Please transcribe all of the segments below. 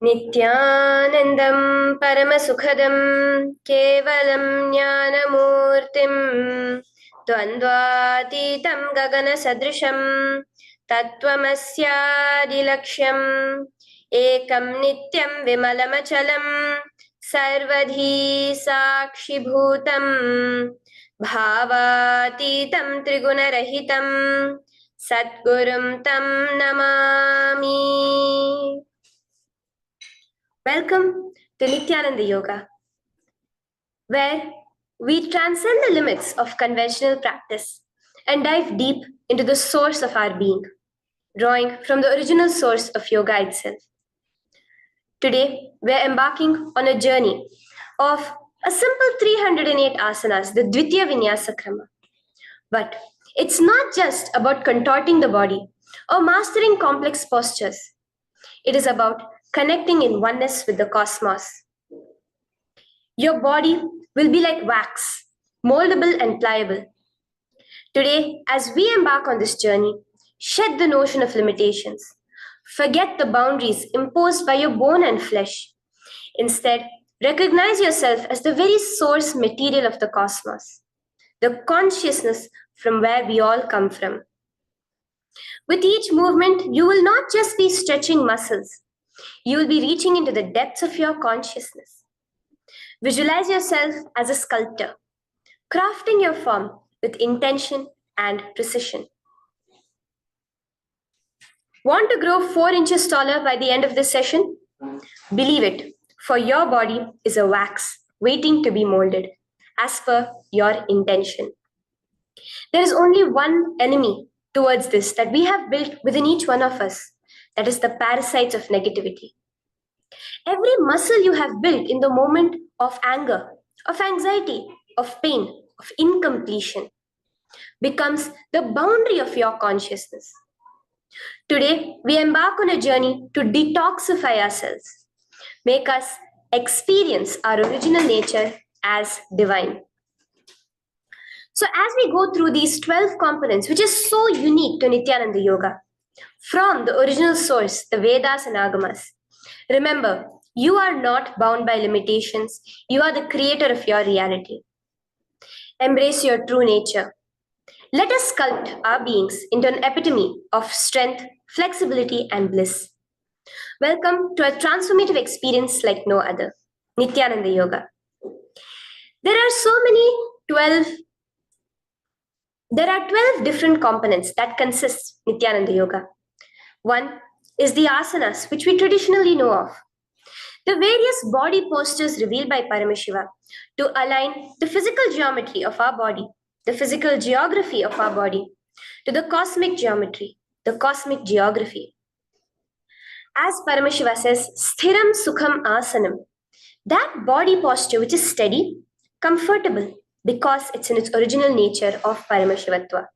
नित्यानन्दं परमसुखदं केवलं ज्ञानमूर्तिं द्वन्द्वातीतं गगनसदृशं तत्त्वमस्यादिलक्ष्यम् एकं नित्यं विमलमचलं सर्वधी साक्षिभूतं भावातीतं त्रिगुणरहितं सद्गुरुं तं Namami. Welcome to Nityananda Yoga, where we transcend the limits of conventional practice and dive deep into the source of our being, drawing from the original source of yoga itself. Today, we're embarking on a journey of a simple 308 asanas, the Dvitiya Vinyasa Krama. But it's not just about contorting the body or mastering complex postures. It is about connecting in oneness with the cosmos. Your body will be like wax, moldable and pliable. Today, as we embark on this journey, shed the notion of limitations. Forget the boundaries imposed by your bone and flesh. Instead, recognize yourself as the very source material of the cosmos, the consciousness from where we all come from. With each movement, you will not just be stretching muscles. You will be reaching into the depths of your consciousness. Visualize yourself as a sculptor, crafting your form with intention and precision. Want to grow 4 inches taller by the end of this session? Believe it, for your body is a wax waiting to be molded as per your intention. There is only one enemy towards this that we have built within each one of us. That is the parasites of negativity. Every muscle you have built in the moment of anger, of anxiety, of pain, of incompletion becomes the boundary of your consciousness. Today, we embark on a journey to detoxify ourselves, make us experience our original nature as divine. So as we go through these 12 components, which is so unique to Nityananda Yoga, from the original source, the Vedas and Agamas, remember, you are not bound by limitations. You are the creator of your reality. Embrace your true nature. Let us sculpt our beings into an epitome of strength, flexibility, and bliss. Welcome to a transformative experience like no other, Nityananda Yoga. There are 12 different components that consist Nityananda Yoga. One is the asanas, which we traditionally know of. The various body postures revealed by Paramashiva to align the physical geometry of our body, the physical geography of our body, to the cosmic geometry, the cosmic geography. As Paramashiva says, sthiram sukham asanam, that body posture which is steady, comfortable, because it's in its original nature of Paramashivatva.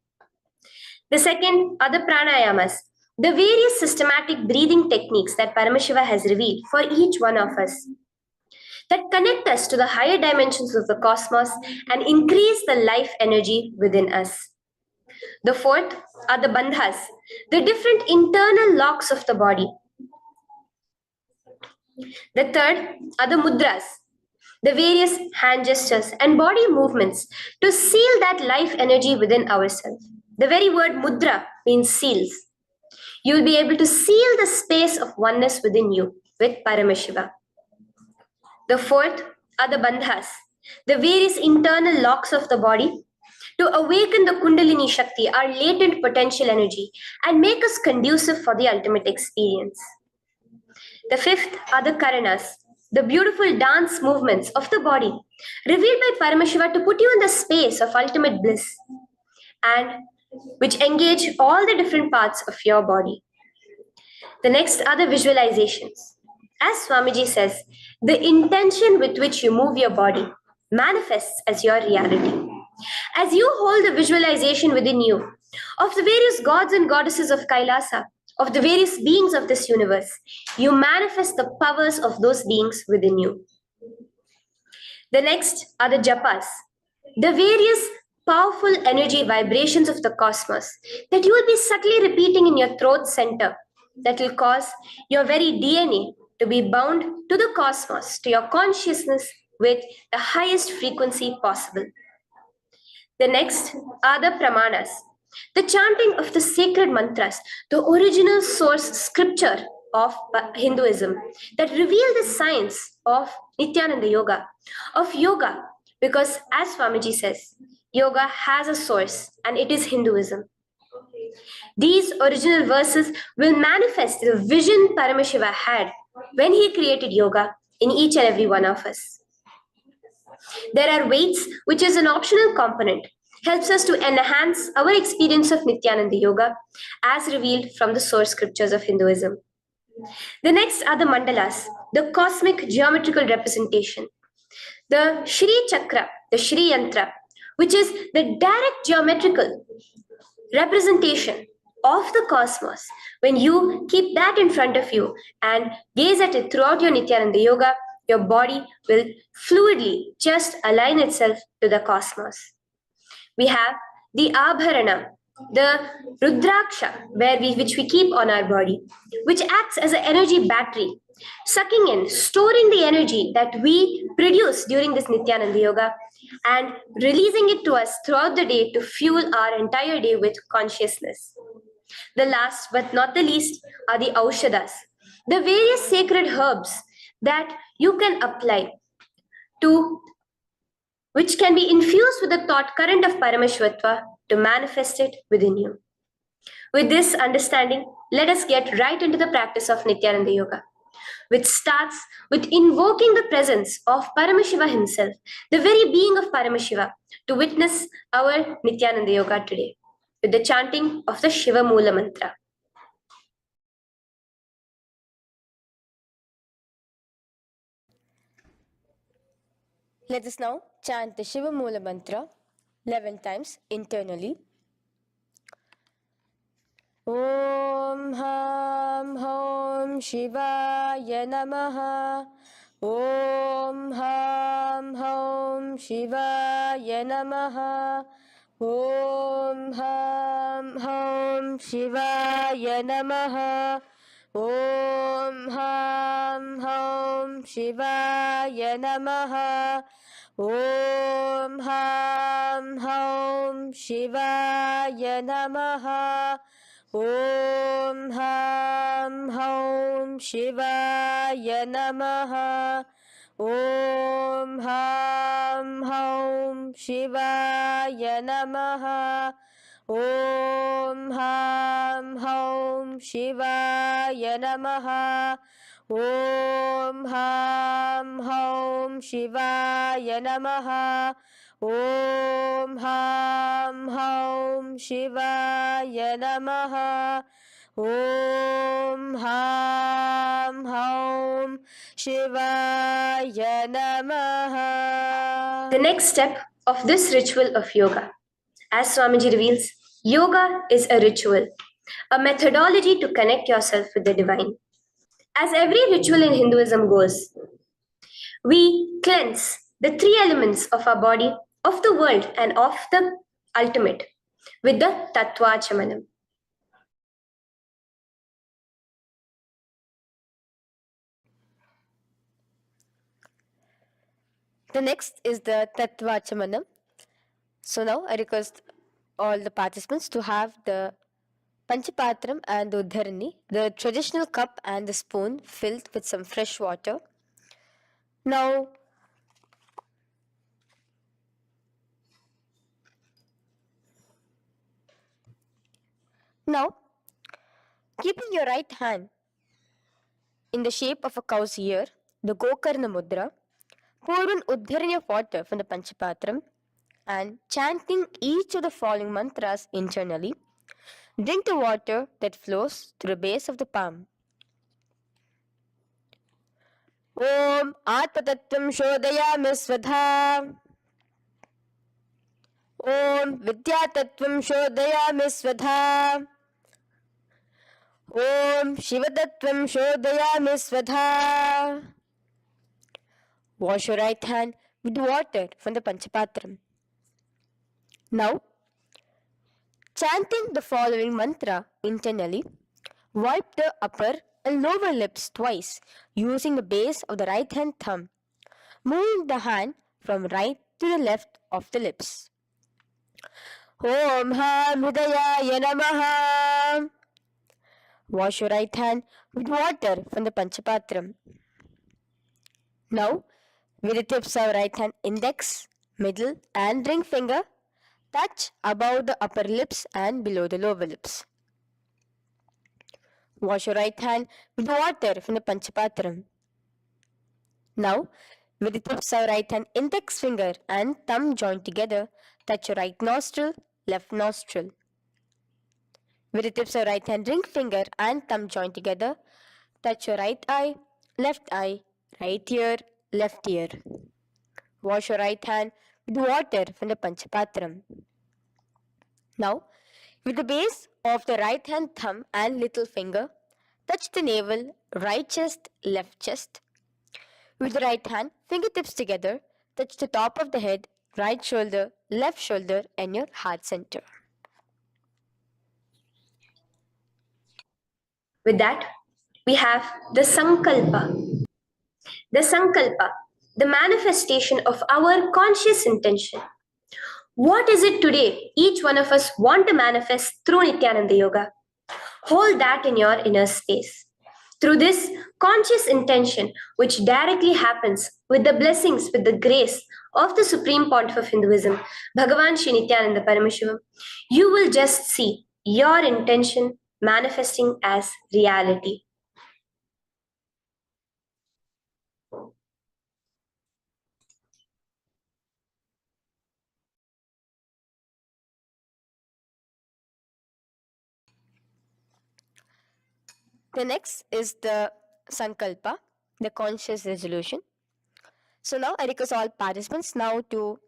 The second are the pranayamas, the various systematic breathing techniques that Paramashiva has revealed for each one of us, that connect us to the higher dimensions of the cosmos and increase the life energy within us. The fourth are the bandhas, the different internal locks of the body. The third are the mudras, the various hand gestures and body movements to seal that life energy within ourselves. The very word mudra means seals. You will be able to seal the space of oneness within you with Paramashiva. The fourth are the bandhas, the various internal locks of the body to awaken the Kundalini Shakti, our latent potential energy, and make us conducive for the ultimate experience. The fifth are the karanas, the beautiful dance movements of the body, revealed by Paramashiva to put you in the space of ultimate bliss, and which engage all the different parts of your body. The next are the visualizations. As Swamiji says, the intention with which you move your body manifests as your reality. As you hold the visualization within you of the various gods and goddesses of Kailasa, of the various beings of this universe, you manifest the powers of those beings within you. The next are the japas, the various powerful energy vibrations of the cosmos that you will be subtly repeating in your throat center that will cause your very DNA to be bound to the cosmos, to your consciousness with the highest frequency possible. The next are the pramanas, the chanting of the sacred mantras, the original source scripture of Hinduism that reveal the science of Nityananda Yoga, because as Swamiji says, yoga has a source and it is Hinduism. These original verses will manifest the vision Paramashiva had when he created yoga in each and every one of us. There are weights, which is an optional component, helps us to enhance our experience of Nityananda Yoga as revealed from the source scriptures of Hinduism. The next are the mandalas, the cosmic geometrical representation. The Shri Chakra, the Shri Yantra, which is the direct geometrical representation of the cosmos. When you keep that in front of you and gaze at it throughout your Nityananda Yoga, your body will fluidly just align itself to the cosmos. We have the Abharana, the Rudraksha, which we keep on our body, which acts as an energy battery, sucking in, storing the energy that we produce during this Nityananda Yoga and releasing it to us throughout the day to fuel our entire day with consciousness. The last but not the least are the Aushadas, the various sacred herbs that you can apply to, which can be infused with the thought current of Paramashvatva to manifest it within you. With this understanding, let us get right into the practice of Nityananda Yoga, which starts with invoking the presence of Paramashiva himself, the very being of Paramashiva, to witness our Nityananda Yoga today, with the chanting of the Shiva Mula Mantra. Let us now chant the Shiva Mula Mantra 11 times internally. Om Ham Hom Shivaya Namaha. Om Ham Hom Shivaya Namaha. Om Ham Hom Shivaya Namaha. Om Ham Hom Shivaya Namaha. Om Ham Hom Shivaya Namaha. Om Ham Hom Shivaya Namaha. Om Ham Hom Shivaya Namaha. Om Ham Hom Shivaya Namaha. Om Ham Hom Shivaya Namaha. Om Ham Hom Shivaya Namaha. Om Ham Hom Shivaya Namaha. The next step of this ritual of yoga, as Swamiji reveals, yoga is a ritual, a methodology to connect yourself with the divine. As every ritual in Hinduism goes, we cleanse the three elements of our body, of the world, and of the ultimate with the Tattvachamanam. The next is the Tattvachamanam. So now I request all the participants to have the Panchapatram and the Uddharani, the traditional cup and the spoon filled with some fresh water. Now, keeping your right hand in the shape of a cow's ear, the Gokarna Mudra, pour an Uddharani of water from the Panchapatram and chanting each of the following mantras internally, drink the water that flows through the base of the palm. Om Atmatattvam Shodayami Svadha. Om Vidyatattvam Shodayami Svadha. Om Shivatattvam Shodayami Svadha. Wash your right hand with water from the Panchapatram. Now, chanting the following mantra internally, wipe the upper and lower lips twice using the base of the right hand thumb, moving the hand from right to the left of the lips. Om Ham Hridayaya Namaha. Wash your right hand with water from the Panchapatram. Now, with the tips of right hand index, middle, and ring finger, touch above the upper lips and below the lower lips. Wash your right hand with water from the Panchapatram. Now, with the tips of right hand index finger and thumb joined together, touch your right nostril, left nostril. With the tips of right hand ring finger and thumb joined together, touch your right eye, right ear, left ear. Wash your right hand with water from the Panchapatram. Now, with the base of the right hand thumb and little finger, touch the navel, right chest, left chest. With the right hand, fingertips together, touch the top of the head, right shoulder, left shoulder, and your heart center. With that, we have the Sankalpa. The Sankalpa, the manifestation of our conscious intention. What is it today each one of us want to manifest through Nityananda Yoga? Hold that in your inner space. Through this conscious intention, which directly happens with the blessings, with the grace of the Supreme Pontiff of Hinduism, Bhagavan Sri Nityananda Paramashivoham, you will just see your intention manifesting as reality. The next is the Sankalpa, the conscious resolution. So now I request all participants now to,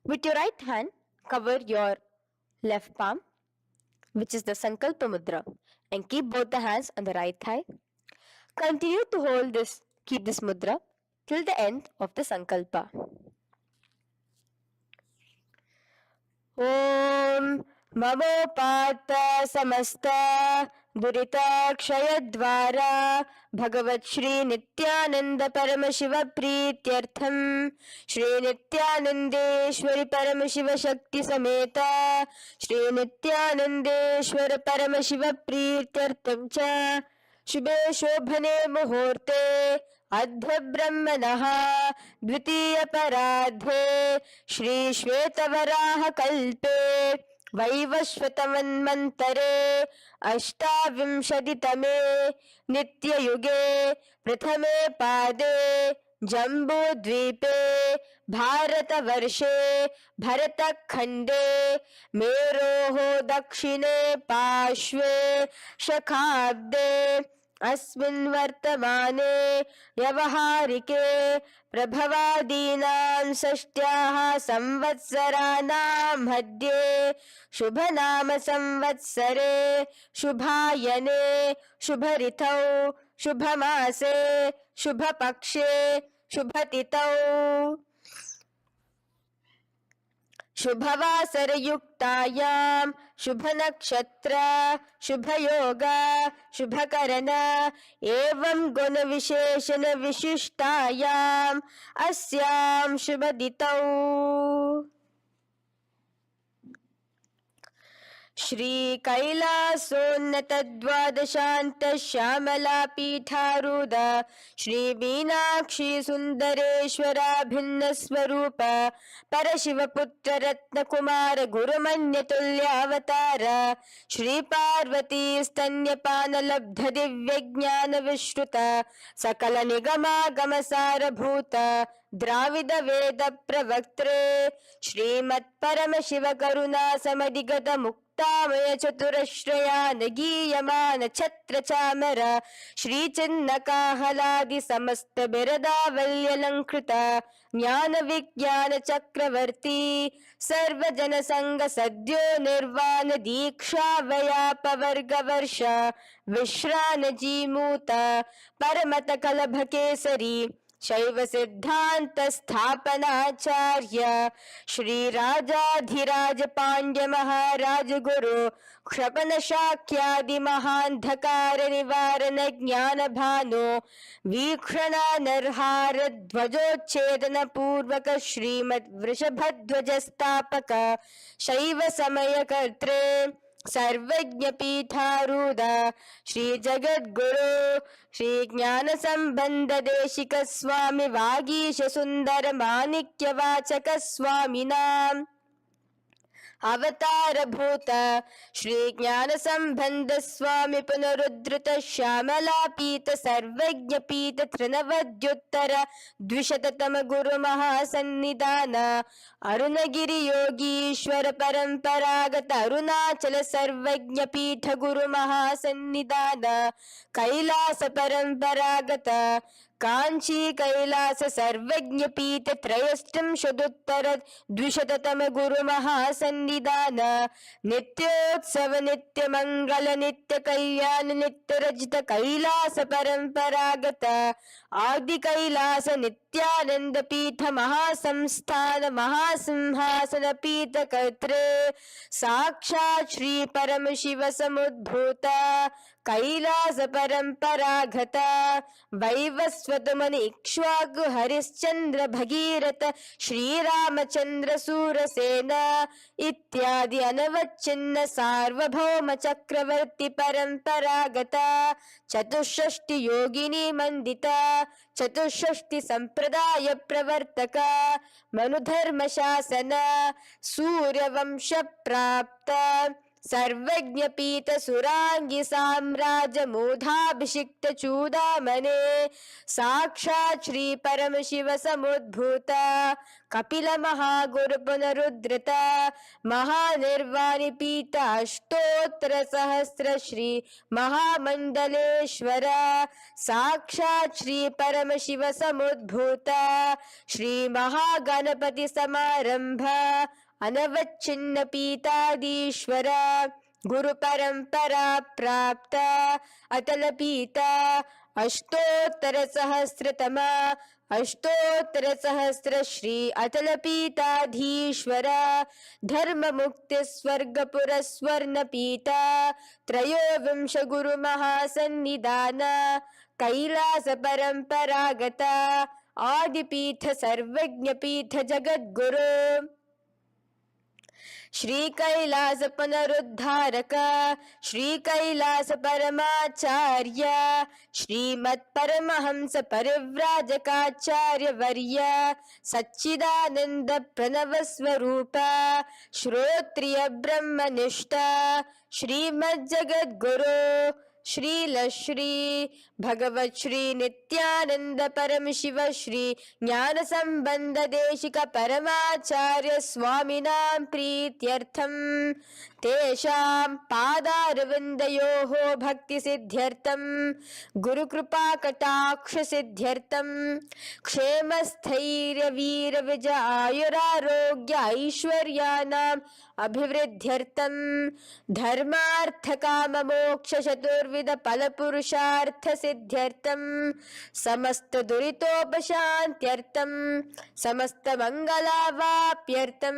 with your right hand, cover your left palm, which is the Sankalpa Mudra, and keep both the hands on the right thigh. Continue to keep this mudra till the end of the Sankalpa. Om Mamopata Samasta Duritakshayaddvara Bhagavat Shri Nityananda Paramashiva Prityartham Shri Nityanandeshwari Paramashiva Shakti Sameta Shri Nityanandeshwara Paramashiva Prityartham Cha शुभे शोभने मुहूर्ते अध्ब्रह्मणः द्वितीयपराधे श्रीश्वेतवराहकल्पे वैवस्वतमन्वन्तरे अष्टाविंशतितमे नित्ययुगे प्रथमे पादे जम्बूद्वीपे भारतवर्षे भरतखण्डे मेरोः दक्षिणे पार्श्वे शखाब्दे अस्मिन् वर्तमाने व्यवहारिके प्रभवादीनां षष्ट्याः संवत्सराणां मध्ये शुभनाम संवत्सरे शुभायने शुभऋतौ शुभमासे शुभपक्षे शुभतिथौ शुभवासरयुक्तायां शुभनक्षत्र शुभयोग शुभकरण एवं गुणविशेषण विशिष्टायाम् अस्यां शुभदितौ श्री कैलासोन्नत द्वादशांत श्यामला पीठारूढ़ श्री मीनाक्षी सुंदरेश्वरा भिन्न स्वरूप परशिव पुत्र रत्न कुमार गुरुमन्य तुल्यावतार श्री पार्वती स्तन्यपान लब्ध दिव्य ज्ञान विश्रुत सकल निगमागम सारभूत द्राविड वेद प्रवक्त्रे श्रीमत् परम शिव करुणा समधिगत मुक्तामय चतुरश्रयान गीयमान छत्र चामर श्री चिन्ह काहलादि समस्त बिरदावल्यलंकृत ज्ञान विज्ञान चक्रवर्ती सर्वजन संग सद्यो निर्वाण दीक्षा व्याप वर्ग वर्ष विश्रान जीमूत परमत कलभ केसरी शैव सिद्धांत स्थापनाचार्य श्री राजाधिराज पांड्य महाराज गुरु क्षपन शाक्यादि महांधकार निवारण ज्ञान भानु वीक्षणा नरहार ध्वजोच्छेदन पूर्वक श्रीमद वृषभध्वज स्थापक शैव समय कर्त्रे सर्वज्ञ पीठारूढ़ श्री जगद्गुरु श्री ज्ञान संबंध देशिक स्वामी वागीश सुंदर माणिक्य वाचक स्वामिनाम अवतार भूत श्री ज्ञान संबंध स्वामी पुनरुद्धृत श्यामला पीत सर्वज्ञ पीत त्रिनवद्युत्तर द्विशततम गुरु महासन्निधान अरुणगिरि योगीश्वर परंपरागत अरुणाचल सर्वज्ञ पीठ गुरु महासन्निधान कैलास परंपरागत कांची कैलास सर्वज्ञ पीठ त्रयस्त्रिंशदुत्तर द्विशततम गुरु महासन्निधान नित्योत्सव नित्य मंगल नित्य कल्याण नित्य रजित कैलास परंपरागत आदि कैलास नित्यानंद पीठ महासंस्थान महासिंहासन पीठ कर्त्रे साक्षात् श्री परम शिव समुद्भूत कैलास परंपरागत वैवस्वत मुनि इक्ष्वाकु हरिश्चंद्र भगीरथ श्रीरामचंद्र सूरसेन इत्यादि अनवच्छिन्न सार्वभौम चक्रवर्ती परंपरागत चतुष्षष्टि योगिनी मंडित चतुष्षष्टि संप्रदाय प्रवर्तक मनुधर्म शासन सूर्यवंश प्राप्त सर्वज्ञ पीठ सुरांगी साम्राज्य मूढ़ाभिषिक्त चूड़ामणे साक्षात् श्री परम शिव समुद्भूत कपिल महागुरु पुनरुद्धृत महानिर्वाणी पीठ अष्टोत्तर सहस्र श्री महामंडलेश्वर साक्षात् श्री परम शिव समुद्भूत श्री महागणपति समारंभ अनवच्छिन्न पीतादीश्वर गुरु परंपरा प्राप्त अतल पीता अष्टोत्तर सहस्रतम अष्टोत्तर सहस्र श्री अतल पीताधीश्वर धर्म मुक्ति स्वर्गपुर स्वर्ण पीता त्रयोविंश गुरु महासन्निधान कैलास परंपरागत आदिपीठ सर्वज्ञ पीठ जगद्गुरु श्री कैलास पुनरुद्धारक श्री कैलास परमाचार्य श्रीमत् परमहंस परिव्राजकाचार्य वर्य सच्चिदानंद प्रणव स्वरूप श्रोत्रिय ब्रह्मनिष्ठ श्रीमद् जगद्गुरु श्रील श्री भगवत श्री नित्यानंद परम शिव श्री ज्ञान संबंध देशिक परमाचार्य स्वामिनां प्रीत्यर्थम तेषां पादारविन्दयोः भक्ति सिद्ध्यर्थम गुरु कृपा कटाक्ष सिद्ध्यर्थम क्षेम स्थैर्य वीर विजय आयुरारोग्य ऐश्वर्यानाम् अभिवृद्ध्यर्थम धर्मार्थ काम मोक्ष चतुर्विध फल पुरुषार्थ सिद्ध्यर्थम समस्त दुरितोपशांत्यर्थम समस्त मंगलावाप्यर्थम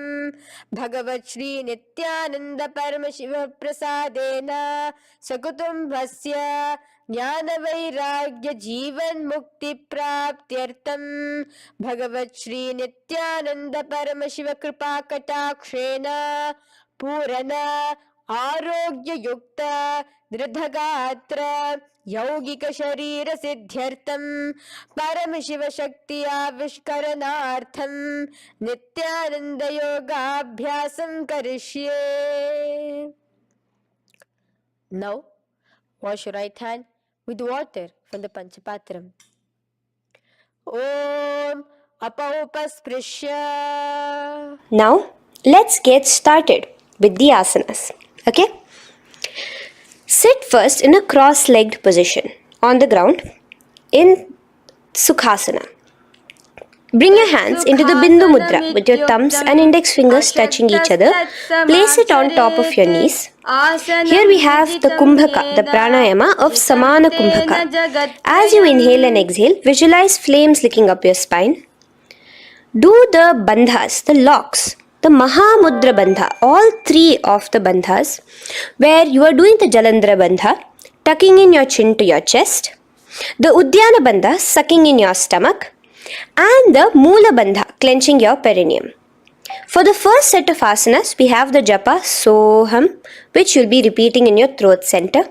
भगवत श्री नित्यानंद परम शिव प्रसादेन सकुटुंबस्य ज्ञान वैराग्य जीवन मुक्ति प्राप्त्यर्थम भगवत श्री नित्यानंद परम शिव कृपा कटाक्षेण पूर्ण आरोग्य युक्त दृढ़गात्र यौगिक शरीर सिद्ध्यर्थम परम शिव शक्ति आविष्करणार्थम नित्यानंद योगाभ्यासं करिष्ये. Now wash your right hand with water from the Panchapatram. Om apaupasprisya. Now, let's get started with the asanas. Okay? Sit first in a cross-legged position on the ground in Sukhasana. Bring your hands into the Bindu Mudra with your thumbs and index fingers touching each other. Place it on top of your knees. Here we have the Kumbhaka, the pranayama of Samana Kumbhaka. As you inhale and exhale, visualize flames licking up your spine. Do the bandhas, the locks, the Mahamudra Bandha, all three of the bandhas, where you are doing the Jalandhara Bandha, tucking in your chin to your chest, the Udyana Bandha, sucking in your stomach, and the Moola Bandha, clenching your perineum. For the first set of asanas, we have the japa Soham, which you'll be repeating in your throat center.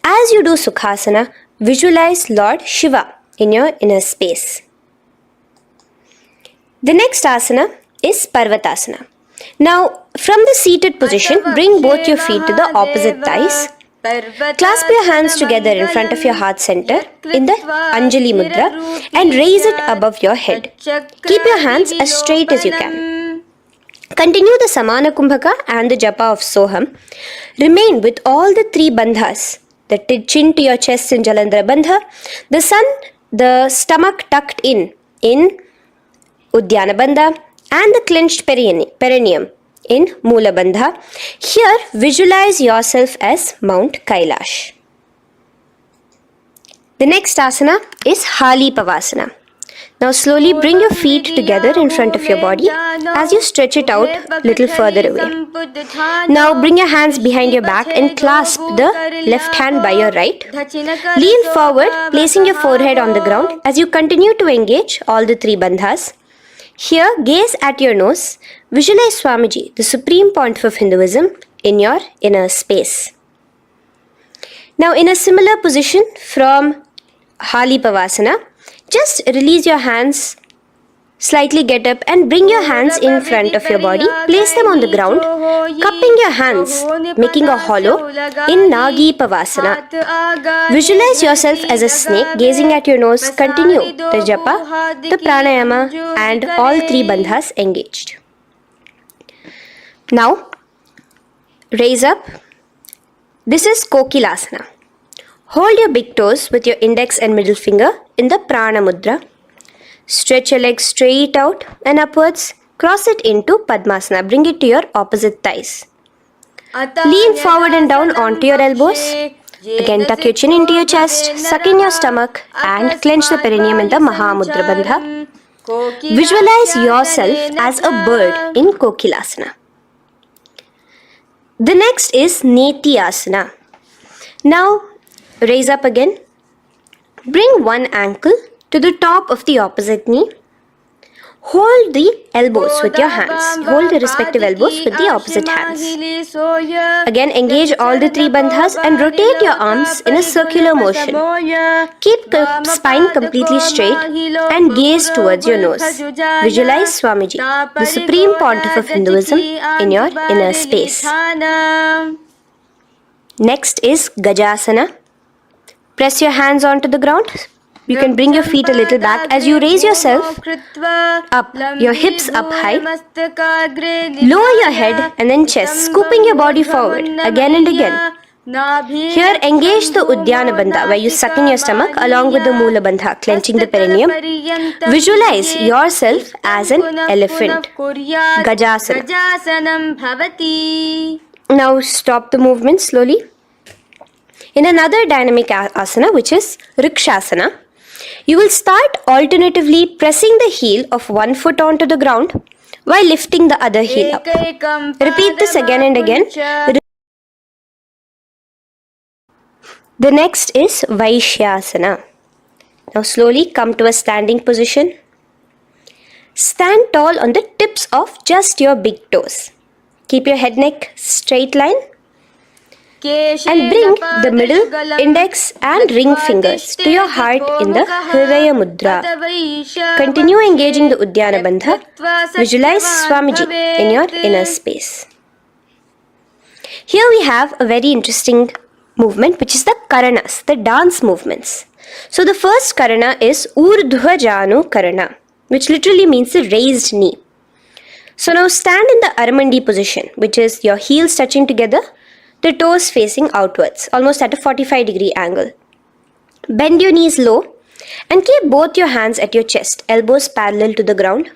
As you do Sukhasana, visualize Lord Shiva in your inner space. The next asana is Parvatasana. Now, from the seated position, bring both your feet to the opposite thighs. Clasp your hands together in front of your heart center in the Anjali Mudra and raise it above your head. Keep your hands as straight as you can. Continue the Samana Kumbhaka and the Japa of Soham. Remain with all the three bandhas, the chin to your chest in Jalandhara Bandha, the stomach tucked in Udyana Bandha, and the clenched perineum in Moola Bandha. Here, visualize yourself as Mount Kailash. The next asana is Hali Pavasana. Now slowly bring your feet together in front of your body as you stretch it out a little further away. Now bring your hands behind your back and clasp the left hand by your right. Lean forward, placing your forehead on the ground as you continue to engage all the three bandhas. Here, gaze at your nose. Visualize Swamiji, the Supreme Pontiff of Hinduism, in your inner space. Now, in a similar position from Hali Pavasana, just release your hands, slightly get up and bring your hands in front of your body. Place them on the ground, cupping your hands, making a hollow in Nagi Pavasana. Visualize yourself as a snake, gazing at your nose. Continue the japa, the pranayama, and all three bandhas engaged. Now, raise up. This is Kokilasana. Hold your big toes with your index and middle finger in the Prana Mudra. Stretch your legs straight out and upwards. Cross it into Padmasana. Bring it to your opposite thighs. Lean forward and down onto your elbows. Again, tuck your chin into your chest, suck in your stomach, and clench the perineum in the Mahamudra Bandha. Visualize yourself as a bird in Kokilasana. The next is Neti Asana. Now, raise up again. Bring one ankle to the top of the opposite knee. Hold the elbows with your hands. Hold the respective elbows with the opposite hands. Again, engage all the three bandhas and rotate your arms in a circular motion. Keep the spine completely straight and gaze towards your nose. Visualize Swamiji, the Supreme Pontiff of Hinduism, in your inner space. Next is Gajasana. Press your hands onto the ground. You can bring your feet a little back as you raise yourself up, your hips up high. Lower your head and then chest, scooping your body forward again and again. Here, engage the Udyana Bandha, where you suck in your stomach along with the Moola Bandha, clenching the perineum. Visualize yourself as an elephant. Gajasana. Now stop the movement slowly. In another dynamic asana, which is Rikshasana, you will start alternatively pressing the heel of one foot onto the ground while lifting the other heel up. Repeat this again and again. The next is Vaishyasana. Now slowly come to a standing position. Stand tall on the tips of just your big toes. Keep your head neck straight line. And bring the middle, index and ring fingers to your heart in the Hridaya Mudra. Continue engaging the Udyana Bandha. Visualize Swamiji in your inner space. Here we have a very interesting movement, which is the Karanas, the dance movements. So the first Karana is Urdhva Janu Karana, which literally means the raised knee. So now stand in the Aramandi position, which is your heels touching together, the toes facing outwards, almost at a 45-degree angle. Bend your knees low And keep both your hands at your chest, elbows parallel to the ground.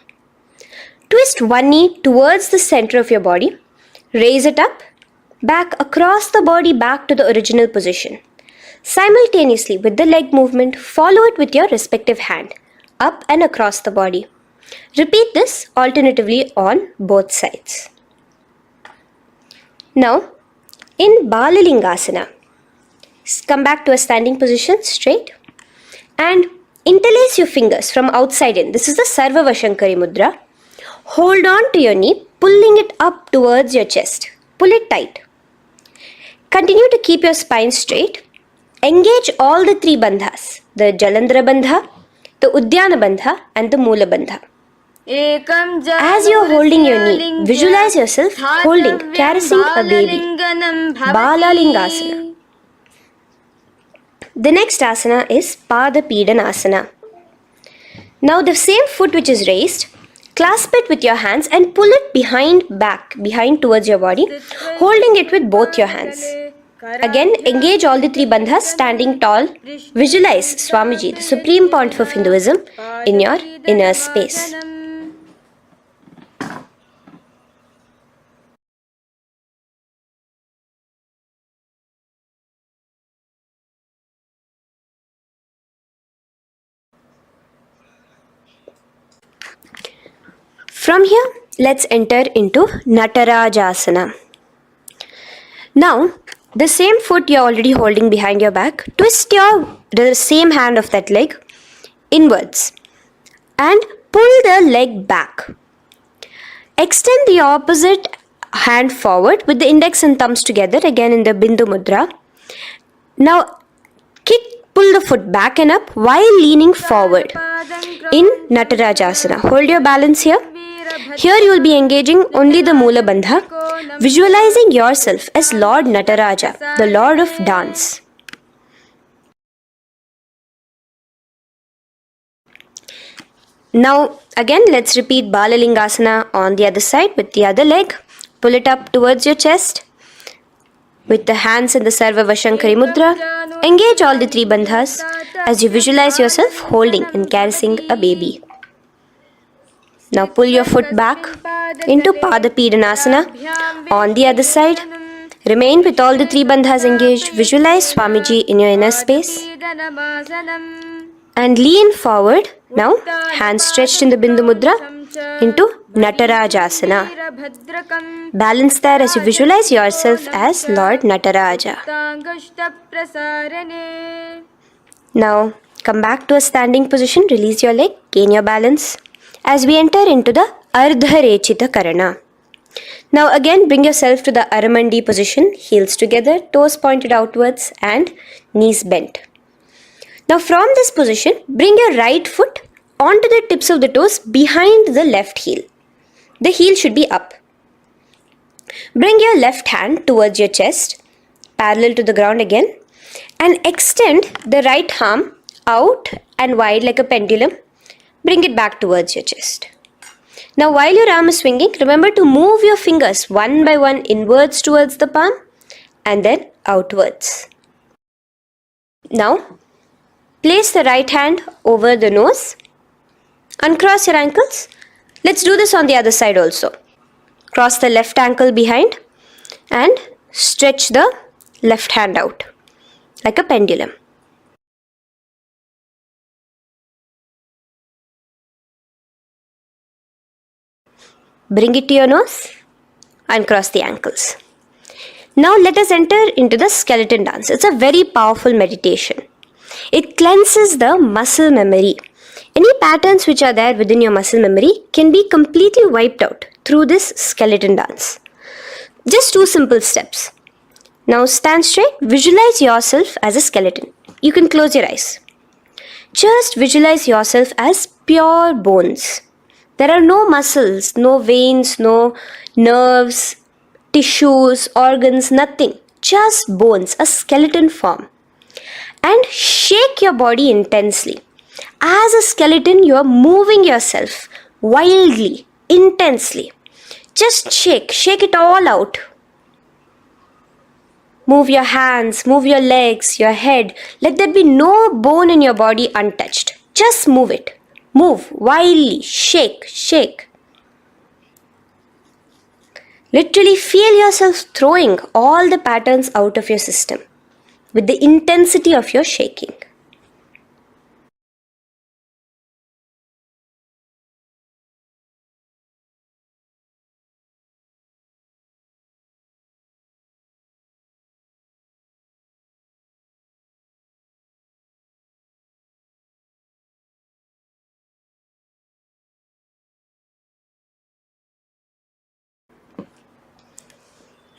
Twist one knee towards the center of your body. Raise it up, back across the body back to the original position. Simultaneously with the leg movement, follow it with your respective hand, up and across the body. Repeat this alternatively on both sides. Now, in Balalingasana, come back to a standing position straight and interlace your fingers from outside in. This is the Sarva Vashankari Mudra. Hold on to your knee, pulling it up towards your chest. Pull it tight. Continue to keep your spine straight. Engage all the three bandhas, the Jalandhara Bandha, the Udyana Bandha and the Moola Bandha. As you are holding your knee, visualize yourself holding, caressing a baby. Balalingasana. The next asana is Pada Pidanasana. Now the same foot which is raised, clasp it with your hands and pull it behind towards your body, holding it with both your hands. Again, engage all the three bandhas, standing tall. Visualize Swamiji, the supreme pontiff of Hinduism, in your inner space. From here, let's enter into Natarajasana. Now, the same foot you're already holding behind your back, twist the same hand of that leg inwards and pull the leg back. Extend the opposite hand forward with the index and thumbs together, again in the Bindu Mudra. Now, pull the foot back and up while leaning forward in Natarajasana. Hold your balance here. Here you will be engaging only the Moola Bandha, visualizing yourself as Lord Nataraja, the Lord of Dance. Now again let's repeat Balalingasana on the other side with the other leg. Pull it up towards your chest with the hands in the Sarva Vashankari Mudra. Engage all the three bandhas as you visualize yourself holding and caressing a baby. Now pull your foot back into Pada Pidanasana on the other side. Remain with all the three bandhas engaged. Visualize Swamiji in your inner space. And lean forward. Now, hands stretched in the Bindu Mudra into Natarajasana. Balance there as you visualize yourself as Lord Nataraja. Now, come back to a standing position. Release your leg. Gain your balance. As we enter into the Ardharechita Karana. Now again bring yourself to the Aramandi position, heels together, toes pointed outwards and knees bent. Now from this position, bring your right foot onto the tips of the toes behind the left heel. The heel should be up. Bring your left hand towards your chest, parallel to the ground again, and extend the right arm out and wide like a pendulum. Bring it back towards your chest. Now while your arm is swinging, remember to move your fingers one by one inwards towards the palm and then outwards. Now place the right hand over the nose. Uncross your ankles. Let's do this on the other side also. Cross the left ankle behind and stretch the left hand out like a pendulum. Bring it to your nose and cross the ankles. Now let us enter into the skeleton dance. It's a very powerful meditation. It cleanses the muscle memory. Any patterns which are there within your muscle memory can be completely wiped out through this skeleton dance. Just 2 simple steps. Now stand straight, visualize yourself as a skeleton. You can close your eyes. Just visualize yourself as pure bones. There are no muscles, no veins, no nerves, tissues, organs, nothing. Just bones, a skeleton form. And shake your body intensely. As a skeleton, you are moving yourself wildly, intensely. Just shake it all out. Move your hands, move your legs, your head. Let there be no bone in your body untouched. Just move it. Move wildly. Shake, shake. Literally feel yourself throwing all the patterns out of your system with the intensity of your shaking.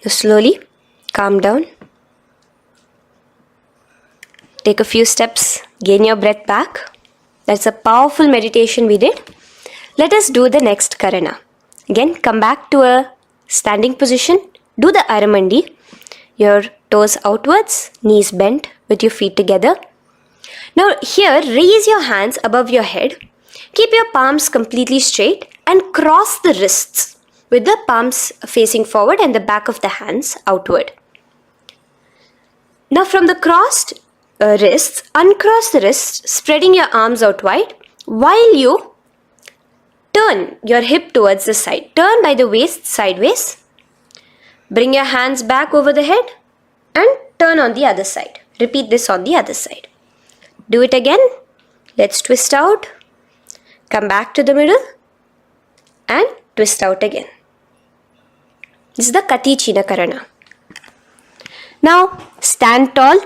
Now slowly calm down. Take a few steps, gain your breath back. That's a powerful meditation we did. Let us do the next Karana. Again, come back to a standing position. Do the Aramandi. Your toes outwards, knees bent with your feet together. Now here, raise your hands above your head. Keep your palms completely straight and cross the wrists with the palms facing forward and the back of the hands outward. Now from the crossed wrists, uncross the wrists, spreading your arms out wide while you turn your hip towards the side. Turn by the waist sideways. Bring your hands back over the head and turn on the other side. Repeat this on the other side. Do it again. Let's twist out. Come back to the middle and twist out again. This is the Kati China Karana. Now stand tall.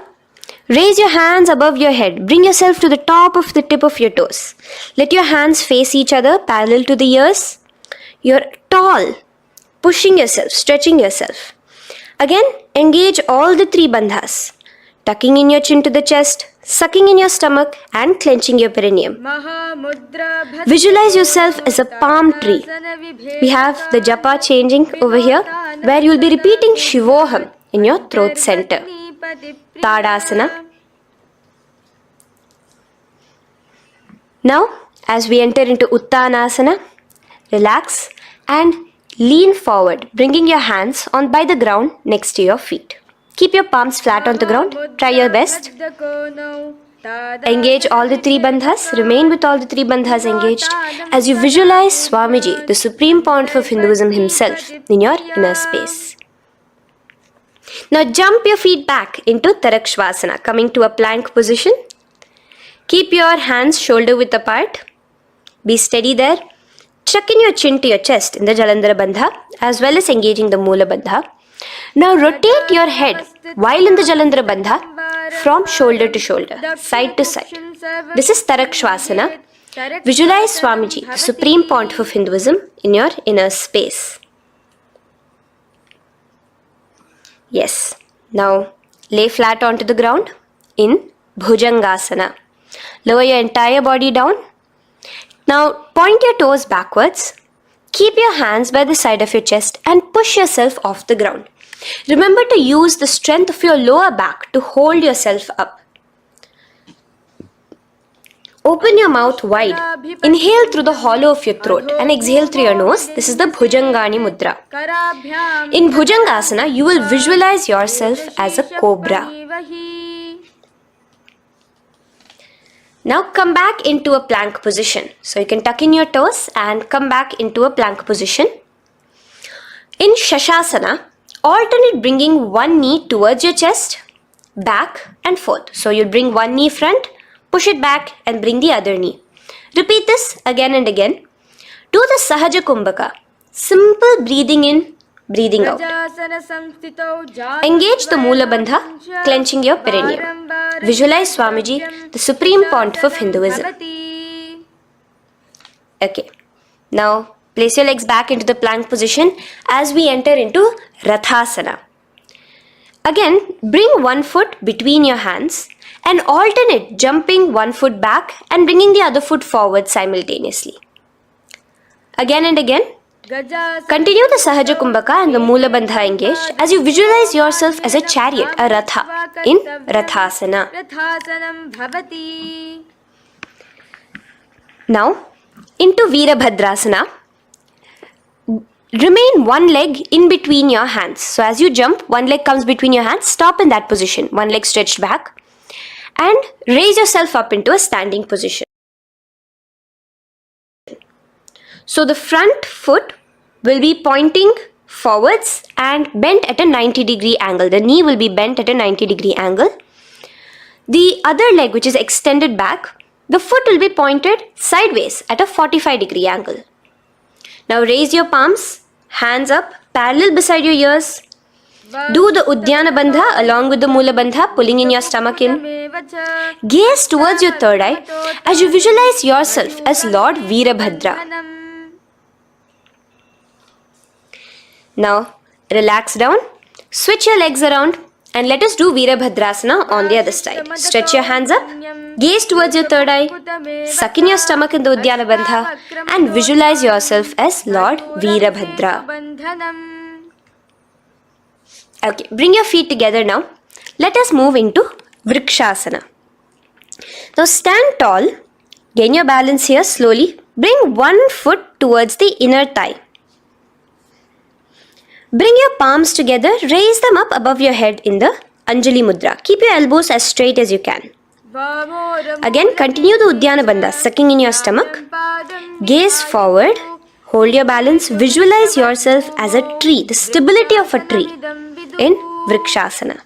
Raise your hands above your head. Bring yourself to the top of the tip of your toes. Let your hands face each other parallel to the ears. You're tall, pushing yourself, stretching yourself. Again, engage all the three bandhas. Tucking in your chin to the chest, sucking in your stomach and clenching your perineum. Visualize yourself as a palm tree. We have the japa changing over here where you will be repeating Shivoham in your throat center. Tadasana. Now, as we enter into Uttanasana, relax and lean forward, bringing your hands on by the ground next to your feet. Keep your palms flat on the ground. Try your best. Engage all the three bandhas. Remain with all the three bandhas engaged as you visualize Swamiji, the supreme point of Hinduism himself, in your inner space. Now jump your feet back into Tarakshvasana, coming to a plank position. Keep your hands shoulder width apart. Be steady there. Chuck in your chin to your chest in the Jalandhara Bandha as well as engaging the Moola Bandha. Now rotate your head while in the Jalandhara Bandha from shoulder to shoulder, side to side. This is Tarakshvasana. Visualize Swamiji, the supreme point of Hinduism, in your inner space. Yes. Now lay flat onto the ground in Bhujangasana. Lower your entire body down. Now point your toes backwards. Keep your hands by the side of your chest and push yourself off the ground. Remember to use the strength of your lower back to hold yourself up. Open your mouth wide. Inhale through the hollow of your throat and exhale through your nose. This is the Bhujangani Mudra. In Bhujangasana, you will visualize yourself as a cobra. Now come back into a plank position. So you can tuck in your toes and come back into a plank position. In Shasasana, alternate bringing one knee towards your chest, back and forth. So you'll bring one knee front, push it back and bring the other knee. Repeat this again and again. Do the Sahaja Kumbhaka. Simple breathing in, breathing out. Engage the Moola Bandha, clenching your perineum. Visualize Swamiji, the supreme pontiff of Hinduism. Okay. Now place your legs back into the plank position as we enter into Rathasana. Again, bring one foot between your hands and alternate jumping one foot back and bringing the other foot forward simultaneously. Again and again. Continue the Sahaja Kumbhaka and the Moola Bandha engaged as you visualize yourself as a chariot, a Ratha, in Rathasana. Now, into Veerabhadrasana. remain one leg in between your hands. So as you jump, one leg comes between your hands, stop in that position, one leg stretched back, and raise yourself up into a standing position. So the front foot will be pointing forwards and bent at a 90-degree angle. The knee will be bent at a 90-degree angle. The other leg, which is extended back, the foot will be pointed sideways at a 45-degree angle. Now raise your palms, hands up, parallel beside your ears. Do the Uddiyana Bandha along with the Mula Bandha, pulling in your stomach in. Gaze towards your third eye as you visualize yourself as Lord Veerabhadra. Now relax down, switch your legs around, and let us do Veerabhadrasana on the other side. Stretch your hands up, gaze towards your third eye, suck in your stomach in the Uddiyana Bandha, and visualize yourself as Lord Veerabhadra. Okay, bring your feet together now. Let us move into Vrikshasana. Now stand tall, gain your balance here slowly. Bring one foot towards the inner thigh. Bring your palms together, raise them up above your head in the Anjali Mudra. Keep your elbows as straight as you can. Again, continue the Uddiyana Bandha, sucking in your stomach. Gaze forward, hold your balance, visualize yourself as a tree, the stability of a tree in Vrikshasana.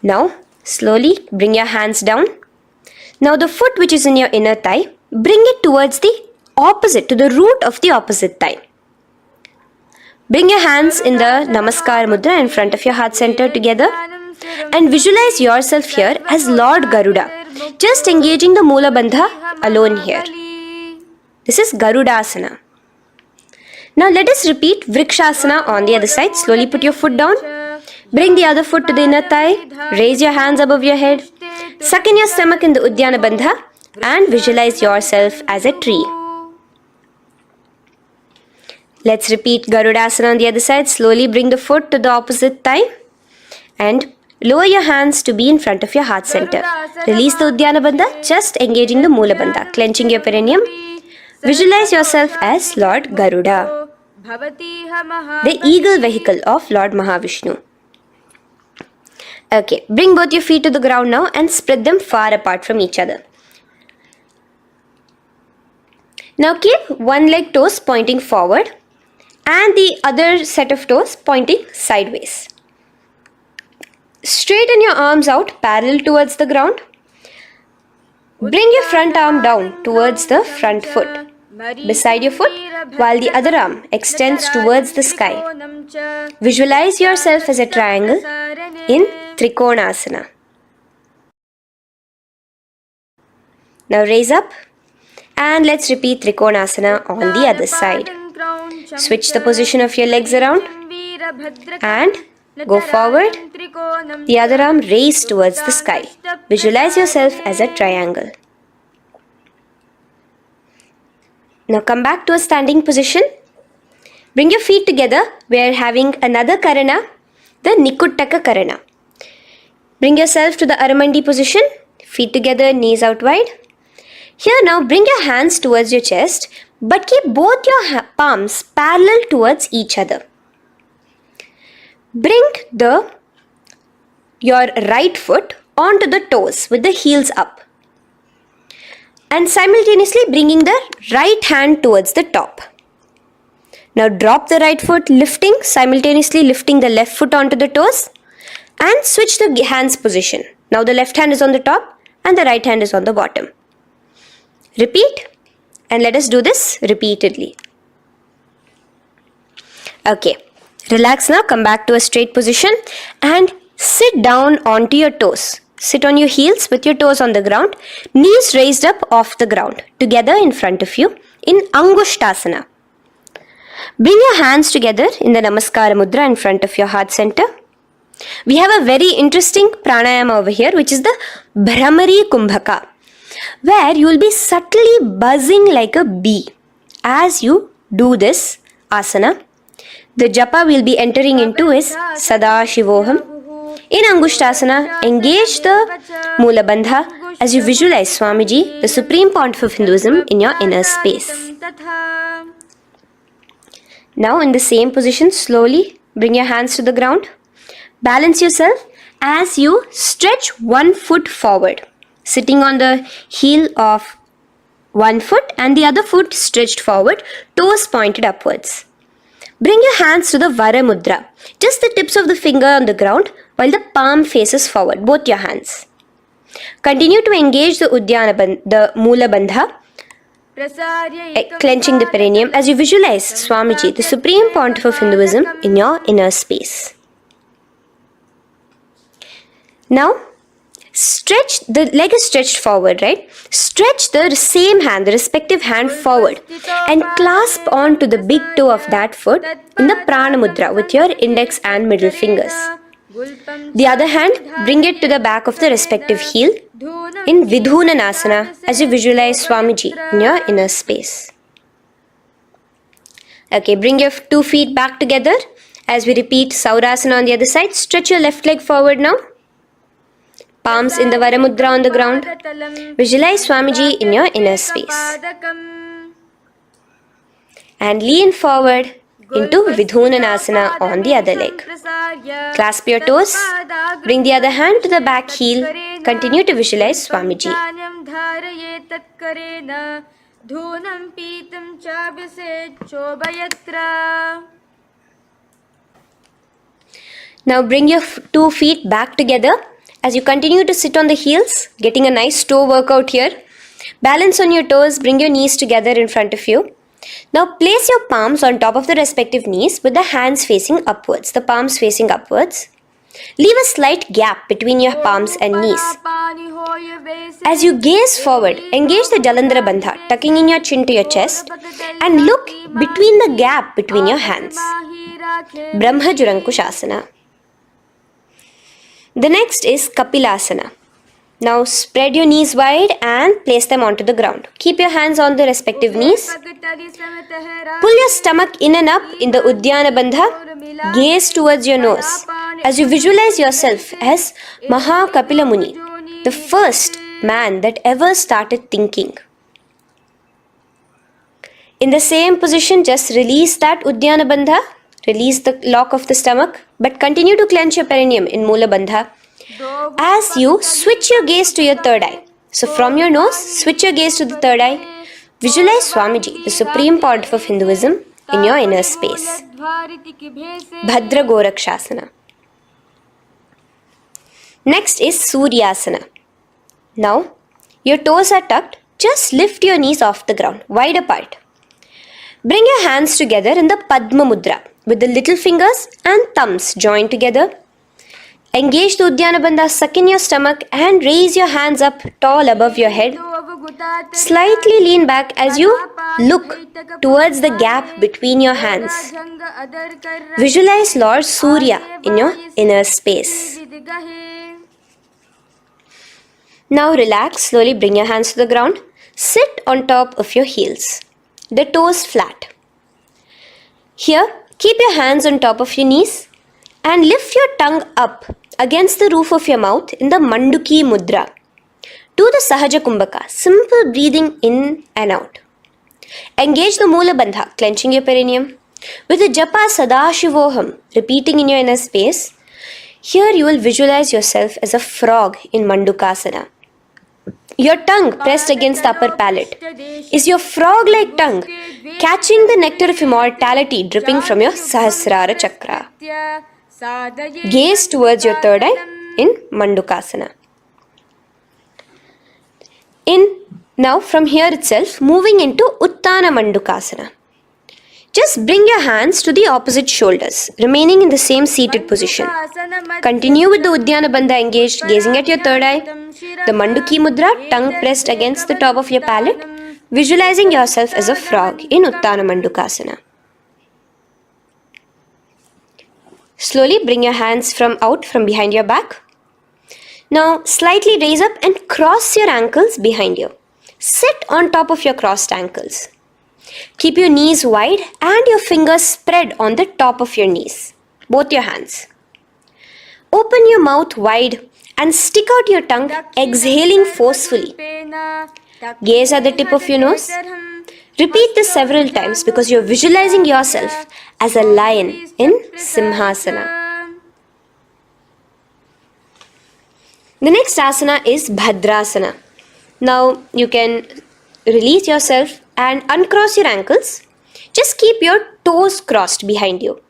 Now, slowly bring your hands down. Now the foot which is in your inner thigh, bring it towards the opposite, to the root of the opposite thigh. Bring your hands in the Namaskar Mudra in front of your heart center together and visualize yourself here as Lord Garuda, just engaging the Mula Bandha alone here. This is Garudasana. Now let us repeat Vrikshasana on the other side. Slowly put your foot down. Bring the other foot to the inner thigh. Raise your hands above your head. Suck in your stomach in the Uddiyana Bandha and visualize yourself as a tree. Let's repeat Garudasana on the other side. Slowly bring the foot to the opposite thigh and lower your hands to be in front of your heart center. Release the Uddiyana Bandha, just engaging the Mula Bandha, clenching your perineum. Visualize yourself as Lord Garuda, the eagle vehicle of Lord Mahavishnu. Okay, bring both your feet to the ground now and spread them far apart from each other. Now keep one leg toes pointing forward and the other set of toes pointing sideways. Straighten your arms out parallel towards the ground. Bring your front arm down towards the front foot, beside your foot, while the other arm extends towards the sky. Visualize yourself as a triangle in Trikonasana. Now raise up and let's repeat Trikonasana on the other side. Switch the position of your legs around and go forward. The other arm raised towards the sky. Visualize yourself as a triangle. Now come back to a standing position. Bring your feet together. We are having another Karana, the Nikuttaka Karana. Bring yourself to the Aramandi position. Feet together, knees out wide. Here now bring your hands towards your chest, but keep both your palms parallel towards each other. Bring your right foot onto the toes with the heels up. And simultaneously bringing the right hand towards the top. Now drop the right foot, simultaneously lifting the left foot onto the toes and switch the hands position. Now the left hand is on the top and the right hand is on the bottom. Repeat and let us do this repeatedly. Okay, relax now, come back to a straight position and sit down onto your toes. Sit on your heels with your toes on the ground, knees raised up off the ground, together in front of you in Angushtasana. Bring your hands together in the Namaskara Mudra in front of your heart center. We have a very interesting pranayama over here, which is the Bhramari Kumbhaka, where you will be subtly buzzing like a bee as you do this asana. The japa we will be entering into is Sadashivoham. In Angushtasana, engage the Mula Bandha as you visualize Swamiji, the Supreme Pontiff of Hinduism, in your inner space. Now in the same position, slowly bring your hands to the ground. Balance yourself as you stretch one foot forward, sitting on the heel of one foot and the other foot stretched forward, toes pointed upwards. Bring your hands to the Vara Mudra, just the tips of the finger on the ground while the palm faces forward, both your hands. Continue to engage the Mula Bandha, clenching the perineum as you visualize Swamiji, the Supreme Pontiff of Hinduism, in your inner space. Now, stretch, the leg is stretched forward, right? Stretch the same hand, the respective hand forward and clasp onto the big toe of that foot in the Prana Mudra with your index and middle fingers. The other hand, bring it to the back of the respective heel in Vidhunanasana as you visualize Swamiji in your inner space. Okay, bring your 2 feet back together as we repeat Saurasana on the other side. Stretch your left leg forward now. Palms in the Vara Mudra on the ground. Visualize Swamiji in your inner space. And lean forward into Vidhunanasana on the other leg. Clasp your toes. Bring the other hand to the back heel. Continue to visualize Swamiji. Now bring your 2 feet back together as you continue to sit on the heels, getting a nice toe workout here. Balance on your toes, bring your knees together in front of you. Now place your palms on top of the respective knees with the hands facing upwards, the palms facing upwards. Leave a slight gap between your palms and knees. As you gaze forward, engage the Jalandhara Bandha, tucking in your chin to your chest, and look between the gap between your hands. Brahma Jurankushasana. The next is Kapilasana. Now spread your knees wide and place them onto the ground. Keep your hands on the respective knees. Pull your stomach in and up in the Uddiyana Bandha. Gaze towards your nose as you visualize yourself as Maha Kapila Muni, the first man that ever started thinking. In the same position, just release that Uddiyana Bandha. Release the lock of the stomach, but continue to clench your perineum in Mula Bandha as you switch your gaze to your third eye. So from your nose, switch your gaze to the third eye. Visualize Swamiji, the Supreme Pontiff of Hinduism, in your inner space. Bhadra Gorakshasana. Next is Suryasana. Now, your toes are tucked. Just lift your knees off the ground, wide apart. Bring your hands together in the Padma Mudra with the little fingers and thumbs joined together. Engage the Uddiyana Bandha, suck in your stomach and raise your hands up tall above your head. Slightly lean back as you look towards the gap between your hands. Visualize Lord Surya in your inner space. Now relax, slowly bring your hands to the ground. Sit on top of your heels, the toes flat. Here, keep your hands on top of your knees and lift your tongue up against the roof of your mouth in the Manduki Mudra. Do the Sahaja Kumbhaka, simple breathing in and out. Engage the Mula Bandha, clenching your perineum. With the Japa Sadashivoham, repeating in your inner space, here you will visualize yourself as a frog in Mandukasana. Your tongue pressed against the upper palate. Is your frog-like tongue catching the nectar of immortality dripping from your Sahasrara Chakra? Gaze towards your third eye in Mandukasana. Now from here itself, moving into Uttana Mandukasana. Just bring your hands to the opposite shoulders, remaining in the same seated position. Continue with the Uddiyana Bandha engaged, gazing at your third eye. The Manduki Mudra, tongue pressed against the top of your palate, visualizing yourself as a frog in Uttana Mandukasana. Slowly bring your hands out from behind your back. Now slightly raise up and cross your ankles behind you. Sit on top of your crossed ankles. Keep your knees wide and your fingers spread on the top of your knees, both your hands. Open your mouth wide and stick out your tongue, exhaling forcefully. Gaze at the tip of your nose. Repeat this several times because you're visualizing yourself as a lion in Simhasana. The next asana is Bhadrasana. Now you can release yourself and uncross your ankles. Just keep your toes crossed behind you.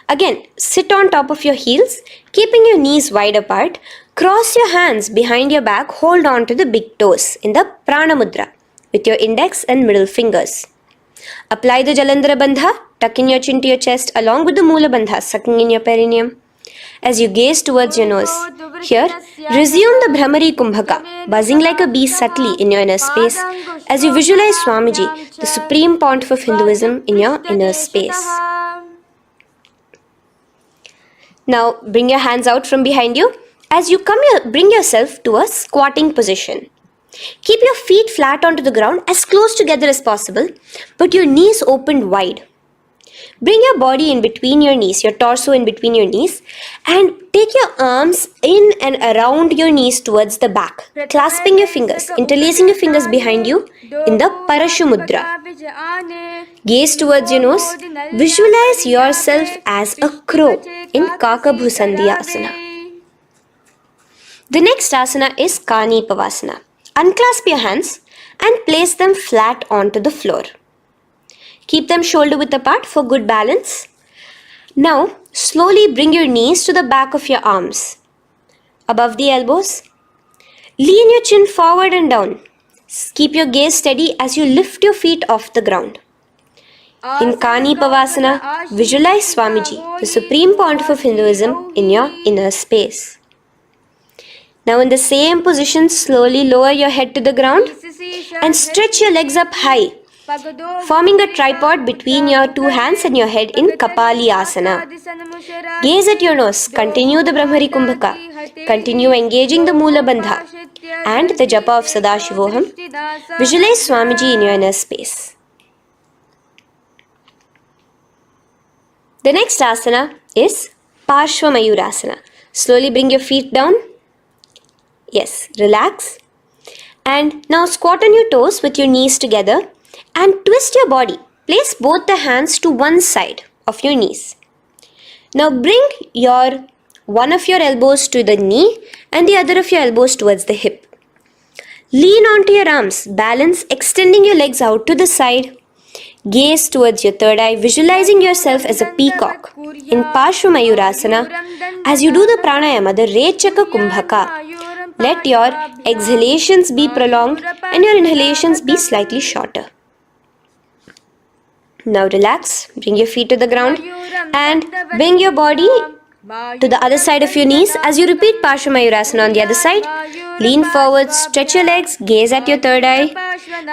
Again, sit on top of your heels, keeping your knees wide apart. Cross your hands behind your back, hold on to the big toes in the Prana Mudra with your index and middle fingers. Apply the Jalandhara Bandha, tuck in your chin to your chest along with the Mula Bandha, sucking in your perineum. As you gaze towards your nose, here, resume the Brahmari Kumbhaka, buzzing like a bee subtly in your inner space as you visualize Swamiji, the supreme pontiff of Hinduism, in your inner space. Now, bring your hands out from behind you. As you bring yourself to a squatting position. Keep your feet flat onto the ground as close together as possible, but your knees opened wide. Bring your body in between your knees, your torso in between your knees, and take your arms in and around your knees towards the back, clasping your fingers, interlacing your fingers behind you in the Parashu Mudra. Gaze towards your nose. Visualize yourself as a crow in Kakabhusandhi Asana. The next asana is Kani Pavasana. Unclasp your hands and place them flat onto the floor. Keep them shoulder width apart for good balance. Now, slowly bring your knees to the back of your arms, above the elbows. Lean your chin forward and down. Keep your gaze steady as you lift your feet off the ground. In Kani Pavasana, visualize Swamiji, the supreme pontiff of Hinduism, in your inner space. Now in the same position, slowly lower your head to the ground and stretch your legs up high, forming a tripod between your two hands and your head in Kapali Asana. Gaze at your nose, continue the Brahmari Kumbhaka, continue engaging the Mula Bandha and the Japa of Sadashivoham. Visualize Swamiji in your inner space. The next asana is Parshva Mayurasana. Slowly bring your feet down. Yes, relax. And now squat on your toes with your knees together and twist your body. Place both the hands to one side of your knees. Now bring one of your elbows to the knee and the other of your elbows towards the hip. Lean onto your arms, balance, extending your legs out to the side. Gaze towards your third eye, visualizing yourself as a peacock. In Parshva Mayurasana, as you do the pranayama, the Rechaka Kumbhaka, let your exhalations be prolonged and your inhalations be slightly shorter. Now relax, bring your feet to the ground and bring your body to the other side of your knees. As you repeat Parshva Mayurasana on the other side, lean forward, stretch your legs, gaze at your third eye,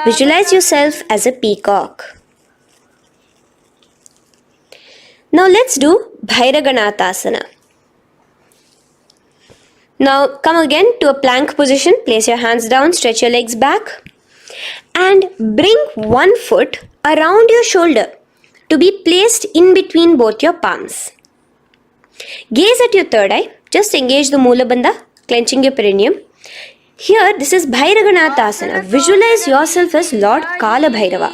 visualize yourself as a peacock. Now let's do Bhairaganathasana. Now come again to a plank position. Place your hands down, stretch your legs back and bring one foot around your shoulder to be placed in between both your palms. Gaze at your third eye. Just engage the Mula Bandha, clenching your perineum. Here, this is Bhairaganathasana. Visualize yourself as Lord Kala Bhairava.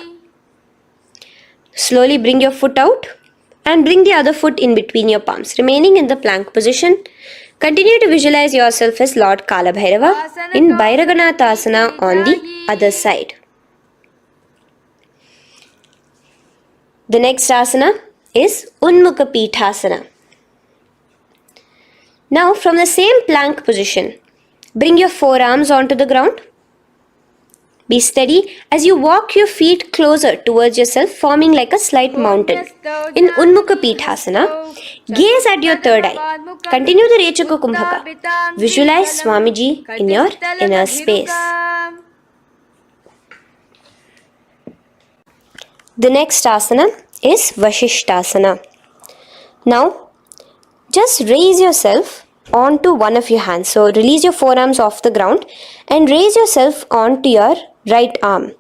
Slowly bring your foot out and bring the other foot in between your palms, remaining in the plank position. Continue to visualize yourself as Lord Kala Bhairava in Bhairaganathasana on the other side. The next asana is Unmukha Pithasana. Now from the same plank position, bring your forearms onto the ground. Be steady as you walk your feet closer towards yourself, forming like a slight mountain. In Unmukha Pithasana, gaze at your third eye. Continue the Rechaka Kumbhaka. Visualize Swamiji in your inner space. The next asana is Vashishthasana. Now, just raise yourself onto one of your hands. So, release your forearms off the ground and raise yourself onto your right arm.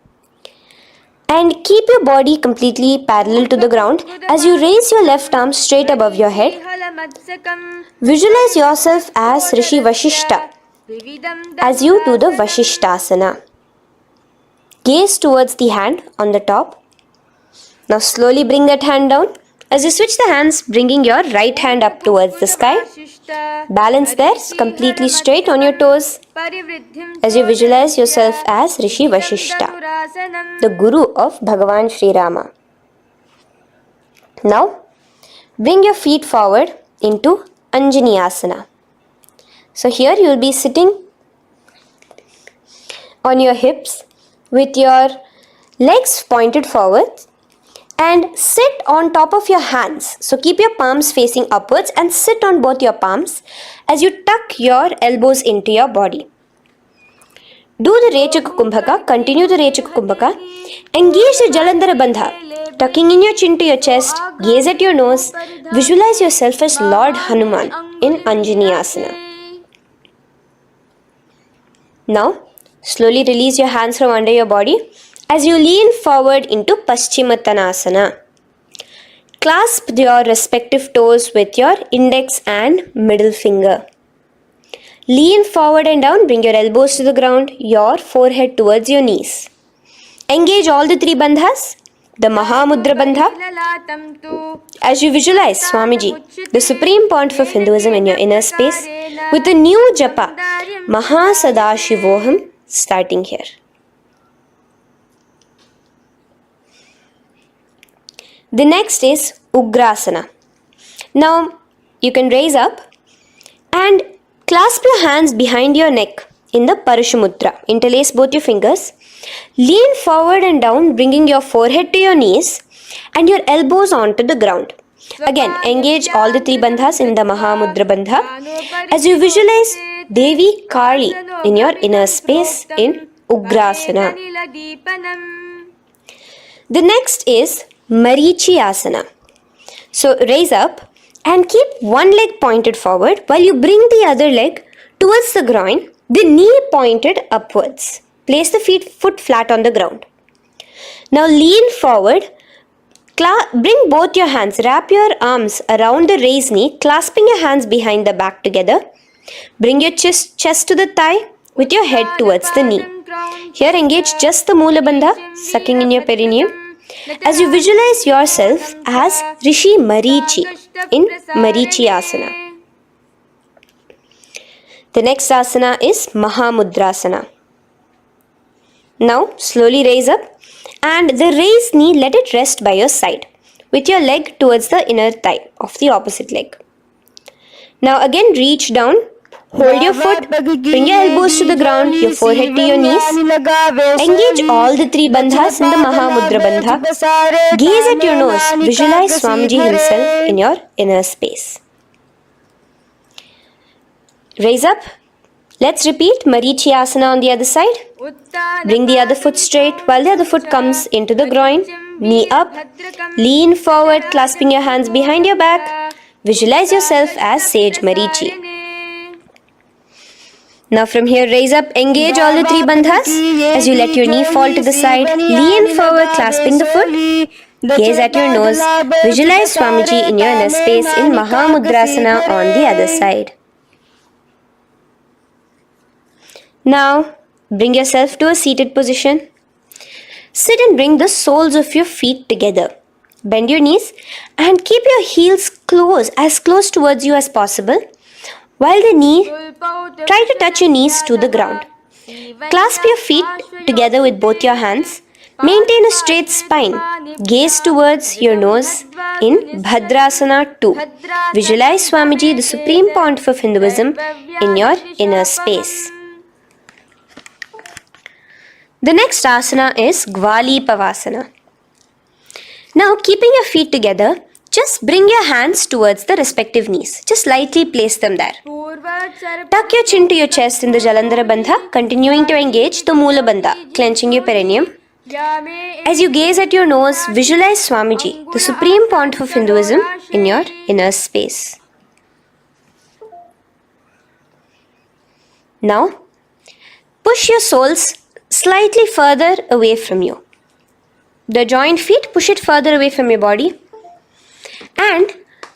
And keep your body completely parallel to the ground as you raise your left arm straight above your head. Visualize yourself as Rishi Vashishta as you do the Vashishthasana. Gaze towards the hand on the top. Now slowly bring that hand down. As you switch the hands, bringing your right hand up towards the sky. Balance there, completely straight on your toes. As you visualize yourself as Rishi Vashishta, the Guru of Bhagavan Sri Rama. Now, bring your feet forward into Anjani Asana. So here you will be sitting on your hips with your legs pointed forward and sit on top of your hands. So keep your palms facing upwards and sit on both your palms as you tuck your elbows into your body. Do the Rechaka Kumbhaka, continue the Rechaka Kumbhaka. Engage the Jalandhara Bandha, tucking in your chin to your chest, gaze at your nose, visualize yourself as Lord Hanuman in Anjani Asana. Now, slowly release your hands from under your body as you lean forward into Paschimottanasana. Clasp your respective toes with your index and middle finger. Lean forward and down, bring your elbows to the ground, your forehead towards your knees. Engage all the three bandhas, the Mahamudra Bandha. As you visualize Swamiji, the supreme pontiff of Hinduism in your inner space, with a new japa, Mahasadashivoham, starting here. The next is Ugrasana. Now, you can raise up and clasp your hands behind your neck in the Parashamudra. Interlace both your fingers. Lean forward and down, bringing your forehead to your knees and your elbows onto the ground. Again, engage all the three bandhas in the Mahamudra Bandha as you visualize Devi Kali in your inner space in Ugrasana. The next is Marichi Asana. So raise up and keep one leg pointed forward while you bring the other leg towards the groin, the knee pointed upwards. Place the foot flat on the ground. Now lean forward, bring both your hands, wrap your arms around the raised knee, clasping your hands behind the back together. Bring your chest to the thigh with your head towards the knee. Here engage just the Moola Bandha, sucking in your perineum, as you visualize yourself as Rishi Marichi in Marichi Asana. The next asana is Mahamudrasana. Now slowly raise up and the raised knee, let it rest by your side with your leg towards the inner thigh of the opposite leg. Now again reach down, hold your foot, bring your elbows to the ground, your forehead to your knees. Engage all the three bandhas in the Mahamudra Bandha. Gaze at your nose, visualize Swamiji himself in your inner space. Raise up. Let's repeat Marichi Asana on the other side. Bring the other foot straight while the other foot comes into the groin. Knee up. Lean forward, clasping your hands behind your back. Visualize yourself as Sage Marichi. Now from here, raise up, engage all the three bandhas as you let your knee fall to the side. Lean forward, clasping the foot. Gaze at your nose. Visualize Swamiji in your inner space in Mahamudrasana on the other side. Now, bring yourself to a seated position. Sit and bring the soles of your feet together. Bend your knees and keep your heels as close towards you as possible. While try to touch your knees to the ground. Clasp your feet together with both your hands. Maintain a straight spine. Gaze towards your nose in Bhadrasana 2. Visualize Swamiji, the supreme pontiff of Hinduism, in your inner space. The next asana is Gwali Pavasana. Now, keeping your feet together, just bring your hands towards the respective knees. Just lightly place them there. Tuck your chin to your chest in the Jalandhara Bandha, continuing to engage the Moola Bandha, clenching your perineum. As you gaze at your nose, visualize Swamiji, the supreme pontiff of Hinduism, in your inner space. Now, push your soles slightly further away from you. The joined feet, push it further away from your body. And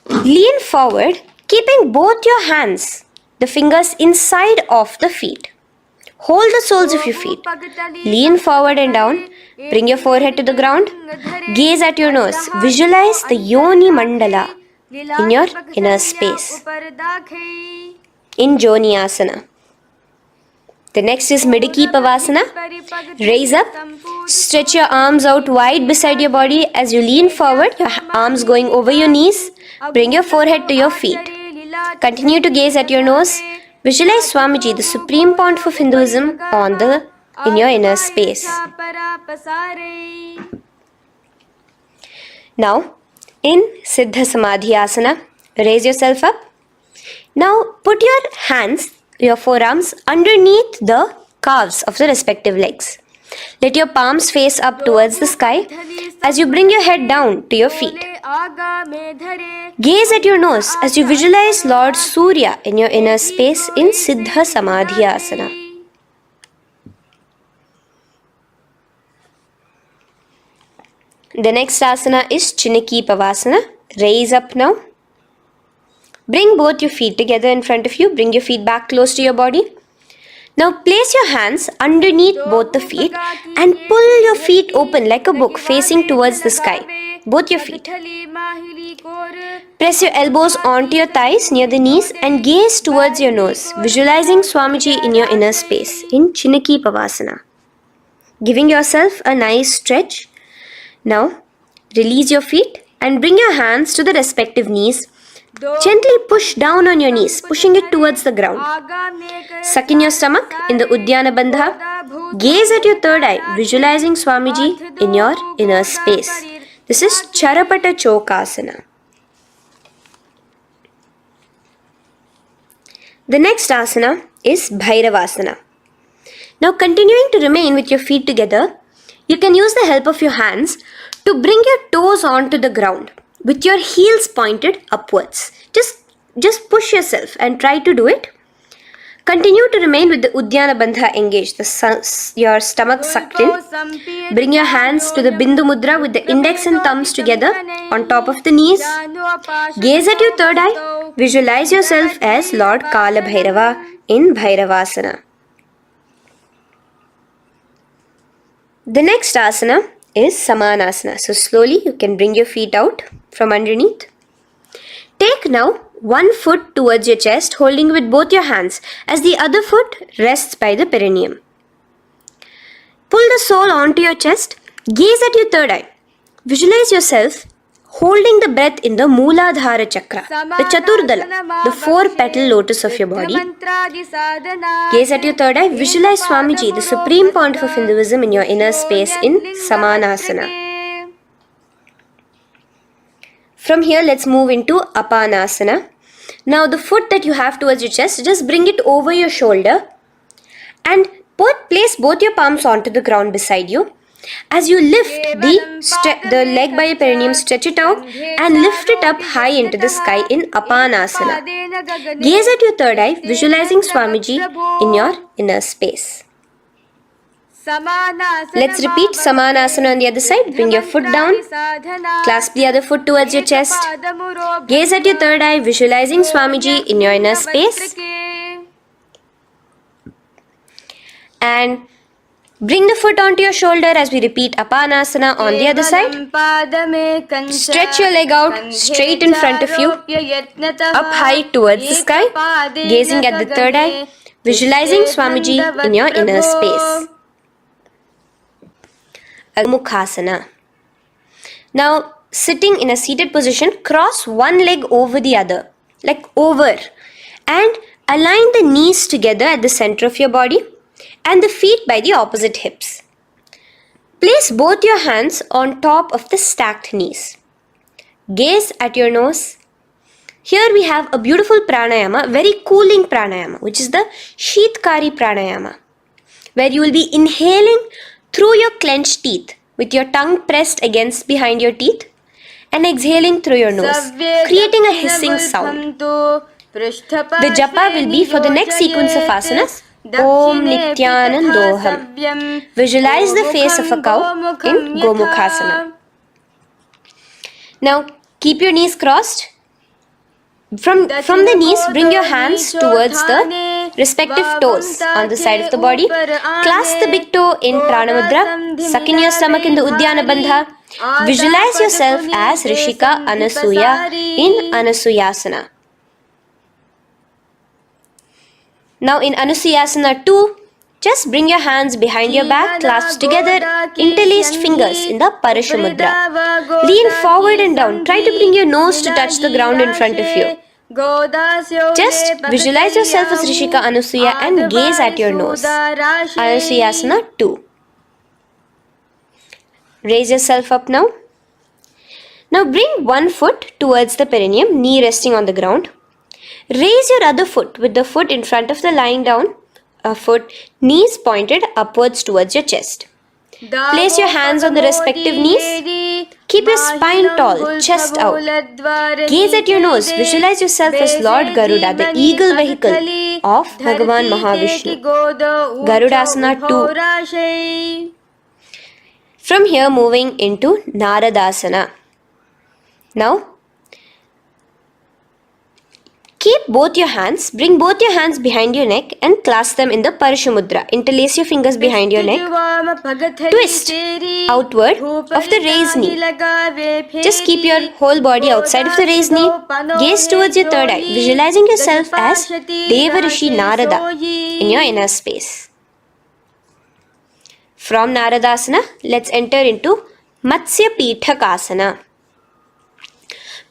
lean forward, keeping both your hands, the fingers inside of the feet. Hold the soles of your feet. Lean forward and down. Bring your forehead to the ground. Gaze at your nose. Visualize the Yoni Mandala in your inner space. In Joni Asana. The next is Pavasana. Raise up. Stretch your arms out wide beside your body as you lean forward, your arms going over your knees. Bring your forehead to your feet. Continue to gaze at your nose. Visualize Swamiji, the supreme point of Hinduism, in your inner space. Now, in Siddha Samadhi Asana, raise yourself up. Now, put your forearms underneath the calves of the respective legs. Let your palms face up towards the sky as you bring your head down to your feet. Gaze at your nose as you visualize Lord Surya in your inner space in Siddha Samadhi Asana. The next asana is Pavasana. Raise up now. Bring both your feet together in front of you. Bring your feet back close to your body. Now place your hands underneath both the feet and pull your feet open like a book facing towards the sky. Both your feet. Press your elbows onto your thighs near the knees and gaze towards your nose, visualizing Swamiji in your inner space in Pavasana. Giving yourself a nice stretch. Now release your feet and bring your hands to the respective knees. Gently push down on your knees, pushing it towards the ground. Suck in your stomach in the Uddiyana Bandha. Gaze at your third eye, visualizing Swamiji in your inner space. This is Charapata Chokasana. The next asana is Bhairavasana. Now continuing to remain with your feet together, you can use the help of your hands to bring your toes onto the ground with your heels pointed upwards. Just push yourself and try to do it. Continue to remain with the Uddiyana Bandha engaged, your stomach sucked in. Bring your hands to the Bindu Mudra with the index and thumbs together on top of the knees. Gaze at your third eye. Visualize yourself as Lord Kala Bhairava in Bhairavasana. The next asana is Samanasana. So slowly you can bring your feet out from underneath. Take now one foot towards your chest, holding with both your hands as the other foot rests by the perineum. Pull the sole onto your chest. Gaze at your third eye. Visualize yourself holding the breath in the Mooladhara Chakra, the Chaturdala, the 4-petal lotus of your body. Gaze at your third eye. Visualize Swamiji, the supreme point of Hinduism, in your inner space in Samanasana. From here, let's move into Apanasana. Now, the foot that you have towards your chest, just bring it over your shoulder and place both your palms onto the ground beside you. As you lift the leg by your perineum, stretch it out and lift it up high into the sky in Apanasana. Gaze at your third eye, visualizing Swamiji in your inner space. Let's repeat Samanasana on the other side. Bring your foot down. Clasp the other foot towards your chest. Gaze at your third eye, visualizing Swamiji in your inner space. And bring the foot onto your shoulder as we repeat Apanasana on the other side. Stretch your leg out straight in front of you, up high towards the sky, gazing at the third eye, visualizing Swamiji in your inner space. Mukhasana. Now, sitting in a seated position, cross one leg over the other, like over, and align the knees together at the center of your body and the feet by the opposite hips. Place both your hands on top of the stacked knees. Gaze at your nose. Here we have a beautiful pranayama, very cooling pranayama, which is the Sheetkari pranayama, where you will be inhaling through your clenched teeth with your tongue pressed against behind your teeth and exhaling through your nose, creating a hissing sound. The japa will be for the next sequence of asanas. Om Nityanandoham. Visualize the face of a cow in Gomukhasana. Now keep your knees crossed. From the knees, bring your hands towards the respective toes on the side of the body. Clasp the big toe in Pranamudra. Suck in your stomach in the Uddiyana Bandha. Visualize yourself as Rishika Anasuya in Anasuyasana. Now in Anasuyasana 2, just bring your hands behind your back, clasped together, interlaced fingers in the Paramashivoham. Lean forward and down. Try to bring your nose to touch the ground in front of you. Just visualize yourself as Rishika Anasuya and gaze at your nose. Anasuyasana 2. Raise yourself up now. Now bring one foot towards the perineum, knee resting on the ground. Raise your other foot with the foot in front of the lying down foot, knees pointed upwards towards your chest. Place your hands on the respective knees. Keep your spine tall, chest out. Gaze at your nose. Visualize yourself as Lord Garuda, the eagle vehicle of Bhagavan Mahavishnu. Garudasana 2. From here, moving into Naradasana. Now, keep both your hands, bring both your hands behind your neck and clasp them in the Parashamudra. Interlace your fingers behind your neck. Twist outward of the raised knee. Just keep your whole body outside of the raised knee. Gaze towards your third eye, visualizing yourself as Devarishi Narada in your inner space. From Naradasana, let's enter into Matsya Pithakasana.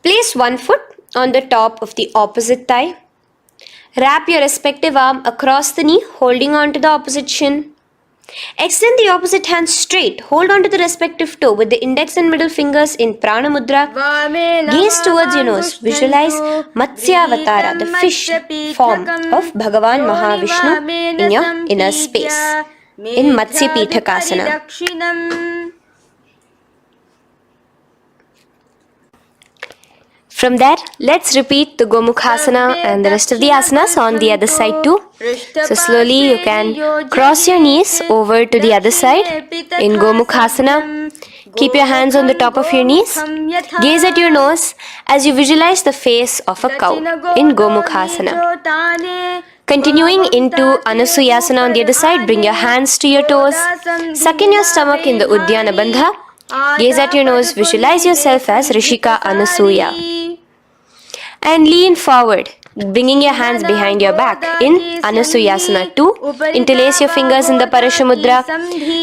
Place one foot on the top of the opposite thigh. Wrap your respective arm across the knee, holding on to the opposite shin. Extend the opposite hand straight. Hold on to the respective toe with the index and middle fingers in Prana Mudra. Gaze towards your nose. Visualize Matsyavatara, the fish form of Bhagavan Mahavishnu in your inner space in Matsya Pithakasana. From there, let's repeat the Gomukhasana and the rest of the asanas on the other side too. So slowly you can cross your knees over to the other side in Gomukhasana. Keep your hands on the top of your knees. Gaze at your nose as you visualize the face of a cow in Gomukhasana. Continuing into Anasuyasana on the other side, bring your hands to your toes. Suck in your stomach in the Uddiyana Bandha. Gaze at your nose, visualize yourself as Rishika Anasuya. And lean forward, bringing your hands behind your back in Anasuyasana 2. Interlace your fingers in the Parashamudra.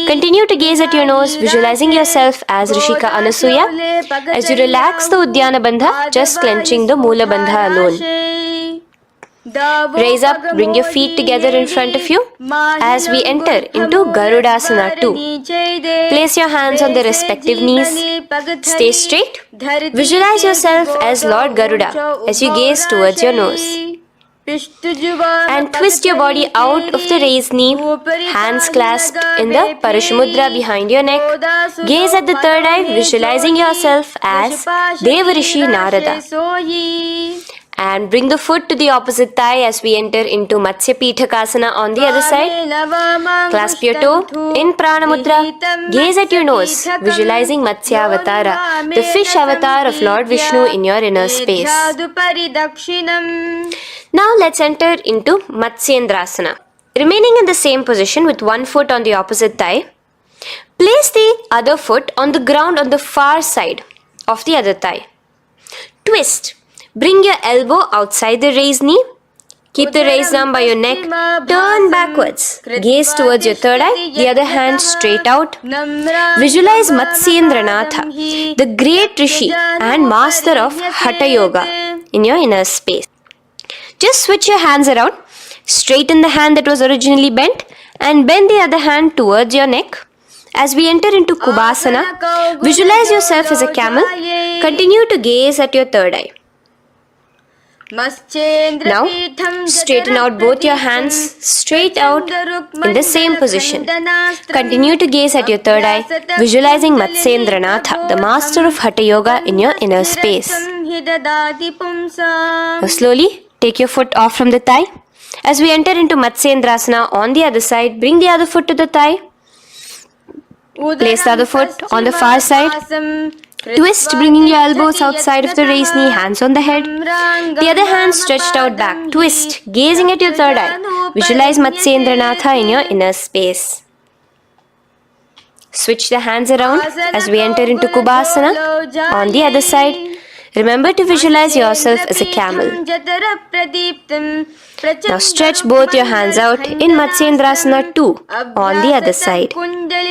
Continue to gaze at your nose, visualizing yourself as Rishika Anasuya. As you relax the Uddiyana Bandha, just clenching the Mula Bandha alone. Raise up, bring your feet together in front of you as we enter into Garudasana 2. Place your hands on the respective knees. Stay straight. Visualize yourself as Lord Garuda as you gaze towards your nose. And twist your body out of the raised knee, hands clasped in the Parashamudra behind your neck. Gaze at the third eye, visualizing yourself as Devarishi Narada. And bring the foot to the opposite thigh as we enter into Matsya Pithakasana on the other side. Clasp your toe in Prana Mudra. Gaze at your nose, visualizing Matsya Avatara, the fish avatar of Lord Vishnu in your inner space. Now let's enter into Matsyendrasana. Remaining in the same position with one foot on the opposite thigh, place the other foot on the ground on the far side of the other thigh. Twist. Bring your elbow outside the raised knee. Keep the raised arm by your neck. Turn backwards. Gaze towards your third eye. The other hand straight out. Visualize Matsyendranatha, the great Rishi and master of Hatha Yoga in your inner space. Just switch your hands around. Straighten the hand that was originally bent and bend the other hand towards your neck. As we enter into Kubhasana, visualize yourself as a camel. Continue to gaze at your third eye. Now, straighten out both your hands straight out in the same position. Continue to gaze at your third eye, visualizing Matsyendranatha, the master of Hatha Yoga in your inner space. Now, slowly take your foot off from the thigh. As we enter into Matsyendrasana on the other side, bring the other foot to the thigh. Place the other foot on the far side. Twist, bringing your elbows outside of the raised knee, hands on the head. The other hand stretched out back. Twist, gazing at your third eye. visualize Matsyendranatha in your inner space. Switch the hands around as we enter into Kubhasana. On the other side, remember to visualize yourself as a camel. Now stretch both your hands out in Matsyendrasana 2 on the other side.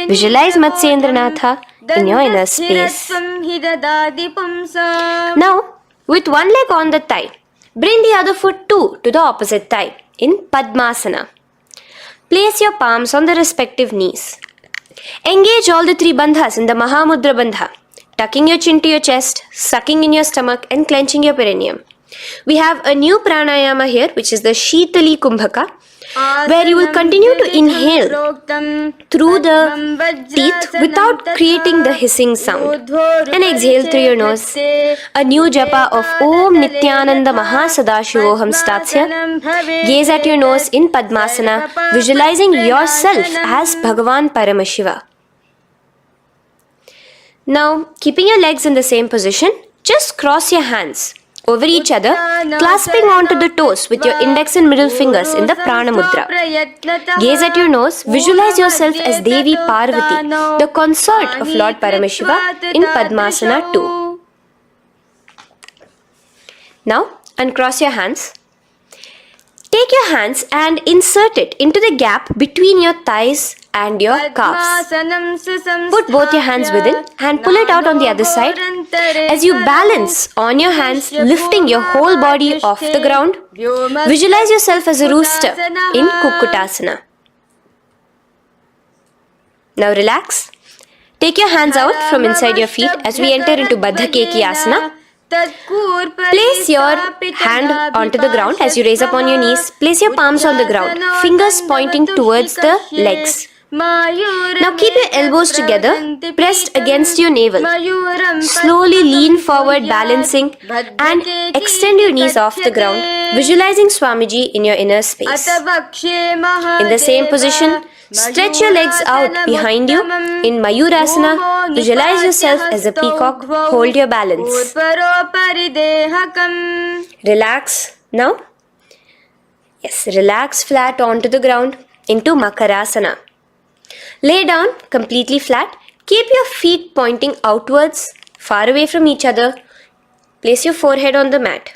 Visualize Matsyendranatha in your inner space. Now, with one leg on the thigh, bring the other foot too to the opposite thigh in Padmasana. Place your palms on the respective knees. Engage all the three bandhas in the Mahamudra Bandha, tucking your chin to your chest, sucking in your stomach and clenching your perineum. We have a new pranayama here, which is the Shitali Kumbhaka, where you will continue to inhale through the teeth without creating the hissing sound, and exhale through your nose. A new japa of Om Nityananda Mahasadashivoham starts here. Gaze at your nose in Padmasana, visualizing yourself as Bhagavan Paramashiva. Now, keeping your legs in the same position, just cross your hands over each other, clasping onto the toes with your index and middle fingers in the Prana Mudra. Gaze at your nose, visualize yourself as Devi Parvati, the consort of Lord Paramashiva in Padmasana 2. Now, uncross your hands. Take your hands and insert it into the gap between your thighs and your calves. Put both your hands within and pull it out on the other side. As you balance on your hands, lifting your whole body off the ground, visualize yourself as a rooster in Kukkutasana. Now relax. Take your hands out from inside your feet as we enter into Baddha Keki Asana. Place your hand onto the ground as you raise up on your knees. Place your palms on the ground, fingers pointing towards the legs. Now keep your elbows together, pressed against your navel. Slowly lean forward, balancing, and extend your knees off the ground, visualizing Swamiji in your inner space. In the same position, stretch your legs out behind you. In Mayurasana, visualize yourself as a peacock. Hold your balance. Relax now. Yes, relax flat onto the ground into Makarasana. Lay down completely flat. Keep your feet pointing outwards, far away from each other. Place your forehead on the mat.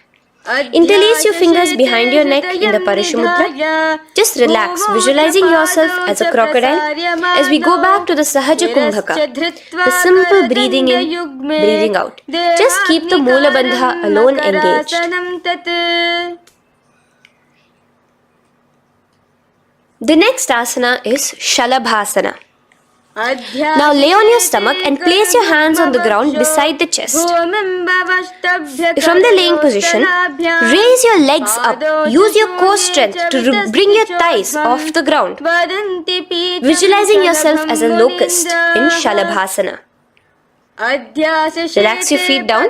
Interlace your fingers behind your neck in the Parashumudra. Just relax, visualizing yourself as a crocodile as we go back to the Sahaja Kumbhaka, the simple breathing in, breathing out. Just keep the Moola Bandha alone engaged. The next asana is Shalabhasana. Now lay on your stomach and place your hands on the ground beside the chest. From the laying position, raise your legs up. Use your core strength to bring your thighs off the ground. Visualizing yourself as a locust in Shalabhasana. Relax your feet down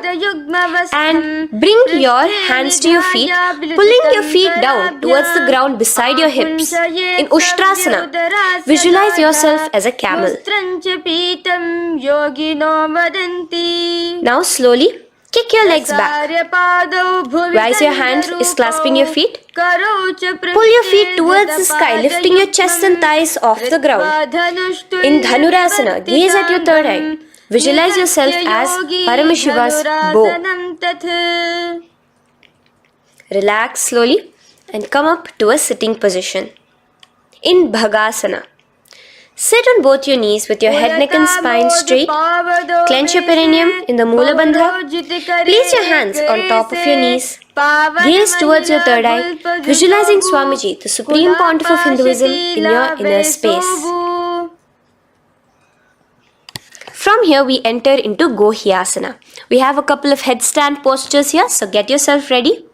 and bring your hands to your feet, pulling your feet down towards the ground beside your hips. In Ushtrasana, visualize yourself as a camel. Now slowly kick your legs back. Rise your hand is clasping your feet. Pull your feet towards the sky, lifting your chest and thighs off the ground. In Dhanurasana, gaze at your third eye. Visualize yourself as Paramashiva's bow. Relax slowly and come up to a sitting position. In Bhagasana, sit on both your knees with your head, neck and spine straight. Clench your perineum in the Moola Bandha. Place your hands on top of your knees. Gaze towards your third eye, visualizing Swamiji, the Supreme Pontiff of Hinduism, in your inner space. From here, we enter into Gohyasana. We have a couple of headstand postures here, so get yourself ready.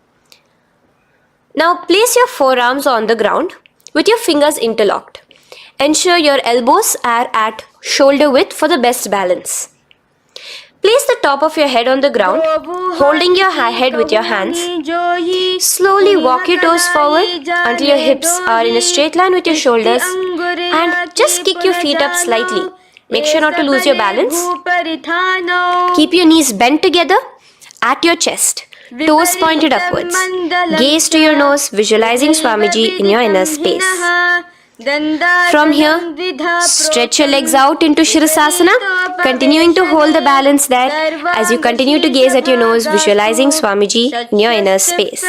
Now, place your forearms on the ground with your fingers interlocked. Ensure your elbows are at shoulder width for the best balance. Place the top of your head on the ground, holding your head with your hands. Slowly walk your toes forward until your hips are in a straight line with your shoulders, and just kick your feet up slightly. Make sure not to lose your balance. Keep your knees bent together at your chest. toes pointed upwards. Gaze to your nose, visualizing Swamiji in your inner space. From here, stretch your legs out into Shirasasana, continuing to hold the balance there as you continue to gaze at your nose, visualizing Swamiji in your inner space.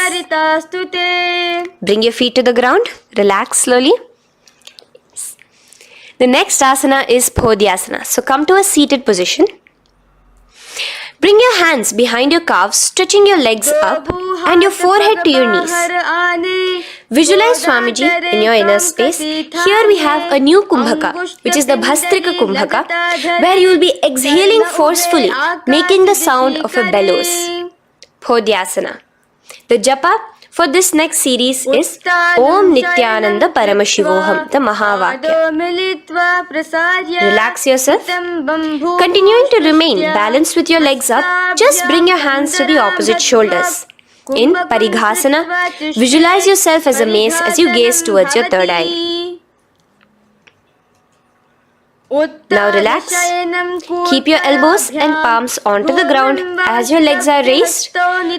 Bring your feet to the ground, relax slowly. The next asana is Podhyasana. So come to a seated position. Bring your hands behind your calves, stretching your legs up and your forehead to your knees. Visualize Swamiji in your inner space. Here we have a new Kumbhaka, which is the Bhastrika Kumbhaka, where you will be exhaling forcefully, making the sound of a bellows. Podhyasana. The japa for this next series is Om Nityananda Paramashivoham, the Mahavakya. Relax yourself. Continuing to remain balanced with your legs up, just bring your hands to the opposite shoulders. In Parighasana, visualize yourself as a mace as you gaze towards your third eye. Now relax. Keep your elbows and palms onto the ground as your legs are raised.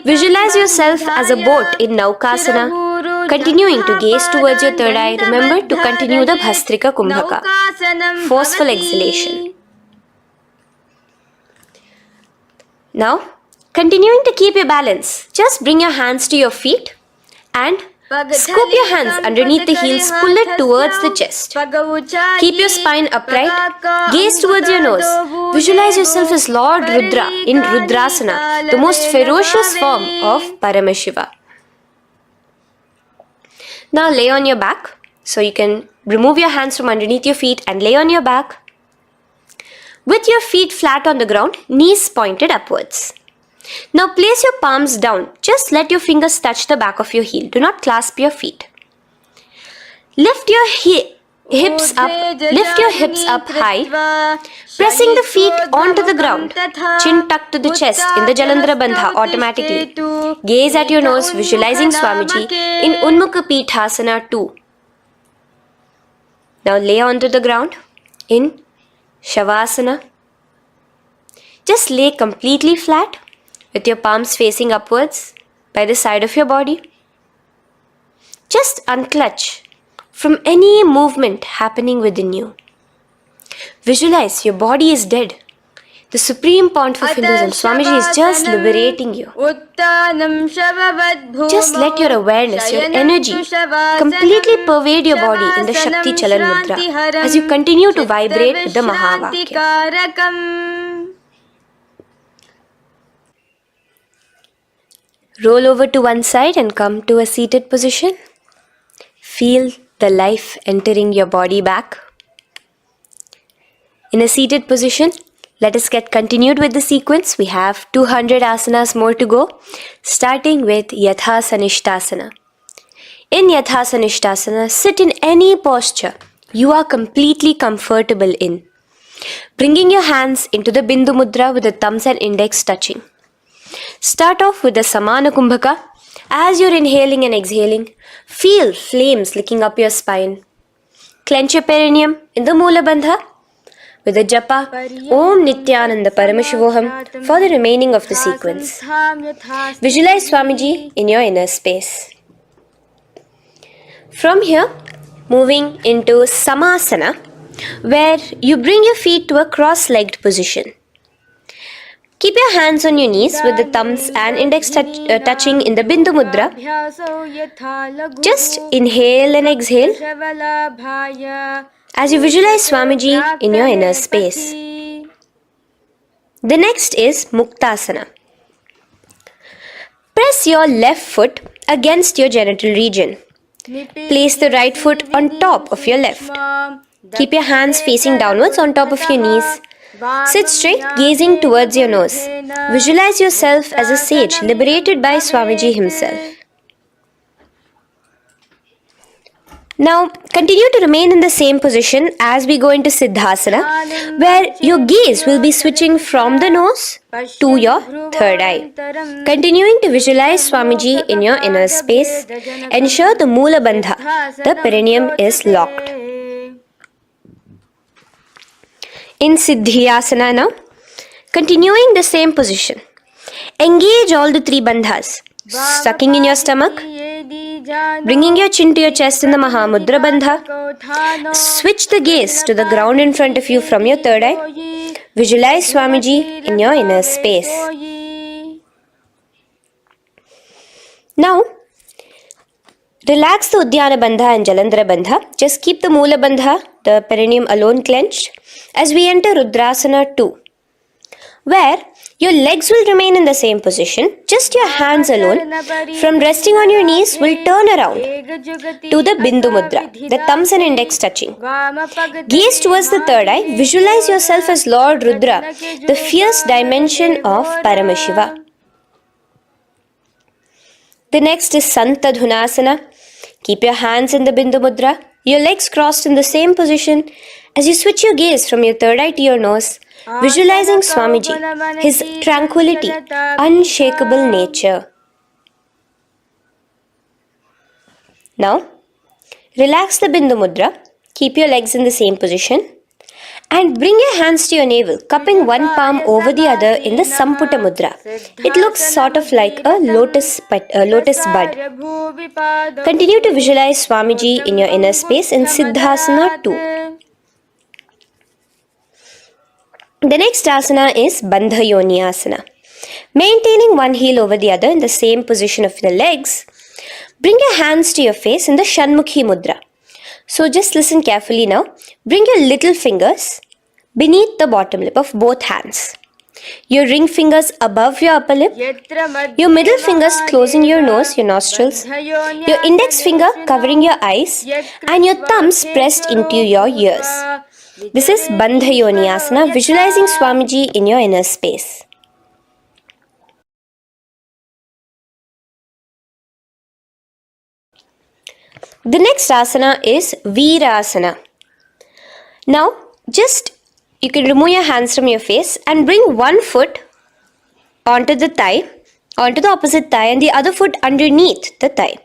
Visualize yourself as a boat in Naukasana. Continuing to gaze towards your third eye, remember to continue the Bhastrika Kumbhaka. Forceful exhalation. Now, continuing to keep your balance, just bring your hands to your feet and scoop your hands underneath the heels, pull it towards the chest. Keep your spine upright, gaze towards your nose. Visualize yourself as Lord Rudra in Rudrasana, the most ferocious form of Paramashiva. Now lay on your back, so you can remove your hands from underneath your feet and lay on your back. With your feet flat on the ground, knees pointed upwards. Now place your palms down. Just let your fingers touch the back of your heel. Do not clasp your feet. Lift your hips up high, pressing the feet onto the ground. Chin tucked to the chest in the Jalandhara Bandha automatically. Gaze at your nose, visualizing Swamiji in Unmukha Pithasana 2. Now lay onto the ground in Shavasana. Just lay completely flat with your palms facing upwards by the side of your body. Just unclutch from any movement happening within you. Visualize your body is dead. The supreme point of Hinduism, Swamiji is just liberating you. Just let your awareness, your energy completely pervade your body in the Shakti Chalan Mudra as you continue to vibrate with the Mahavakya. Roll over to one side and come to a seated position. Feel the life entering your body back. In a seated position, let us get continued with the sequence. We have 200 asanas more to go, starting with Yathasanishtasana. In Yathasanishtasana, sit in any posture you are completely comfortable in. Bringing your hands into the Bindu Mudra with the thumbs and index touching. Start off with the Samana Kumbhaka. As you're inhaling and exhaling, feel flames licking up your spine. Clench your perineum in the Moola Bandha with the japa Om Nityananda Paramashivoham for the remaining of the sequence. Visualize Swamiji in your inner space. From here, moving into Samasana, where you bring your feet to a cross-legged position. Keep your hands on your knees with the thumbs and index touching in the Bindu Mudra. Just inhale and exhale as you visualize Swamiji in your inner space. The next is Muktasana. Press your left foot against your genital region. Place the right foot on top of your left. Keep your hands facing downwards on top of your knees. Sit straight, gazing towards your nose. Visualize yourself as a sage liberated by Swamiji himself. Now, continue to remain in the same position as we go into Siddhasana, where your gaze will be switching from the nose to your third eye. Continuing to visualize Swamiji in your inner space, ensure the Moola Bandha, the perineum, is locked. In Siddhyasana now, continuing the same position. Engage all the three bandhas. Sucking in your stomach, bringing your chin to your chest in the Mahamudra Bandha. Switch the gaze to the ground in front of you from your third eye. Visualize Swamiji in your inner space. Now, relax the Udyana Bandha and Jalandhara Bandha. Just keep the Moola Bandha, the perineum alone clenched, as we enter Rudrasana 2, where your legs will remain in the same position, just your hands alone from resting on your knees will turn around to the Bindu Mudra, the thumbs and index touching. Gaze towards the third eye, visualize yourself as Lord Rudra, the fierce dimension of Paramashiva. The next is Santadhunasana. Keep your hands in the Bindu Mudra, your legs crossed in the same position as you switch your gaze from your third eye to your nose, visualizing Swamiji, his tranquility, unshakable nature. Now, relax the Bindu Mudra, keep your legs in the same position, and bring your hands to your navel, cupping one palm over the other in the Samputa Mudra. It looks sort of like a lotus bud. Continue to visualize Swamiji in your inner space in Siddhasana 2. The next asana is Bandha Yoni Asana. Maintaining one heel over the other in the same position of the legs, bring your hands to your face in the Shanmukhi Mudra. So just listen carefully now. Bring your little fingers beneath the bottom lip of both hands. Your ring fingers above your upper lip. Your middle fingers closing your nose, your nostrils. Your index finger covering your eyes. And your thumbs pressed into your ears. This is Bandha Yoni Asana, visualizing Swamiji in your inner space. The next asana is Virasana. Now, you can remove your hands from your face and bring one foot onto the opposite thigh, and the other foot underneath the thigh.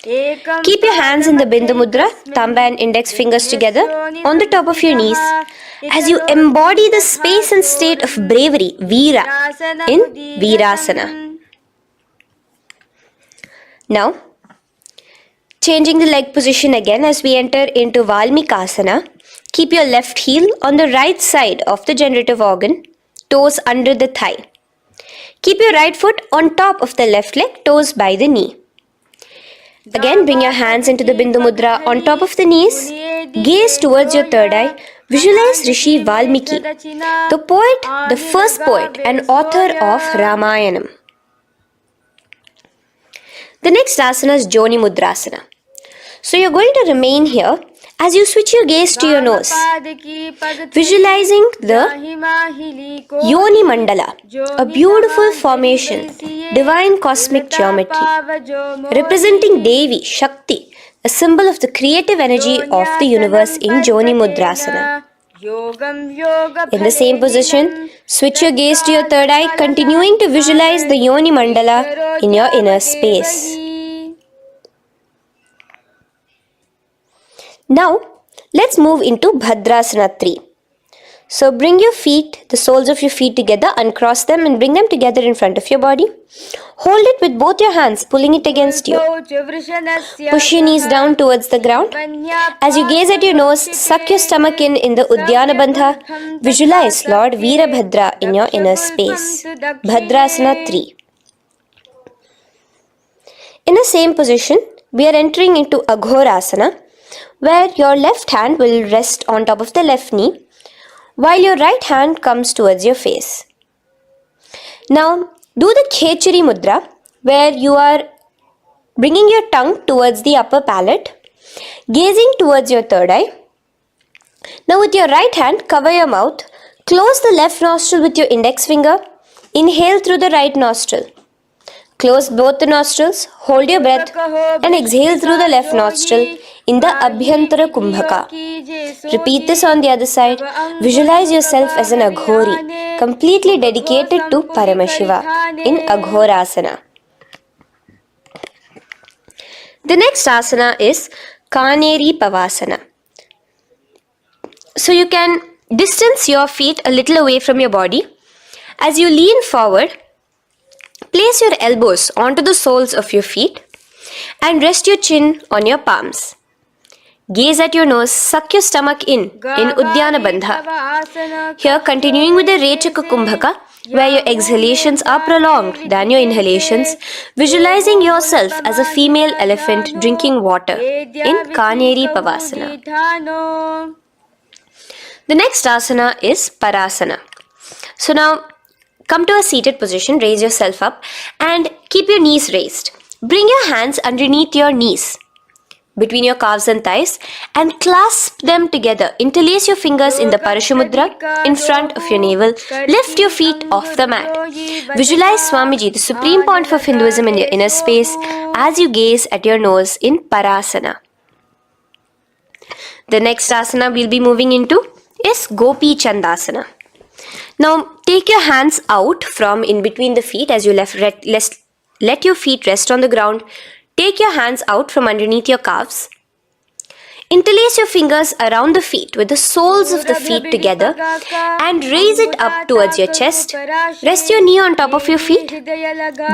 Keep your hands in the Bindu Mudra, thumb and index fingers together on the top of your knees as you embody the space and state of bravery, Veera, in Virasana. Now, changing the leg position again as we enter into Valmikasana. Keep your left heel on the right side of the generative organ, toes under the thigh. Keep your right foot on top of the left leg, toes by the knee. Again, bring your hands into the Bindu Mudra on top of the knees. Gaze towards your third eye. Visualize Rishi Valmiki, the poet, the first poet and author of Ramayanam. The next asana is Joni Mudrasana. So you're going to remain here as you switch your gaze to your nose, visualizing the Yoni Mandala, a beautiful formation, divine cosmic geometry, representing Devi, Shakti, a symbol of the creative energy of the universe in Joni Mudrasana. In the same position, switch your gaze to your third eye, continuing to visualize the Yoni Mandala in your inner space. Now, let's move into Bhadrasana 3. So bring your feet, the soles of your feet together, uncross them and bring them together in front of your body. Hold it with both your hands, pulling it against you. Push your knees down towards the ground. As you gaze at your nose, suck your stomach in the Udyana Bandha. Visualize Lord Veerabhadra in your inner space. Bhadrasana 3. In the same position, we are entering into Aghorasana, where your left hand will rest on top of the left knee, while your right hand comes towards your face. Now, do the Khechari Mudra, where you are bringing your tongue towards the upper palate, gazing towards your third eye. Now, with your right hand, cover your mouth, close the left nostril with your index finger, inhale through the right nostril. Close both the nostrils, hold your breath and exhale through the left nostril in the Abhyantara Kumbhaka. Repeat this on the other side. Visualize yourself as an Aghori, completely dedicated to Paramashiva in Aghorasana. The next asana is Kaneri Pavasana. So you can distance your feet a little away from your body. As you lean forward, Place your elbows onto the soles of your feet and rest your chin on your palms. Gaze at your nose, suck your stomach in Uddiyana Bandha. Here, continuing with the Rechaka Kumbhaka, where your exhalations are prolonged than your inhalations, visualizing yourself as a female elephant drinking water in Kaneri Pavasana. The next asana is Parasana. So now, come to a seated position, raise yourself up and keep your knees raised. Bring your hands underneath your knees, between your calves and thighs, and clasp them together. Interlace your fingers in the Parashamudra in front of your navel. Lift your feet off the mat. Visualize Swamiji, the supreme point of Hinduism, in your inner space as you gaze at your nose in Parasana. The next asana we'll be moving into is Gopi Chandasana. Now take your hands out from in between the feet as you let your feet rest on the ground. Take your hands out from underneath your calves. Interlace your fingers around the feet with the soles of the feet together and raise it up towards your chest. Rest your knee on top of your feet.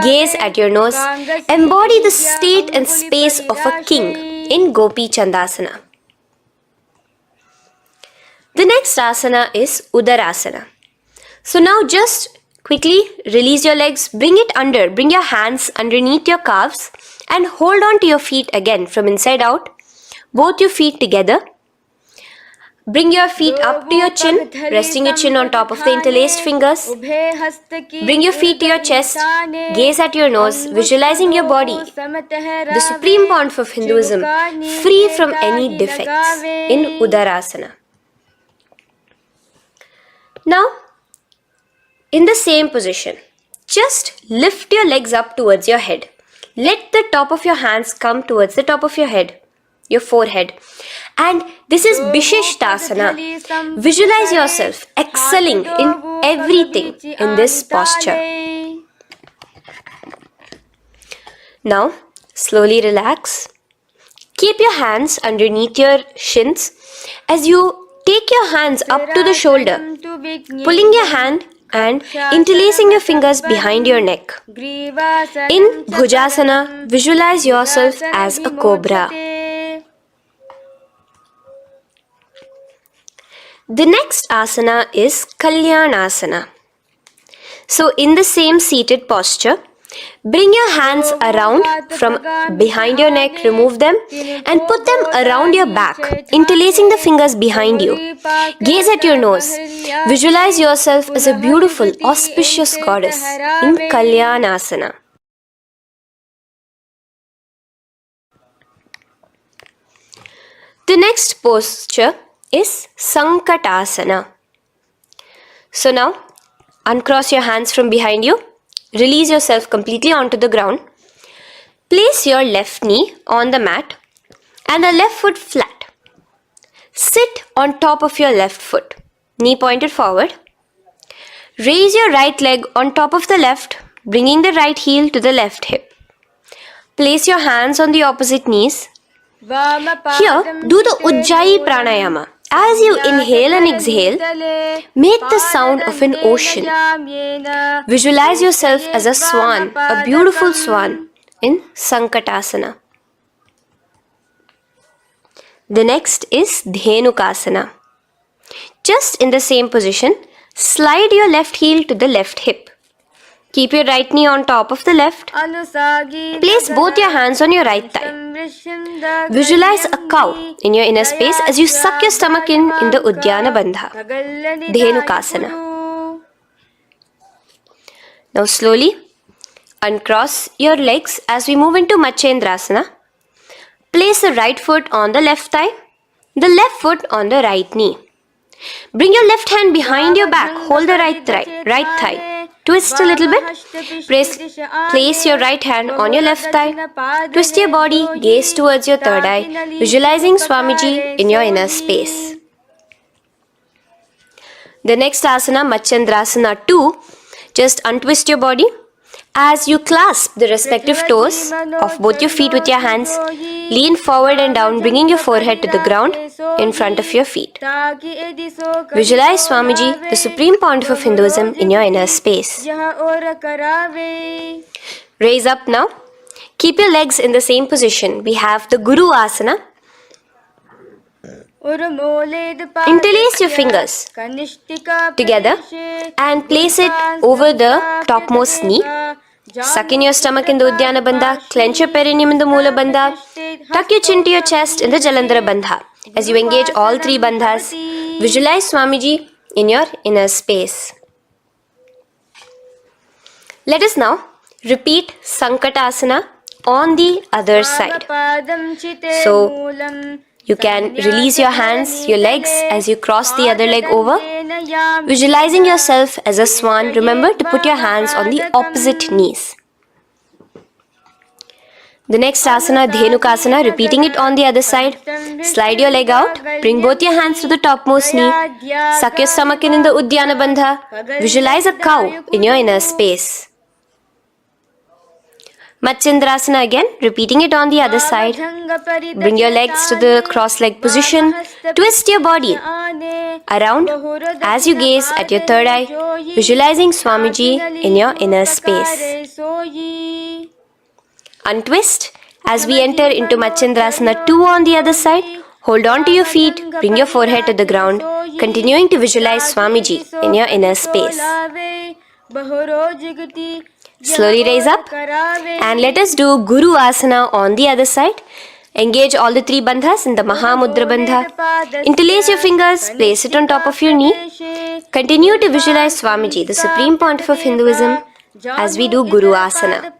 Gaze at your nose. Embody the state and space of a king in Gopi Chandasana. The next asana is Udarasana. So now just quickly release your legs, bring your hands underneath your calves and hold on to your feet again from inside out, both your feet together. Bring your feet up to your chin, resting your chin on top of the interlaced fingers. Bring your feet to your chest, gaze at your nose, visualizing your body, the supreme point of Hinduism, free from any defects in Udarasana. Now, in the same position, just lift your legs up towards your head. Let the top of your hands come towards the top of your head, your forehead. And this is Vishishtasana. Visualize yourself excelling in everything in this posture. Now, slowly relax. Keep your hands underneath your shins as you take your hands up to the shoulder, pulling your hand and interlacing your fingers behind your neck. In Bhujasana, visualize yourself as a cobra. The next asana is Kalyanasana. So in the same seated posture, bring your hands around from behind your neck, remove them and put them around your back, interlacing the fingers behind you. Gaze at your nose. Visualize yourself as a beautiful, auspicious goddess in Kalyanasana. The next posture is Sankatasana. So now, uncross your hands from behind you. Release yourself completely onto the ground. Place your left knee on the mat and the left foot flat. Sit on top of your left foot, knee pointed forward. Raise your right leg on top of the left, bringing the right heel to the left hip. Place your hands on the opposite knees. Here, do the Ujjayi Pranayama. As you inhale and exhale, make the sound of an ocean. Visualize yourself as a swan, a beautiful swan in Sankatasana. The next is Dhenukasana. Just in the same position, slide your left heel to the left hip. Keep your right knee on top of the left. Place both your hands on your right thigh. Visualize a cow in your inner space as you suck your stomach in the Uddiyana Bandha, Dhenukasana. Now slowly uncross your legs as we move into Machendrasana. Place the right foot on the left thigh, the left foot on the right knee. Bring your left hand behind your back, hold the right thigh. Twist a little bit. Place your right hand on your left thigh. Twist your body, gaze towards your third eye, visualizing Swamiji in your inner space. The next asana, Machendrasana 2, just untwist your body As you clasp the respective toes of both your feet with your hands, lean forward and down, bringing your forehead to the ground in front of your feet. Visualize Swamiji, the supreme pontiff of Hinduism, in your inner space. Raise up now. Keep your legs in the same position. We have the Guru Asana. Interlace your fingers together and place it over the topmost knee. Suck in your stomach in the Uddiyana Bandha, clench your perineum in the Mula Bandha, tuck your chin to your chest in the Jalandhara Bandha. As you engage all three bandhas, visualize Swamiji in your inner space. Let us now repeat Sankatasana on the other side. So, you can release your hands, your legs as you cross the other leg over. Visualizing yourself as a swan, remember to put your hands on the opposite knees. The next asana, Dhenukasana, repeating it on the other side. Slide your leg out, bring both your hands to the topmost knee. Suck your stomach in the Uddiyana Bandha. Visualize a cow in your inner space. Matsyendrasana again, repeating it on the other side. Bring your legs to the cross-leg position. Twist your body around as you gaze at your third eye, visualizing Swamiji in your inner space. Untwist as we enter into Matsyendrasana 2 on the other side. Hold on to your feet, bring your forehead to the ground, continuing to visualize Swamiji in your inner space. Slowly raise up and let us do Guru Asana on the other side. Engage all the three bandhas in the Mahamudra Bandha. Interlace your fingers, place it on top of your knee. Continue to visualize Swamiji, the supreme pontiff of Hinduism, as we do Guru Asana.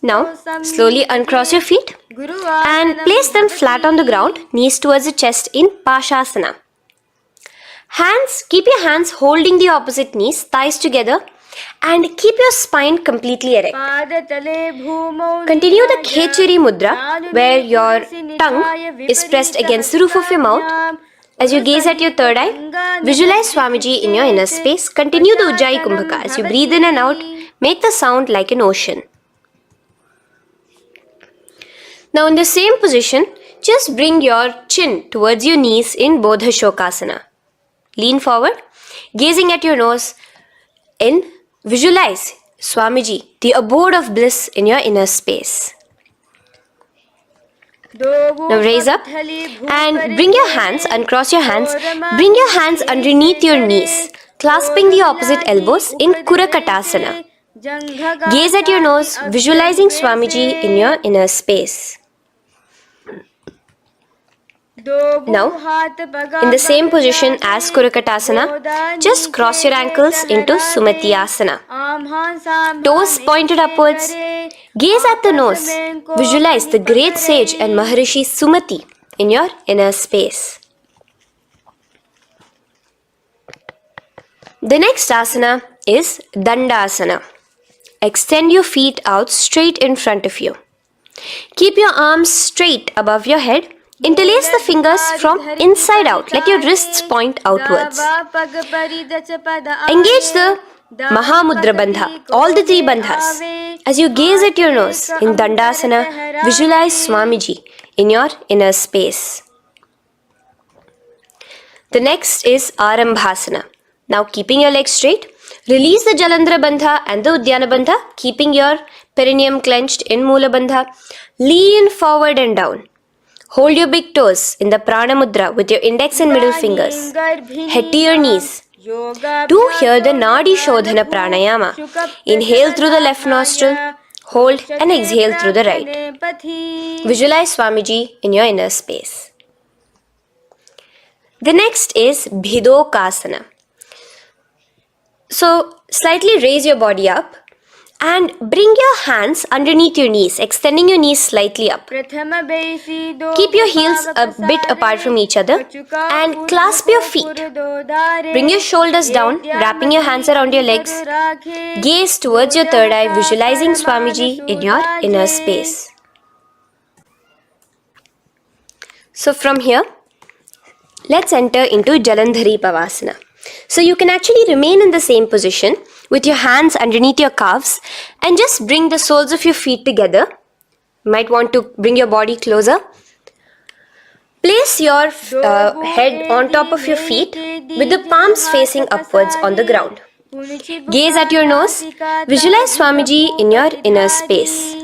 Now, slowly uncross your feet and place them flat on the ground, knees towards the chest in Pashasana. Keep your hands holding the opposite knees, thighs together, and keep your spine completely erect. Continue the Khechari Mudra, where your tongue is pressed against the roof of your mouth. As you gaze at your third eye, visualize Swamiji in your inner space. Continue the Ujjayi Kumbhaka. As you breathe in and out, make the sound like an ocean. Now in the same position, just bring your chin towards your knees in Bodha Shokasana. Lean forward, gazing at your nose, and visualize Swamiji, the abode of bliss in your inner space. Now raise up and bring your hands, uncross your hands, bring your hands underneath your knees, clasping the opposite elbows in Kurakatasana. Gaze at your nose, visualizing Swamiji in your inner space. Now, in the same position as Kurakatasana, just cross your ankles into Sumati Asana. Toes pointed upwards. Gaze at the nose. Visualize the great sage and Maharishi Sumati in your inner space. The next asana is Dandasana. Extend your feet out straight in front of you. Keep your arms straight above your head. Interlace the fingers from inside out. Let your wrists point outwards. Engage the Mahamudra Bandha, all the three bandhas. As you gaze at your nose in Dandasana, visualize Swamiji in your inner space. The next is Arambhasana. Now keeping your legs straight, release the Jalandhara Bandha and the Uddiyana Bandha, keeping your perineum clenched in Mula Bandha. Lean forward and down. Hold your big toes in the Prana Mudra with your index and middle fingers. Head to your knees. Do here the Nadi Shodhana Pranayama. Inhale through the left nostril, hold and exhale through the right. Visualize Swamiji in your inner space. The next is Bhidokasana. So, slightly raise your body up and bring your hands underneath your knees, extending your knees slightly up. Keep your heels a bit apart from each other and clasp your feet. Bring your shoulders down, wrapping your hands around your legs. Gaze towards your third eye, visualizing Swamiji in your inner space. So from here, let's enter into Jalandhari Pavasana. So you can actually remain in the same position with your hands underneath your calves and just bring the soles of your feet together. You might want to bring your body closer. Place your head on top of your feet with the palms facing upwards on the ground. Gaze at your nose. Visualize Swamiji in your inner space.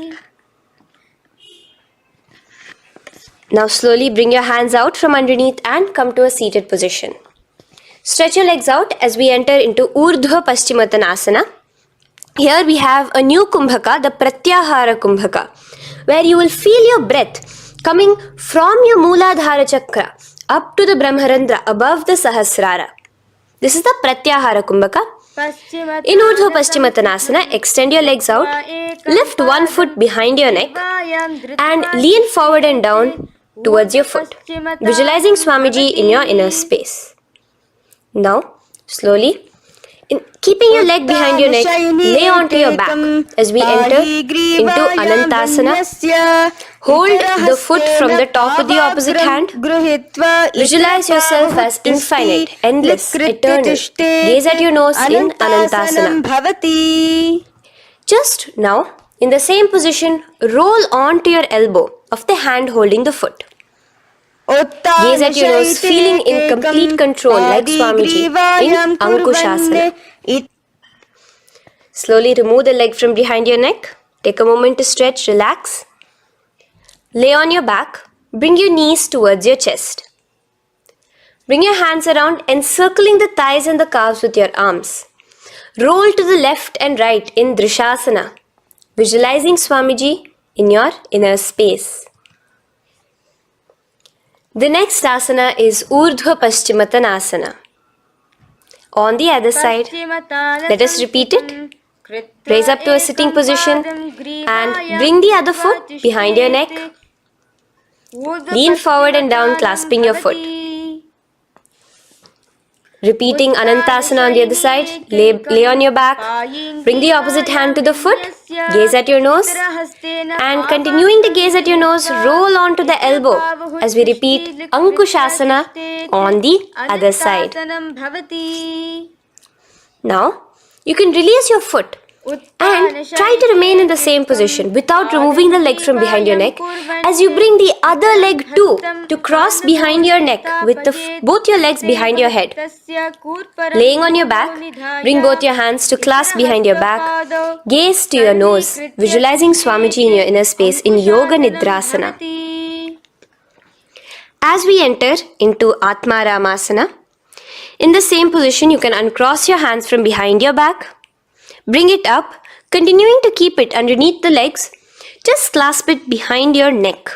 Now slowly bring your hands out from underneath and come to a seated position. Stretch your legs out as we enter into Urdhva Paschimottanasana. Here we have a new Kumbhaka, the Pratyahara Kumbhaka, where you will feel your breath coming from your Mooladhara Chakra up to the Brahmarandra above the Sahasrara. This is the Pratyahara Kumbhaka. In Urdhva Paschimottanasana, extend your legs out, lift one foot behind your neck and lean forward and down towards your foot, visualizing Swamiji in your inner space. Now, slowly, keeping your leg behind your neck, lay onto your back as we enter into Anantasana. Hold the foot from the top with the opposite hand. Visualize yourself as infinite, endless, eternal. Gaze at your nose in Anantasana. Just now, in the same position, roll onto your elbow of the hand holding the foot. Gaze at your nose, feeling in complete control like Swamiji in Ankushasana. Slowly remove the leg from behind your neck. Take a moment to stretch, relax. Lay on your back. Bring your knees towards your chest. Bring your hands around, encircling the thighs and the calves with your arms. Roll to the left and right in Drishasana, visualizing Swamiji in your inner space. The next asana is Urdhva Paschimottanasana. On the other side, let us repeat it. Raise up to a sitting position and bring the other foot behind your neck. Lean forward and down, clasping your foot. Repeating Anantasana on the other side, lay on your back, bring the opposite hand to the foot, gaze at your nose, and continuing to gaze at your nose, roll onto the elbow as we repeat Ankushasana on the other side. Now, you can release your foot and try to remain in the same position without removing the leg from behind your neck as you bring the other leg too to cross behind your neck with both your legs behind your head. Laying on your back, bring both your hands to clasp behind your back. Gaze to your nose, visualizing Swamiji in your inner space in Yoga Nidrasana. As we enter into Atmaramasana, in the same position you can uncross your hands from behind your back. Bring it up, continuing to keep it underneath the legs. Just clasp it behind your neck.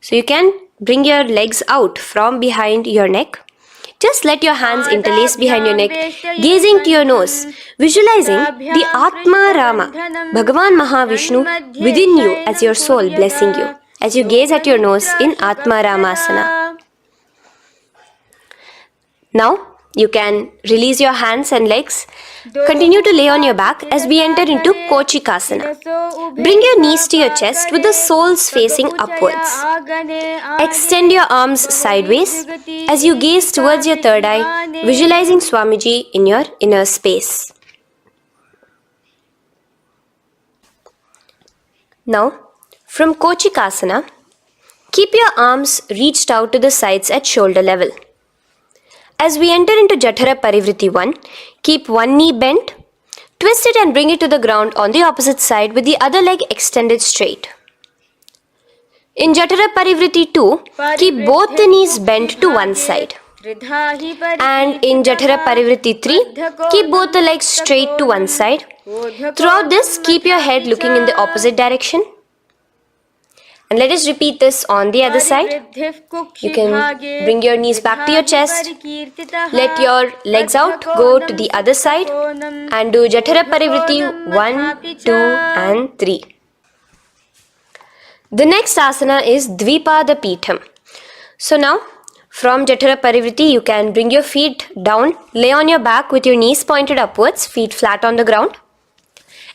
So you can bring your legs out from behind your neck. Just let your hands interlace behind your neck, gazing to your nose, visualizing the Atma Rama, Bhagavan Mahavishnu within you as your soul blessing you, as you gaze at your nose in Atma Ramasana. Now, you can release your hands and legs. Continue to lay on your back as we enter into Kochikasana. Bring your knees to your chest with the soles facing upwards. Extend your arms sideways as you gaze towards your third eye, visualizing Swamiji in your inner space. Now, from Kochikasana, keep your arms reached out to the sides at shoulder level. As we enter into Jatara Parivritti 1, keep one knee bent, twist it and bring it to the ground on the opposite side with the other leg extended straight. In Jatara Parivritti 2, keep both the knees bent to one side. And in Jatara Parivritti 3, keep both the legs straight to one side. Throughout this, keep your head looking in the opposite direction. And let us repeat this on the other side. You can bring your knees back to your chest. Let your legs out, go to the other side and do Jatara Parivritti 1, 2 and 3. The next asana is Dvipada Pitham. So now from Jatara Parivritti you can bring your feet down, lay on your back with your knees pointed upwards, feet flat on the ground.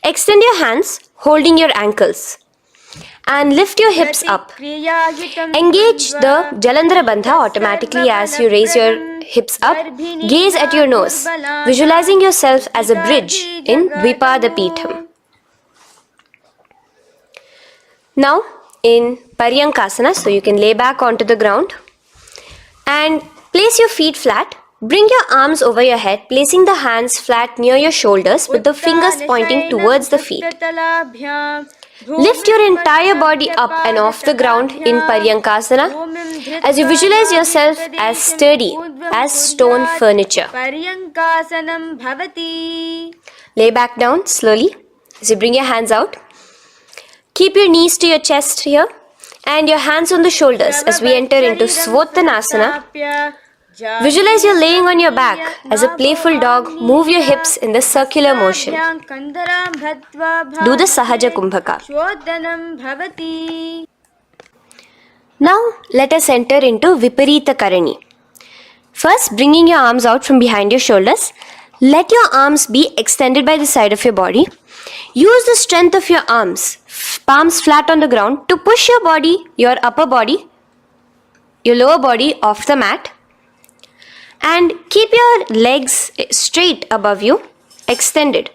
Extend your hands holding your ankles. And lift your hips up. Engage the Jalandhara Bandha automatically as you raise your hips up, gaze at your nose, visualizing yourself as a bridge in Dvipadapitham. Now in Paryankasana, so you can lay back onto the ground and place your feet flat. Bring your arms over your head, placing the hands flat near your shoulders with the fingers pointing towards the feet. Lift your entire body up and off the ground in Paryankasana as you visualize yourself as sturdy as stone furniture. Lay back down slowly as you bring your hands out. Keep your knees to your chest here and your hands on the shoulders as we enter into Svottanasana. Visualize you're laying on your back as a playful dog. Move your hips in the circular motion. Do the Sahaja Kumbhaka. Now let us enter into Viparita Karani. First, bringing your arms out from behind your shoulders. Let your arms be extended by the side of your body. Use the strength of your arms, palms flat on the ground, to push your body, your upper body, your lower body off the mat. And keep your legs straight above you, extended.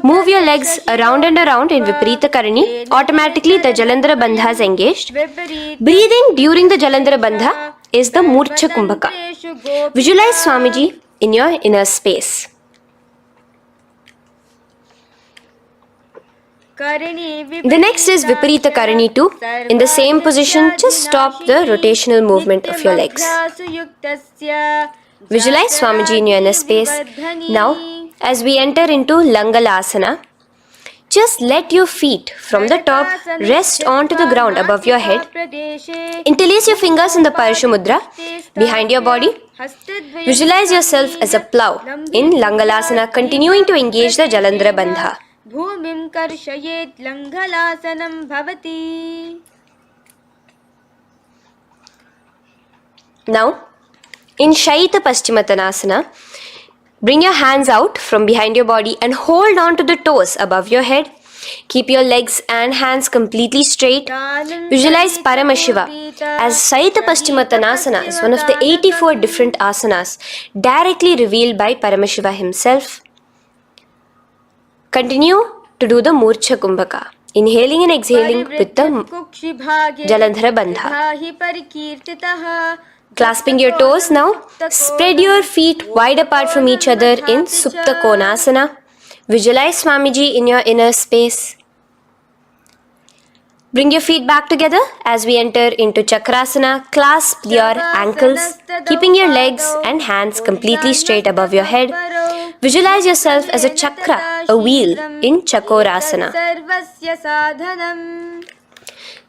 Move your legs around and around in Viparita Karani. Automatically the Jalandhara Bandha is engaged. Breathing during the Jalandhara Bandha is the Murcha Kumbhaka. Visualize Swamiji in your inner space. The next is Viparita Karani 2. In the same position, just stop the rotational movement of your legs. Visualize Swamiji in your inner space. Now, as we enter into Langalasana, just let your feet from the top rest onto the ground above your head. Interlace your fingers in the Parashu Mudra behind your body. Visualize yourself as a plow in Langalasana, continuing to engage the Jalandhara Bandha. भूमिं कर्षयेत् लङ्घलासनं भवति. Now, in Shaita Paschimottanasana, bring your hands out from behind your body and hold on to the toes above your head. Keep your legs and hands completely straight. Visualize Paramashiva as Shaita Paschimottanasana is one of the 84 different asanas directly revealed by Paramashiva himself. Continue to do the Murcha Kumbhaka, inhaling and exhaling with the Jalandhara Bandha. Clasping your toes now, spread your feet wide apart from each other in Supta Konasana. Visualize Swamiji in your inner space. Bring your feet back together as we enter into Chakrasana. Clasp your ankles, keeping your legs and hands completely straight above your head. Visualize yourself as a chakra, a wheel in Chakorasana.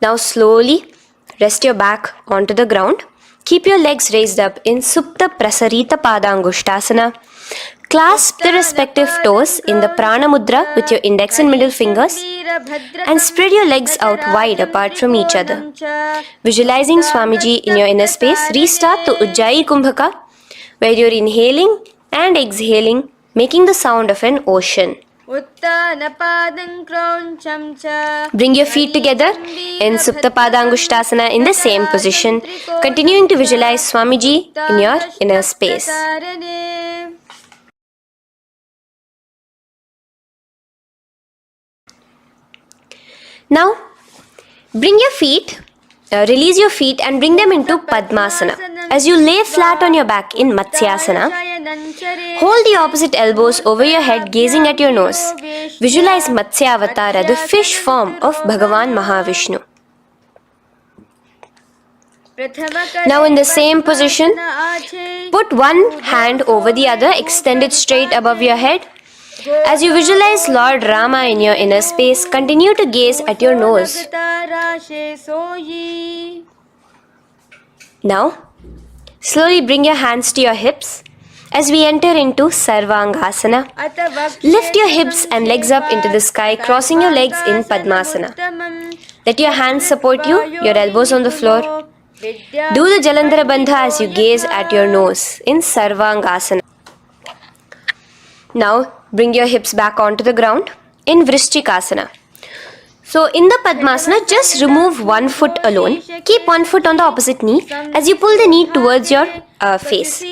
Now slowly rest your back onto the ground. Keep your legs raised up in Supta Prasarita Padangushtasana. Clasp the respective toes in the Prana Mudra with your index and middle fingers and spread your legs out wide apart from each other. Visualizing Swamiji in your inner space, restart the Ujjayi Kumbhaka where you're inhaling and exhaling, making the sound of an ocean. Bring your feet together in Supta Padangushtasana in the same position, continuing to visualize Swamiji in your inner space. Now, bring your feet, release your feet and bring them into Padmasana. As you lay flat on your back in Matsyasana, hold the opposite elbows over your head, gazing at your nose. Visualize Matsya Avatara, the fish form of Bhagavan Mahavishnu. Now in the same position, put one hand over the other, extended straight above your head. As you visualize Lord Rama in your inner space, continue to gaze at your nose. Now, slowly bring your hands to your hips as we enter into Sarvangasana. Lift your hips and legs up into the sky, crossing your legs in Padmasana. Let your hands support you, your elbows on the floor. Do the Jalandhara Bandha as you gaze at your nose in Sarvangasana. Now, bring your hips back onto the ground in Vrishchikasana. So in the Padmasana, just remove one foot alone. Keep one foot on the opposite knee as you pull the knee towards your face.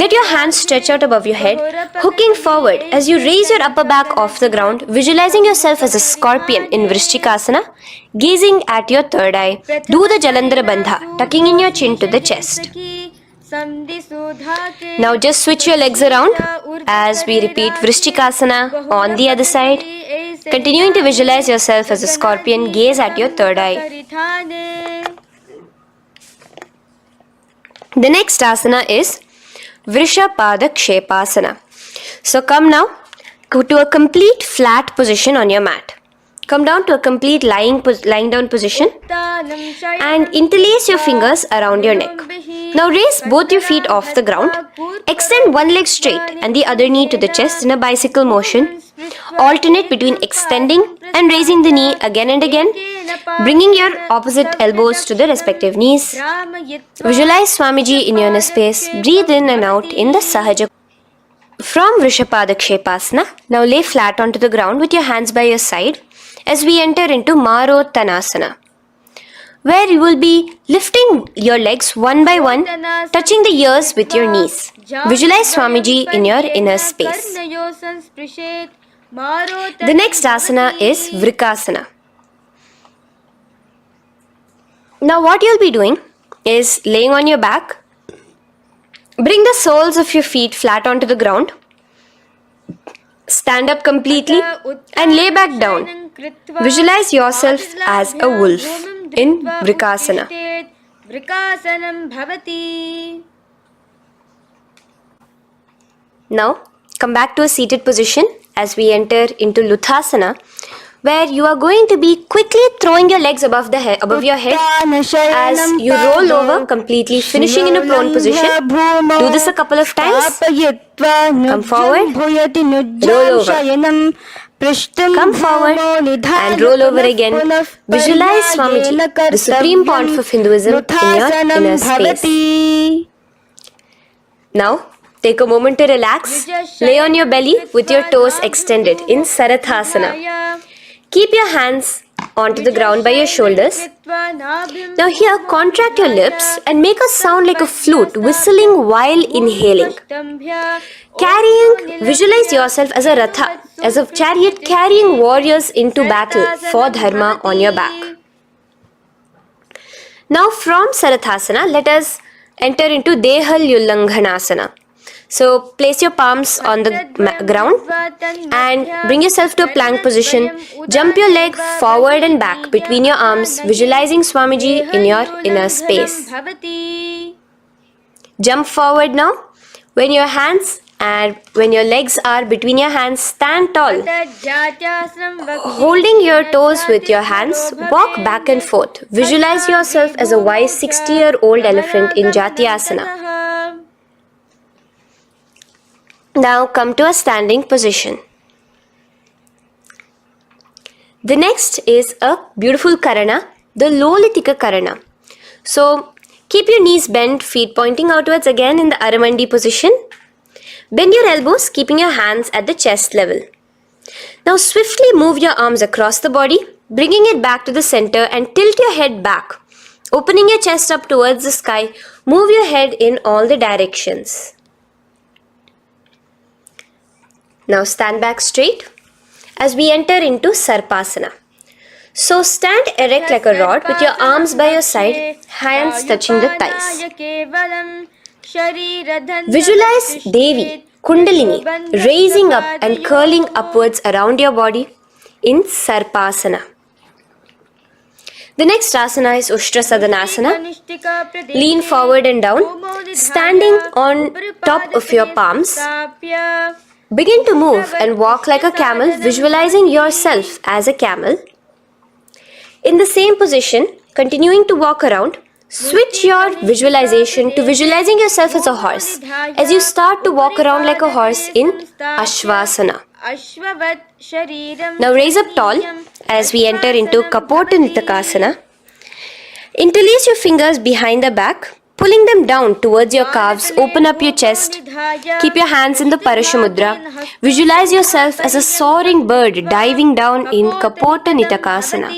Let your hands stretch out above your head, hooking forward as you raise your upper back off the ground, visualizing yourself as a scorpion in Vrishchikasana, gazing at your third eye. Do the Jalandhara Bandha, tucking in your chin to the chest. Now just switch your legs around as we repeat Vrishchikasana on the other side. Continuing to visualize yourself as a scorpion, gaze at your third eye. The next asana is Vrishapada Kshepasana. So come now to a complete flat position on your mat. Come down to a complete lying down position and interlace your fingers around your neck. Now raise both your feet off the ground. Extend one leg straight and the other knee to the chest in a bicycle motion. Alternate between extending and raising the knee again and again, bringing your opposite elbows to the respective knees. Visualize Swamiji in your inner space. Breathe in and out in the Sahaja. From Vrishapada Kshepasana, now lay flat onto the ground with your hands by your side as we enter into Marottanasana, where you will be lifting your legs one by one, touching the ears with your knees. Visualize Swamiji in your inner space. The next asana is Vrikasana. Now what you'll be doing is laying on your back. Bring the soles of your feet flat onto the ground. Stand up completely and lay back down. Visualize yourself as a wolf in Vrikasana. Now come back to a seated position as we enter into Luthasana, where you are going to be quickly throwing your legs above your head as you roll over completely, finishing in a prone position. Do this a couple of times. Come forward, roll over. Come forward and roll over again. Visualize Swamiji, the supreme point of Hinduism, in your inner space. Now, take a moment to relax. Lay on your belly with your toes extended in Sarathasana. Keep your hands onto the ground by your shoulders. Now here, contract your lips and make a sound like a flute, whistling while inhaling. Visualize yourself as a ratha, as a chariot carrying warriors into battle for dharma on your back. Now from Sarathasana, let us enter into Dehalyullanghanasana. So place your palms on the ground and bring yourself to a plank position. Jump your leg forward and back between your arms, visualizing Swamiji in your inner space. Jump forward now. When your legs are between your hands, stand tall. Holding your toes with your hands, walk back and forth. Visualize yourself as a wise 60-year-old elephant in Jatyasana. Now come to a standing position. The next is a beautiful Karana, the Lolitika Karana. So keep your knees bent, feet pointing outwards again in the Aramandi position. Bend your elbows, keeping your hands at the chest level. Now swiftly move your arms across the body, bringing it back to the center and tilt your head back. Opening your chest up towards the sky, move your head in all the directions. Now stand back straight as we enter into Sarpasana. So stand erect like a rod with your arms by your side, hands touching the thighs. Visualize Devi, Kundalini, raising up and curling upwards around your body in Sarpasana. The next asana is Ushtrasadanasana. Lean forward and down, standing on top of your palms. Begin to move and walk like a camel, visualizing yourself as a camel. In the same position, continuing to walk around, switch your visualization to visualizing yourself as a horse as you start to walk around like a horse in Ashvasana. Now raise up tall as we enter into Kapota Nitakasana. Interlace your fingers behind the back, Pulling them down towards your calves, open up your chest. Keep your hands in the Parashamudra. Visualize yourself as a soaring bird diving down in Kapota Nitakasana.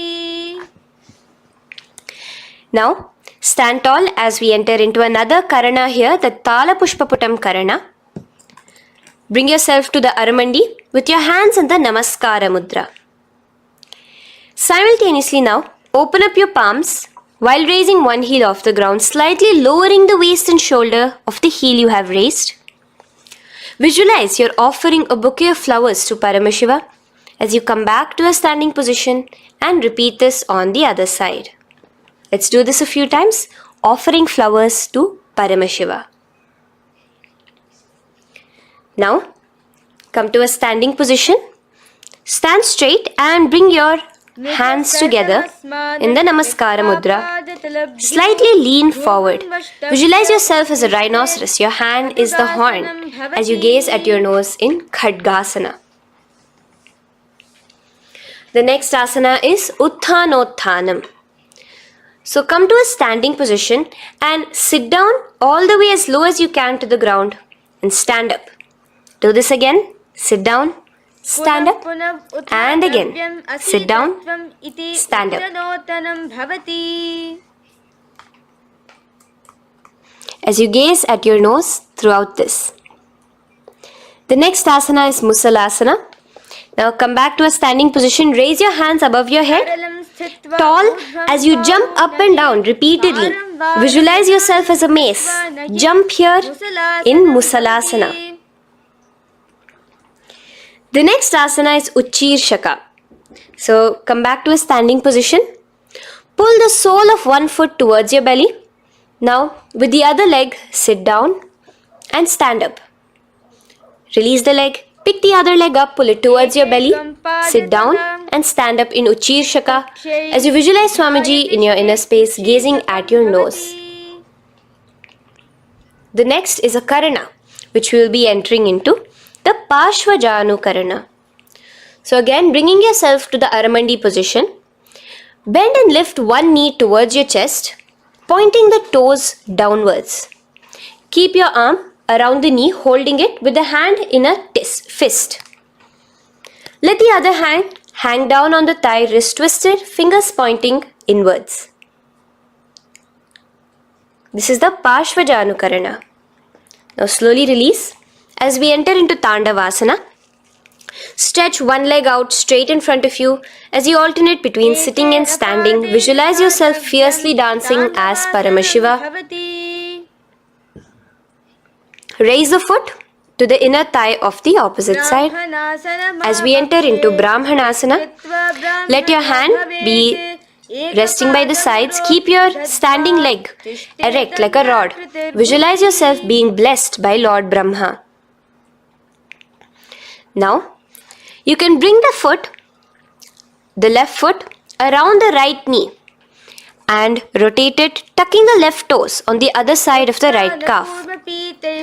Now, stand tall as we enter into another Karana here, the Tala Pushpaputam Karana. Bring yourself to the Aramandi with your hands in the Namaskara Mudra. Simultaneously now, open up your palms while raising one heel off the ground, slightly lowering the waist and shoulder of the heel you have raised. Visualize you're offering a bouquet of flowers to Paramashiva as you come back to a standing position and repeat this on the other side. Let's do this a few times, offering flowers to Paramashiva. Now, come to a standing position. Stand straight and bring your hands together in the Namaskara Mudra. Slightly lean forward. Visualize yourself as a rhinoceros. Your hand is the horn as you gaze at your nose in Khadgasana. The next asana is Utthanotthanam. So come to a standing position and sit down all the way as low as you can to the ground and stand up. Do this again. Sit down, stand up, and again. Sit down, stand up. As you gaze at your nose throughout this. The next asana is Musalasana. Now come back to a standing position. Raise your hands above your head. Tall as you jump up and down repeatedly. Visualize yourself as a mace. Jump here in Musalasana. The next asana is Uchirshaka. So come back to a standing position. Pull the sole of one foot towards your belly. Now with the other leg, sit down and stand up. Release the leg. Pick the other leg up, pull it towards your belly. Sit down and stand up in Uchirshaka as you visualize Swamiji in your inner space gazing at your nose. The next is a Karana, which we will be entering into. The Parshvajanu Karana. So again, bringing yourself to the Aramandi position. Bend and lift one knee towards your chest, pointing the toes downwards. Keep your arm around the knee, holding it with the hand in a fist. Let the other hand hang down on the thigh, wrist twisted, fingers pointing inwards. This is the Parshvajanu Karana. Now slowly release. As we enter into Tandavasana, stretch one leg out straight in front of you as you alternate between sitting and standing. Visualize yourself fiercely dancing as Paramashiva. Raise the foot to the inner thigh of the opposite side. As we enter into Brahmanasana, let your hand be resting by the sides. Keep your standing leg erect like a rod. Visualize yourself being blessed by Lord Brahma. Now, you can bring the left foot around the right knee and rotate it, tucking the left toes on the other side of the right calf.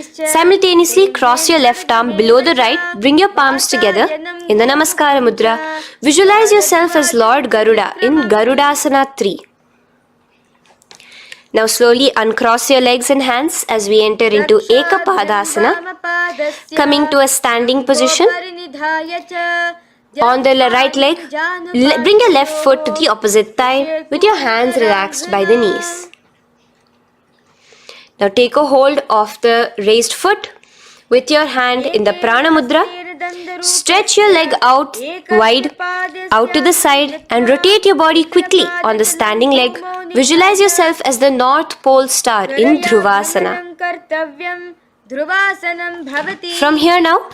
Simultaneously, cross your left arm below the right, bring your palms together in the Namaskara Mudra. Visualize yourself as Lord Garuda in Garudasana 3. Now slowly uncross your legs and hands as we enter into Ekapadasana, coming to a standing position. On the right leg, bring your left foot to the opposite thigh with your hands relaxed by the knees. Now take a hold of the raised foot with your hand in the Prana Mudra. Stretch your leg out wide, out to the side and rotate your body quickly on the standing leg. Visualize yourself as the North Pole star in Dhruvasana. From here now,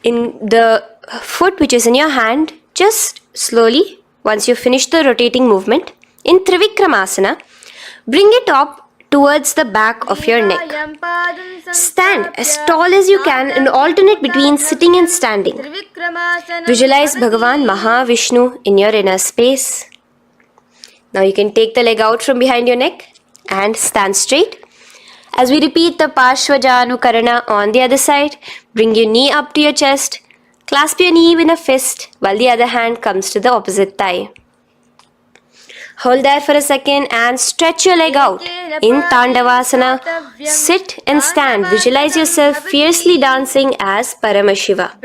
in the foot which is in your hand, just slowly, once you finish the rotating movement, in Trivikramasana, bring it up towards the back of your neck. Stand as tall as you can and alternate between sitting and standing. Visualize Bhagavan Mahavishnu in your inner space. Now you can take the leg out from behind your neck and stand straight. As we repeat the Parshvajanu Karana on the other side, bring your knee up to your chest, clasp your knee in a fist while the other hand comes to the opposite thigh. Hold there for a second and stretch your leg out. In Tandavasana, sit and stand. Visualize yourself fiercely dancing as Paramashiva.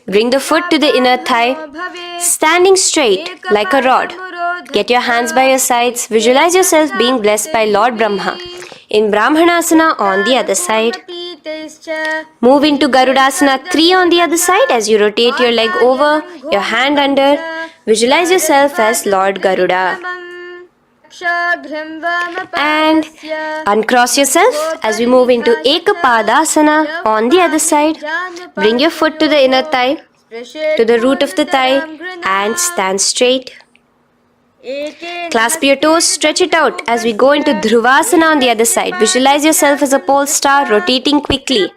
Bring the foot to the inner thigh, standing straight like a rod. Get your hands by your sides. Visualize yourself being blessed by Lord Brahma. In Brahmanasana on the other side. Move into Garudasana 3 on the other side as you rotate your leg over, your hand under. Visualize yourself as Lord Garuda. And uncross yourself as we move into Ekapadasana on the other side. Bring your foot to the inner thigh, to the root of the thigh, and stand straight. Clasp your toes, stretch it out as we go into Dhruvasana on the other side. Visualize yourself as a pole star rotating quickly.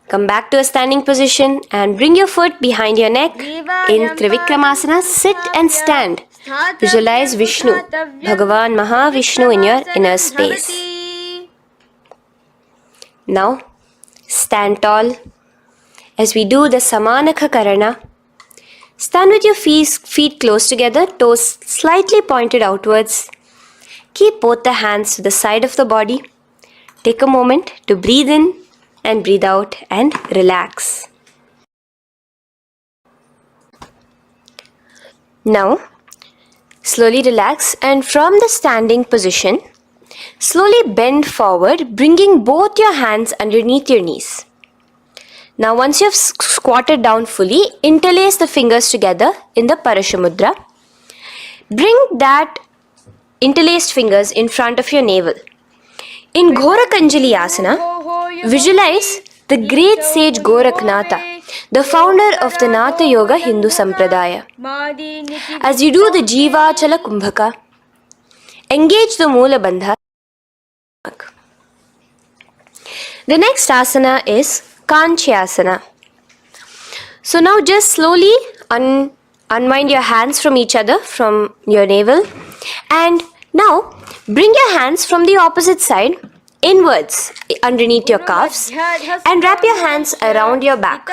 Come back to a standing position and bring your foot behind your neck. In Trivikramasana, sit and stand. Visualize Vishnu, Bhagavan Mahavishnu in your inner space. Now, stand tall as we do the Samanakha Karana. Stand with your feet close together, toes slightly pointed outwards. Keep both the hands to the side of the body. Take a moment to breathe in and breathe out and relax. Now, slowly relax and from the standing position, slowly bend forward, bringing both your hands underneath your knees. Now once you have squatted down fully, interlace the fingers together in the Parashamudra. Bring that interlaced fingers in front of your navel. In Gorakanjali Asana, visualize the great sage Goraknatha, the founder of the Natha Yoga Hindu Sampradaya. As you do the Jiva Chala Kumbhaka, engage the Moola Bandha. The next asana is Kanchyasana. So now just slowly unwind your hands from each other, from your navel, and now bring your hands from the opposite side inwards underneath your calves and wrap your hands around your back.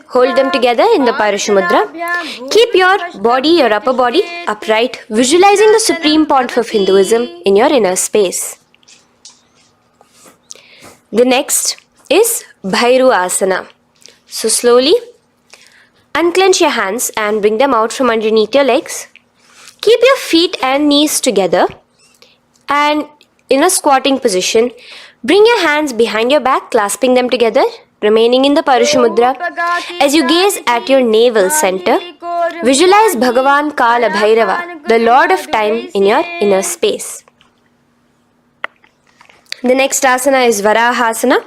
Hold them together in the Parashamudra. Keep your body, your upper body upright, visualizing the supreme point of Hinduism in your inner space. The next is Bhairu Asana. So slowly unclench your hands and bring them out from underneath your legs. Keep your feet and knees together and in a squatting position, bring your hands behind your back, clasping them together, remaining in the Parashamudra. As you gaze at your navel center, visualize Bhagavan Kala Bhairava, the Lord of Time in your inner space. The next asana is Varahasana.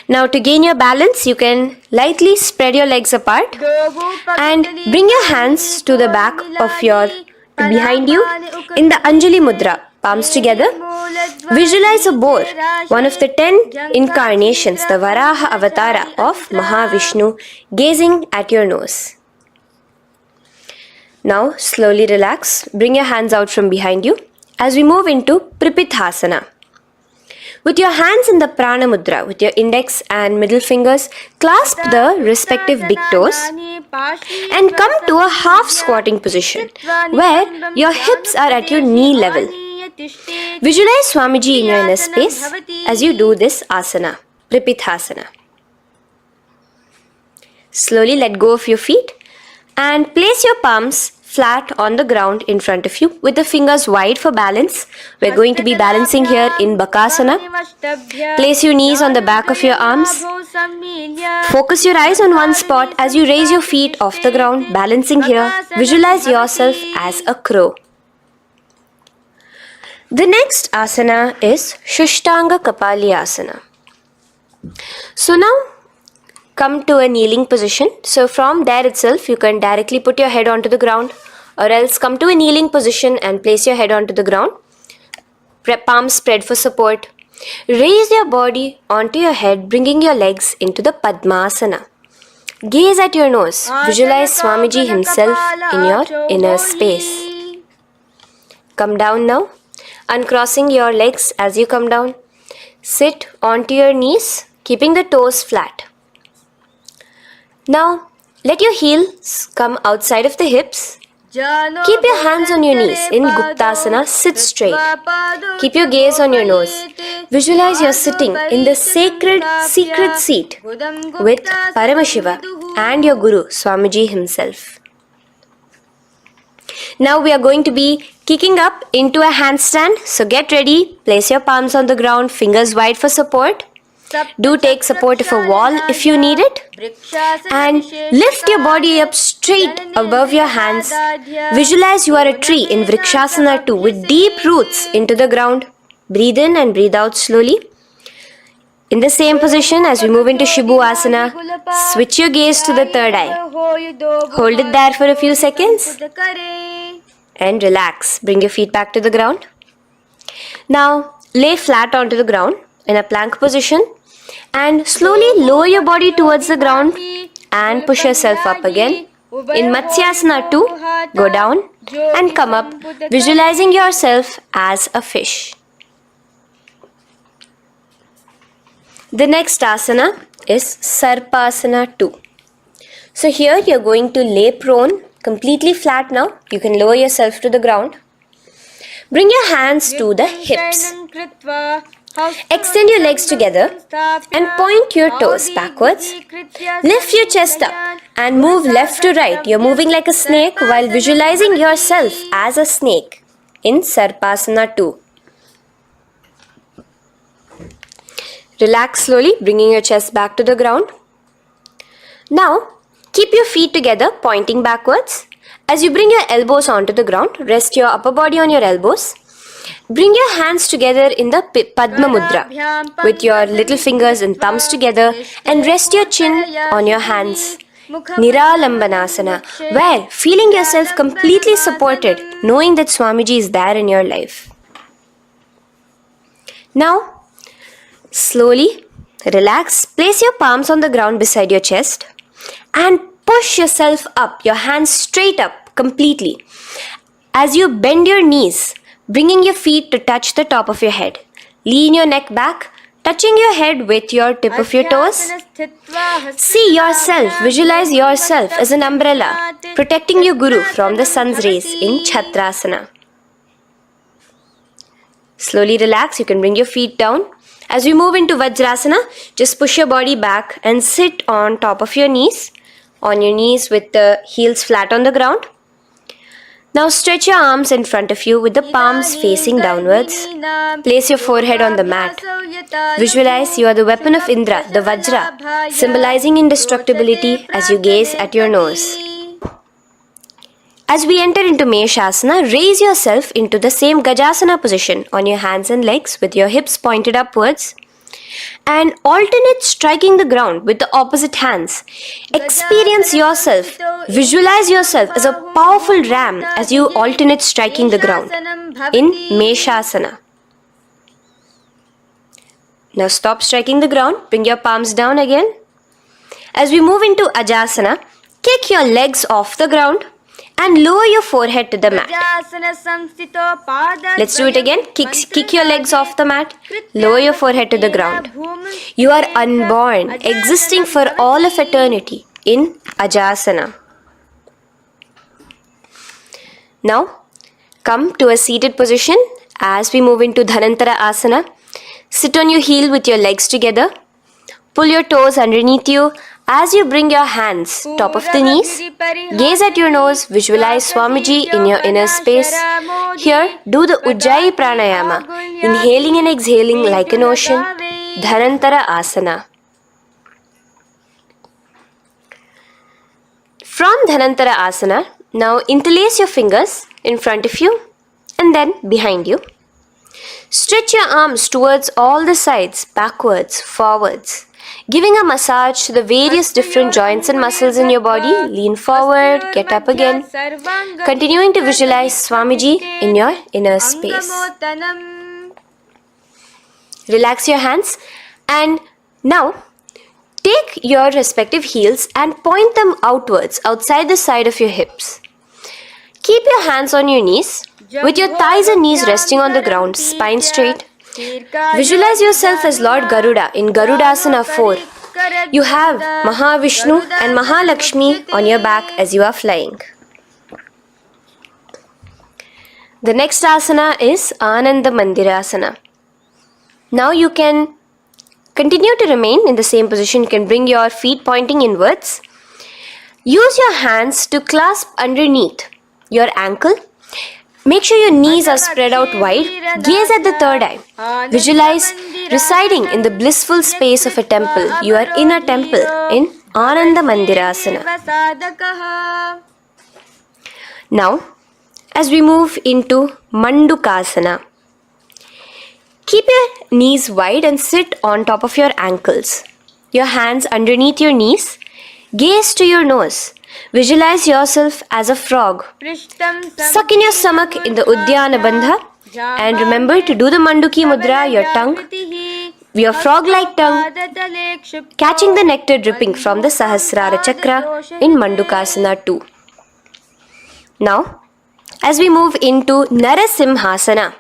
Now to gain your balance, you can lightly spread your legs apart and bring your hands to the back of behind you in the Anjali Mudra, palms together. Visualize a boar, one of the 10 incarnations, the Varaha Avatara of Mahavishnu, gazing at your nose. Now slowly relax, bring your hands out from behind you as we move into Pripithasana. With your hands in the Prana Mudra, with your index and middle fingers, clasp the respective big toes and come to a half squatting position where your hips are at your knee level. Visualize Swamiji in your inner space as you do this asana, Pripithasana. Slowly let go of your feet and place your palms flat on the ground in front of you with the fingers wide for balance. We're going to be balancing here in Bakasana. Place your knees on the back of your arms. Focus your eyes on one spot as you raise your feet off the ground, balancing here. Visualize yourself as a crow. The next asana is Shushtanga Kapali Asana. So now come to a kneeling position. So from there itself, you can directly put your head onto the ground, or else come to a kneeling position and place your head onto the ground. Palms spread for support. Raise your body onto your head, bringing your legs into the Padmasana. Gaze at your nose. Visualize Swamiji himself in your inner space. Come down now, uncrossing your legs as you come down. Sit onto your knees, keeping the toes flat. Now, Let your heels come outside of the hips. Keep your hands on your knees. In Guptasana, sit straight. Keep your gaze on your nose. Visualize you're sitting in the sacred secret seat with Paramashiva and your Guru, Swamiji himself. Now we are going to be kicking up into a handstand. So get ready. Place your palms on the ground, fingers wide for support. Do take support of a wall if you need it. And lift your body up straight above your hands. Visualize you are a tree in Vrikshasana 2 with deep roots into the ground. Breathe in and breathe out slowly. In the same position as we move into Shibhuasana, switch your gaze to the third eye. Hold it there for a few seconds. And relax. Bring your feet back to the ground. Now lay flat onto the ground in a plank position. And slowly lower your body towards the ground and push yourself up again. In Matsyasana 2, go down and come up, visualizing yourself as a fish. The next asana is Sarpasana 2. So here you are going to lay prone, completely flat now. You can lower yourself to the ground. Bring your hands to the hips. Extend your legs together and point your toes backwards. Lift your chest up and move left to right. You're moving like a snake while visualizing yourself as a snake in Sarpasana 2. Relax slowly, bringing your chest back to the ground. Now, keep your feet together, pointing backwards. As you bring your elbows onto the ground, rest your upper body on your elbows. Bring your hands together in the Padma Mudra with your little fingers and thumbs together and rest your chin on your hands. Niralambanasana, where feeling yourself completely supported, knowing that Swamiji is there in your life. Now, slowly relax, place your palms on the ground beside your chest and push yourself up, your hands straight up completely. As you bend your knees, bringing your feet to touch the top of your head. Lean your neck back, touching your head with your tip of your toes. See yourself, visualize yourself as an umbrella, protecting your Guru from the sun's rays in Chhatrasana. Slowly relax, you can bring your feet down. As we move into Vajrasana, just push your body back and sit on top of your knees, with the heels flat on the ground. Now stretch your arms in front of you with the palms facing downwards. Place your forehead on the mat. Visualize you are the weapon of Indra, the Vajra, symbolizing indestructibility as you gaze at your nose. As we enter into Meshasana, raise yourself into the same Gajasana position on your hands and legs with your hips pointed upwards. And alternate striking the ground with the opposite hands. Experience yourself, visualize yourself as a powerful ram as you alternate striking the ground in Meshasana. Now stop striking the ground, bring your palms down again. As we move into Ajasana, kick your legs off the ground and lower your forehead to the mat. Let's do it again. Kick your legs off the mat. Lower your forehead to the ground. You are unborn, existing for all of eternity in Ajasana. Now, come to a seated position as we move into Dhanantara Asana. Sit on your heel with your legs together. Pull your toes underneath you. As you bring your hands top of the knees, gaze at your nose, visualize Swamiji in your inner space. Here, do the Ujjayi Pranayama, inhaling and exhaling like an ocean, Dhanantara Asana. From Dhanantara Asana, now interlace your fingers in front of you and then behind you. Stretch your arms towards all the sides, backwards, forwards. Giving a massage to the various different joints and muscles in your body. Lean forward, get up again. Continuing to visualize Swamiji in your inner space. Relax your hands and now take your respective heels and point them outwards, outside the side of your hips. Keep your hands on your knees, with your thighs and knees resting on the ground, spine straight. Visualize yourself as Lord Garuda in Garudasana 4, You have Mahavishnu and Mahalakshmi on your back as you are flying. The next asana is Ananda Mandirasana. Now you can continue to remain in the same position. You can bring your feet pointing inwards. Use your hands to clasp underneath your ankle. Make sure your knees are spread out wide. Gaze at the third eye. Visualize residing in the blissful space of a temple. You are in a temple in Ananda Mandirasana. Now, as we move into Mandukasana, keep your knees wide and sit on top of your ankles. Your hands underneath your knees. Gaze to your nose. Visualize yourself as a frog. Suck in your stomach in the Uddiyana Bandha and remember to do the Manduki Mudra, your tongue, your frog-like tongue, catching the nectar dripping from the Sahasrara Chakra in Mandukasana 2. Now, as we move into Narasimhasana,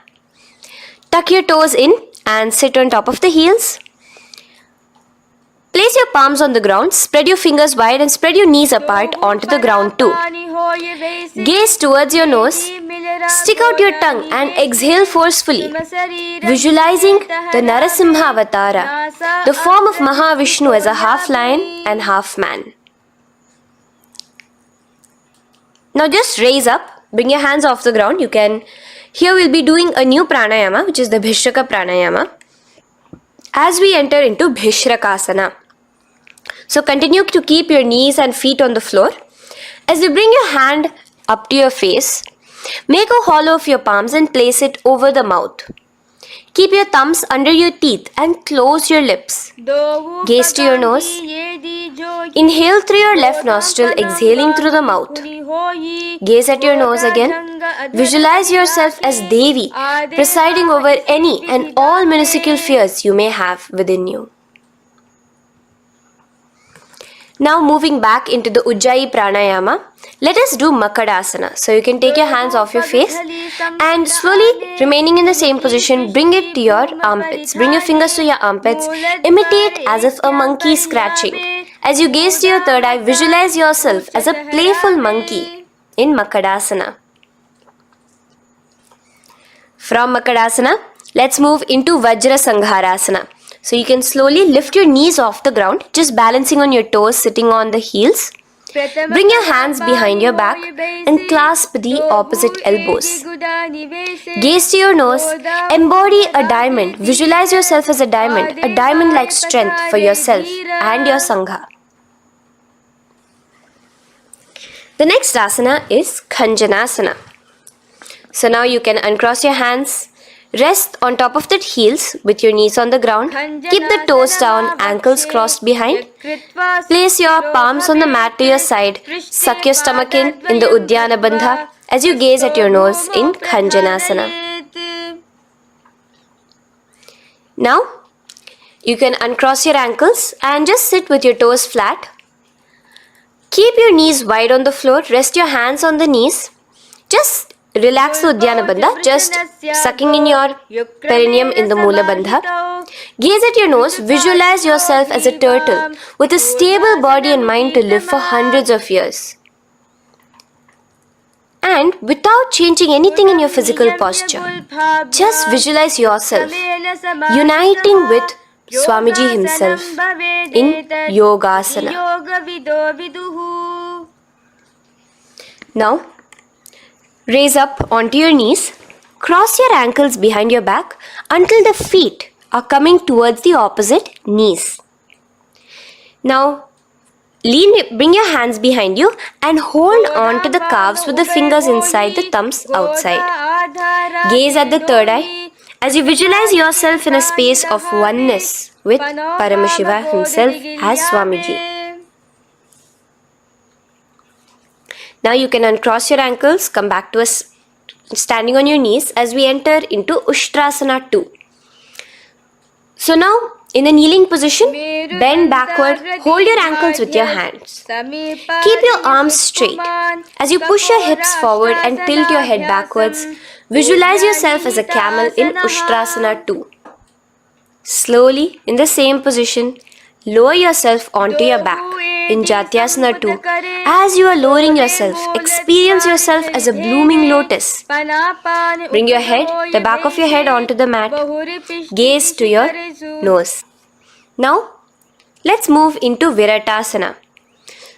tuck your toes in and sit on top of the heels. Place your palms on the ground, spread your fingers wide and spread your knees apart onto the ground too. Gaze towards your nose, stick out your tongue and exhale forcefully, visualizing the Narasimha Avatara, the form of Mahavishnu as a half lion and half man. Now just raise up, bring your hands off the ground. Here we'll be doing a new pranayama, which is the Bhishraka pranayama, as we enter into Bhishrakasana. So continue to keep your knees and feet on the floor. As you bring your hand up to your face, make a hollow of your palms and place it over the mouth. Keep your thumbs under your teeth and close your lips. Gaze to your nose. Inhale through your left nostril, exhaling through the mouth. Gaze at your nose again. Visualize yourself as Devi, presiding over any and all minuscule fears you may have within you. Now moving back into the Ujjayi Pranayama, let us do Makadasana. So you can take your hands off your face and slowly remaining in the same position, bring it to your armpits. Bring your fingers to your armpits. Imitate as if a monkey is scratching. As you gaze to your third eye, visualize yourself as a playful monkey in Makadasana. From Makadasana, let's move into Vajra Sangharasana. So you can slowly lift your knees off the ground, just balancing on your toes, sitting on the heels. Bring your hands behind your back and clasp the opposite elbows. Gaze to your nose, embody a diamond. Visualize yourself as a diamond-like strength for yourself and your Sangha. The next asana is Khanjanasana. So now you can uncross your hands, rest on top of the heels with your knees on the ground. Keep the toes down, ankles crossed behind. Place your palms on the mat to your side. Suck your stomach in the Uddiyana Bandha as you gaze at your nose in Khanjanasana. Now, you can uncross your ankles and just sit with your toes flat. Keep your knees wide on the floor. Rest your hands on the knees. Just relax the Uddiyana Bandha, just sucking in your perineum in the Mula Bandha. Gaze at your nose, visualize yourself as a turtle with a stable body and mind to live for hundreds of years. And without changing anything in your physical posture, just visualize yourself uniting with Swamiji himself in Yogasana. Now, raise up onto your knees, cross your ankles behind your back until the feet are coming towards the opposite knees. Now, bring your hands behind you and hold on to the calves with the fingers inside, the thumbs outside. Gaze at the third eye as you visualize yourself in a space of oneness with Paramashivoham himself as Swamiji. Now you can uncross your ankles, come back to us standing on your knees as we enter into Ushtrasana 2. So now in a kneeling position, bend backward, hold your ankles with your hands. Keep your arms straight. As you push your hips forward and tilt your head backwards, visualize yourself as a camel in Ushtrasana 2. Slowly, in the same position, lower yourself onto your back in Jatyasana 2. As you are lowering yourself, experience yourself as a blooming lotus. Bring your head, the back of your head onto the mat. Gaze to your nose. Now, let's move into Viratasana.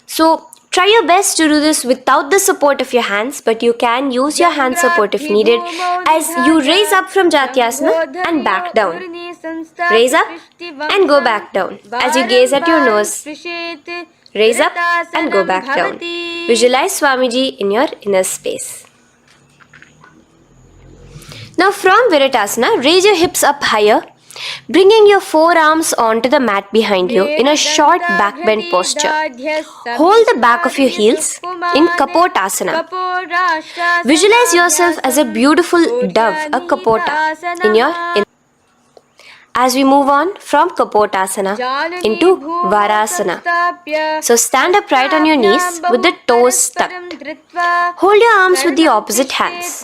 So, try your best to do this without the support of your hands, but you can use your hand support if needed as you raise up from Jatyasana and back down. Raise up and go back down as you gaze at your nose. Raise up and go back down. Visualize Swamiji in your inner space. Now from Viratasana, raise your hips up higher, bringing your forearms onto the mat behind you in a short back bend posture. Hold the back of your heels in Kapotasana. Visualize yourself as a beautiful dove, a Kapota, in your inner. As we move on from Kapotasana into Varasana. So stand upright on your knees with the toes tucked. Hold your arms with the opposite hands.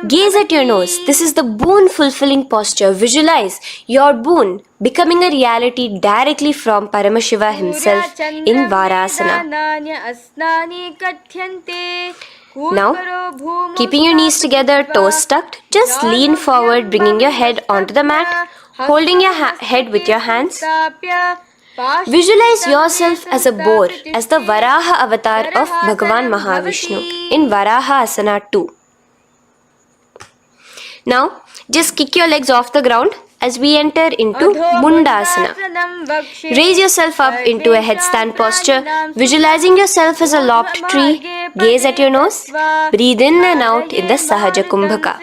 Gaze at your nose. This is the boon fulfilling posture. Visualize your boon becoming a reality directly from Paramashiva himself in Varasana. Now, keeping your knees together, toes tucked, just lean forward, bringing your head onto the mat, holding your head with your hands. Visualize yourself as a boar, as the Varaha avatar of Bhagavan Mahavishnu in Varaha Asana 2. Now, just kick your legs off the ground as we enter into Mundasana. Raise yourself up into a headstand posture, visualizing yourself as a lopped tree. Gaze at your nose. Breathe in and out in the Sahaja Kumbhaka.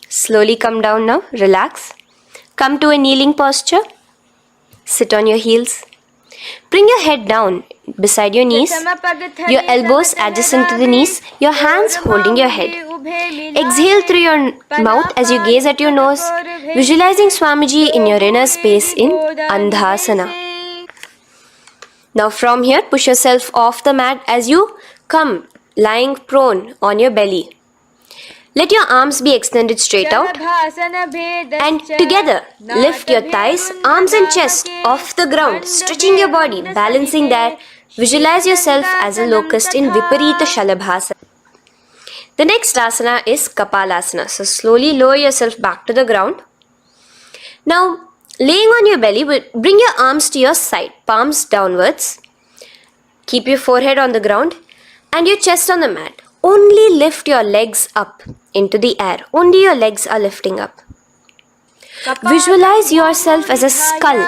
Slowly come down now. Relax. Come to a kneeling posture. Sit on your heels. Bring your head down beside your knees, your elbows adjacent to the knees, your hands holding your head. Exhale through your mouth as you gaze at your nose, visualizing Swamiji in your inner space in Andhasana. Now from here, push yourself off the mat as you come lying prone on your belly. Let your arms be extended straight out and together lift your thighs, arms and chest off the ground, stretching your body, balancing there. Visualize yourself as a locust in Viparita Shalabhasana. The next asana is Kapalasana. So slowly lower yourself back to the ground. Now laying on your belly, bring your arms to your side, palms downwards. Keep your forehead on the ground and your chest on the mat. Only lift your legs up into the air. Only your legs are lifting up. Visualize yourself as a skull.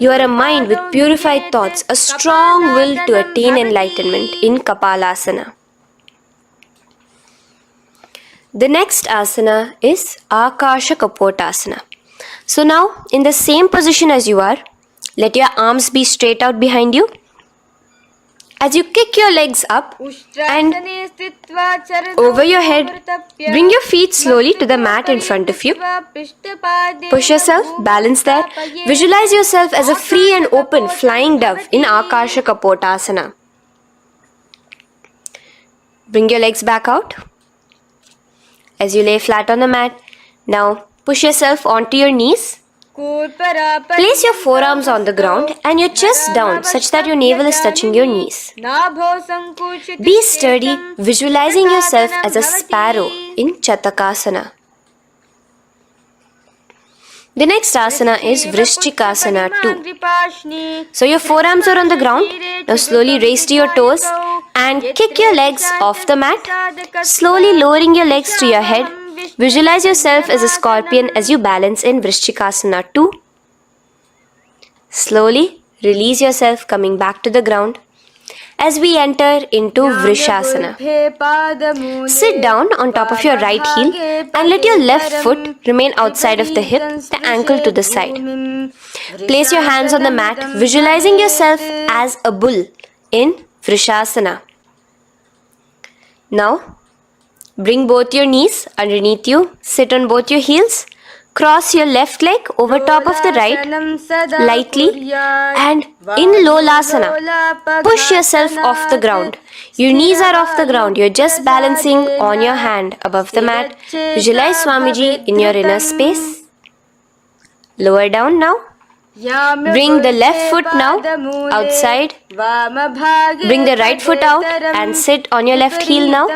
You are a mind with purified thoughts, a strong will to attain enlightenment in Kapalasana. The next asana is Akasha Kapotasana. So now, in the same position as you are, let your arms be straight out behind you. As you kick your legs up and over your head, bring your feet slowly to the mat in front of you. Push yourself, balance there. Visualize yourself as a free and open flying dove in Akasha Kapotasana. Bring your legs back out as you lay flat on the mat. Now push yourself onto your knees. Place your forearms on the ground and your chest down such that your navel is touching your knees. Be sturdy, visualizing yourself as a sparrow in Chatakasana. The next asana is Vrishchikasana 2. So your forearms are on the ground. Now slowly raise to your toes and kick your legs off the mat. Slowly lowering your legs to your head. Visualize yourself as a scorpion as you balance in Vrishchikasana 2. Slowly release yourself, coming back to the ground as we enter into Vrishasana. Sit down on top of your right heel and let your left foot remain outside of the hip, the ankle to the side. Place your hands on the mat, visualizing yourself as a bull in Vrishasana. Now, bring both your knees underneath you, sit on both your heels, cross your left leg over top of the right lightly and in Lolasana, push yourself off the ground. Your knees are off the ground, you're just balancing on your hand above the mat. Visualize Swamiji in your inner space. Lower down now Bring the left foot now outside. Bring the right foot out and sit on your left heel now.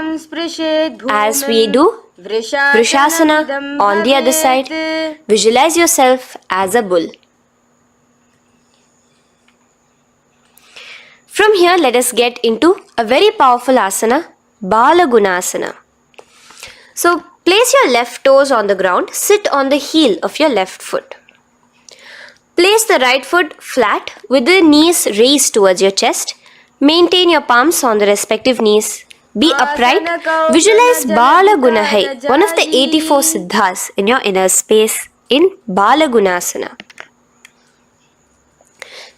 As we do Vrishasana on the other side, visualize yourself as a bull. From here, let us get into a very powerful asana, Balagunasana. So, place your left toes on the ground, sit on the heel of your left foot. Place the right foot flat with the knees raised towards your chest. Maintain your palms on the respective knees. Be upright. Visualize Balagunahai, one of the 84 siddhas in your inner space in Balagunasana.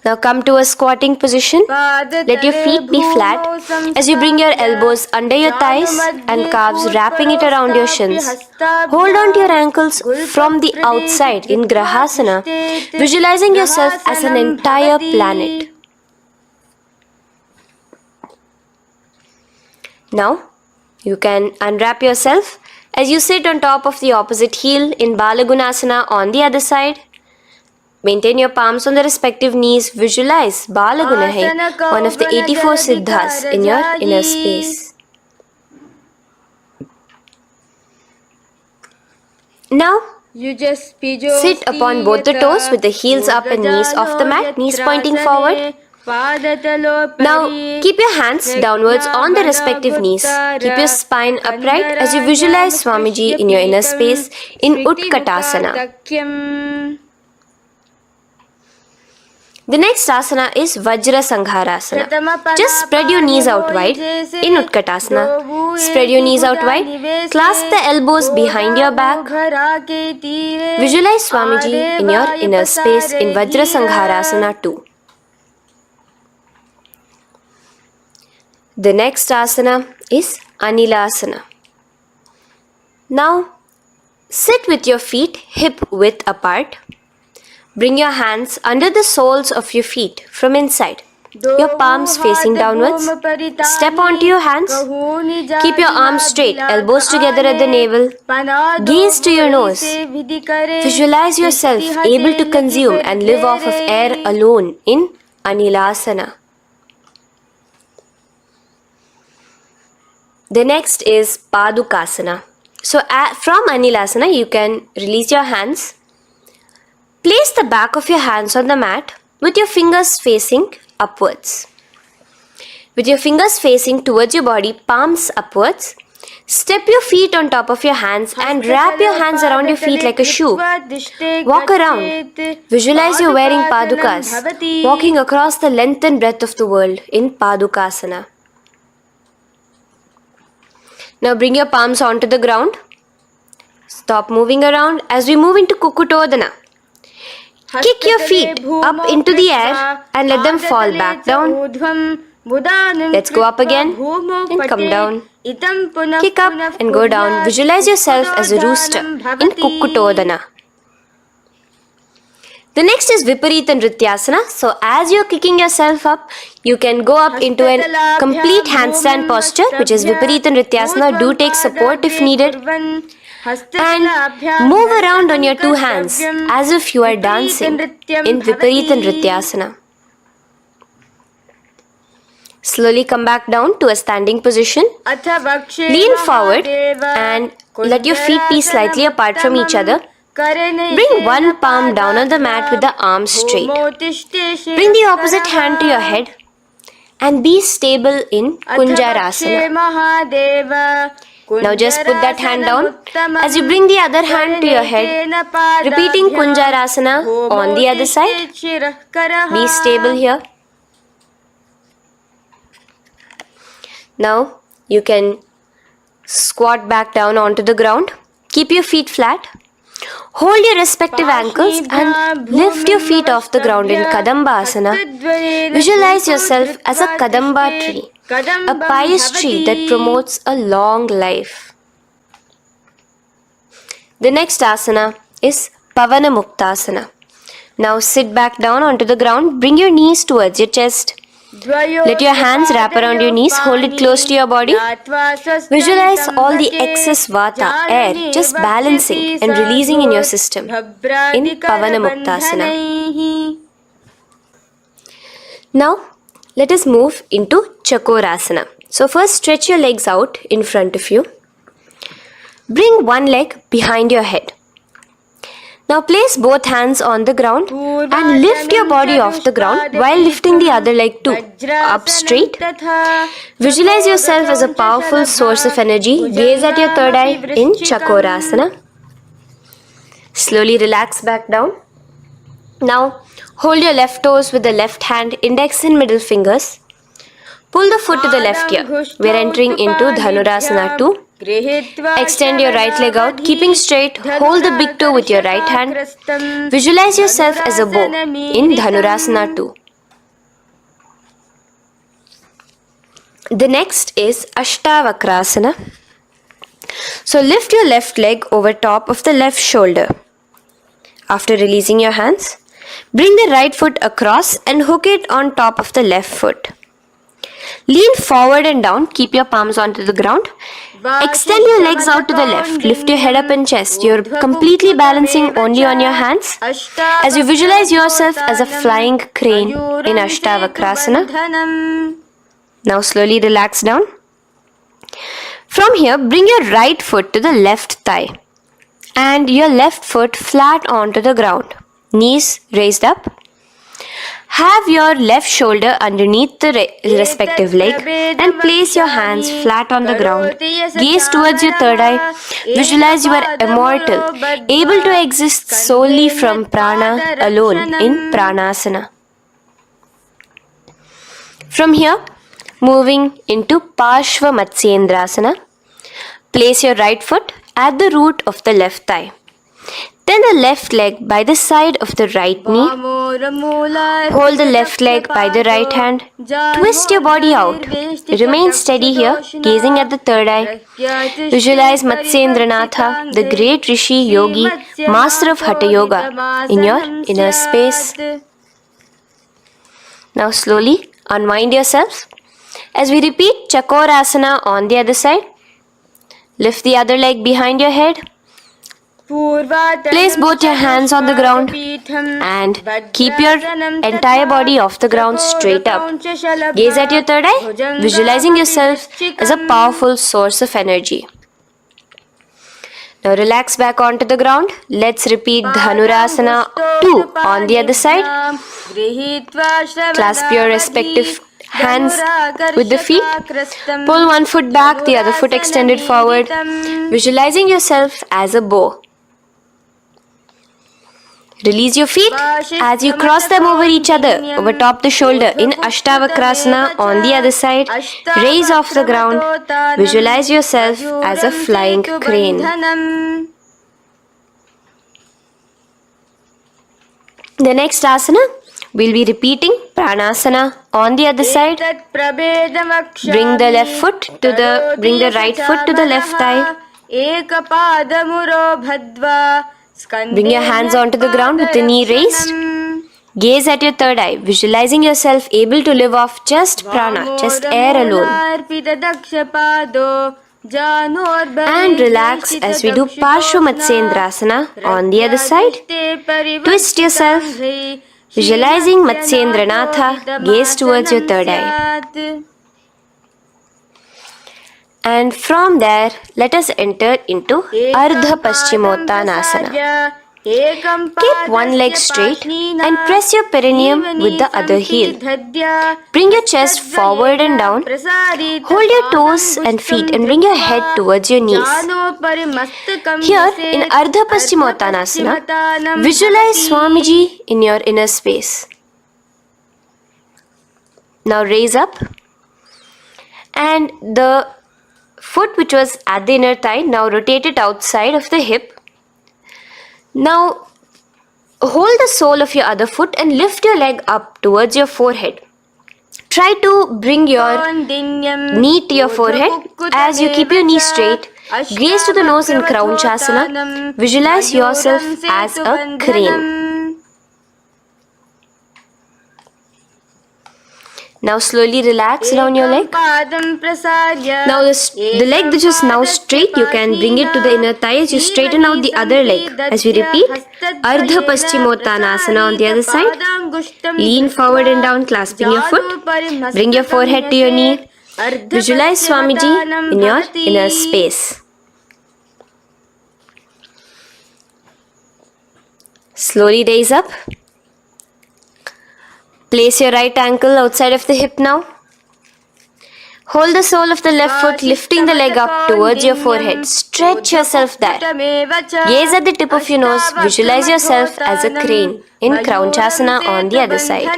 Now come to a squatting position. Let your feet be flat as you bring your elbows under your thighs and calves, wrapping it around your shins. Hold on to your ankles from the outside in Grahasana, visualizing yourself as an entire planet. Now, you can unwrap yourself as you sit on top of the opposite heel in Balagunasana on the other side. Maintain your palms on the respective knees. Visualize Balagunahai, one of the 84 siddhas in your inner space. Now, sit upon both the toes with the heels up and knees off the mat, knees pointing forward. Now, keep your hands downwards on the respective knees. Keep your spine upright as you visualize Swamiji in your inner space in Utkatasana. The next asana is Vajra Sangharasana. Just spread your knees out wide in Utkatasana. Spread your knees out wide. Clasp the elbows behind your back. Visualize Swamiji in your inner space in Vajra Sangharasana too. The next asana is Anilasana. Now, sit with your feet hip width apart. Bring your hands under the soles of your feet from inside. Your palms facing downwards. Step onto your hands. Keep your arms straight, elbows together at the navel. Gaze to your nose. Visualize yourself able to consume and live off of air alone in Anilasana. The next is Padukasana. So from Anilasana, you can release your hands. Place the back of your hands on the mat with your fingers facing upwards. With your fingers facing towards your body, palms upwards. Step your feet on top of your hands and wrap your hands around your feet like a shoe. Walk around. Visualize you're wearing padukas, walking across the length and breadth of the world in Padukasana. Now bring your palms onto the ground. Stop moving around as we move into Kukutodana. Kick your feet up into the air and let them fall back down. Let's go up again and come down. Kick up and go down. Visualize yourself as a rooster in Kukutodana. The next is Viparita Nrityasana. So as you're kicking yourself up, you can go up into a complete handstand posture, which is Viparita Nrityasana. Do take support if needed. And move around on your two hands as if you are dancing in Viparita Nrityasana. Slowly come back down to a standing position. Lean forward and let your feet be slightly apart from each other. Bring one palm down on the mat with the arms straight. Bring the opposite hand to your head and be stable in Kunjarasana. Now just put that hand down as you bring the other hand to your head, repeating Kunjarasana on the other side. Be stable here. Now you can squat back down onto the ground. Keep your feet flat. Hold your respective ankles and lift your feet off the ground in Kadamba Asana. Visualize yourself as a Kadamba tree, a pious tree that promotes a long life. The next asana is Pavana Muktasana. Now sit back down onto the ground. Bring your knees towards your chest. Let your hands wrap around your knees. Hold it close to your body. Visualize all the excess vata, air, just balancing and releasing in your system in Pavana Muktasana. Now, let us move into Chakorasana. So first stretch your legs out in front of you. Bring one leg behind your head. Now place both hands on the ground and lift your body off the ground while lifting the other leg too, up straight. Visualize yourself as a powerful source of energy. Gaze at your third eye in Chakorasana. Slowly relax back down. Now hold your left toes with the left hand, index and middle fingers. Pull the foot to the left ear. We are entering into Dhanurasana 2. Extend your right leg out, keeping straight. Hold the big toe with your right hand. Visualize yourself as a bow in Dhanurasana 2. The next is Ashtavakrasana. So lift your left leg over top of the left shoulder. After releasing your hands, bring the right foot across and hook it on top of the left foot. Lean forward and down, keep your palms onto the ground. Extend your legs out to the left, lift your head up and chest. You're completely balancing only on your hands as you visualize yourself as a flying crane in Ashtavakrasana. Now slowly relax down. From here, bring your right foot to the left thigh and your left foot flat onto the ground. Knees raised up. Have your left shoulder underneath the respective leg and place your hands flat on the ground. Gaze towards your third eye. Visualize you are immortal, able to exist solely from prana alone in Pranasana. From here, moving into Parshva Matsyendrasana. Place your right foot at the root of the left thigh. Then the left leg by the side of the right knee. Hold the left leg by the right hand. Twist your body out. Remain steady here, gazing at the third eye. Visualize Matsyendranatha, the great Rishi Yogi, master of Hatha Yoga, in your inner space. Now slowly unwind yourselves. As we repeat Chakorasana on the other side, lift the other leg behind your head. Place both your hands on the ground and keep your entire body off the ground straight up. Gaze at your third eye, visualizing yourself as a powerful source of energy. Now relax back onto the ground. Let's repeat Dhanurasana 2 on the other side. Clasp your respective hands with the feet. Pull one foot back, the other foot extended forward. Visualizing yourself as a bow. Release your feet as you cross them over each other, over top the shoulder in Ashtavakrasana on the other side. Raise off the ground. Visualize yourself as a flying crane. The next asana, we'll be repeating Pranasana on the other side. Bring the right foot to the left thigh. Bring your hands onto the ground with the knee raised. Gaze at your third eye, visualizing yourself able to live off just prana, just air alone. And relax as we do Parshva Matsyendrasana on the other side. Twist yourself, visualizing Matsyendranatha, gaze towards your third eye. And from there, let us enter into Ardha Paschimottanasana. Keep one leg straight and press your perineum with the other heel. Bring your chest forward and down. Hold your toes and feet and bring your head towards your knees. Here in Ardha Paschimottanasana, visualize Swamiji in your inner space. Now raise up and the foot which was at the inner thigh, now rotate it outside of the hip. Now hold the sole of your other foot and lift your leg up towards your forehead. Try to bring your knee to your forehead as you keep your knee straight. Gaze to the nose in Kraunchasana. Visualize yourself as a crane. Now slowly relax down your leg. Now the leg which is now straight, you can bring it to the inner thigh as you straighten out the other leg. As we repeat, Ardha Paschimottanasana on the other side. Lean forward and down, clasping your foot. Bring your forehead to your knee. Visualize Swamiji in your inner space. Slowly raise up. Place your right ankle outside of the hip now. Hold the sole of the left foot, lifting the leg up towards your forehead. Stretch yourself there. Gaze at the tip of your nose. Visualize yourself as a crane in Kraunchasana on the other side.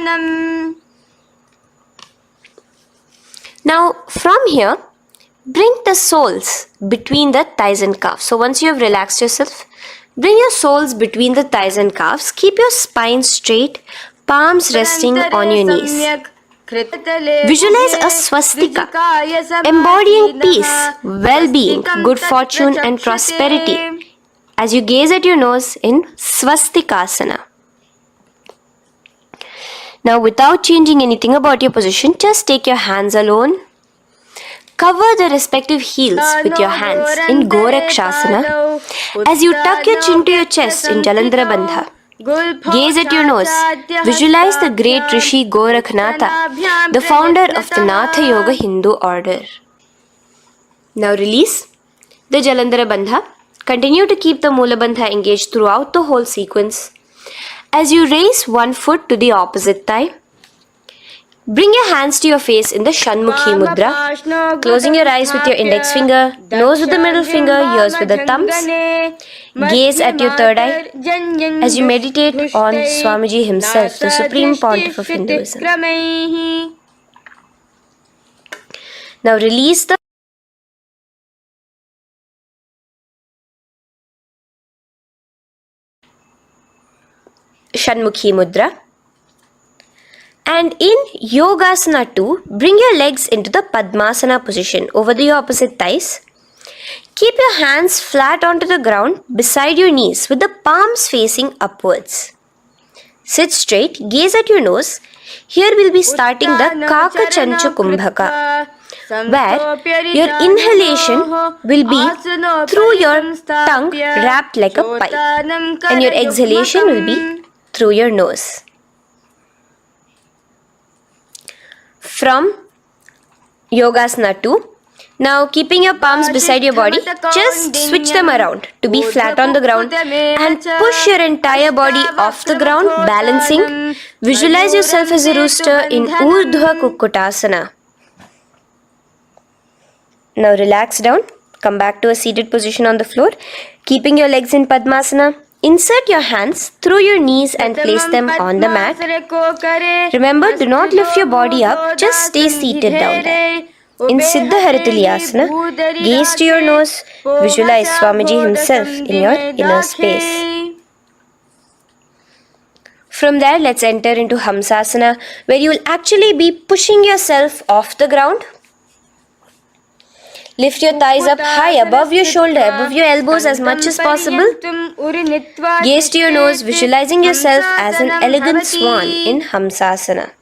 Now, from here, bring the soles between the thighs and calves. So once you have relaxed yourself, bring your soles between the thighs and calves. Keep your spine straight, palms resting on your knees. Visualize a swastika, embodying peace, well-being, good fortune and prosperity as you gaze at your nose in swastikasana. Now without changing anything about your position, just take your hands alone. Cover the respective heels with your hands in Gorakshasana as you tuck your chin to your chest in Jalandhara Bandha. Gaze at your nose. Visualize the great Rishi Gorakhnatha, the founder of the Natha Yoga Hindu order. Now release the Jalandhara Bandha. Continue to keep the Mula Bandha engaged throughout the whole sequence. As you raise one foot to the opposite thigh, bring your hands to your face in the Shanmukhi Mudra, closing your eyes with your index finger, nose with the middle finger, ears with the thumbs. Gaze at your third eye as you meditate on Swamiji himself, the Supreme Pontiff of Hinduism. Now release the Shanmukhi Mudra. And in Yogasana 2, bring your legs into the Padmasana position over the opposite thighs. Keep your hands flat onto the ground beside your knees with the palms facing upwards. Sit straight, gaze at your nose. Here we'll be starting the Kaka Chanchu Kumbhaka, where your inhalation will be through your tongue wrapped like a pipe, and your exhalation will be through your nose. From Yogasana 2, now keeping your palms beside your body, just switch them around to be flat on the ground and push your entire body off the ground, balancing. Visualize yourself as a rooster in Urdhva Kukkutasana. Now relax down, come back to a seated position on the floor, keeping your legs in Padmasana. Insert your hands through your knees and place them on the mat. Remember, do not lift your body up, just stay seated down there. In Siddha Harituliyasana, gaze to your nose, visualize Swamiji himself in your inner space. From there, let's enter into Hamsasana, where you will actually be pushing yourself off the ground. Lift your thighs up high above your shoulder, above your elbows as much as possible. Gaze to your nose, visualizing yourself as an elegant swan in Hamsasana.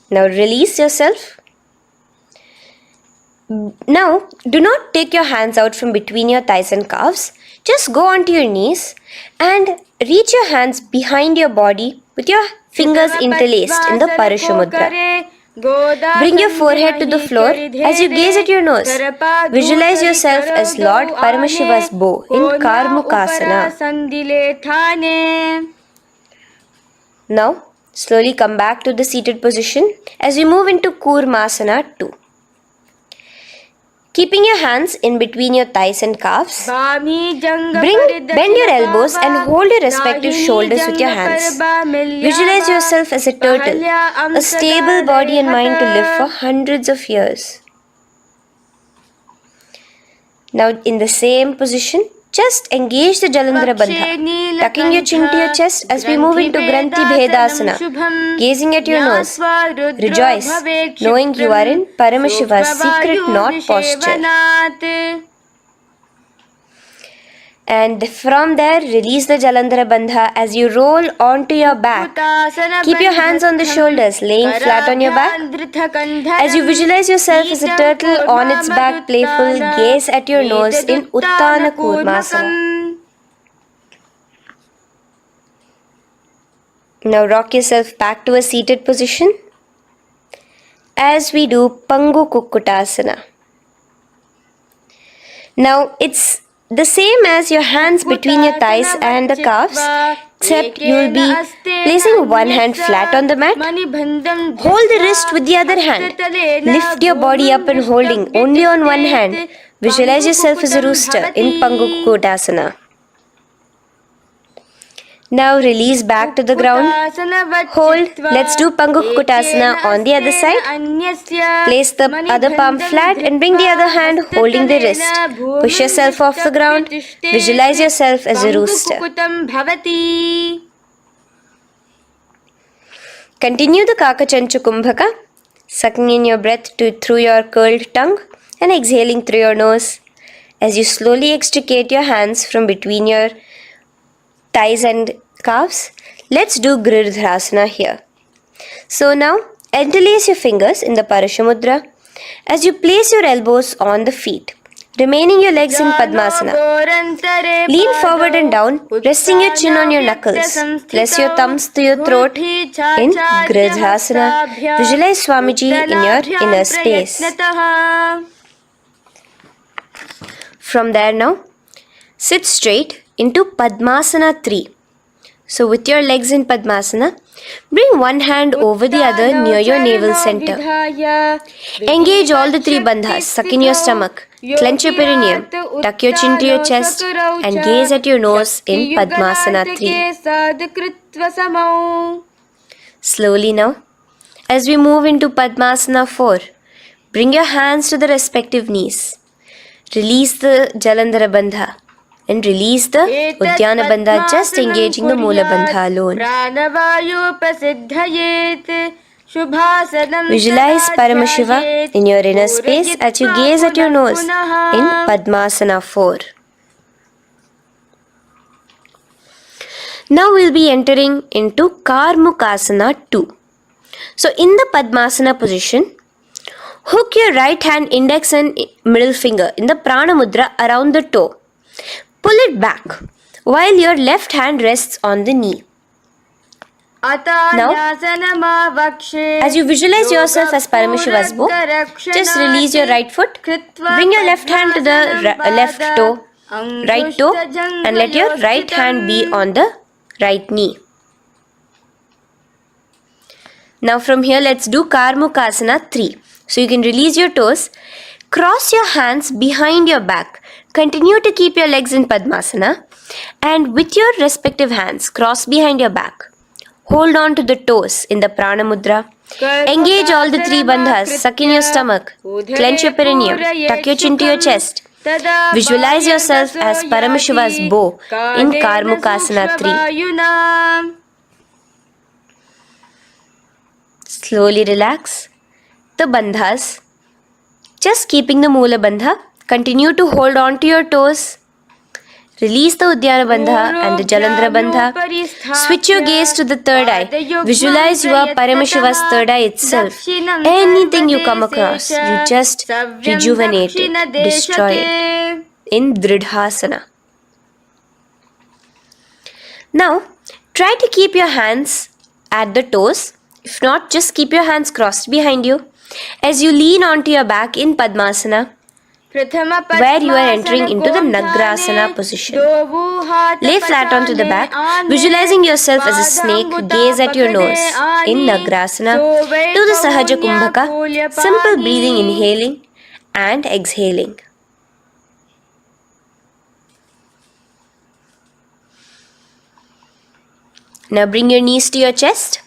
Now release yourself. Now, do not take your hands out from between your thighs and calves. Just go onto your knees and reach your hands behind your body with your fingers interlaced in the Parashumudra. Bring your forehead to the floor as you gaze at your nose. Visualize yourself as Lord Paramashiva's bow in Karmukasana. Now, slowly come back to the seated position as we move into Kurmasana 2. Keeping your hands in between your thighs and calves, bend your elbows and hold your respective shoulders with your hands. Visualize yourself as a turtle, a stable body and mind to live for hundreds of years. Now in the same position, just engage the Jalandhara Bandha, tucking your chin to your chest as we move into Granthi Bhedasana, gazing at your nose. Rejoice, knowing you are in Paramashiva's secret knot posture. And from there, release the Jalandhara Bandha as you roll onto your back. Keep your hands on the shoulders, laying flat on your back. As you visualize yourself as a turtle on its back, playful, gaze at your nose in Uttana Kurmasana. Now rock yourself back to a seated position as we do Pangu Kukkutasana. Now it's the same as your hands between your thighs and the calves, except you will be placing one hand flat on the mat. Hold the wrist with the other hand. Lift your body up and holding only on one hand. Visualize yourself as a rooster in Pangu Kukkutasana. Now release back to the ground. Hold. Let's do Pangu Kukkutasana on the other side. Place the other palm flat and bring the other hand holding the wrist. Push yourself off the ground. Visualize yourself as a rooster. Continue the Kakachanchu Kumbhaka, sucking in your breath through your curled tongue and exhaling through your nose. As you slowly extricate your hands from between your thighs and calves, let's do Girdharasana here. So now, interlace your fingers in the Parashamudra as you place your elbows on the feet, remaining your legs in Padmasana. Lean forward and down, resting your chin on your knuckles. Place your thumbs to your throat in Girdharasana. Visualize Swamiji in your inner space. From there now, sit straight into Padmasana 3. So with your legs in Padmasana, bring one hand over the other near your navel center. Engage all the three bandhas, suck in your stomach, clench your perineum, tuck your chin to your chest and gaze at your nose in Padmasana 3. Slowly now, as we move into Padmasana 4, bring your hands to the respective knees. Release the Jalandhara Bandha and release the Uddiyana Bandha, just engaging the Moola Bandha alone. Visualize Paramashiva in your inner space as you gaze at your nose in Padmasana 4. Now we'll be entering into Karmukasana 2. So in the Padmasana position, hook your right hand index and middle finger in the Prana Mudra around the toe. Pull it back while your left hand rests on the knee. Now, as you visualize yourself as Paramashiva's bow, just release your right foot, bring your left hand to the left toe, right toe, and let your right hand be on the right knee. Now from here, let's do Karmukasana 3. So you can release your toes, cross your hands behind your back, continue to keep your legs in Padmasana, and with your respective hands, cross behind your back. Hold on to the toes in the Prana Mudra. Engage all the three bandhas, suck in your stomach, clench your perineum, tuck your chin to your chest. Visualize yourself as Paramashiva's bow in Karmukasana 3. Slowly relax the bandhas, just keeping the Moola Bandha. Continue to hold on to your toes. Release the Uddiyana Bandha and the Jalandhara Bandha. Switch your gaze to the third eye. Visualize you are Paramashiva's third eye itself. Anything you come across, you just rejuvenate it, destroy it in Dridhasana. Now, try to keep your hands at the toes. If not, just keep your hands crossed behind you as you lean onto your back in Padmasana, where you are entering into the Nagrasana position. Lay flat onto the back, visualizing yourself as a snake, gaze at your nose in Nagrasana. Do the Sahaja Kumbhaka, simple breathing, inhaling and exhaling. Now bring your knees to your chest.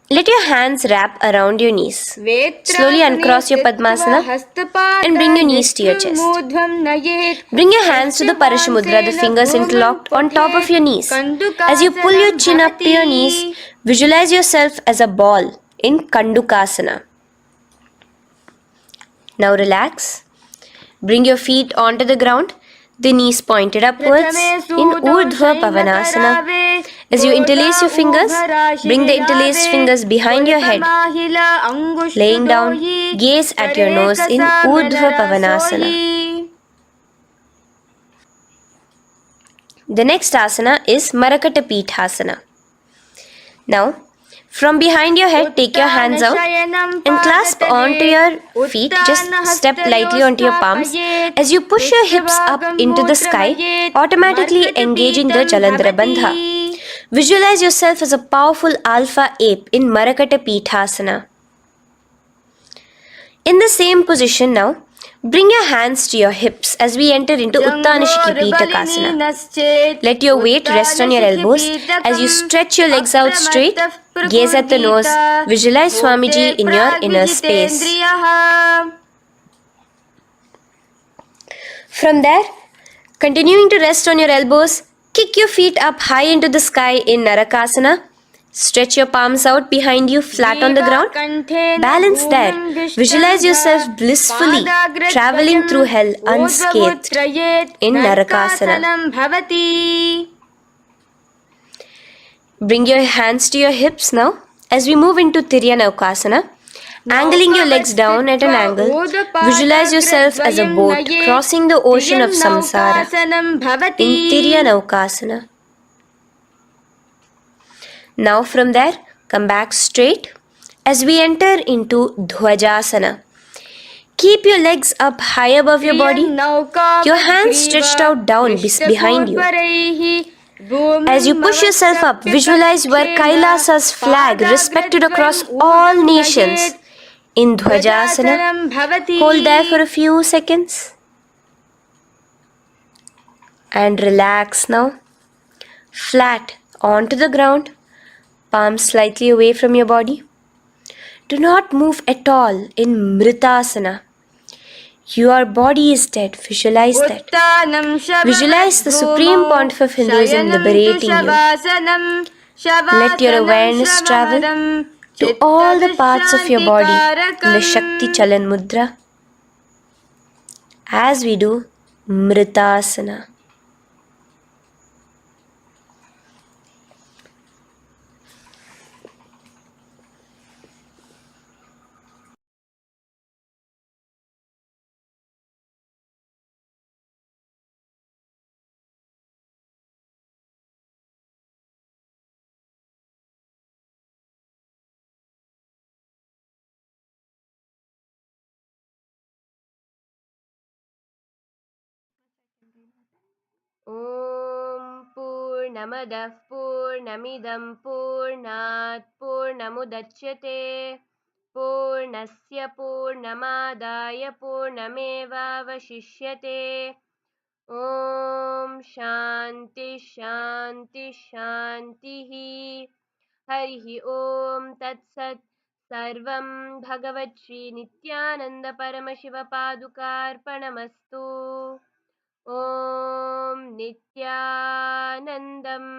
Let your hands wrap around your knees. Slowly uncross your Padmasana and bring your knees to your chest. Bring your hands to the Parashamudra, the fingers interlocked on top of your knees. As you pull your chin up to your knees, visualize yourself as a ball in Kandukasana. Now relax. Bring your feet onto the ground. The knees pointed upwards in Urdhva Pavanasana. As you interlace your fingers, bring the interlaced fingers behind your head. Laying down, gaze at your nose in Urdhva Pavanasana. The next asana is Marakata Pithasana. Now, from behind your head, take your hands out and clasp onto your feet. Just step lightly onto your palms. As you push your hips up into the sky, automatically engaging the Jalandhara Bandha. Visualize yourself as a powerful alpha ape in Marakata Pithasana. In the same position now, bring your hands to your hips as we enter into Uttanashiki Pitakasana. Let your weight rest on your elbows as you stretch your legs out straight. Gaze at the nose. Visualize Swamiji in your inner space. From there, continuing to rest on your elbows, kick your feet up high into the sky in Narakasana. Stretch your palms out behind you, flat on the ground. Balance there. Visualize yourself blissfully traveling through hell unscathed in Narakasana. Bring your hands to your hips now as we move into Tiryanaukasana. Angling your legs down at an angle, visualize yourself as a boat crossing the ocean of samsara in Tiryanaukasana. Now from there, come back straight as we enter into Dhwajasana. Keep your legs up high above your body, your hands stretched out down behind you. As you push yourself up, visualize where Kailasa's flag respected across all nations in Dhwajasana. Hold there for a few seconds and relax now. Flat onto the ground, palms slightly away from your body. Do not move at all in Mritasana. Your body is dead. Visualize that. Visualize the Supreme Pontiff of Hinduism liberating you. Let your awareness travel to all the parts of your body in the Shakti Chalan Mudra as we do Mritasana. ॐ पूर्णमदः पूर्णमिदं पूर्णात् पूर्णमुदच्यते पूर्णस्य पूर्णमादाय पूर्णमेवावशिष्यते ॐ शान्ति शान्ति शान्तिः हरिः ॐ तत्सत् सर्वं भगवच्छ्रीनित्यानन्दपरमशिवपादुकार्पणमस्तु ॐ नित्यानन्दम्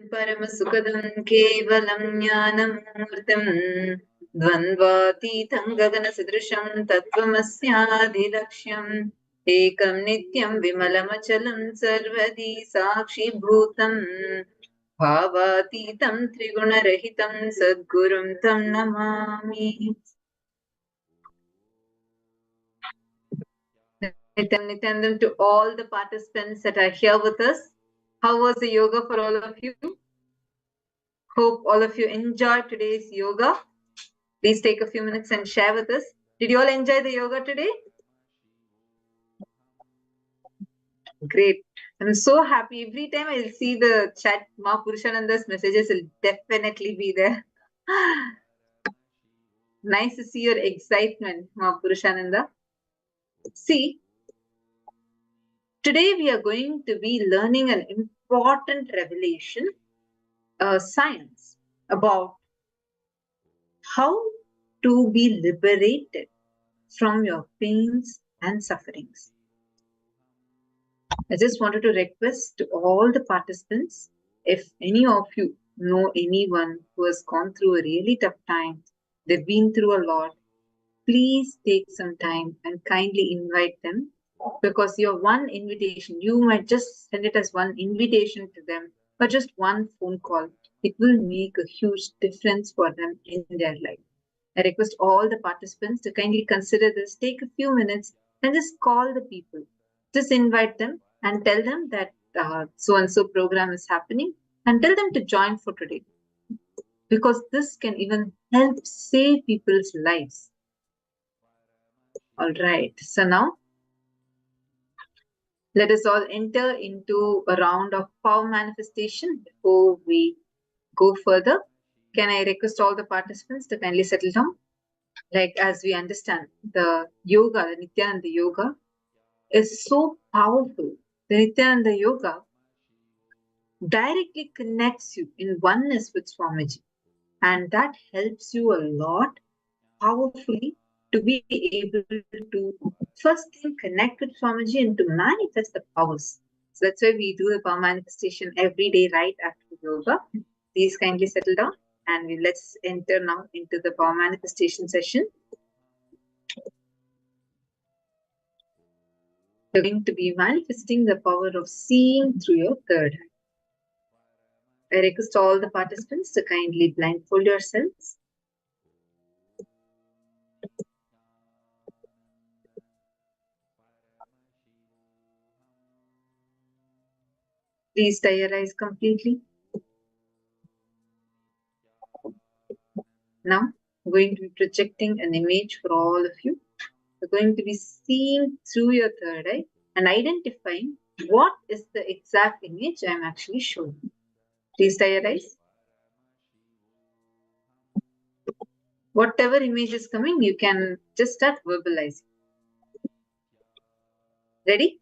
परमसुखदं केवलं ज्ञानमूर्तं द्वन्द्वातीतं गगनसदृशं तत्त्वमस्यादिलक्ष्यम् एकं नित्यं विमलमचलं सर्वदी साक्षिभूतं भावातीतं त्रिगुणरहितं सद्गुरुं तं Namami. Nityanandam to all the participants that are here with us. How was the yoga for all of you? Hope all of you enjoyed today's yoga. Please take a few minutes and share with us. Did you all enjoy the yoga today? Great. I'm so happy. Every time I'll see the chat, Ma Purushananda's messages will definitely be there. Nice to see your excitement, Ma Purushananda. See, today we are going to be learning an important revelation, science about how to be liberated from your pains and sufferings. I just wanted to request to all the participants, if any of you know anyone who has gone through a really tough time, they've been through a lot, please take some time and kindly invite them, because your one invitation, you might just send it as one invitation to them, but just one phone call, it will make a huge difference for them in their life. I request all the participants to kindly consider this, take a few minutes and just call the people. Just invite them and tell them that so-and-so program is happening and tell them to join for today. Because this can even help save people's lives. All right. So now, let us all enter into a round of power manifestation before we go further. Can I request all the participants to kindly settle down? Like, as we understand, the yoga, the Nityananda yoga, is so powerful. The Nityananda yoga directly connects you in oneness with Swamiji, and that helps you a lot powerfully to be able to first thing connect with Swamiji and to manifest the powers. So that's why we do the power manifestation every day right after yoga. Please kindly settle down and let's enter now into the power manifestation session. You're going to be manifesting the power of seeing through your third eye. I request all the participants to kindly blindfold yourselves. Please tie your eyes completely. Now, I'm going to be projecting an image for all of you. You're going to be seeing through your third eye and identifying what is the exact image I'm actually showing. Please tie your eyes. Whatever image is coming, you can just start verbalizing. Ready?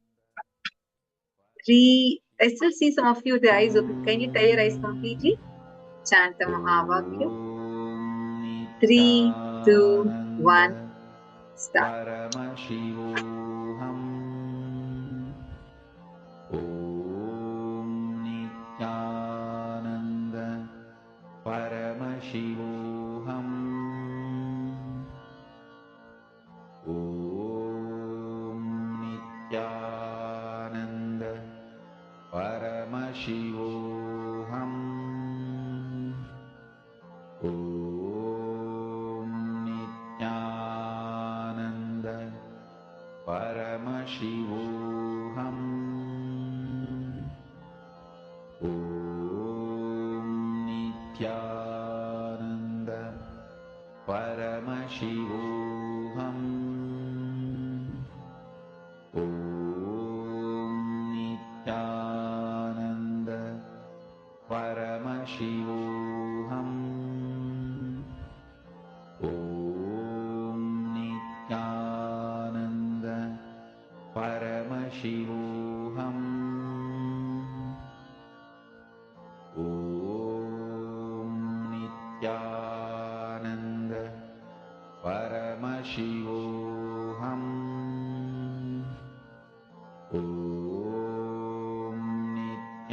3. I still see some of you with the eyes open. Can you tie your eyes completely? Chant the Mahavakya. 3, 2, 1, start. Paramashivoham Om Nityananda Paramashivoham Om Nityananda Paramashivoham Om Nityananda Paramashivoham Om Nityananda Paramashivoham Om Nityananda Paramashivoham Om Nityananda Paramashivoham Om Nityananda Paramashivoham Om Nityananda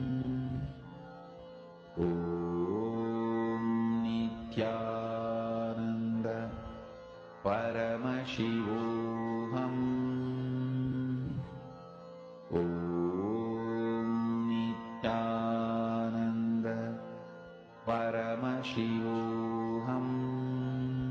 Om Nityananda Paramashivoham. Om Nityananda Paramashivoham.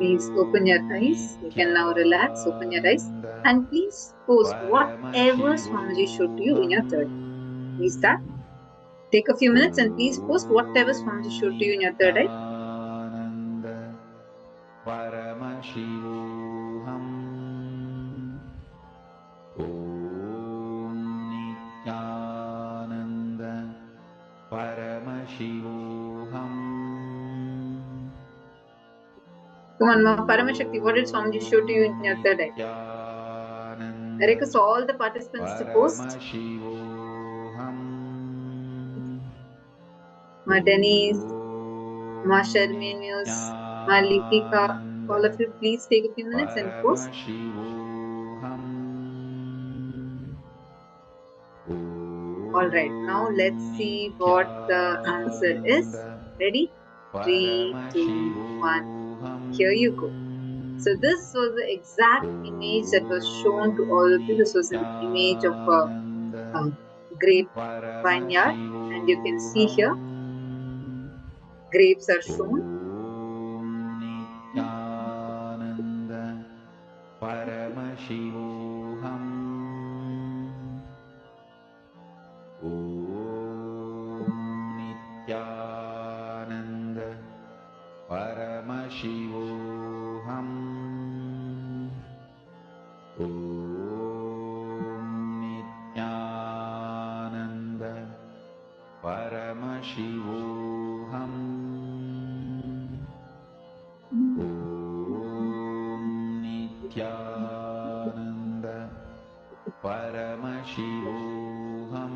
Please open your eyes. You can now relax, open your eyes, and please post whatever Swamiji showed to you in your third. Please start. Take a few minutes and please post whatever Swamiji showed to you in your third eye. Paramashivoham Om Nityananda Paramashivoham. Come on, Ma. Paramashakti, what did Swamiji show to you in your third eye? I request all the participants to post. Ma Denise, Ma Sharminius, Ma Litika, all of you, please take a few minutes and post. Alright, now let's see what the answer is. Ready? 3, 2, 1. Here you go. So this was the exact image that was shown to all of you. This was an image of a grape vineyard, and you can see here grapes are shown. Paramashivoham Om Nityananda Paramashivoham Om Nityananda Paramashivoham Om Nityananda Paramashivoham.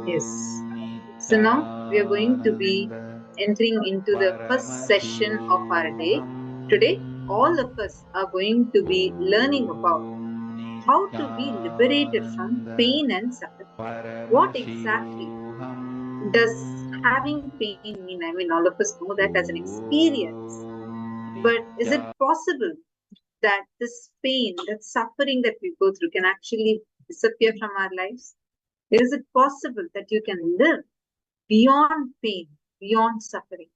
Yes. So now we are going to be entering into the first session of our day. Today, all of us are going to be learning about how to be liberated from pain and suffering. What exactly does having pain mean? I mean, all of us know that as an experience. But is it possible that this pain, that suffering that we go through can actually disappear from our lives? Is it possible that you can live beyond pain, beyond suffering?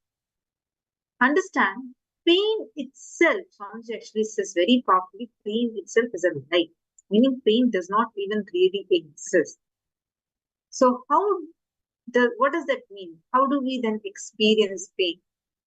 Understand, pain itself, Swamiji actually says very powerfully, pain itself is a lie, meaning pain does not even really exist. So what does that mean? How do we then experience pain?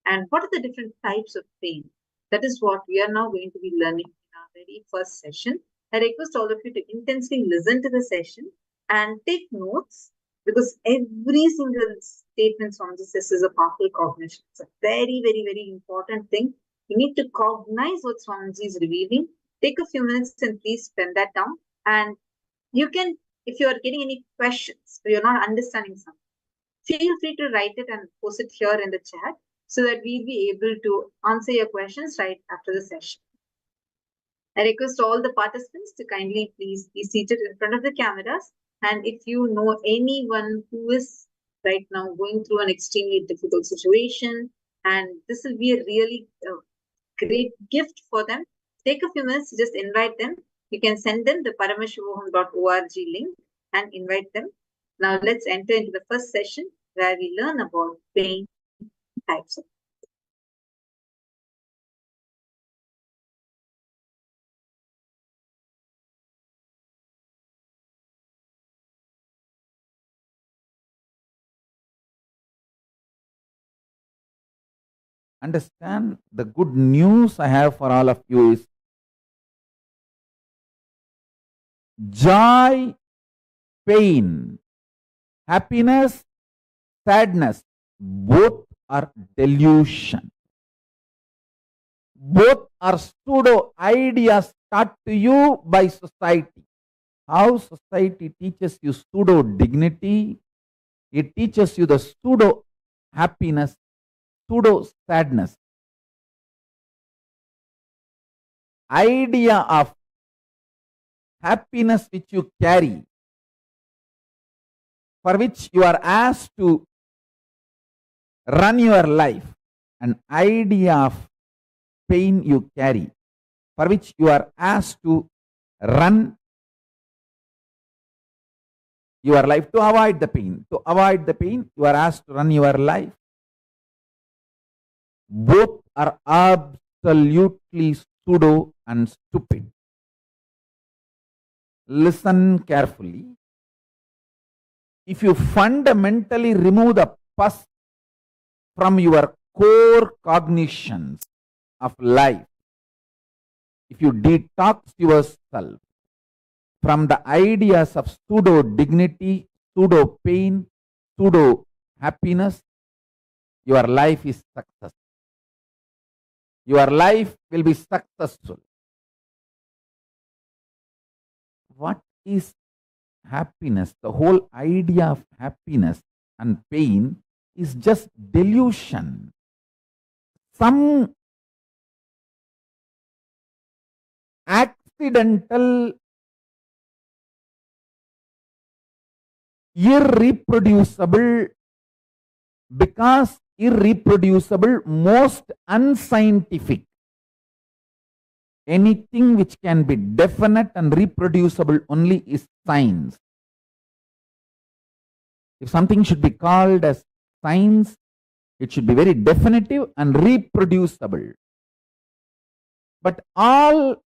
And what are the different types of pain? That is what we are now going to be learning in our very first session. I request all of you to intensely listen to the session and take notes, because every single statement from this is a powerful cognition. It's a very, very, very important thing. You need to cognize what Swamiji is revealing. Take a few minutes and please pen that down. And you can, if you are getting any questions or you're not understanding something, feel free to write it and post it here in the chat so that we'll be able to answer your questions right after the session. I request all the participants to kindly please be seated in front of the cameras. And if you know anyone who is right now going through an extremely difficult situation, and this will be a really great gift for them, take a few minutes to just invite them. You can send them the paramashivoham.org link and invite them. Now let's enter into the first session where we learn about pain types of. Understand, the good news I have for all of you is joy, pain, happiness, sadness, both are delusion. Both are pseudo ideas taught to you by society. How society teaches you pseudo dignity, it teaches you the pseudo happiness, pseudo sadness. Idea of happiness which you carry, for which you are asked to run your life, an idea of pain you carry, for which you are asked to run your life, to avoid the pain. To avoid the pain, you are asked to run your life. Both are absolutely pseudo and stupid. Listen carefully. If you fundamentally remove the pus from your core cognitions of life, if you detox yourself from the ideas of pseudo dignity, pseudo pain, pseudo happiness, your life is success. Your life will be successful. What is happiness? The whole idea of happiness and pain is just delusion. Some accidental, irreproducible, because irreproducible, most unscientific. Anything which can be definite and reproducible only is science. If something should be called as science, it should be very definitive and reproducible. But all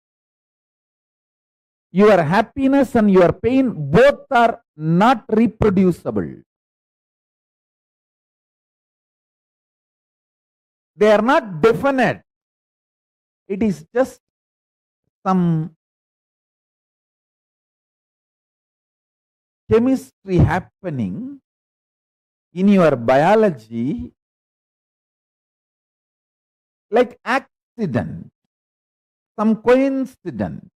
your happiness and your pain, both are not reproducible. They are not definite. It is just some chemistry happening in your biology, like accident, some coincidence.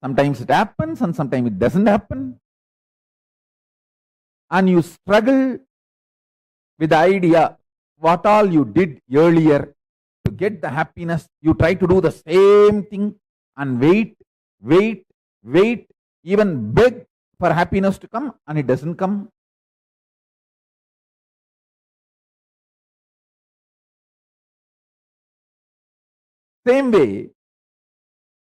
Sometimes it happens and sometimes it doesn't happen. And you struggle with the idea what all you did earlier to get the happiness. You try to do the same thing and wait, even beg for happiness to come, and it doesn't come. Same way,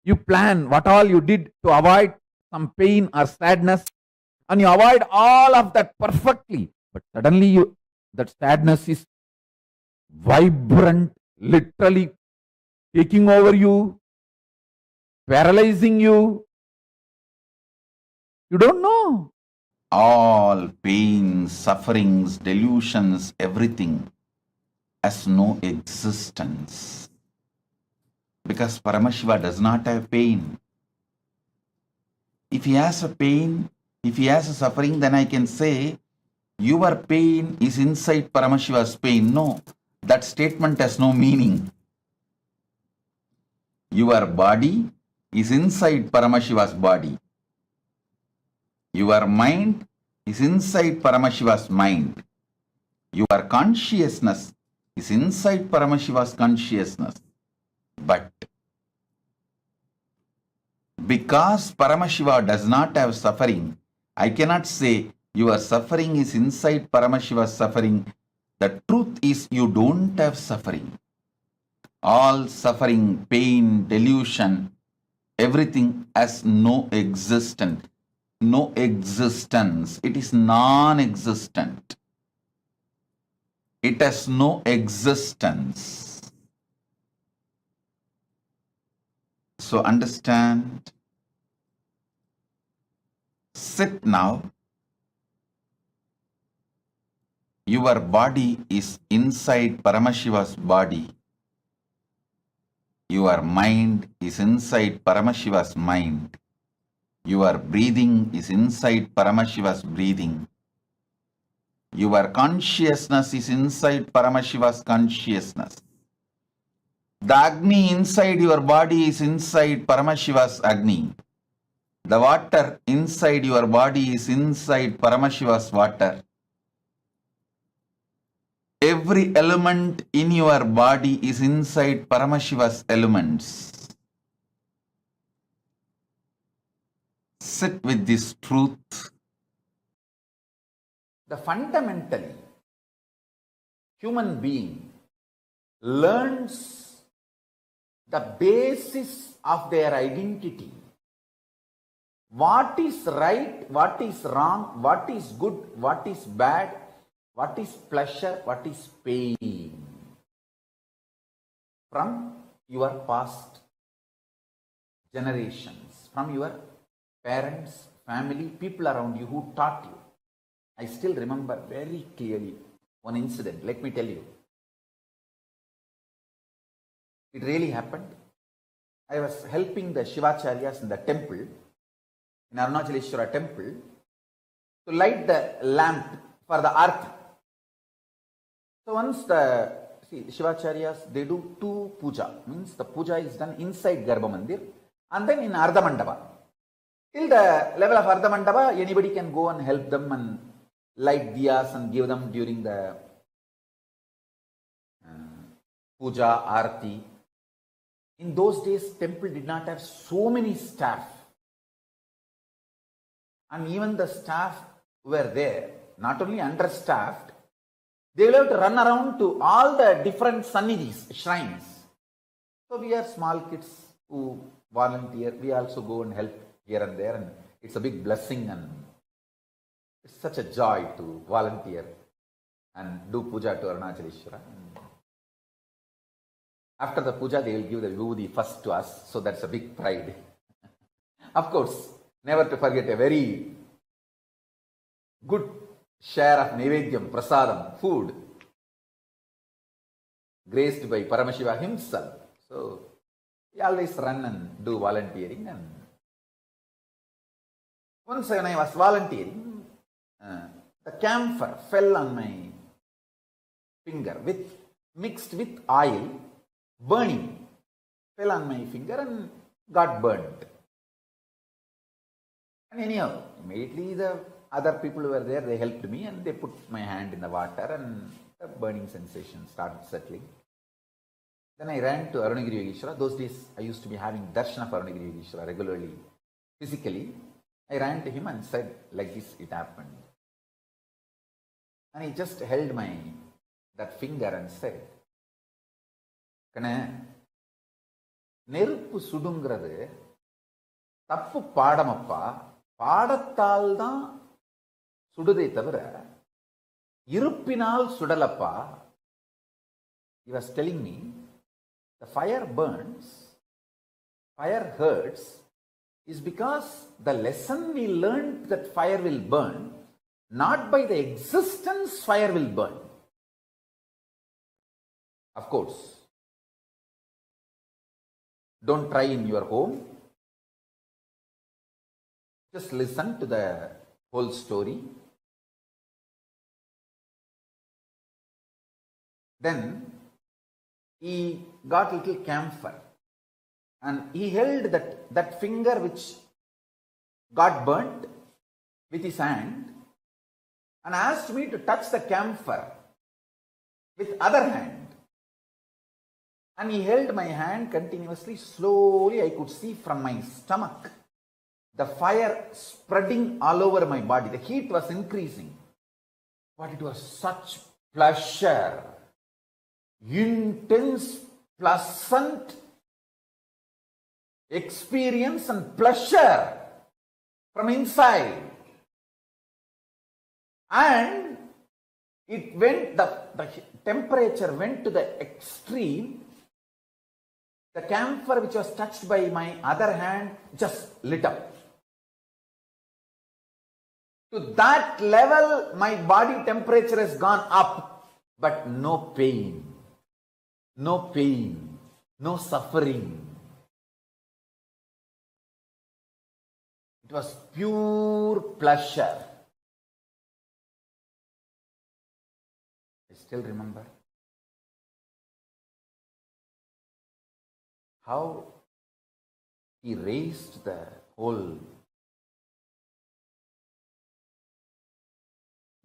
you plan what all you did to avoid some pain or sadness, and you avoid all of that perfectly. But suddenly that sadness is vibrant, literally taking over you, paralyzing you. You don't know. All pains, sufferings, delusions, everything has no existence. Because Paramashiva does not have pain. If he has a pain, if he has a suffering, then I can say, your pain is inside Paramashiva's pain. No, that statement has no meaning. Your body is inside Paramashiva's body. Your mind is inside Paramashiva's mind. Your consciousness is inside Paramashiva's consciousness. But because Paramashiva does not have suffering, I cannot say your suffering is inside Paramashiva's suffering. The truth is you don't have suffering. All suffering, pain, delusion, everything has no existence. No existence. It is non-existent. It has no existence. So understand. Sit now. Your body is inside Paramashiva's body. Your mind is inside Paramashiva's mind. Your breathing is inside Paramashiva's breathing. Your consciousness is inside Paramashiva's consciousness. The Agni inside your body is inside Paramashiva's Agni. The water inside your body is inside Paramashiva's water. Every element in your body is inside Paramashiva's elements. Sit with this truth. The fundamentally human being learns the basis of their identity. What is right, what is wrong, what is good, what is bad, what is pleasure, what is pain. from your past generations, from your parents, family, people around you who taught you. I still remember very clearly one incident. Let me tell you. It really happened. I was helping the Shivacharyas in the temple, in Arunachaleshwara temple, to light the lamp for the arti. So once the Shivacharyas, they do two puja, means the puja is done inside Garbha Mandir and then in Ardha Mandapa. Till the level of Ardha Mandapa, anybody can go and help them and light diyas and give them during the puja, arti. In those days, temple did not have so many staff. And even the staff were there, not only understaffed, they will have to run around to all the different sannidhis, shrines. So we are small kids who volunteer. We also go and help here and there, and it's a big blessing and it's such a joy to volunteer and do puja to Arunachaleshwara. After the puja, they will give the vibhuti first to us, so that's a big pride. Of course, never to forget a very good share of Naivedyam, Prasadam, food, graced by Paramashiva himself. So, we always run and do volunteering. And once when I was volunteering, the camphor fell on my finger mixed with oil, burning, fell on my finger and got burnt. And anyhow, immediately the other people who were there, they helped me and they put my hand in the water and the burning sensation started settling. Then I ran to Arunagiri Yogeshwara. Those days I used to be having darshan of Arunagiri Yogeshwara regularly, physically. I ran to him and said, like this, it happened. And he just held that finger and said, நெருப்பு சுடுங்கிறது தப்பு பாடமப்பா, பாடத்தால் தான் சுடுதே தவிர இருப்பினால் சுடலப்பா. He was telling me the fire burns, fire hurts is because the lesson we learned that fire will burn, not by the existence fire will burn. Of course, don't try in your home. Just listen to the whole story. Then he got little camphor and he held that finger which got burnt with his hand and asked me to touch the camphor with other hand. And he held my hand continuously. Slowly I could see from my stomach the fire spreading all over my body. The heat was increasing. But it was such pleasure, intense, pleasant experience and pleasure from inside. And it went, the temperature went to the extreme. The camphor which was touched by my other hand just lit up. To that level, my body temperature has gone up, but no pain, no suffering. It was pure pleasure. I still remember how he raised the whole,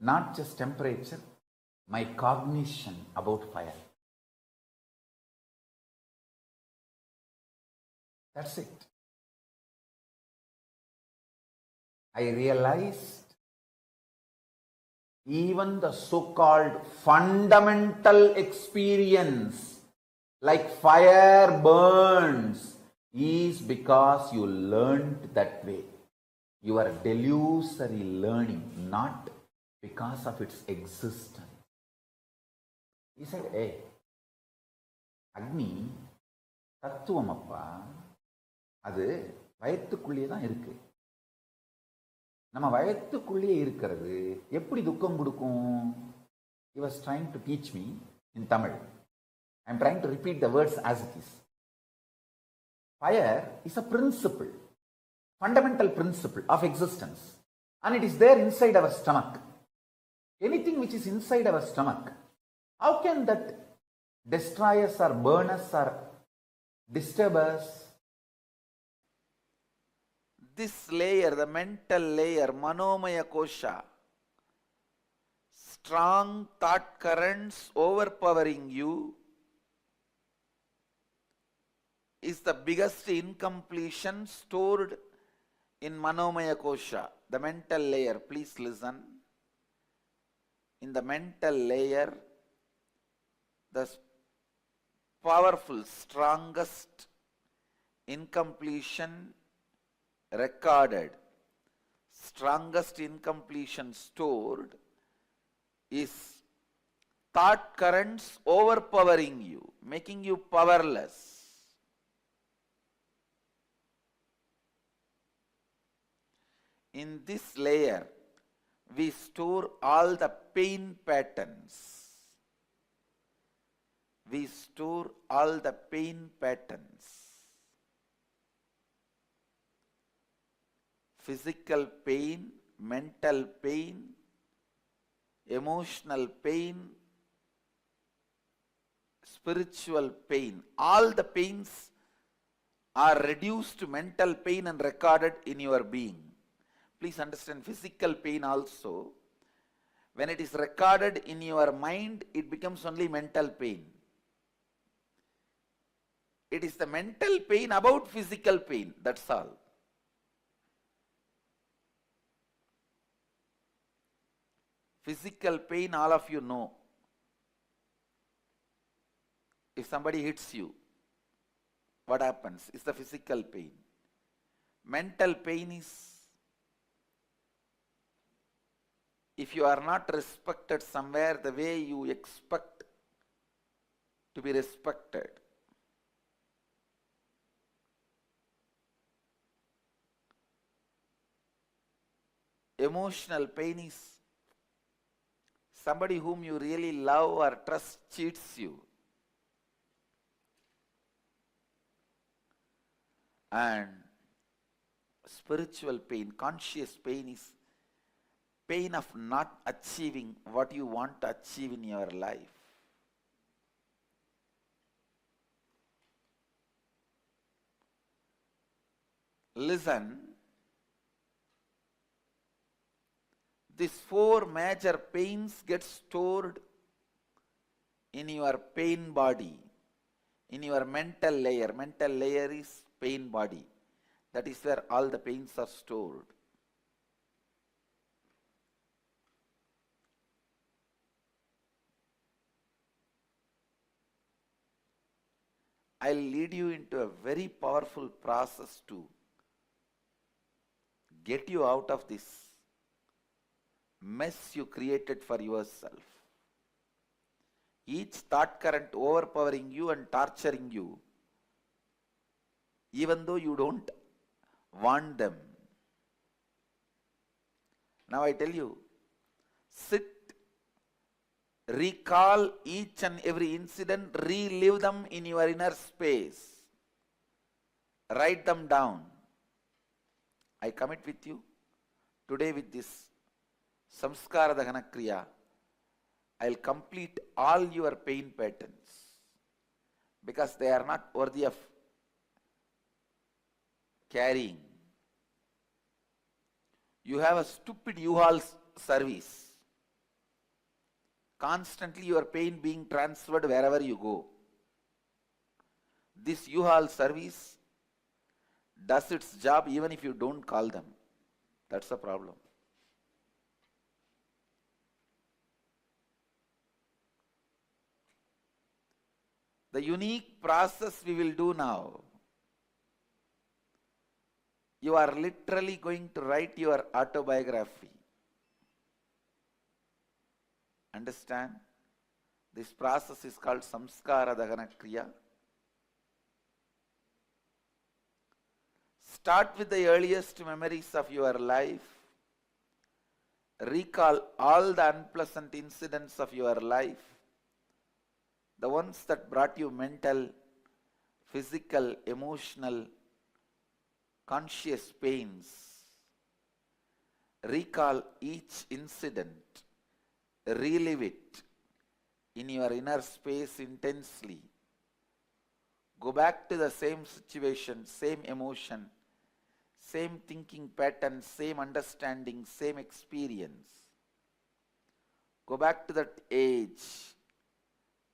not just temperature, my cognition about fire. That's it. I realized even the so-called fundamental experience like fire burns is because you learned that way. You are delusory learning, not because of its existence. He said, hey, அக்னி தத்துவம் அப்பா, அது வயத்துக்குள்ளேயே தான் இருக்கு. நம்ம வயத்துக்குள்ளேயே இருக்கிறது எப்படி துக்கம் கொடுக்கும்? He was trying to teach me in Tamil. I am trying to repeat the words as it is. Fire is a principle, fundamental principle of existence, and it is there inside our stomach. Anything which is inside our stomach, how can that destroy us or burn us or disturb us? This layer, the mental layer, manomaya kosha, strong thought currents overpowering you, is the biggest incompletion stored in manomaya kosha, the mental layer. Please listen. In the mental layer, the powerful, strongest incompletion recorded, strongest incompletion stored is thought currents overpowering you, making you powerless. In this layer, we store all the pain patterns. We store all the pain patterns. Physical pain, mental pain, emotional pain, spiritual pain. All the pains are reduced to mental pain and recorded in your being. Please understand, physical pain also, when it is recorded in your mind, it becomes only mental pain. It is the mental pain about physical pain, that's all. Physical pain, all of you know. If somebody hits you, what happens? It's the physical pain. Mental pain is, if you are not respected somewhere the way you expect to be respected. Emotional pain is somebody whom you really love or trust cheats you. And spiritual pain, conscious pain is pain of not achieving what you want to achieve in your life. Listen, these four major pains get stored in your pain body, in your mental layer. Mental layer is pain body. That is where all the pains are stored. I'll lead you into a very powerful process to get you out of this mess you created for yourself. Each thought current overpowering you and torturing you, even though you don't want them. Now I tell you, sit, recall each and every incident, relive them in your inner space. Write them down. I commit with you today with this Samskara Dahana Kriya, I'll complete all your pain patterns because they are not worthy of carrying. You have a stupid U-Haul service. Constantly your pain being transferred wherever you go. This U-Haul service does its job even if you don't call them. That's the problem. The unique process we will do now, you are literally going to write your autobiography. Understand? This process is called Samskara Dahana Kriya. Start with the earliest memories of your life. Recall all the unpleasant incidents of your life, the ones that brought you mental, physical, emotional, conscious pains. Recall each incident, relive it in your inner space intensely. Go back to the same situation, same emotion, same thinking pattern, same understanding, same experience. Go back to that age.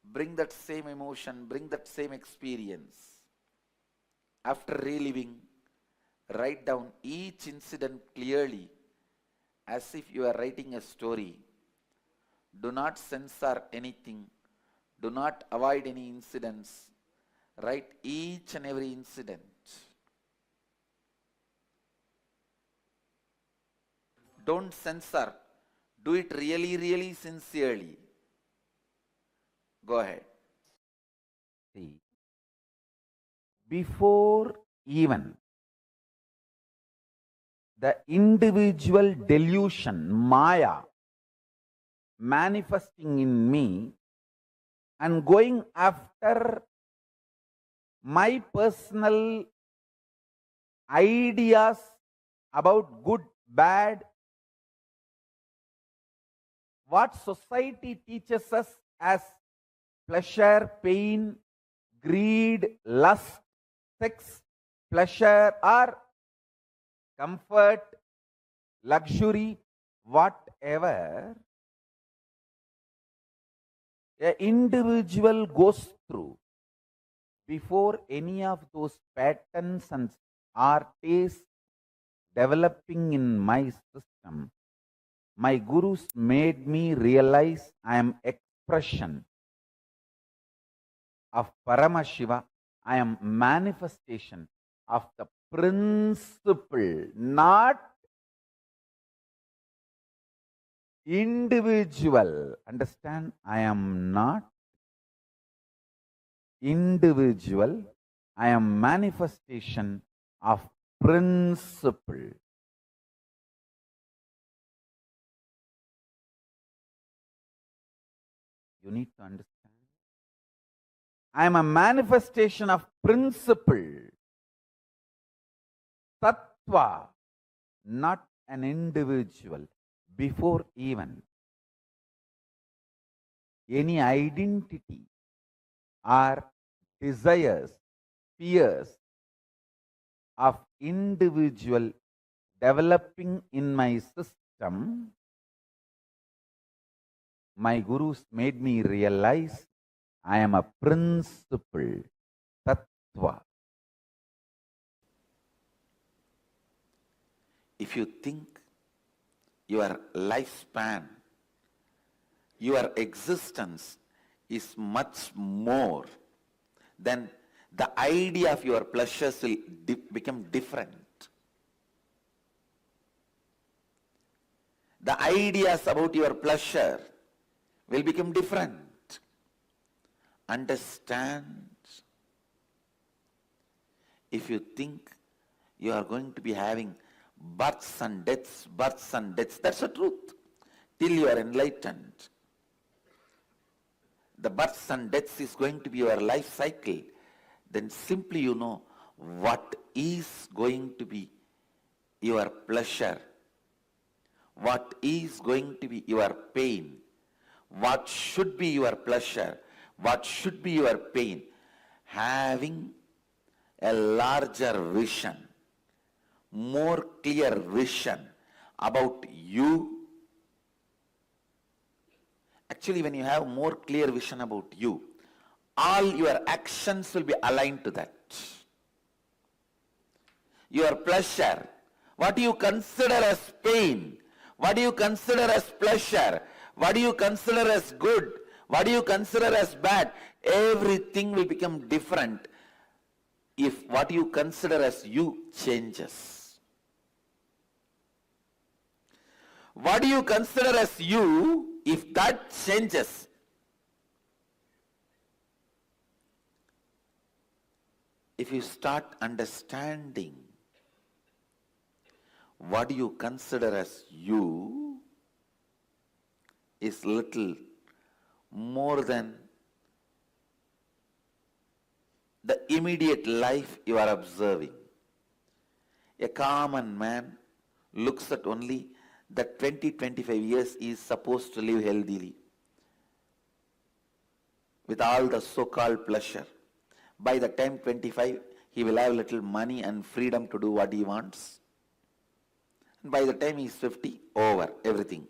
Bring that same emotion, bring that same experience. After reliving, write down each incident clearly as if you are writing a story. Do not censor anything. Do not avoid any incidents. Write each and every incident. Don't censor. Do it really, really sincerely. Go ahead. See, before even the individual delusion, Maya, manifesting in me and going after my personal ideas about good, bad, what society teaches us as pleasure, pain, greed, lust, sex, pleasure, or comfort, luxury, whatever an individual goes through, before any of those patterns and or tastes developing in my system, my gurus made me realize I am expression of Paramashiva. I am manifestation of the principle, not individual. Understand? I am not individual. I am manifestation of principle. You need to understand. I am a manifestation of principle. Tattva, not an individual. Before even any identity or desires, fears of individual developing in my system, my gurus made me realize I am a principle, tattva. If you think your lifespan, your existence is much more, then the idea of your pleasures will become different. The ideas about your pleasure will become different. Understand? If you think you are going to be having births and deaths, that's the truth. Till you are enlightened. The births and deaths is going to be your life cycle. Then simply you know what is going to be your pleasure, what is going to be your pain, what should be your pleasure, what should be your pain. Having a larger vision, more clear vision about you. Actually, when you have more clear vision about you, all your actions will be aligned to that. Your pleasure, what do you consider as pain, what do you consider as pleasure, what do you consider as good, what do you consider as bad, everything will become different if what you consider as you changes. What do you consider as you, if that changes, if you start understanding what you consider as you is little more than the immediate life you are observing. A common man looks at only the 20-25 years he is supposed to live healthily with all the so-called pleasure. By the time 25, he will have little money and freedom to do what he wants. And by the time he is 50, over everything.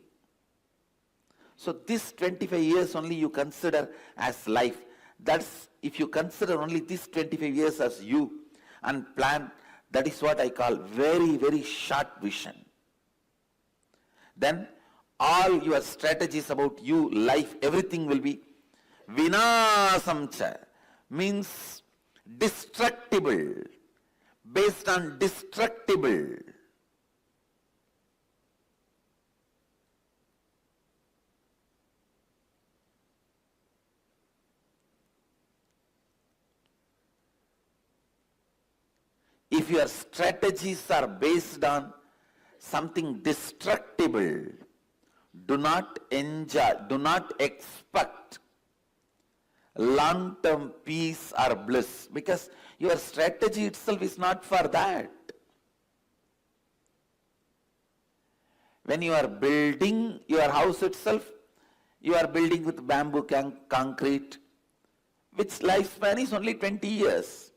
So this 25 years only you consider as life. That's if you consider only this 25 years as you and plan, that is what I call very, very short vision. Then all your strategies about you, life, everything will be vinasamcha, means destructible, based on destructible. If your strategies are based on something destructible, do not enjoy, do not expect long-term peace or bliss, because your strategy itself is not for that. When you are building your house itself, you are building with bamboo concrete, which lifespan is only 20 years.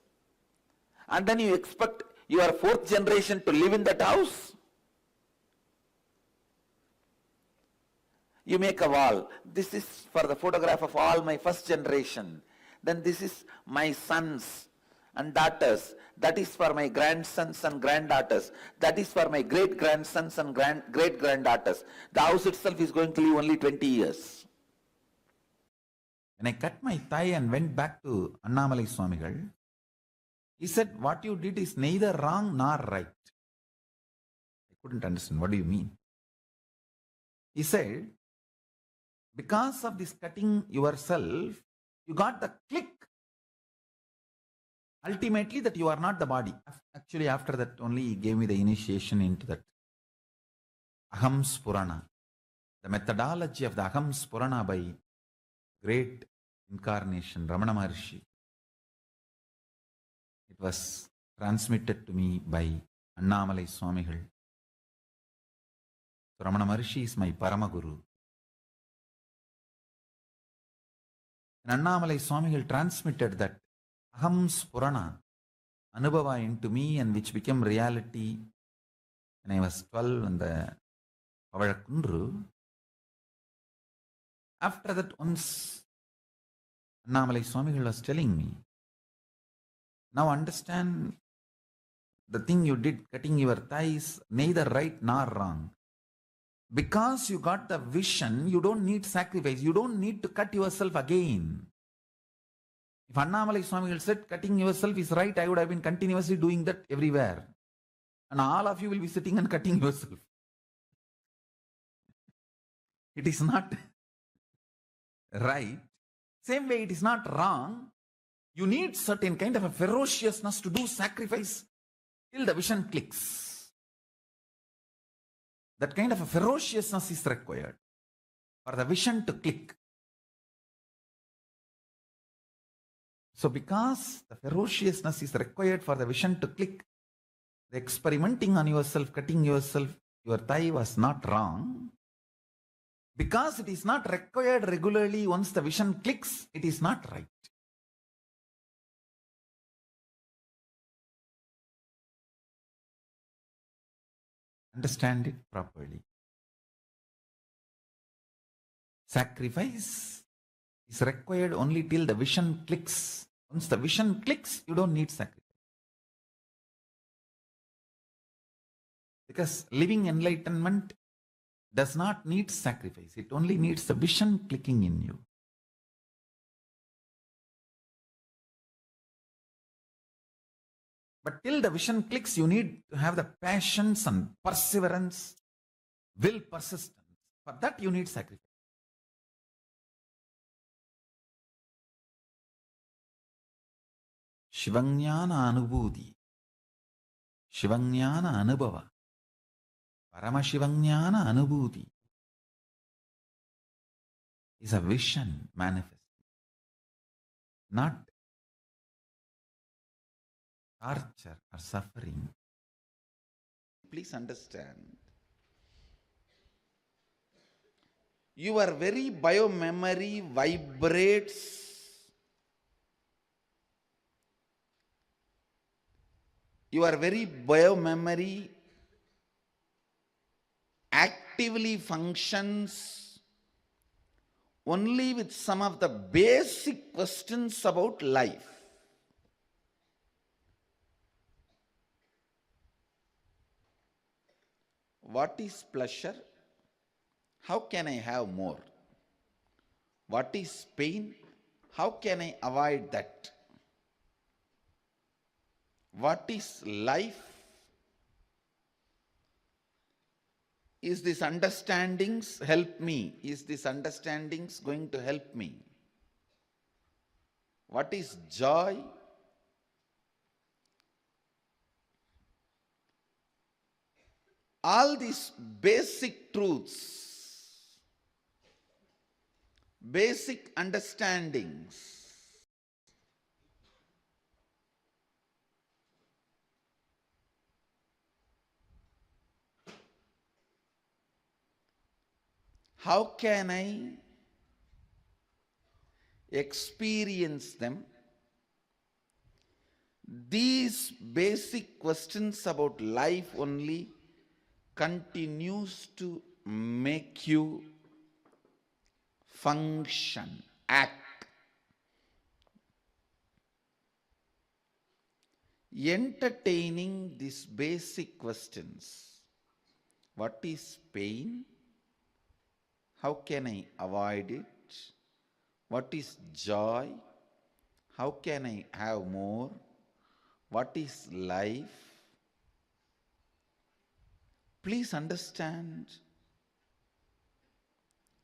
And then you expect your fourth generation to live in that house. You make a wall. This is for the photograph of all my first generation. Then this is my sons and daughters. That is for my grandsons and granddaughters. That is for my great-grandsons and great-granddaughters. The house itself is going to live only 20 years. When I cut my thigh and went back to Annamalai Swamigal, he said, what you did is neither wrong nor right. I couldn't understand. What do you mean? He said, because of this cutting yourself, you got the click. Ultimately, that you are not the body. Actually, after that only he gave me the initiation into that Aham Spurana. The methodology of the Aham Spurana by great incarnation, Ramana Maharshi. It was transmitted to me by Annamalai Swamigal. So Ramana Maharshi is my Paramaguru. And Annamalai Swamigal transmitted that Aham Spurana, Anubhava into me, and which became reality when I was 12 in the Pavazhakundru. After that, once Annamalai Swamigal was telling me, now understand the thing you did, cutting your thighs, neither right nor wrong. Because you got the vision, you don't need sacrifice. You don't need to cut yourself again. If Annamalai Swamigal said cutting yourself is right, I would have been continuously doing that everywhere. And all of you will be sitting and cutting yourself. It is not right. Same way, it is not wrong. You need certain kind of a ferociousness to do sacrifice till the vision clicks. That kind of a ferociousness is required for the vision to click. So because the ferociousness is required for the vision to click, the experimenting on yourself, cutting yourself, your thigh was not wrong. Because it is not required regularly, once the vision clicks, it is not right. Understand it properly. Sacrifice is required only till the vision clicks. Once the vision clicks, you don't need sacrifice. Because living enlightenment does not need sacrifice. It only needs the vision clicking in you. But till the vision clicks, you need to have the passions and perseverance, will, persistence. For that, you need sacrifice. Shivanyana Anubhuti, Shivanyana Anubhava. Paramashivajnana Anubhuti is a vision manifest, not torture or suffering. Please understand, your very biomemory vibrates your very biomemory actively functions only with some of the basic questions about life. What is pleasure? How can I have more? What is pain? How can I avoid that? What is life? Is this understandings help me? Is this understandings going to help me? What is joy? All these basic truths, basic understandings, how can I experience them? These basic questions about life only continues to make you function, act. Entertaining these basic questions. What is pain? How can I avoid it? What is joy? How can I have more? What is life? Please understand,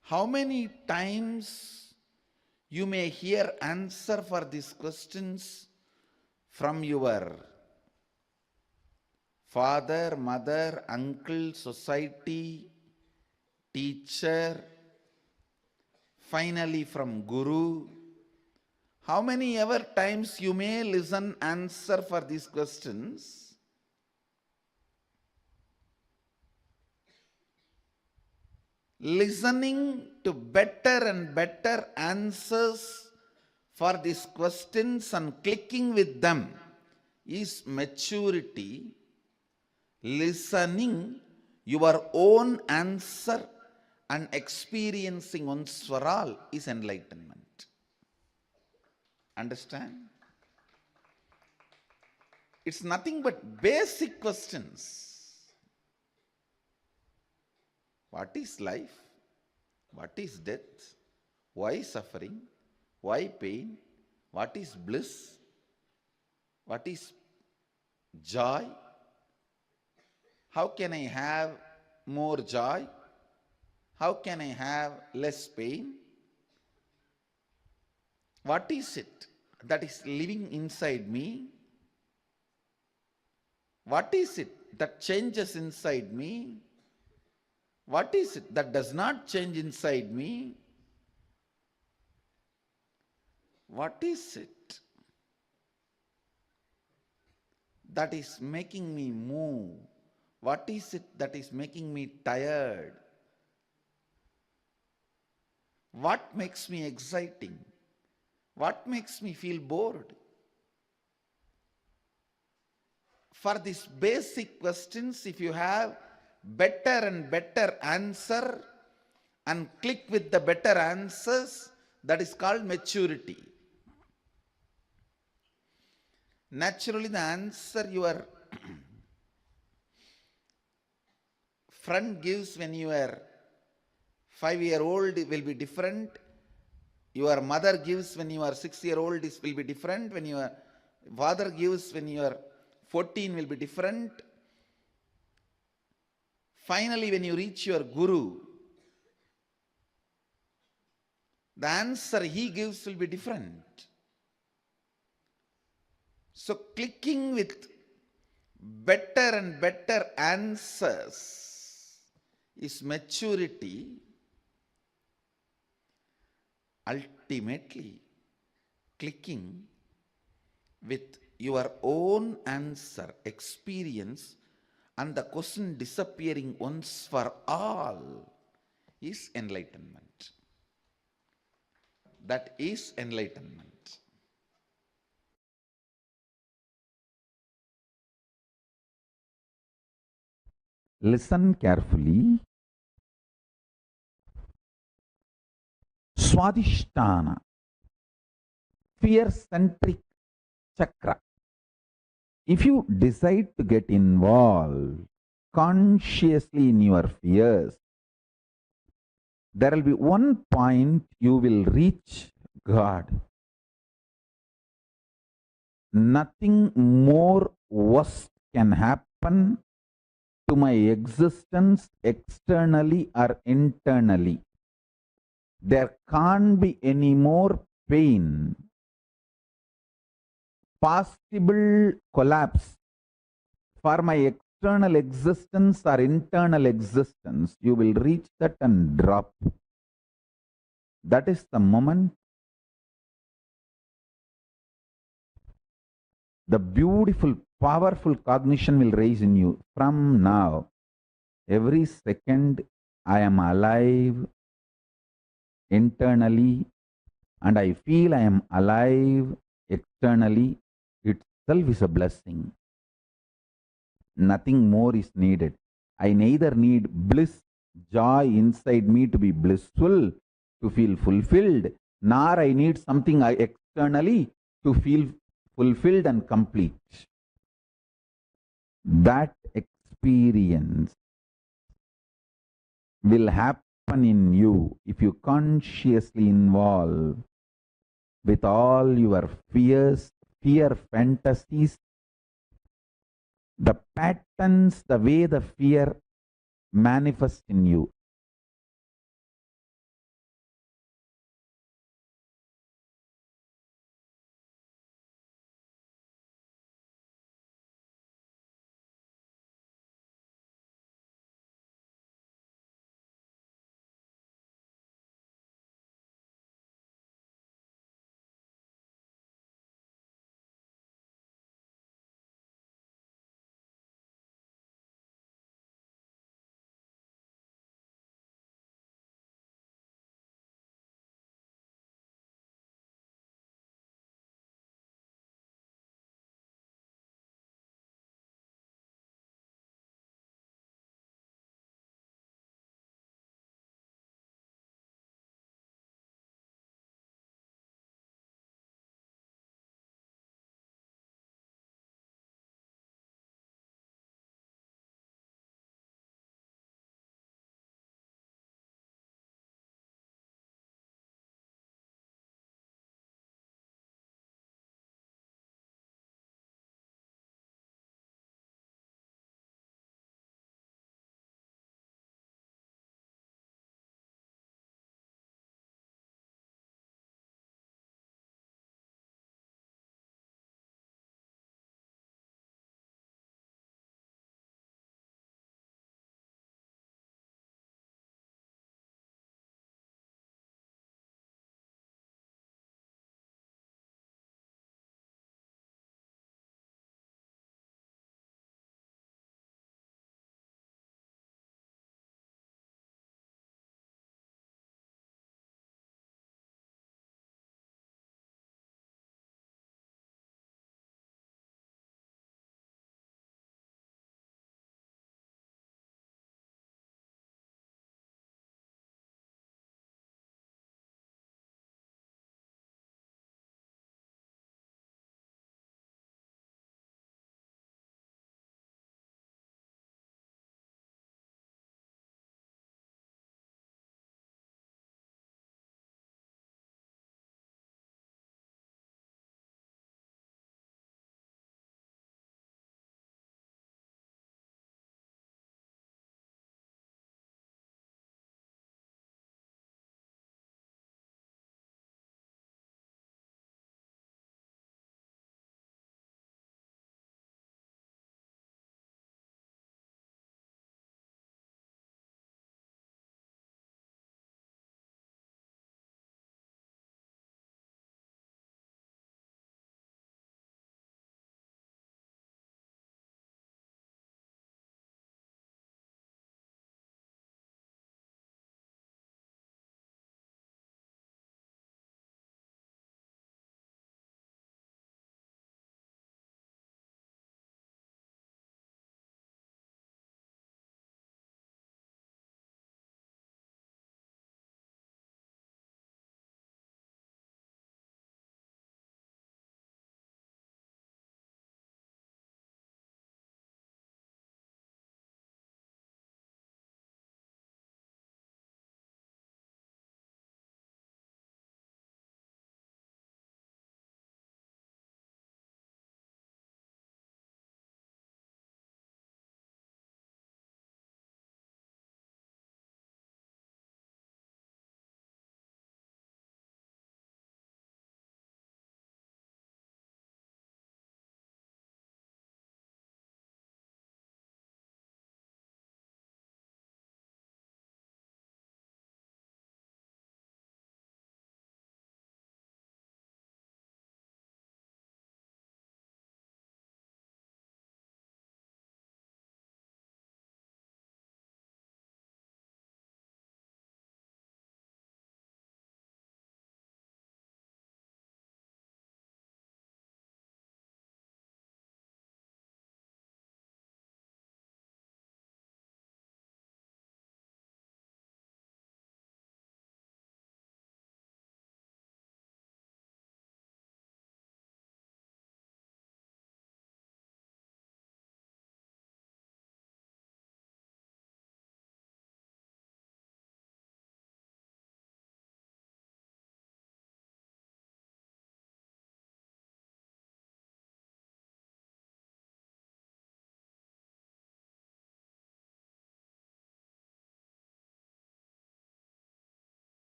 how many times you may hear answer for these questions from your father, mother, uncle, society, teacher, finally from guru. How many ever times you may listen answer for these questions? Listening to better and better answers for these questions and clicking with them is maturity. Listening your own answer and experiencing once for all is enlightenment. Understand? It's nothing but basic questions. What is life? What is death? Why suffering? Why pain? What is bliss? What is joy? How can I have more joy? How can I have less pain? What is it that is living inside me? What is it that changes inside me? What is it that does not change inside me? What is it that is making me move? What is it that is making me tired? What makes me exciting? What makes me feel bored? For these basic questions, if you have better and better answer and click with the better answers, that is called maturity. Naturally, the answer your friend gives when you are 5-year-old will be different. Your mother gives when you are 6-year-old will be different. When your father gives when you are 14 will be different. Finally, when you reach your guru, the answer he gives will be different. So clicking with better and better answers is maturity ultimately clicking with your own answer, experience, and the question disappearing once for all is enlightenment. That is enlightenment. Listen carefully. Swadhisthana, fear-centric chakra. If you decide to get involved consciously in your fears, there will be one point you will reach God. Nothing more worst can happen to my existence externally or internally. There can't be any more pain, possible collapse for my external existence or internal existence. You will reach that and drop. That is the moment the beautiful, powerful cognition will rise in you. From now, every second I am alive internally and I feel I am alive externally. Itself is a blessing. Nothing more is needed. I neither need bliss, joy inside me to be blissful, to feel fulfilled, nor I need something externally to feel fulfilled and complete. That experience will happen in you if you consciously involve with all your fears, fear fantasies, the patterns, the way the fear manifests in you.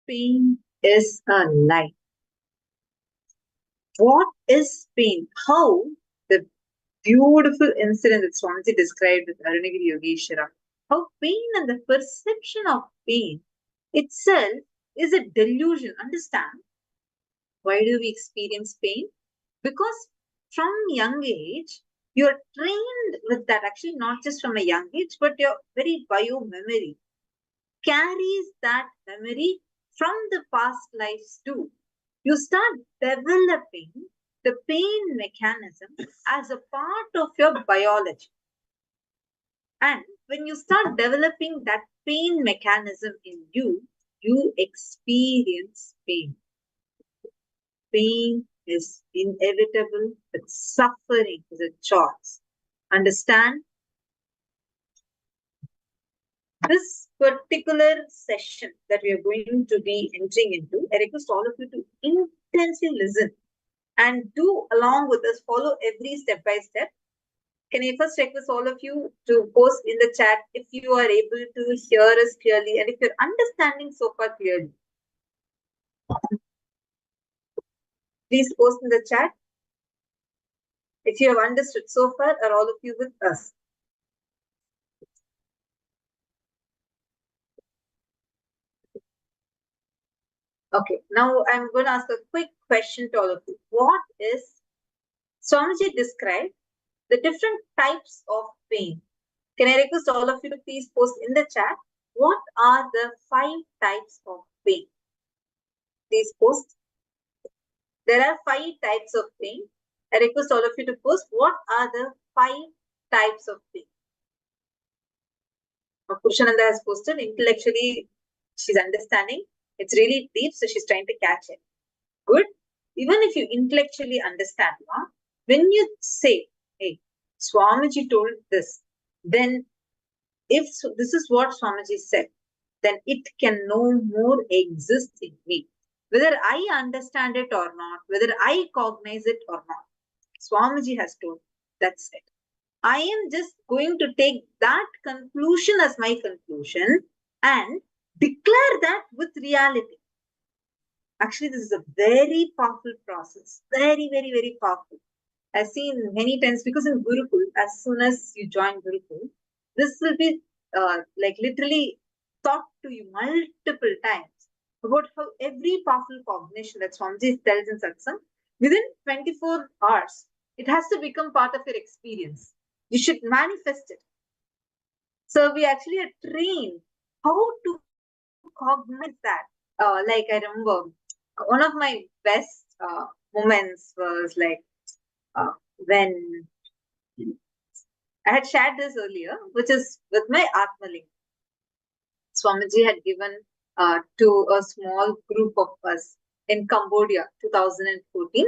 pain is a lie. What is pain? How the beautiful incident that Swamiji described with Arunagiri Yogeshwara, how pain and the perception of pain itself is a delusion. Understand? Why do we experience pain? Because from young age, you're trained with that. Actually, not just from a young age, but your very bio memory carries that memory from the past lives too. You start developing the pain mechanism as a part of your biology. And when you start developing that pain mechanism in you, you experience pain. Pain is inevitable, but suffering is a choice. Understand? This particular session that we are going to be entering into, I request all of you to intensely listen and do along with us, follow every step by step. Can I first request all of you to post in the chat if you are able to hear us clearly and if you're understanding so far clearly. Please post in the chat if you have understood so far. Are all of you with us? Okay, now I'm going to ask a quick question to all of you. What is Swamiji described the different types of pain? Can I request all of you to please post in the chat what are the 5 types of pain? Please post. There are 5 types of pain. I request all of you to post what are the 5 types of pain. Purushananda has posted intellectually, she's understanding. It's really deep, so she's trying to catch it. Good. Even if you intellectually understand, when you say, hey, Swamiji told this, then if this is what Swamiji said, then it can no more exist in me. Whether I understand it or not, whether I cognize it or not, Swamiji has told, that's it. I am just going to take that conclusion as my conclusion and declare that with reality. Actually, this is a very powerful process. Very, very, very powerful. I've seen many times, because in Gurukul, as soon as you join Gurukul, this will be like literally taught to you multiple times about how every powerful cognition that Swamiji tells in Satsang, within 24 hours, it has to become part of your experience. You should manifest it. So we actually are trained how to cognize that. Like I remember, one of my best moments was like when I had shared this earlier, which is with my Atmaling. Swamiji had given to a small group of us in Cambodia, 2014,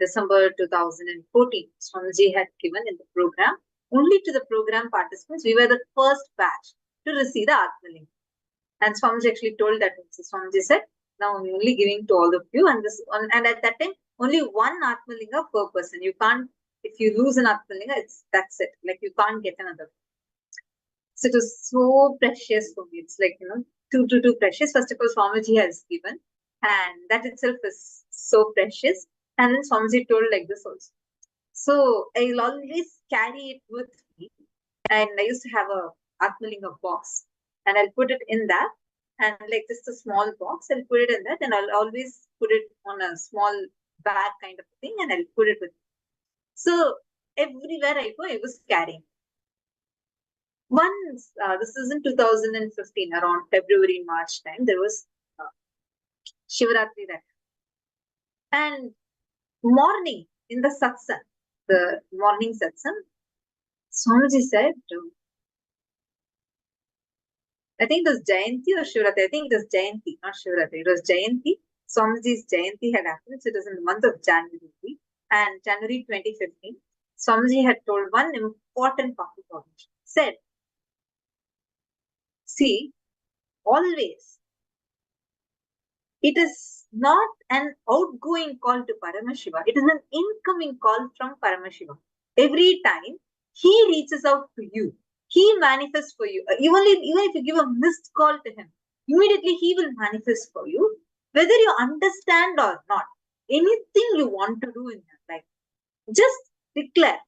December 2014. Swamiji had given in the program, only to the program participants. We were the first batch to receive the Atmaling. And Swamiji actually told that. So Swamiji said, now I'm only giving to all of you. And and at that time, only one Atmalinga per person. You can't, if you lose an Atmalinga, that's it. Like you can't get another. So it was so precious for me. It's like, too precious. First of all, Swamiji has given. And that itself is so precious. And then Swamiji told like this also. So I'll always carry it with me. And I used to have a Atmalinga box. And I'll put it in that. And like just a small box, I'll put it in that. And I'll always put it on a small bag kind of thing. And I'll put it with me. So everywhere I go, I was carrying. Once, this is in 2015, around February, March time, there was Shivaratri that. And morning in the Satsang, the morning Satsang, Swamiji said, I think it was Jayanti or Shivaratri. I think it was Jayanti, not Shivaratri. It was Jayanti. Swamiji's Jayanti had happened. So it was in the month of January. And January 2015, Swamiji had told one important powerful information. Said, see, always, it is not an outgoing call to Paramashiva. It is an incoming call from Paramashiva. Every time he reaches out to you, he manifests for you. Even if you give a missed call to him, immediately he will manifest for you, whether you understand or not. Anything you want to do in your life, just declare.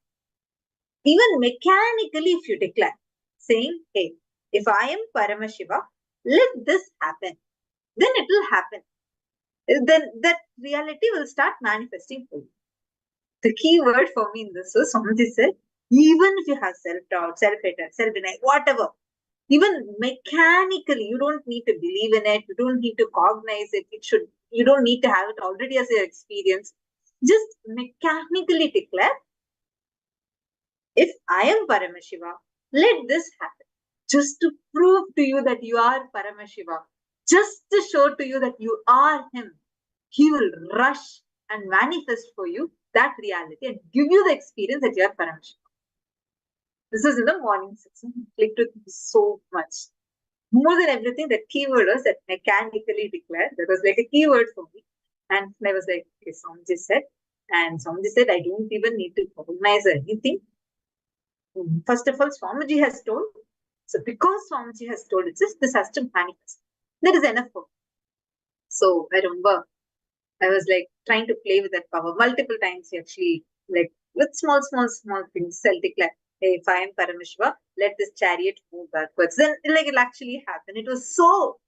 Even mechanically, if you declare, saying, hey, if I am Paramashiva, let this happen, then it will happen. Then that reality will start manifesting for you. The key word for me in this is, Swamiji said, even if you have self-doubt, self-hatred, self-denial, whatever, even mechanically, you don't need to believe in it, you don't need to cognize it, you don't need to have it already as your experience. Just mechanically declare, if I am Paramashiva, let this happen. Just to prove to you that you are Paramashiva, just to show to you that you are him, he will rush and manifest for you that reality and give you the experience that you are Paramashiva. This is in the morning session. Clicked with me so much. More than everything, that keyword was that mechanically declared. That was like a keyword for me. And I was like, okay, Swamiji said. And Swamiji said, I don't even need to recognize anything. First of all, Swamiji has told. So because Swamiji has told, it's just this has to manifest. That is enough for me. So I remember I was like trying to play with that power multiple times. Actually, like with small things, self-declare. Hey, if I am Paramashiva, let this chariot move backwards. Then like it'll actually happen. It was so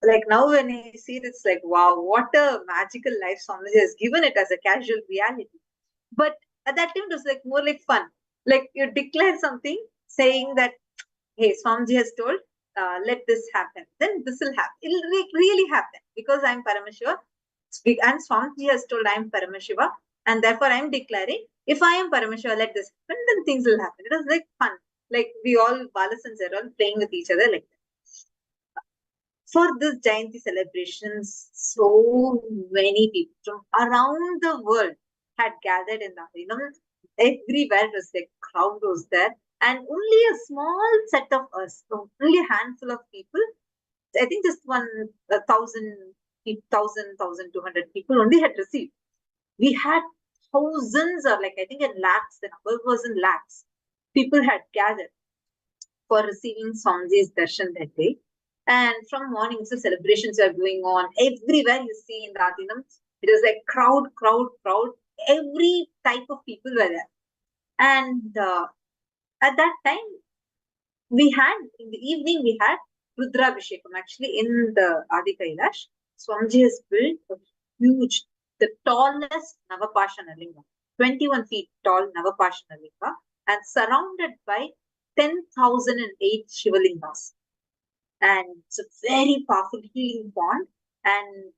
like, now when I see it, it's like, wow, what a magical life Swamiji has given it as a casual reality. But at that time, it was like more like fun. Like you declare something saying that, hey, Swamiji has told, let this happen. Then this will happen. It'll really happen because I'm Paramashiva. And Swamiji has told I am Paramashiva. And therefore I am declaring, if I am Paramashiva, let this happen, then things will happen. It was like fun. Like we all, Balasans are all playing with each other like that. For this Jayanti celebrations, so many people from around the world had gathered in the Harinam. Everywhere was like crowd was there, and only a small set of us, only a handful of people. I think just 1,200 people only had received. We had thousands, or like I think in lakhs. The number was in lakhs. People had gathered for receiving Swamiji's darshan that day. And from morning, so celebrations are going on. Everywhere you see in the Adinam, it was like crowd. Every type of people were there. And at that time, we had, in the evening, we had Rudrabhishekam. Actually, in the Adi Kailash, Swamiji has built a huge, the tallest Navapashana Linga, 21 feet tall Navapashana Linga, and surrounded by 10,008 Shivalingas. And it's a very powerful healing pond. And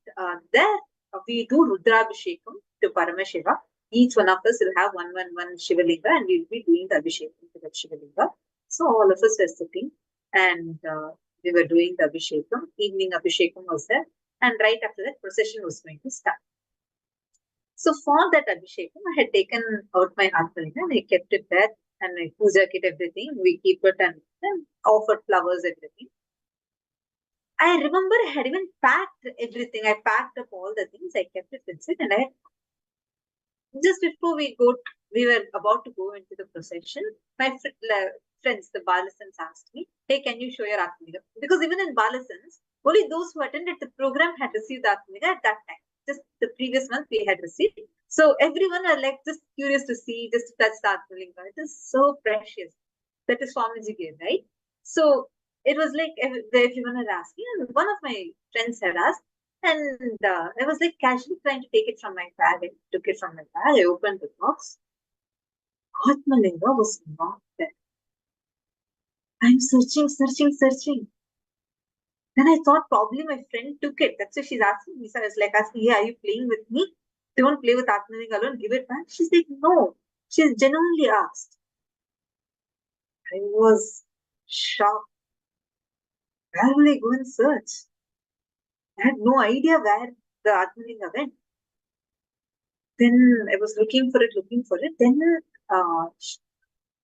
there we do Rudrabhishekam to Paramashiva. Each one of us will have one Shivalinga, and we will be doing the Abhishekam to that Shivalinga. So all of us were sitting, and we were doing the Abhishekam. Evening Abhishekam was there, and right after that, procession was going to start. So for that Abhishekam, I had taken out my Atmalinga and I kept it there, and my puja kit, everything. We keep it and offered flowers, everything. I remember I had even packed everything. I packed up all the things. I kept it inside, and just before we were about to go into the procession. My friends, the Balasans, asked me, "Hey, can you show your Atmaliga?" Because even in Balasans, only those who attended the program had received Atmaliga at that time. Just the previous month we had received. So everyone was like just curious to see, just to touch the Atmaliga. It is so precious. That is Swamiji gave, right? So it was like everyone had asked me, and one of my friends had asked, and I was like casually trying to take it from my bag. I took it from my bag. I opened the box. Atmalinga was not there. I'm searching. Then I thought probably my friend took it. That's why she's asking me. So I was like asking, "Yeah, are you playing with me? Don't play with Atmalinga alone. Give it back." She's like, "No." She's genuinely asked. I was shocked. Where will I go and search? I had no idea where the Atmalinga went. Then I was looking for it. Then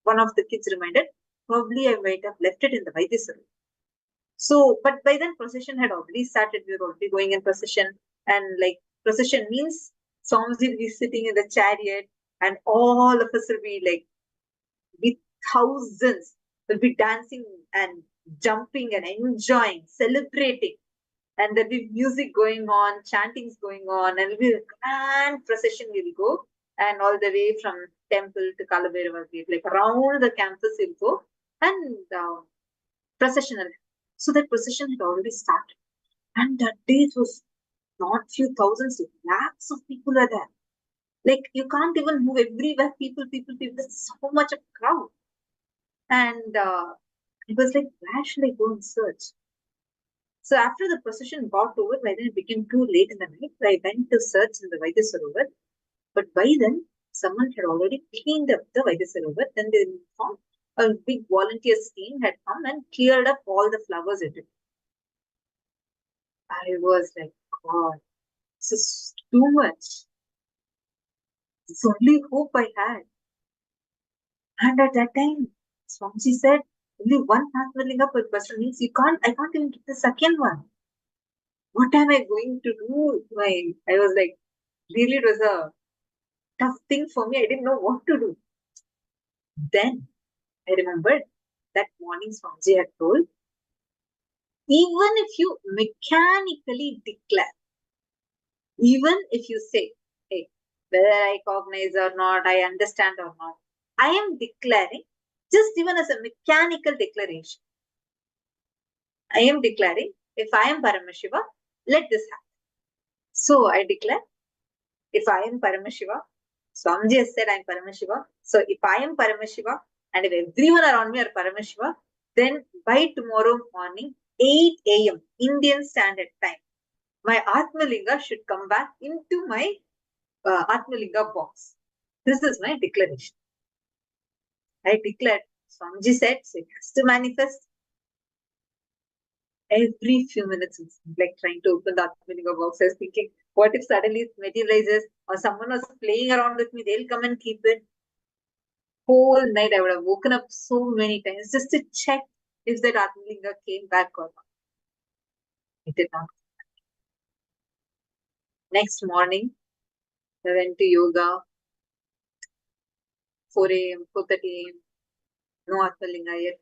one of the kids reminded, probably I might have left it in the Vaidisara. So, but by then procession had already started. We were already going in procession, and like procession means Swamiji will be sitting in the chariot, and all of us will be like, with thousands, will be dancing and jumping and enjoying, celebrating. And there'll be music going on, chantings going on, and it'll be a grand procession will go. And all the way from temple to Kalabhairava Gate, like around the campus will go. And procession. So that procession had already started. And that day it was not few thousands, lakhs of people are there. Like you can't even move everywhere. People. There's so much of crowd. And it was like, where should I go and search? So after the procession got over, by then it became too late in the night. So I went to search in the Vaidya Sarovar. But by then, someone had already cleaned up the Vaidya Sarovar. Then they found a big volunteers team had come and cleared up all the flowers at it. I was like, God, this is too much. It's only hope I had. And at that time, Swamiji said, only one Atmalinga per person means I can't even get the second one. What am I going to do? I was like, really, it was a tough thing for me. I didn't know what to do. Then I remembered that morning Swamiji had told, even if you mechanically declare, even if you say, hey, whether I cognize or not, I understand or not, I am declaring, just even as a mechanical declaration. I am declaring, if I am Paramashiva, let this happen. So I declare, if I am Paramashiva, Swamiji has said I am Paramashiva. So if I am Paramashiva and if everyone around me are Paramashiva, then by tomorrow morning, 8 a.m. Indian Standard Time, my Atmalinga should come back into my Atmalinga box. This is my declaration. I declared, Swamiji said, so it has to manifest. Every few minutes, it's like trying to open the Atmalinga box. I was thinking, what if suddenly it materializes or someone was playing around with me, they'll come and keep it. Whole night I would have woken up so many times just to check if that Atmalinga came back or not. It did not. Next morning, I went to yoga, 4 a.m., 4:30 a.m. No Atmalinga yet.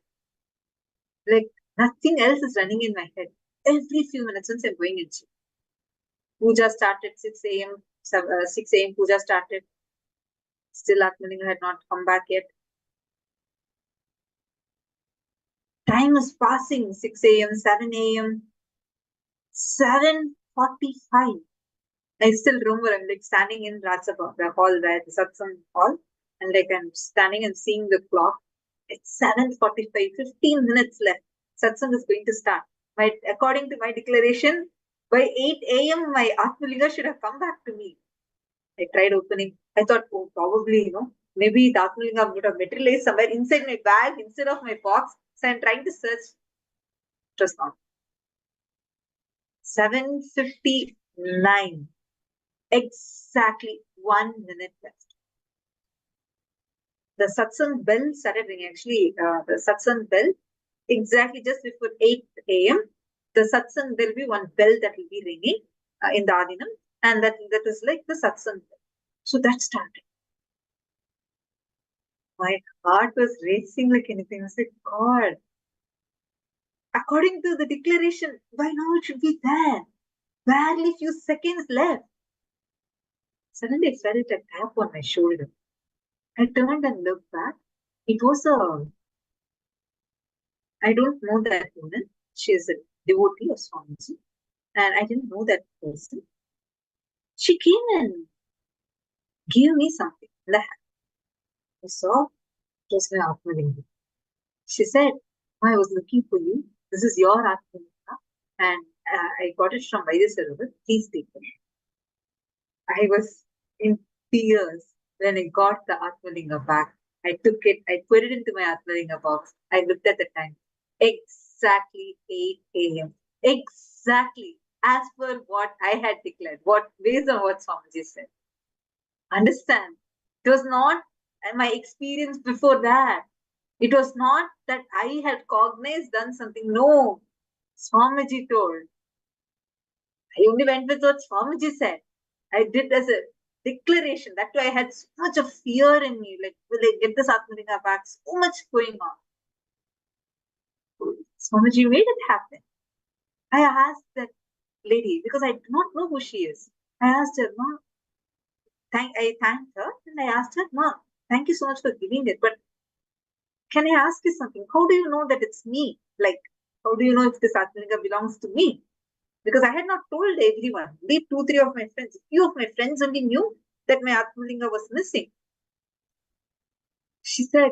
Like nothing else is running in my head. Every few minutes since I'm going in. Puja started 6 a.m. 6 a.m. Puja started. Still Atmalinga had not come back yet. Time is passing. 6 a.m., 7 a.m., 7:45. I still remember I'm like standing in Rajasabha, the hall where the Satsang hall, and like I'm standing and seeing the clock. It's 7:45, 15 minutes left. Satsang is going to start. According to my declaration, by 8 a.m. my Atmalinga should have come back to me. I tried opening. I thought, oh, probably, maybe the Atmalinga would have materialized somewhere inside my bag instead of my box. So I'm trying to search. It was not. 7:59. Exactly 1 minute left. The Satsang bell started ringing. Actually, the Satsang bell, exactly just before 8 a.m., the Satsang, there will be one bell that will be ringing in the Adinam, and that is like the Satsang bell. So that started. My heart was racing like anything. I was like, God, according to the declaration, by now it should be there. Barely few seconds left. Suddenly I felt a tap on my shoulder. I turned and looked back. It was I don't know that woman. She is a devotee of Swamiji. And I didn't know that person. She came and gave me something in the hand. I saw it was my Atmalinga. She said, I was looking for you. This is your Atmalinga. And I got it from Vaidya Sarovar. Please take it. I was in tears when I got the Atmalinga back. I took it, I put it into my Atmalinga box. I looked at the time. Exactly 8 a.m. Exactly as per what I had declared, based on what Swamiji said. Understand? It was not my experience before that. It was not that I had cognized, done something. No. Swamiji told. I only went with what Swamiji said. I did as a declaration. That's why I had so much of fear in me. Like, will I get this Atmalinga back? So much going on. Swamiji made it happen. I asked that lady, because I do not know who she is. I asked her, Ma, I thanked her and I asked her, Ma, thank you so much for giving it. But can I ask you something? How do you know that it's me? Like, how do you know if this Atmalinga belongs to me? Because I had not told everyone. Only 2-3 of my friends, few of my friends only knew that my Atmalinga was missing. She said,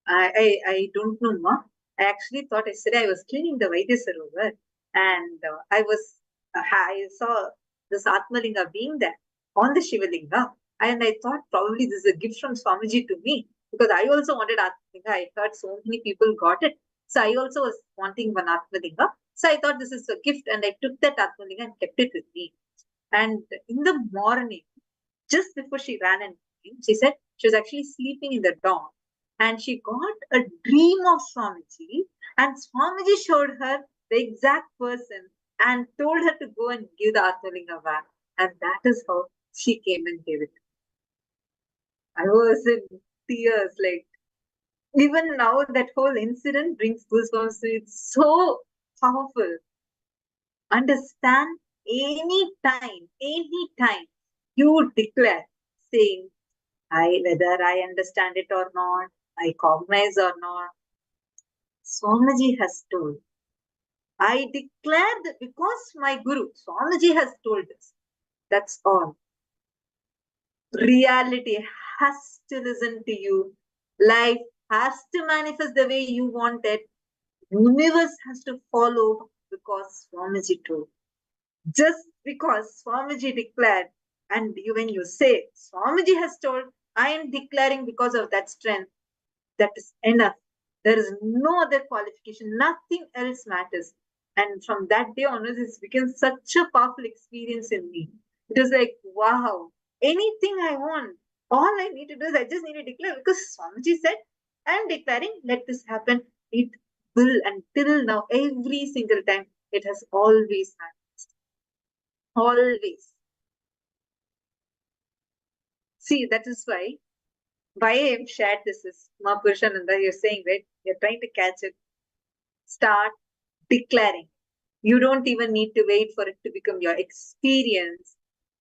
I don't know, Ma. I actually thought yesterday I was cleaning the Vaidya Sarovar and I saw this Atmalinga being there on the Shivalinga, and I thought probably this is a gift from Swamiji to me, because I also wanted Atmalinga. I thought so many people got it. So I also was wanting one Atmalinga. So I thought this is a gift, and I took that Atmalinga and kept it with me. And in the morning, just before she ran and came, she said she was actually sleeping in the dawn and she got a dream of Swamiji, and Swamiji showed her the exact person and told her to go and give the Atmalinga back. And that is how she came and gave it. I was in tears, like, even now that whole incident brings goosebumps to it. It's so powerful. Understand, any time you declare saying, whether I understand it or not, I cognize or not, Swamiji has told. I declare that because my Guru, Swamiji has told us. That's all. Reality has to listen to you. Life has to manifest the way you want it. Universe has to follow because Swamiji told. Just because Swamiji declared, and when you say Swamiji has told, I am declaring because of that strength, that is enough. There is no other qualification, nothing else matters. And from that day onwards, it's become such a powerful experience in me. It was like, wow, anything I want, all I need to do is I just need to declare, because Swamiji said, I am declaring, let this happen. It will, until now, every single time, it has always happened. Always. See, that is why I have shared this is Mahapurushananda, you're saying, right? You're trying to catch it. Start declaring. You don't even need to wait for it to become your experience.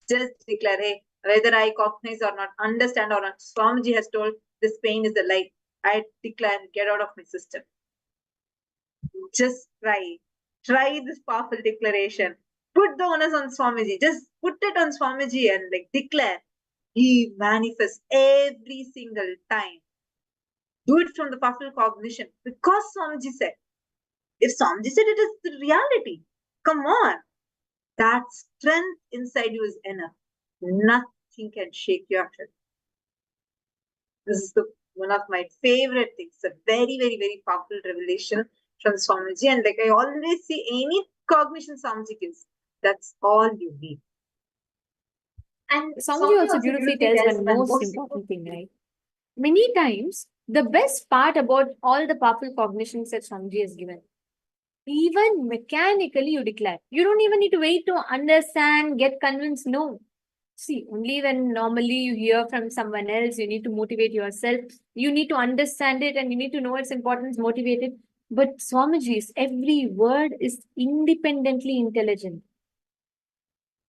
Just declare, hey, whether I cognize or not, understand or not, Swamiji has told this pain is the light. I declare, get out of my system. Just try. Try this powerful declaration. Put the onus on Swamiji. Just put it on Swamiji and like declare. He manifests every single time. Do it from the powerful cognition. Because Swamiji said. If Swamiji said it is the reality. Come on. That strength inside you is enough. Nothing can shake your head. This is one of my favorite things. A very, very, very powerful revelation from Swamiji. And like I always see, any cognition Swamiji gives, that's all you need. And Swamiji also beautifully tells one most important thing, right? Many times, the best part about all the powerful cognitions that Swamiji has given, even mechanically you declare. You don't even need to wait to understand, get convinced. No. See, only when normally you hear from someone else, you need to motivate yourself. You need to understand it and you need to know its importance, motivate it. But Swamiji's every word is independently intelligent.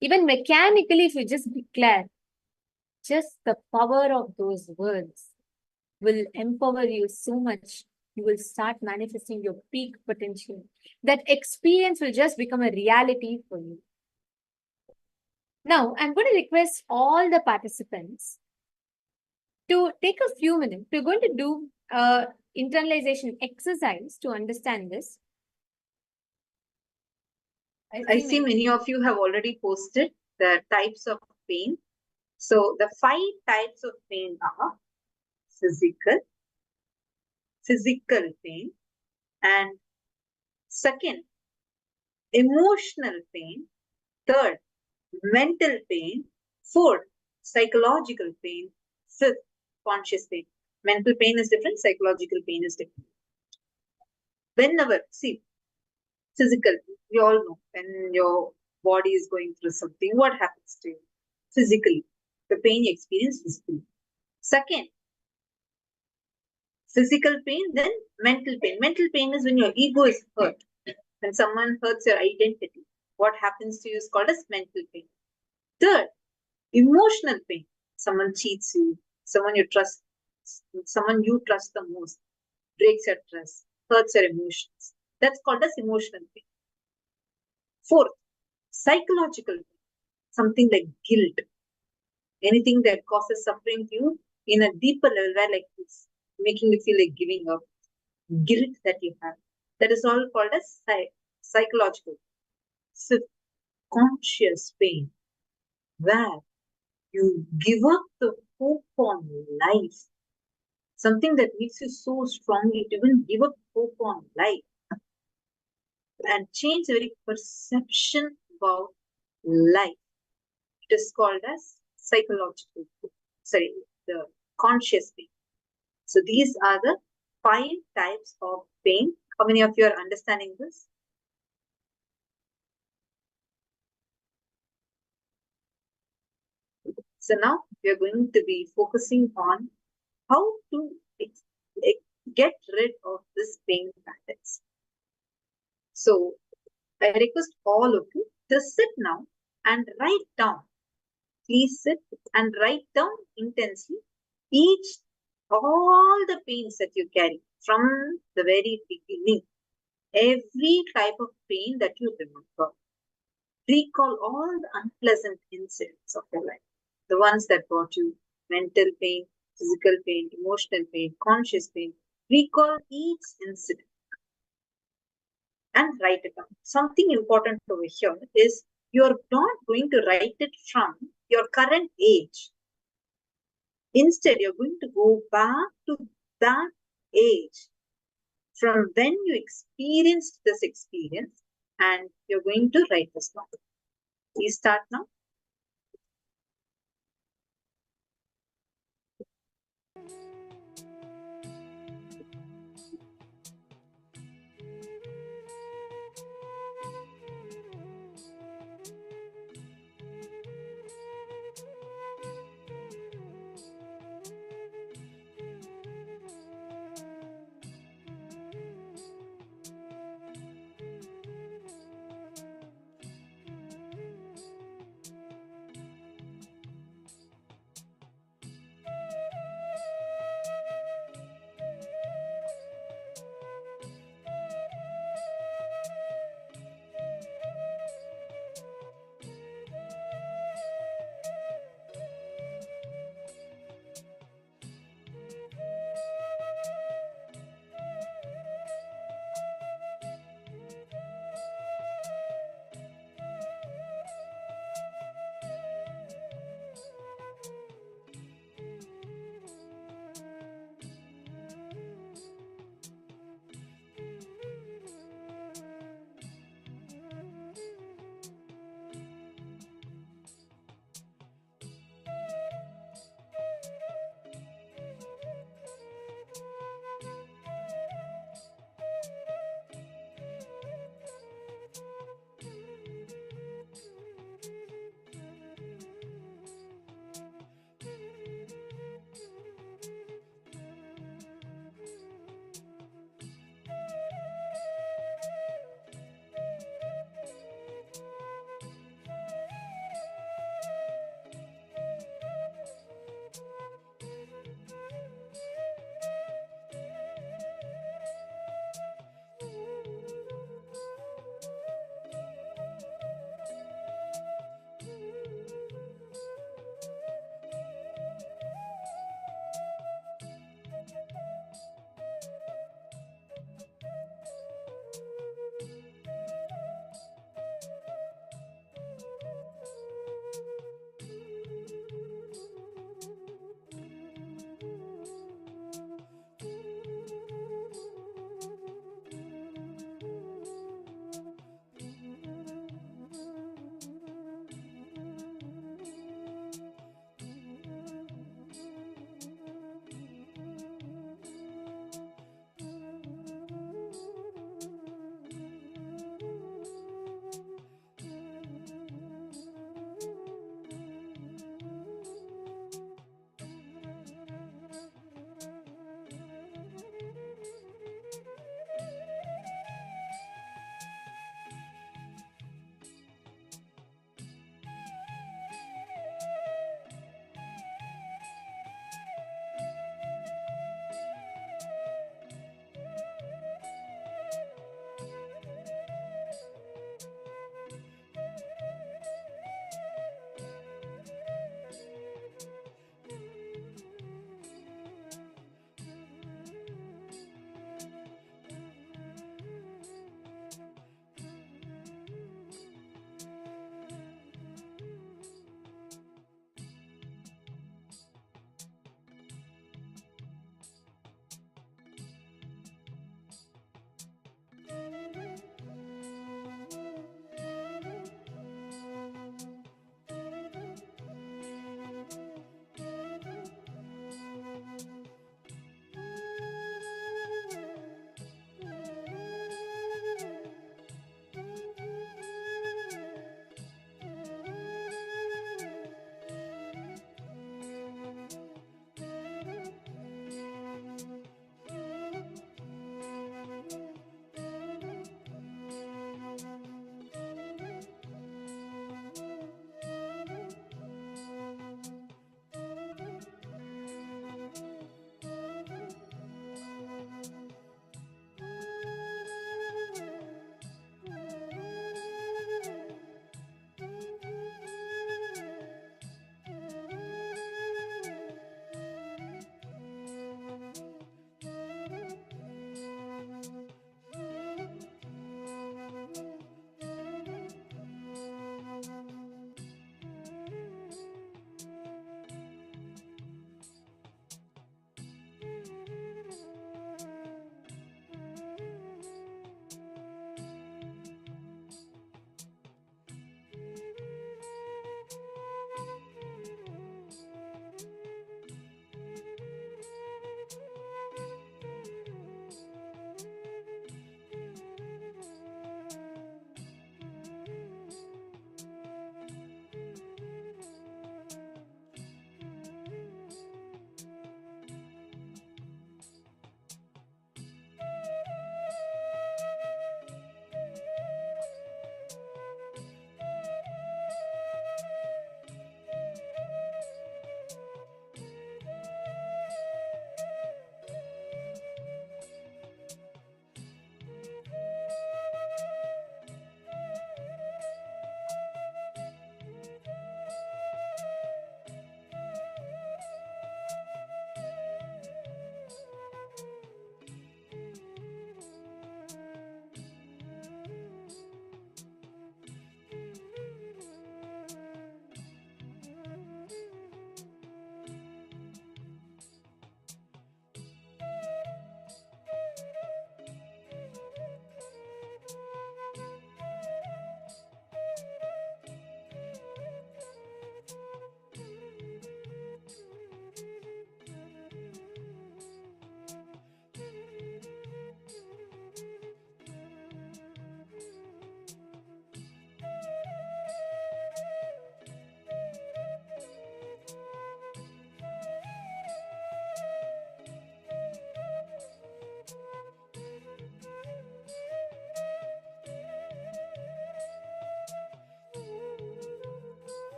Even mechanically, if you just declare, just the power of those words will empower you so much. You will start manifesting your peak potential. That experience will just become a reality for you. Now, I'm going to request all the participants to take a few minutes. We're going to do a internalization exercise to understand this. I see many of you have already posted the types of pain. So the 5 types of pain are physical pain, and second, emotional pain, third, mental pain, fourth, psychological pain, fifth, conscious pain. Mental pain is different, psychological pain is different. Whenever, see, physical, we all know when your body is going through something, what happens to you? Physically, the pain you experience physically. Second, Physical pain, then mental pain. Mental pain is when your ego is hurt. When someone hurts your identity, what happens to you is called as mental pain. Third, emotional pain. Someone cheats you, someone you trust the most, breaks your trust, hurts your emotions. That's called as emotional pain. Fourth, psychological pain. Something like guilt. Anything that causes suffering to you in a deeper level, where like this, making you feel like giving up. Guilt that you have. That is all called as psychological. Fifth, conscious pain, where you give up the hope on life. Something that makes you so strongly to even give up hope on life and change the very perception about life. It is called as psychological, the conscious pain. So these are the 5 types of pain. How many of you are understanding this? So now we are going to be focusing on how to get rid of this pain patterns. So I request all of you to sit now and write down. Please sit and write down intensely all the pains that you carry from the very beginning. Every type of pain that you remember. Recall all the unpleasant incidents of your life. The ones that brought you mental pain, physical pain, emotional pain, conscious pain. Recall each incident and write it down. Something important over here is you're not going to write it from your current age. Instead, you're going to go back to that age from when you experienced this experience, and you're going to write this down. Please start now.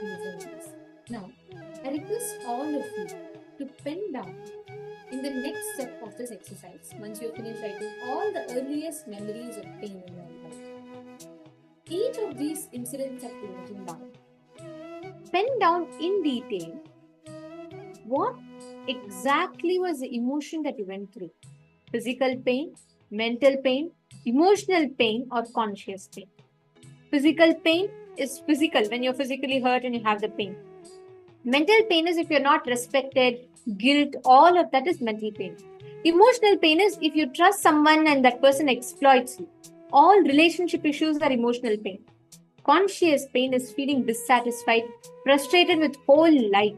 listening this. Now, I request all of you to pen down in the next step of this exercise, once you finish writing all the earliest memories of pain in your life. Each of these incidents that you written down, pen down in detail what exactly was the emotion that you went through. Physical pain, mental pain, emotional pain, or conscious pain. Physical pain is physical, when you're physically hurt and you have the pain. Mental pain is if you're not respected, guilt, all of that is mental pain. Emotional pain is if you trust someone and that person exploits you. All relationship issues are emotional pain. Conscious pain is feeling dissatisfied, frustrated with whole life.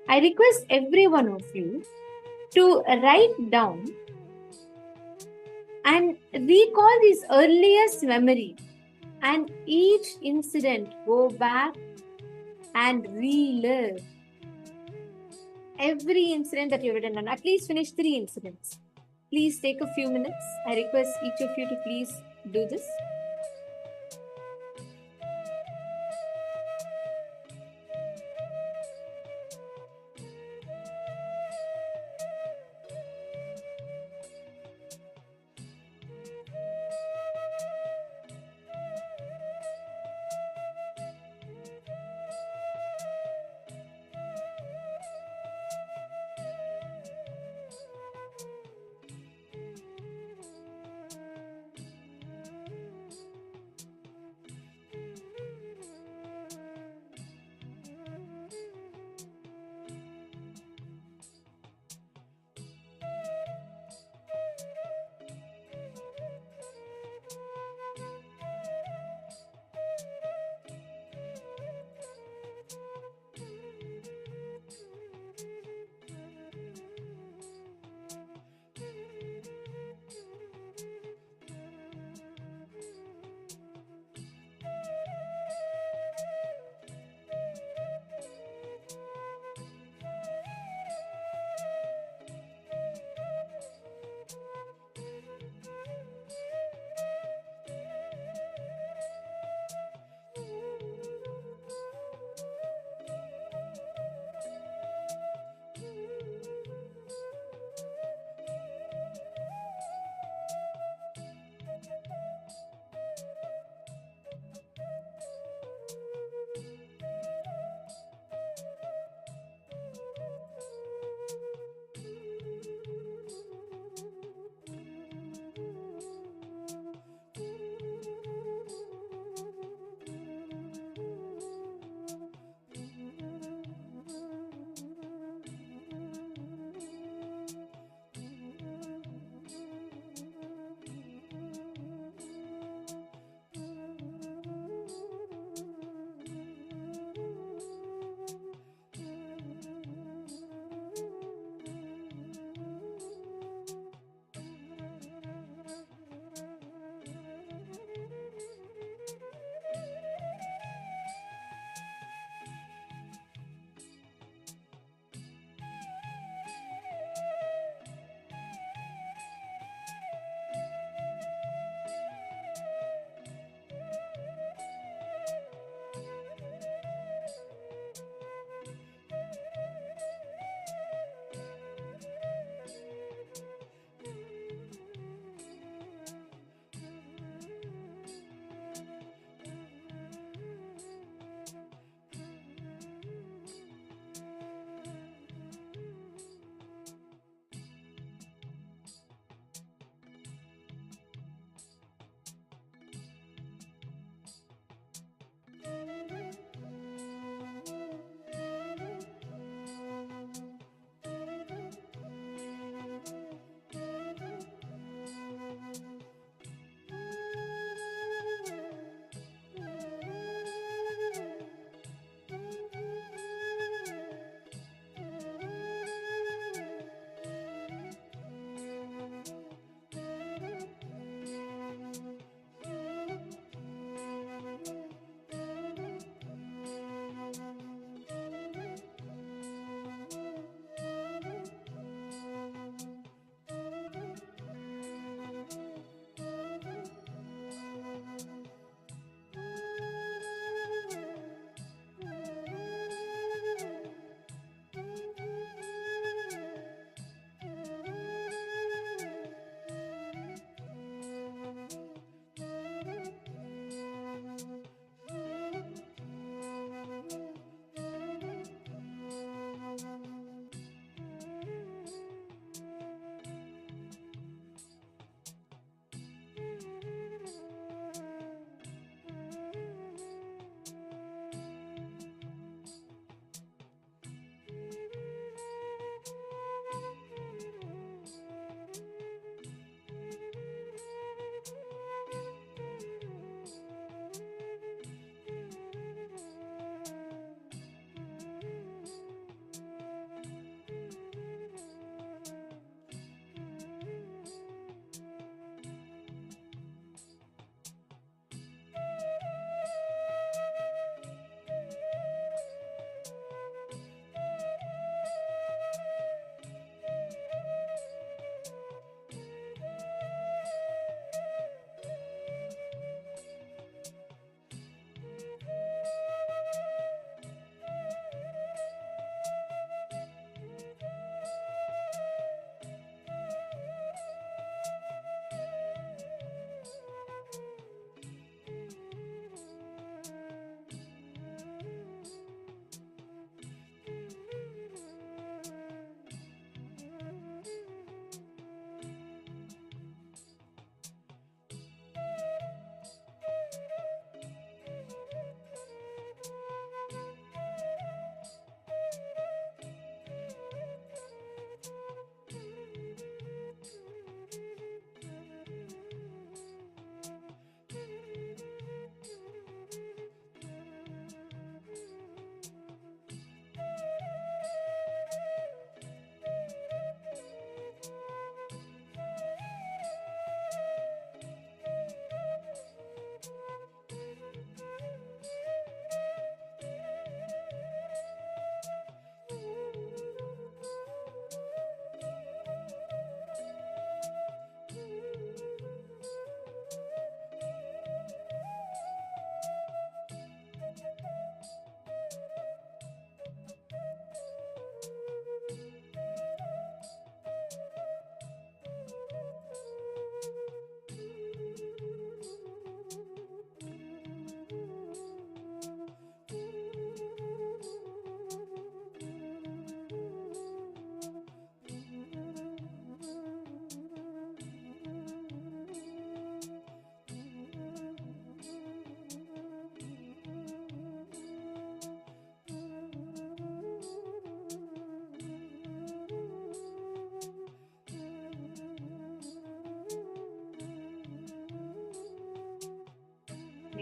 I request every one of you to write down and recall these earliest memories, and each incident go back and relive every incident that you've written down. At least finish 3 incidents. Please take a few minutes. I request each of you to please do this.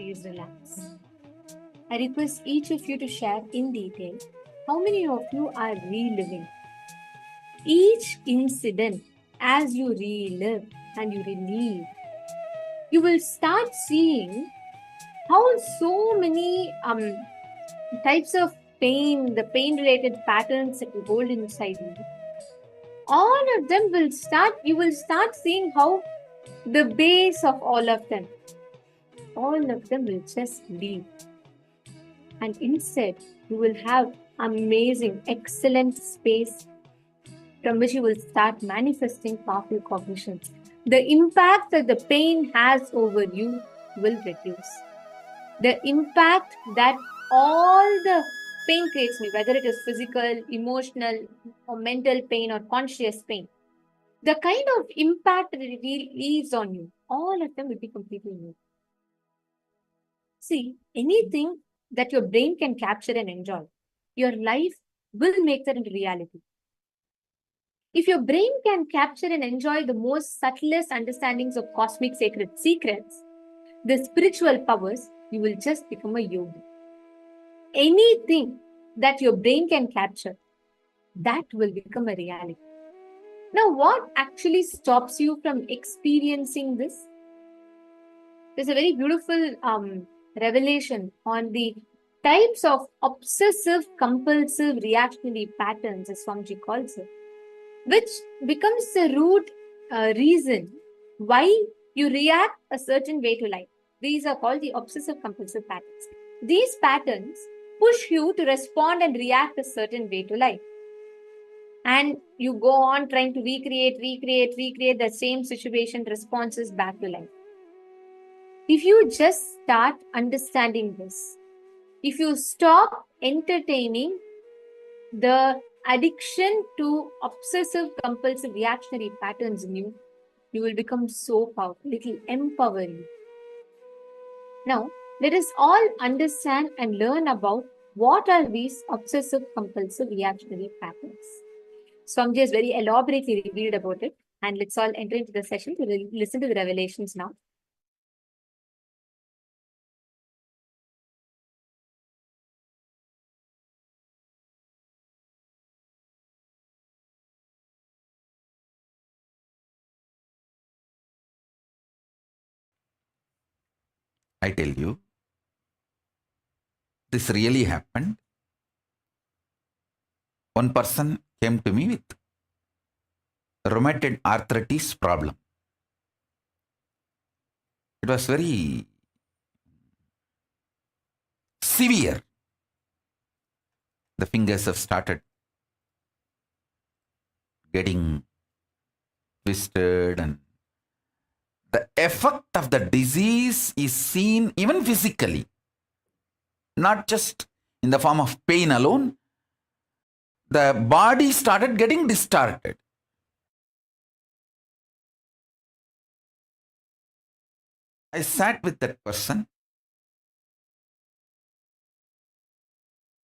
please relax. I request each of you to share in detail how many of you are reliving each incident. As you relive and you relive, you will start seeing how so many types of pain, the pain related patterns that you hold inside you, all of them will start, you will start seeing how the base of all of them will just leave. And instead, you will have amazing, excellent space from which you will start manifesting powerful cognitions. The impact that the pain has over you will reduce. The impact that all the pain creates me, whether it is physical, emotional, or mental pain or conscious pain, the kind of impact that it leaves on you, all of them will be completely new. See, anything that your brain can capture and enjoy, your life will make that into reality. If your brain can capture and enjoy the most subtlest understandings of cosmic sacred secrets, the spiritual powers, you will just become a yogi. Anything that your brain can capture, that will become a reality. Now, what actually stops you from experiencing this? There's a very beautiful revelation on the types of obsessive compulsive reactionary patterns, as Swamiji calls it, which becomes the root reason why you react a certain way to life. These are called the obsessive compulsive patterns. These patterns push you to respond and react a certain way to life. And you go on trying to recreate the same situation responses back to life. If you just start understanding this, if you stop entertaining the addiction to obsessive compulsive reactionary patterns in you, you will become so powerful. It will empower you. Now, let us all understand and learn about what are these obsessive compulsive reactionary patterns. Swamiji has very elaborately revealed about it, and let's all enter into the session to listen to the revelations now. I tell you, this really happened. One person came to me with rheumatoid arthritis problem. It was very severe. The fingers have started getting twisted, and the effect of the disease is seen even physically, not just in the form of pain alone. The body started getting distorted. I sat with that person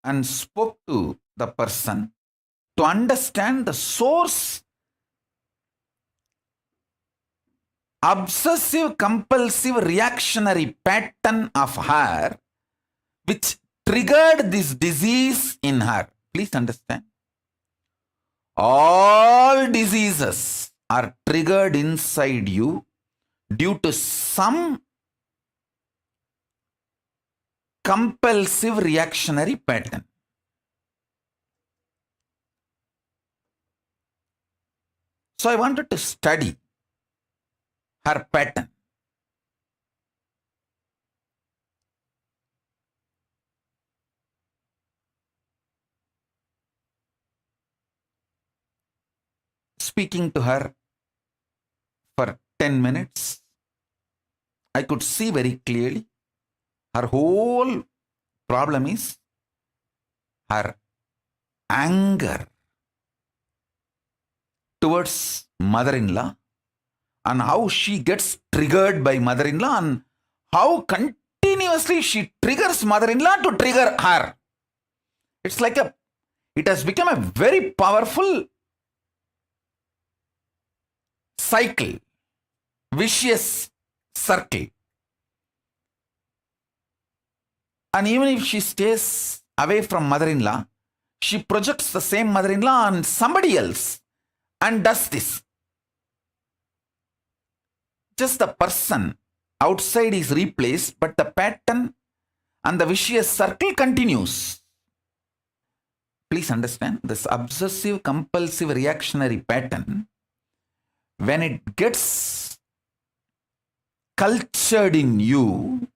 and spoke to the person to understand the source. Obsessive compulsive reactionary pattern of her which triggered this disease in her. Please understand. All diseases are triggered inside you due to some compulsive reactionary pattern. So I wanted to study her pattern. Speaking to her for 10 minutes, I could see very clearly her whole problem is her anger towards mother-in-law, and how she gets triggered by mother-in-law, and how continuously she triggers mother-in-law to trigger her. It's like it has become a very powerful cycle, vicious circle. And even if she stays away from mother-in-law, she projects the same mother-in-law on somebody else and does this. Just the person outside is replaced, but the pattern and the vicious circle continues. Please understand, this obsessive compulsive reactionary pattern, when it gets cultured in you,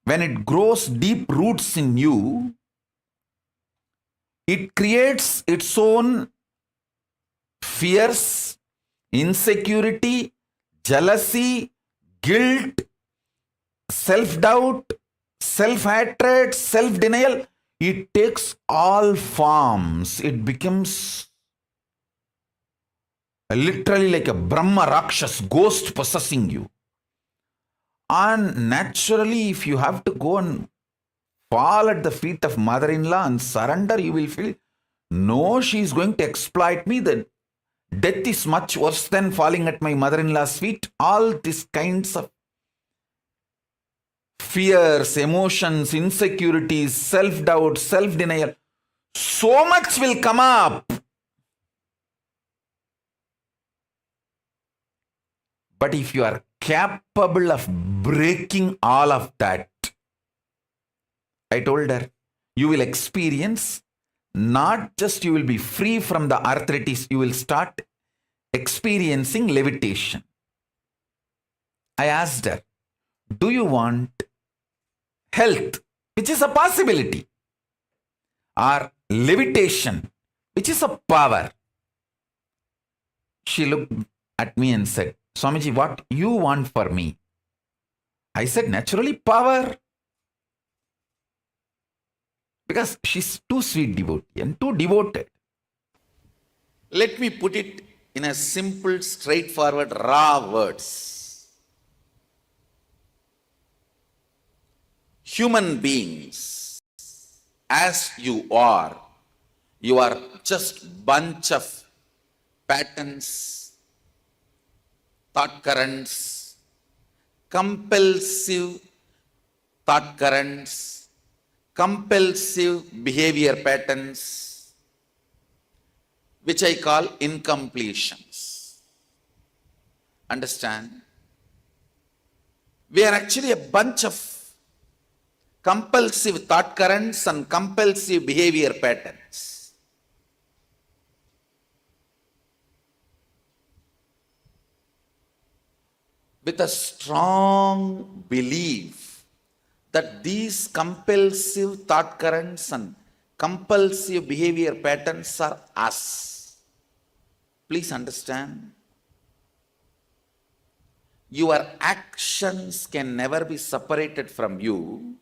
when it grows deep roots in you, it creates its own fears, insecurity, jealousy, guilt, self-doubt, self-hatred, self-denial. It takes all forms. It becomes literally like a Brahma Rakshas, ghost possessing you. And naturally, if you have to go and fall at the feet of mother-in-law and surrender, you will feel, no, she is going to exploit me. The death is much worse than falling at my mother-in-law's feet. All these kinds of fears, emotions, insecurities, self-doubt, self-denial, so much will come up. But if you are capable of breaking all of that, I told her, you will experience, not just you will be free from the arthritis, you will start experiencing levitation. I asked her, do you want health, which is a possibility, or levitation, which is a power? She looked at me and said, Swamiji, what you want for me? I said, naturally, power. Because she's too sweet devotee and too devoted. Let me put it in a simple, straightforward, raw words. Human beings, as you are just bunch of patterns, thought currents, compulsive thought currents, compulsive behavior patterns, which I call incompletions. Understand? We are actually a bunch of compulsive thought currents and compulsive behavior patterns. With a strong belief that these compulsive thought currents and compulsive behavior patterns are us. Please understand, your actions can never be separated from you,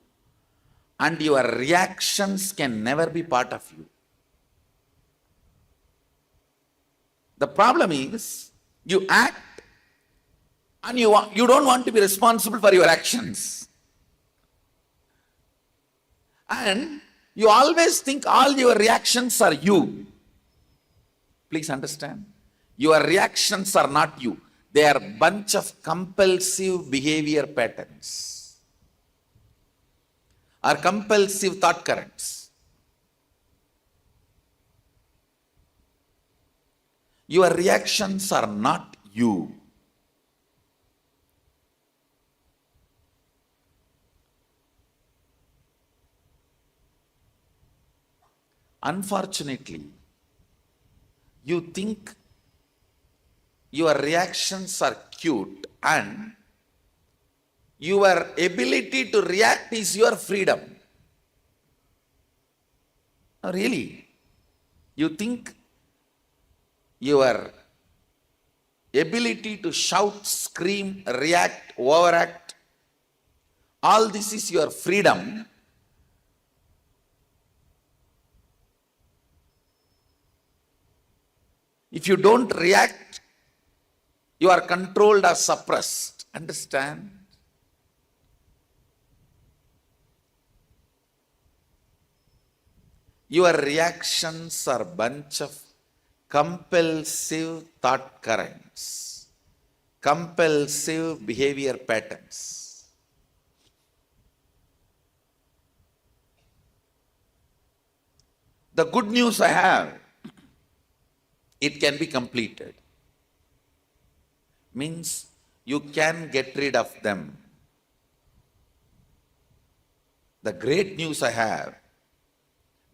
and your reactions can never be part of you. The problem is, you act and you don't want to be responsible for your actions. And you always think all your reactions are you. Please understand, your reactions are not you. They are a bunch of compulsive behavior patterns or compulsive thought currents. Your reactions are not you. Unfortunately, you think your reactions are cute and your ability to react is your freedom. No, really, you think your ability to shout, scream, react, overact, all this is your freedom. If you don't react, you are controlled or suppressed. Understand? Your reactions are a bunch of compulsive thought currents, compulsive behavior patterns. The good news I have, it can be completed. Means you can get rid of them. The great news I have,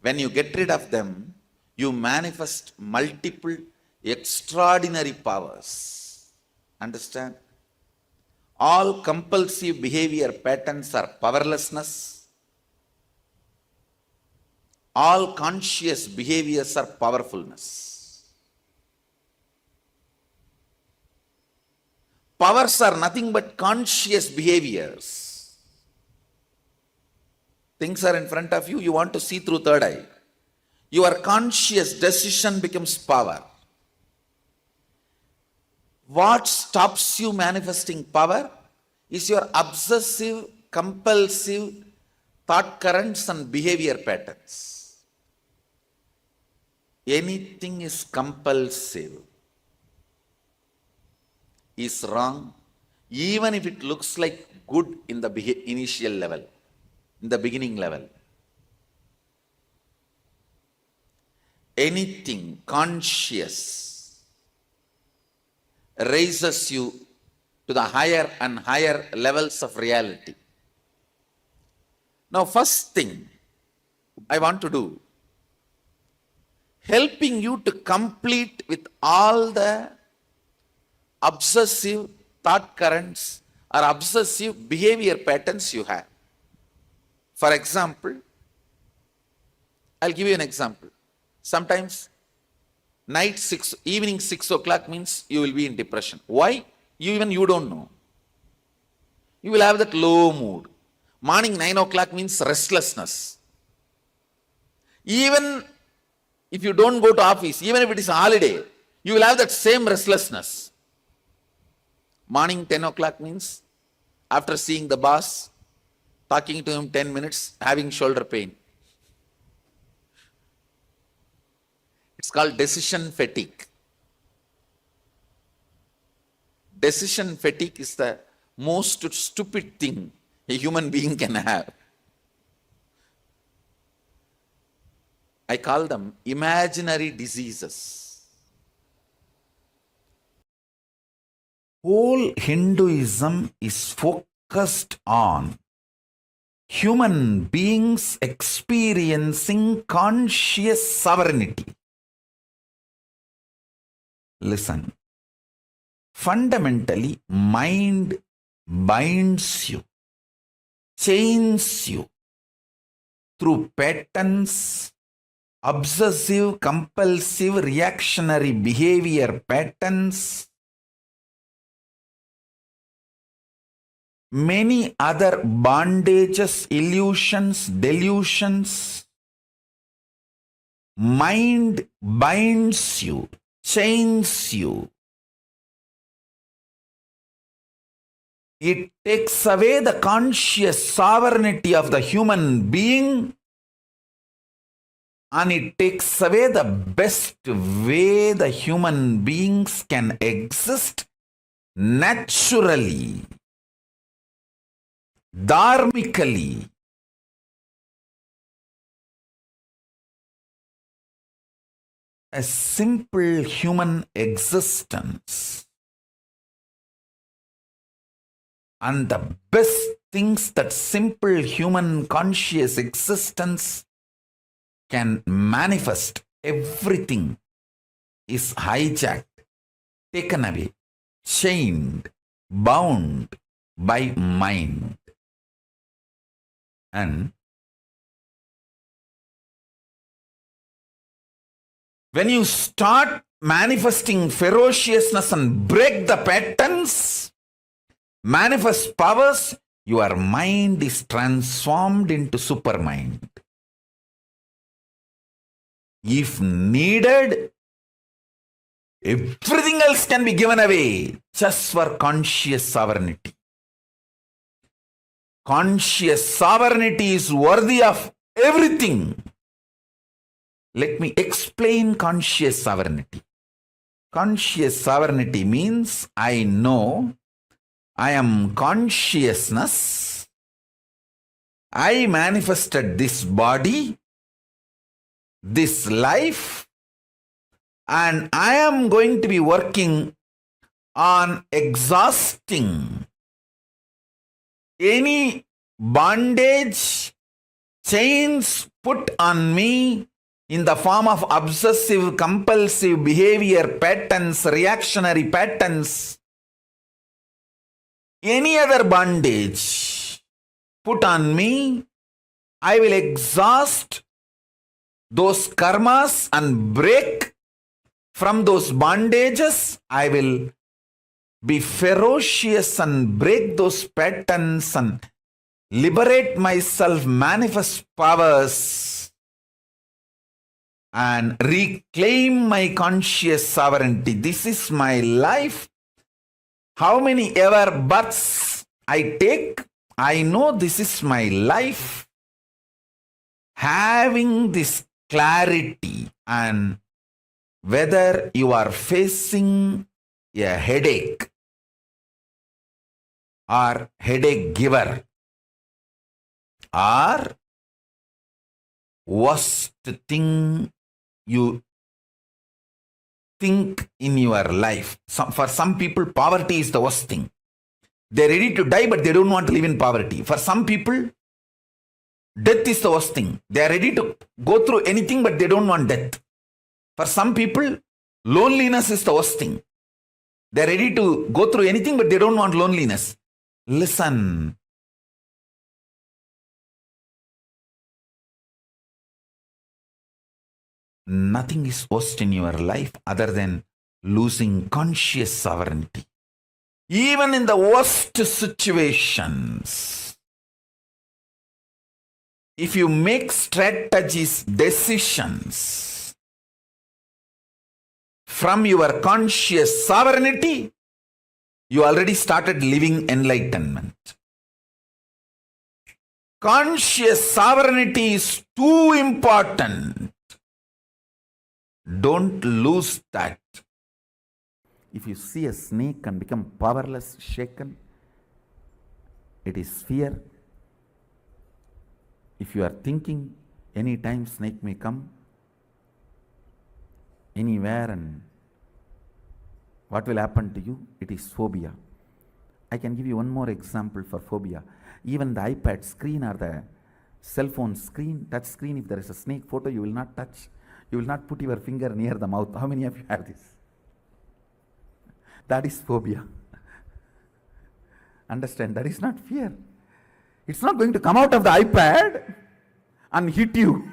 when you get rid of them, you manifest multiple extraordinary powers. Understand? All compulsive behavior patterns are powerlessness. All conscious behaviors are powerfulness. Powers are nothing but conscious behaviors. Things are in front of you, you want to see through third eye. Your conscious decision becomes power. What stops you manifesting power is your obsessive, compulsive thought currents and behavior patterns. Anything is compulsive is wrong, even if it looks like good in the initial level, in the beginning level. Anything conscious raises you to the higher and higher levels of reality. Now, first thing I want to do, helping you to complete with all the obsessive thought currents or obsessive behavior patterns you have. For example, I'll give you an example. Sometimes evening 6 o'clock means you will be in depression. Why? Even you don't know. You will have that low mood. Morning 9 o'clock means restlessness. Even if you don't go to office, even if it is a holiday, you will have that same restlessness. Morning 10 o'clock means after seeing the boss, talking to him 10 minutes, having shoulder pain. It's called decision fatigue. Decision fatigue is the most stupid thing a human being can have. I call them imaginary diseases. Whole Hinduism is focused on human beings experiencing conscious sovereignty. Listen, fundamentally, mind binds you, chains you through patterns, obsessive, compulsive, reactionary behavior patterns, many other bondages, illusions, delusions. Mind binds you, chains you. It takes away the conscious sovereignty of the human being, and it takes away the best way the human beings can exist naturally, dharmically. A simple human existence. And the best things that simple human conscious existence can manifest, everything is hijacked, taken away, chained, bound by mind. And when you start manifesting ferociousness and break the patterns, manifest powers, your mind is transformed into supermind. If needed, everything else can be given away just for conscious sovereignty. Conscious sovereignty is worthy of everything. Let me explain conscious sovereignty. Conscious sovereignty means I know I am consciousness. I manifested this body. this life, and I am going to be working on exhausting any bondage, chains put on me in the form of obsessive, compulsive behavior patterns, reactionary patterns, any other bondage put on me, I will exhaust those karmas and break from those bondages. I will be ferocious and break those patterns and liberate myself, manifest powers, and reclaim my conscious sovereignty. This is my life. How many ever births I take, I know this is my life. Having this clarity, and whether you are facing a headache or headache giver or worst thing you think in your life. For some people, poverty is the worst thing. They're ready to die, but they don't want to live in poverty. For some people, death is the worst thing. They are ready to go through anything, but they don't want death. For some people, loneliness is the worst thing. They are ready to go through anything, but they don't want loneliness. Listen. Nothing is worst in your life other than losing conscious sovereignty. Even in the worst situations, if you make strategies, decisions from your conscious sovereignty, you already started living enlightenment. Conscious sovereignty is too important. Don't lose that. If you see a snake and become powerless, shaken, it is fear. If you are thinking any time snake may come, anywhere, and what will happen to you? It is phobia. I can give you one more example for phobia. Even the iPad screen or the cell phone screen, touch screen, if there is a snake photo, you will not touch. You will not put your finger near the mouth. How many of you have this? That is phobia. Understand, that is not fear. It's not going to come out of the iPad and hit you.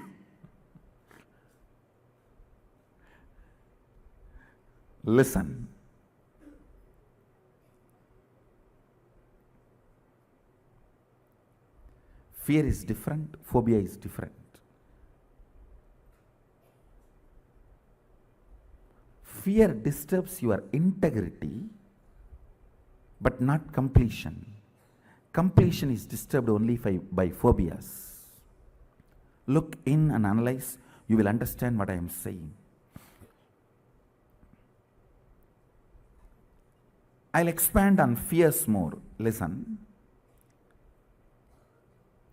Listen. Fear is different, phobia is different. Fear disturbs your integrity, but not completion. Completion is disturbed only by phobias. Look in and analyze, you will understand what I am saying. I'll expand on fears more. Listen.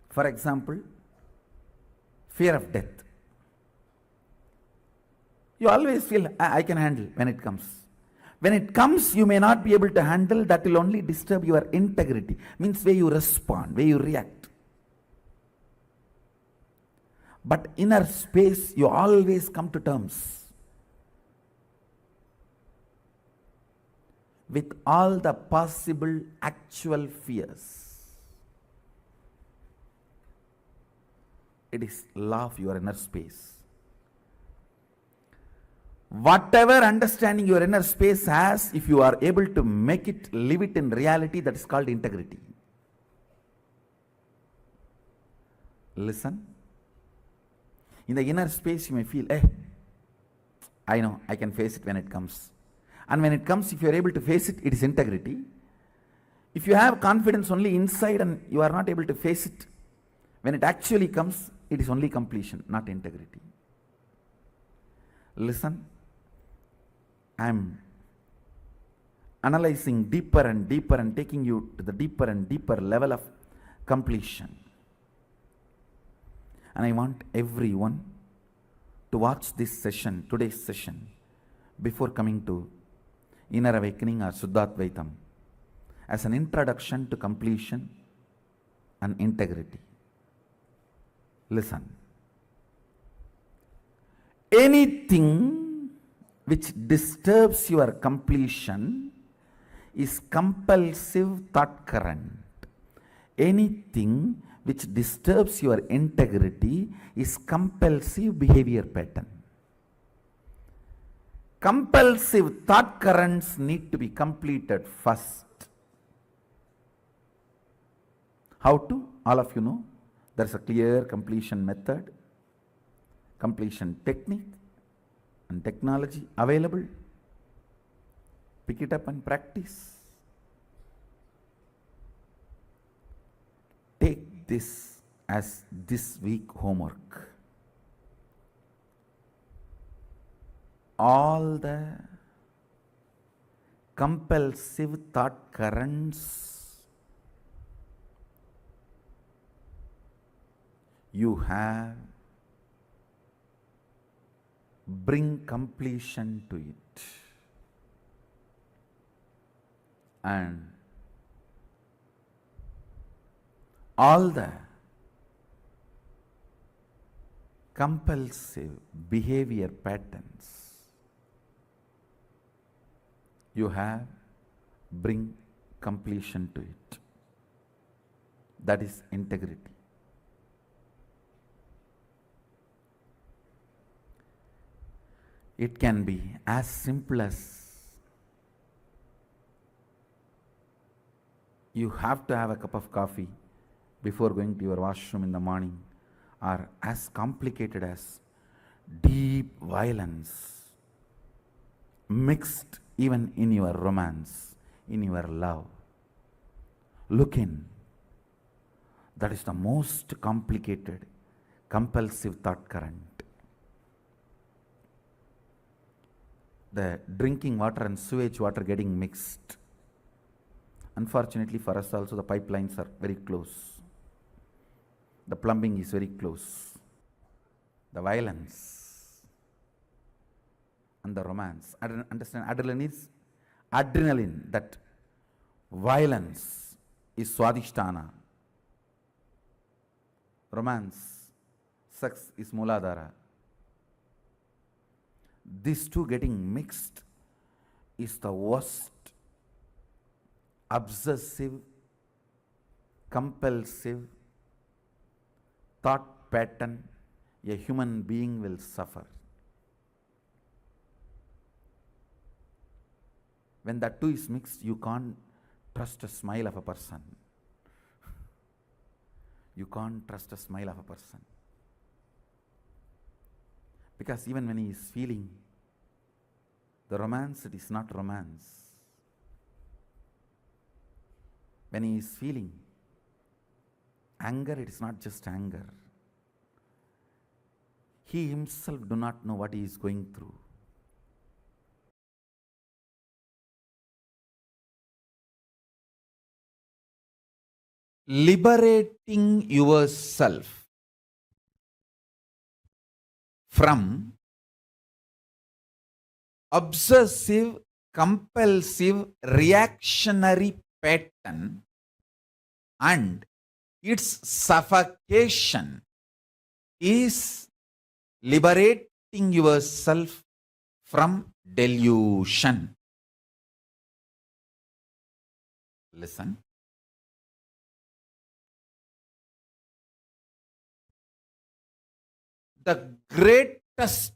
For example, fear of death. You always feel, I can handle when it comes. When it comes, you may not be able to handle. That will only disturb your integrity. Means where you respond, where you react. But inner space, you always come to terms with all the possible actual fears. It is law of your inner space. Whatever understanding your inner space has, if you are able to make it, live it in reality, that is called integrity. Listen. In the inner space, you may feel, I know, I can face it when it comes. And when it comes, if you are able to face it, it is integrity. If you have confidence only inside and you are not able to face it, when it actually comes, it is only completion, not integrity. Listen. I am analyzing deeper and deeper and taking you to the deeper and deeper level of completion. And I want everyone to watch this session, today's session, before coming to Inner Awakening or Suddhatvaitam, as an introduction to completion and integrity. Listen. Anything which disturbs your completion is compulsive thought current. Anything which disturbs your integrity is compulsive behavior pattern. Compulsive thought currents need to be completed first. How to? All of you know. There is a clear completion method, completion technique and technology available. Pick it up and practice. Take this as this week homework. All the compulsive thought currents you have, bring completion to it, and all the compulsive behavior patterns you have, bring completion to it. That is integrity. It can be as simple as you have to have a cup of coffee before going to your washroom in the morning, or as complicated as deep violence mixed even in your romance, in your love. Look in. That is the most complicated, compulsive thought current. The drinking water and sewage water getting mixed. Unfortunately for us also, the pipelines are very close. The plumbing is very close. The violence and the romance. Understand, adrenaline, that violence is swadhisthana. Romance, sex is mooladhara. These two getting mixed is the worst obsessive, compulsive thought pattern a human being will suffer. When that two is mixed, you can't trust a smile of a person. You can't trust a smile of a person. Because even when he is feeling the romance, it is not romance. When he is feeling anger, it is not just anger. He himself do not know what he is going through. Liberating yourself from obsessive, compulsive, reactionary pattern and its suffocation is liberating yourself from delusion. Listen. The greatest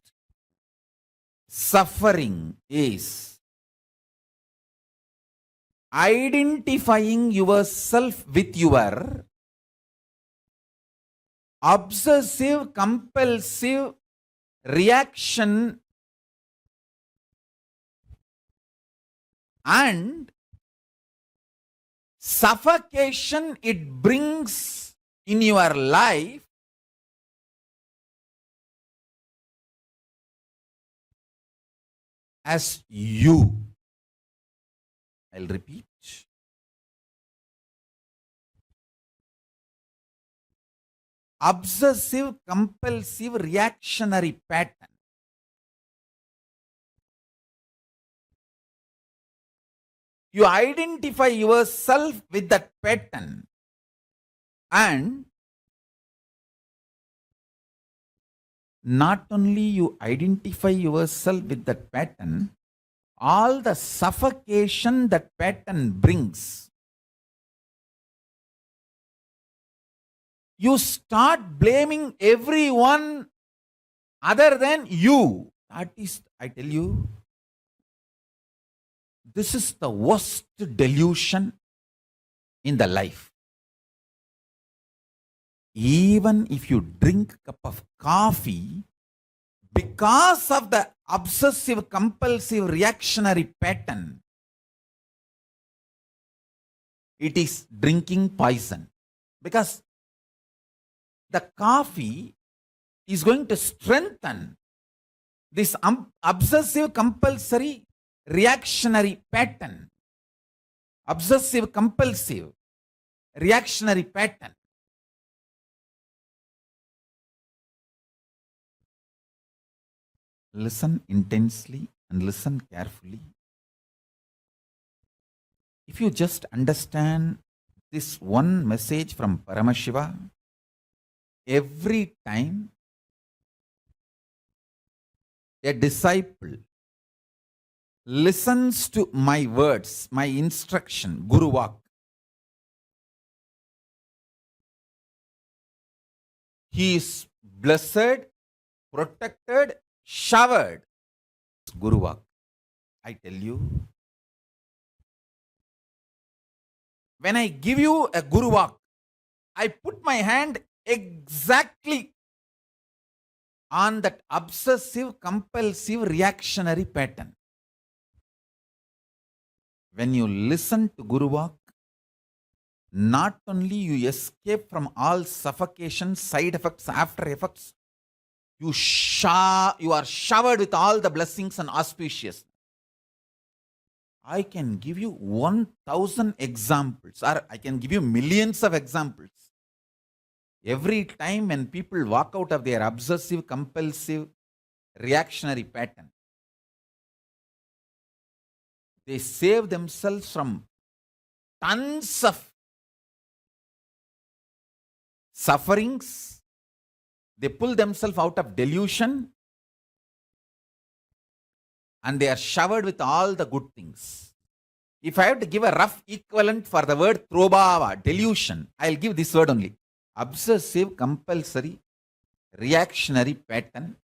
suffering is identifying yourself with your obsessive, compulsive reaction and suffocation it brings in your life as you. I'll repeat. obsessive compulsive reactionary pattern. You identify yourself with that pattern, and not only you identify yourself with that pattern, all the suffocation that pattern brings, you start blaming everyone other than you. That is, I tell you, this is the worst delusion in the life. Even if you drink a cup of coffee, because of the obsessive compulsive reactionary pattern, it is drinking poison. Because the coffee is going to strengthen this obsessive compulsory reactionary pattern. Obsessive compulsive reactionary pattern. Listen intensely and listen carefully. If you just understand this one message from Paramashiva, every time a disciple listens to my words, my instruction, Guru Vak, he is blessed, protected, showered. Guru Vak, I tell you, when I give you a Guru Vak, I put my hand exactly on that obsessive compulsive reactionary pattern. When you listen to Guru Vak, not only you escape from all suffocation, side effects, after effects, you are showered with all the blessings and auspicious. I can give you 1,000 examples, or I can give you millions of examples. Every time when people walk out of their obsessive compulsive reactionary pattern, they save themselves from tons of sufferings. They pull themselves out of delusion, and they are showered with all the good things. If I have to give a rough equivalent for the word trobhava, delusion, I'll give this word only. Obsessive compulsory reactionary pattern,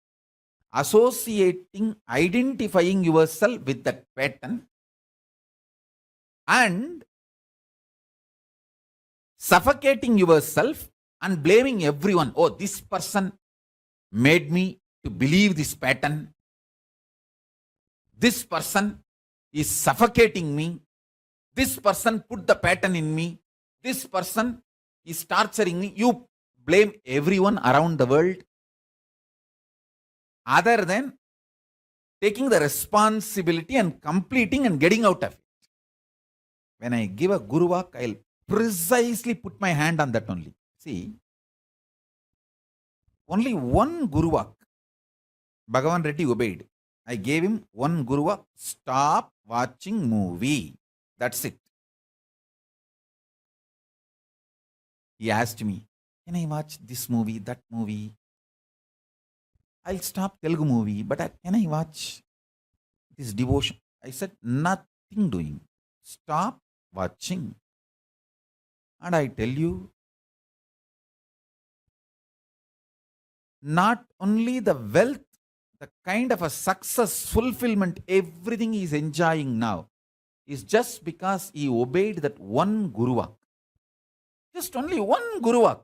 associating, identifying yourself with that pattern, and suffocating yourself and blaming everyone. Oh, this person made me to believe this pattern. This person is suffocating me. This person put the pattern in me. This person is torturing me. You blame everyone around the world other than taking the responsibility and completing and getting out of it. When I give a Guru Vak, I'll precisely put my hand on that only. See, only one Guru Vak, Bhagavan Reddy obeyed. I gave him one Guru Vak, stop watching movie. That's it. He asked me, can I watch this movie, that movie? I'll stop Telugu movie, but can I watch this devotion? I said, nothing doing. Stop watching. And I tell you, not only the wealth, the kind of a success, fulfillment, everything he is enjoying now is just because he obeyed that one Guru Vak. Just only one Guru Vak.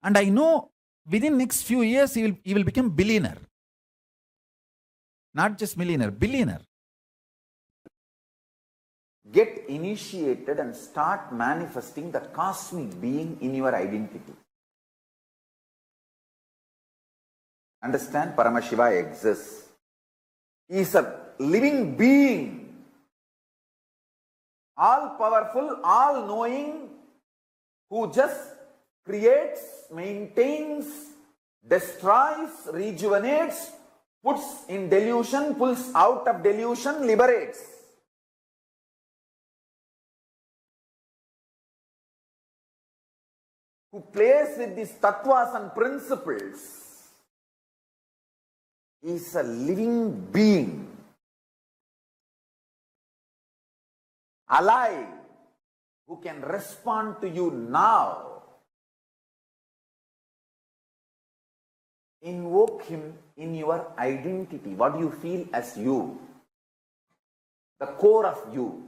And I know within next few years he will become billionaire. Not just millionaire, billionaire. Get initiated and start manifesting the cosmic being in your identity. Understand, Paramashiva exists. He is a living being, all powerful, all knowing, who just creates, maintains, destroys, rejuvenates, puts in delusion, pulls out of delusion, liberates. Who plays with these tattvas and principles is a living being, alive, who can respond to you now. Invoke him in your identity. What do you feel as you? The core of you.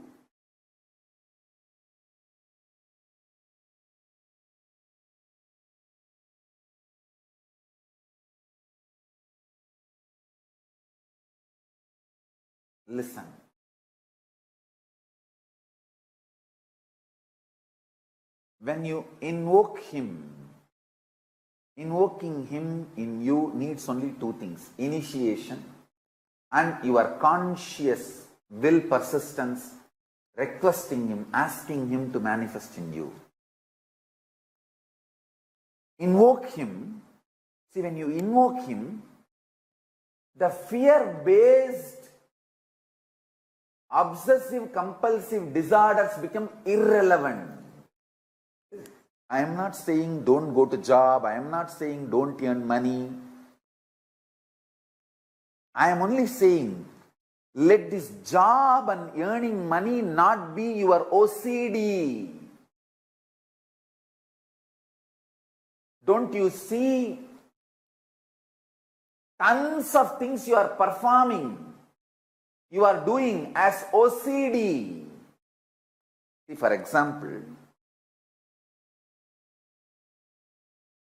Listen. When you invoke him, invoking him in you needs only two things: initiation and your conscious will persistence, requesting him, asking him to manifest in you. Invoke him. See, when you invoke him, the fear-based obsessive compulsive disorders become irrelevant. I am not saying don't go to job. I am not saying don't earn money. I am only saying let this job and earning money not be your OCD. Don't you see tons of things you are performing, you are doing as OCD? See, for example,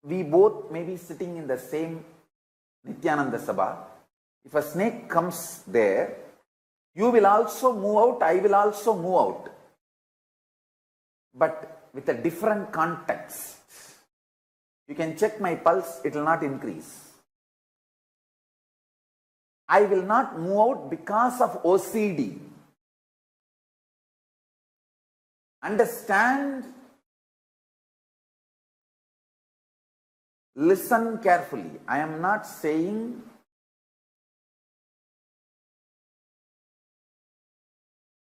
we both may be sitting in the same Nityananda Sabha. If a snake comes there, you will also move out, I will also move out. But with a different context. You can check my pulse, it will not increase. I will not move out because of OCD. Understand? Listen carefully. I am not saying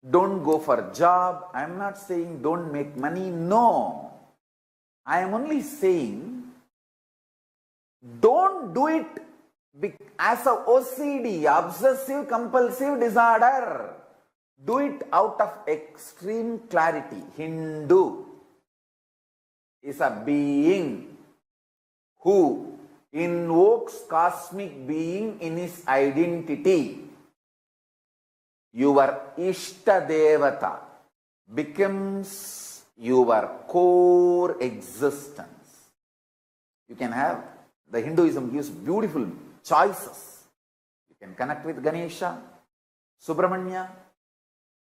don't go for a job. I am not saying don't make money. No. I am only saying don't do it as a OCD, obsessive compulsive disorder. Do it out of extreme clarity. Hindu is a being who invokes cosmic being in his identity. Your Ishta Devata becomes your core existence. You can have, the Hinduism gives beautiful choices. You can connect with Ganesha, Subramanya,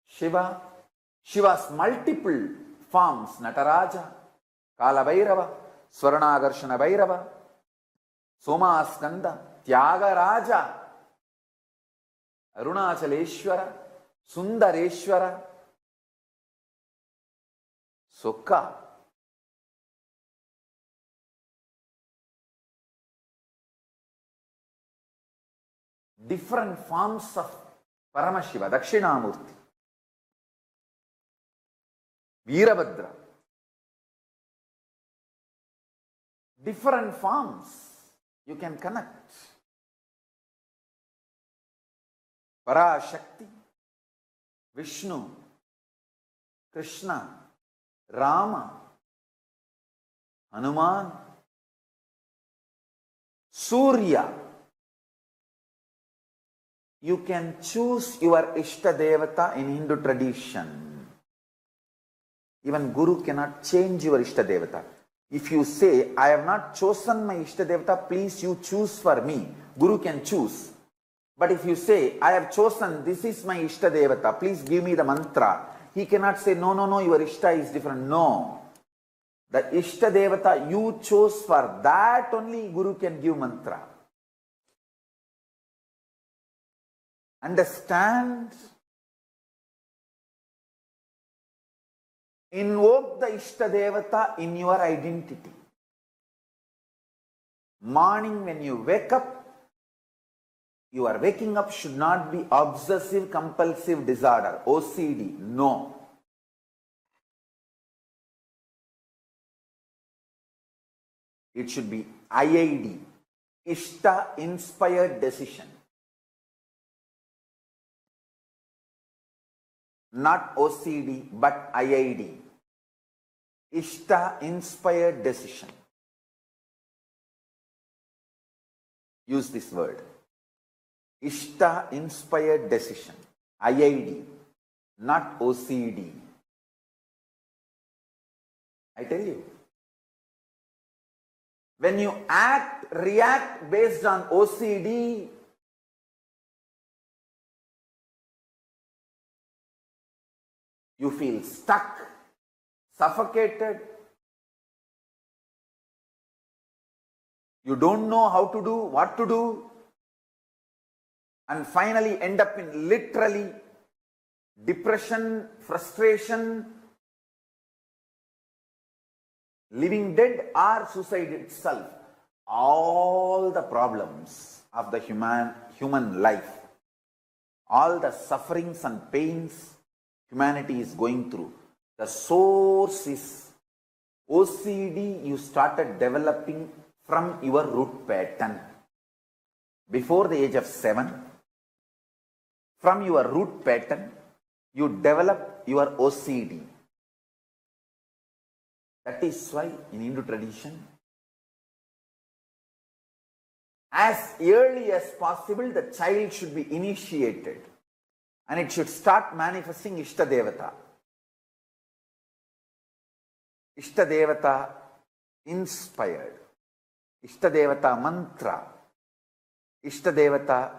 Shiva, Shiva's multiple forms, Nataraja, Kala Bhairava, Swaranagarshana Bhairava, Somaskanda, Tyagaraja, Arunachaleshwara, Sundareshwara, Sukha. Different forms of Paramashiva, Dakshinamurti, Veerabhadra. Different forms you can connect. Parashakti, Vishnu, Krishna, Rama, Hanuman, Surya. You can choose your Ishta Devata in Hindu tradition. Even Guru cannot change your Ishta Devata. If you say, I have not chosen my Ishta Devata, please you choose for me. Guru can choose. But if you say, I have chosen, this is my Ishta Devata, please give me the mantra. He cannot say, no, your Ishta is different. No. The Ishta Devata you chose, for that only Guru can give mantra. Understand? Invoke the Ishtadevata in your identity. Morning when you wake up, your waking up should not be obsessive compulsive disorder, OCD. No. It should be IID, Ishta inspired decision. Not OCD, but IID. Ishta inspired decision. Use this word. Ishta inspired decision. IID, not OCD. I tell you. When you react based on OCD, you feel stuck, suffocated. You don't know how to do, what to do, and finally end up in literally depression, frustration, living dead, or suicide itself. All the problems of the human life, all the sufferings and pains humanity is going through, the source is OCD you started developing from your root pattern. Before the age of 7, from your root pattern, you develop your OCD. That is why in Hindu tradition, as early as possible, the child should be initiated and it should start manifesting Ishtadevata. Ishtadevata inspired, Ishtadevata mantra, Ishtadevata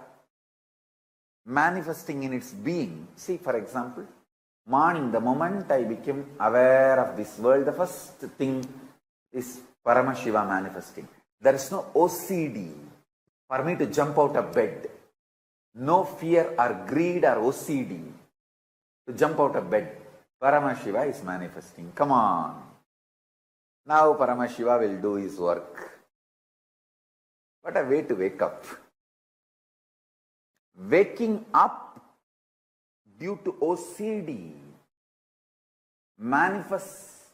manifesting in its being. See, for example, morning, the moment I became aware of this world, the first thing is Paramashiva manifesting. There is no OCD for me to jump out of bed. No fear or greed or OCD to jump out of bed. Paramashiva is manifesting. Come on. Now Paramashiva will do his work. What a way to wake up. Waking up due to OCD manifests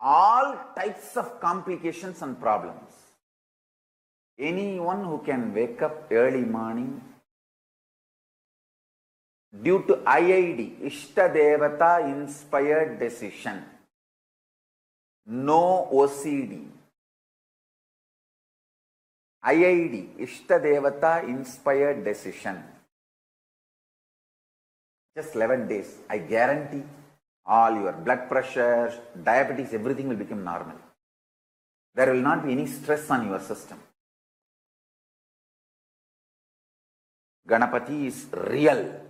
all types of complications and problems. Anyone who can wake up early morning due to IID, Ishtadevata inspired decision, no OCD, IID, Ishtadevata inspired decision, just 11 days, I guarantee all your blood pressure, diabetes, everything will become normal. There will not be any stress on your system. Ganapati is real.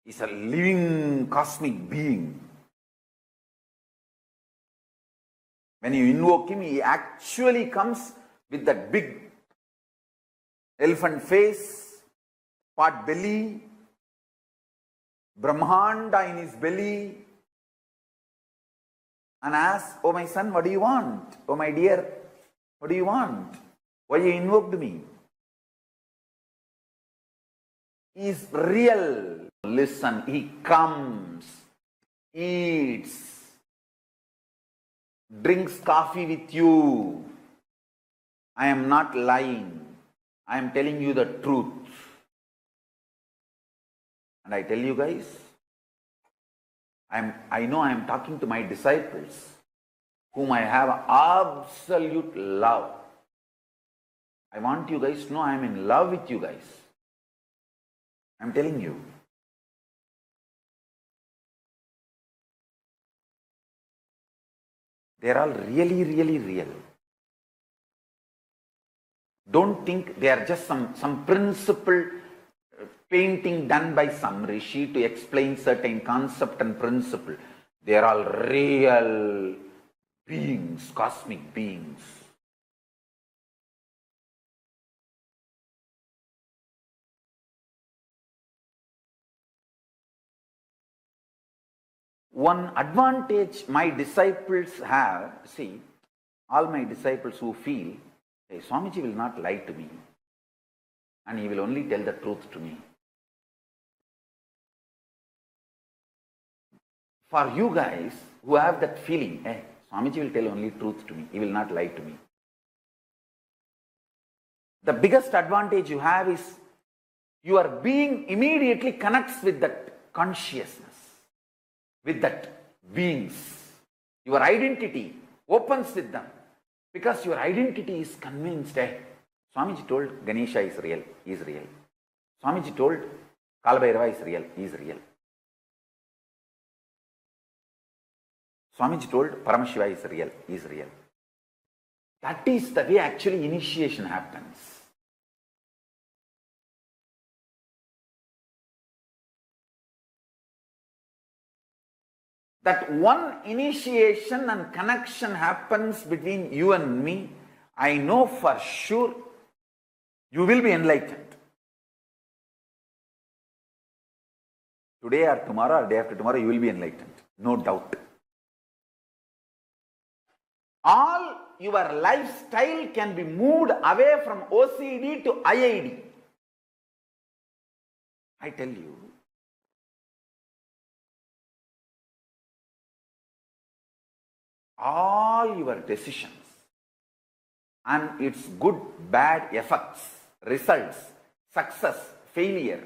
Is a living cosmic being. When you invoke him, he actually comes with that big elephant face, pot belly, Brahmanda in his belly, and asks, "Oh my son, what do you want? Oh my dear, what do you want? Why you invoked me?" He is real. Listen, he comes, eats, drinks coffee with you. I am not lying. I am telling you the truth. And I tell you guys, I know I am talking to my disciples, whom I have absolute love. I want you guys to know I am in love with you guys. I am telling you. They are all really, really real. Don't think they are just some principle painting done by some rishi to explain certain concept and principle. They are all real beings, cosmic beings. One advantage my disciples have, see, all my disciples who feel, hey, Swamiji will not lie to me and he will only tell the truth to me. For you guys who have that feeling, hey, Swamiji will tell only truth to me, he will not lie to me. The biggest advantage you have is your being immediately connects with that consciousness, with that beings. Your identity opens with them because your identity is convinced. Swamiji told Ganesha is real, he is real. Swamiji told Kalabhairava is real, he is real. Swamiji told Paramashiva is real, he is real. That is the way actually initiation happens. That one initiation and connection happens between you and me, I know for sure you will be enlightened. Today or tomorrow or day after tomorrow you will be enlightened, no doubt. All your lifestyle can be moved away from OCD to IID. I tell you, all your decisions and its good, bad effects, results, success, failure,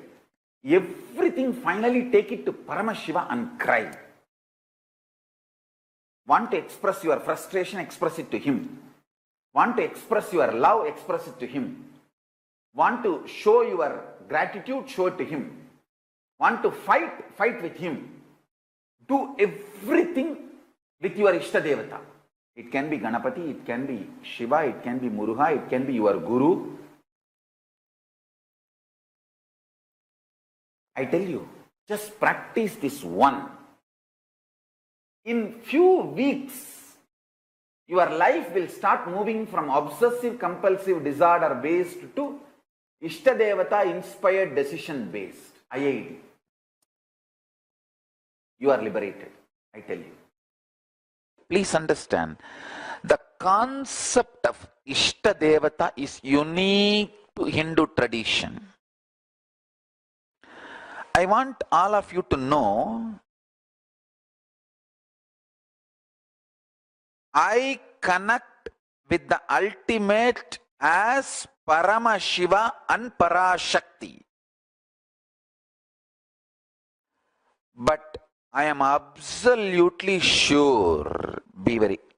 everything finally take it to Paramashiva and cry. Want to express your frustration, express it to him. Want to express your love, express it to him. Want to show your gratitude, show it to him. Want to fight, fight with him. Do everything with your Ishtadevata. It can be Ganapati, it can be Shiva, it can be Muruga, it can be your Guru. I tell you, just practice this one. In few weeks, your life will start moving from obsessive compulsive disorder based to Ishtadevata inspired decision based, IID. You are liberated, I tell you. Please understand, the concept of Ishtadevata is unique to Hindu tradition. I want all of you to know, I connect with the ultimate as Paramashiva and Parashakti. But I am absolutely sure,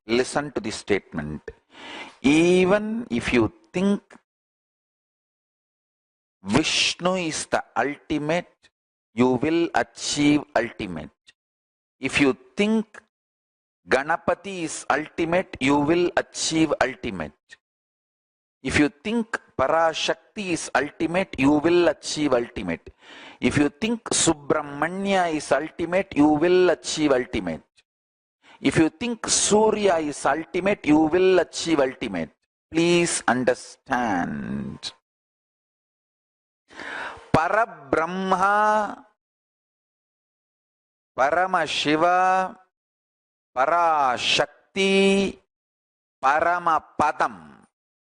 listen to this statement. Even if you think Vishnu is the ultimate, you will achieve ultimate. If you think Ganapati is ultimate, you will achieve ultimate. If you think Parashakti is ultimate, you will achieve ultimate. If you think Subramanya is ultimate, you will achieve ultimate. If you think Surya is ultimate, you will achieve ultimate. Please understand. Parabrahma, Paramashiva, Parashakti, Paramapadam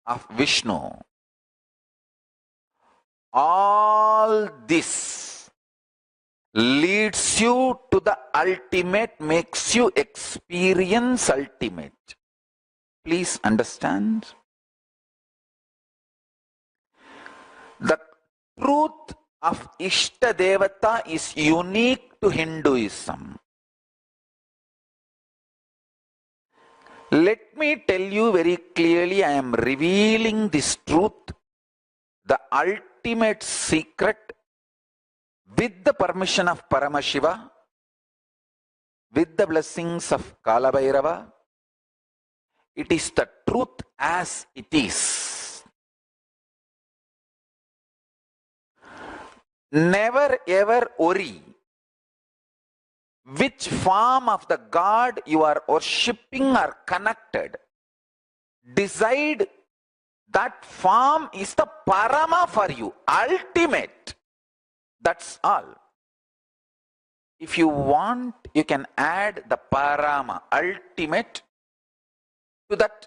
of Vishnu. All this leads you to the ultimate, makes you experience ultimate. Please understand. The truth of Ishtadevata is unique to Hinduism. Let me tell you very clearly, I am revealing this truth, the ultimate secret, with the permission of Paramashiva, with the blessings of Kalabhairava. It is the truth as it is. Never ever worry which form of the God you are worshipping or connected. Decide that form is the Parama for you, ultimate. That's all. If you want, you can add the Parama, ultimate, to that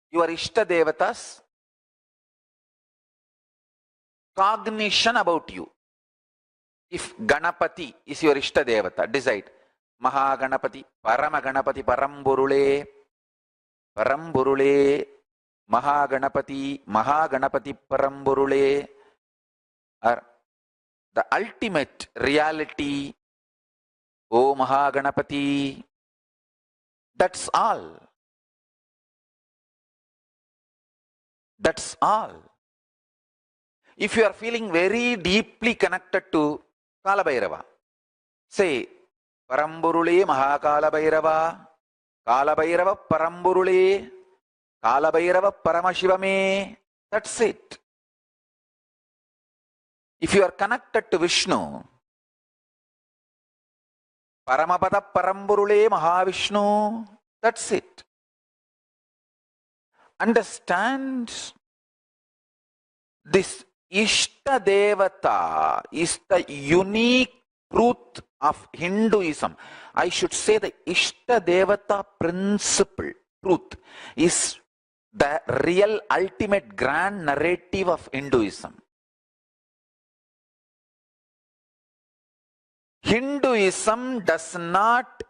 your Ishta Devatas cognition about you. If Ganapati is your Ishta Devata, decide Mahaganapati, Paramaganapati, Paramburule, Paramburule, Mahaganapati, Mahaganapati, Paramburule, or the ultimate reality, O Mahaganapati. That's all. That's all. If you are feeling very deeply connected to Kalabhairava, say Paramburule Mahakalabhairava, Kalabhairava Paramburule, Kalabhairava Paramashivame. That's it. If you are connected to Vishnu, Paramapada Paramburule Mahavishnu, that's it. Understand this Ishta Devata is the unique truth of Hinduism. I should say the Ishta Devata principle, truth, is the real ultimate grand narrative of Hinduism. Hinduism does not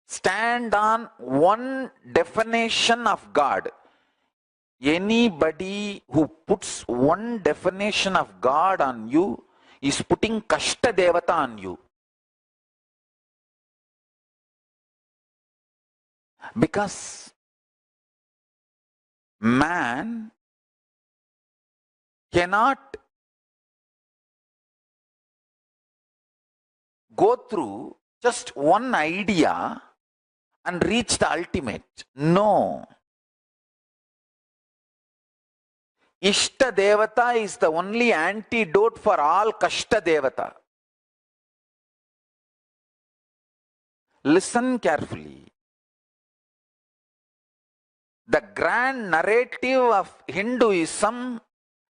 stand on one definition of God. Anybody who puts one definition of God on you is putting Kashta Devata on you. Because man cannot go through just one idea and reach the ultimate. No. Ishta Devata is the only antidote for all Kashta Devata. Listen carefully. The grand narrative of Hinduism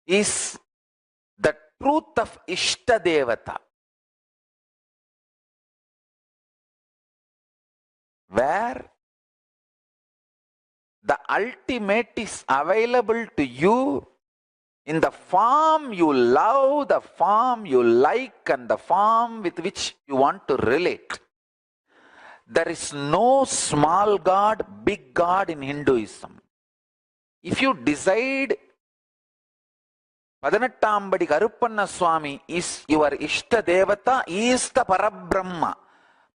is the truth of Ishta Devata, where the ultimate is available to you in the form you love, the form you like, and the form with which you want to relate. There is no small God, big God in Hinduism. If you decide Padanatambadi Karupanna Swami is your Ishta Devata, he is the Parabrahma,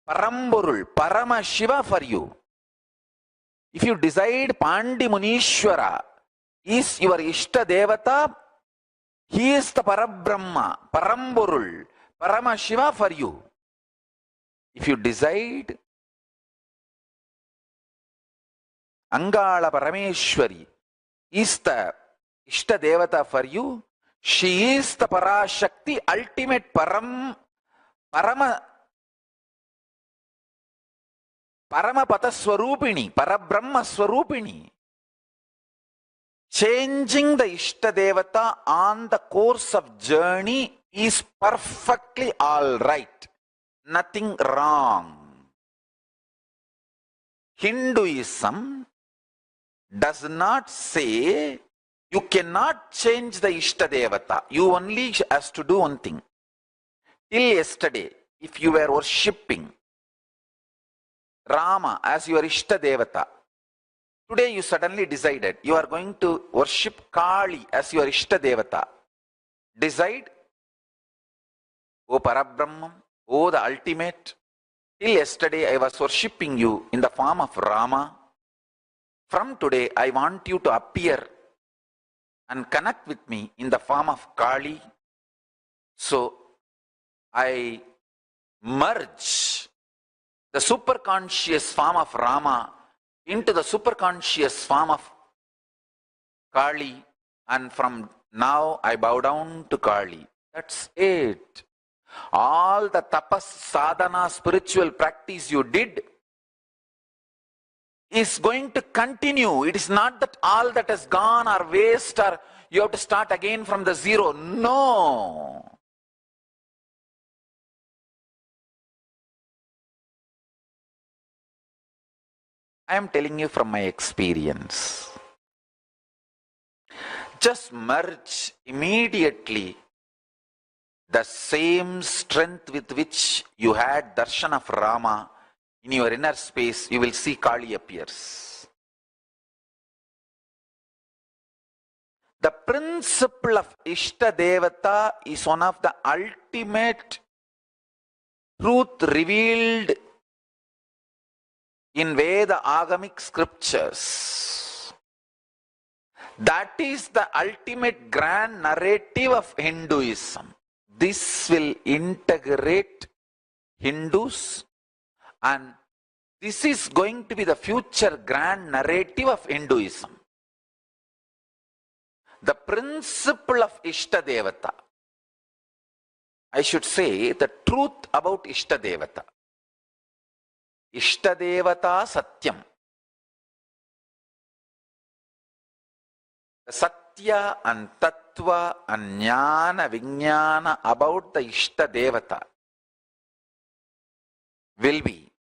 Paramburul, Paramashiva for you. If you decide Pandi Munishwara is your Ishta Devata, he is the Parabrahma, Paramburul, Paramashiva for you. If you decide Angala Parameshwari is the Ishta Devata for you, she is the Parashakti, ultimate Parama Paramapata Swarupini, Parabrahma Swarupini. Changing the Ishta Devata on the course of journey is perfectly all right. Nothing wrong. Hinduism does not say you cannot change the Ishta Devata. You only has to do one thing. Till yesterday, if you were worshipping Rama as your Ishta Devata, today you suddenly decided you are going to worship Kali as your Ishta Devata. Decide, O Parabrahman, O the ultimate, till yesterday I was worshipping you in the form of Rama. From today I want you to appear and connect with me in the form of Kali. So I merge the superconscious form of Rama into the superconscious form of Kali, and from now I bow down to Kali. That's it. All the tapas, sadhana, spiritual practice you did is going to continue. It is not that all that has gone or waste or you have to start again from the zero. No. I am telling you from my experience. Just merge immediately the same strength with which you had darshan of Rama in your inner space. You will see Kali appears. The principle of Ishta Devata is one of the ultimate truth revealed in Veda Agamic scriptures. That is the ultimate grand narrative of Hinduism. This will integrate Hindus, and this is going to be the future grand narrative of Hinduism. The principle of Ishta Devata. I should say the truth about Ishta Devata. Ishta Devata Satyam. Satya and Tattva and Jnana Vijnana about the Ishta Devata will be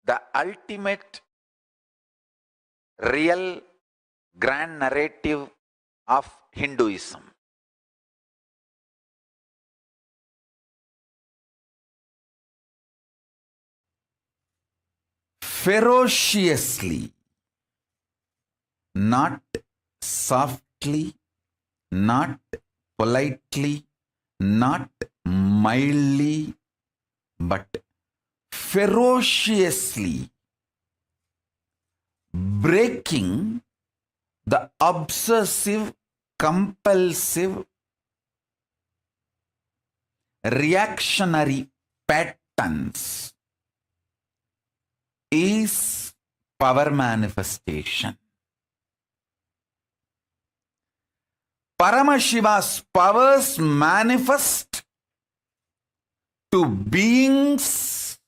the ultimate real grand narrative of Hinduism. Ferociously, not softly, not politely, not mildly, but ferociously breaking the obsessive, compulsive, reactionary patterns is power manifestation. Paramashiva's powers manifest to beings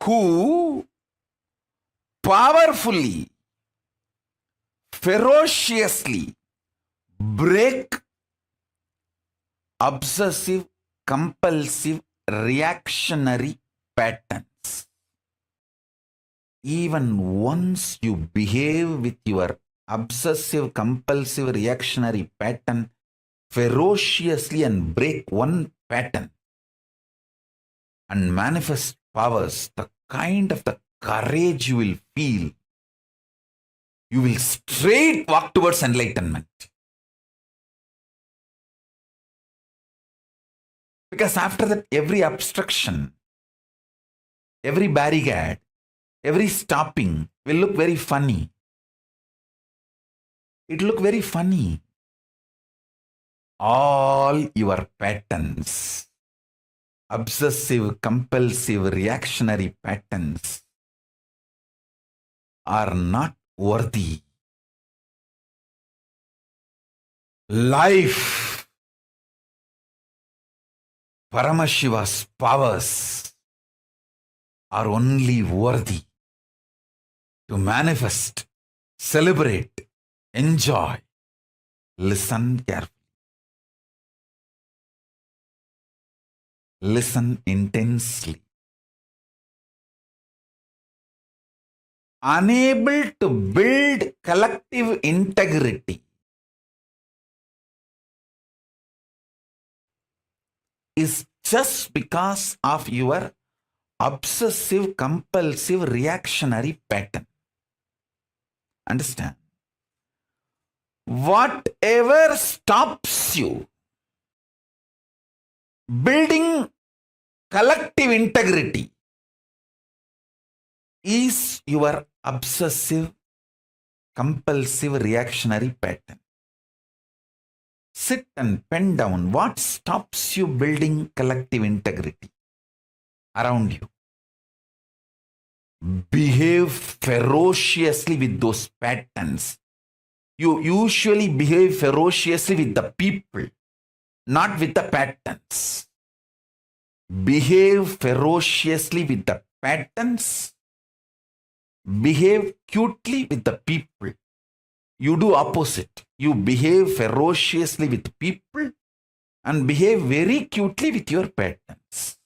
who powerfully, ferociously break obsessive, compulsive, reactionary patterns. Even once you behave with your obsessive, compulsive, reactionary pattern ferociously and break one pattern and manifest powers, the kind of the courage you will feel, you will straight walk towards enlightenment. Because after that, every obstruction, every barricade, every stopping will look very funny. It will look very funny. All your patterns, obsessive, compulsive, reactionary patterns, are not worthy. Life, Paramashiva's powers are only worthy to manifest, celebrate, enjoy. Listen carefully. Listen intensely. Unable to build collective integrity is just because of your obsessive, compulsive, reactionary pattern. Understand? Whatever stops you building collective integrity is your obsessive, compulsive, reactionary pattern. Sit and pen down what stops you building collective integrity around you. Behave ferociously with those patterns. You usually behave ferociously with the people, not with the patterns. Behave ferociously with the patterns. Behave cutely with the people. You do opposite. You behave ferociously with people and behave very cutely with your patterns.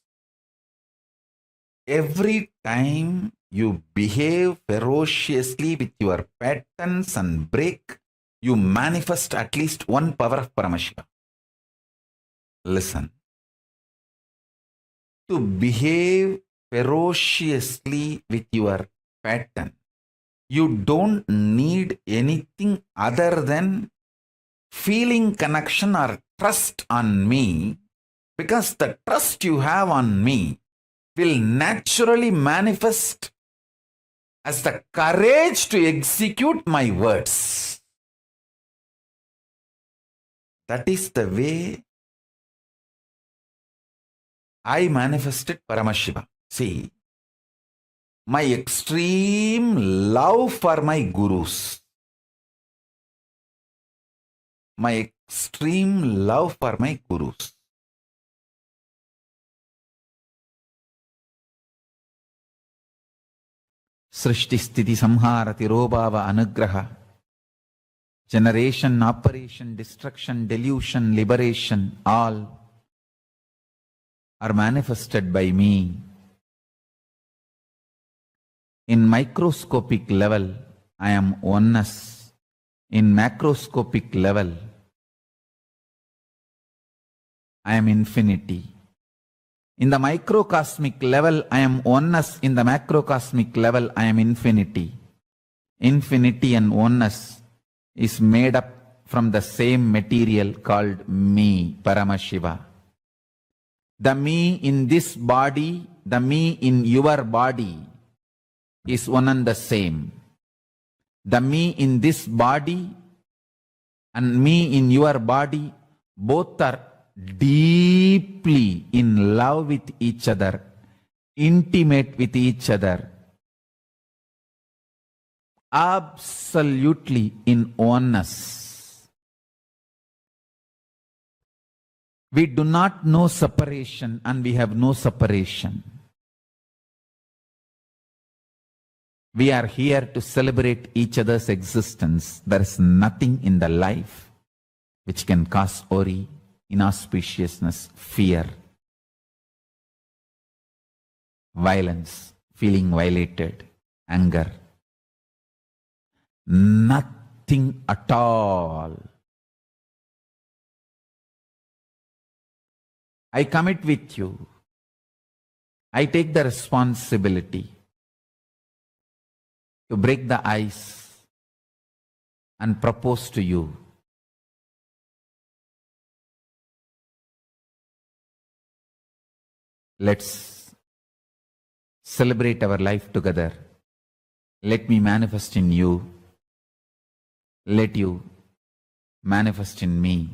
Every time you behave ferociously with your patterns and break, you manifest at least one power of Paramashiva. Listen. To behave ferociously with your pattern, you don't need anything other than feeling connection or trust on me, because the trust you have on me will naturally manifest as the courage to execute my words. That is the way I manifested Paramashiva. See, my extreme love for my gurus, my extreme love for my gurus. Srishti Sthiti Samhara Tirobhava Anugraha, generation, operation, destruction, delusion, liberation, all are manifested by me. In microscopic level, I am oneness. In macroscopic level, I am infinity. In the microcosmic level, I am oneness. In the macrocosmic level, I am infinity. Infinity and oneness is made up from the same material called me, Paramashiva. The me in this body, the me in your body is one and the same. The me in this body and me in your body, both are deeply in love with each other, intimate with each other, absolutely in oneness. We do not know separation and we have no separation. We are here to celebrate each other's existence. There is nothing in the life which can cause worry, inauspiciousness, fear, violence, feeling violated, anger. Nothing at all. I commit with you. I take the responsibility to break the ice and propose to you. Let's celebrate our life together. Let me manifest in you. Let you manifest in me.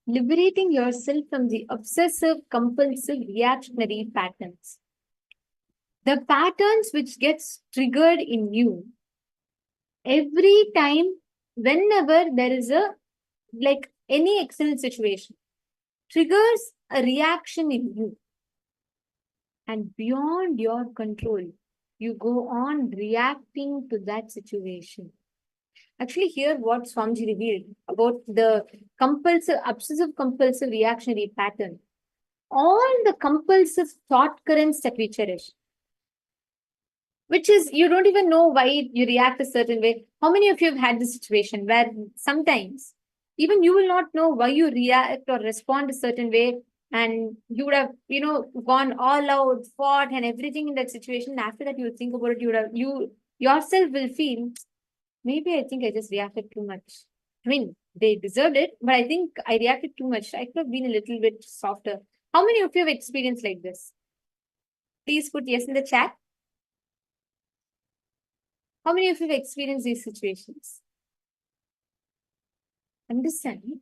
liberating yourself from the obsessive compulsive reactionary patterns. The patterns which gets triggered in you every time whenever there is a any external situation triggers a reaction in you, and beyond your control you go on reacting to that situation. Actually, here what Swamiji revealed about the obsessive compulsive reactionary pattern, all the compulsive thought currents that we cherish, which is you don't even know why you react a certain way. How many of you have had this situation where sometimes even you will not know why you react or respond a certain way, and you would have gone all out, fought and everything in that situation. After that, you will think about it. You yourself will feel, maybe I think I just reacted too much. I mean, they deserved it, but I think I reacted too much. I could have been a little bit softer. How many of you have experienced like this? Please put yes in the chat. How many of you have experienced these situations? Understand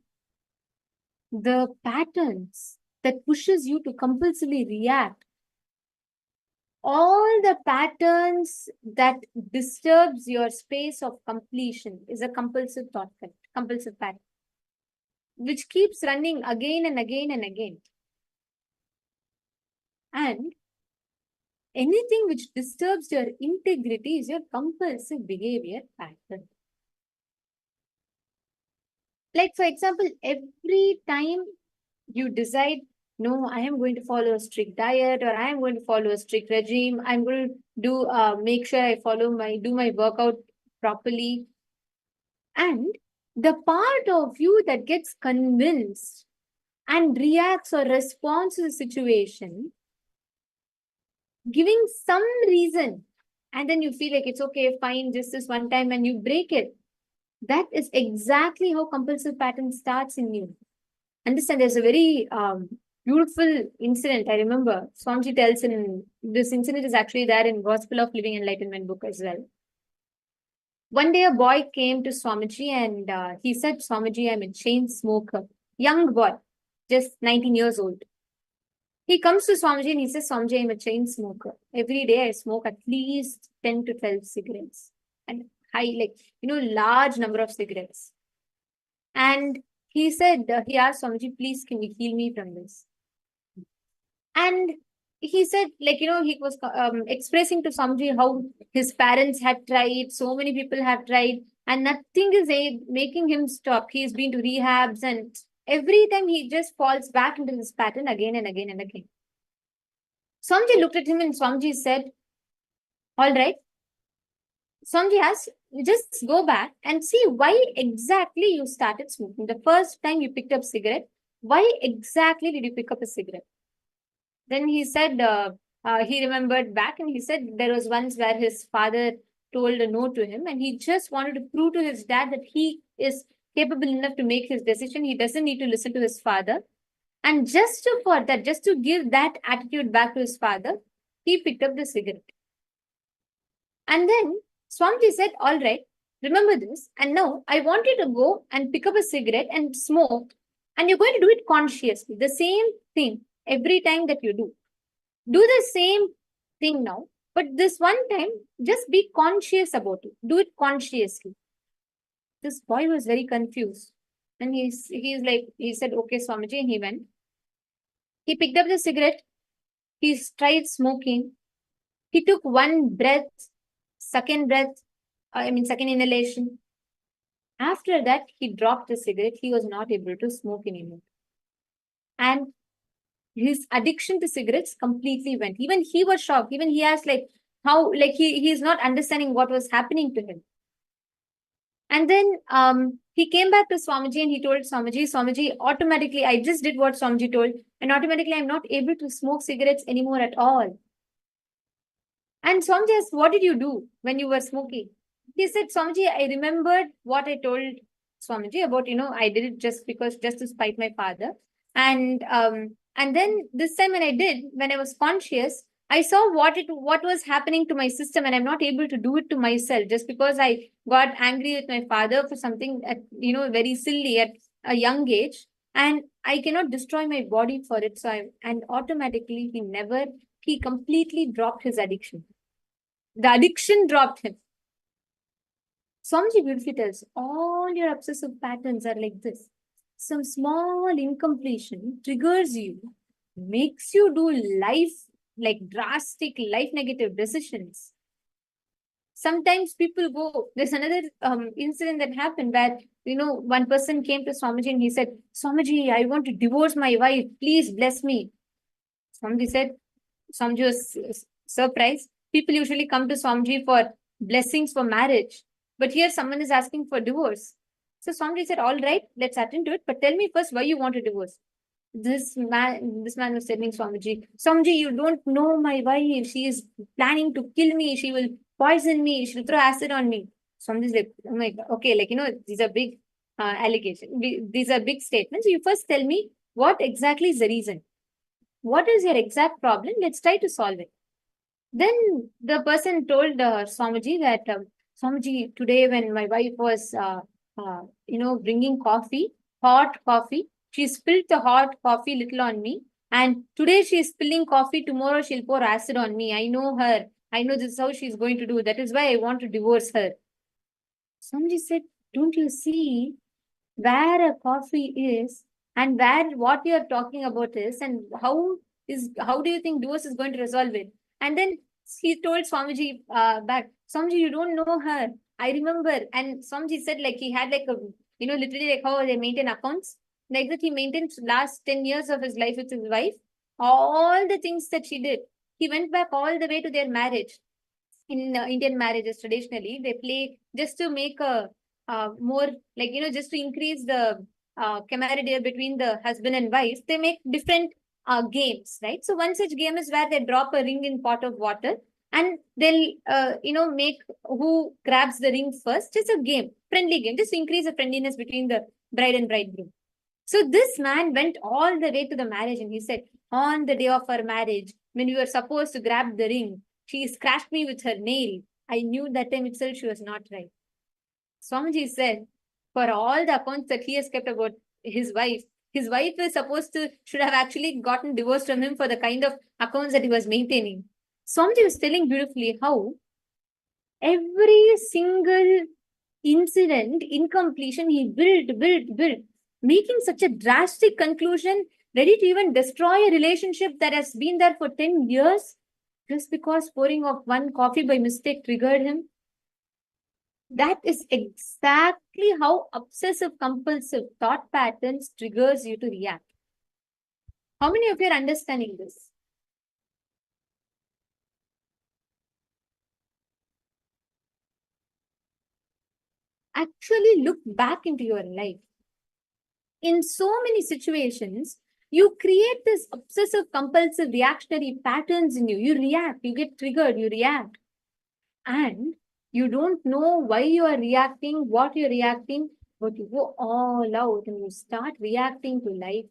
the patterns that pushes you to compulsively react. All the patterns that disturbs your space of completion is a compulsive thought, compulsive pattern, which keeps running again and again and again. And anything which disturbs your integrity is your compulsive behavior pattern. Like, for example, every time you decide, no, I am going to follow a strict diet, or I am going to follow a strict regime, I'm going to do make sure I do my workout properly. And the part of you that gets convinced and reacts or responds to the situation, giving some reason, and then you feel like it's okay, fine, just this one time, and you break it. That is exactly how compulsive pattern starts in you. Understand, there's a very beautiful incident I remember. Swamiji tells in this incident is actually there in Gospel of Living Enlightenment book as well. One day a boy came to Swamiji and he said, Swamiji, I'm a chain smoker. Young boy, just 19 years old. He comes to Swamiji and he says, Swamiji, I'm a chain smoker. Every day I smoke at least 10 to 12 cigarettes. And large number of cigarettes. And he said, he asked Swamiji, please, can you heal me from this? And he said, he was expressing to Swamiji how his parents had tried, so many people have tried, and nothing is making him stop. He's been to rehabs, and every time he just falls back into this pattern again and again and again. Swamiji looked at him and Swamiji said, all right. Swamiji asked, just go back and see why exactly you started smoking. The first time you picked up cigarette, why exactly did you pick up a cigarette? Then he said, he remembered back and he said there was once where his father told a no to him, and he just wanted to prove to his dad that he is capable enough to make his decision. He doesn't need to listen to his father. And just to give that attitude back to his father, he picked up the cigarette. And then Swamiji said, all right, remember this. And now I want you to go and pick up a cigarette and smoke. And you're going to do it consciously. The same thing every time that you do. Do the same thing now. But this one time, just be conscious about it. Do it consciously. This boy was very confused. And he said, okay, Swamiji, and he went. He picked up the cigarette. He tried smoking. He took one breath, second inhalation. After that, he dropped the cigarette. He was not able to smoke anymore. And his addiction to cigarettes completely went. Even he was shocked. Even he asked, he is not understanding what was happening to him. And then he came back to Swamiji and he told Swamiji, automatically, I just did what Swamiji told, and automatically I'm not able to smoke cigarettes anymore at all. And Swamiji asked, what did you do when you were smoking? He said, Swamiji, I remembered what I told Swamiji about, I did it just to spite my father. And then this time when I was conscious, I saw what was happening to my system, and I'm not able to do it to myself just because I got angry with my father for something very silly at a young age. And I cannot destroy my body for it. And automatically he completely dropped his addiction. The addiction dropped him. Swamiji beautifully tells, all your obsessive patterns are like this. Some small incompletion triggers you, makes you do drastic life negative decisions. Sometimes people go, there's another incident that happened where, one person came to Swamiji and he said, Swamiji, I want to divorce my wife. Please bless me. Swamiji was surprised. People usually come to Swamiji for blessings for marriage. But here someone is asking for divorce. So Swamiji said, all right, let's attend to it. But tell me first why you want a divorce. This man was telling Swamiji, you don't know my wife. She is planning to kill me. She will poison me. She will throw acid on me. Swamiji is like, oh my God. Okay, these are big allegations. These are big statements. You first tell me what exactly is the reason. What is your exact problem? Let's try to solve it. Then the person told Swamiji that, Swamiji, today when my wife was, bringing coffee, hot coffee, she spilled the hot coffee little on me. And today she is spilling coffee, tomorrow she'll pour acid on me. I know her. I know this is how she's going to do. That is why I want to divorce her. Swamiji said, don't you see where a coffee is and what you're talking about is, and how do you think divorce is going to resolve it? And then he told Swamiji back, Swamiji, you don't know her. I remember. And Swamiji said he had literally like how they maintain accounts. Like that he maintained last 10 years of his life with his wife. All the things that she did. He went back all the way to their marriage. In Indian marriages, traditionally, they play just to make a more just to increase the camaraderie between the husband and wife. They make different games, right? So one such game is where they drop a ring in pot of water and they'll make who grabs the ring first. It's a game, friendly game, just to increase the friendliness between the bride and bridegroom. So this man went all the way to the marriage and he said, on the day of our marriage, when we were supposed to grab the ring, she scratched me with her nail. I knew that time itself she was not right. Swamiji said, for all the accounts that he has kept about his wife is should have actually gotten divorced from him for the kind of accounts that he was maintaining. Swamiji was telling beautifully how every single incident, incompletion, he built, making such a drastic conclusion, ready to even destroy a relationship that has been there for 10 years, just because pouring of one coffee by mistake triggered him. That is exactly how obsessive compulsive thought patterns triggers you to react. How many of you are understanding this? Actually look back into your life. In so many situations, you create this obsessive compulsive reactionary patterns in you. You react, you get triggered, you react. And you don't know why you are reacting, what you're reacting, but you go all out and you start reacting to life.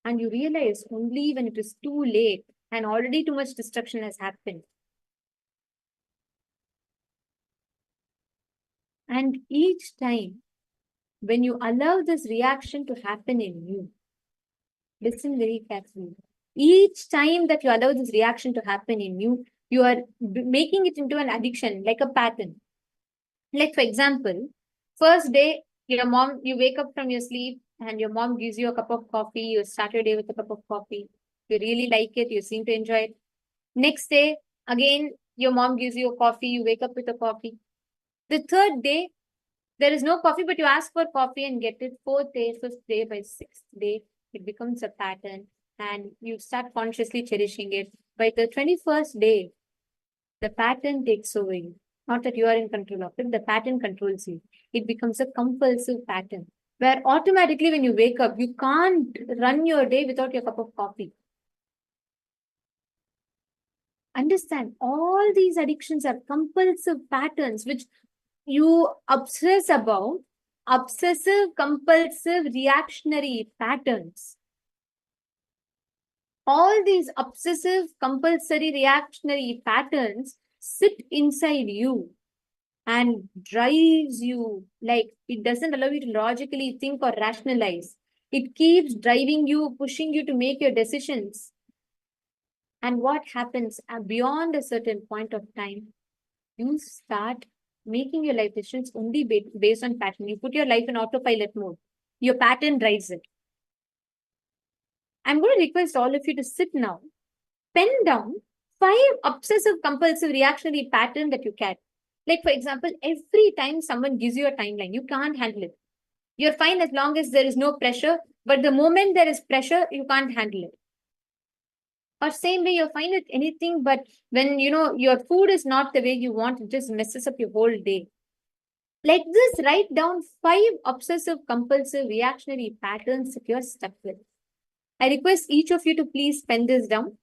And you realize only when it is too late and already too much destruction has happened. And each time when you allow this reaction to happen in you, listen very carefully. Each time that you allow this reaction to happen in you, you are making it into an addiction, like a pattern. Like, for example, first day, you wake up from your sleep and your mom gives you a cup of coffee. You start your day with a cup of coffee. You really like it. You seem to enjoy it. Next day, again, your mom gives you a coffee. You wake up with a coffee. The third day, there is no coffee, but you ask for coffee and get it. Fourth day, fifth day, by sixth day, it becomes a pattern and you start consciously cherishing it. By the 21st day, the pattern takes over you. Not that you are in control of it, the pattern controls you. It becomes a compulsive pattern where automatically when you wake up, you can't run your day without your cup of coffee. Understand, all these addictions are compulsive patterns which you obsess about, obsessive, compulsive, reactionary patterns. All these obsessive, compulsory, reactionary patterns sit inside you and drives you, like it doesn't allow you to logically think or rationalize. It keeps driving you, pushing you to make your decisions. And what happens beyond a certain point of time? You start making your life decisions only based on pattern. You put your life in autopilot mode. Your pattern drives it. I'm going to request all of you to sit now, pen down 5 obsessive compulsive reactionary pattern that you carry. Like, for example, every time someone gives you a timeline, you can't handle it. You're fine as long as there is no pressure, but the moment there is pressure, you can't handle it. Or same way, you're fine with anything, but when your food is not the way you want, it just messes up your whole day. Like this, write down 5 obsessive compulsive reactionary patterns that you're stuck with. I request each of you to please pen this down.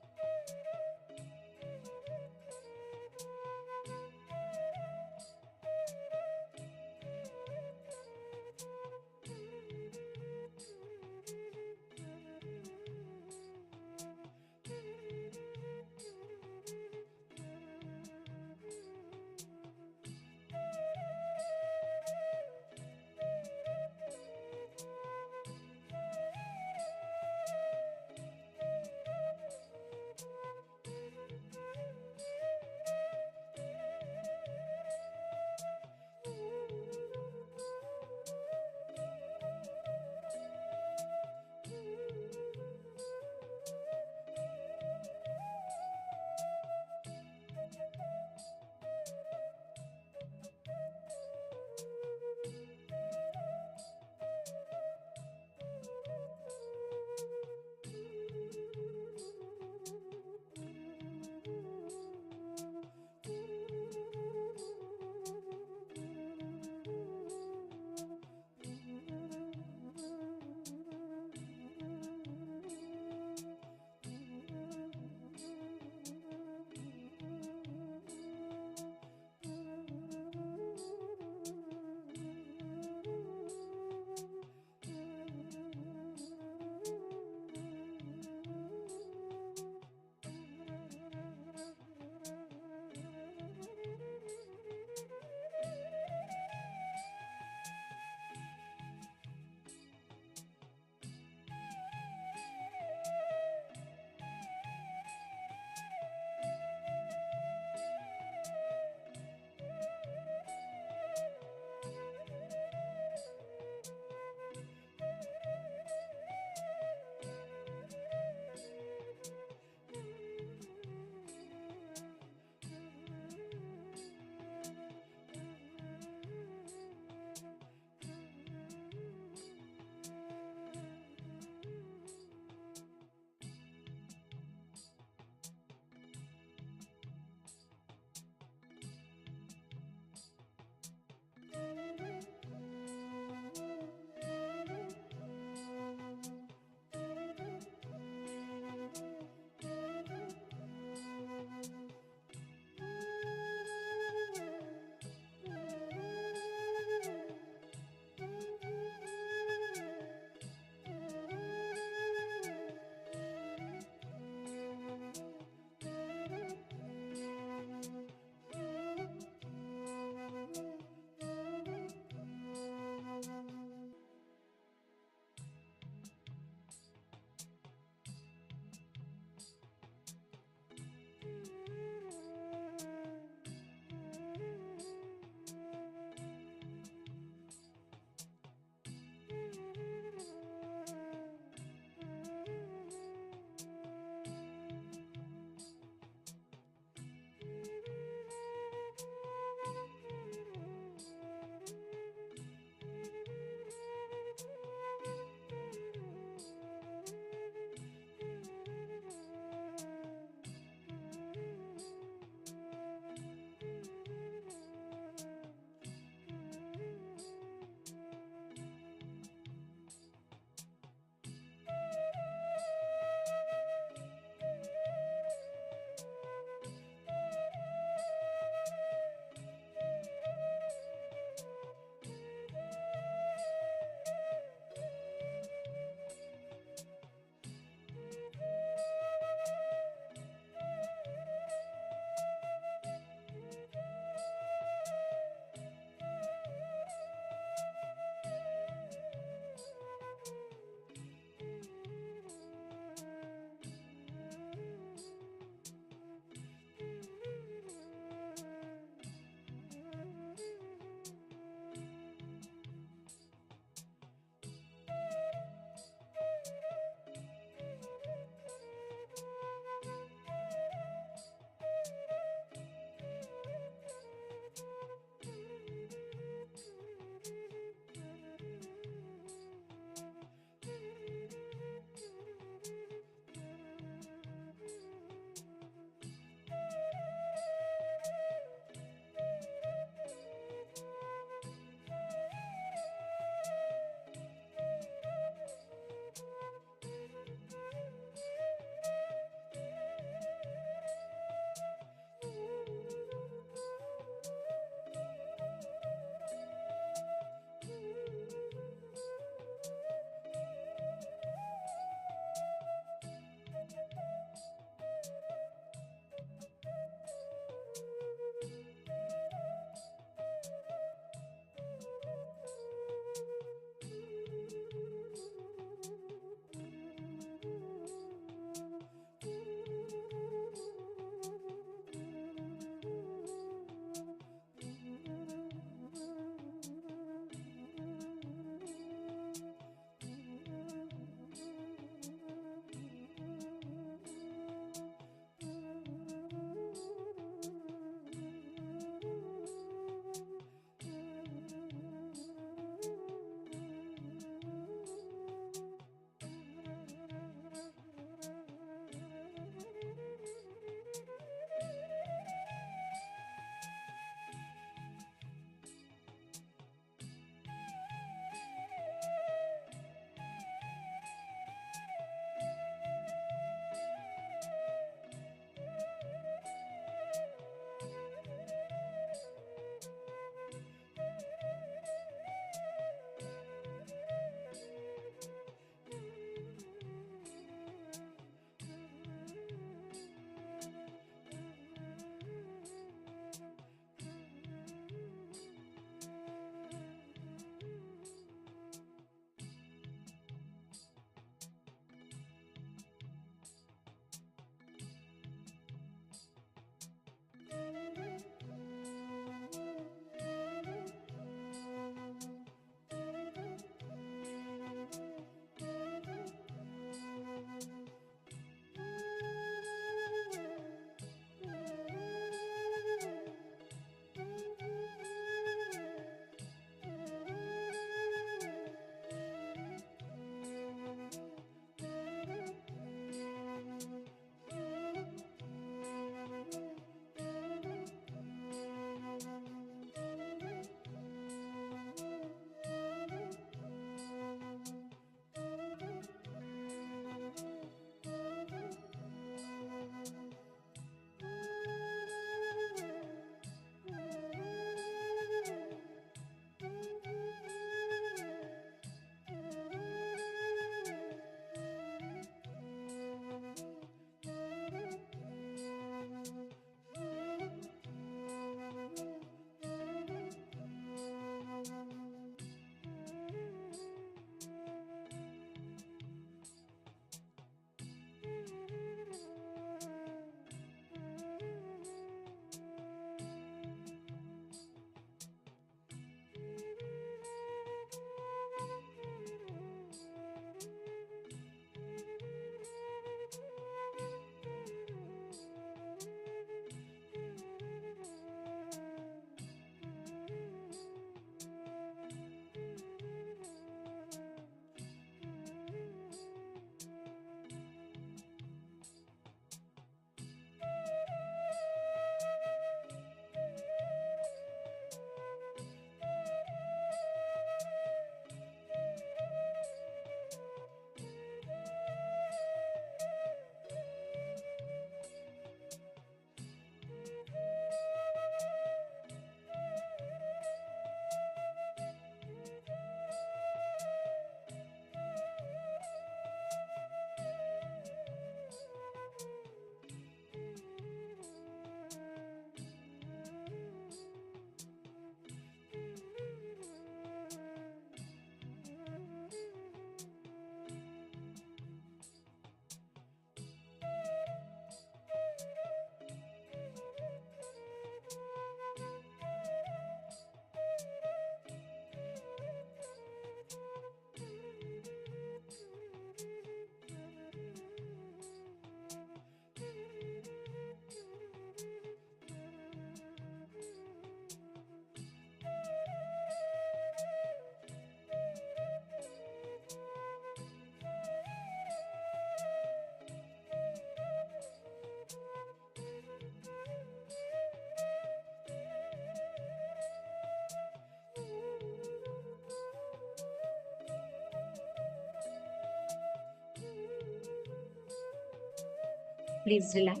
Please relax.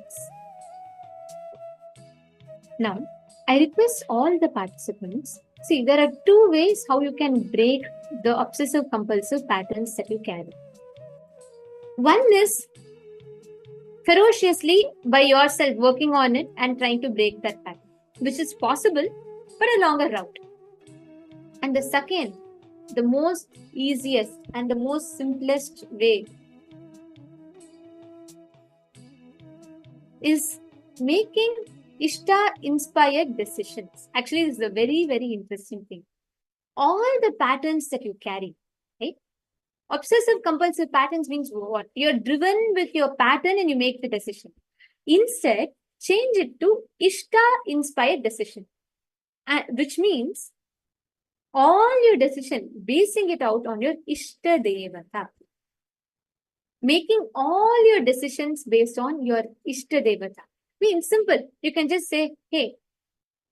Now, I request all the participants, see, there are two ways how you can break the obsessive compulsive patterns that you carry. One is ferociously by yourself working on it and trying to break that pattern, which is possible, but a longer route. And the second, the most easiest and the most simplest way is making Ishta-inspired decisions. Actually, this is a very, very interesting thing. All the patterns that you carry, right? Obsessive compulsive patterns means what? You're driven with your pattern and you make the decision. Instead, change it to Ishta-inspired decision, which means all your decision, basing it out on your Ishta Devata. Making all your decisions based on your Ishta Devata. Means simple. You can just say, hey,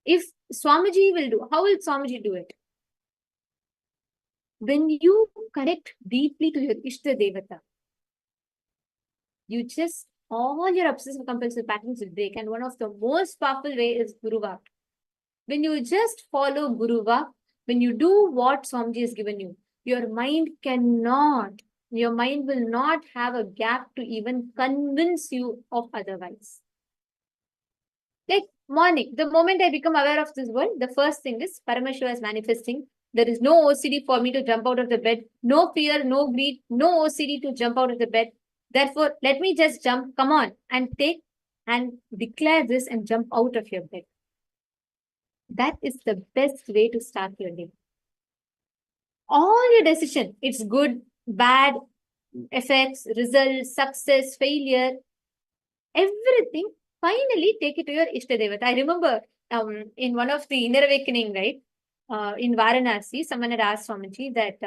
if Swamiji will do, how will Swamiji do it? When you connect deeply to your Ishta Devata, you just, all your obsessive compulsive patterns will break. And one of the most powerful way is Guruva. When you just follow Guruva, when you do what Swamiji has given you, your mind will not have a gap to even convince you of otherwise. Like morning, the moment I become aware of this world, the first thing is Paramashiva is manifesting. There is no OCD for me to jump out of the bed, no fear, no greed, no OCD to jump out of the bed. Therefore, let me just jump, come on, and take and declare this and jump out of your bed. That is the best way to start your day. All your decision, it's good, bad, effects, results, success, failure, everything, finally take it to your Ishtadevata. I remember in one of the inner awakening, right, in Varanasi, someone had asked Swamiji that,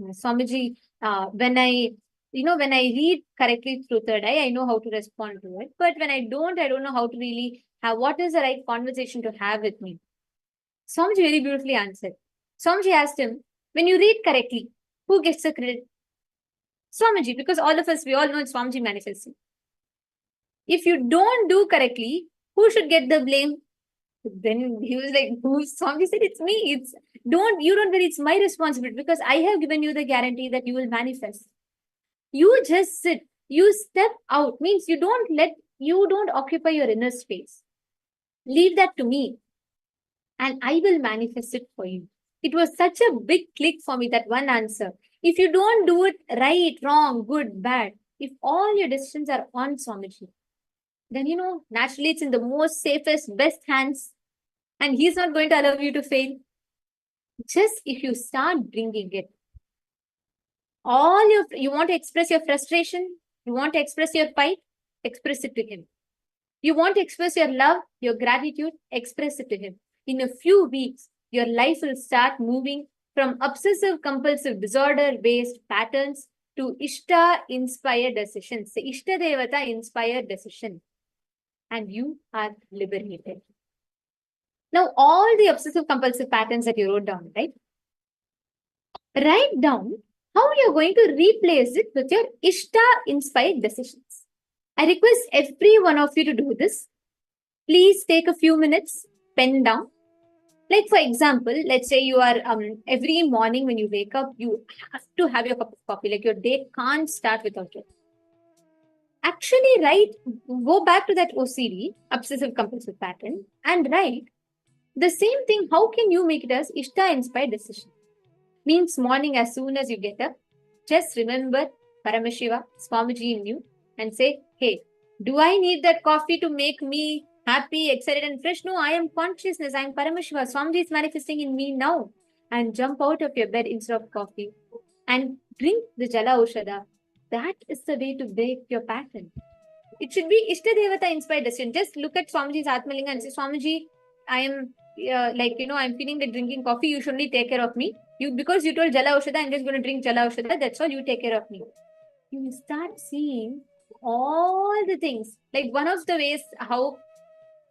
Swamiji, when I read correctly through third eye, I know how to respond to it. But when I don't know how to really have, what is the right conversation to have with me? Swamiji very beautifully answered. Swamiji asked him, when you read correctly, who gets the credit? Swamiji, because all of us, we all know it's Swamiji manifesting. If you don't do correctly, who should get the blame? Then he was like, Swamiji said, it's me. You don't worry, it's my responsibility because I have given you the guarantee that you will manifest. You just sit, you step out, means you don't occupy your inner space. Leave that to me and I will manifest it for you. It was such a big click for me, that one answer. If you don't do it right, wrong, good, bad, if all your decisions are on Swamiji, then naturally it's in the most safest, best hands, and he's not going to allow you to fail. Just if you start bringing it, you want to express your frustration, you want to express your fight, express it to him. You want to express your love, your gratitude, express it to him. In a few weeks, your life will start moving from obsessive compulsive disorder based patterns to Ishta inspired decisions, the Ishta Devata inspired decision, and you are liberated. Now, all the obsessive compulsive patterns that you wrote down, right? Write down how you're going to replace it with your Ishta-inspired decisions. I request every one of you to do this. Please take a few minutes, pen down. Like for example, let's say you are, every morning when you wake up, you have to have your cup of coffee. Like your day can't start without it. Actually go back to that OCD, obsessive compulsive pattern, and write the same thing. How can you make it as Ishta-inspired decision? Means morning as soon as you get up, just remember Paramashiva, Swamiji in you and say, hey, do I need that coffee to make me happy, excited and fresh? No, I am consciousness. I am Paramashiva. Swamiji is manifesting in me now. And jump out of your bed instead of coffee and drink the Jala Oshada. That is the way to break your pattern. It should be Ishta Devata inspired decision. Just look at Swamiji's Atmalinga and say, Swamiji, I am I'm feeling like drinking coffee. You should only take care of me. Because you told Jala Oshada, I'm just going to drink Jala Oshada. That's all. You take care of me. You start seeing all the things. Like one of the ways how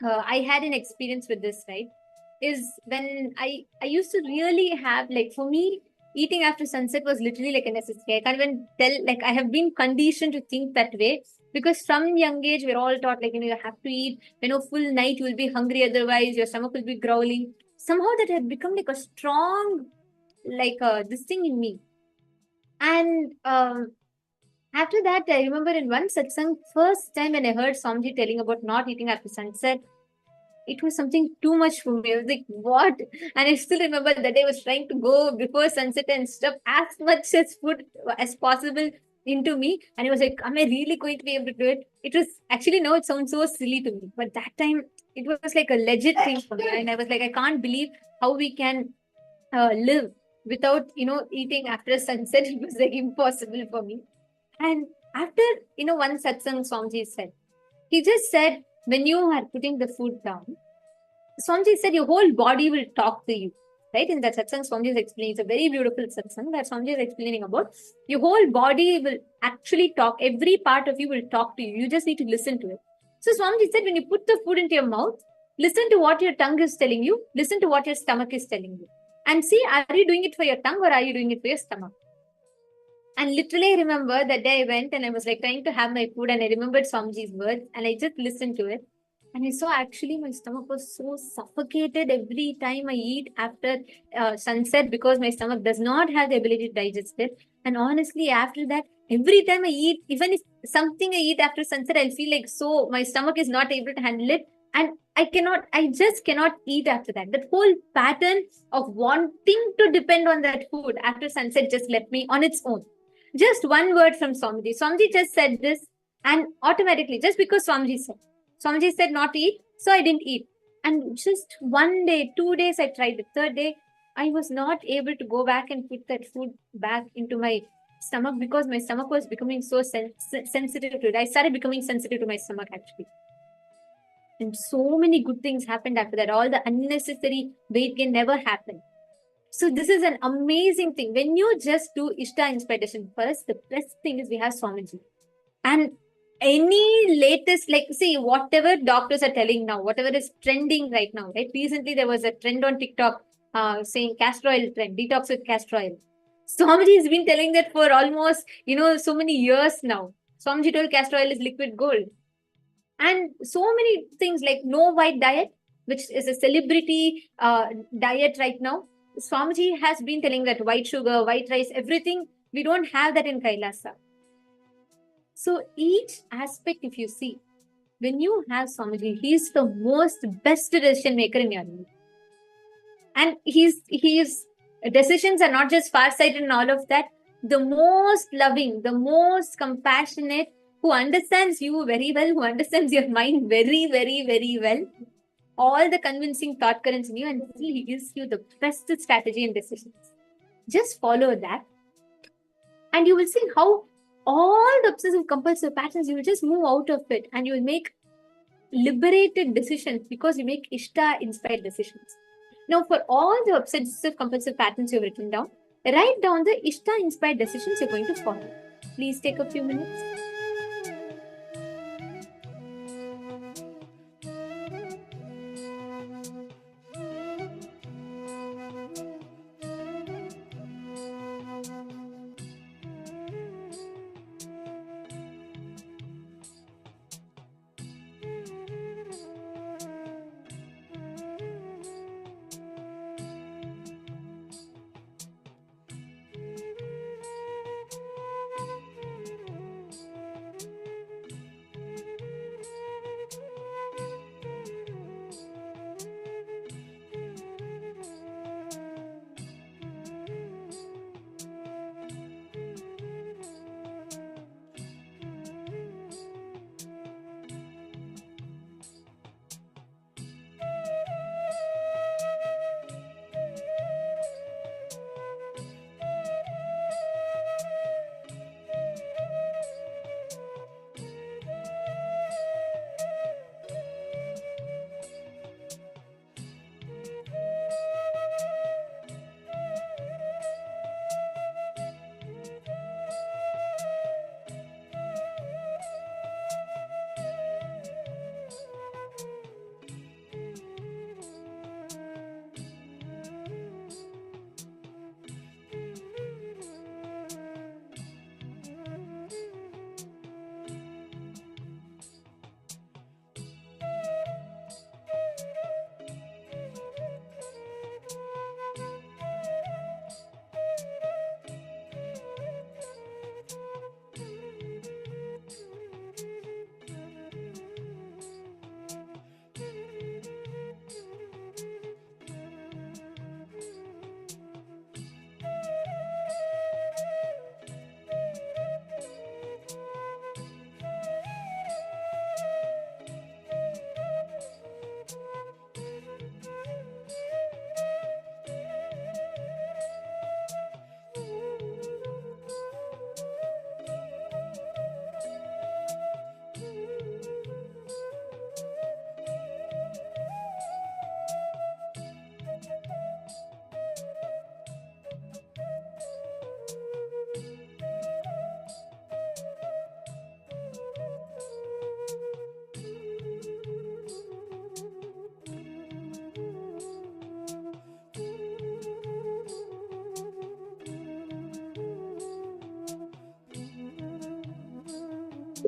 I had an experience with this, right, is when I used to really have, like, for me, eating after sunset was literally like a necessity. I can't even tell, like, I have been conditioned to think that way. Because from young age, we're all taught, like, you have to eat, full night you will be hungry, otherwise your stomach will be growling. Somehow that had become like a strong, like, this thing in me. And after that, I remember in one satsang, first time when I heard Swamiji telling about not eating after sunset, it was something too much for me. I was like, what? And I still remember that I was trying to go before sunset and stuff as much as food as possible into me. And I was like, am I really going to be able to do it? It was actually, no, it sounds so silly to me. But that time, it was like a legit thing for me. And I was like, I can't believe how we can live without, eating after sunset. It was like impossible for me. And after, one satsang Swamiji said, he just said, when you are putting the food down, Swamiji said your whole body will talk to you. Right? In that satsang, Swamiji is explaining, it's a very beautiful satsang that Swamiji is explaining about. Your whole body will actually talk. Every part of you will talk to you. You just need to listen to it. So Swamiji said, when you put the food into your mouth, listen to what your tongue is telling you. Listen to what your stomach is telling you. And see, are you doing it for your tongue or are you doing it for your stomach? And literally, I remember that day I went and I was like trying to have my food, and I remembered Swamiji's words and I just listened to it. And I saw actually my stomach was so suffocated every time I eat after sunset, because my stomach does not have the ability to digest it. And honestly, after that, every time I eat, even if something I eat after sunset, I feel like so my stomach is not able to handle it. And I just cannot eat after that. That whole pattern of wanting to depend on that food after sunset just left me on its own. Just one word from Swamiji. Swamiji just said this, and automatically, just because Swamiji said not to eat, so I didn't eat. And just one day, 2 days, I tried. The third day, I was not able to go back and put that food back into my stomach, because my stomach was becoming so sensitive to it. I started becoming sensitive to my stomach, actually. And so many good things happened after that. All the unnecessary weight gain never happened. So this is an amazing thing. When you just do Ishta inspiration first, the best thing is we have Swamiji. And any latest, like, see, whatever doctors are telling now, whatever is trending right now, right? Recently, there was a trend on TikTok saying castor oil trend, detox with castor oil. Swamiji has been telling that for almost, so many years now. Swamiji told castor oil is liquid gold. And so many things like no white diet, which is a celebrity diet right now. Swamiji has been telling that white sugar, white rice, everything, we don't have that in Kailasa. So each aspect, if you see, when you have Swamiji, he's the most best decision maker in your life. And his decisions are not just far-sighted and all of that. The most loving, the most compassionate, who understands you very well, who understands your mind very, very, very well. All the convincing thought currents in you, and still he gives you the best strategy and decisions. Just follow that, and you will see how all the obsessive compulsive patterns, you will just move out of it, and you will make liberated decisions, because you make Ishta inspired decisions. Now, for all the obsessive compulsive patterns you've written down, write down the Ishta inspired decisions you're going to follow. Please take a few minutes.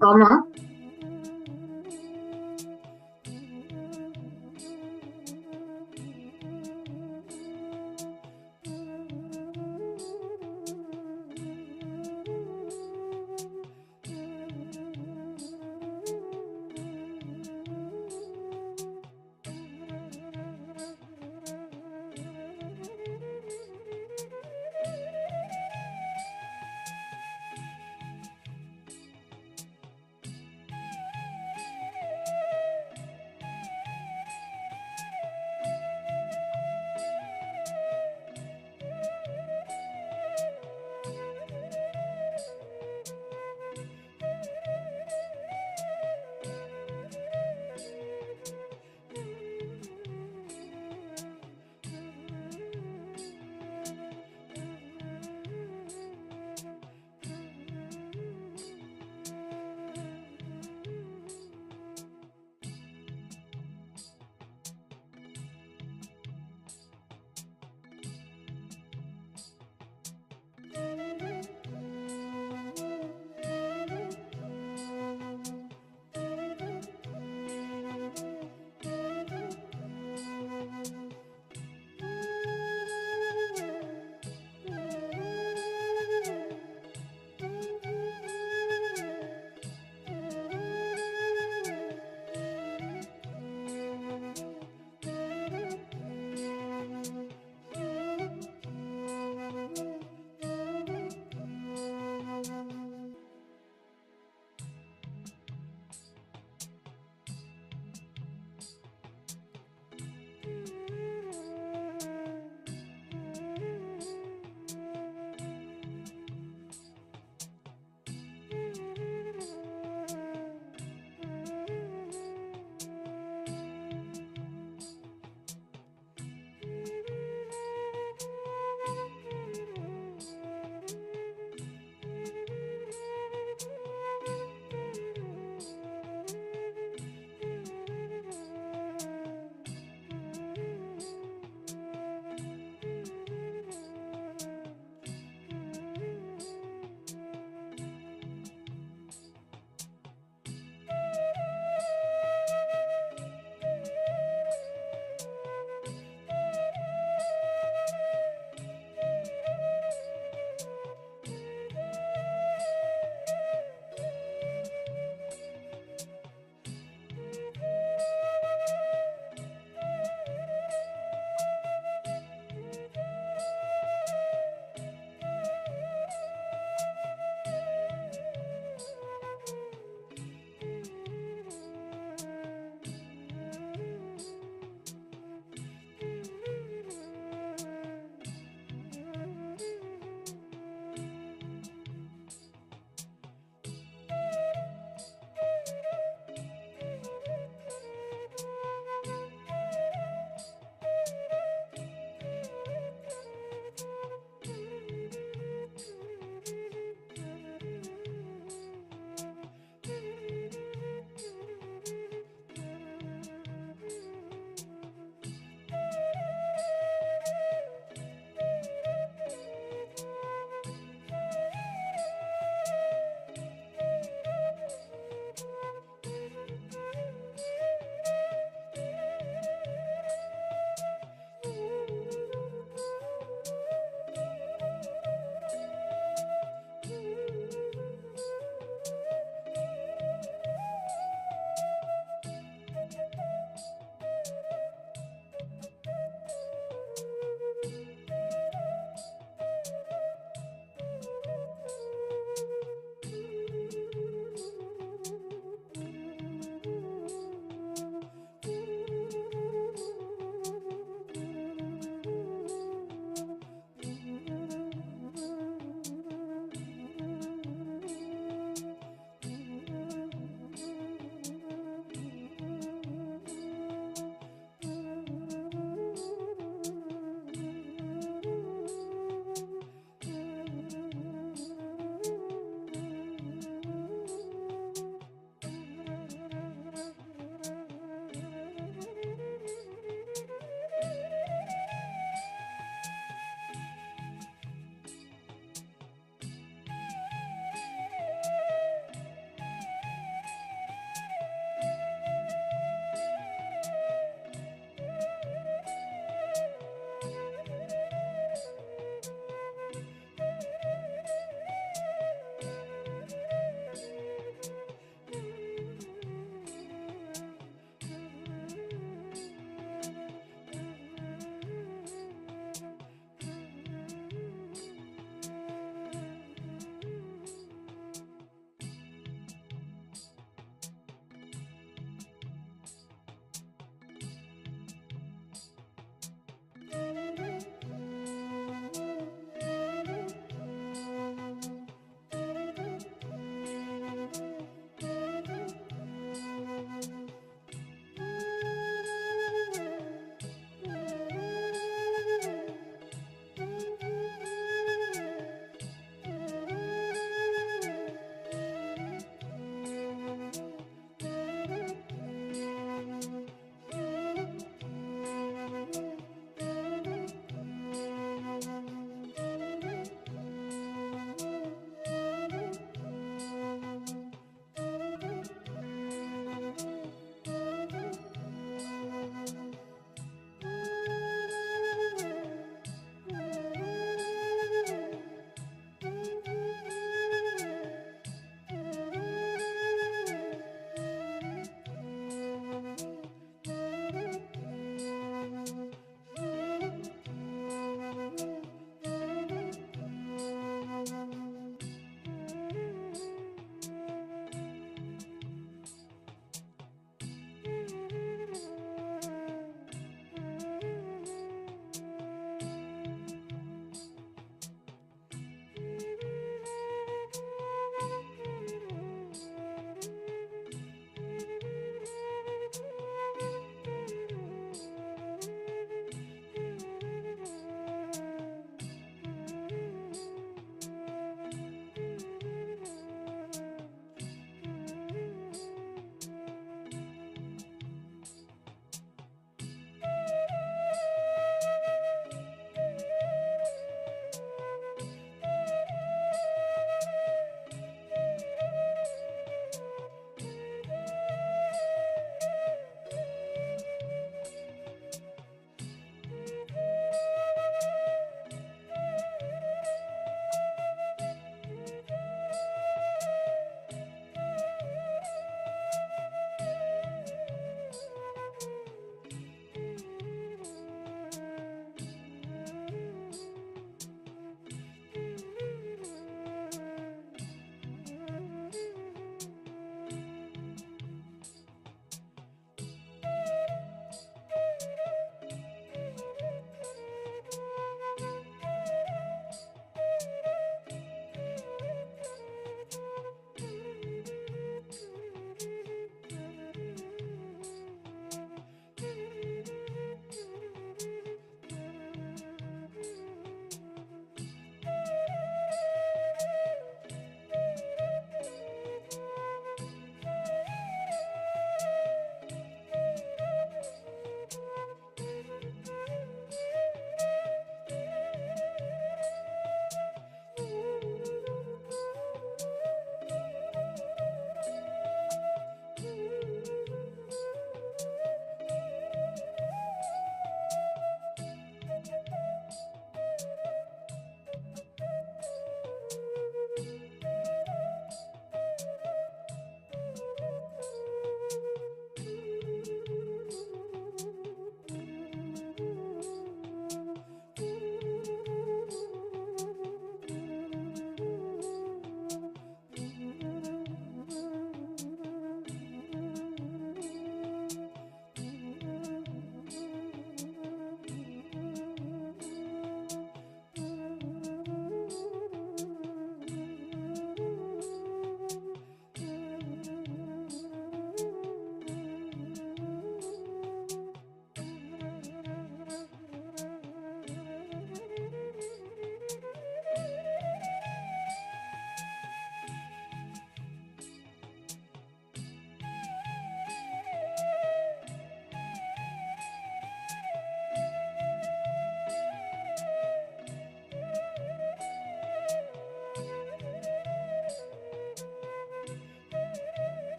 Mama,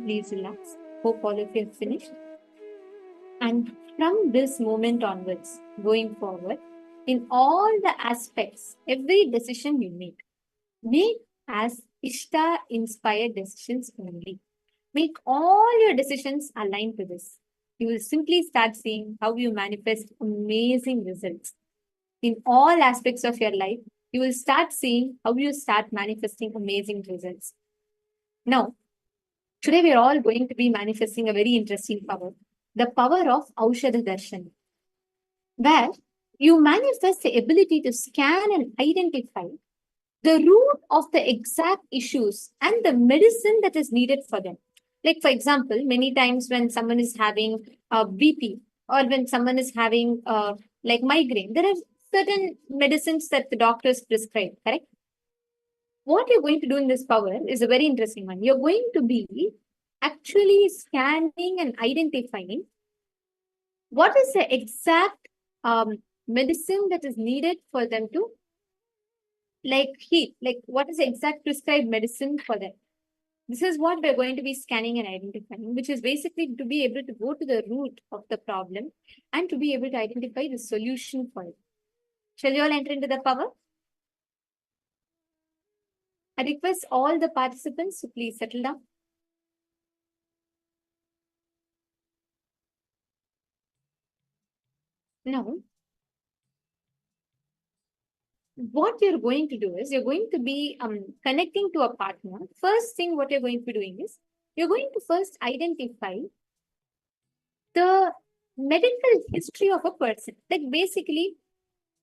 please relax. Hope all of you have finished. And from this moment onwards, going forward, in all the aspects, every decision you make as Ishta inspired decisions only. Make all your decisions aligned to this. You will simply start seeing how you manifest amazing results. In all aspects of your life, you will start seeing how you start manifesting amazing results. Now, today we are all going to be manifesting a very interesting power, the power of Aushadha Darshan, where you manifest the ability to scan and identify the root of the exact issues and the medicine that is needed for them. Like, for example, many times when someone is having a BP or when someone is having like migraine, there are certain medicines that the doctors prescribe, correct? What you're going to do in this power is a very interesting one. You're going to be actually scanning and identifying what is the exact medicine that is needed for them to heat, like what is the exact prescribed medicine for them. This is what we're going to be scanning and identifying, which is basically to be able to go to the root of the problem and to be able to identify the solution for it. Shall you all enter into the power? I request all the participants to please settle down. Now, what you're going to do is you're going to be connecting to a partner. First thing what you're going to be doing is you're going to first identify the medical history of a person. Like basically,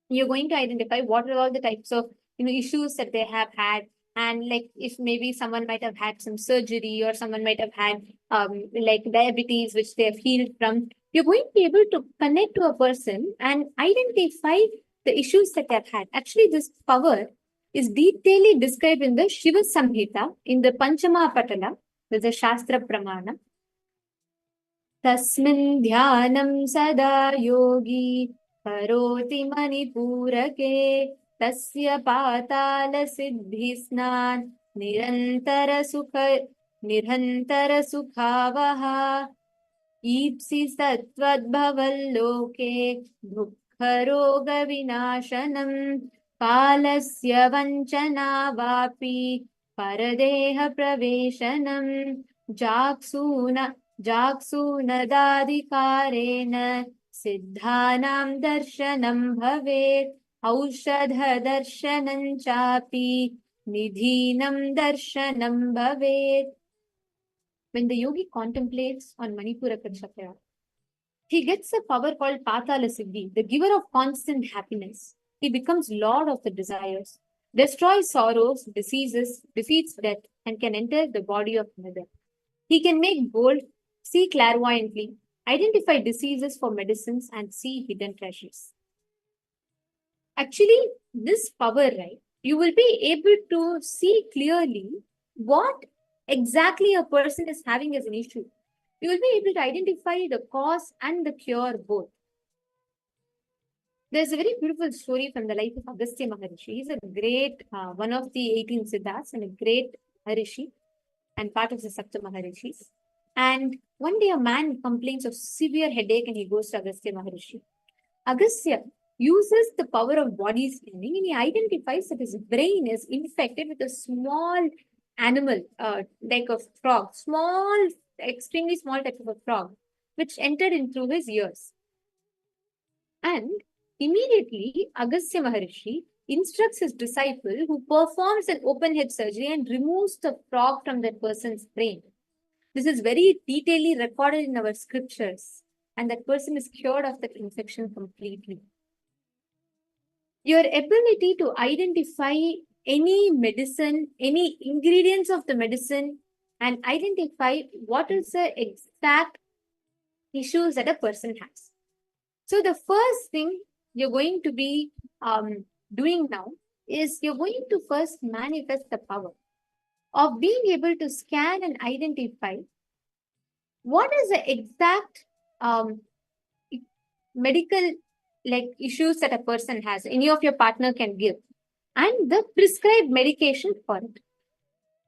you're going to identify what are all the types of issues that they have had, and like if maybe someone might have had some surgery or someone might have had like diabetes which they have healed from. You're going to be able to connect to a person and identify the issues that they've had. Actually, this power is detailedly described in the Shiva Samhita in the Panchama Patala, with the Shastra Pramana. Tasmin dhyanam sada yogi करोति मणिपूरके तस्य पाताल सिद्धिस्नान निरंतर सुखावः ईप्सि सत्वद्भवल्लोके दुःखरोग विनाशनम् कालस्य वञ्चना वापि परदेह प्रवेशनम् जाक्सूनदाधिकारेण सिद्धानां दर्शनं भवेत् औषधदर्शनं चापि निधीनं दर्शनं भवेत्. When the yogi contemplates on Manipuraka Chakra, he gets a power called Patala Siddhi, the giver of constant happiness. He becomes lord of the desires, destroys sorrows, diseases, defeats death, and can enter the body of another. He can make bold, see clairvoyantly, identify diseases for medicines, and see hidden treasures. Actually, this power, right, you will be able to see clearly what exactly a person is having as an issue. You will be able to identify the cause and the cure both. There's a very beautiful story from the life of Agastya Maharishi. He's a great, one of the 18 Siddhas and a great Maharishi and part of the Sapta Maharishis. And one day a man complains of severe headache and he goes to Agastya Maharishi. Agastya uses the power of body scanning and he identifies that his brain is infected with a small animal, like a frog, small, extremely small type of a frog, which entered in through his ears. And immediately, Agastya Maharishi instructs his disciple who performs an open head surgery and removes the frog from that person's brain. This is very detailedly recorded in our scriptures, and that person is cured of that infection completely. Your ability to identify any medicine, any ingredients of the medicine, and identify what is the exact issues that a person has. So the first thing you're going to be doing now is you're going to first manifest the power of being able to scan and identify what is the exact medical issues that a person has, any of your partner can give, and the prescribed medication for it.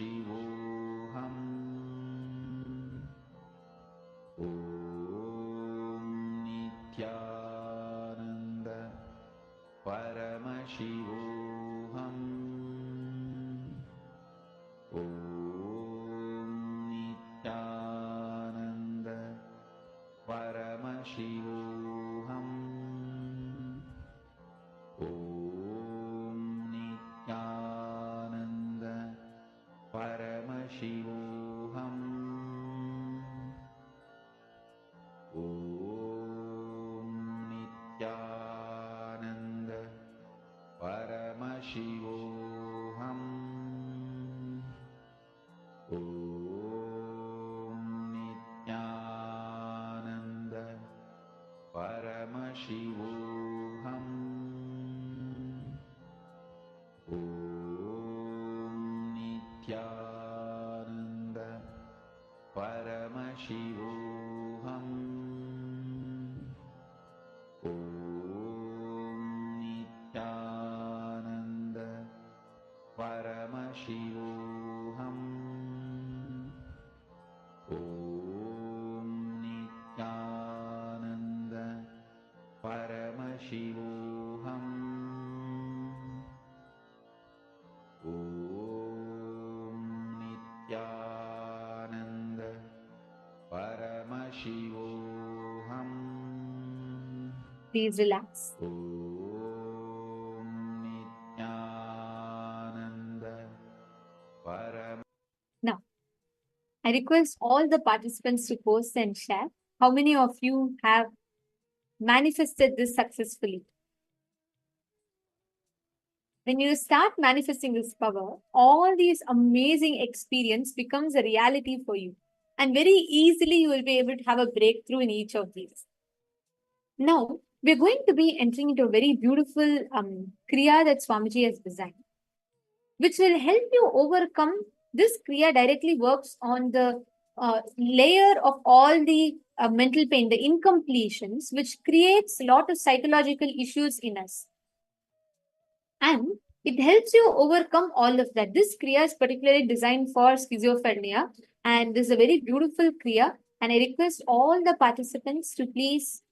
Paramashivoham. Om Nityananda Paramashivoham. Om Nityananda Paramashivoham. Om Nityananda Paramashivoham. Om Nityananda Paramashivoham. Om Nityananda Paramashivoham. Om Nityananda Paramashivoham. Om Nityananda Paramashivoham. Om Nityananda Paramashivoham. Om Nityananda Paramashivoham. Please relax. Om Nityananda Param. Now, I request all the participants to post and share how many of you have manifested this successfully. When you start manifesting this power, all these amazing experience becomes a reality for you. And very easily you will be able to have a breakthrough in each of these. Now, we're going to be entering into a very beautiful Kriya that Swamiji has designed, which will help you overcome. This Kriya directly works on the layer of all the mental pain, the incompletions, which creates a lot of psychological issues in us. And it helps you overcome all of that. This Kriya is particularly designed for schizophrenia, and this is a very beautiful Kriya. And I request all the participants to please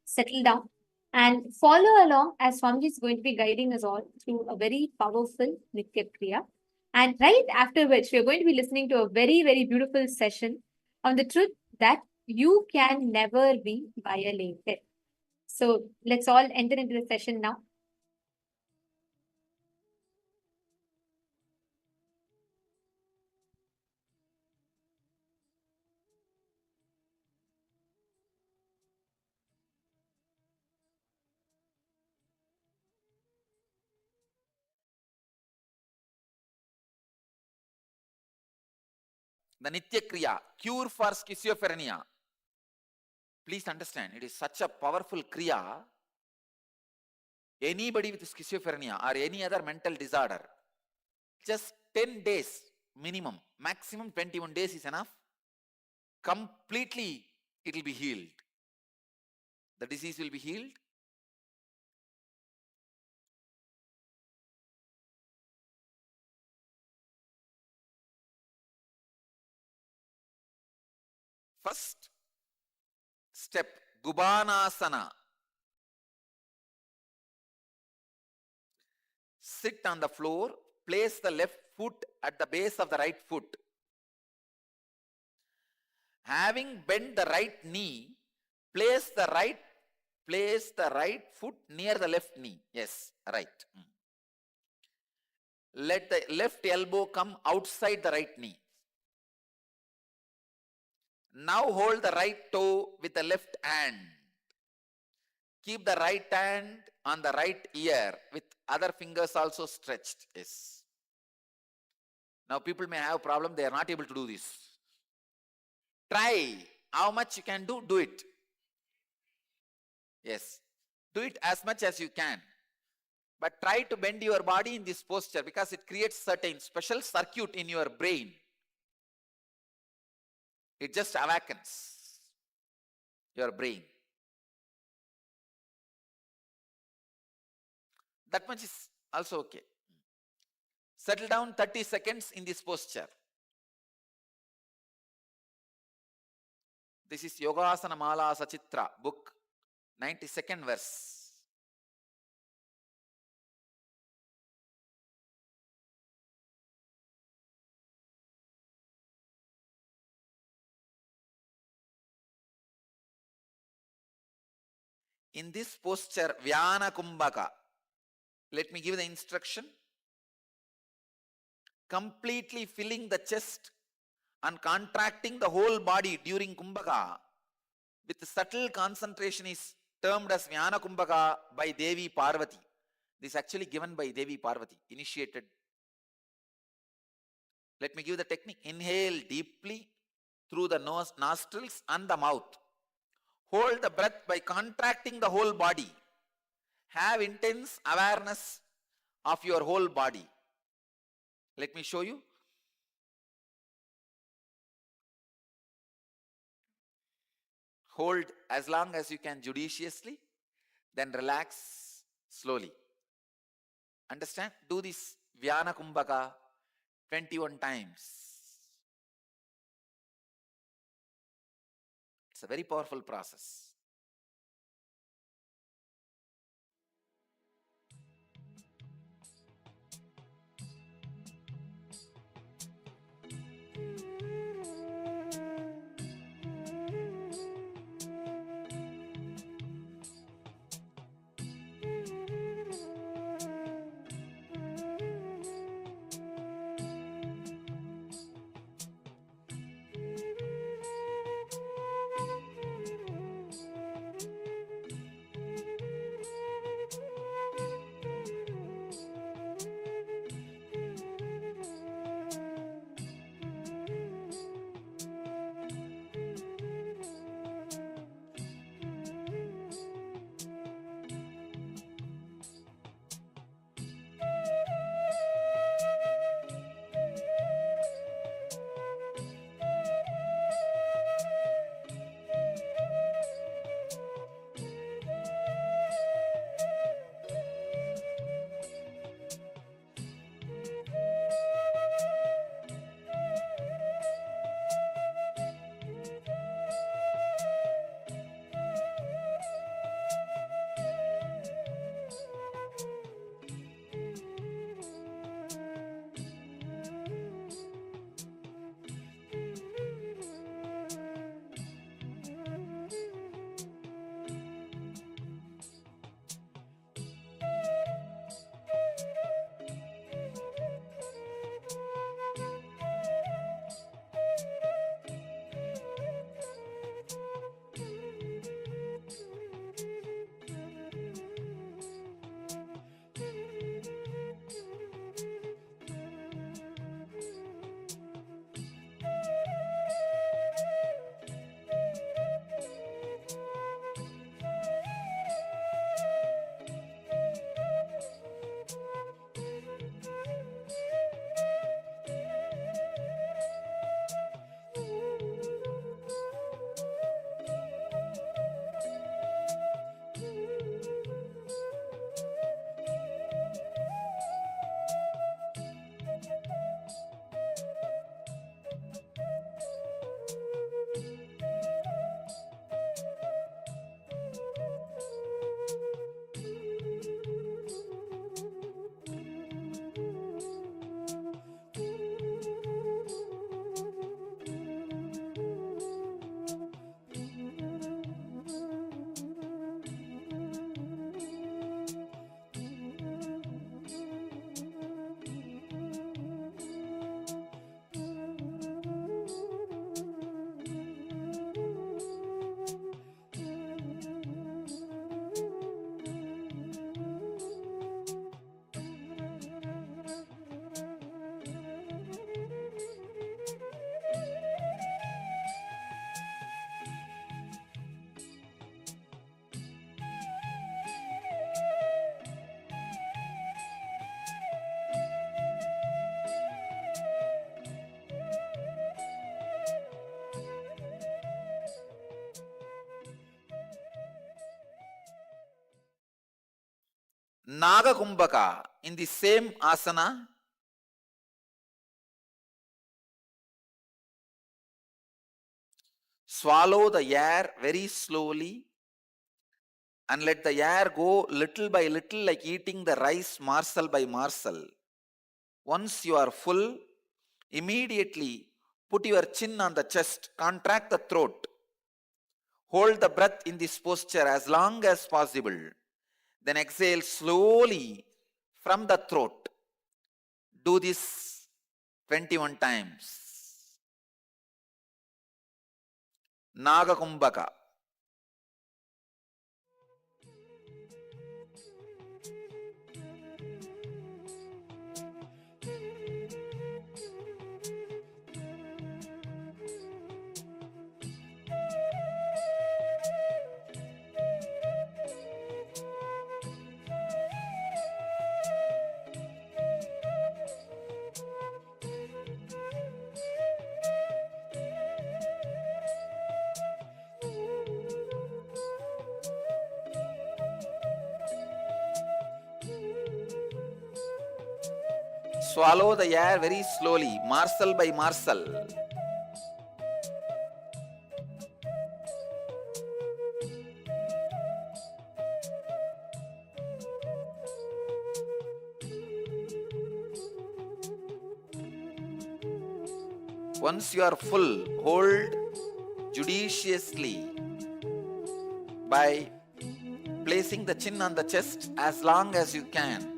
settle down and follow along as Swamiji is going to be guiding us all through a very powerful Nitya Kriya. And right after which, we are going to be listening to a very, very beautiful session on the truth that you can never be violated. So let's all enter into the session now. The Nitya Kriya, cure for schizophrenia. Please understand, it is such a powerful Kriya. Anybody with schizophrenia or any other mental disorder, just 10 days minimum, maximum 21 days is enough. Completely it will be healed. The disease will be healed. First step, Gubanasana. Sit on the floor, place the left foot at the base of the right foot. Having bent the right knee, place the right foot near the left knee. Yes, right. Let the left elbow come outside the right knee. Now hold the right toe with the left hand. Keep the right hand on the right ear with other fingers also stretched. Yes. Now people may have a problem, they are not able to do this. Try. How much you can do, do it. Yes. Do it as much as you can. But try to bend your body in this posture because it creates certain special circuit in your brain. It just awakens your brain. That much is also okay. Settle down 30 seconds in this posture. This is Yogasana Mala Sachitra book, 92nd verse. In this posture, Vyana Kumbhaka, let me give the instruction. Completely filling the chest and contracting the whole body during Kumbhaka with subtle concentration is termed as Vyana Kumbhaka by Devi Parvati. This is actually given by Devi Parvati, initiated. Let me give the technique. Inhale deeply through the nose, nostrils and the mouth. Hold the breath by contracting the whole body. Have intense awareness of your whole body. Let me show you. Hold as long as you can judiciously, then relax slowly. Understand? Do this Vyana Kumbhaka 21 times. It's a very powerful process. Naga Kumbhaka, in the same asana, Swallow the air very slowly and let the air go little by little, like eating the rice morsel by morsel. Once you are full, immediately put your chin on the chest, contract the throat. Hold the breath in this posture as long as possible. Then exhale slowly from the throat. Do this 21 times. Nagakumbhaka. Swallow the air very slowly, morsel by morsel. Once you are full, hold judiciously by placing the chin on the chest as long as you can.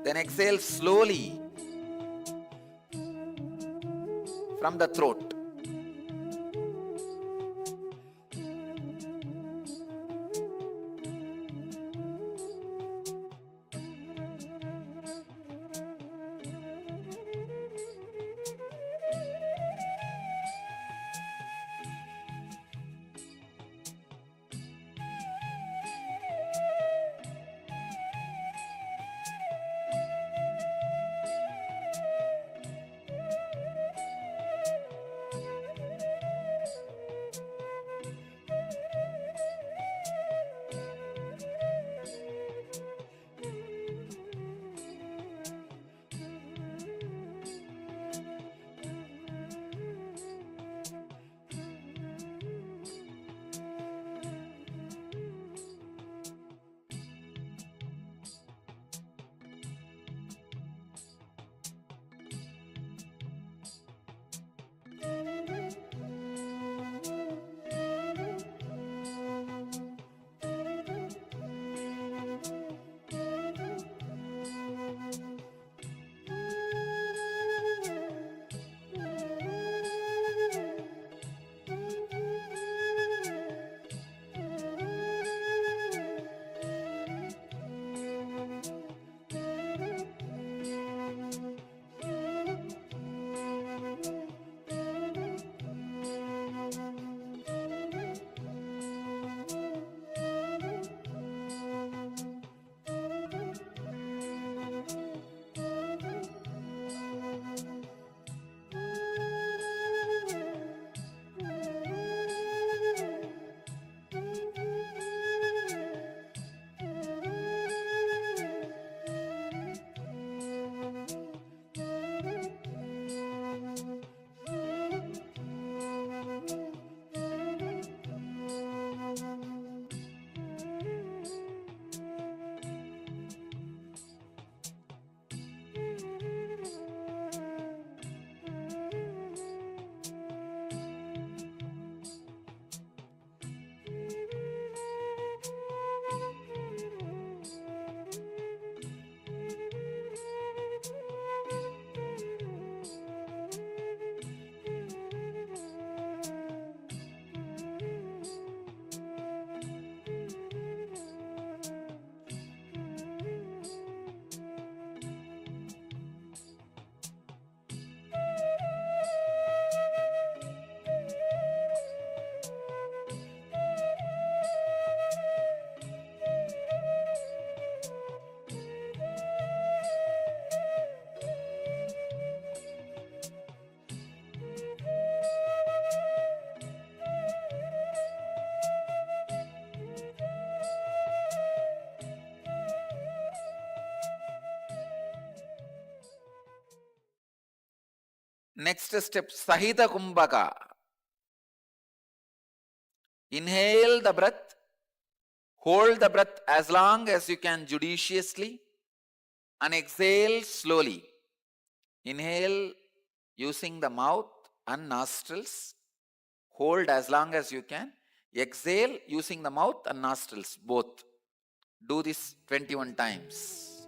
Then exhale slowly from the throat. Next step, Sahita Kumbhaka. Inhale the breath. Hold the breath as long as you can judiciously. And exhale slowly. Inhale using the mouth and nostrils. Hold as long as you can. Exhale using the mouth and nostrils, both. Do this 21 times.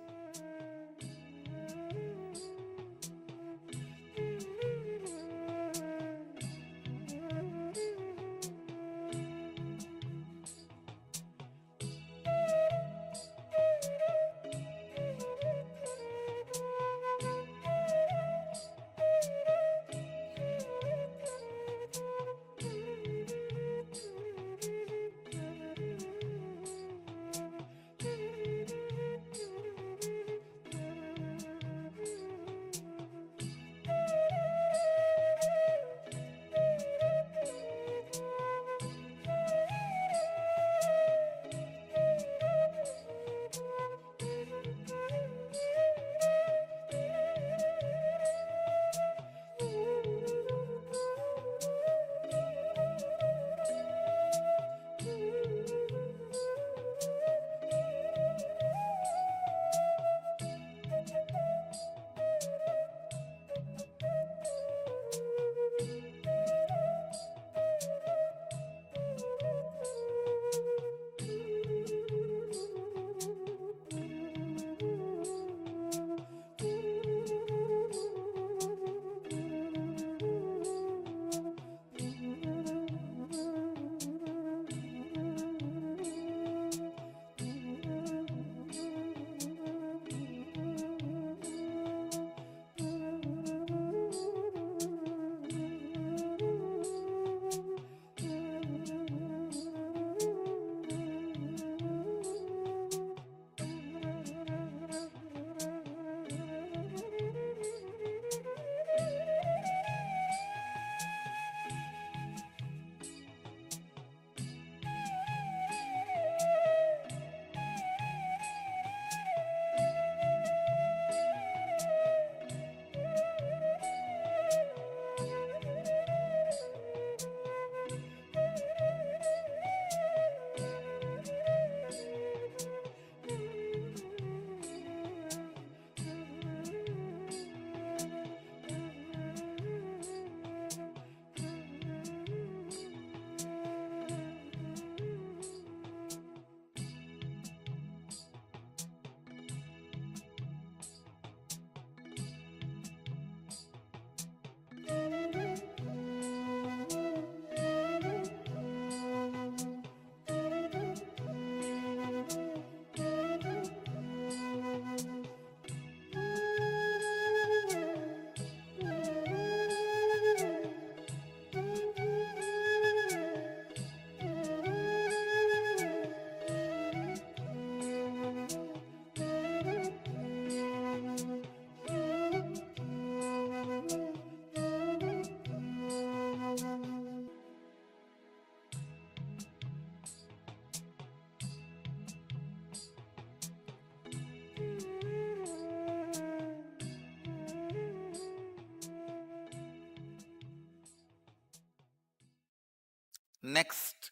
Next,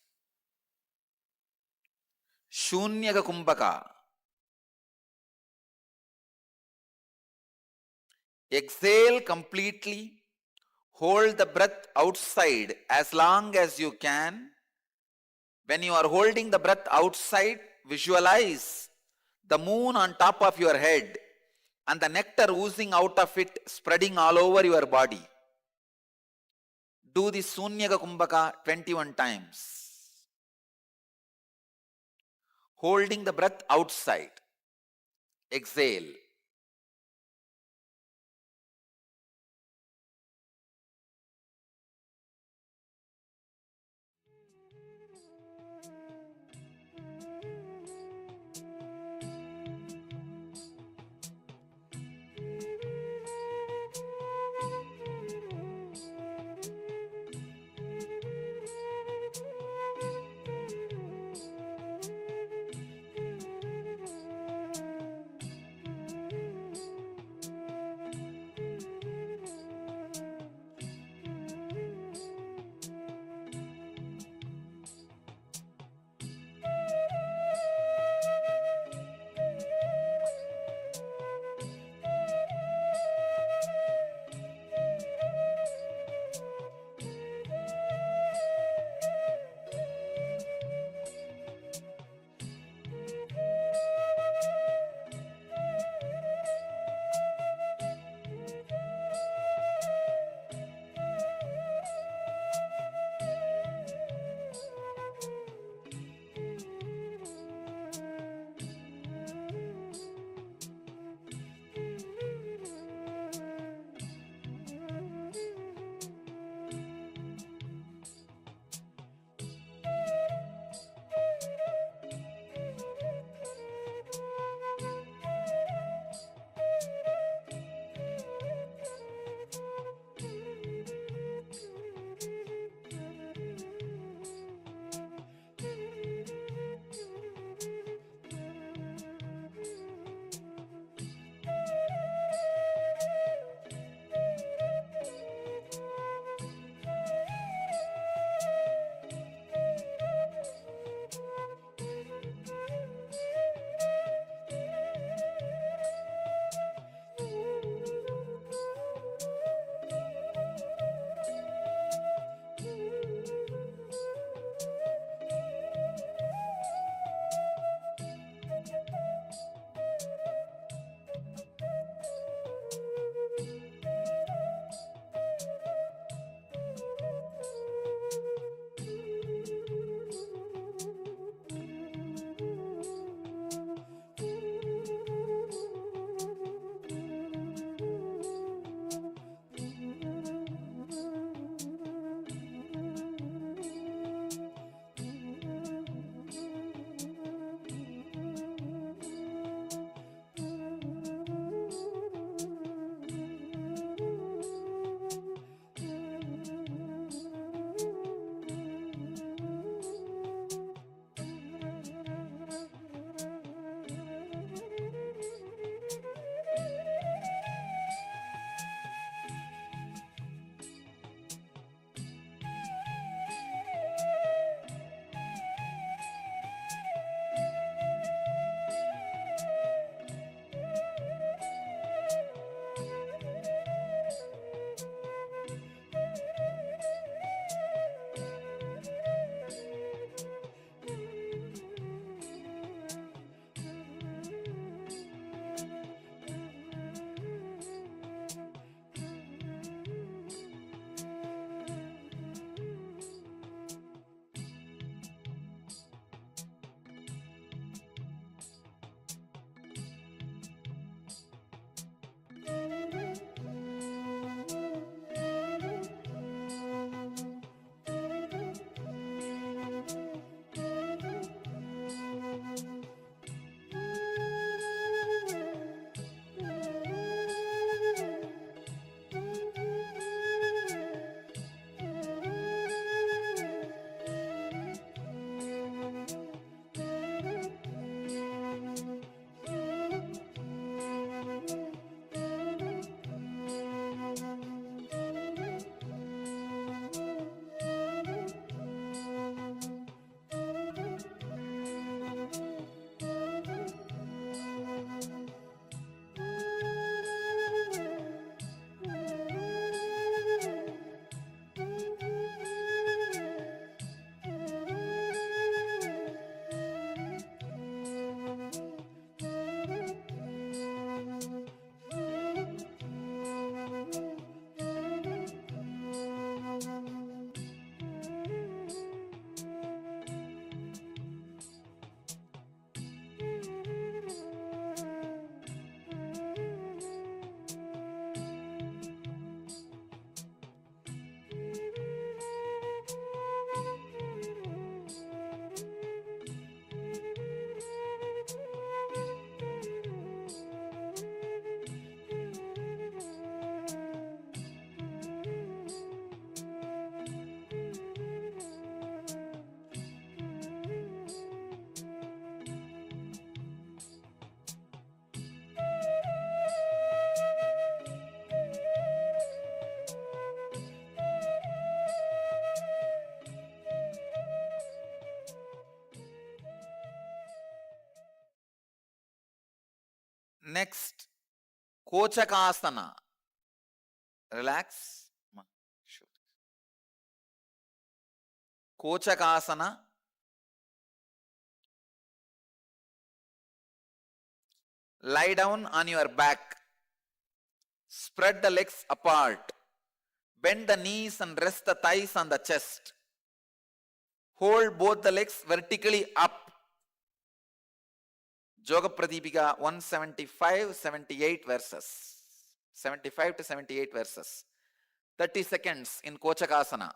Shunyaka Kumbhaka. Exhale completely. Hold the breath outside as long as you can. When you are holding the breath outside, visualize the moon on top of your head and the nectar oozing out of it, spreading all over your body. Do this Shunyaka Kumbhaka 21 times. Holding the breath outside. Exhale. Next, Kochakasana. Relax. Kochakasana. Lie down on your back. Spread the legs apart. Bend the knees and rest the thighs on the chest. Hold both the legs vertically up. Yoga Pradipika 175, 78 verses. 75 to 78 verses. 30 seconds in Kochakasana.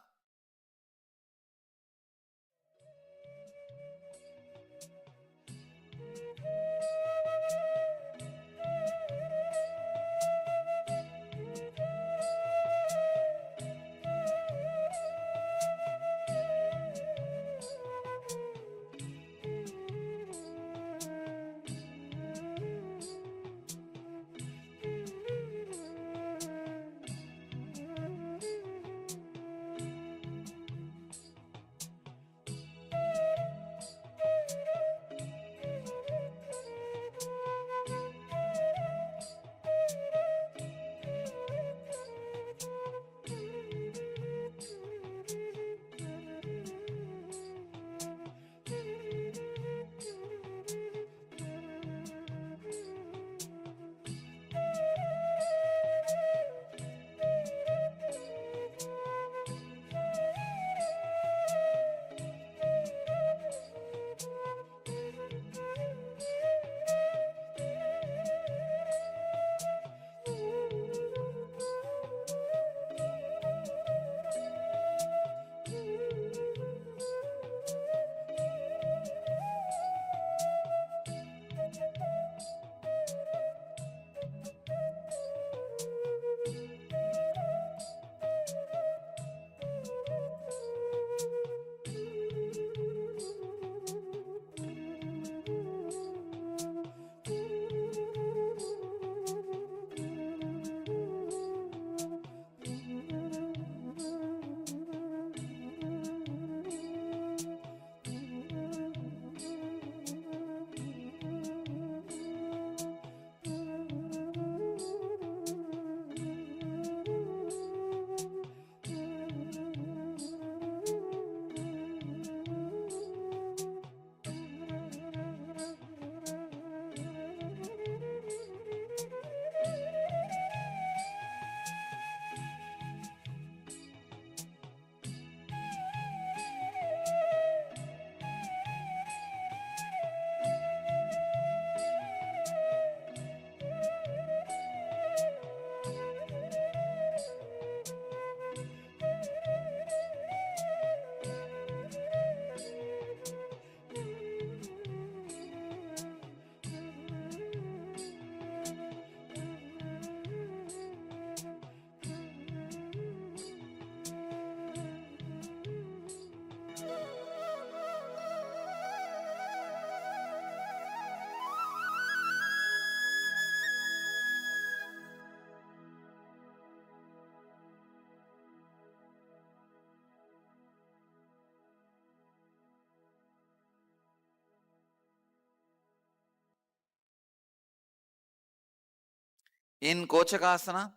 In Kochakasana,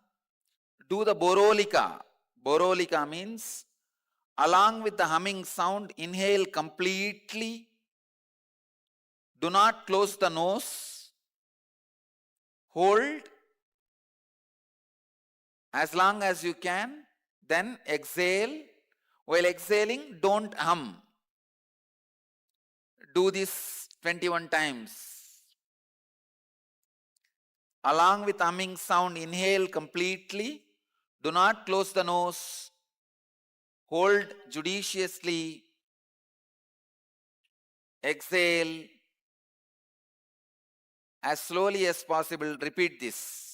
do the Borolika. Borolika means along with the humming sound, inhale completely. Do not close the nose. Hold as long as you can. Then exhale. While exhaling, don't hum. Do this 21 times. Along with humming sound, inhale completely. Do not close the nose. Hold judiciously. Exhale. As slowly as possible, repeat this.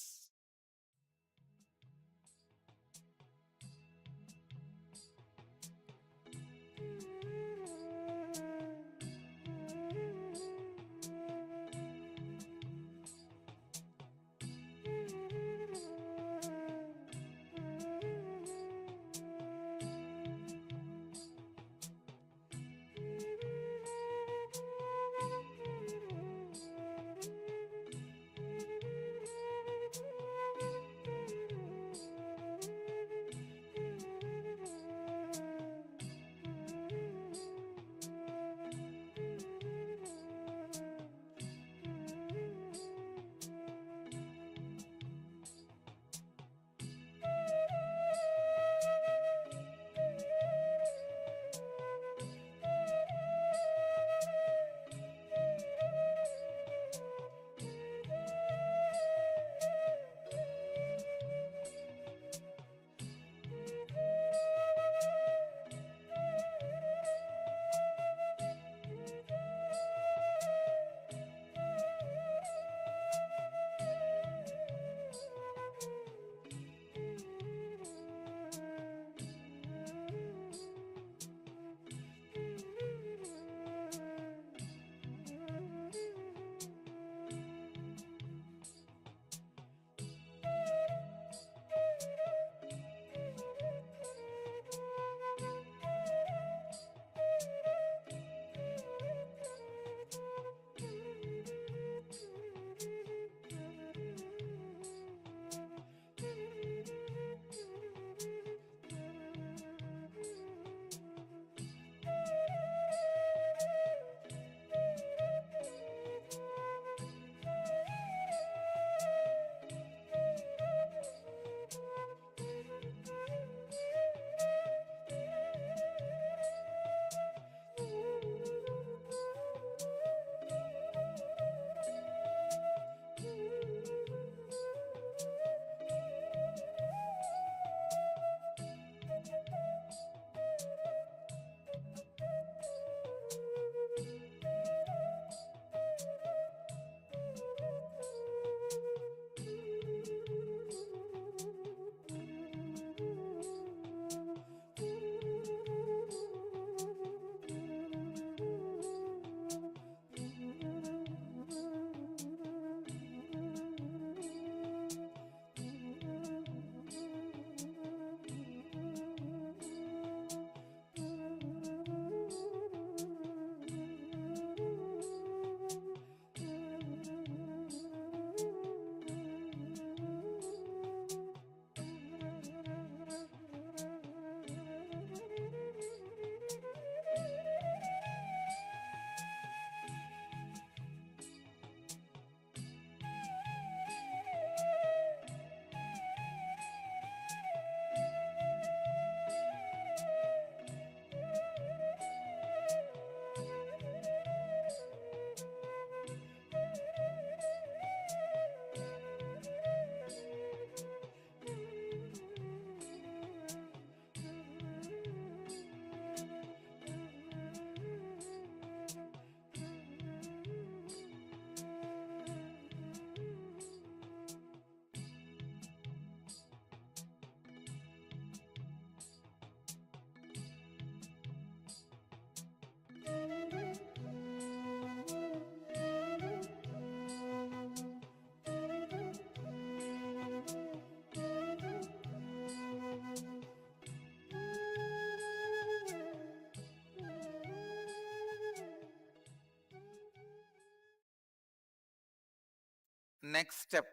Next step.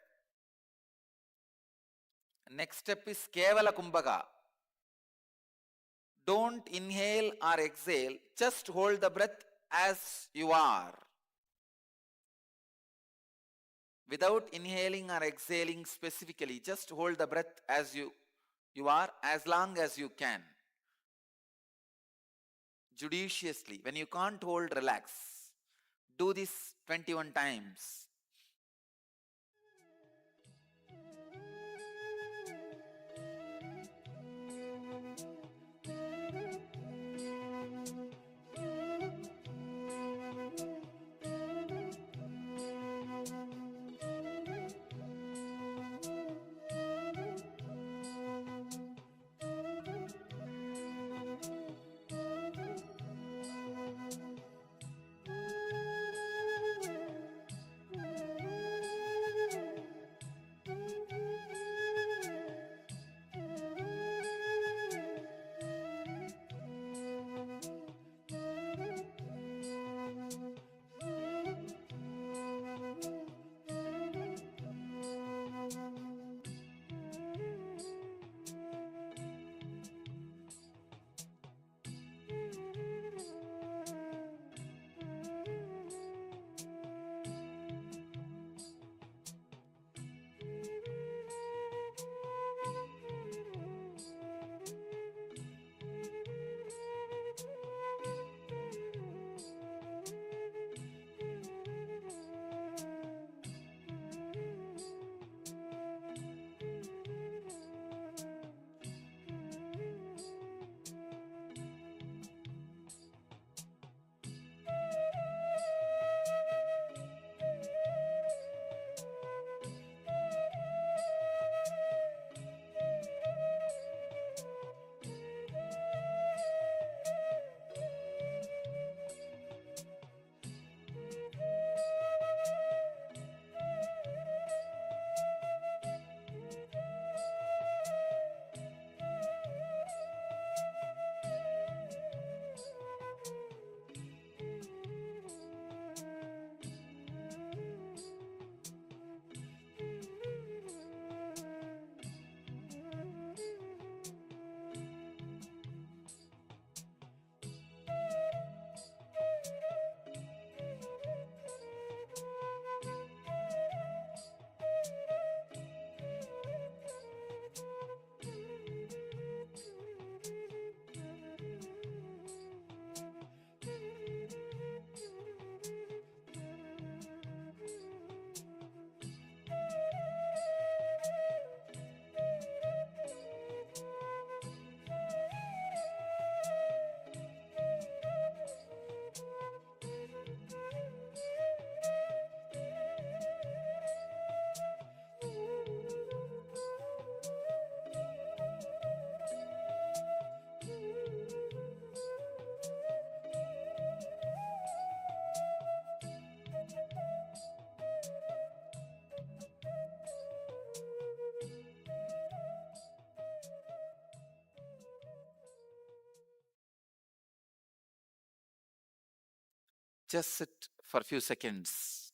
Next step is Kevala Kumbhaka. Don't inhale or exhale, just hold the breath as you are. Without inhaling or exhaling specifically, just hold the breath as you are as long as you can. Judiciously. When you can't hold, relax. Do this 21 times. Just sit for a few seconds.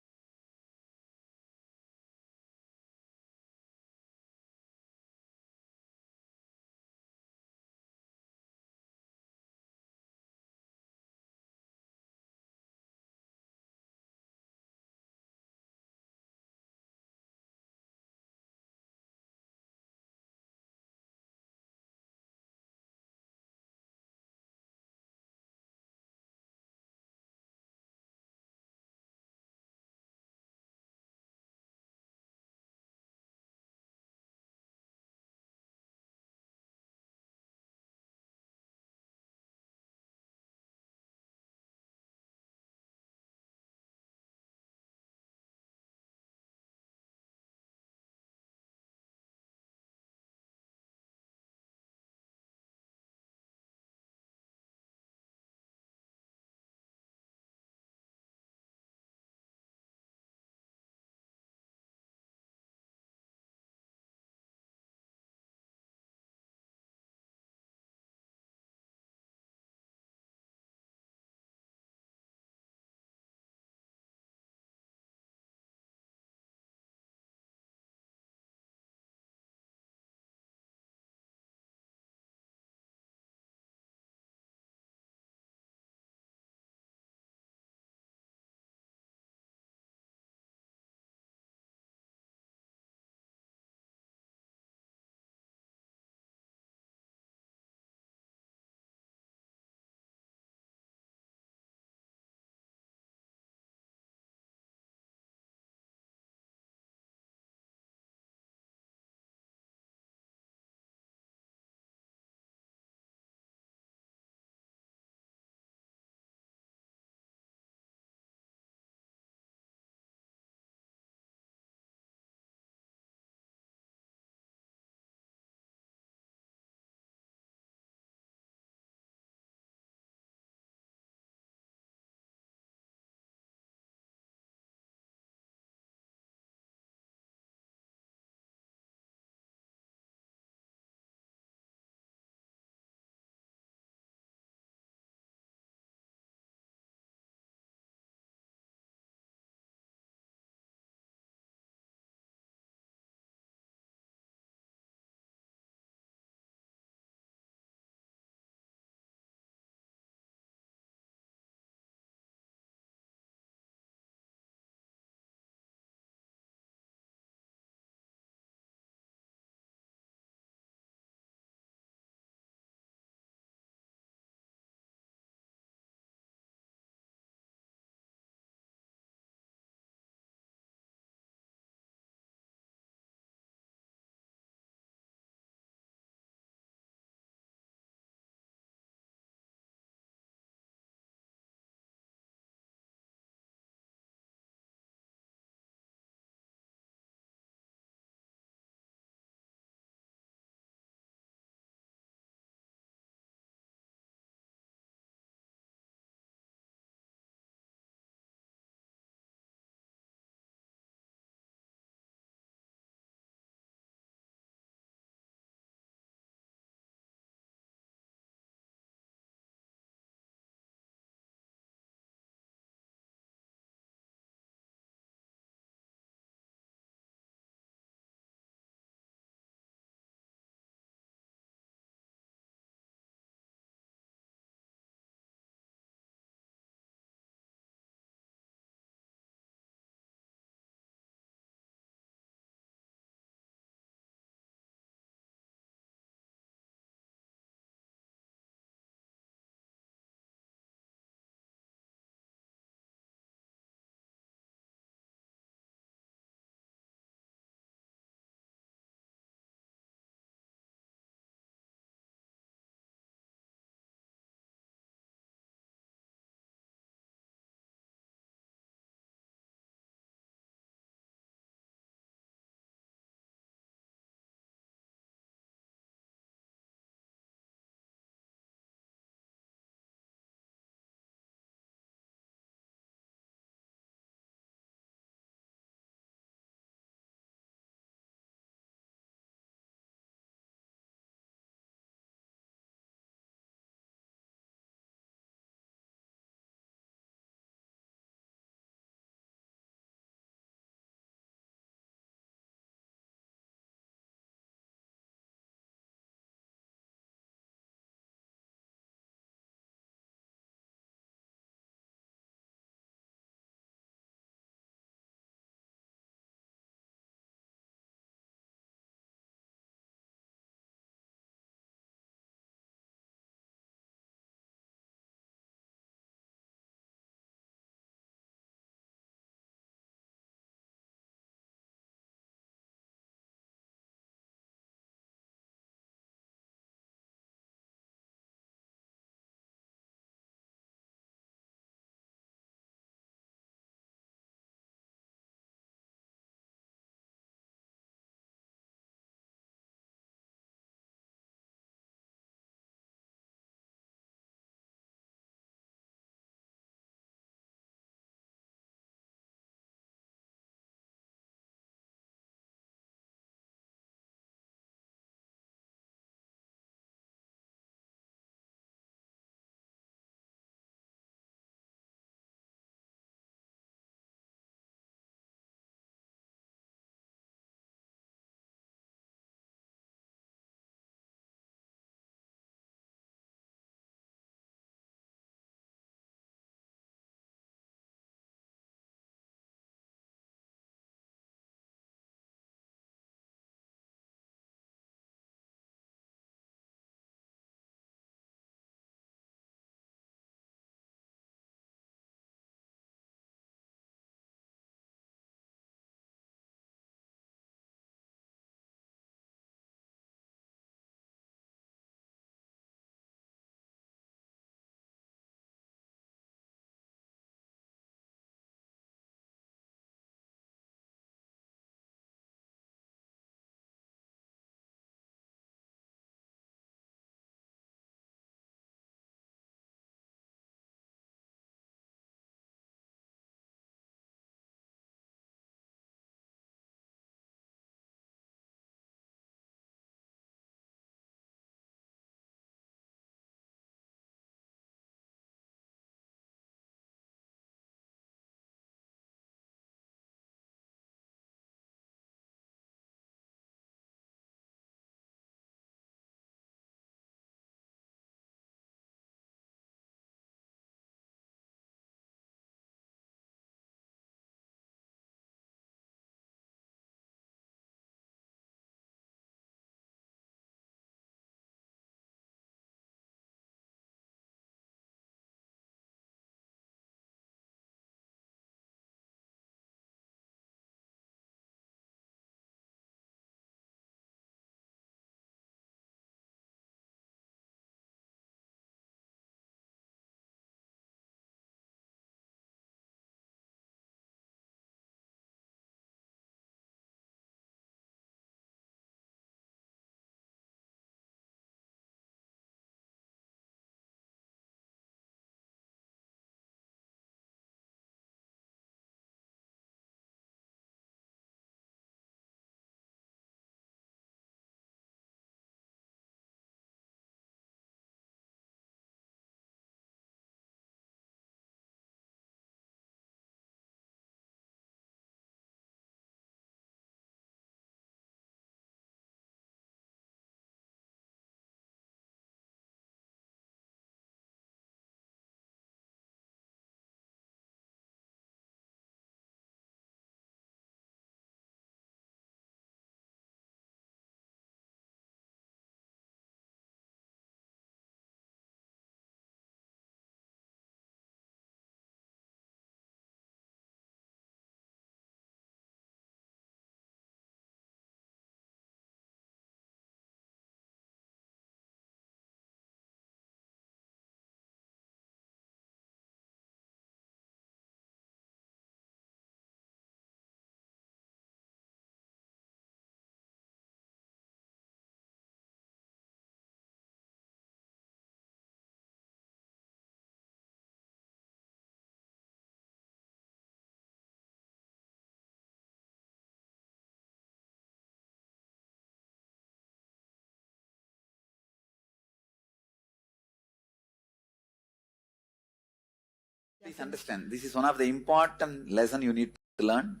Please understand, this is one of the important lesson you need to learn.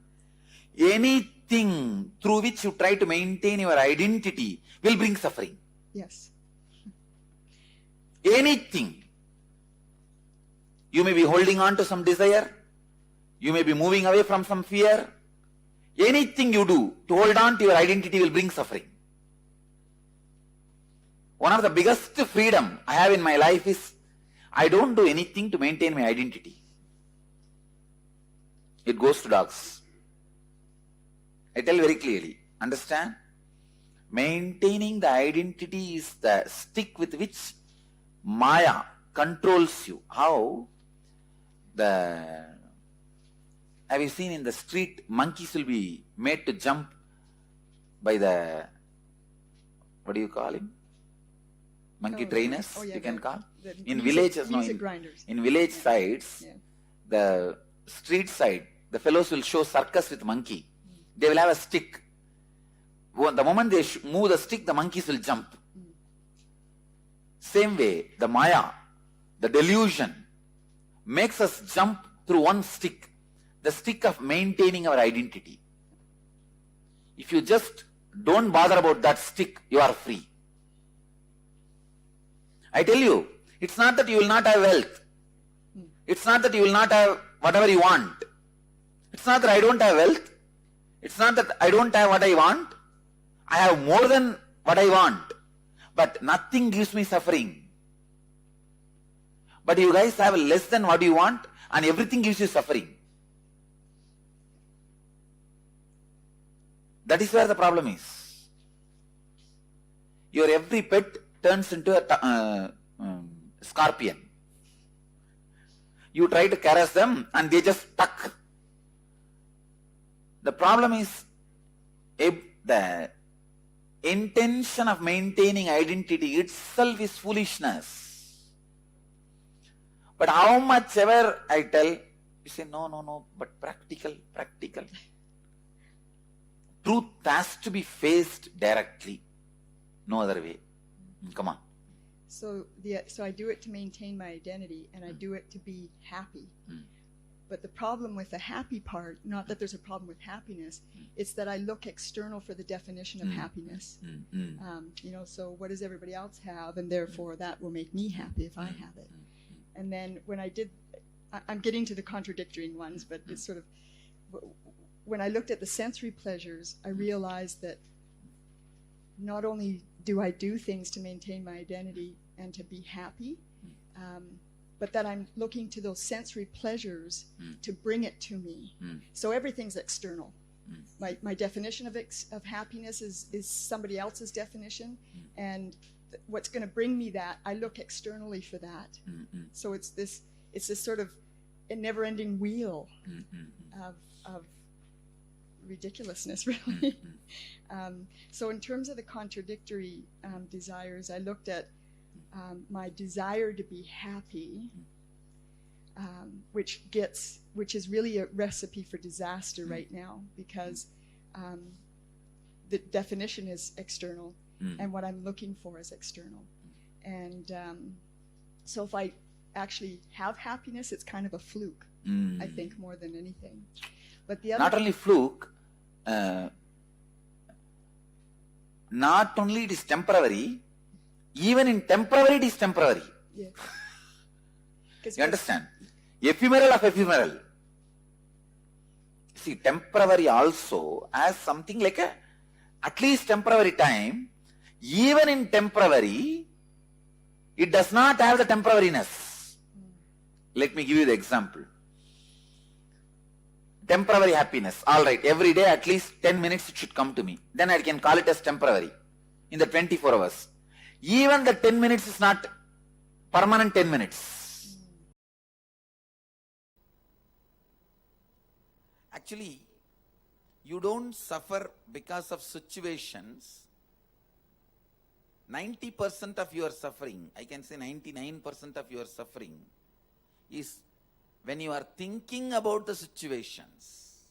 Anything through which you try to maintain your identity will bring suffering. Yes. Anything. You may be holding on to some desire. You may be moving away from some fear. Anything you do to hold on to your identity will bring suffering. One of the biggest freedom I have in my life is I don't do anything to maintain my identity. It goes to dogs. I tell very clearly, understand? Maintaining the identity is the stick with which Maya controls you. How? Have you seen in the street, monkeys will be made to jump by the, what do you call him? Monkey trainers, oh, yeah, you can call. In music, villages, music grinders. in village sides, Yeah. the street side, the fellows will show circus with monkey. They will have a stick. The moment they move the stick, the monkeys will jump. Same way, the Maya, the delusion, makes us jump through one stick, the stick of maintaining our identity. If you just don't bother about that stick, you are free. I tell you, it's not that you will not have wealth. It's not that you will not have whatever you want. It's not that I don't have wealth. It's not that I don't have what I want. I have more than what I want. But nothing gives me suffering. But you guys have less than what you want and everything gives you suffering. That is where the problem is. Your every pet turns into a scorpion. You try to caress them and they just stuck. The problem is the intention of maintaining identity itself is foolishness. But how much ever I tell, you say, no, but practical. Truth has to be faced directly. No other way. Come on. So I do it to maintain my identity, and I do it to be happy. But the problem with the happy part, not that there's a problem with happiness, it's that I look external for the definition of happiness. So what does everybody else have, and therefore that will make me happy if I have it. And then when I'm getting to the contradictory ones, but it's sort of, when I looked at the sensory pleasures, I realized that not only do I do things to maintain my identity and to be happy, but that I'm looking to those sensory pleasures to bring it to me. So everything's external. My definition of happiness is somebody else's definition, and what's going to bring me that, I look externally for that. So it's this sort of a never-ending wheel of ridiculousness, really. So in terms of the contradictory desires, I looked at my desire to be happy, which is really a recipe for disaster right now, because the definition is external, and what I'm looking for is external. And so if I actually have happiness, it's kind of a fluke, I think, more than anything. But the other, not only fluke, not only it is temporary, even in temporary it is temporary. yeah. You understand? Ephemeral of ephemeral. See, temporary also as something like at least temporary time. Even in temporary, it does not have the temporariness. Let me give you the example. Temporary happiness. All right, every day at least 10 minutes it should come to me. Then I can call it as temporary in the 24 hours. Even the 10 minutes is not permanent 10 minutes. Actually, you don't suffer because of situations. 90% of your suffering, I can say 99% of your suffering, is when you are thinking about the situations.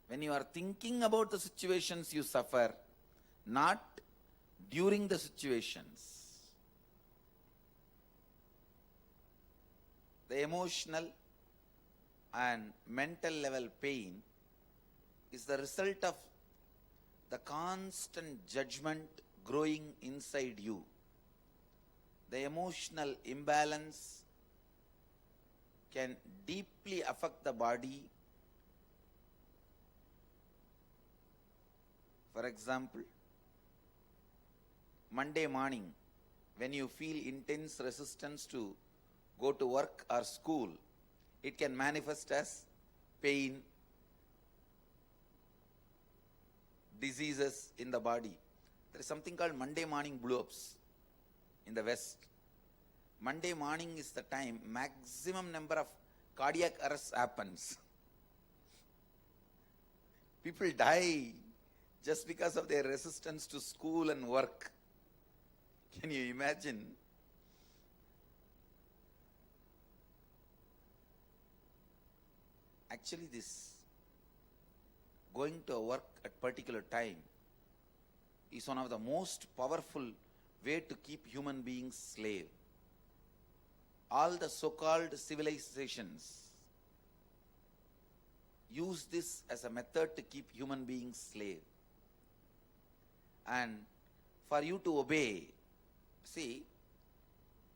When you are thinking about the situations, you suffer, not during the situations. The emotional and mental level pain is the result of the constant judgment growing inside you. The emotional imbalance can deeply affect the body. For example, Monday morning, when you feel intense resistance to go to work or school, it can manifest as pain, diseases in the body. There is something called Monday morning blow-ups in the West. Monday morning is the time maximum number of cardiac arrests happens. People die just because of their resistance to school and work. Can you imagine? Actually, this going to work at particular time is one of the most powerful way to keep human beings slave. All the so-called civilizations use this as a method to keep human beings slave. And for you to obey, see,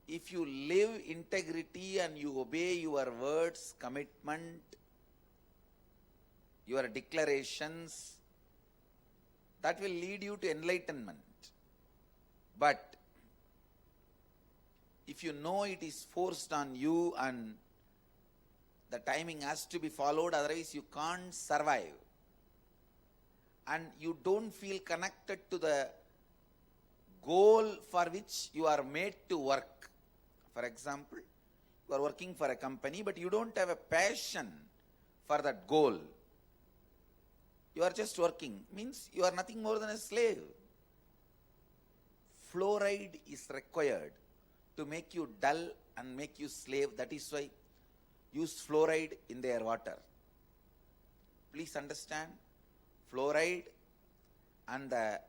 if you live integrity and you obey your words, commitment, your declarations, that will lead you to enlightenment. But if you know it is forced on you and the timing has to be followed, otherwise you can't survive, and you don't feel connected to the goal for which you are made to work. For example, you are working for a company, but you don't have a passion for that goal. You are just working, means you are nothing more than a slave. Fluoride is required to make you dull and make you slave. That is why use fluoride in their water. Please understand, fluoride and the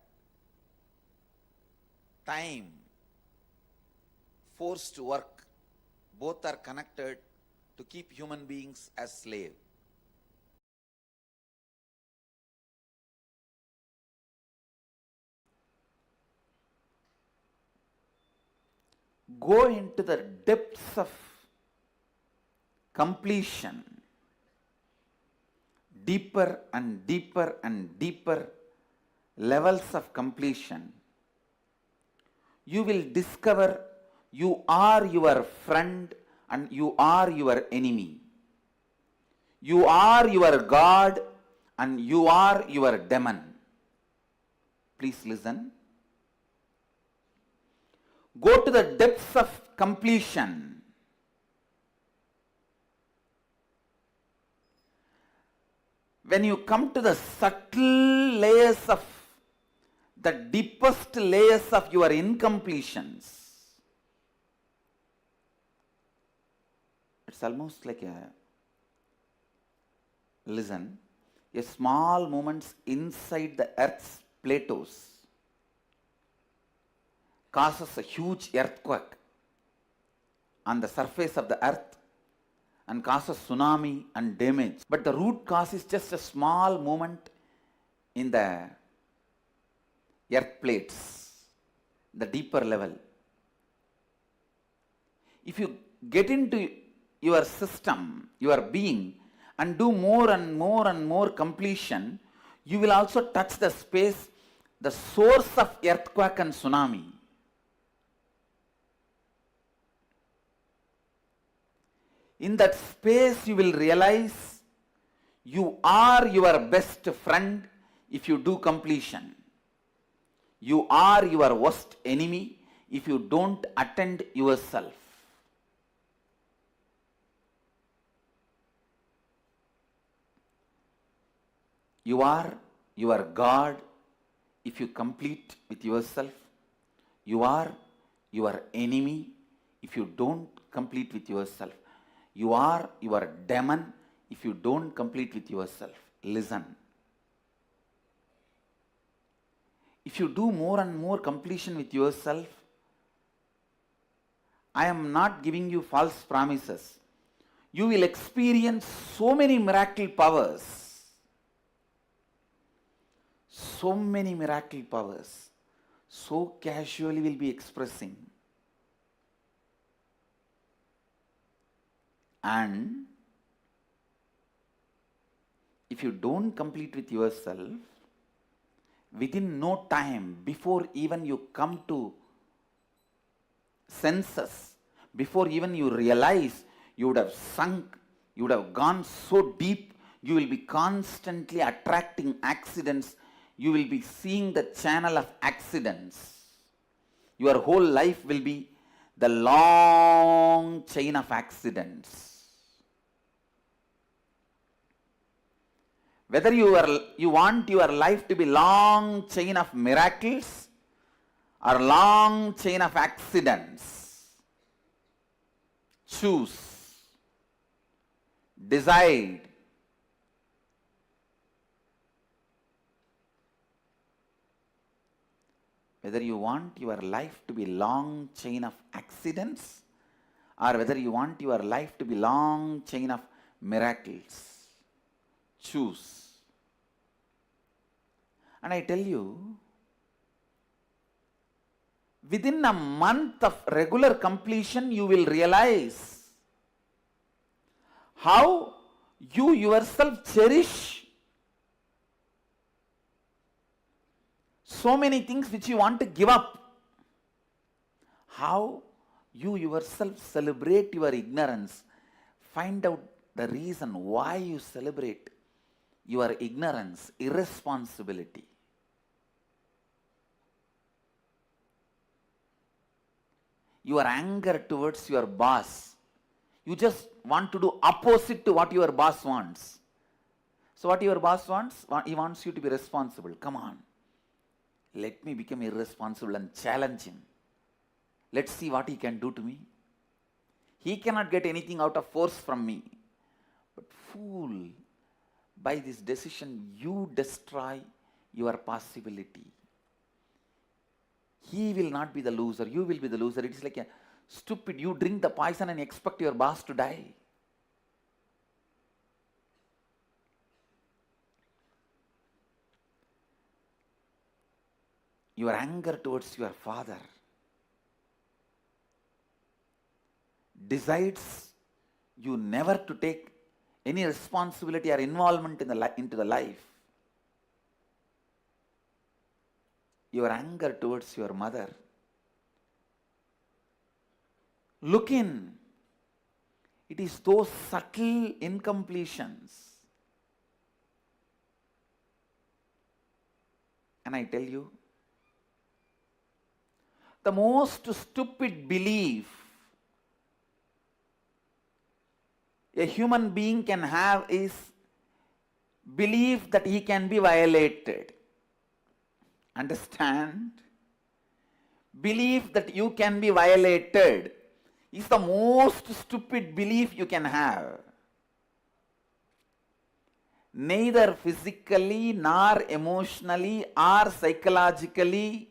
time forced work, both are connected to keep human beings as slave. Go into the depths of completion, deeper and deeper and deeper levels of completion. You will discover you are your friend and you are your enemy. You are your God and you are your demon. Please listen. Go to the depths of completion. When you come to the subtle layers of the deepest layers of your incompletions, it's almost like a small movements inside the earth's plateaus causes a huge earthquake on the surface of the earth and causes tsunami and damage. But the root cause is just a small movement in the earth plates, the deeper level. If you get into your system, your being, and do more and more and more completion, you will also touch the space, the source of earthquake and tsunami. In that space, you will realize you are your best friend if you do completion. You are your worst enemy if you don't attend yourself. You are your God if you complete with yourself. You are your enemy if you don't complete with yourself. You are your demon if you don't complete with yourself. Listen. If you do more and more completion with yourself, I am not giving you false promises. you will experience so many miracle powers. So many miracle powers. So casually will be expressing. And if you don't complete with yourself, within no time, before even you come to senses, before even you realize, you would have sunk, you would have gone so deep, you will be constantly attracting accidents, you will be seeing the channel of accidents. Your whole life will be the long chain of accidents. Whether you want your life to be long chain of miracles or long chain of accidents, choose, decide. Whether you want your life to be long chain of accidents or whether you want your life to be long chain of miracles, choose. And I tell you, within a month of regular completion, you will realize how you yourself cherish so many things which you want to give up. How you yourself celebrate your ignorance. Find out the reason why you celebrate your ignorance, irresponsibility. Your anger towards your boss. You just want to do opposite to what your boss wants. So what your boss wants? He wants you to be responsible. Come on. Let me become irresponsible and challenge him. Let's see what he can do to me. He cannot get anything out of force from me. But fool, by this decision you destroy your possibility. He will not be the loser, you will be the loser. It is like a stupid, you drink the poison and expect your boss to die. Your anger towards your father decides you never to take any responsibility or involvement into the life. Your anger towards your mother. Look in. It is those subtle incompletions. And I tell you, the most stupid belief a human being can have is belief that he can be violated. Understand? Belief that you can be violated is the most stupid belief you can have. Neither physically, nor emotionally, or psychologically,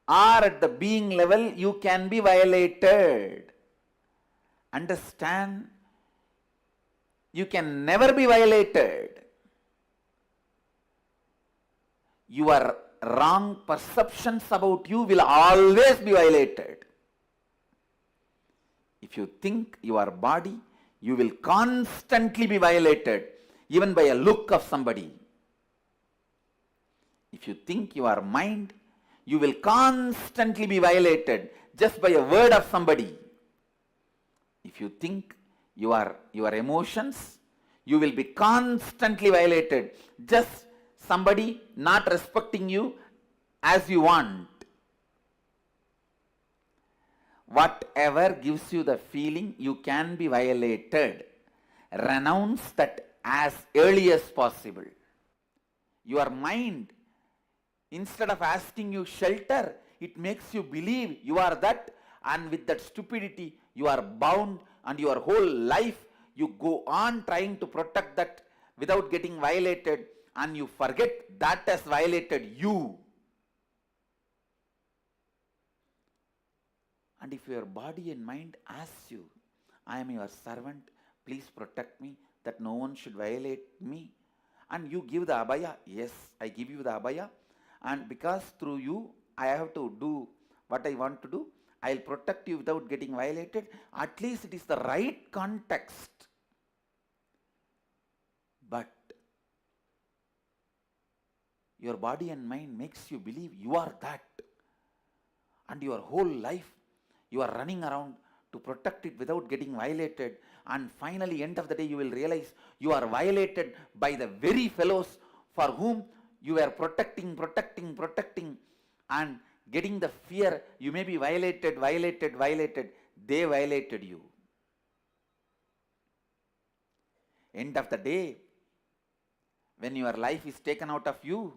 or at the being level, you can be violated. Understand? You can never be violated. Your wrong perceptions about you will always be violated. If you think your body, you will constantly be violated, even by a look of somebody. If you think your mind, you will constantly be violated just by a word of somebody. If you think your emotions, you will be constantly violated. Just somebody not respecting you as you want. Whatever gives you the feeling you can be violated, renounce that as early as possible. Your mind, instead of asking you shelter, it makes you believe you are that, and with that stupidity you are bound, and your whole life you go on trying to protect that without getting violated, and you forget that has violated you. And if your body and mind asks you, I am your servant, please protect me, that no one should violate me. And you give the abhaya. Yes, I give you the abhaya. And because through you, I have to do what I want to do, I'll protect you without getting violated. At least it is the right context. But your body and mind makes you believe you are that. And your whole life, you are running around to protect it without getting violated. And finally, end of the day, you will realize you are violated by the very fellows for whom you are protecting, and getting the fear you may be violated. They violated you. End of the day, when your life is taken out of you,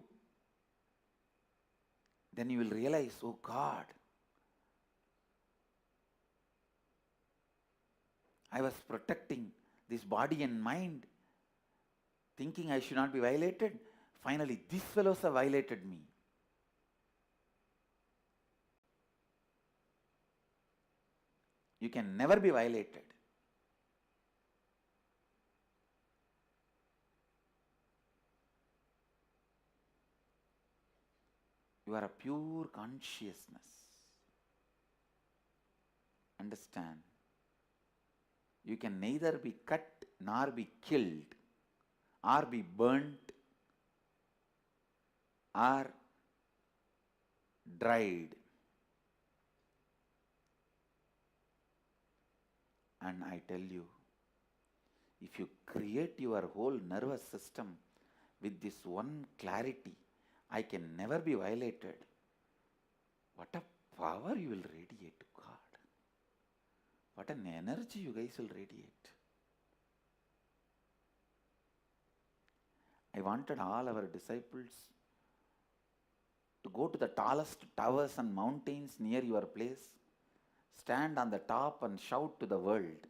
then you will realize, oh God, I was protecting this body and mind, thinking I should not be violated. Finally, these fellows have violated me. You can never be violated. You are a pure consciousness. Understand? You can neither be cut nor be killed, or be burnt, or dried. And I tell you, if you create your whole nervous system with this one clarity, I can never be violated, what a power you will radiate to God. What an energy you guys will radiate. I wanted all our disciples to go to the tallest towers and mountains near your place, stand on the top and shout to the world,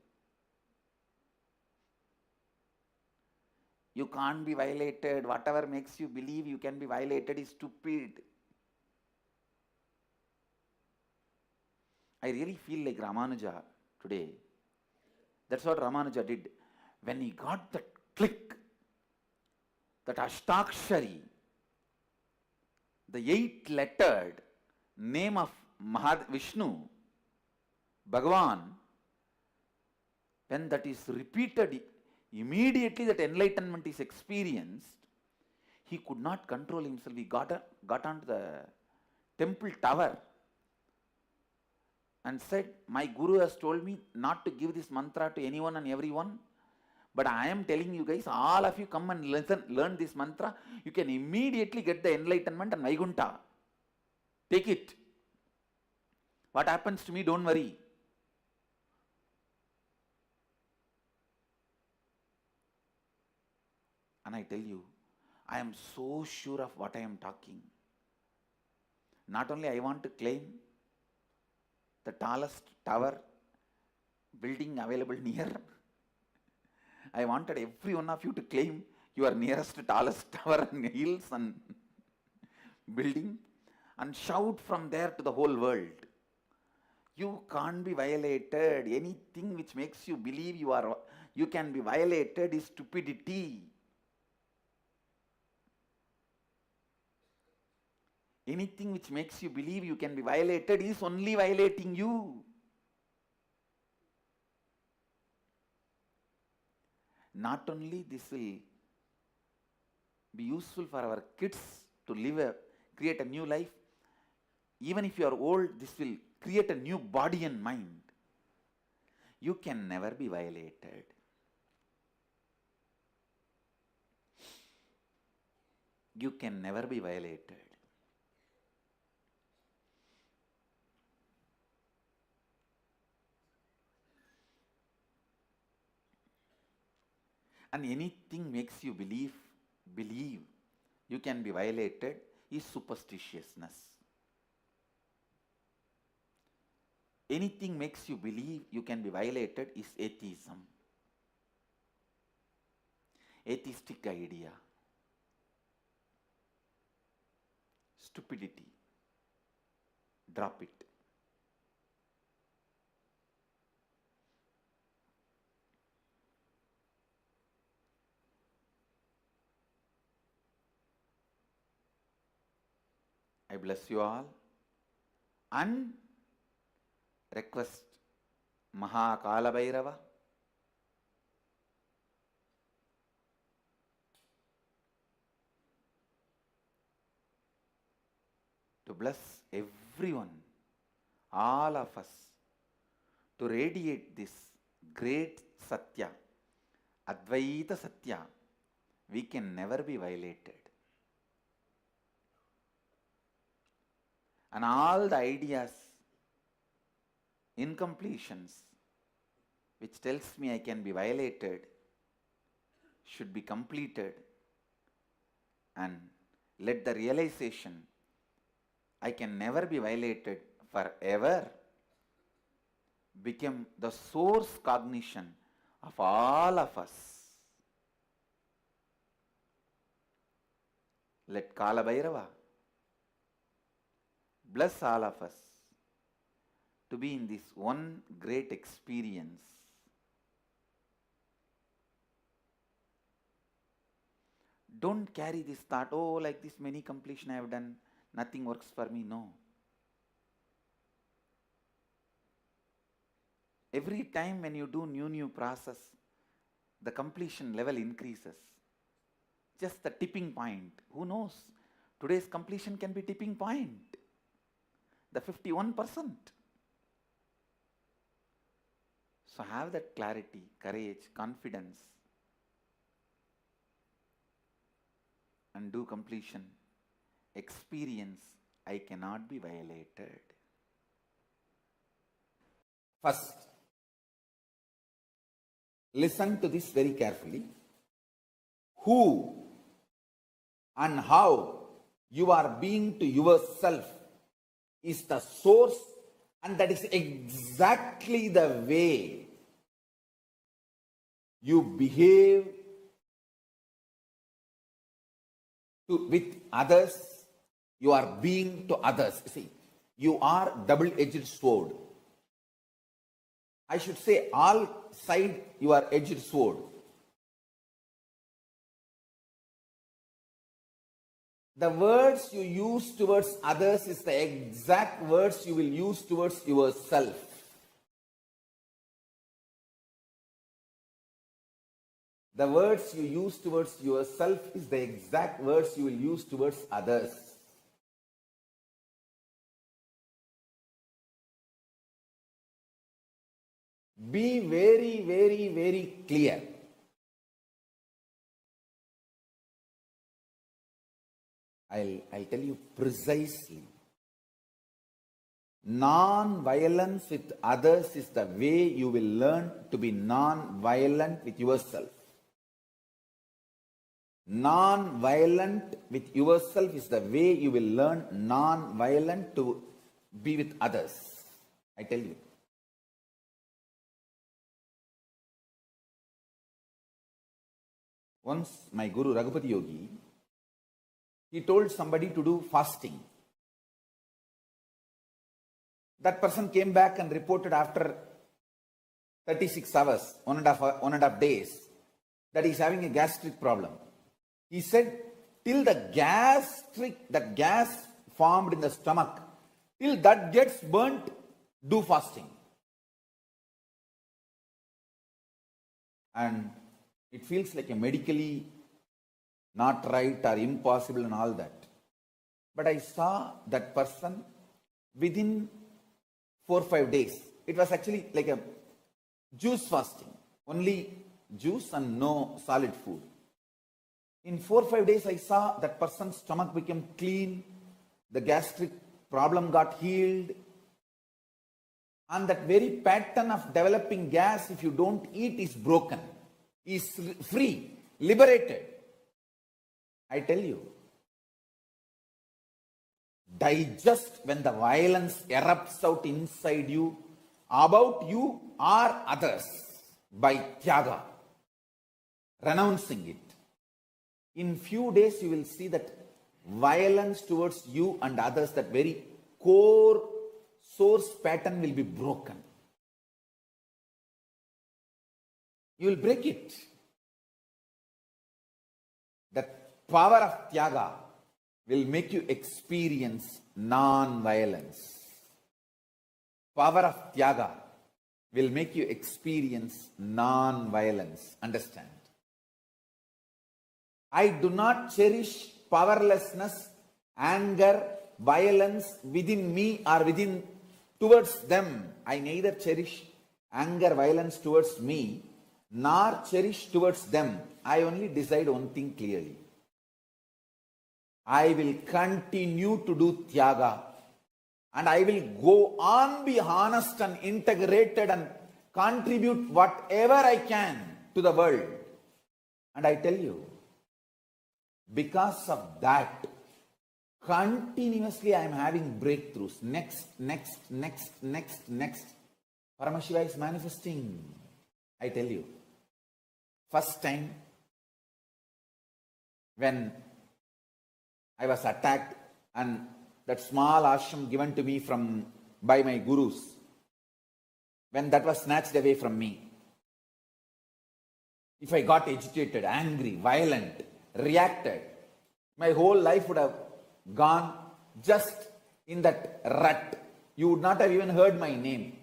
you can't be violated. Whatever makes you believe you can be violated is stupid. I really feel like Ramanuja today. That's what Ramanuja did. When he got that click, that Ashtakshari, the 8-lettered name of Vishnu, Bhagavan, when that is repeated, immediately that enlightenment is experienced, he could not control himself. He got onto the temple tower and said, my Guru has told me not to give this mantra to anyone and everyone, but I am telling you guys, all of you come and learn this mantra. You can immediately get the enlightenment and Vaikuntha. Take it. What happens to me, don't worry. And I tell you, I am so sure of what I am talking. Not only I want to claim the tallest tower building available near, I wanted every one of you to claim your nearest tallest tower and hills and building and shout from there to the whole world. You can't be violated. Anything which makes you believe you can be violated is stupidity. Anything which makes you believe you can be violated is only violating you. Not only this will be useful for our kids to create a new life, even if you are old, this will create a new body and mind. You can never be violated. You can never be violated. And anything makes you believe you can be violated is superstitiousness. Anything makes you believe you can be violated is atheism. Atheistic idea. Stupidity. Drop it. I bless you all and request Mahakala Bhairava to bless everyone, all of us, to radiate this great Satya, Advaita Satya. We can never be violated. And all the ideas, incompletions, which tells me I can be violated, should be completed, and let the realization I can never be violated forever become the source cognition of all of us. Let Kala Bhairava bless all of us to be in this one great experience. Don't carry this thought, oh, like this many completion I have done, nothing works for me. No. Every time when you do new process, the completion level increases. Just the tipping point. Who knows? Today's completion can be tipping point. The 51%. So have that clarity, courage, confidence, and do completion. Experience, I cannot be violated. First, listen to this very carefully. Who and how you are being to yourself is the source, and that is exactly the way you behave with others. You are being to others. See, you are double-edged sword. I should say all side you are edged sword. The words you use towards others is the exact words you will use towards yourself. The words you use towards yourself is the exact words you will use towards others. Be very, very, very clear. I'll tell you precisely. Non-violence with others is the way you will learn to be non-violent with yourself. Non-violent with yourself is the way you will learn non-violent to be with others. I tell you. Once my Guru Raghupati Yogi, he told somebody to do fasting. That person came back and reported after 36 hours, one and a half days, that he is having a gastric problem. He said, till that gas formed in the stomach, till that gets burnt, do fasting. And it feels like a medically not right or impossible and all that. But I saw that person within 4 or 5 days. It was actually like a juice fasting. Only juice and no solid food. In 4 or 5 days, I saw that person's stomach became clean. The gastric problem got healed. And that very pattern of developing gas, if you don't eat, is broken. Is free, liberated. I tell you, digest when the violence erupts out inside you, about you or others, by tyaga, renouncing it. In few days you will see that violence towards you and others, that very core source pattern will be broken. You will break it. That power of tyaga will make you experience non-violence. Power of Tyaga will make you experience non-violence. Understand? I do not cherish powerlessness, anger, violence within me or towards them. I neither cherish anger, violence towards me, nor cherish towards them. I only decide one thing clearly. I will continue to do Tyaga, and I will go on, be honest and integrated and contribute whatever I can to the world. And I tell you, because of that, continuously I am having breakthroughs. Next. Paramashiva is manifesting. I tell you, first time when I was attacked and that small ashram given to me by my gurus, when that was snatched away from me, if I got agitated, angry, violent, reacted, my whole life would have gone just in that rut. You would not have even heard my name.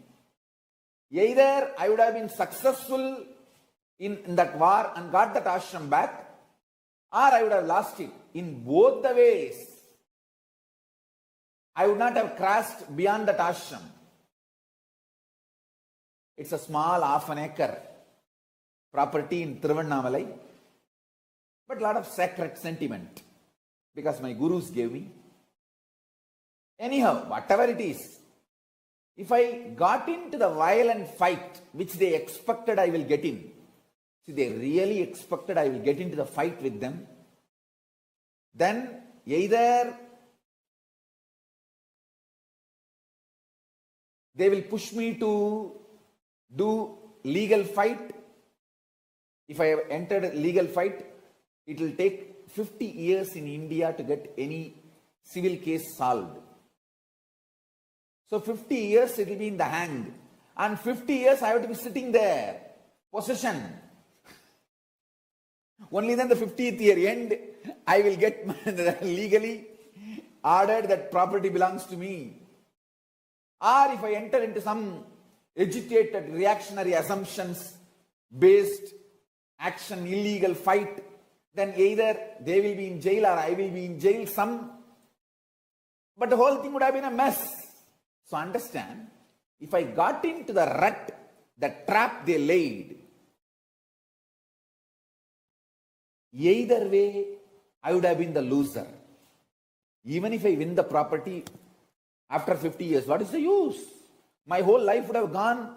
Either I would have been successful in that war and got that ashram back, or I would have lost it. In both the ways, I would not have crossed beyond that ashram. It's a small half an acre property in Tiruvannamalai, but a lot of sacred sentiment because my gurus gave me. Anyhow, whatever it is, if I got into the violent fight which they expected I will get in, see, they really expected I will get into the fight with them, then either they will push me to do legal fight. If I have entered a legal fight, it will take 50 years in India to get any civil case solved. So 50 years it will be in the hang, and 50 years I have to be sitting there. Possession. Only then the 50th year end, I will get legally ordered that property belongs to me. Or if I enter into some agitated reactionary assumptions based action, illegal fight, then either they will be in jail or I will be in jail but the whole thing would have been a mess. So understand, if I got into the rut, the trap they laid, either way, I would have been the loser. Even if I win the property after 50 years, what is the use? My whole life would have gone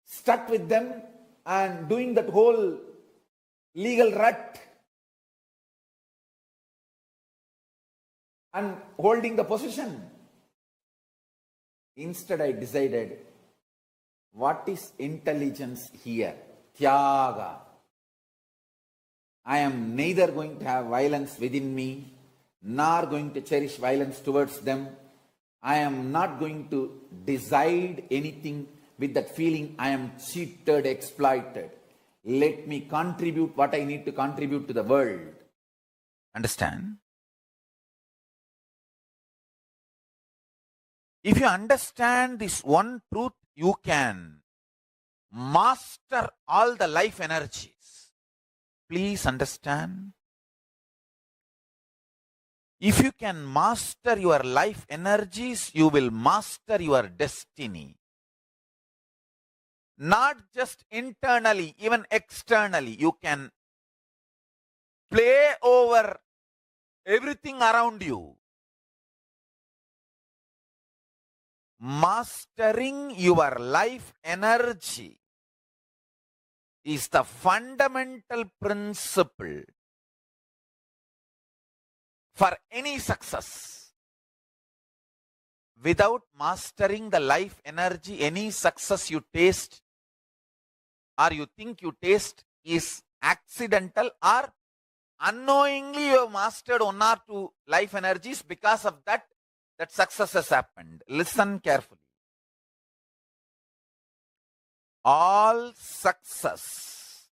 stuck with them and doing that whole legal rut and holding the position. Instead, I decided, what is intelligence here? Tyaga. I am neither going to have violence within me, nor going to cherish violence towards them. I am not going to decide anything with that feeling I am cheated, exploited. Let me contribute what I need to contribute to the world. Understand? If you understand this one truth, you can master all the life energies. Please understand. If you can master your life energies, you will master your destiny. Not just internally, even externally. You can play over everything around you. Mastering your life energy is the fundamental principle for any success. Without mastering the life energy, any success you taste or you think you taste is accidental, or unknowingly you have mastered one or two life energies. Because of that success has happened. Listen carefully. All success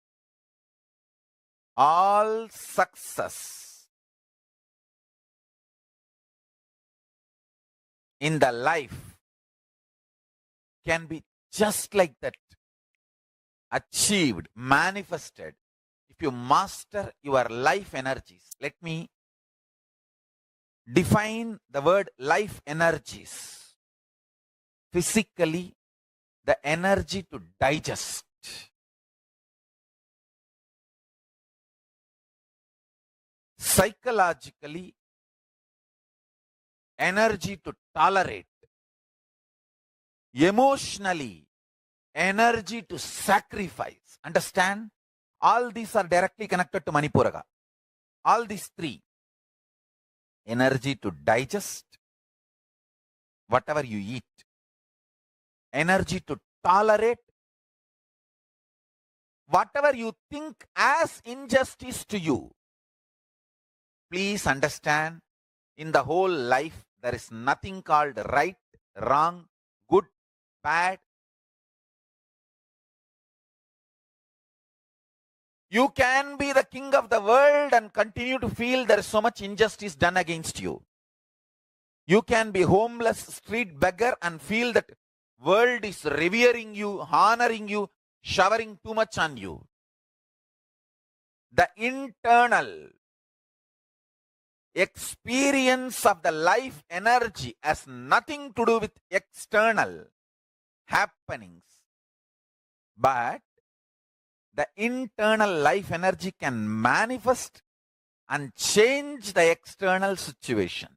in the life can be just like that, achieved, manifested, if you master your life energies. Let me define the word life energies. Physically, the energy to digest. Psychologically, energy to tolerate. Emotionally, energy to sacrifice. Understand? All these are directly connected to Manipuraga. All these three. Energy to digest whatever you eat. Energy to tolerate whatever you think as injustice to you. Please understand, in the whole life, there is nothing called right, wrong, good, bad. You can be the king of the world and continue to feel there is so much injustice done against you. You can be homeless, street beggar and feel that world is revering you, honoring you, showering too much on you. The internal experience of the life energy has nothing to do with external happenings, but the internal life energy can manifest and change the external situation.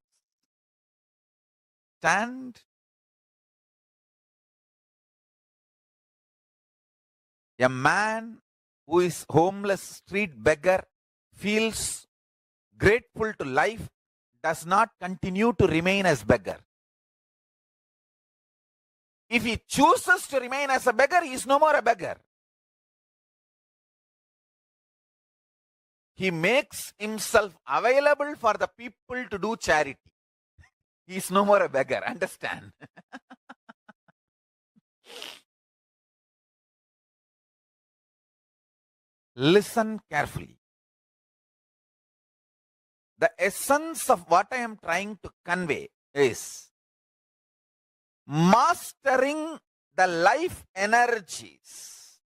Stand. A man who is homeless, street beggar, feels grateful to life, does not continue to remain as beggar. If he chooses to remain as a beggar, he is no more a beggar. He makes himself available for the people to do charity. He is no more a beggar. Understand? Listen carefully. The essence of what I am trying to convey is mastering the life energies.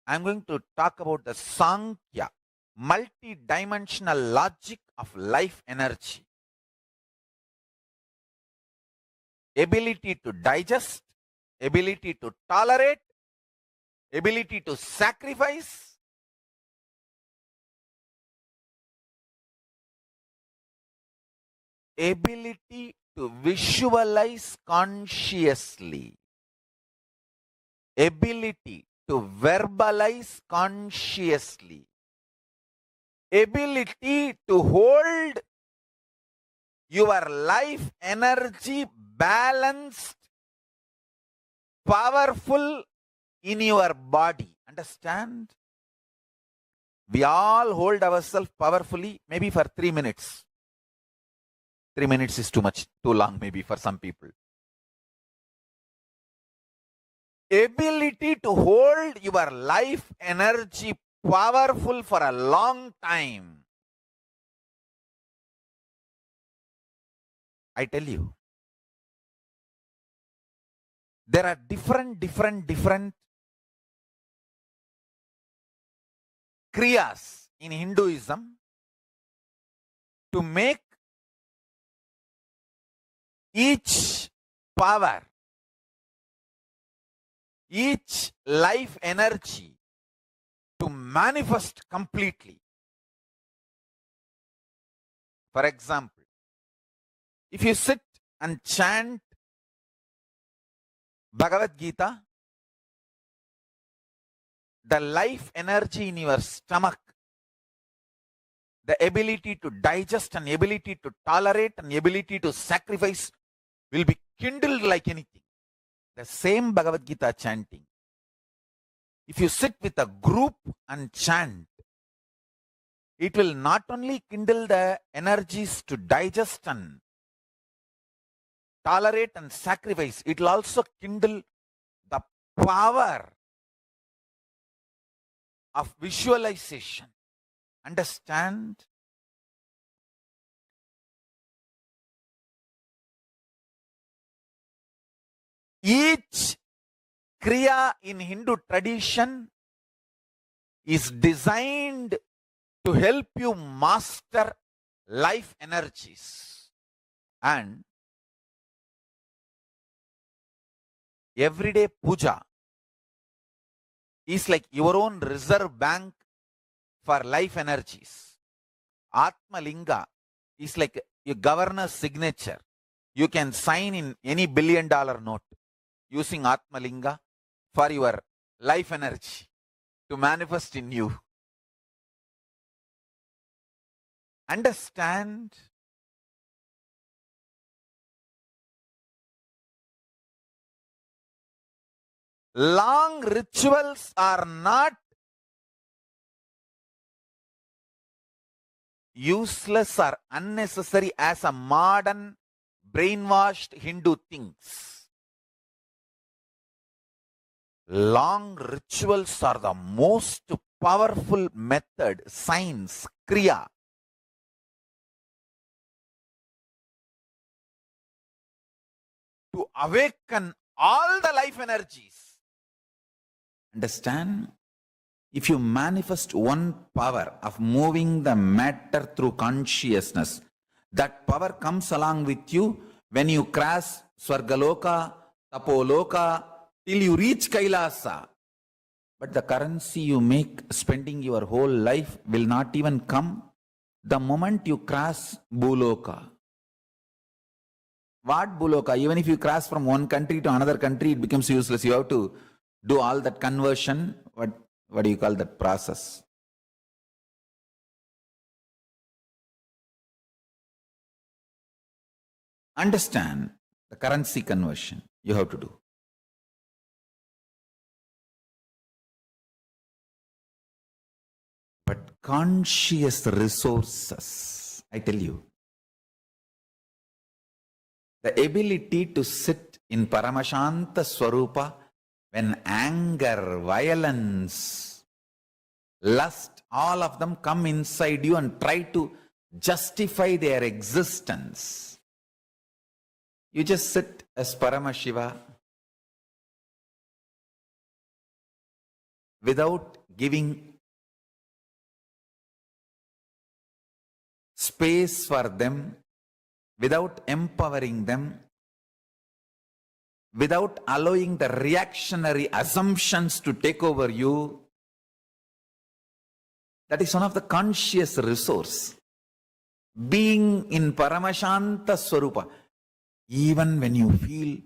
I am going to talk about the Sankhya, multi-dimensional logic of life energy. Ability to digest, ability to tolerate, ability to sacrifice, ability to visualize consciously, ability to verbalize consciously, ability to hold your life energy balanced, powerful in your body. Understand? We all hold ourselves powerfully, maybe for 3 minutes. 3 minutes is too much, too long maybe for some people. Ability to hold your life energy powerful for a long time. I tell you, there are different kriyas in Hinduism to make each power, each life energy to manifest completely. For example, if you sit and chant Bhagavad Gita, the life energy in your stomach, the ability to digest and ability to tolerate and ability to sacrifice will be kindled like anything. The same Bhagavad Gita chanting. If you sit with a group and chant, it will not only kindle the energies to digest and tolerate and sacrifice, it will also kindle the power of visualization. Understand? Each kriya in Hindu tradition is designed to help you master life energies. And everyday puja is like your own reserve bank for life energies. Atma Linga is like your governor's signature. You can sign in any $1 billion note using Atma Linga for your life energy to manifest in you. Understand? Long rituals are not useless or unnecessary as a modern brainwashed Hindu thinks. Long rituals are the most powerful method, science, kriya, to awaken all the life energies. Understand? If you manifest one power of moving the matter through consciousness, that power comes along with you when you cross Swargaloka, Tapoloka, till you reach Kailasa. But the currency you make spending your whole life will not even come the moment you cross Buloka. What Buloka? Even if you cross from one country to another country, it becomes useless. You have to do all that conversion. What do you call that process? Understand the currency conversion you have to do. But conscious resources, I tell you, the ability to sit in Paramashanta Swarupa when anger, violence, lust, all of them come inside you and try to justify their existence. You just sit as Paramashiva without giving space for them, without empowering them, without allowing the reactionary assumptions to take over you. That is one of the conscious resource. Being in Paramashanta Swarupa, even when you feel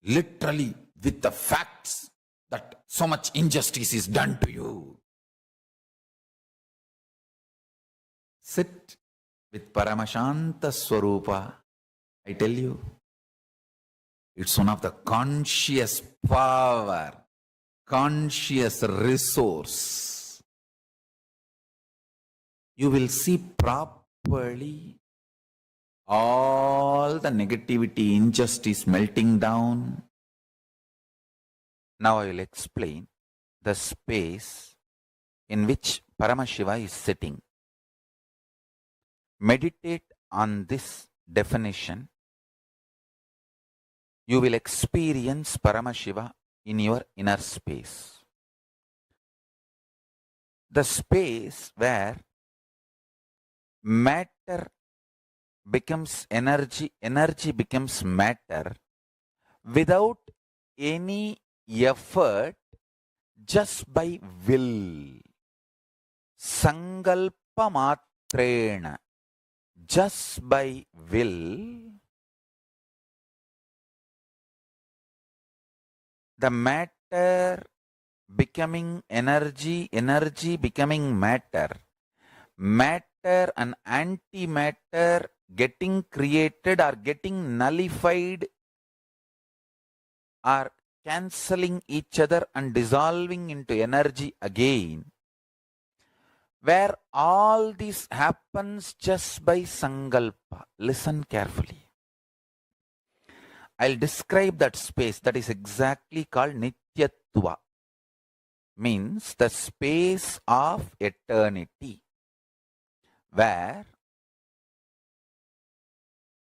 literally with the facts that so much injustice is done to you, sit with Paramashanta Swarupa. I tell you, it's one of the conscious power, conscious resource. You will see properly all the negativity, injustice melting down. Now I will explain the space in which Paramashiva is sitting. Meditate on this definition. You will experience Paramashiva in your inner space. The space where matter becomes energy, energy becomes matter without any effort, just by will. Sankalpa matrena, just by will, the matter becoming energy, energy becoming matter, matter and antimatter getting created or getting nullified or cancelling each other and dissolving into energy again, where all this happens just by Sankalpa. Listen carefully. I'll describe that space. That is exactly called Nityatva, means the space of eternity, where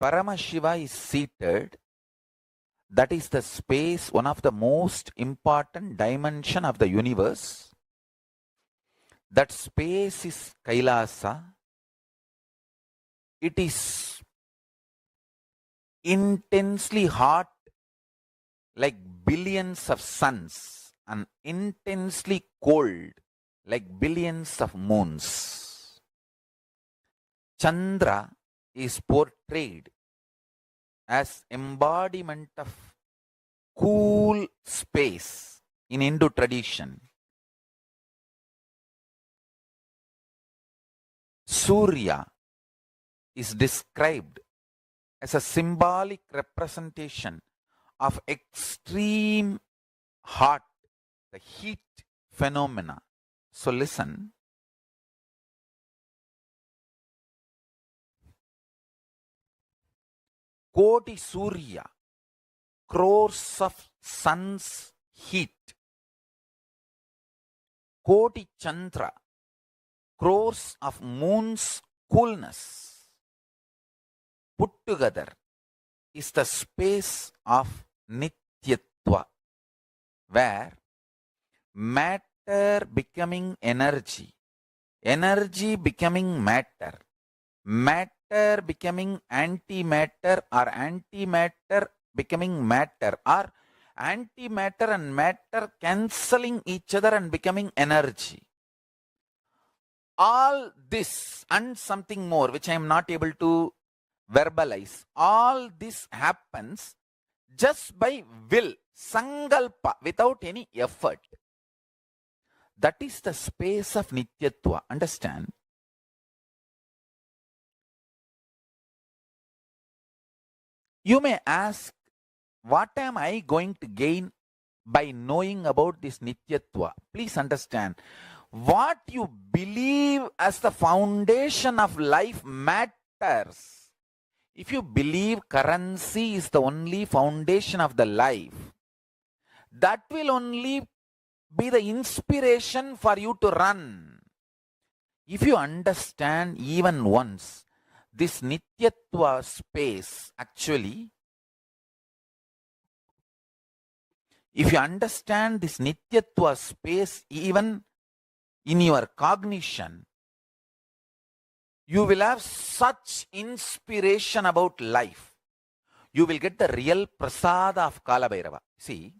Paramashiva is seated That is the space, one of the most important dimension of the universe. That space is Kailasa. It is intensely hot, like billions of suns, and intensely cold, like billions of moons. Chandra is portrayed as embodiment of cool space in Hindu tradition. Surya is described as a symbolic representation of extreme hot, the heat phenomena. So listen. Koti Surya, crores of sun's heat. Koti Chandra, crores of moon's coolness. Put together is the space of Nityatva, where matter becoming energy, energy becoming matter, matter becoming antimatter, or antimatter becoming matter, or antimatter and matter cancelling each other and becoming energy. All this and something more, which I am not able to verbalize, all this happens just by will, Sankalpa, without any effort. That is the space of Nityatva. Understand? You may ask, what am I going to gain by knowing about this Nityatva? Please understand, what you believe as the foundation of life matters. If you believe currency is the only foundation of the life, that will only be the inspiration for you to run. If you understand even once this Nityatva space, actually, if you understand this Nityatva space even in your cognition, you will have such inspiration about life. You will get the real prasada of Kalabhairava. See,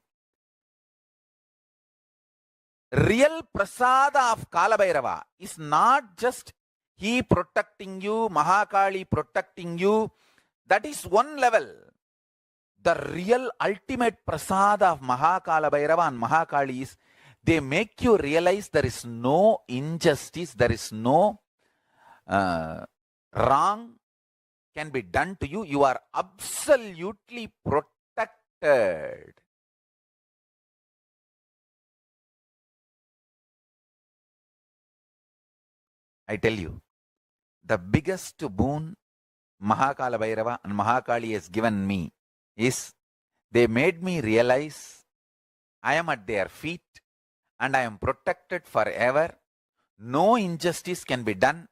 real prasada of Kalabhairava is not just he protecting you, Mahakali protecting you. That is one level. The real ultimate prasada of Mahakalabhairava and Mahakali is they make you realize there is no injustice, there is no wrong can be done to you. You are absolutely protected. I tell you, the biggest boon Mahakalabhairava and Mahakali has given me is they made me realize I am at their feet and I am protected forever. No injustice can be done,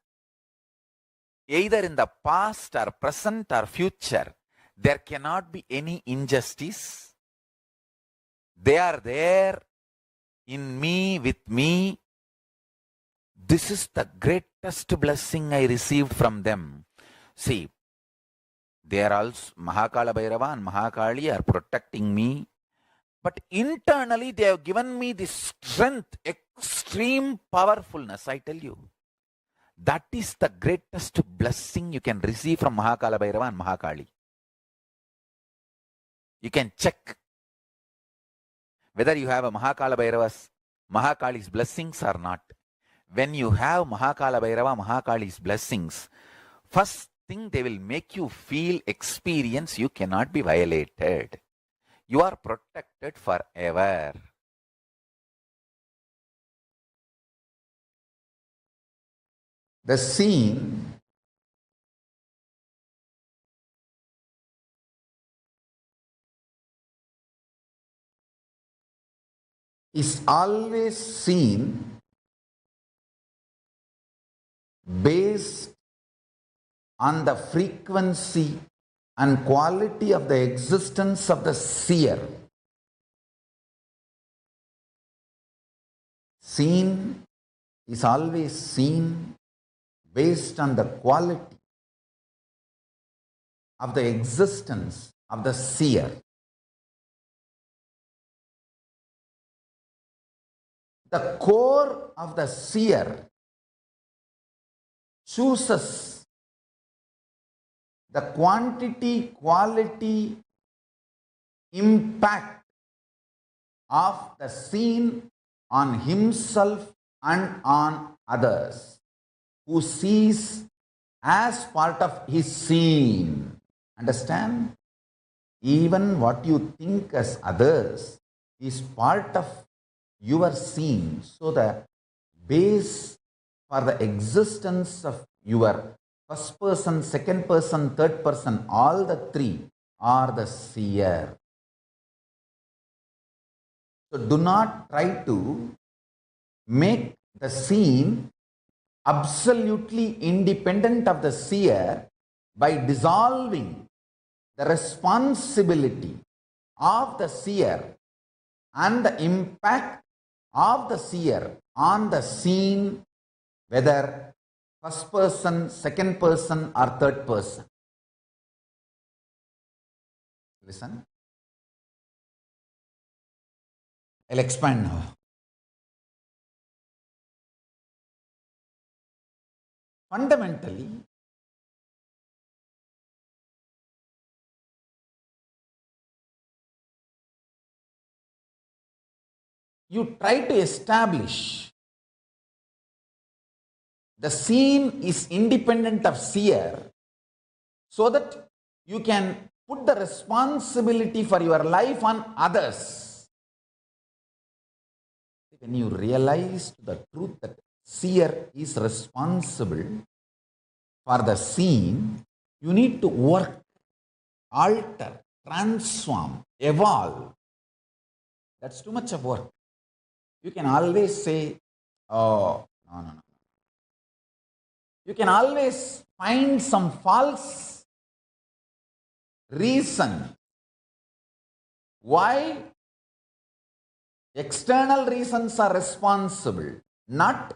either in the past or present or future. There cannot be any injustice. They are there in me, with me. This is the greatest blessing I received from them. See, they are also, Mahakalabhairava and Mahakali are protecting me. But internally they have given me this strength, extreme powerfulness, I tell you. That is the greatest blessing you can receive from Mahakalabhairava and Mahakali. You can check whether you have a Mahakalabhairava's, Mahakali's blessings or not. When you have Mahakalabhairava, Mahakali's blessings, first thing they will make you feel, experience, you cannot be violated. You are protected forever. The scene is always seen based on the frequency and quality of the existence of the seer. Seen is always seen based on the quality of the existence of the seer. The core of the seer chooses the quantity, quality, impact of the seen on himself and on others, who sees as part of his seen. Understand? Even what you think as others is part of your seen. So the base for the existence of your first person, second person, third person, all the three are the seer. So do not try to make the seen absolutely independent of the seer by dissolving the responsibility of the seer and the impact of the seer on the seen, whether first person, second person, or third person. Listen. I'll expand now. Fundamentally, you try to establish the seen is independent of seer so that you can put the responsibility for your life on others. When you realize the truth that seer is responsible for the seen, you need to work, alter, transform, evolve. That's too much of work. You can always say, oh, no. You can always find some false reason why external reasons are responsible, not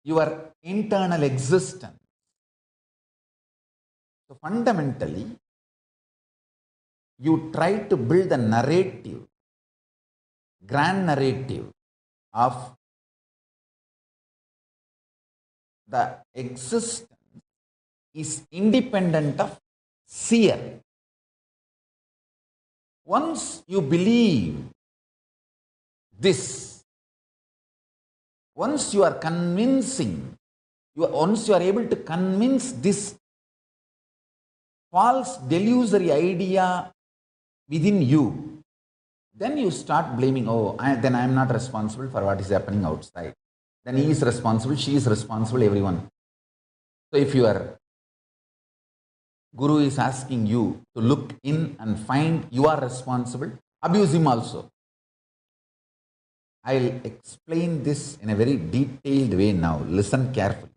your internal existence. So fundamentally, you try to build a narrative, grand narrative of the existence is independent of seer. Once you believe this, once you are convincing, once you are able to convince this false delusory idea within you, then you start blaming, then I am not responsible for what is happening outside. Then he is responsible, she is responsible, everyone. So if your guru is asking you to look in and find you are responsible, abuse him also. I'll explain this in a very detailed way now. Listen carefully.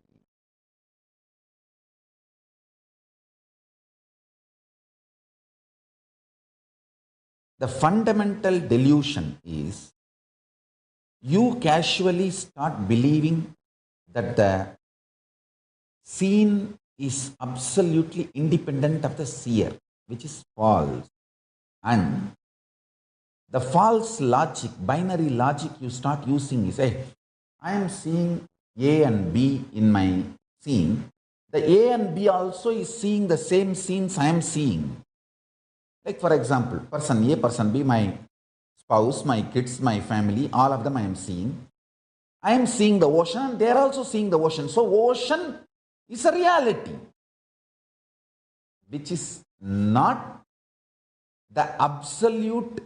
The fundamental delusion is you casually start believing that the seen is absolutely independent of the seer, which is false. And the false logic, binary logic you start using is, I am seeing A and B in my scene. The A and B also is seeing the same scenes I am seeing. Like for example, person A, person B, my spouse, my kids, my family, all of them I am seeing. I am seeing the ocean and they are also seeing the ocean. So ocean is a reality, which is not the absolute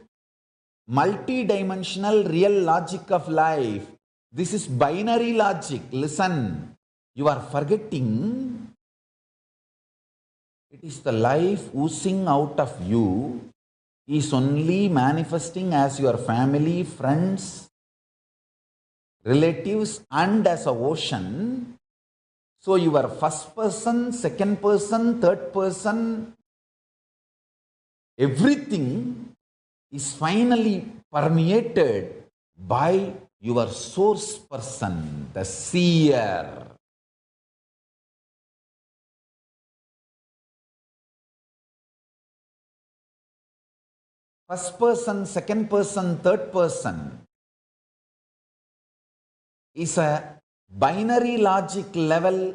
multi-dimensional real logic of life. This is binary logic. Listen, you are forgetting it is the life oozing out of you is only manifesting as your family, friends, relatives, and as an ocean. So your first person, second person, third person, everything is finally permeated by your source person, the seer. First person, second person, third person is a binary logic level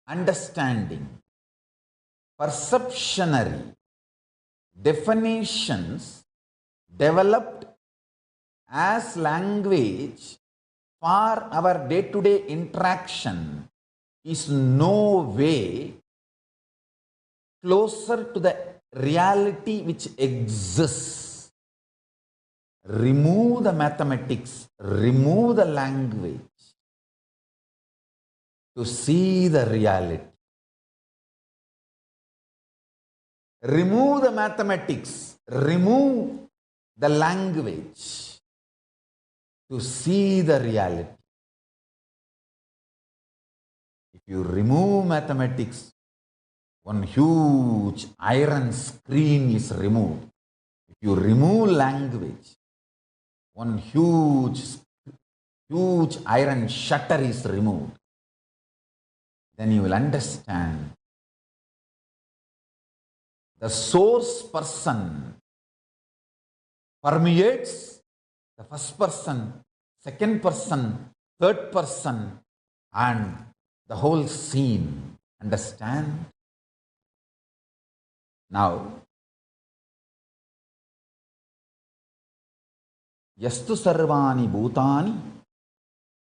understanding, perceptionary definitions developed as language for our day-to-day interaction is no way closer to the reality which exists. Remove the mathematics, remove the language to see the reality. Remove the mathematics, remove the language to see the reality. If you remove mathematics, one huge iron screen is removed. If you remove language, one huge iron shutter is removed. Then you will understand the source person permeates the first person, second person, third person, and the whole scene. Understand? Now, yastu sarvani bhutani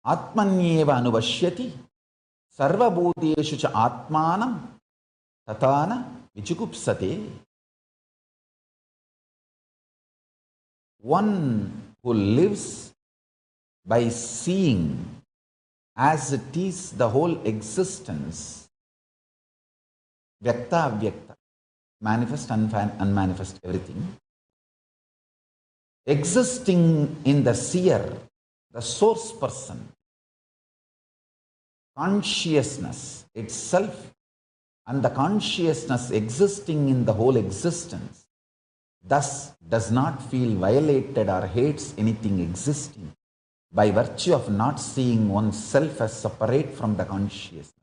atmanyeva anuvashyati sarvabhuteshu cha atmanam tatana vichukupsate. One who lives by seeing as it is the whole existence, vyakta avyakta, manifest, unmanifest, everything, existing in the seer, the source person, consciousness itself, and the consciousness existing in the whole existence, thus does not feel violated or hates anything existing by virtue of not seeing oneself as separate from the consciousness.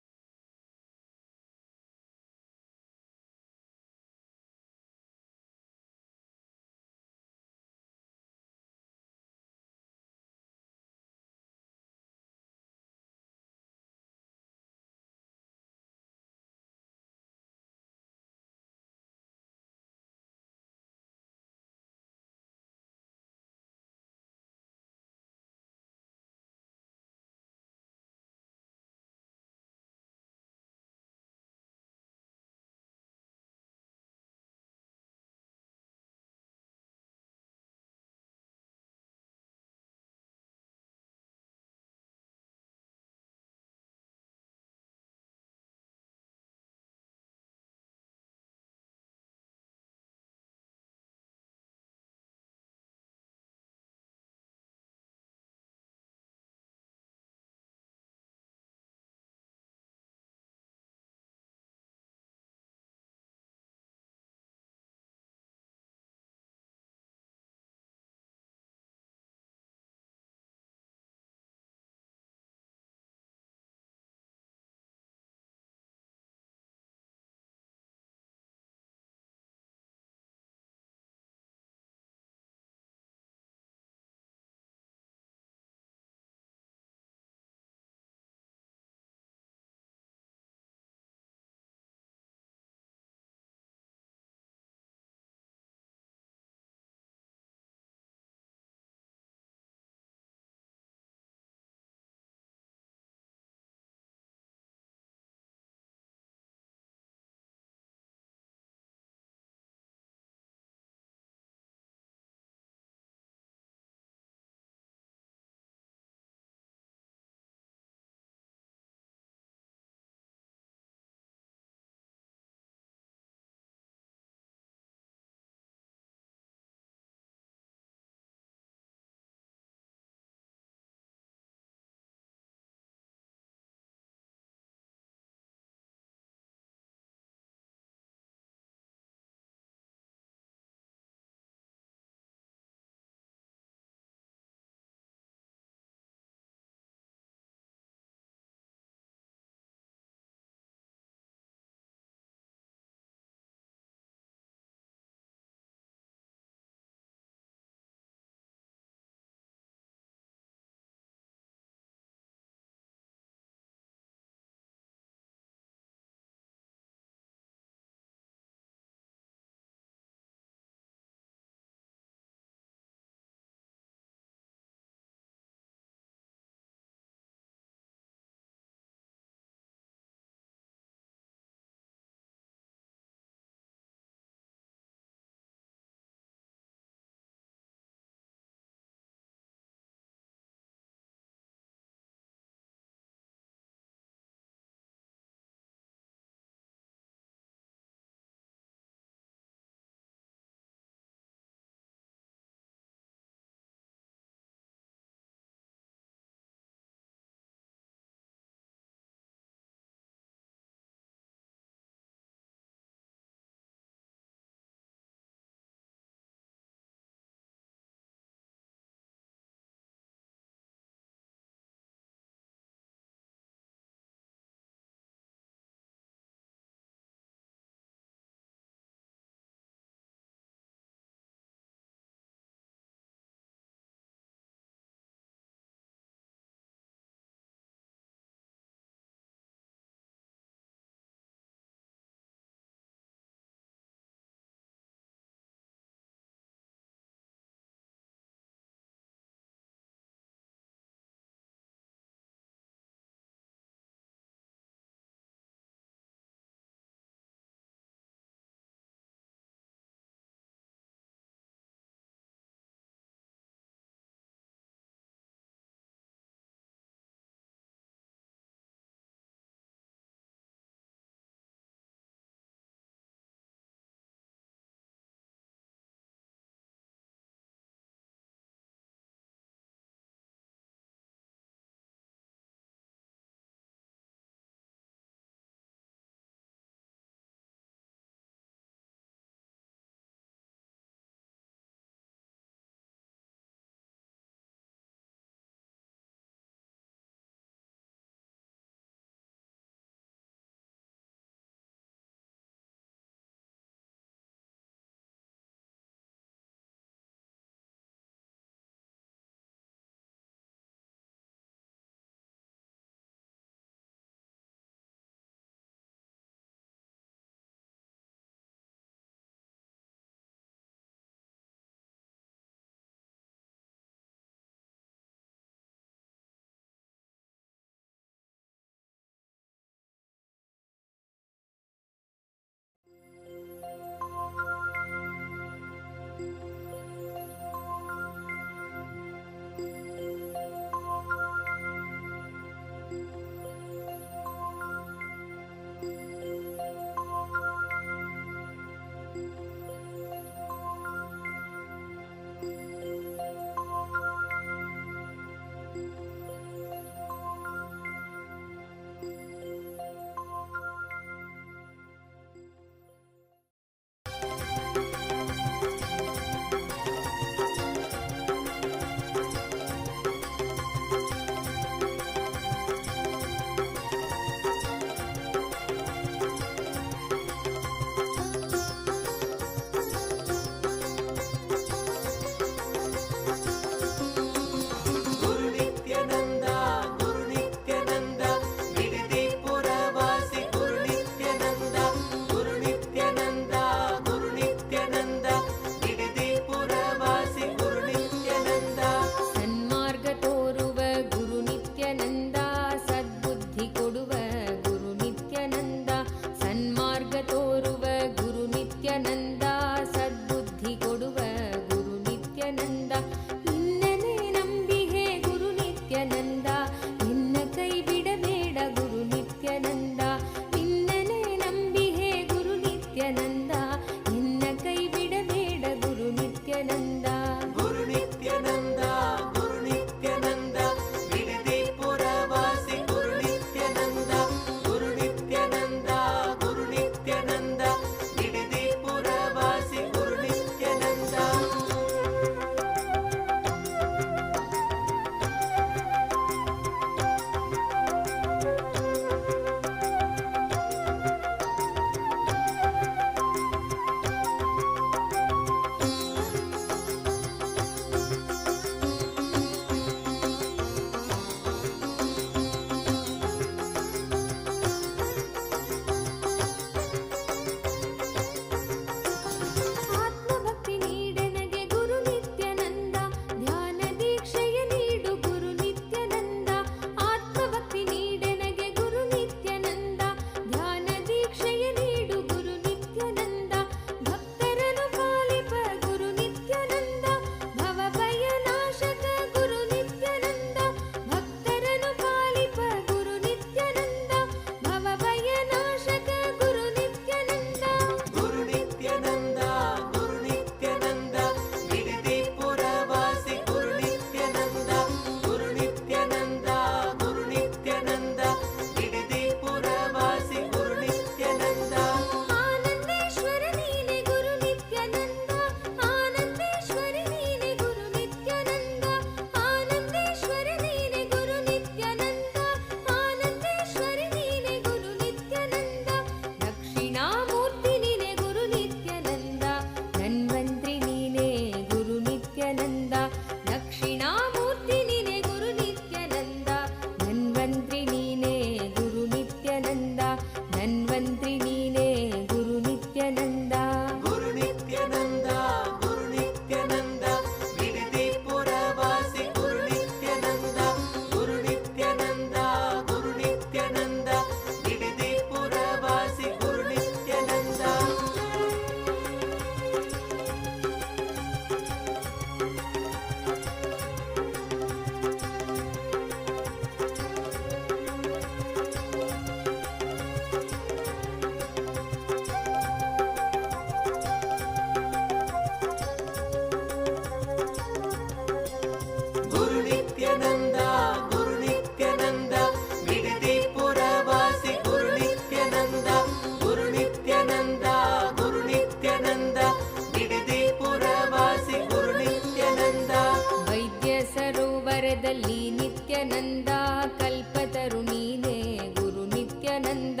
ಕಲ್ಪತರುಣೀನೇ ಗುರು ನಿತ್ಯಾನಂದ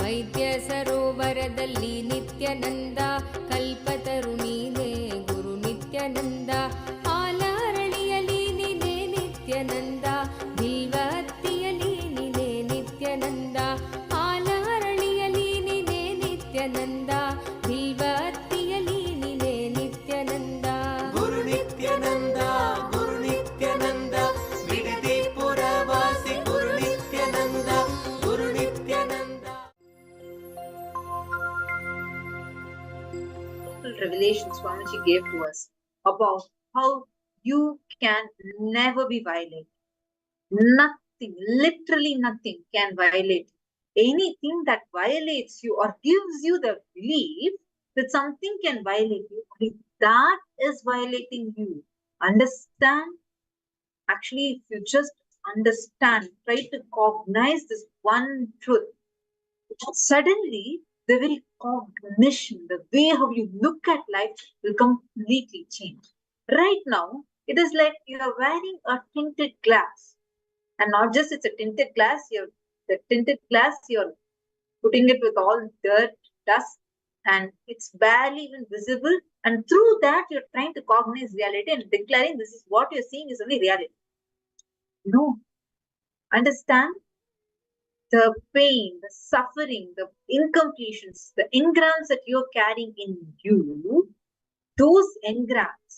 ವೈದ್ಯ ಸರೋವರದಲ್ಲಿ ನಿತ್ಯಾನಂದ ಕಲ್ಪತರುಣೀನೇ ಗುರು ನಿತ್ಯಾನಂದ ಆಲರಳಿಯಲಿ ನೀನೇ ನಿತ್ಯಾನಂದ ಬಿಲ್ವತ್ತಿಯಲಿ ನೀನೇ ನಿತ್ಯಾನಂದ ಆಲರಳಿಯಲಿ ನೀನೇ ನಿತ್ಯಾನಂದ ಬಿಲ್ವತ್ತಿಯಲಿ ನೀನೇ ನಿತ್ಯಾನಂದ ಗುರು ನಿತ್ಯಾನಂದ ಗುರು ನಿತ್ಯಾನಂದ ಬಿಡದಿ ಪುರವಾಸಿ ಗುರು ನಿತ್ಯಾನಂದ ಗುರು Nithyananda. Revelation Swamiji gave to us about how you can never be violated. Nothing, literally nothing can violate you. Anything that violates you or gives you the belief that something can violate you, only that is violating you. Understand? Actually, if you just understand, try to cognize this one truth, suddenly the very cognition, the way how you look at life will completely change. Right now, it is like you are wearing a tinted glass. And not just it's a tinted glass, the tinted glass, you're putting it with all dirt, dust, and it's barely even visible. And through that, you're trying to cognize reality and declaring this is what you're seeing is only reality. No. Understand? The pain, the suffering, the incompletions, the engrams that you're carrying in you, those engrams,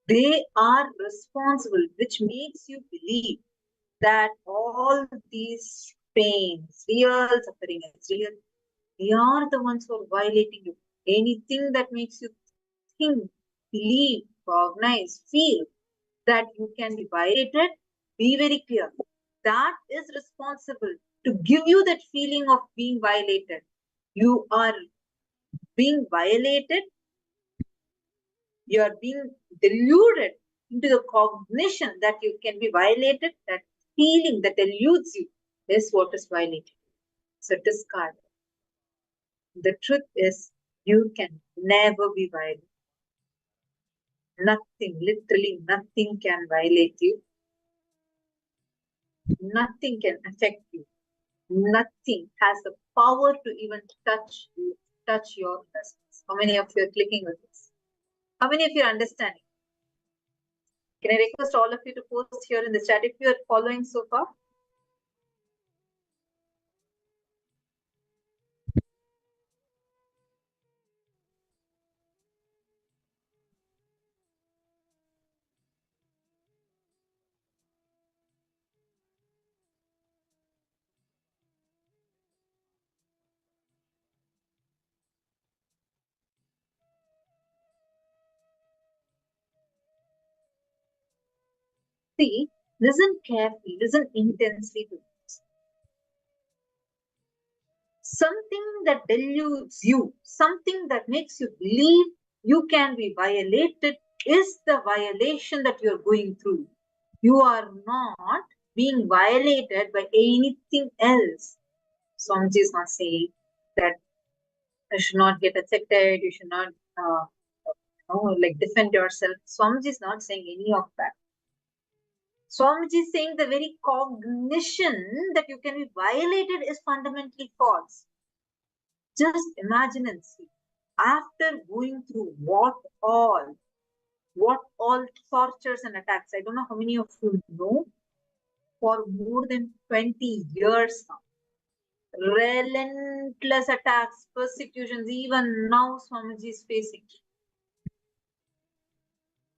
they are responsible, which makes you believe that all these pains, real suffering, real, they are the ones who are violating you. Anything that makes you think, believe, cognize, feel that you can be violated, be very clear. That is responsible to give you that feeling of being violated. You are being violated. You are being deluded into the cognition that you can be violated. That feeling that eludes you is what is violated. So discard. The truth is, you can never be violated. Nothing, literally nothing can violate you. Nothing can affect you. Nothing has the power to even touch you, touch your presence. How many of you are clicking with this? How many of you are understanding? Can I request all of you to post here in the chat if you are following so far? See, listen carefully, listen intensely to this. Something that deludes you, something that makes you believe you can be violated is the violation that you're going through. You are not being violated by anything else. Swamiji is not saying that you should not get affected, you should not defend yourself. Swamiji is not saying any of that. Swamiji is saying the very cognition that you can be violated is fundamentally false. Just imagine and see. After going through what all tortures and attacks, I don't know how many of you know, for more than 20 years now. Relentless attacks, persecutions, even now Swamiji is facing.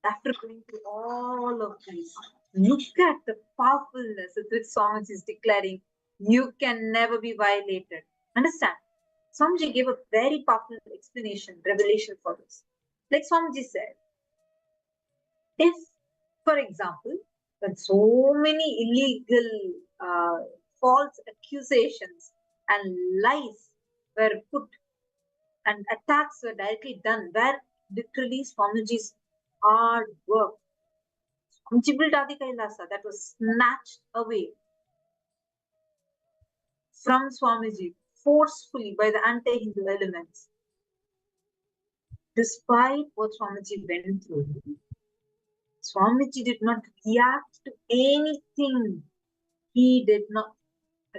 After going through all of these, look at the powerfulness with which Swamiji is declaring, you can never be violated. Understand? Swamiji gave a very powerful explanation, revelation for this. Like Swamiji said, if, for example, when so many illegal false accusations and lies were put and attacks were directly done, where literally Swamiji's hard work, Swamiji built Adi Kailasa, that was snatched away from Swamiji forcefully by the anti-Hindu elements. Despite what Swamiji went through, Swamiji did not react to anything. He did not.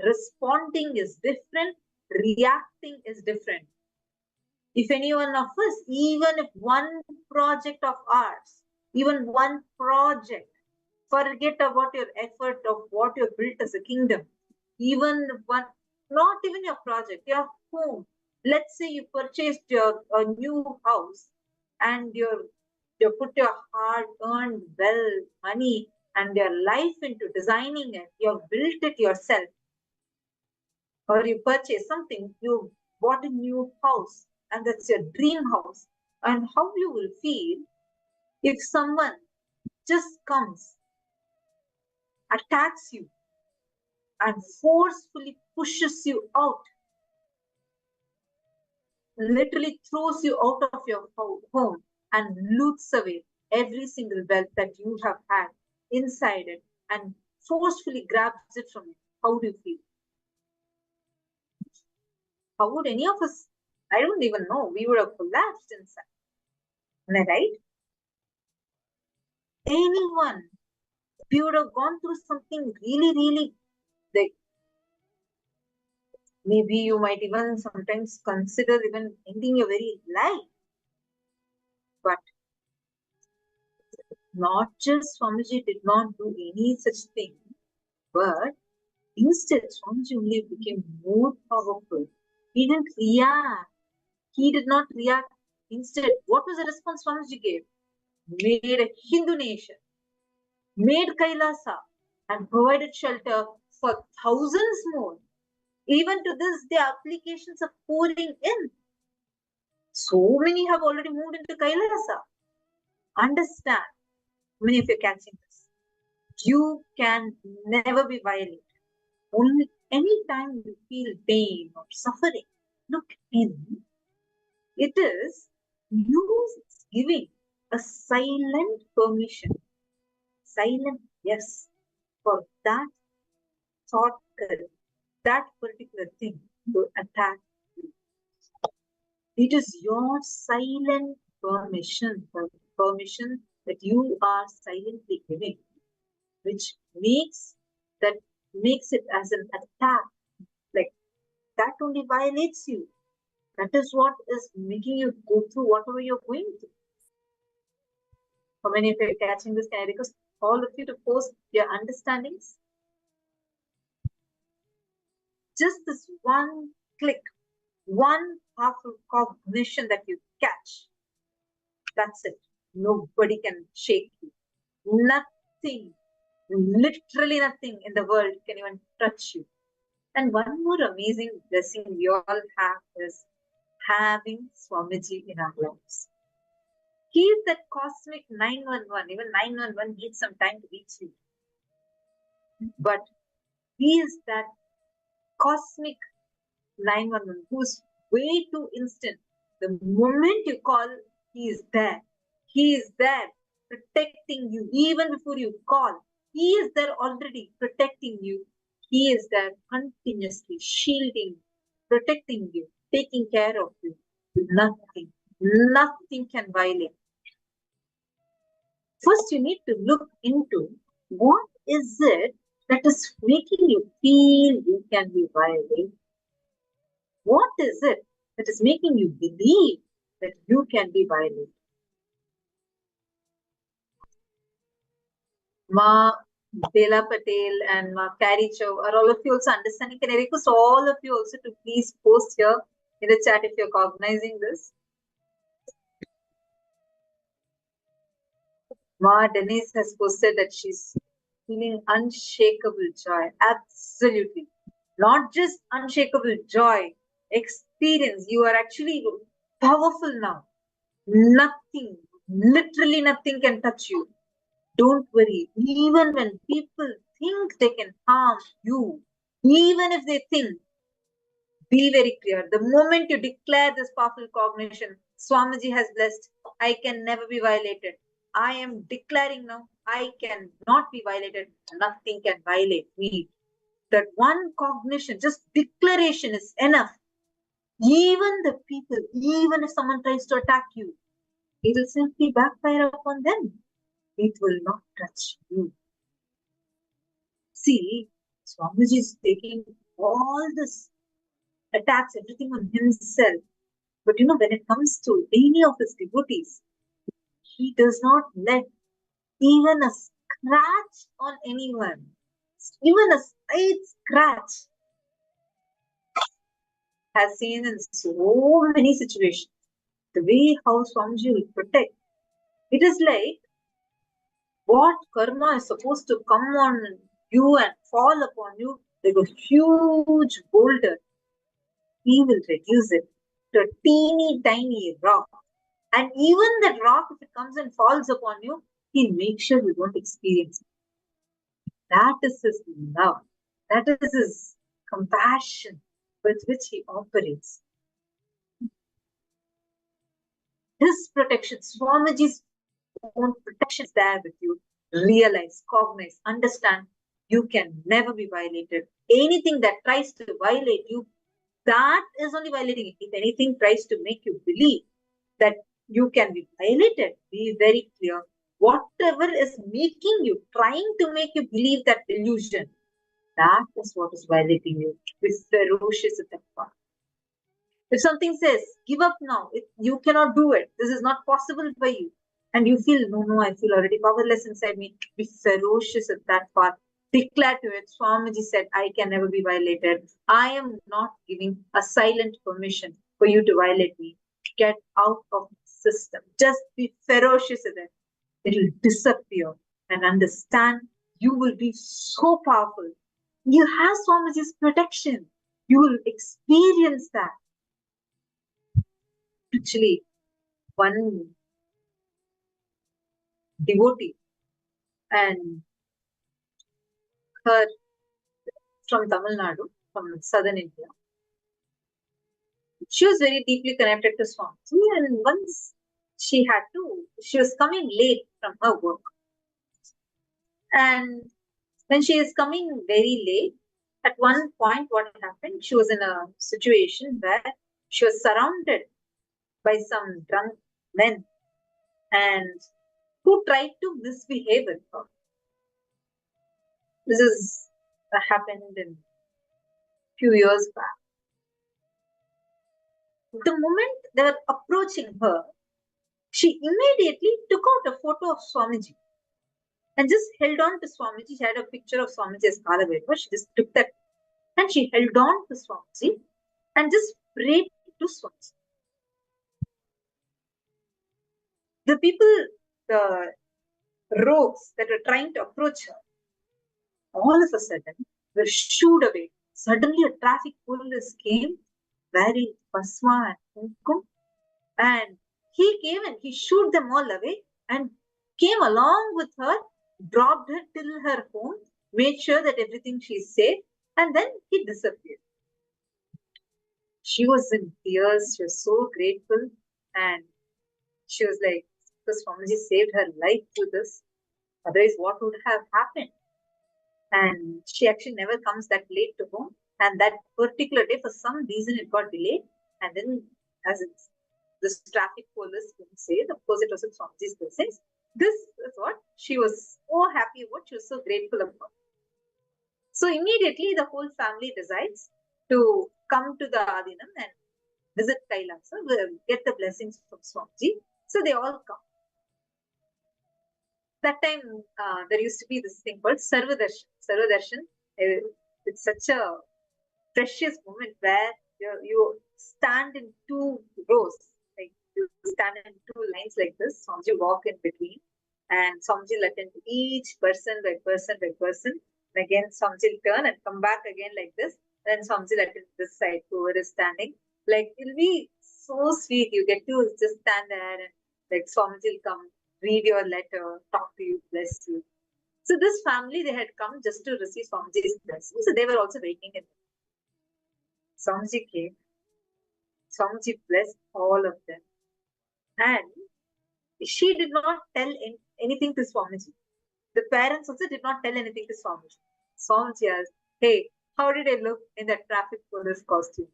Responding is different, reacting is different. If any one of us, even if one project of ours, even one project, forget about your effort of what you built as a kingdom, even one, not even your project, your home. Let's say you purchased a new house and you put your hard-earned money and your life into designing it. You have built it yourself. Or you purchase something, you bought a new house and that's your dream house. And how you will feel if someone just comes, attacks you and forcefully pushes you out, literally throws you out of your home and loots away every single wealth that you have had inside it and forcefully grabs it from you. How do you feel? How would any of us, I don't even know, we would have collapsed inside. Am I right? Anyone, if you would have gone through something really, like, maybe you might even sometimes consider even ending your very life. But not just Swamiji did not do any such thing, but instead Swamiji only became more powerful. He didn't react. He did not react. Instead, what was the response Swamiji gave? Made a Hindu nation, made Kailasa, and provided shelter for thousands more. Even to this, the applications are pouring in. So many have already moved into Kailasa. Understand, many of you are catching this. You can never be violent. Only anytime you feel pain or suffering, look in. It is you giving a silent permission. Silent, yes, for that thought, that particular thing to attack you. It is your silent permission that you are silently giving, which makes it as an attack. Like that only violates you. That is what is making you go through whatever you're going through. How many of you are catching this? Can I request all of you to post your understandings? Just this one click, one powerful cognition that you catch. That's it. Nobody can shake you. Nothing, literally nothing in the world can even touch you. And one more amazing blessing we all have is having Swamiji in our lives. He is that cosmic 911. Even 911 needs some time to reach you. But he is that cosmic 911 who's way too instant. The moment you call, he is there. He is there protecting you even before you call. He is there already protecting you. He is there continuously shielding, protecting you, taking care of you. Nothing can violate. First, you need to look into what is it that is making you feel you can be violated. What is it that is making you believe that you can be violated? Ma Bela Patel and Ma Carrie Chow, are all of you also understanding? Can I request all of you also to please post here in the chat if you're cognizing this? Ma Denise has posted that she's feeling unshakable joy. Absolutely. Not just unshakable joy, experience. You are actually powerful now. Nothing, literally nothing can touch you. Don't worry. Even when people think they can harm you, even if they think, be very clear. The moment you declare this powerful cognition, Swamiji has blessed, I can never be violated. I am declaring now, I cannot be violated. Nothing can violate me. That one cognition, just declaration is enough. Even the people, even if someone tries to attack you, it will simply backfire upon them. it will not touch you. See, Swamiji is taking all this attacks, everything on himself. But when it comes to any of his devotees, he does not let even a scratch on anyone. Even a slight scratch. Has seen in so many situations. The way how Swamiji will protect. It is like what karma is supposed to come on you and fall upon you like a huge boulder. He will reduce it to a teeny tiny rock. And even that rock, if it comes and falls upon you, he'll make sure you don't experience it. That is his love. That is his compassion with which he operates. His protection, Swamiji's own protection is there with you. Realize, cognize, understand, you can never be violated. Anything that tries to violate you, that is only violating it. If anything tries to make you believe that you can be violated, be very clear. Whatever is making you, trying to make you believe that illusion, that is what is violating you. Be ferocious at that part. If something says, give up now, you cannot do it, this is not possible for you, and you feel, no, I feel already powerless inside me, be ferocious at that part. Declare to it, Swamiji said, I can never be violated. I am not giving a silent permission for you to violate me. Get out of the system. Just be ferocious at it. It will disappear, and understand you will be so powerful. You have Swamiji's protection. You will experience that. Actually, one devotee and her from Tamil Nadu, from southern India. She was very deeply connected to Swamiji, and once she was coming late from her work. And when she is coming very late, at one point what happened, she was in a situation where she was surrounded by some drunk men and who tried to misbehave with her. This is happened in few years back. The moment they were approaching her, she immediately took out a photo of Swamiji and just held on to Swamiji. She had a picture of Swamiji as Kalavedva. She just took that and she held on to Swamiji and just prayed to Swamiji. The people, the rogues that were trying to approach her, all of a sudden were shooed away. Suddenly a traffic police came wearing Basma and Kumkum, and he came and he shooed them all away and came along with her, dropped her till her home, made sure that everything she's safe, and then he disappeared. She was in tears. She was so grateful, and she was like, because Swamiji saved her life through this. Otherwise, what would have happened? And she actually never comes that late to home. And that particular day, for some reason, it got delayed. And then, as this traffic police couldn't say it, of course, it was in Swamiji's blessings. This is what she was so happy about. She was so grateful about. So immediately, the whole family decides to come to the Adinam and visit Kailasa, get the blessings from Swamiji. So they all come. That time, there used to be this thing called Sarvadarshan. Sarvadarshan, it's such a precious moment where you stand in two rows, like you stand in two lines like this. Swamiji walk in between, and Swamiji will attend to each person by person by person. And again, Swamiji will turn and come back again like this. Then Swamiji will attend to this side, whoever is standing. Like, it'll be so sweet. You get to just stand there and like Swamiji will come, read your letter, talk to you, bless you. So this family, they had come just to receive Swamiji's blessing. So they were also waiting in. Swamiji came. Swamiji blessed all of them. And she did not tell anything to Swamiji. The parents also did not tell anything to Swamiji. Swamiji asked, hey, how did I look in that traffic police costume?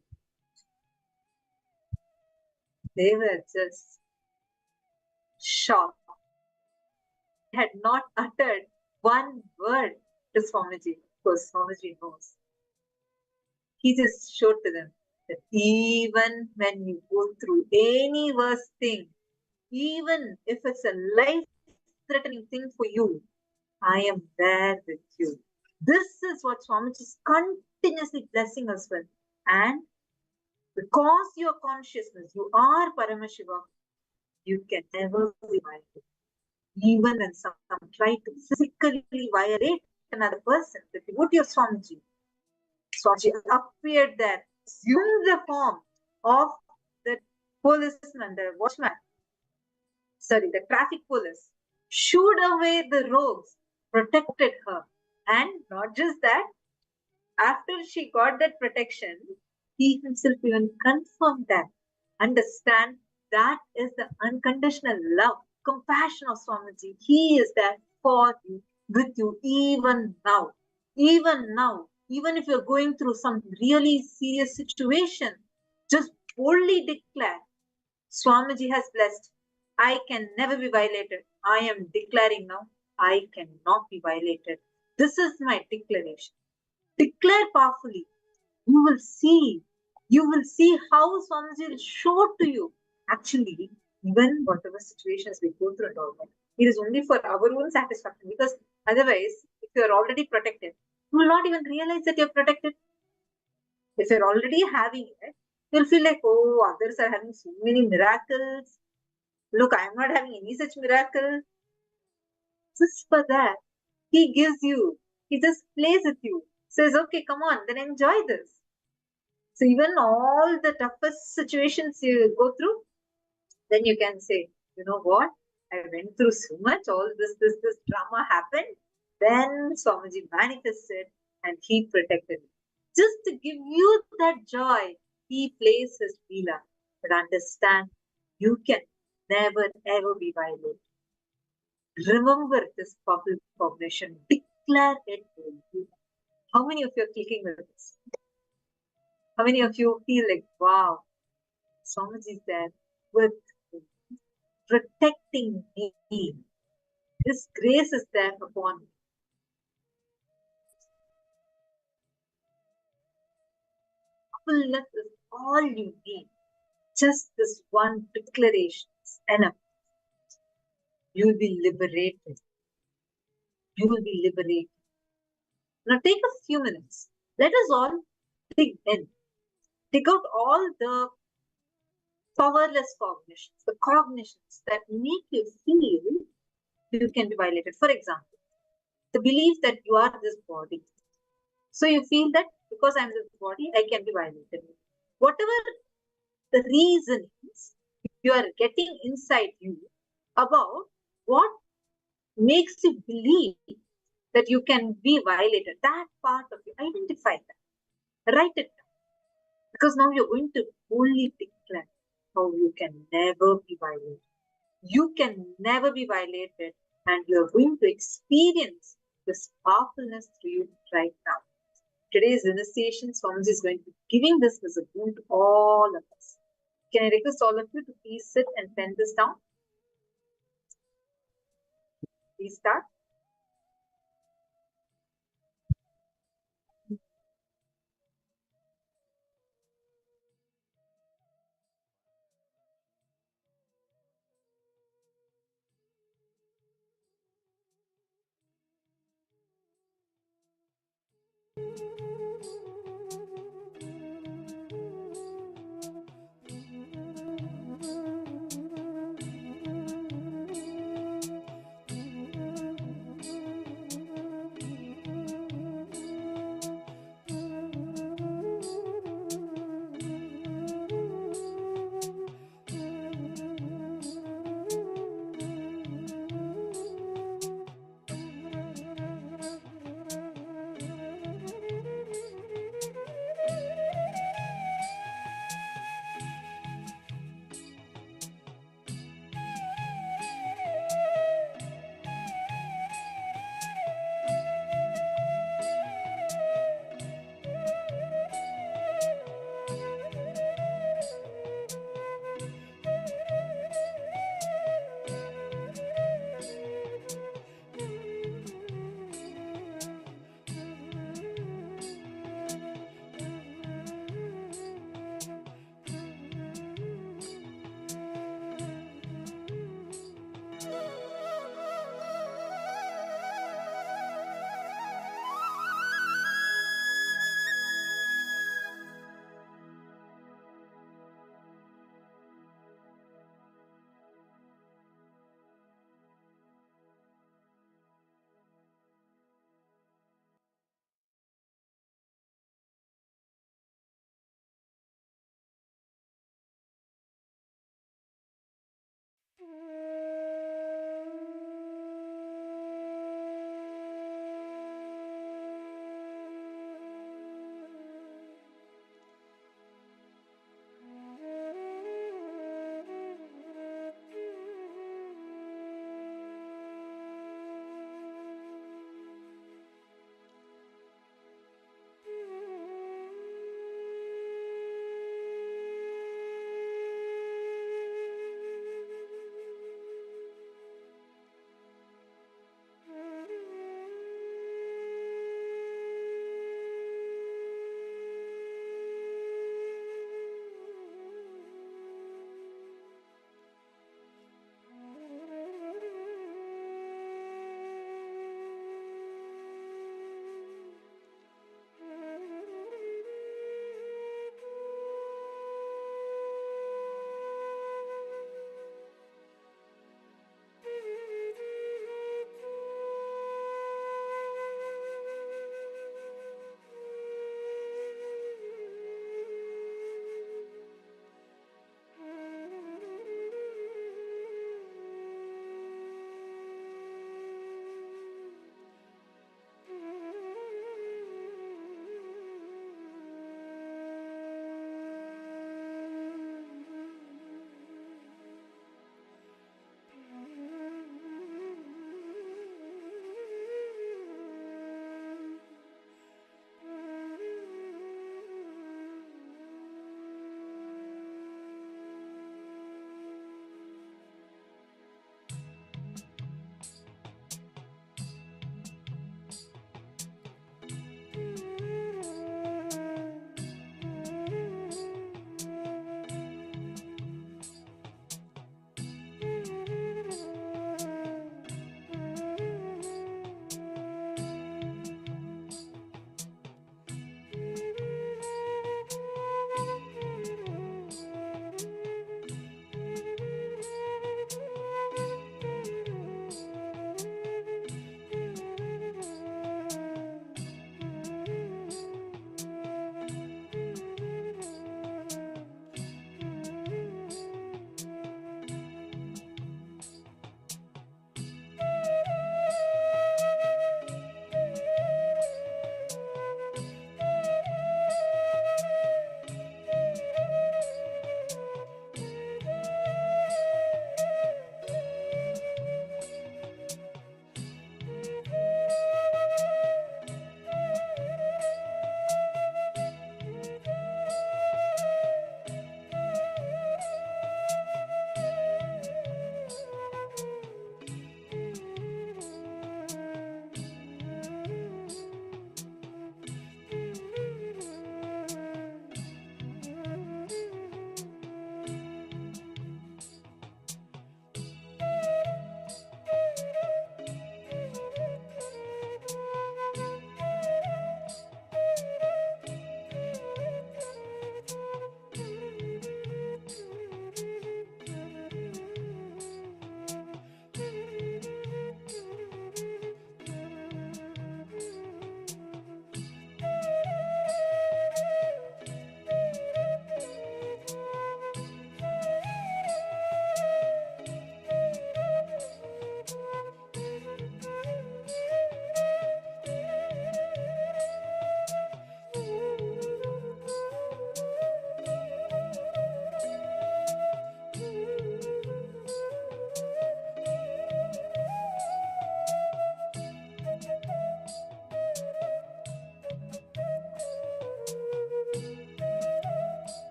They were just shocked. had not uttered one word to Swamiji. Because Swamiji knows. He just showed to them that even when you go through any worst thing, even if it's a life-threatening thing for you, I am there with you. This is what Swamiji is continuously blessing us with. And because your consciousness, you are Paramashiva, you can never be violated. Even when some try to physically violate another person, the devotee of Swamiji, Swamiji appeared there, assumed the form of the policeman, the watchman, the traffic police, shooed away the rogues, protected her. And not just that, after she got that protection, he himself even confirmed that. Understand, that is the unconditional love, compassion of Swamiji. He is there for you, with you, even now. Even now, even if you're going through some really serious situation, just boldly declare, Swamiji has blessed. I can never be violated. I am declaring now, I cannot be violated. This is my declaration. Declare powerfully. You will see. You will see how Swamiji will show to you. Actually, even whatever situations we go through and all that, it is only for our own satisfaction. Because otherwise, if you are already protected, you will not even realize that you're protected. If you're already having it, you'll feel like, oh, others are having so many miracles. Look, I'm not having any such miracle. Just for that, he gives you. He just plays with you. Says, okay, come on, then enjoy this. So even all the toughest situations you go through, then you can say, you know what? I went through so much, all this drama happened. Then Swamiji manifested and he protected me. Just to give you that joy, he plays his Leela. But understand, you can never ever be violated. Remember this public cognition. Declare it to you. How many of you are clicking with this? How many of you feel like, wow, Swamiji is there with me, protecting me. His grace is there upon me. Fullness is all you need. Just this one declaration is enough. You will be liberated. You will be liberated. Now take a few minutes. Let us all dig in. Dig out all the powerless cognitions, the cognitions that make you feel you can be violated. For example, the belief that you are this body. So you feel that because I'm this body, I can be violated. Whatever the reason is, you are getting inside you about what makes you believe that you can be violated. That part of you, identify that. Write it down. Because now you're going to boldly declare how you can never be violated. You can never be violated, and you're going to experience this powerfulness through you right now. Today's renunciation, Swamiji is going to be giving this as a boon to all of us. Can I request all of you to please sit and pen this down? Please start.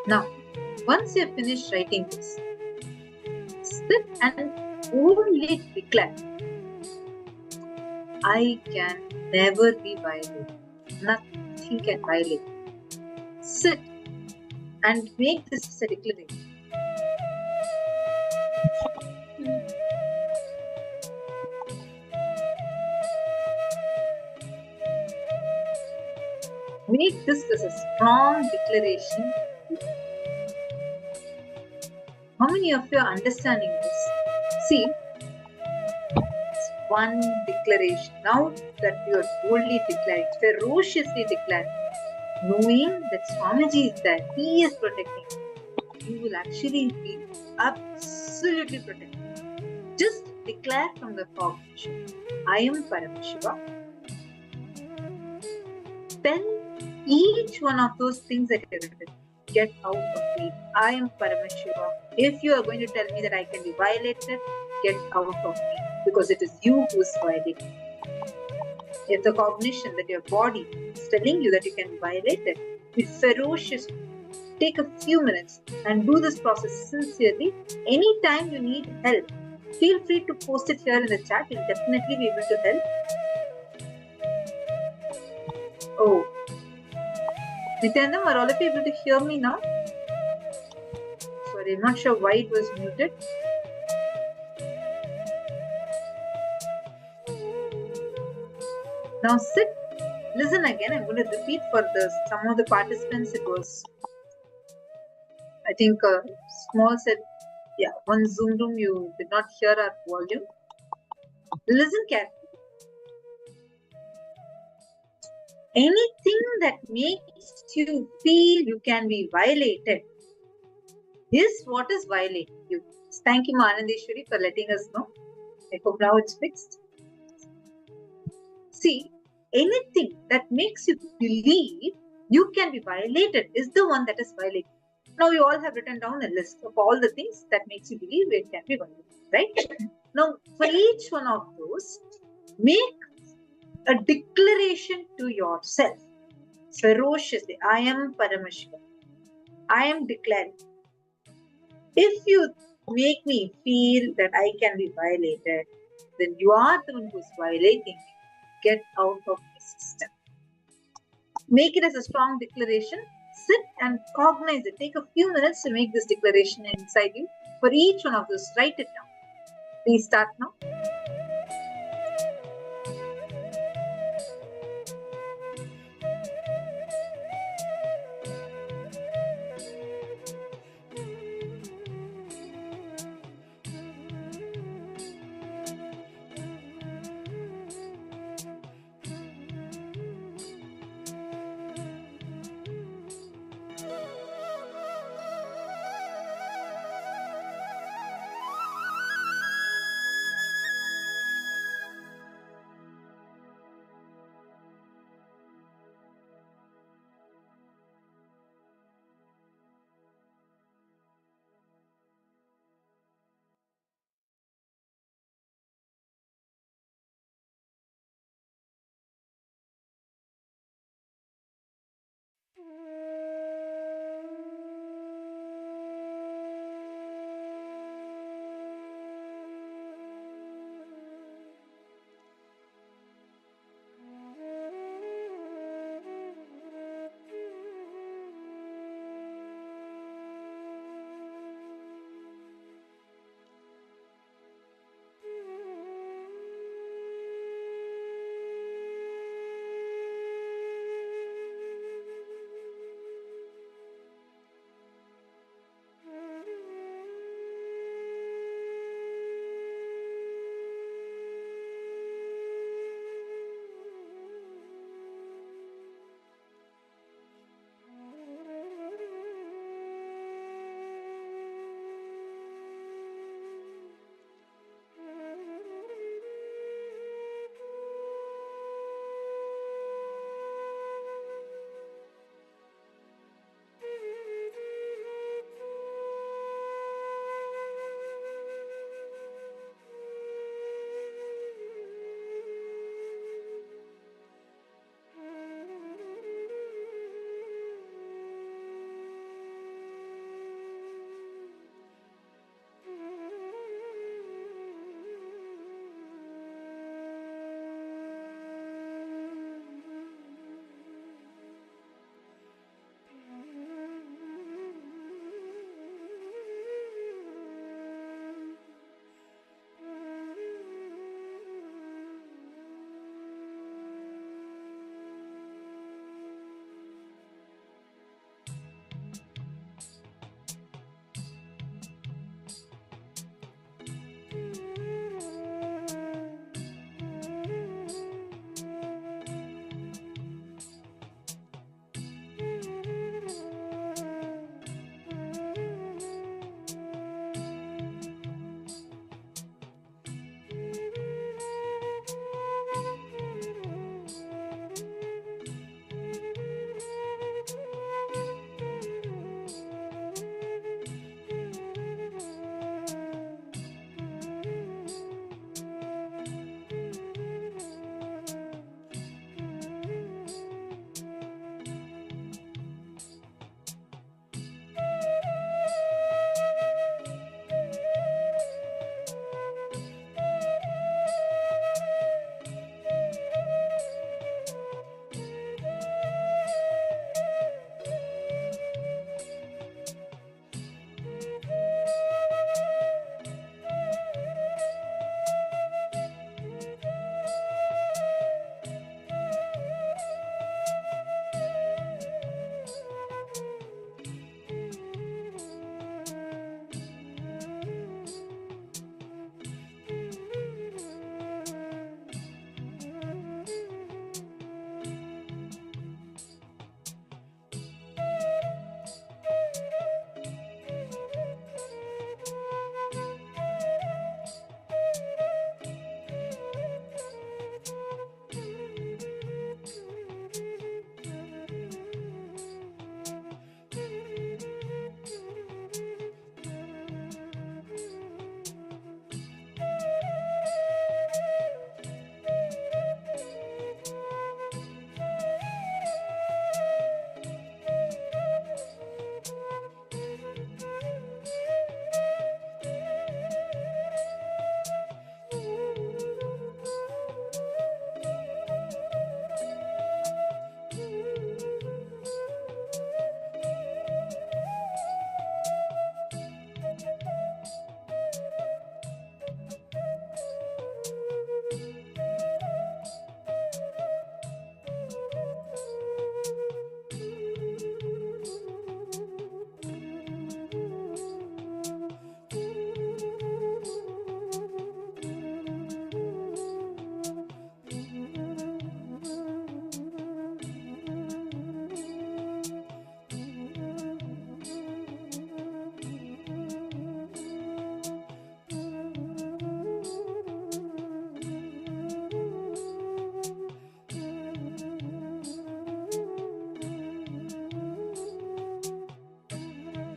Now, once you have finished writing this, sit and only declare, I can never be violated. Nothing can violate. Sit and make this as a declaration. Make this as a strong declaration. How many of you are understanding this? See, it's one declaration. Now that you are boldly declaring, ferociously declaring, knowing that Swamiji is there, he is protecting, you will actually be absolutely protected. Just declare from the cognition, I am Paramashiva. Then each one of those things that you have written, get out of me. I am Paramashiva. If you are going to tell me that I can be violated, get out of me, because it is you who is violating. If the cognition that your body is telling you that you can be violated, be ferocious. Take a few minutes and do this process sincerely. Anytime you need help, feel free to post it here in the chat. We'll definitely be able to help. Oh, Nityanam, are all of you able to hear me now? Sorry, I'm not sure why it was muted. Now sit, listen again. I'm going to repeat for some of the participants. It was, I think, small set. Yeah, one Zoom room you did not hear our volume. Listen carefully. Anything that makes you feel you can be violated is what is violating you. Thank you, Anandeshwari, for letting us know. I hope now it's fixed. See, anything that makes you believe you can be violated is the one that is violating. Now you all have written down a list of all the things that makes you believe it can be violated, right? Now, for each one of those, make a declaration to yourself. Ferociously, I am Paramashiva. I am declaring. If you make me feel that I can be violated, then you are the one who is violating me. Get out of my system. Make it as a strong declaration. Sit and cognize it. Take a few minutes to make this declaration inside you. For each one of those, write it down. Please start now.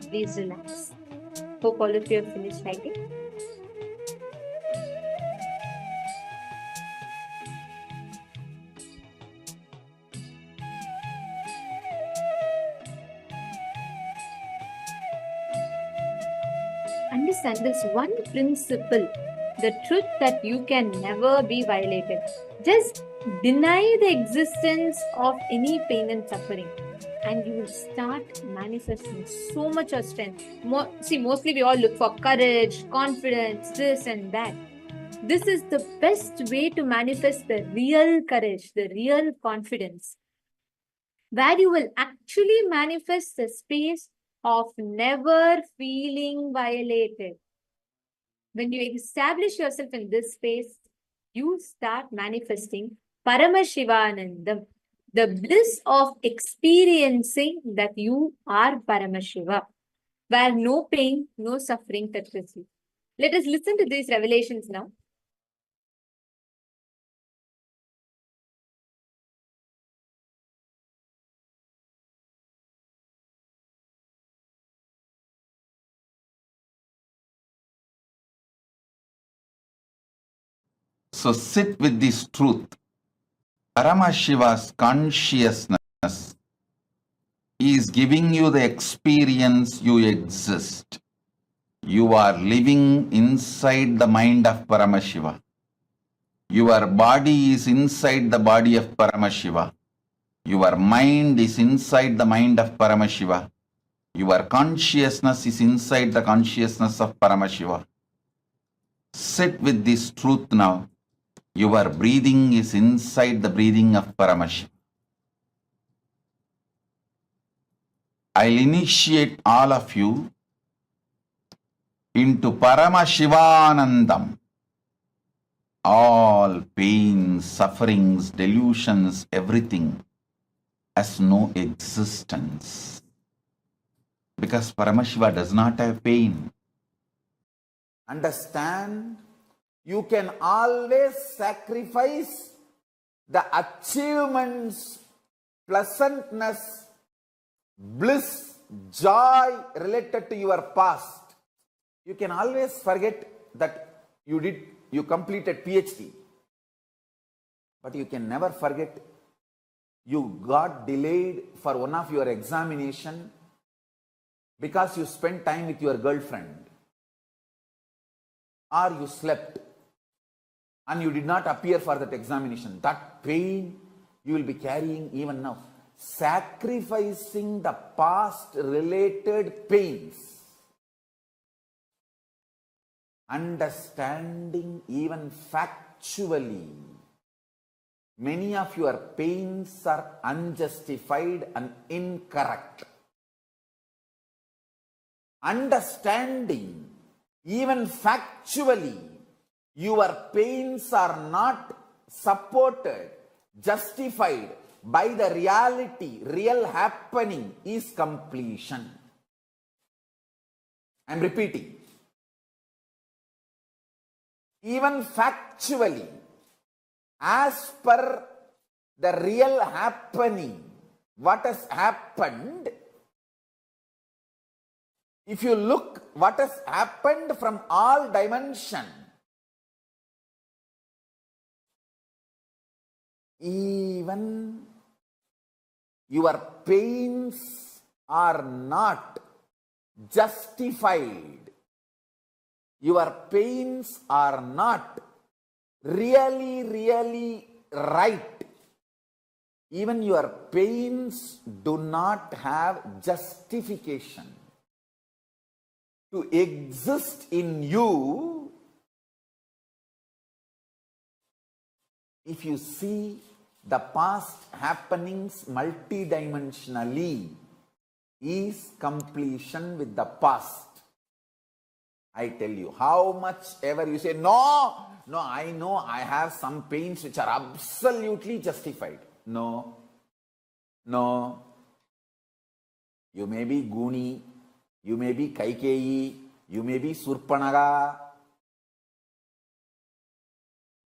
please relax. Hope all of you have finished writing. Understand this one principle, the truth that you can never be violated. Just deny the existence of any pain and suffering, and you will start manifesting so much of strength. Mostly we all look for courage, confidence, this and that. This is the best way to manifest the real courage, the real confidence, where you will actually manifest the space of never feeling violated. When you establish yourself in this space, you start manifesting Paramashivanandam, the bliss of experiencing that you are Paramashiva, where no pain, no suffering touches you. Let us listen to these revelations now. So sit with this truth. Paramashiva's consciousness is giving you the experience you exist. You are living inside the mind of Paramashiva. Your body is inside the body of Paramashiva. Your mind is inside the mind of Paramashiva. Your consciousness is inside the consciousness of Paramashiva. Sit with this truth now. Your breathing is inside the breathing of Paramashiva. I'll initiate all of you into Paramashivanandam. All pains, sufferings, delusions, everything has no existence. Because Paramashiva does not have pain. Understand? You can always sacrifice the achievements, pleasantness, bliss, joy related to your past. You can always forget that you completed PhD. But you can never forget you got delayed for one of your examination because you spent time with your girlfriend, or you slept and you did not appear for that examination. That pain you will be carrying even now. Sacrificing the past related pains. Understanding even factually, many of your pains are unjustified and incorrect. Understanding even factually, your pains are not supported, justified by the reality, real happening is completion. I am repeating. Even factually, as per the real happening, what has happened, if you look what has happened from all dimensions, even your pains are not justified. Your pains are not really right. Even your pains do not have justification to exist in you. If you see the past happenings multidimensionally, is completion with the past. I tell you, how much ever you say, no, I know I have some pains which are absolutely justified. No. You may be Guni, you may be Kaikeyi, you may be Surpanaga,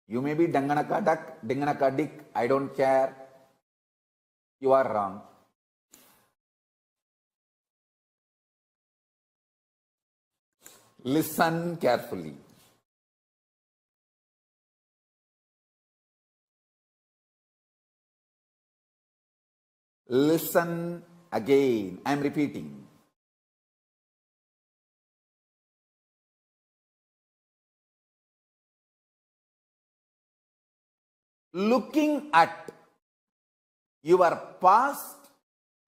you may be Danganaka Duck, Danganaka Dick, I don't care. You are wrong. Listen carefully. Listen again. I am repeating. Looking at your past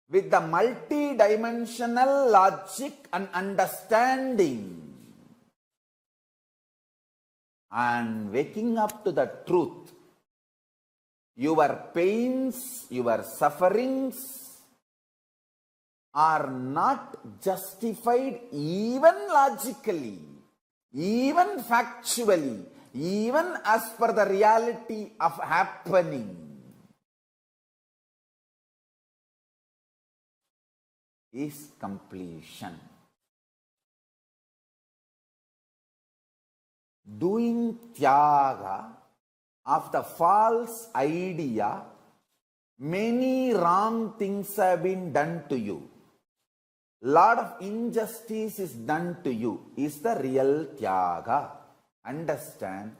with the multi-dimensional logic and understanding, and waking up to the truth, your pains, your sufferings are not justified even logically, even factually, even as per the reality of happening. Is completion. Doing tyaga of the false idea, many wrong things have been done to you. Lot of injustice is done to you, is the real tyaga. Understand,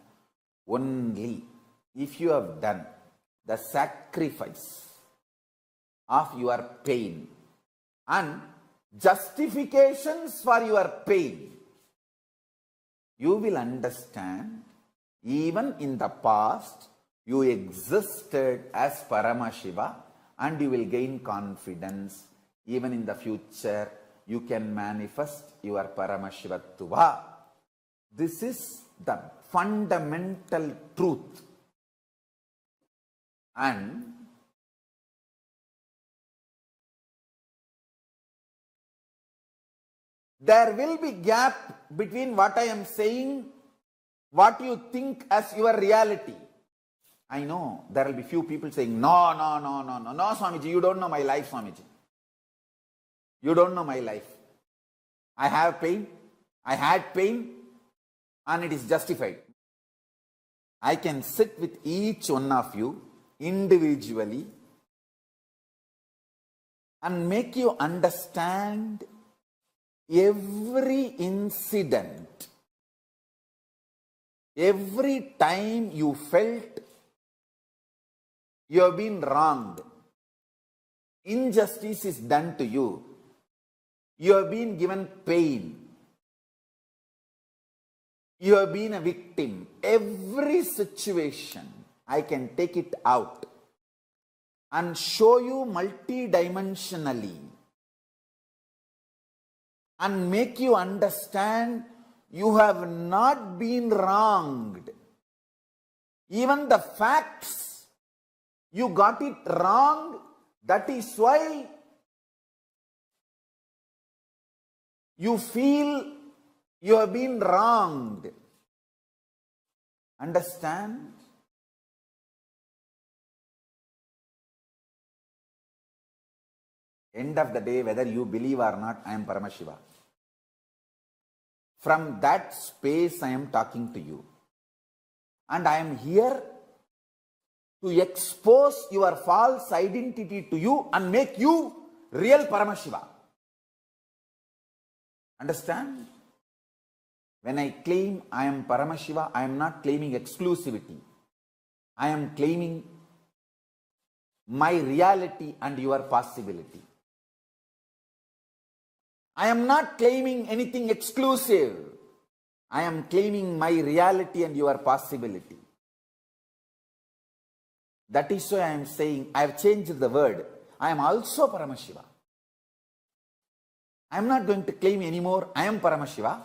only if you have done the sacrifice of your pain and justifications for your pain, you will understand even in the past you existed as Paramashiva, and you will gain confidence. Even in the future you can manifest your Paramashivatva. This is the fundamental truth. And there will be gap between what I am saying, what you think as your reality. I know there will be few people saying, no, Swamiji, you don't know my life, Swamiji. You don't know my life. I have pain, I had pain, and it is justified. I can sit with each one of you individually and make you understand every incident, every time you felt you have been wronged, injustice is done to you, you have been given pain, you have been a victim. Every situation, I can take it out and show you multidimensionally and make you understand you have not been wronged. Even the facts, you got it wrong. That is why you feel you have been wronged. Understand? End of the day, whether you believe or not, I am Paramashiva. From that space I am talking to you. And I am here to expose your false identity to you and make you real Paramashiva. Understand? When I claim I am Paramashiva, I am not claiming exclusivity. I am claiming my reality and your possibility. I am not claiming anything exclusive. I am claiming my reality and your possibility. That is why I am saying, I have changed the word. I am also Paramashiva. I am not going to claim anymore, I am Paramashiva.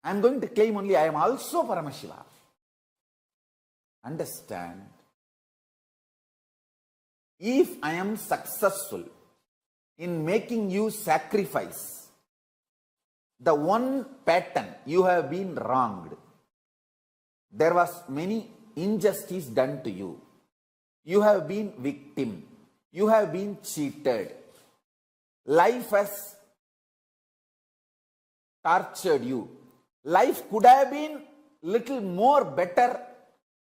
I am going to claim only, I am also Paramashiva. Understand? If I am successful in making you sacrifice the one pattern, you have been wronged. There was many injustice done to you. You have been victim. You have been cheated. Life has tortured you. Life could have been little more better.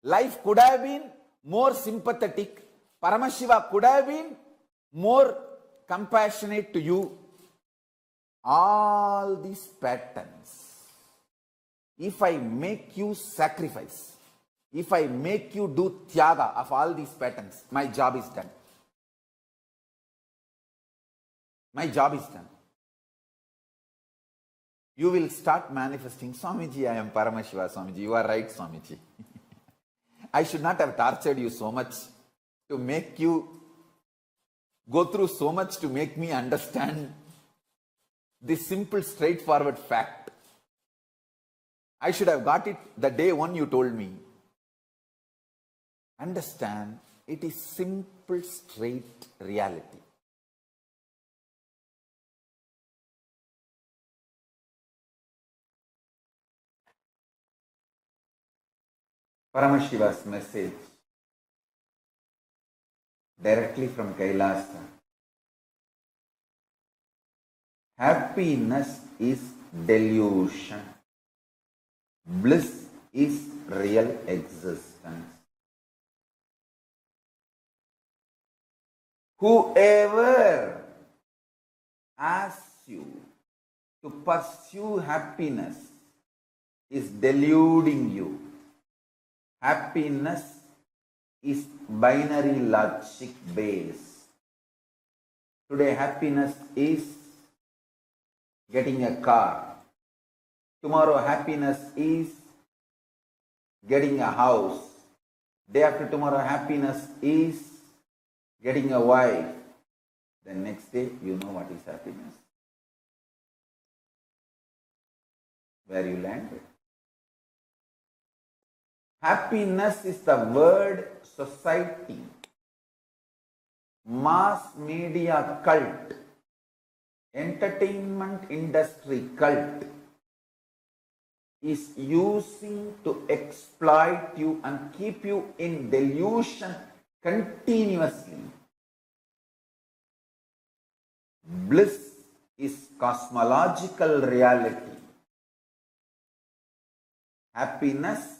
Life could have been more sympathetic. Paramashiva could have been more compassionate to you. All these patterns if I make you sacrifice, if I make you do tyaga of all these patterns, my job is done. My job is done. You will start manifesting, Swamiji, I am Paramashiva, Swamiji. You are right, Swamiji. I should not have tortured you so much to make you go through so much to make me understand this simple, straightforward fact. I should have got it the day one you told me. Understand, it is simple, straight reality. Paramashiva's message directly from Kailasa. Happiness is delusion. Bliss is real existence. Whoever asks you to pursue happiness is deluding you. Happiness is binary logic based. Today happiness is getting a car. Tomorrow happiness is getting a house. Day after tomorrow happiness is getting a wife. The next day you know what is happiness. Where you landed. Happiness is the word society, mass media cult, entertainment industry cult is using to exploit you and keep you in delusion continuously. Bliss is cosmological reality. Happiness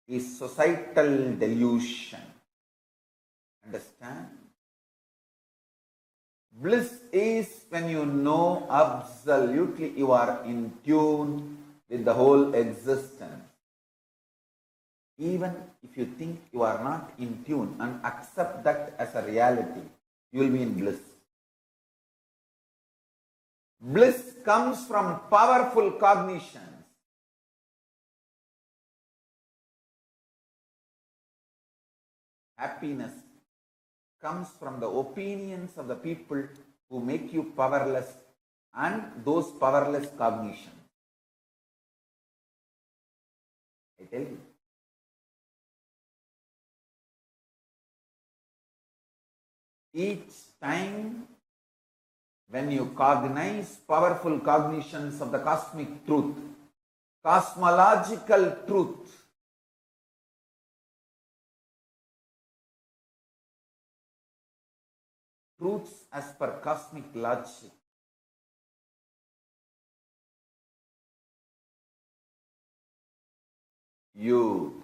is societal delusion. Understand? Bliss is when you know absolutely you are in tune with the whole existence. Even if you think you are not in tune and accept that as a reality, you will be in bliss. Bliss comes from powerful cognitions. Happiness comes from the opinions of the people who make you powerless and those powerless cognitions. I tell you. Each time when you cognize powerful cognitions of the cosmic truth, cosmological truth, truths as per cosmic logic, you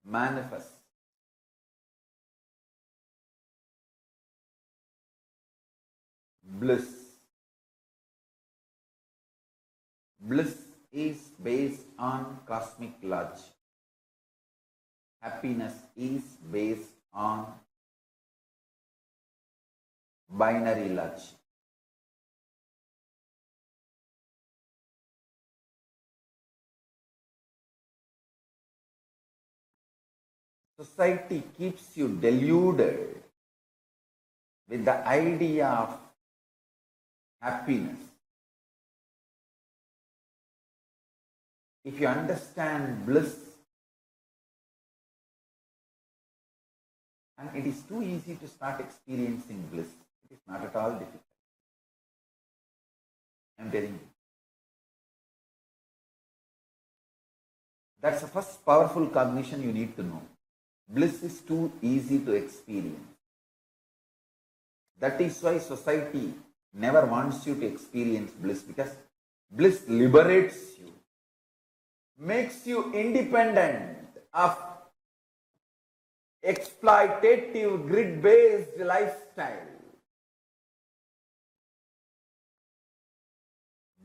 manifest bliss. Bliss is based on cosmic logic. Happiness is based on binary logic. Society keeps you deluded with the idea of happiness. If you understand bliss, and it is too easy to start experiencing bliss. It is not at all difficult. I am telling you. That's the first powerful cognition you need to know. Bliss is too easy to experience. That is why society never wants you to experience bliss, because bliss liberates you, makes you independent of exploitative, grid-based lifestyle.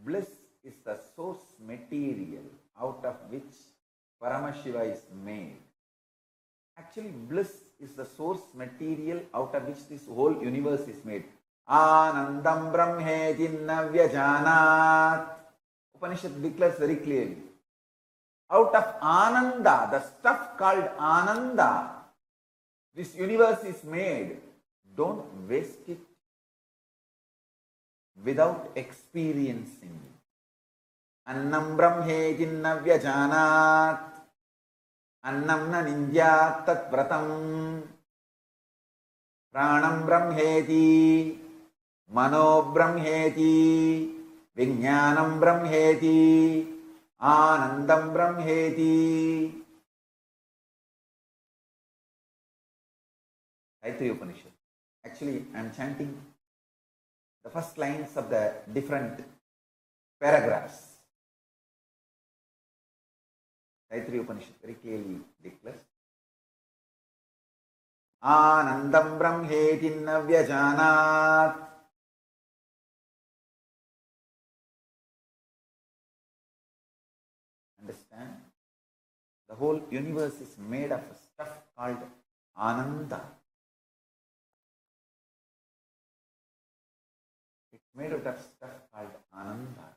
Bliss is the source material out of which Paramashiva is made. Actually, bliss is the source material out of which this whole universe is made. Anandam Brahmeti Navyajanat. Upanishad declares very clearly. Out of Ananda, the stuff called Ananda, this universe is made. Don't waste it without experiencing it. Annam Brahmeti Navyajanat. Annam na nindyat tat vratam. Pranam Brahmeti. Mano Brahmeti. Vijnanam Brahmeti. Anandam Brahmeti. Taittiriya Upanishad. Actually, I am chanting the first lines of the different paragraphs. Taittiriya Upanishad very clearly declares. Anandam Brahmeti Navyajanat. Understand? The whole universe is made of a stuff called Ananda. It's made out of stuff called Ananda.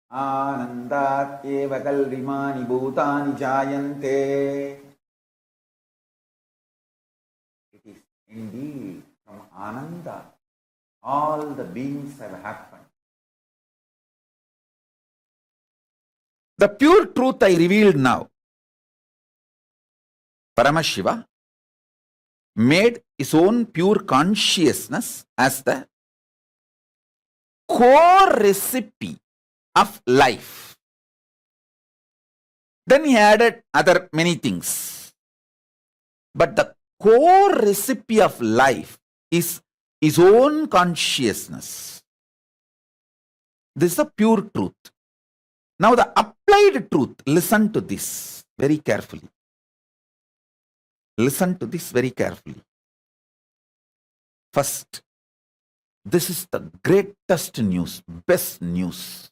Anandat eva kalvimani bhutani jayante. It is indeed from Ananda all the beings have happened. The pure truth I revealed now. Paramashiva made his own pure consciousness as the core recipe of life. Then he added other many things. But the core recipe of life is his own consciousness. This is the pure truth. Now the applied truth, listen to this very carefully. Listen to this very carefully. First, this is the greatest news, best news.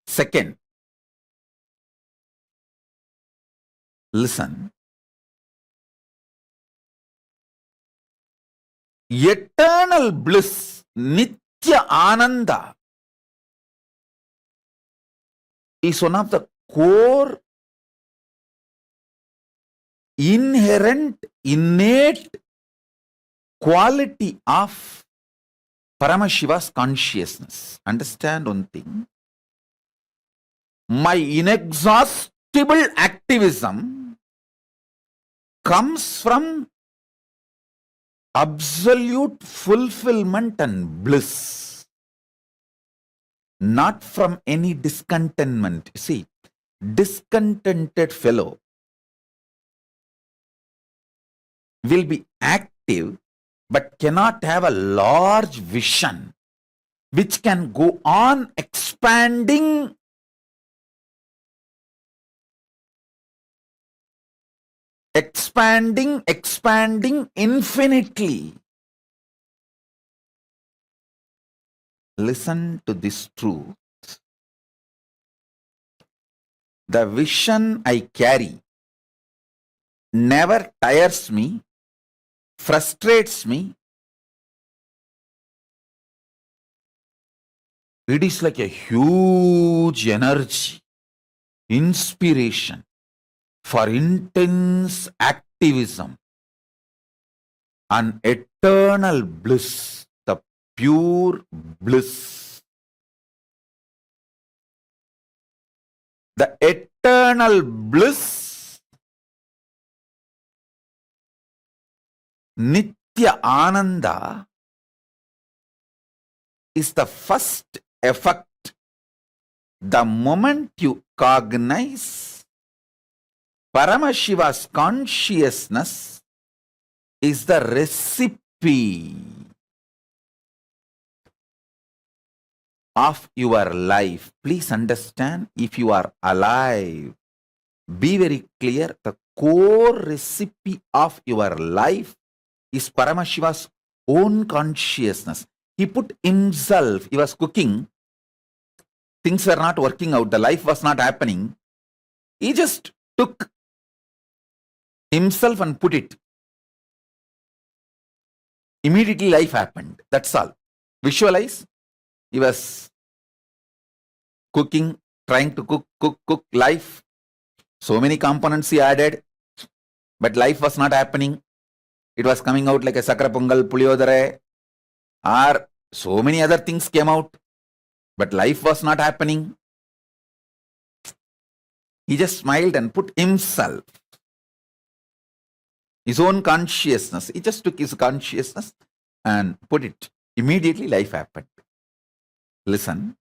Second, listen. Eternal bliss, Nitya Ananda, is one of the core, inherent, innate quality of Paramashiva's consciousness. Understand one thing? My inexhaustible activism comes from absolute fulfillment and bliss, not from any discontentment. See, discontented fellow will be active but cannot have a large vision which can go on expanding infinitely. Listen to this truth. The vision I carry never tires me, frustrates me. It is like a huge energy, inspiration for intense activism and eternal bliss, the pure bliss. The eternal bliss, Nitya Ananda, is the first effect. The moment you cognize Paramashiva's consciousness is the recipe of your life. Please understand, if you are alive, be very clear, the core recipe of your life is Paramashiva's own consciousness. He put himself, he was cooking, things were not working out, the life was not happening. He just took himself and put it. Immediately life happened. That's all. Visualize. He was cooking, trying to cook life. So many components he added, but life was not happening. It was coming out like a sakra pongal, puliyodare, or so many other things came out, but life was not happening. He just smiled and put himself, his own consciousness. He just took his consciousness and put it. Immediately life happened. Listen.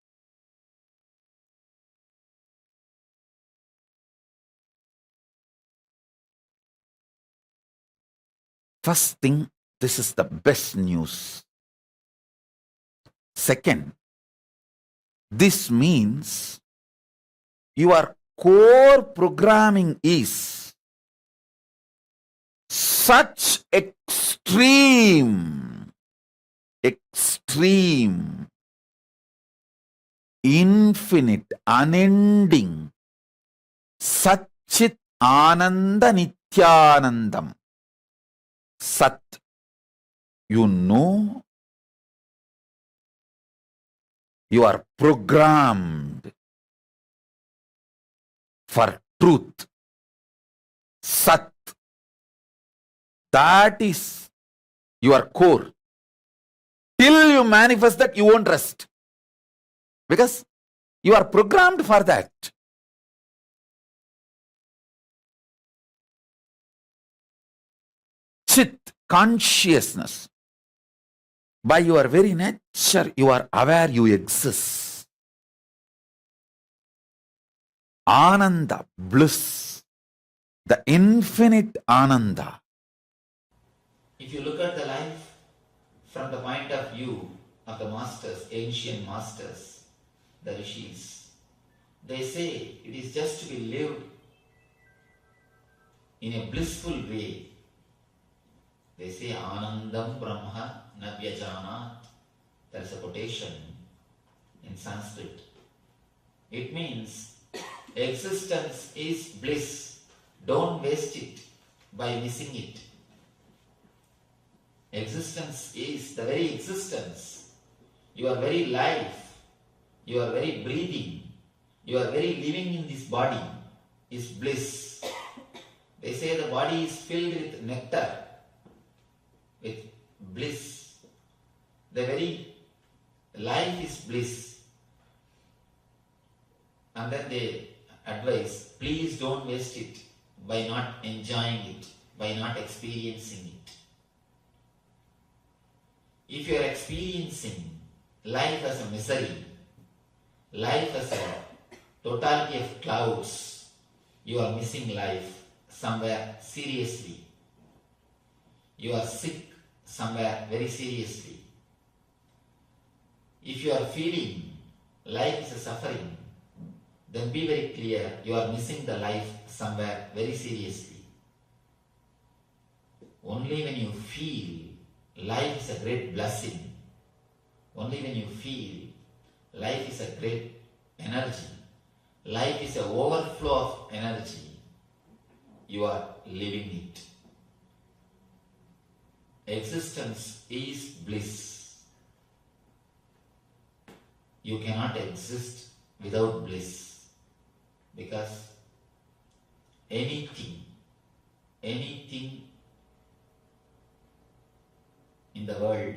First thing, this is the best news. Second, this means your core programming is such extreme, infinite, unending, Satchit Ananda Nityanandam. Sat, you know, you are programmed for truth. Sat, that is your core. Till you manifest that, you won't rest. Because you are programmed for that. Chit, consciousness. By your very nature, you are aware you exist. Ananda, bliss, the infinite Ananda. If you look at the life from the point of view of the masters, ancient masters, the rishis, they say it is just to be lived in a blissful way. They say Anandam Brahma Navyajanat. There is a quotation in Sanskrit. It means existence is bliss. Don't waste it by missing it. Existence is the very existence. Your very life, your very breathing, your very living in this body is bliss. They say the body is filled with nectar, with bliss. The very life is bliss. And then they advise, please don't waste it by not enjoying it, by not experiencing it. If you are experiencing life as a misery, life as a totality of clouds, you are missing life somewhere seriously. You are sick somewhere very seriously. If you are feeling life is a suffering, then be very clear, you are missing the life somewhere very seriously. Only when you feel life is a great blessing, only when you feel life is a great energy, life is an overflow of energy, you are living it. Existence is bliss. You cannot exist without bliss, because anything in the world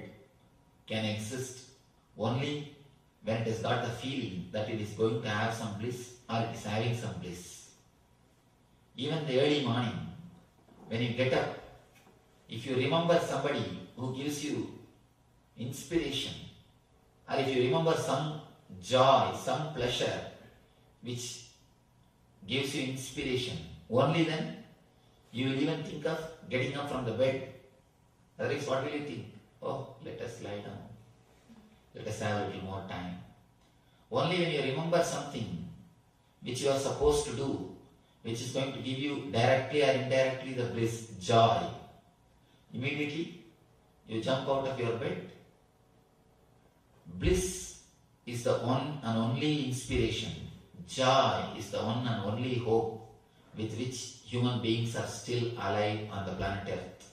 can exist only when it has got the feeling that it is going to have some bliss. or it is having some bliss. Even the early morning, when you get up, if you remember somebody who gives you inspiration, or if you remember some joy, some pleasure which gives you inspiration, only then you will even think of getting up from the bed. Otherwise, what will you think? Oh, let us lie down. Let us have a little more time. Only when you remember something which you are supposed to do, which is going to give you directly or indirectly the bliss, joy, immediately you jump out of your bed. Bliss is the one and only inspiration. Joy is the one and only hope with which human beings are still alive on the planet Earth.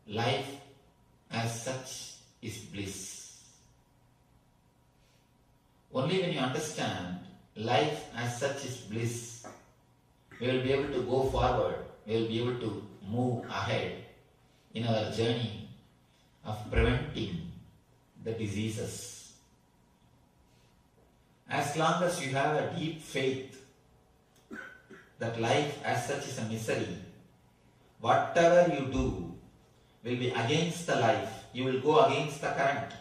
Life as such is bliss. Only when you understand life as such is bliss, we will be able to go forward, we will be able to move ahead in our journey of preventing the diseases. As long as you have a deep faith that life as such is a misery, whatever you do will be against the life. You will go against the current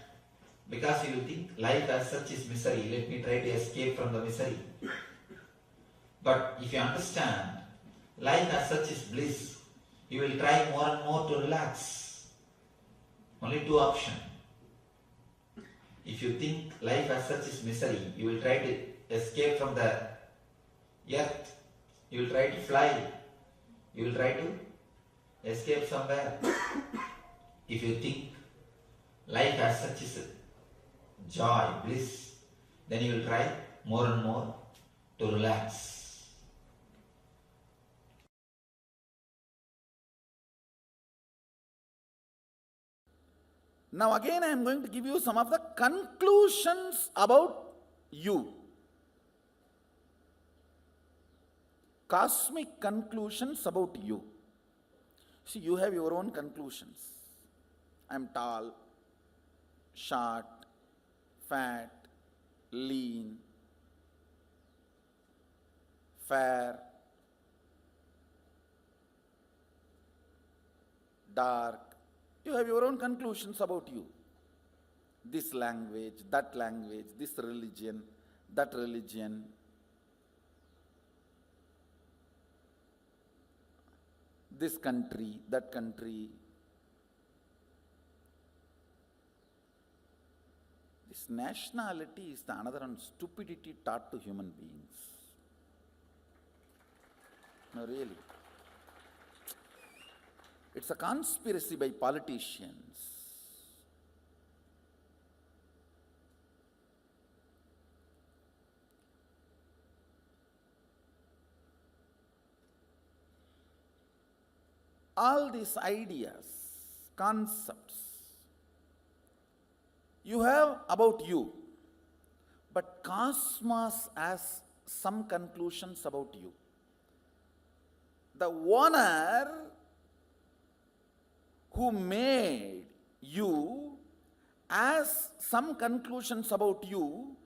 because you will think life as such is misery. Let me try to escape from the misery. But if you understand life as such is bliss, you will try more and more to relax. Only two options. If you think life as such is misery, you will try to escape from the earth. You will try to fly. You will try to escape somewhere. If you think life as such is joy, bliss, then you will try more and more to relax. Now again I am going to give you some of the conclusions about you. Cosmic conclusions about you. See, you have your own conclusions. I am tall, short, fat, lean, fair, dark. You have your own conclusions about you. This language, this religion, that religion. This country, that country. This nationality is the another stupidity taught to human beings. No, really. It's a conspiracy by politicians. All these ideas, concepts, you have about you, but cosmos has some conclusions about you. The owner who made you has some conclusions about you,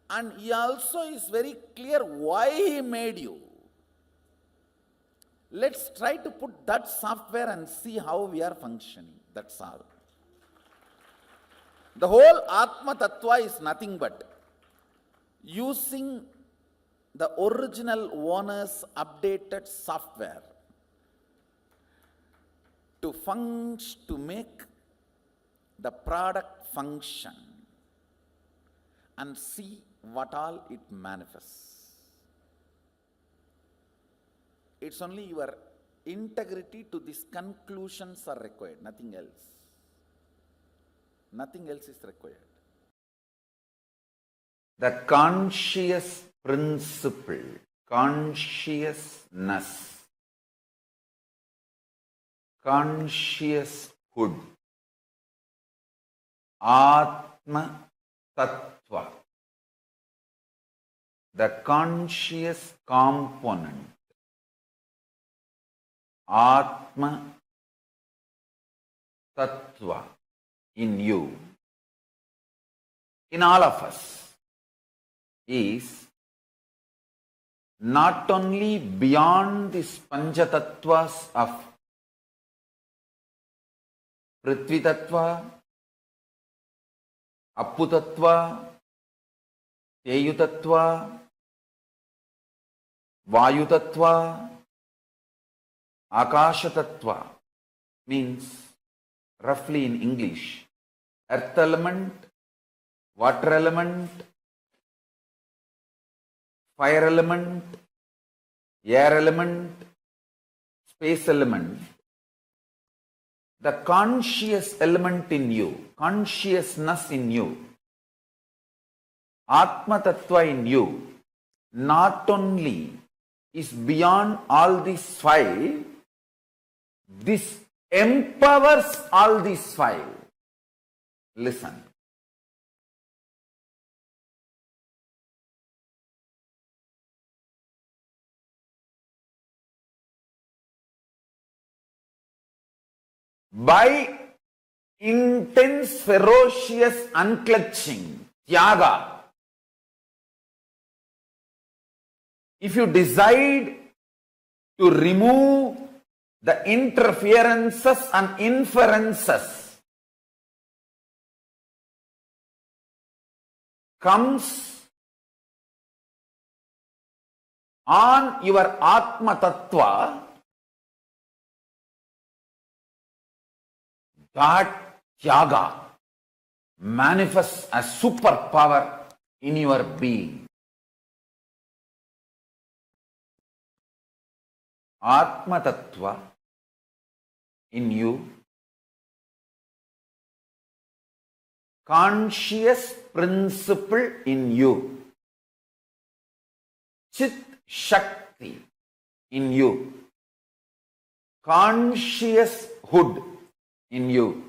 and he also is very clear why he made you. Let's try to put that software and see how we are functioning. That's all. The whole Atma Tattva is nothing but using the original owner's updated software to make the product function and see what all it manifests. It's only your integrity to these conclusions are required, nothing else. Nothing else is required. The conscious principle, consciousness, conscioushood, Atma Tattva, the conscious component, Atma Tattva in you, in all of us, is not only beyond these Panchatatvas of Prithvi Tattva, Appu Tattva, Teyu Tattva, Vayu Tattva, Akasha Tattva, means roughly in English, earth element, water element, fire element, air element, space element, the conscious element in you, consciousness in you, Atma Tattva in you, not only is beyond all these five, this empowers all these five. Listen. By intense, ferocious unclutching, tyaga, if you decide to remove the interferences and inferences, comes on your Atma Tattva, that tyaga manifests as superpower in your being. Atma Tattva in you, conscious principle in you, Chit Shakti in you, conscious hood in you,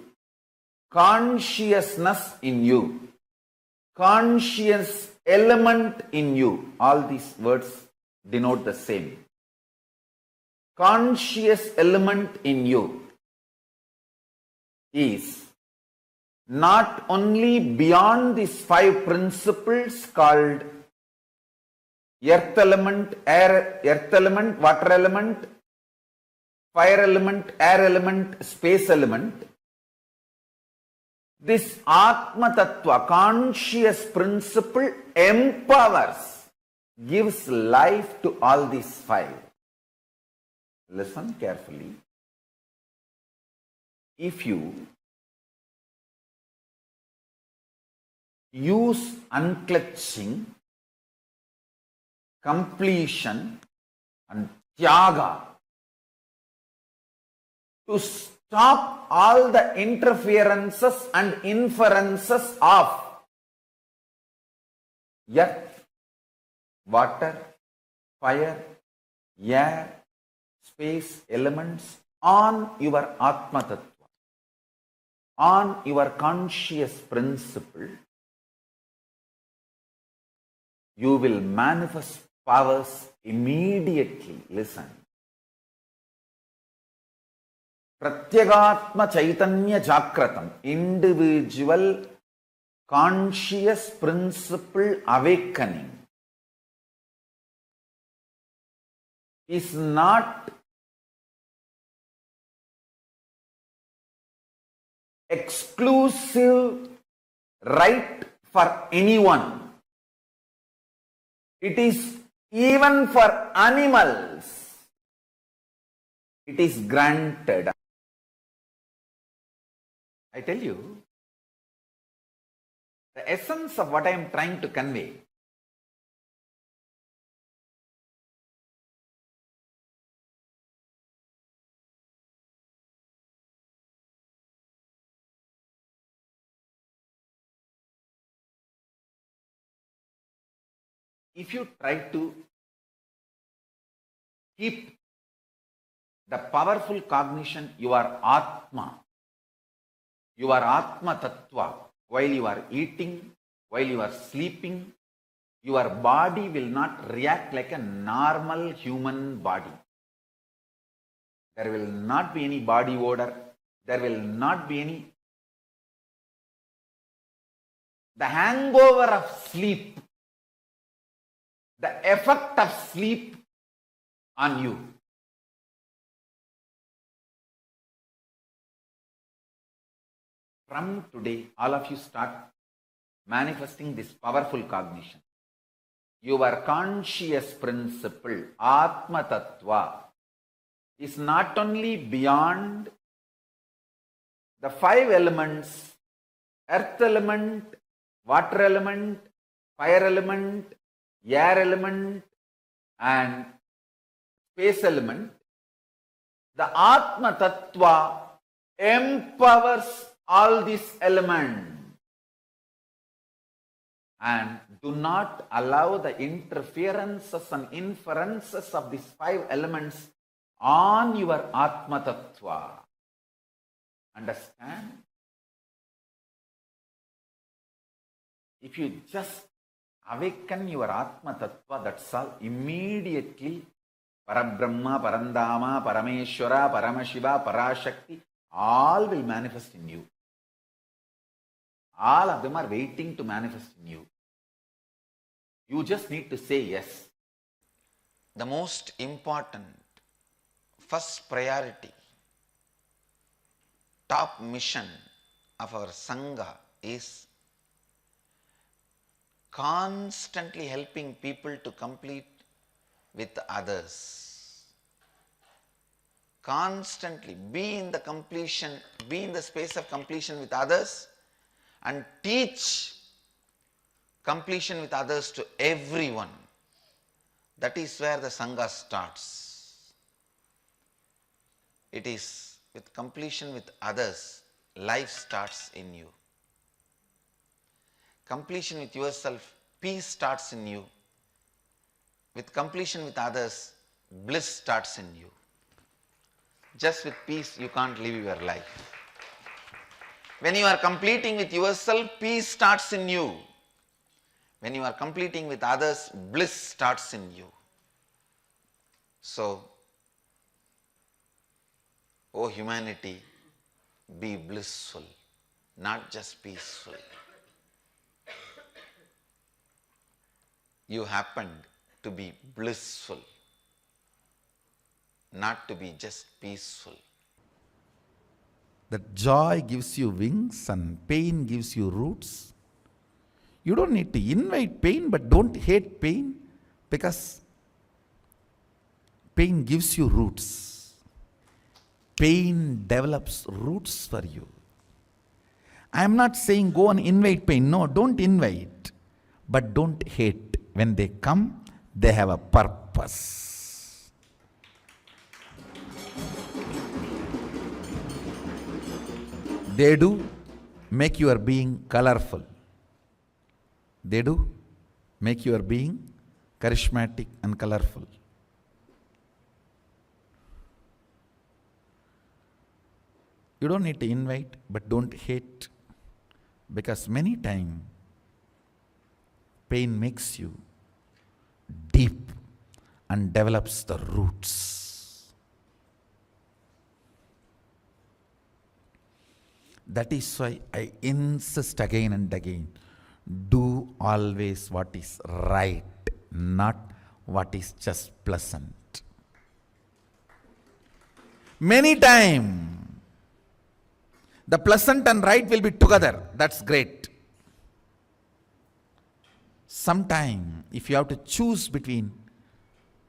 consciousness in you, conscious element in you. All these words denote the same. Conscious element in you is not only beyond these five principles called earth element, earth element, water element, fire element, air element, space element. This Atma Tattva, conscious principle, empowers, gives life to all these five. Listen carefully. If you use unclutching, completion and tyaga to stop all the interferences and inferences of earth, water, fire, air, space elements on your Atma Tattva, on your conscious principle, you will manifest powers immediately. Listen. Pratyagatma Chaitanya Jakratam, individual conscious principle awakening, is not exclusive right for anyone. It is even for animals. It is granted. I tell you, the essence of what I am trying to convey. If you try to keep the powerful cognition, your Atma Tattva, while you are eating, while you are sleeping, your body will not react like a normal human body. There will not be any body odor. There will not be any. The hangover of sleep the effect of sleep on you. From today, all of you start manifesting this powerful cognition. Your conscious principle, Atma Tattva, is not only beyond the 5 elements, earth element, water element, fire element, air element, and space element. The Atma Tattva empowers all these elements and do not allow the interferences and inferences of these 5 elements on your Atma Tattva. Understand? If you just awaken your Atma Tattva, that's all. Immediately, Parabrahma, Parandama, Parameshwara, Paramashiva, Parashakti, all will manifest in you. All of them are waiting to manifest in you. You just need to say yes. The most important, first priority, top mission of our Sangha is constantly helping people to complete with others. Constantly be in the completion, be in the space of completion with others and teach completion with others to everyone. That is where the Sangha starts. It is with completion with others, life starts in you. Completion with yourself, peace starts in you. With completion with others, bliss starts in you. Just with peace, you can't live your life. When you are completing with yourself, peace starts in you. When you are completing with others, bliss starts in you. So, O humanity, be blissful, not just peaceful. You happened to be blissful, not to be just peaceful. That joy gives you wings and pain gives you roots. You don't need to invite pain, but don't hate pain, because pain gives you roots. Pain develops roots for you. I am not saying go and invite pain. No, don't invite, but don't hate. When they come, they have a purpose. They do make your being colorful. They do make your being charismatic and colorful. You don't need to invite, but don't hate, because many times pain makes you deep and develops the roots. That is why I insist again and again, do always what is right, not what is just pleasant. Many times, the pleasant and right will be together. That's great. Sometime, if you have to choose between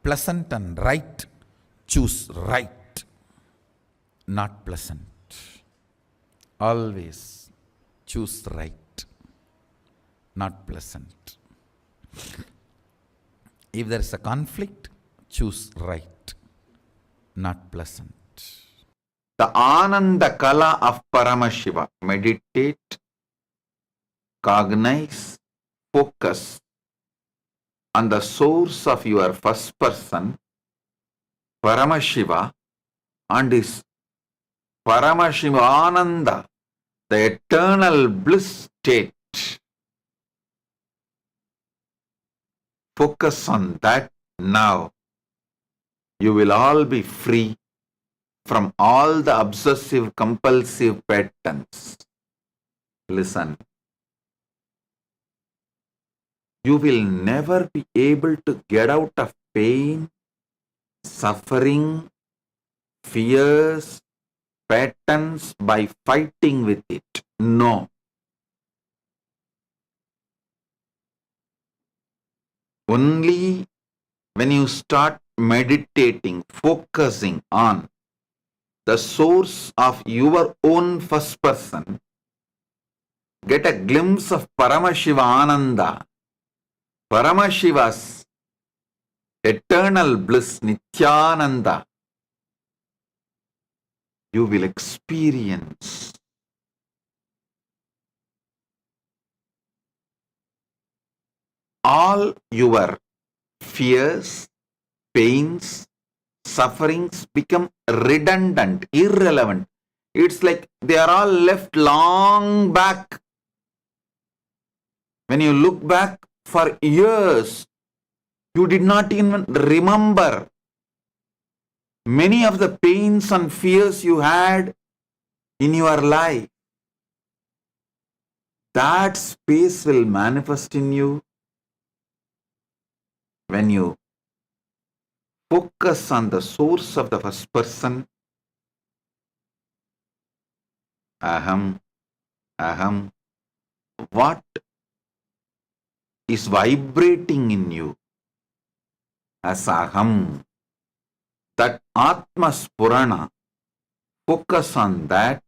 pleasant and right, choose right, not pleasant. Always choose right, not pleasant. If there is a conflict, choose right, not pleasant. The Ananda Kala of Paramashiva. Meditate, cognize, focus on the source of your first person, Paramashiva, and his Paramashiva Ananda, the eternal bliss state. Focus on that now. You will all be free from all the obsessive compulsive patterns. Listen. you will never be able to get out of pain, suffering, fears, patterns by fighting with it. No. Only when you start meditating, focusing on the source of your own first person, get a glimpse of Paramashiva Ananda, Paramashiva's eternal bliss, Nityananda, you will experience all your fears, pains, sufferings become redundant, irrelevant. It's like they are all left long back. When you look back for years, you did not even remember many of the pains and fears you had in your life. That space will manifest in you when you focus on the source of the first person. Aham, aham. What is vibrating in you as aham? That Atma Spurana. Focus on that.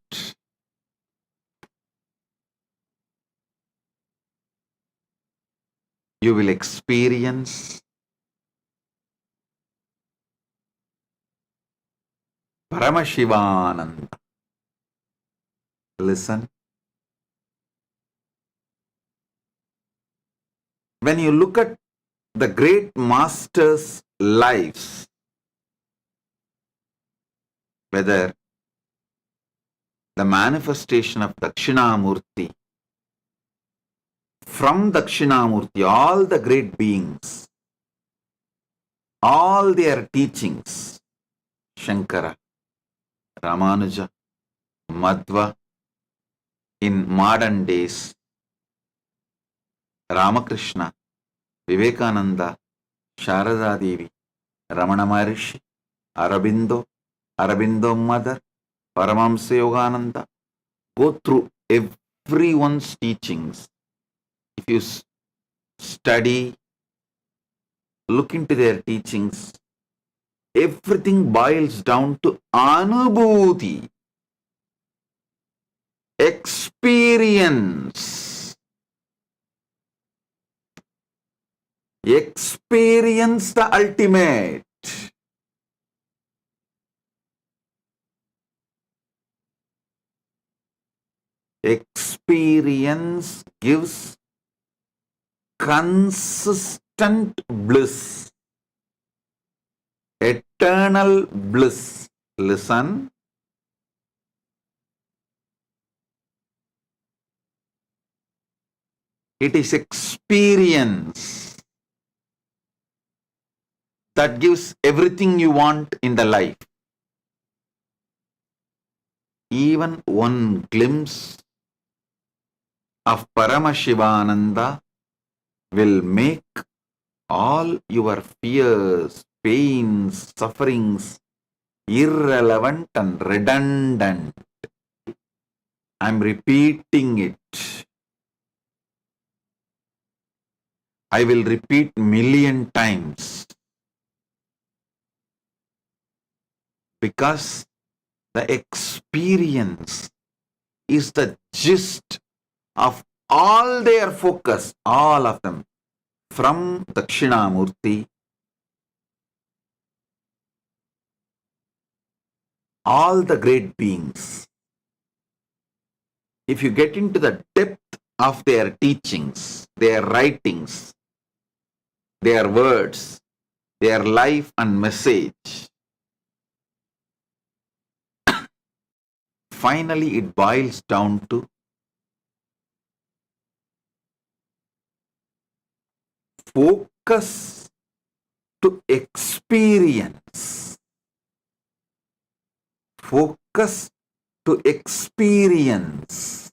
You will experience Paramashivananda. Listen. When you look at the great masters' lives, whether the manifestation of Dakshinamurti, from Dakshinamurti, all the great beings, all their teachings, Shankara, Ramanuja, Madhva, in modern days, Ramakrishna, Vivekananda, Sharada Devi, Ramana Maharishi, Aurobindo, Aurobindo Mother, Paramahamsa Yogananda, go through everyone's teachings. If you study, look into their teachings, everything boils down to Anubhuti, experience. Experience the ultimate. Experience gives consistent bliss, eternal bliss. Listen. It is experience that gives everything you want in the life. Even one glimpse of Paramashivananda will make all your fears, pains, sufferings irrelevant and redundant. I'm repeating it. I will repeat million times because the experience is the gist of all their focus, all of them, from Dakshinamurti, all the great beings. If you get into the depth of their teachings, their writings, their words, their life and message, finally it boils down to focus to experience. Focus to experience.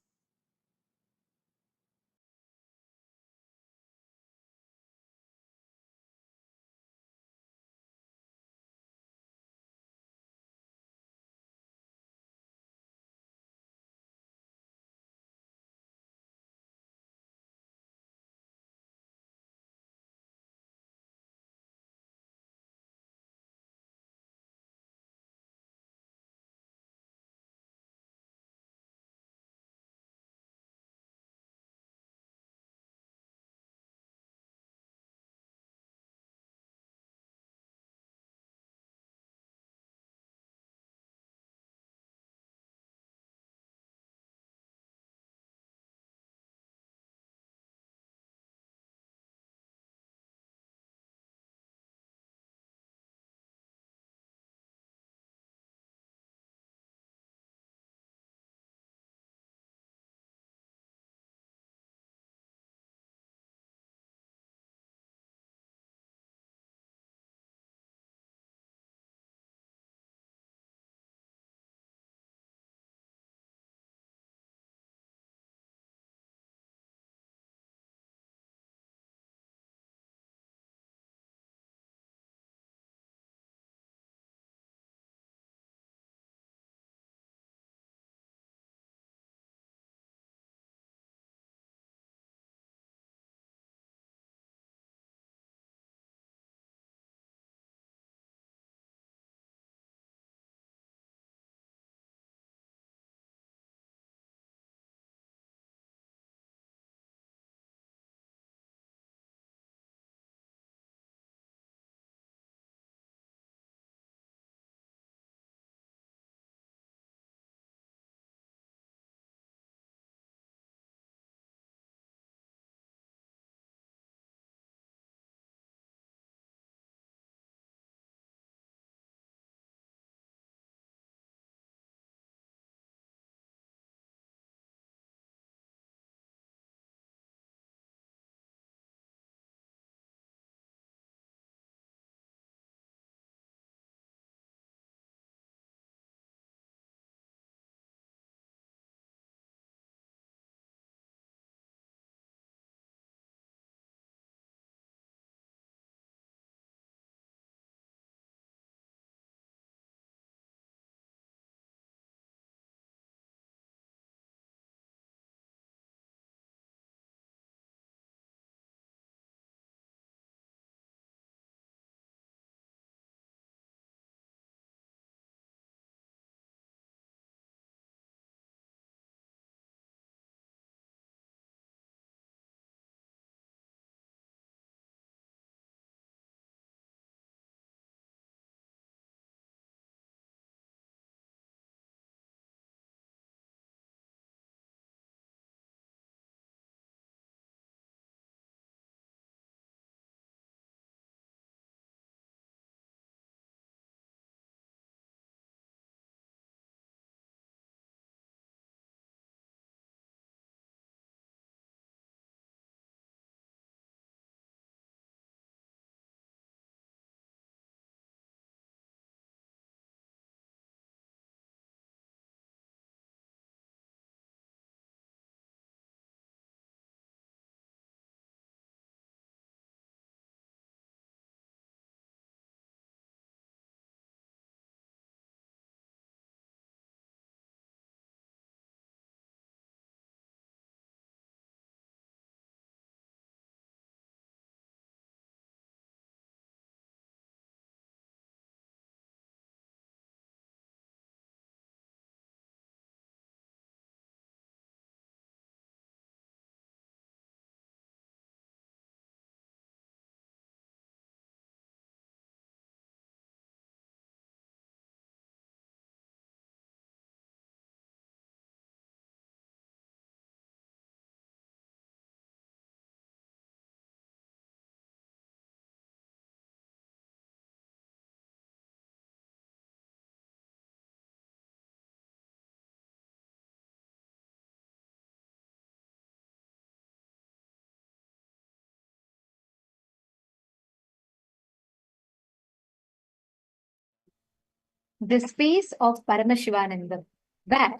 the space of Paramashivananda, where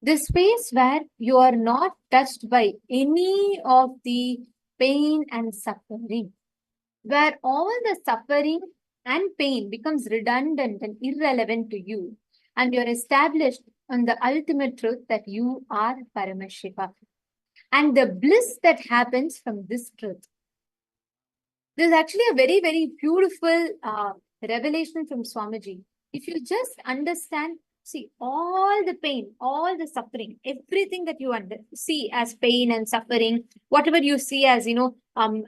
the space where you are not touched by any of the pain and suffering, where all the suffering and pain becomes redundant and irrelevant to you, and you're established on the ultimate truth that you are Paramashiva. And the bliss that happens from this truth. There's actually a very, very beautiful revelation from Swamiji. If you just understand, see, all the pain, all the suffering, everything that you see as pain and suffering, whatever you see as,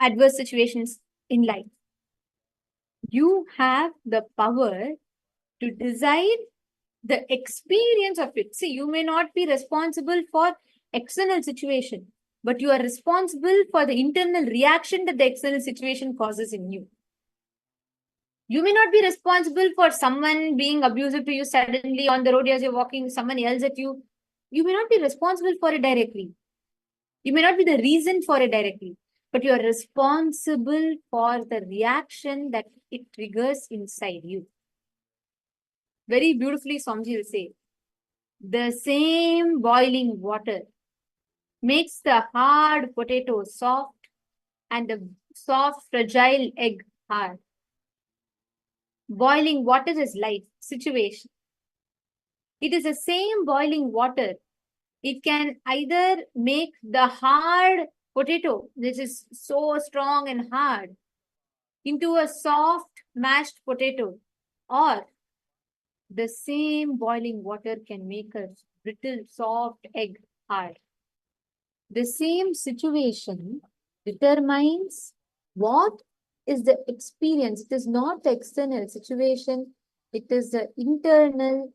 adverse situations in life, you have the power to decide the experience of it. See, you may not be responsible for external situation, but you are responsible for the internal reaction that the external situation causes in you. You may not be responsible for someone being abusive to you suddenly on the road as you're walking, someone yells at you. You may not be responsible for it directly. You may not be the reason for it directly, but you are responsible for the reaction that it triggers inside you. Very beautifully, Swamiji will say, the same boiling water makes the hard potato soft and the soft, fragile egg hard. Boiling water is life, situation. It is the same boiling water. It can either make the hard potato, which is so strong and hard, into a soft mashed potato, or the same boiling water can make a brittle, soft egg hard. The same situation determines what is the experience. It is not the external situation. It is the internal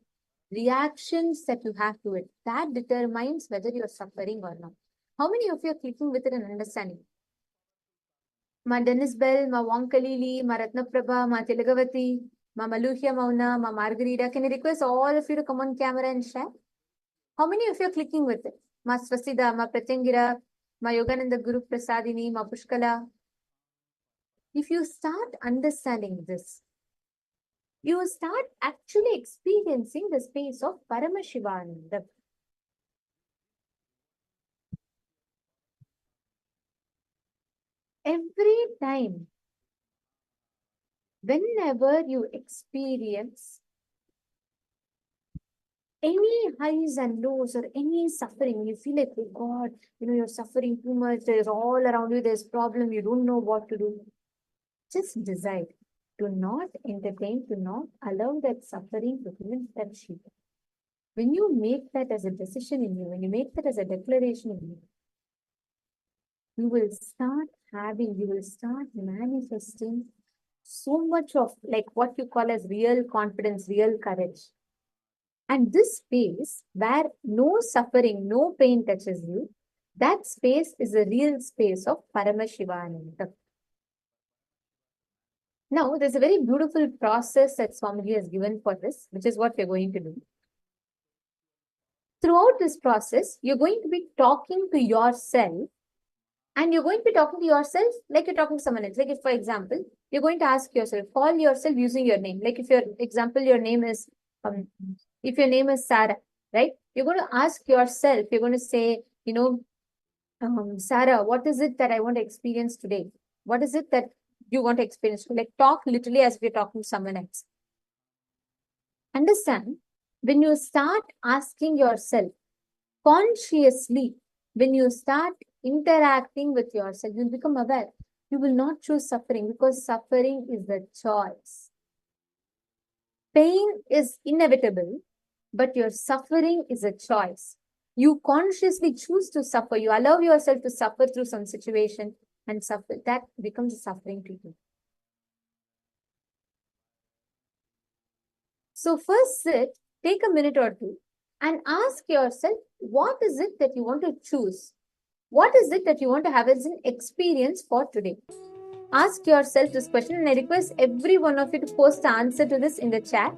reactions that you have to it. That determines whether you're suffering or not. How many of you are clicking with it and understanding? Ma Dennis Bell, Ma Wonkalili, Ma Ratnaprabha, Ma Tilagavati, Ma Maluhya Mauna, Ma Margarita. Can I request all of you to come on camera and share? How many of you are clicking with it? Ma Swasida, Ma Pratyangira, Ma Yogananda Guru Prasadini, Ma Pushkala. If you start understanding this, you will start actually experiencing the space of Paramashivananda. Every time, whenever you experience any highs and lows or any suffering, you feel like, oh God, you're suffering too much, there's all around you, there's problem, you don't know what to do. Just decide to not entertain, to not allow that suffering to even touch you. When you make that as a decision in you, when you make that as a declaration in you, you will start manifesting so much of like what you call as real confidence, real courage. And this space where no suffering, no pain touches you, that space is a real space of Paramashivananda. Now, there's a very beautiful process that Swamiji has given for this, which is what we're going to do. Throughout this process, you're going to be talking to yourself, and you're going to be talking to yourself like you're talking to someone else. Like if, for example, you're going to ask yourself, call yourself using your name. Like if your name is, if your name is Sarah, right? You're going to ask yourself, you're going to say, Sarah, what is it that I want to experience today? What is it that you want to experience? Like talk literally as if you're talking to someone else. Understand, when you start asking yourself consciously, when you start interacting with yourself, you'll become aware. You will not choose suffering because suffering is the choice. Pain is inevitable, but your suffering is a choice. You consciously choose to suffer. You allow yourself to suffer through some situation and suffer. That becomes a suffering to you. So first sit, take a minute or two and ask yourself, what is it that you want to choose? What is it that you want to have as an experience for today? Ask yourself this question, and I request every one of you to post the answer to this in the chat.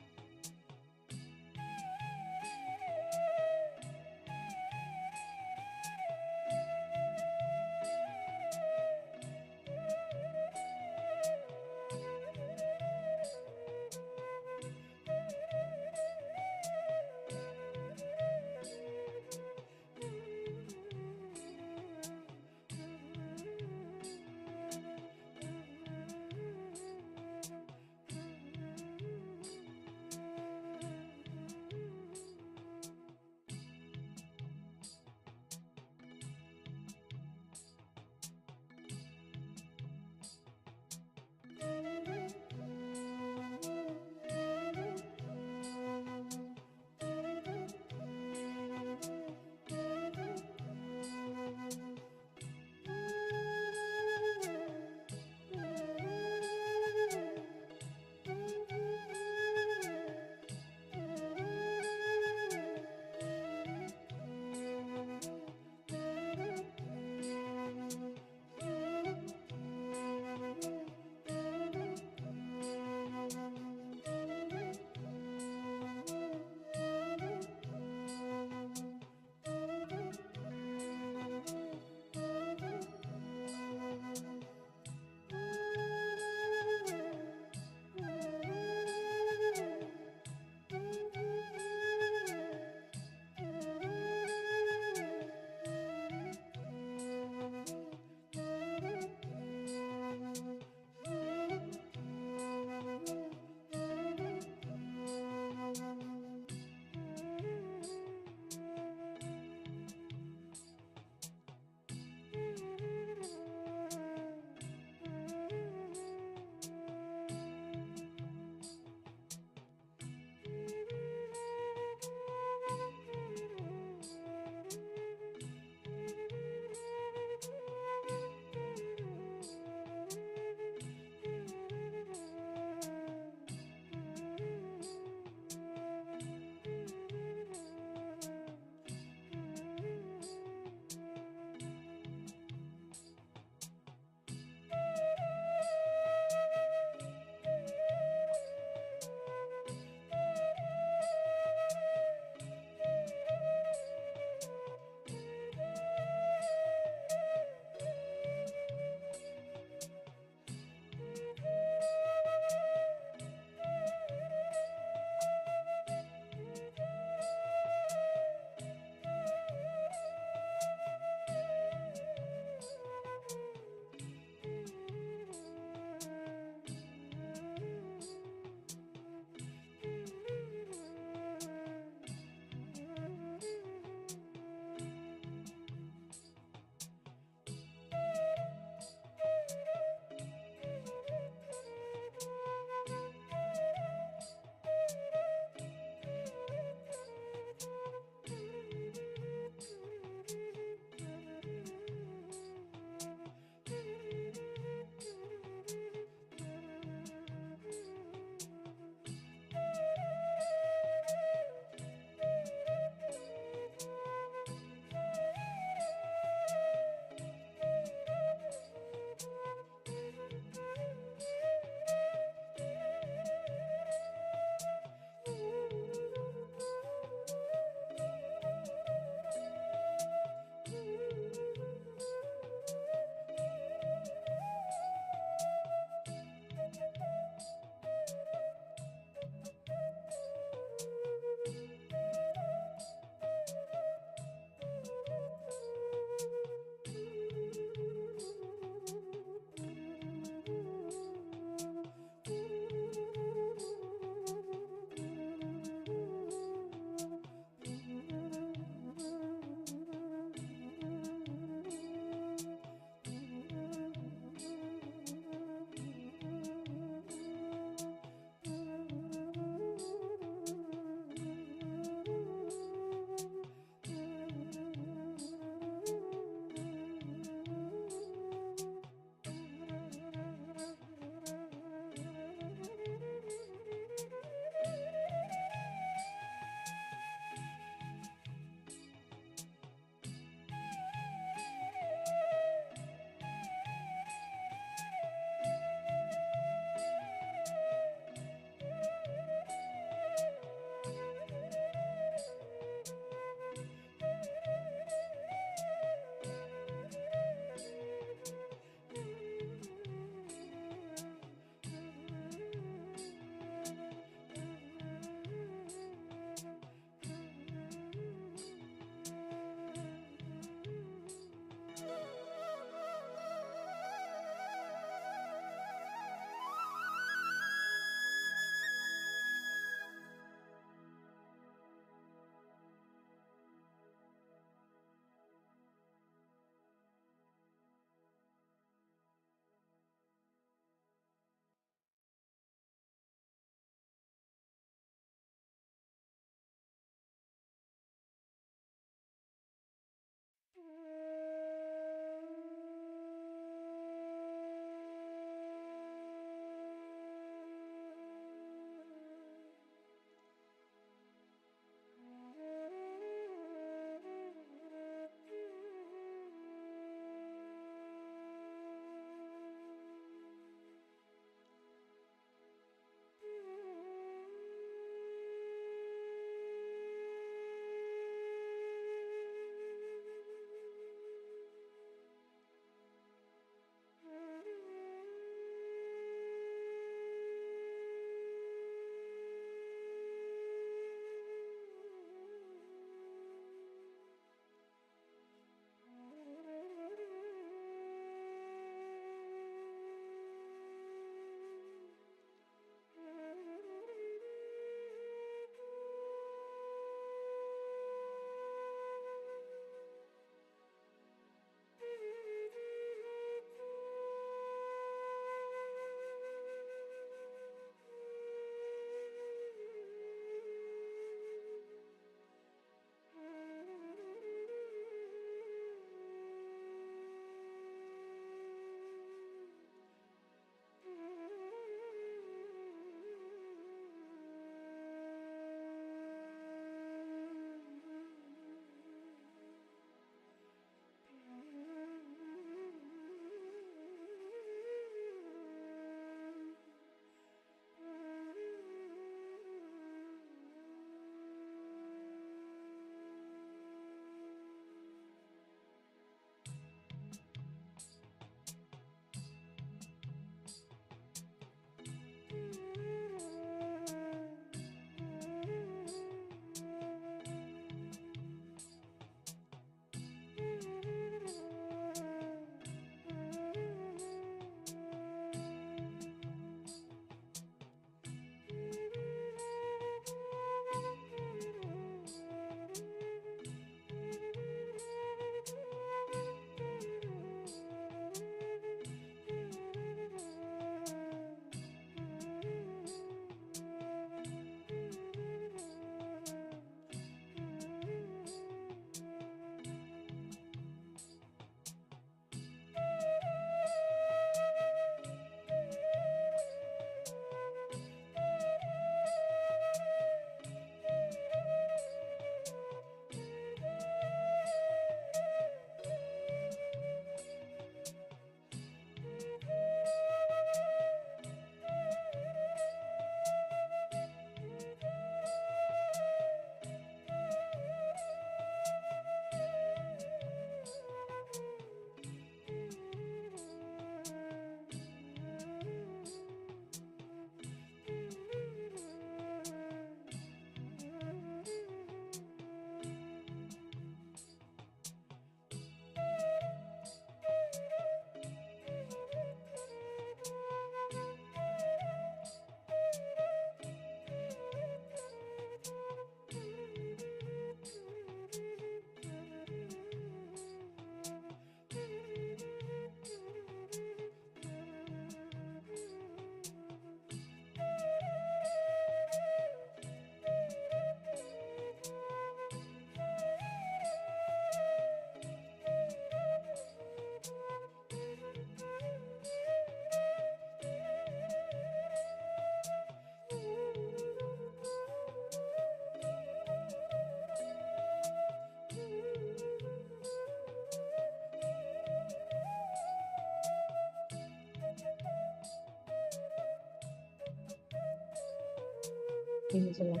vigilant.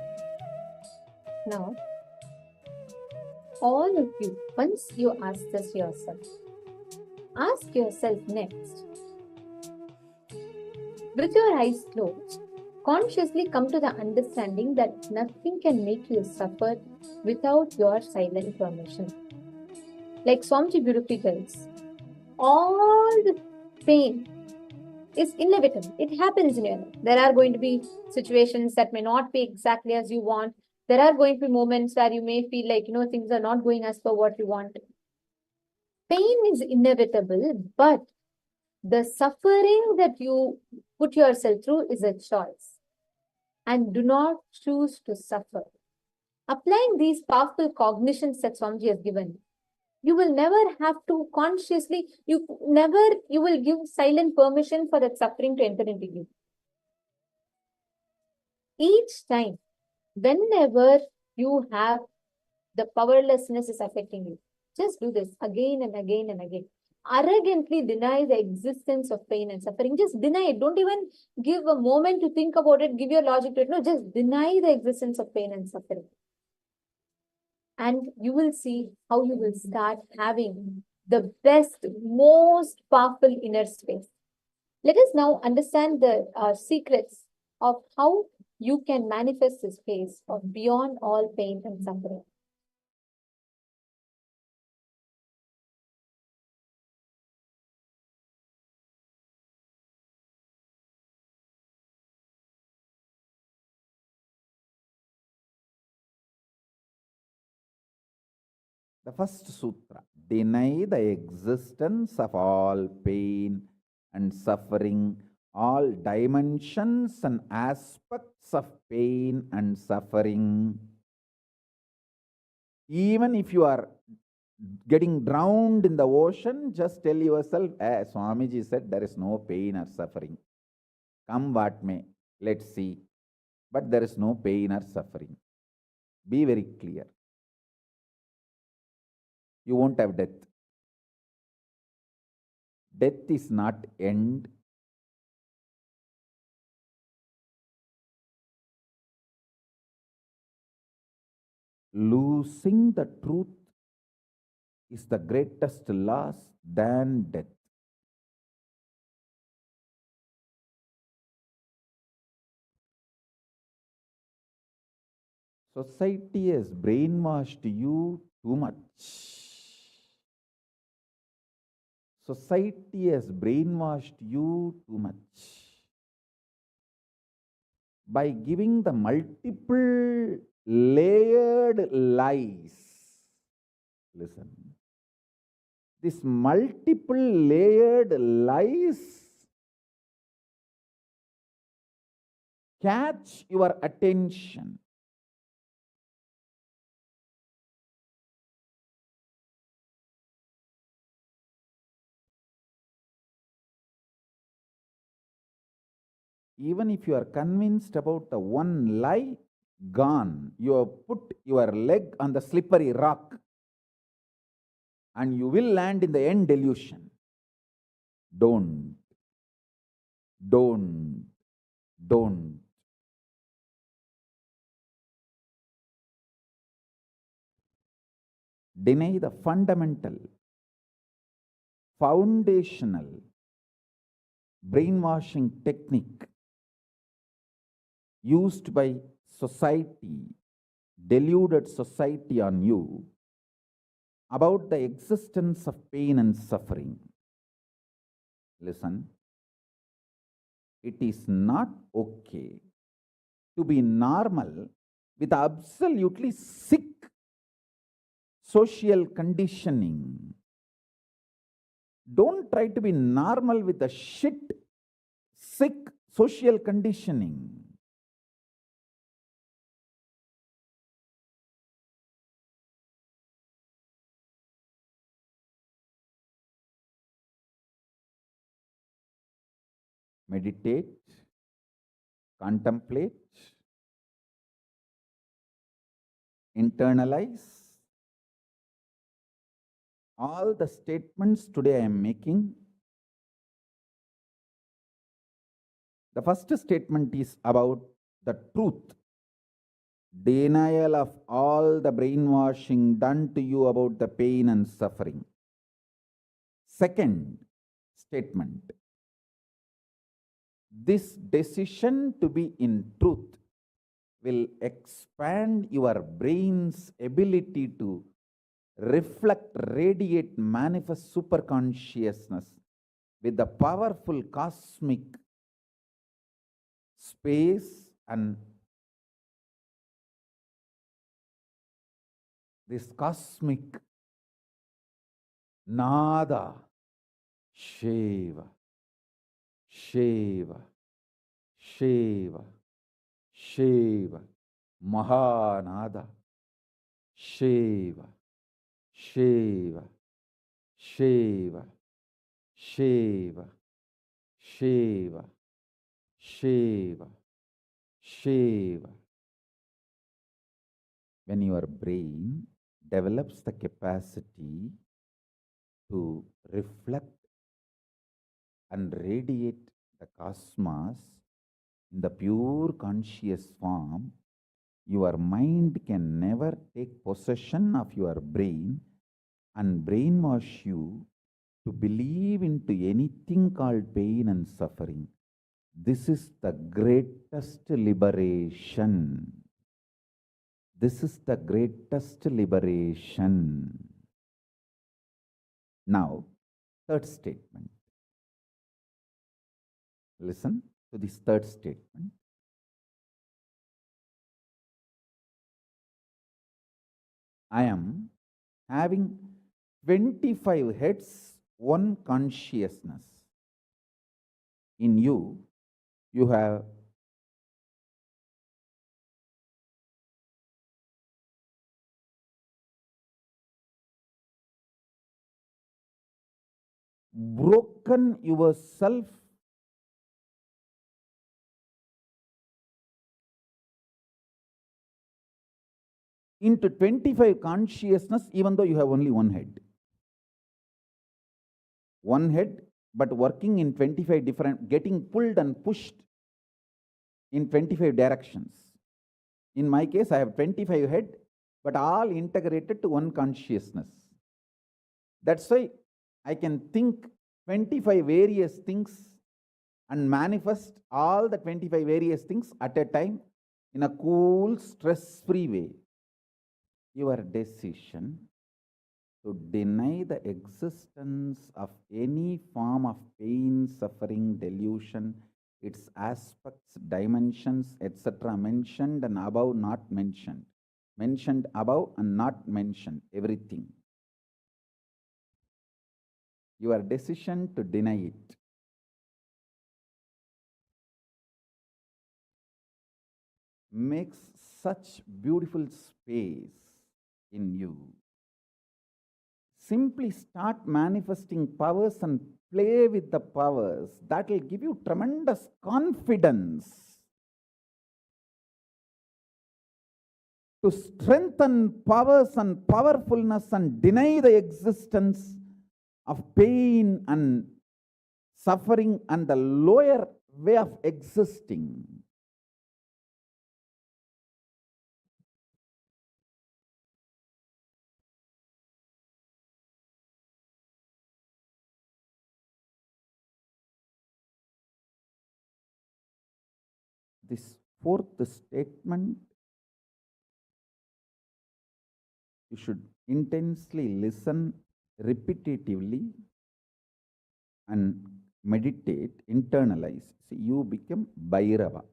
Now, all of you, once you ask this yourself, ask yourself next, with your eyes closed, consciously come to the understanding that nothing can make you suffer without your silent permission. Like Swamiji beautifully tells, all the pain is inevitable. It happens in your life. There are going to be situations that may not be exactly as you want. There are going to be moments where you may feel like, things are not going as per what you want. Pain is inevitable, but the suffering that you put yourself through is a choice. And do not choose to suffer. Applying these powerful cognitions that Swamiji has given, you will never have to consciously, you will give silent permission for that suffering to enter into you. Each time, whenever you have the powerlessness is affecting you, just do this again and again and again. Arrogantly deny the existence of pain and suffering. Just deny it. Don't even give a moment to think about it, give your logic to it. No, just deny the existence of pain and suffering. And you will see how you will start having the best, most powerful inner space. Let us now understand the secrets of how you can manifest this space of beyond all pain and suffering. The first sutra, deny the existence of all pain and suffering, all dimensions and aspects of pain and suffering. Even if you are getting drowned in the ocean, just tell yourself, Swamiji said there is no pain or suffering. Come what may, let's see. But there is no pain or suffering. Be very clear. You won't have death. Death is not end. Losing the truth is the greatest loss than death. Society has brainwashed you too much. Society has brainwashed you too much by giving the multiple layered lies. Listen. This multiple layered lies catch your attention. Even if you are convinced about the one lie, gone. You have put your leg on the slippery rock and you will land in the end delusion. Don't. Deny the fundamental, foundational brainwashing technique used by society, deluded society on you about the existence of pain and suffering. Listen, it is not okay to be normal with absolutely sick social conditioning. Don't try to be normal with the shit, sick social conditioning. Meditate, contemplate, internalize. All the statements today I am making. The first statement is about the truth. denial of all the brainwashing done to you about the pain and suffering. Second statement, this decision to be in truth will expand your brain's ability to reflect, radiate, manifest superconsciousness with the powerful cosmic space and this cosmic nada, Shiva, Shiva, Shiva, Shiva, Mahanada, Shiva, Shiva, Shiva, Shiva, Shiva, Shiva, Shiva. When your brain develops the capacity to reflect and radiate the cosmos in the pure conscious form, your mind can never take possession of your brain and brainwash you to believe into anything called pain and suffering. This is the greatest liberation. This is the greatest liberation. Now, third statement. Listen to this third statement. I am having 25 heads, one consciousness. In you, you have broken yourself into 25 consciousness, even though you have only one head. One head, but working in 25 different, getting pulled and pushed in 25 directions. In my case, I have 25 head, but all integrated to one consciousness. That's why I can think 25 various things and manifest all the 25 various things at a time in a cool, stress-free way. Your decision to deny the existence of any form of pain, suffering, delusion, its aspects, dimensions, etc., mentioned and above, not mentioned. Mentioned above and not mentioned, everything. Your decision to deny it makes such beautiful space in you. Simply start manifesting powers and play with the powers. That will give you tremendous confidence to strengthen powers and powerfulness and deny the existence of pain and suffering and the lower way of existing. This fourth statement, you should intensely listen repetitively and meditate, internalize. See, you become Bhairava.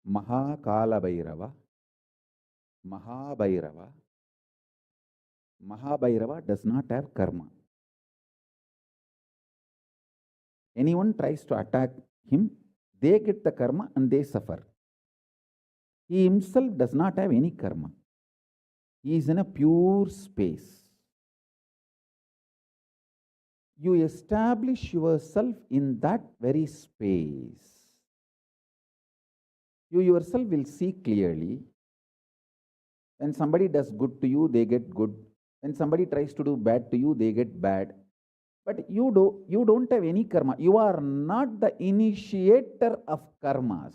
Mahakala Bhairava, Mahabhairava. Mahabhairava does not have karma. Anyone tries to attack him, they get the karma and they suffer. He himself does not have any karma. He is in a pure space. You establish yourself in that very space. You yourself will see clearly. When somebody does good to you, they get good. When somebody tries to do bad to you, they get bad. But you don't have any karma. You are not the initiator of karmas.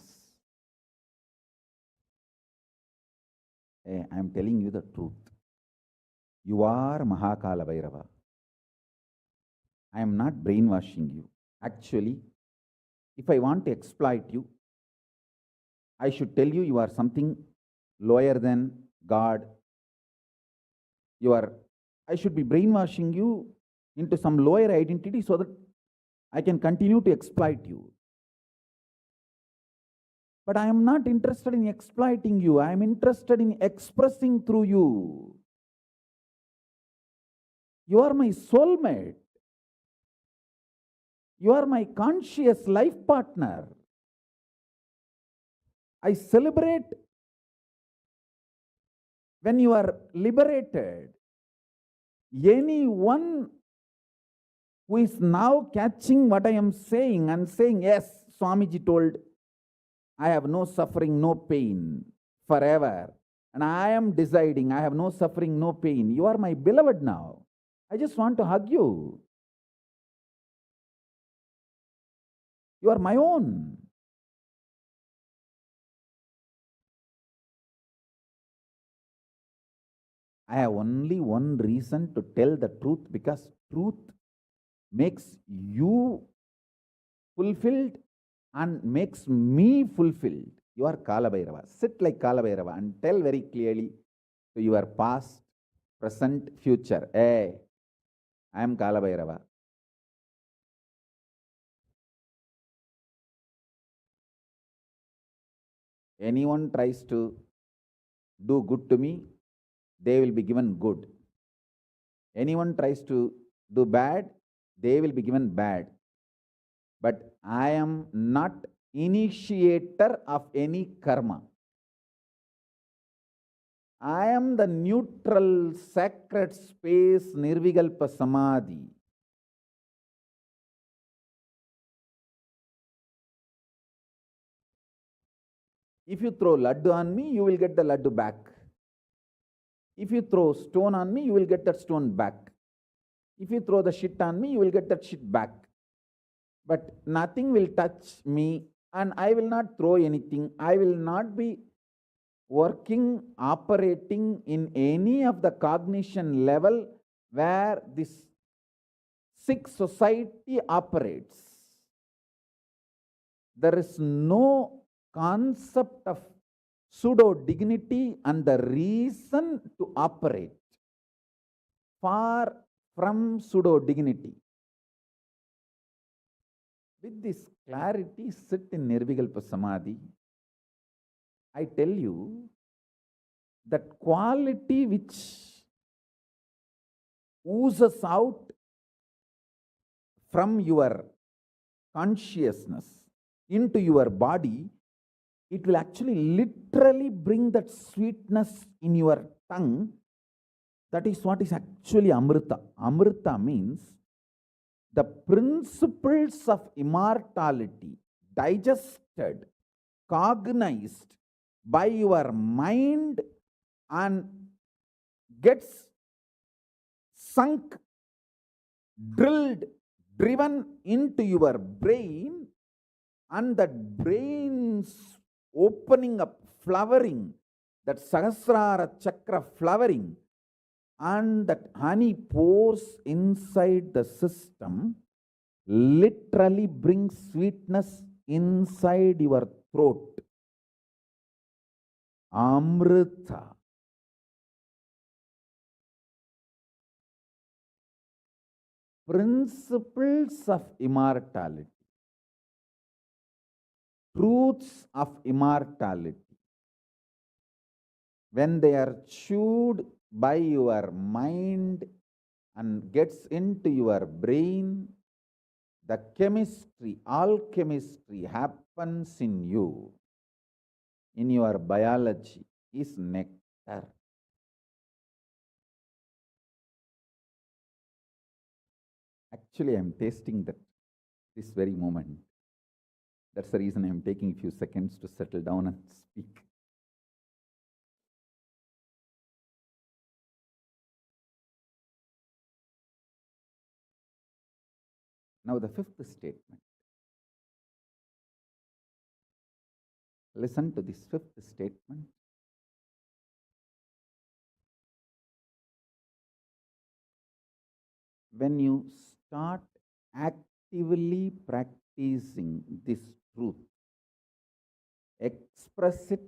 I am telling you the truth. You are Mahakala Bhairava. I am not brainwashing you. Actually, if I want to exploit you, I should tell you are something lower than God. I should be brainwashing you into some lower identity so that I can continue to exploit you. But I am not interested in exploiting you. I am interested in expressing through you. You are my soulmate. You are my conscious life partner. I celebrate when you are liberated. Anyone who is now catching what I am saying and saying, yes, Swamiji told, I have no suffering, no pain forever. And I am deciding I have no suffering, no pain. You are my beloved now. I just want to hug you. You are my own. I have only one reason to tell the truth, because truth makes you fulfilled and makes me fulfilled. You are Kala Bhairava. Sit like Kala Bhairava and tell very clearly to your past, present, future. Hey, I am Kala Bhairava. Anyone tries to do good to me, they will be given good. Anyone tries to do bad, they will be given bad. But I am not initiator of any karma. I am the neutral, sacred space, Nirvikalpa Samadhi. If you throw laddu on me, you will get the laddu back. If you throw stone on me, you will get that stone back. If you throw the shit on me, you will get that shit back. But nothing will touch me, and I will not throw anything. I will not be working, operating in any of the cognition level where this sick society operates. There is no concept of pseudo dignity and the reason to operate. Far from pseudo dignity. With this clarity, sit in Nirvikalpa Samadhi. I tell you that quality which oozes out from your consciousness into your body, it will actually literally bring that sweetness in your tongue. That is what is actually Amrita. Amrita means the principles of immortality digested, cognized by your mind and gets sunk, drilled, driven into your brain, and that brain's opening up, flowering, that Sahasrara Chakra flowering, and that honey pours inside the system, literally brings sweetness inside your throat. Amrita. Principles of immortality. Truths of immortality. When they are chewed by your mind and gets into your brain, the chemistry, alchemistry happens in you, in your biology, is nectar. Actually, I am tasting that this very moment. That's the reason I am taking a few seconds to settle down and speak. Now the fifth statement. Listen to this fifth statement. When you start actively practicing this truth, express it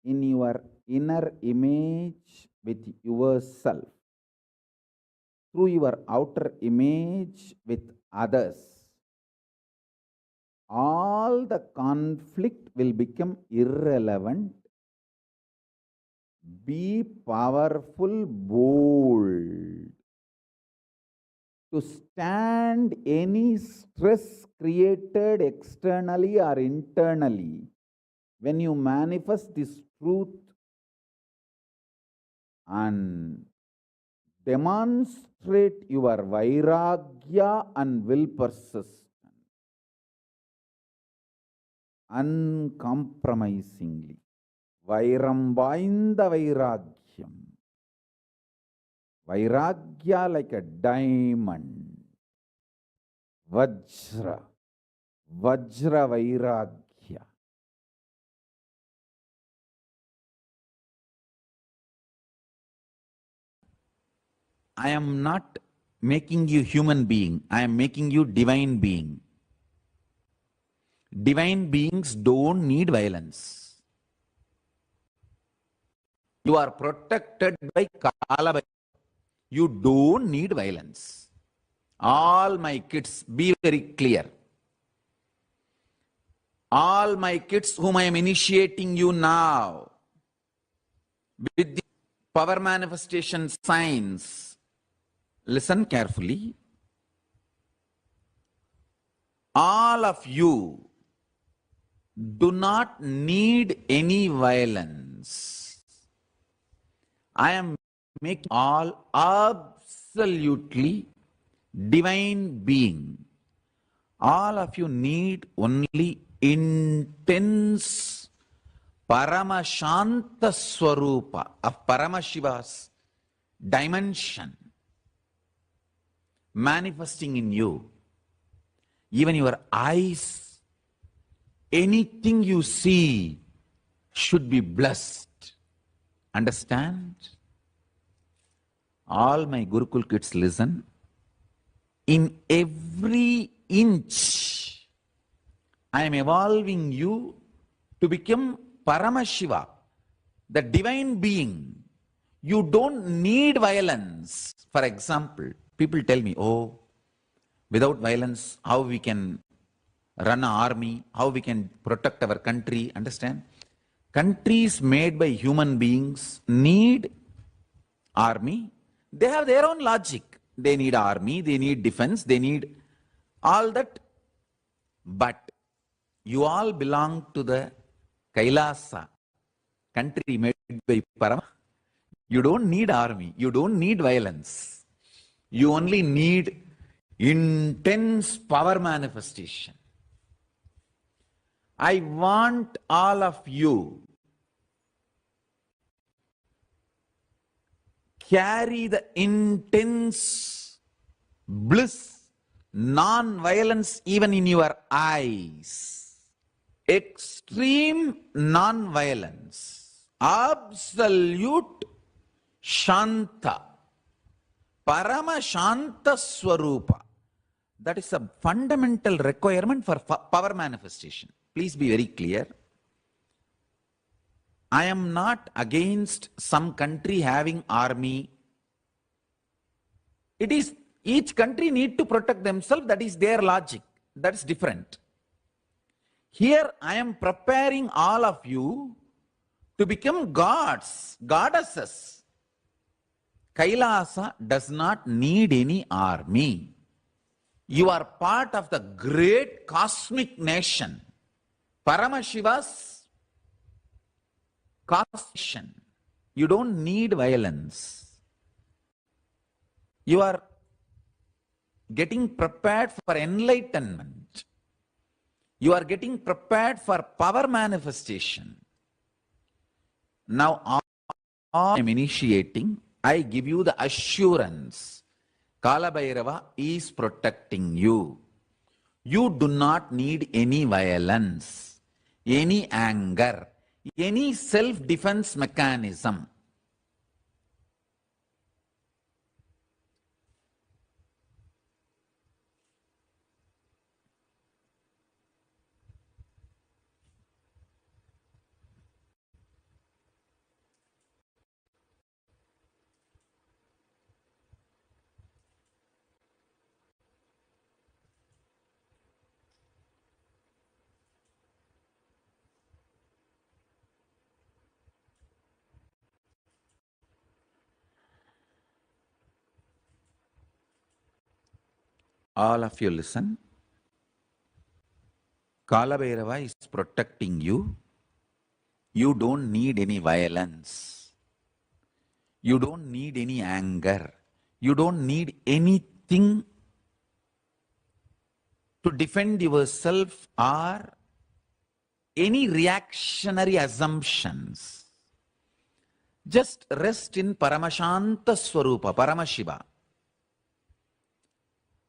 in your inner image with yourself, through your outer image with others, all the conflict will become irrelevant. Be powerful, bold, to stand any stress created externally or internally. When you manifest this truth and demonstrate your vairagya and will persist uncompromisingly. Vairam vainda vairagyam. Vairagya like a diamond. Vajra. Vajra vairagya. I am not making you human being. I am making you divine being. Divine beings don't need violence. You are protected by Kala. You don't need violence. All my kids, be very clear. All my kids whom I am initiating you now with the power manifestation signs, listen carefully. All of you do not need any violence. I am making all absolutely divine being. All of you need only intense Paramashanta Swarupa of Paramashiva's dimension manifesting in you. Even your eyes, anything you see should be blessed. Understand? All my Gurukul kids listen. In every inch, I am evolving you to become Paramashiva, the divine being. You don't need violence. For example, people tell me, oh, without violence, how we can run an army, how we can protect our country. Understand? Countries made by human beings need army. They have their own logic. They need army, they need defense, they need all that. But you all belong to the Kailasa, country made by Parama. You don't need army, you don't need violence. You only need intense power manifestation. I want all of you carry the intense bliss, non-violence even in your eyes. Extreme non-violence, absolute Shanta, Parama Shanta Swarupa. That is a fundamental requirement for power manifestation. Please be very clear. I am not against some country having army. It is each country need to protect themselves. That is their logic. That's different. Here I am preparing all of you to become gods, goddesses. Kailasa does not need any army. You are part of the great cosmic nation, Paramashiva's cosmic. You don't need violence. You are getting prepared for enlightenment. You are getting prepared for power manifestation. Now, I am initiating. I give you the assurance. Kala Bhairava is protecting you. You do not need any violence, any anger, any self-defense mechanism. All of you listen. Kala Bhairava is protecting you. You don't need any violence. You don't need any anger. You don't need anything to defend yourself or any reactionary assumptions. Just rest in Paramashanta Swarupa, Paramashiva.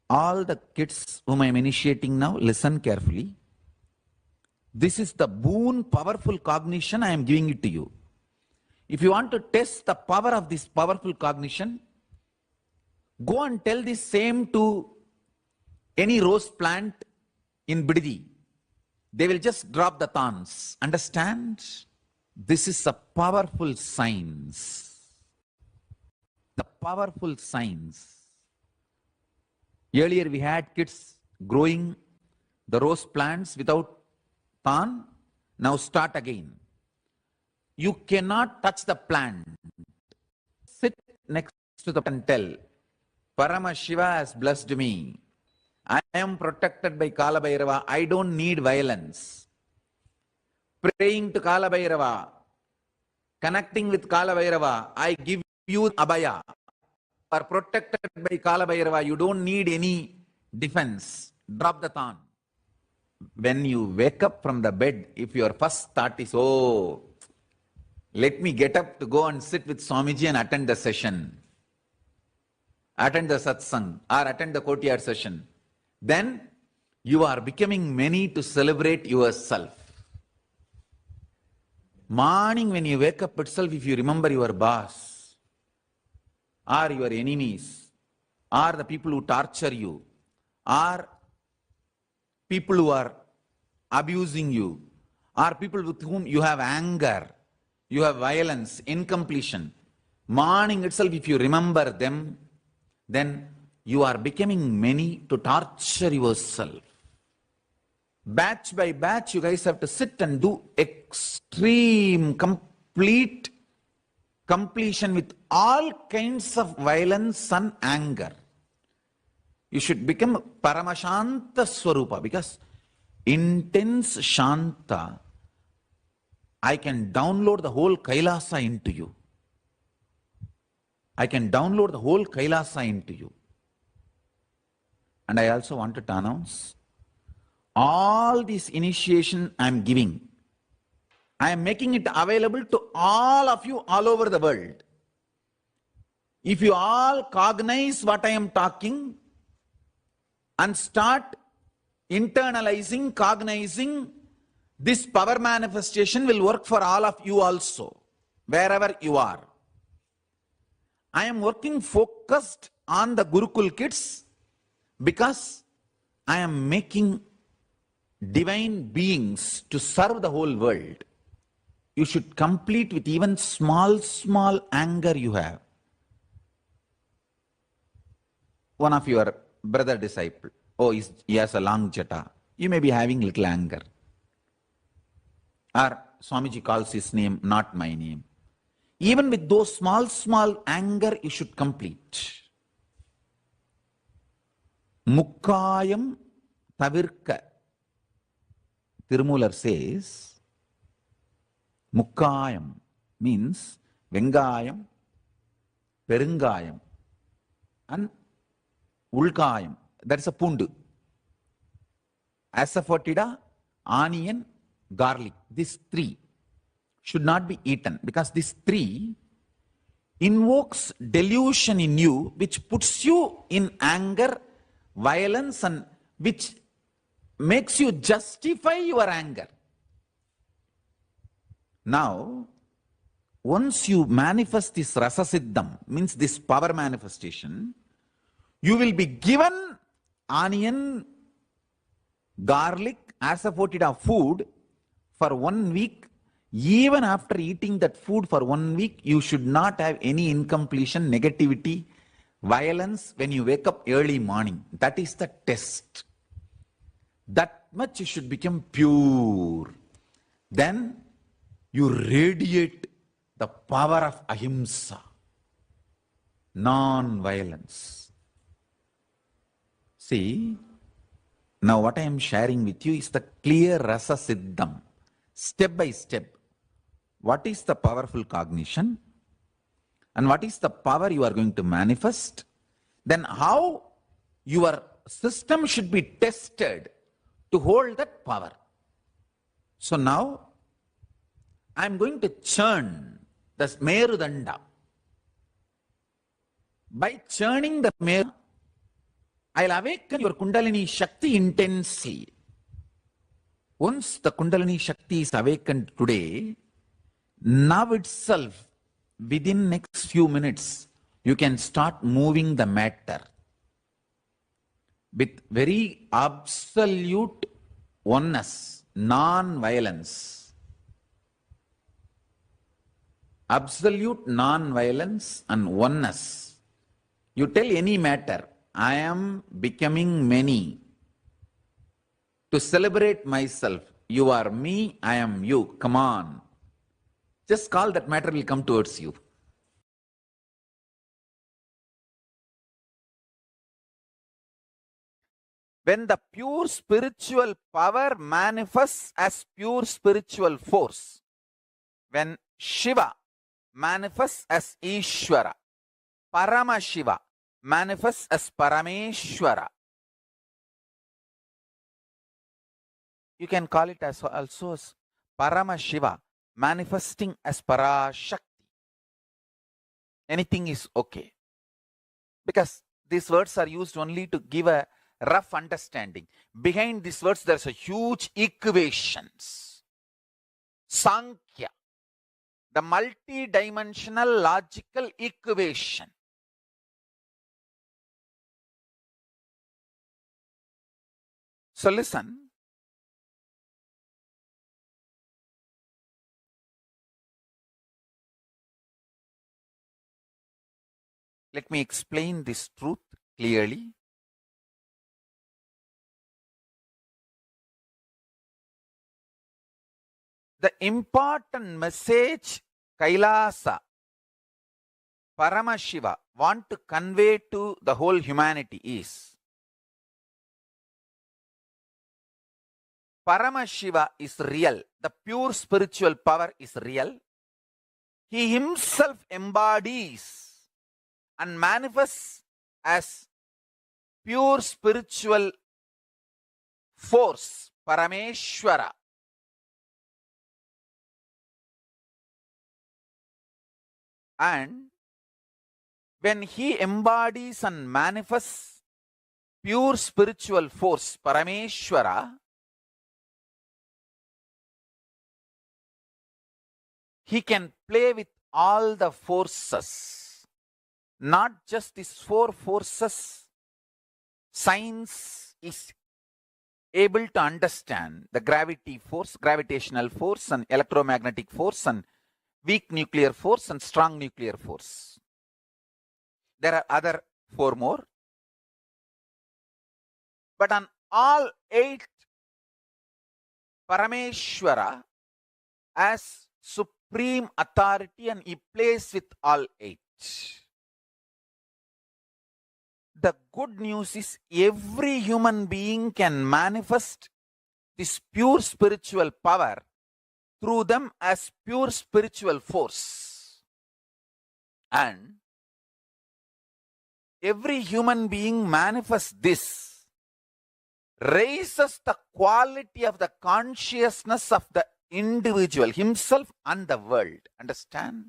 All the kids whom I am initiating now, listen carefully. This is the boon, powerful cognition I am giving it to you. If you want to test the power of this powerful cognition, go and tell this same to any rose plant in Bididi. They will just drop the thorns. Understand? This is a powerful science. The powerful science. Earlier we had kids growing the rose plants without thorn. Now start again. You cannot touch the plant. Sit next to the plant and tell, Paramashiva has blessed me. I am protected by Kala Bhairava. I don't need violence. Praying to Kala Bhairava, connecting with Kala Bhairava, I give you abhaya. Are protected by Kala Bhairava. You don't need any defense. Drop the thorn. When you wake up from the bed, if your first thought is, oh, let me get up to go and sit with Swamiji and attend the session, attend the Satsang, or attend the courtyard session, then you are becoming many to celebrate yourself. Morning when you wake up itself, if you remember your boss, or your enemies, or the people who torture you, or people who are abusing you, or people with whom you have anger, you have violence, incompletion. Morning itself, if you remember them, then you are becoming many to torture yourself. Batch by batch, you guys have to sit and do extreme, complete completion with all kinds of violence and anger. You should become Paramashanta Swarupa, because intense Shanta, I can download the whole Kailasa into you. I can download the whole Kailasa into you. And I also wanted to announce, all this initiation I am giving, I am making it available to all of you all over the world. If you all cognize what I am talking and start internalizing, cognizing, this power manifestation will work for all of you also, wherever you are. I am working focused on the Gurukul kids because I am making divine beings to serve the whole world. You should complete with even small anger you have. One of your brother disciple, oh, he has a long jata. You may be having little anger. Or Swamiji calls his name, not my name. Even with those small anger, you should complete. Mukkayam tavirka. Tirumular says, Mukkayam means Vengayam, Perungayam, and Ulkayam. That's a pundu. Asafoetida, onion, garlic. These three should not be eaten, because these three invokes delusion in you, which puts you in anger, violence, and which makes you justify your anger. Now, once you manifest this rasa siddham, means this power manifestation, you will be given onion, garlic as a quantity of food for 1 week. Even after eating that food for 1 week, you should not have any incompletion, negativity, violence when you wake up early morning. That is the test. That much you should become pure. Then you radiate the power of ahimsa, non-violence. See, now what I am sharing with you is the clear rasa siddham, step by step. What is the powerful cognition? And what is the power you are going to manifest? Then how your system should be tested to hold that power. So now, I am going to churn the Merudanda. By churning the Meru, I will awaken your Kundalini Shakti intensely. Once the Kundalini Shakti is awakened today, now itself, within next few minutes, you can start moving the matter with very absolute oneness, non-violence. Absolute non-violence and oneness. You tell any matter, I am becoming many. To celebrate myself, you are me, I am you. Come on. Just call, that matter will come towards you. When the pure spiritual power manifests as pure spiritual force, when Shiva manifests as Ishvara, Paramashiva manifests as Parameshwara, you can call it as also as Paramashiva manifesting as Parashakti. Anything is okay. Because these words are used only to give a rough understanding. Behind these words, there's a huge equations. Sankhya, the multi-dimensional logical equation. So listen. Let me explain this truth clearly. The important message Kailasa, Paramashiva want to convey to the whole humanity is, Paramashiva is real. The pure spiritual power is real. He himself embodies and manifests as pure spiritual force, Parameshwara. And when he embodies and manifests pure spiritual force, Parameshwara, he can play with all the forces. Not just these 4 forces. Science is able to understand the gravity force, gravitational force, and electromagnetic force, and weak nuclear force, and strong nuclear force. There are other 4 more. But on all 8, Parameshwara as supreme authority, and he plays with all 8. The good news is every human being can manifest this pure spiritual power through them as pure spiritual force. And every human being manifests this, raises the quality of the consciousness of the individual, himself and the world. Understand?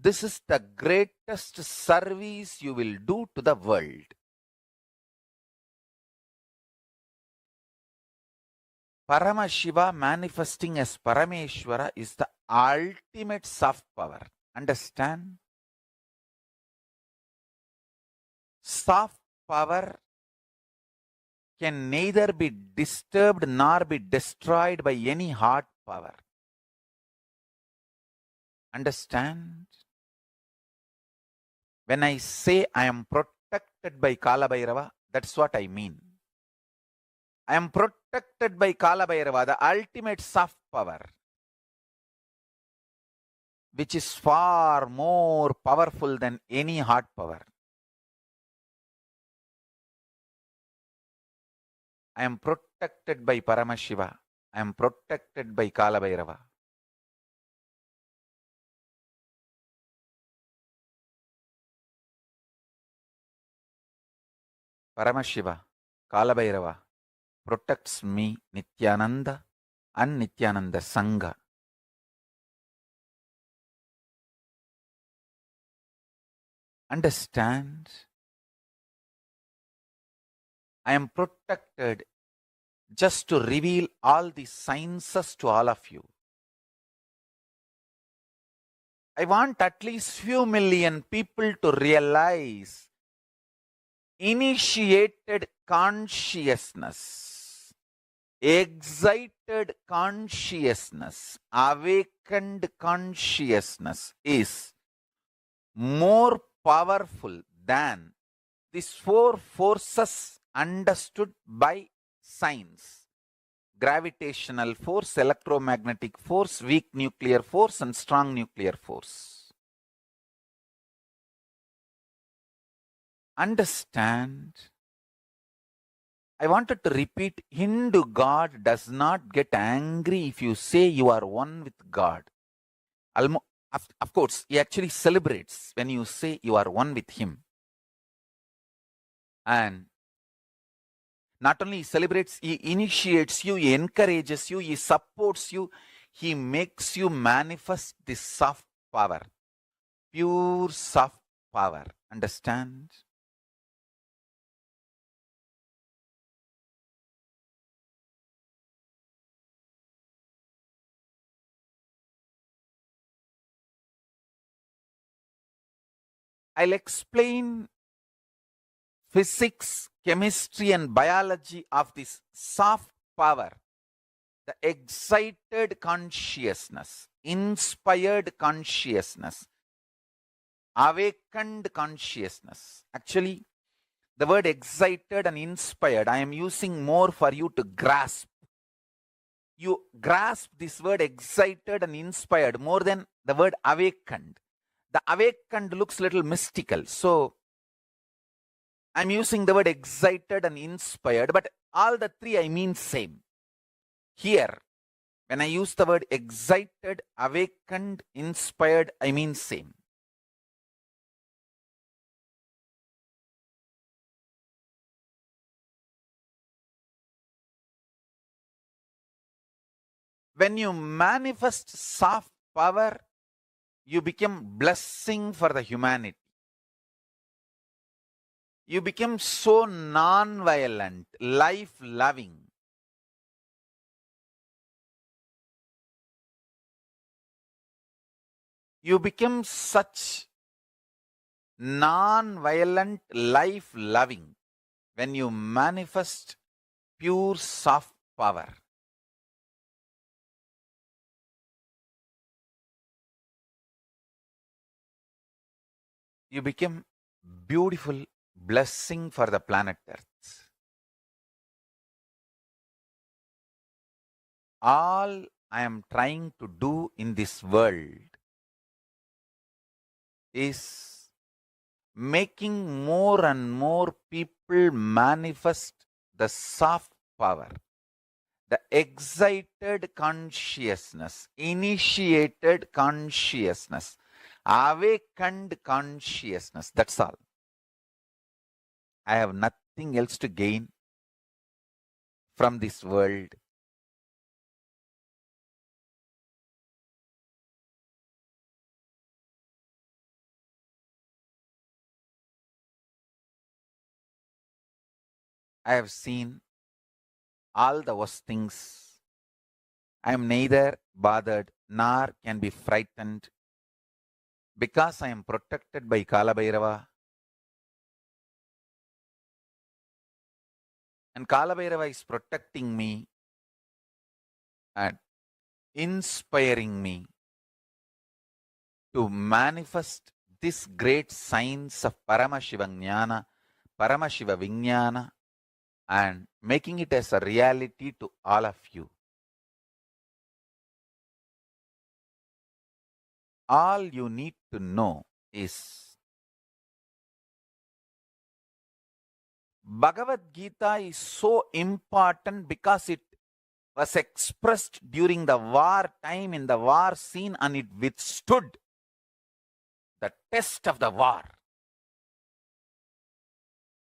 This is the greatest service you will do to the world. Paramashiva manifesting as Parameshwara is the ultimate soft power. Understand? Soft power can neither be disturbed nor be destroyed by any hard power. Understand? When I say I am protected by Kala Bhairava, that's what I mean. I am protected by Kala Bhairava, the ultimate soft power, which is far more powerful than any hard power. I am protected by Paramashiva. I am protected by Kala Bhairava. Paramashiva, Kala Bhairava protects me, Nityananda and Nityananda Sangha. Understand? I am protected just to reveal all the sciences to all of you. I want at least few million people to realize initiated consciousness, excited consciousness, awakened consciousness is more powerful than these four forces understood by science: gravitational force, electromagnetic force, weak nuclear force, and strong nuclear force. Understand? I wanted to repeat, Hindu God does not get angry if you say you are one with God. Of course, he actually celebrates when you say you are one with him. And not only he celebrates, he initiates you, he encourages you, he supports you, he makes you manifest this soft power, pure soft power. Understand? I'll explain physics, chemistry, and biology of this soft power, the excited consciousness, inspired consciousness, awakened consciousness. Actually, the word excited and inspired, I am using more for you to grasp. You grasp this word excited and inspired more than the word awakened. The awakened looks a little mystical. So, I'm using the word excited and inspired, but all the three I mean same. Here, when I use the word excited, awakened, inspired, I mean same. When you manifest soft power, you become blessing for the humanity. You become so non-violent, life-loving. You become such non-violent, life-loving when you manifest pure soft power. You become beautiful blessing for the planet Earth. All I am trying to do in this world is making more and more people manifest the soft power, the excited consciousness, initiated consciousness, awakened consciousness. That's all. I have nothing else to gain from this world. I have seen all the worst things I am neither bothered nor can be frightened because I am protected by Kalabhairava. And Kalabhairava is protecting me and inspiring me to manifest this great science of Paramashiva Jnana, Paramashiva Vijnana, and making it as a reality to all of you. All you need to know is Bhagavad Gita is so important because it was expressed during the war time in the war scene and it withstood the test of the war.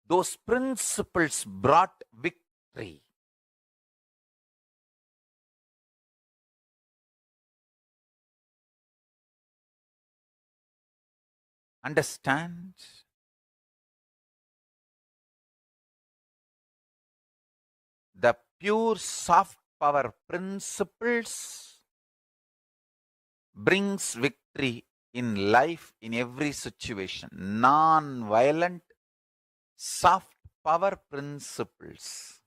Those principles brought victory. Understand? The pure soft power principles brings victory in life in every situation. Non-violent soft power principles.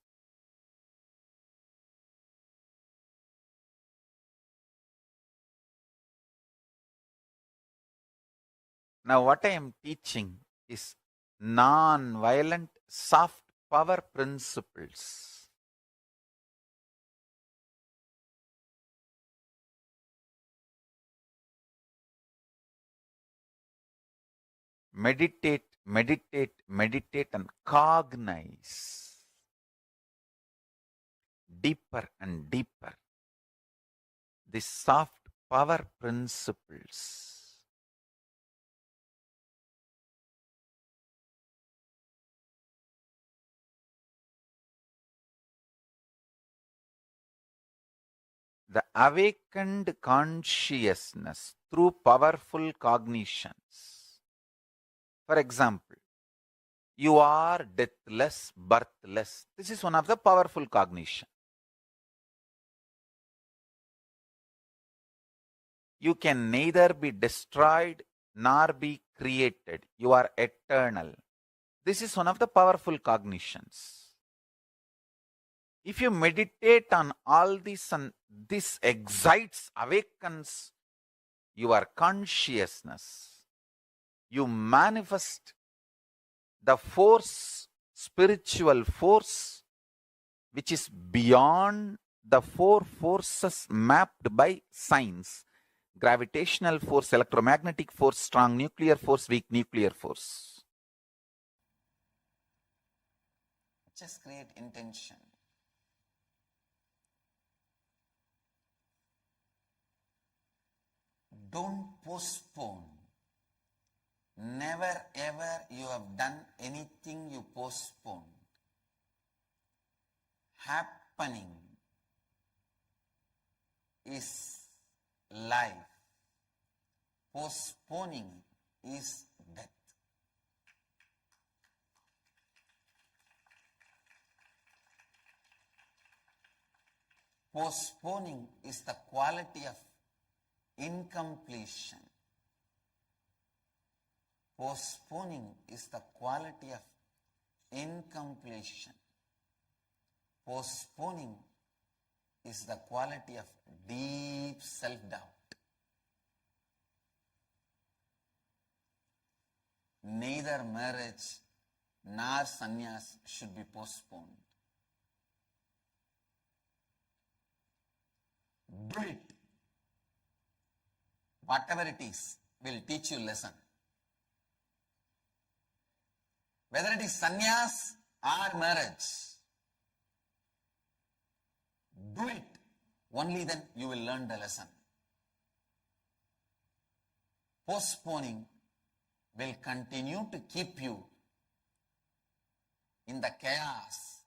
Now what I am teaching is non-violent soft power principles. Meditate, meditate, meditate and cognize deeper and deeper the soft power principles. The awakened consciousness through powerful cognitions. For example, you are deathless, birthless. This is one of the powerful cognition. You can neither be destroyed nor be created. You are eternal. This is one of the powerful cognitions. If you meditate on all this and this excites, awakens your consciousness, you manifest the force, spiritual force, which is beyond the four forces mapped by science: gravitational force, electromagnetic force, strong nuclear force, weak nuclear force. Just create intention. Don't postpone. Never ever you have done anything you postponed. Happening is life. Postponing is death. Postponing is the quality of incompletion. Postponing is the quality of incompletion. Postponing is the quality of deep self-doubt. Neither marriage nor sannyas should be postponed. Do it. Whatever it is will teach you lesson. Whether it is sannyas or marriage, do it. Only then you will learn the lesson. Postponing will continue to keep you in the chaos,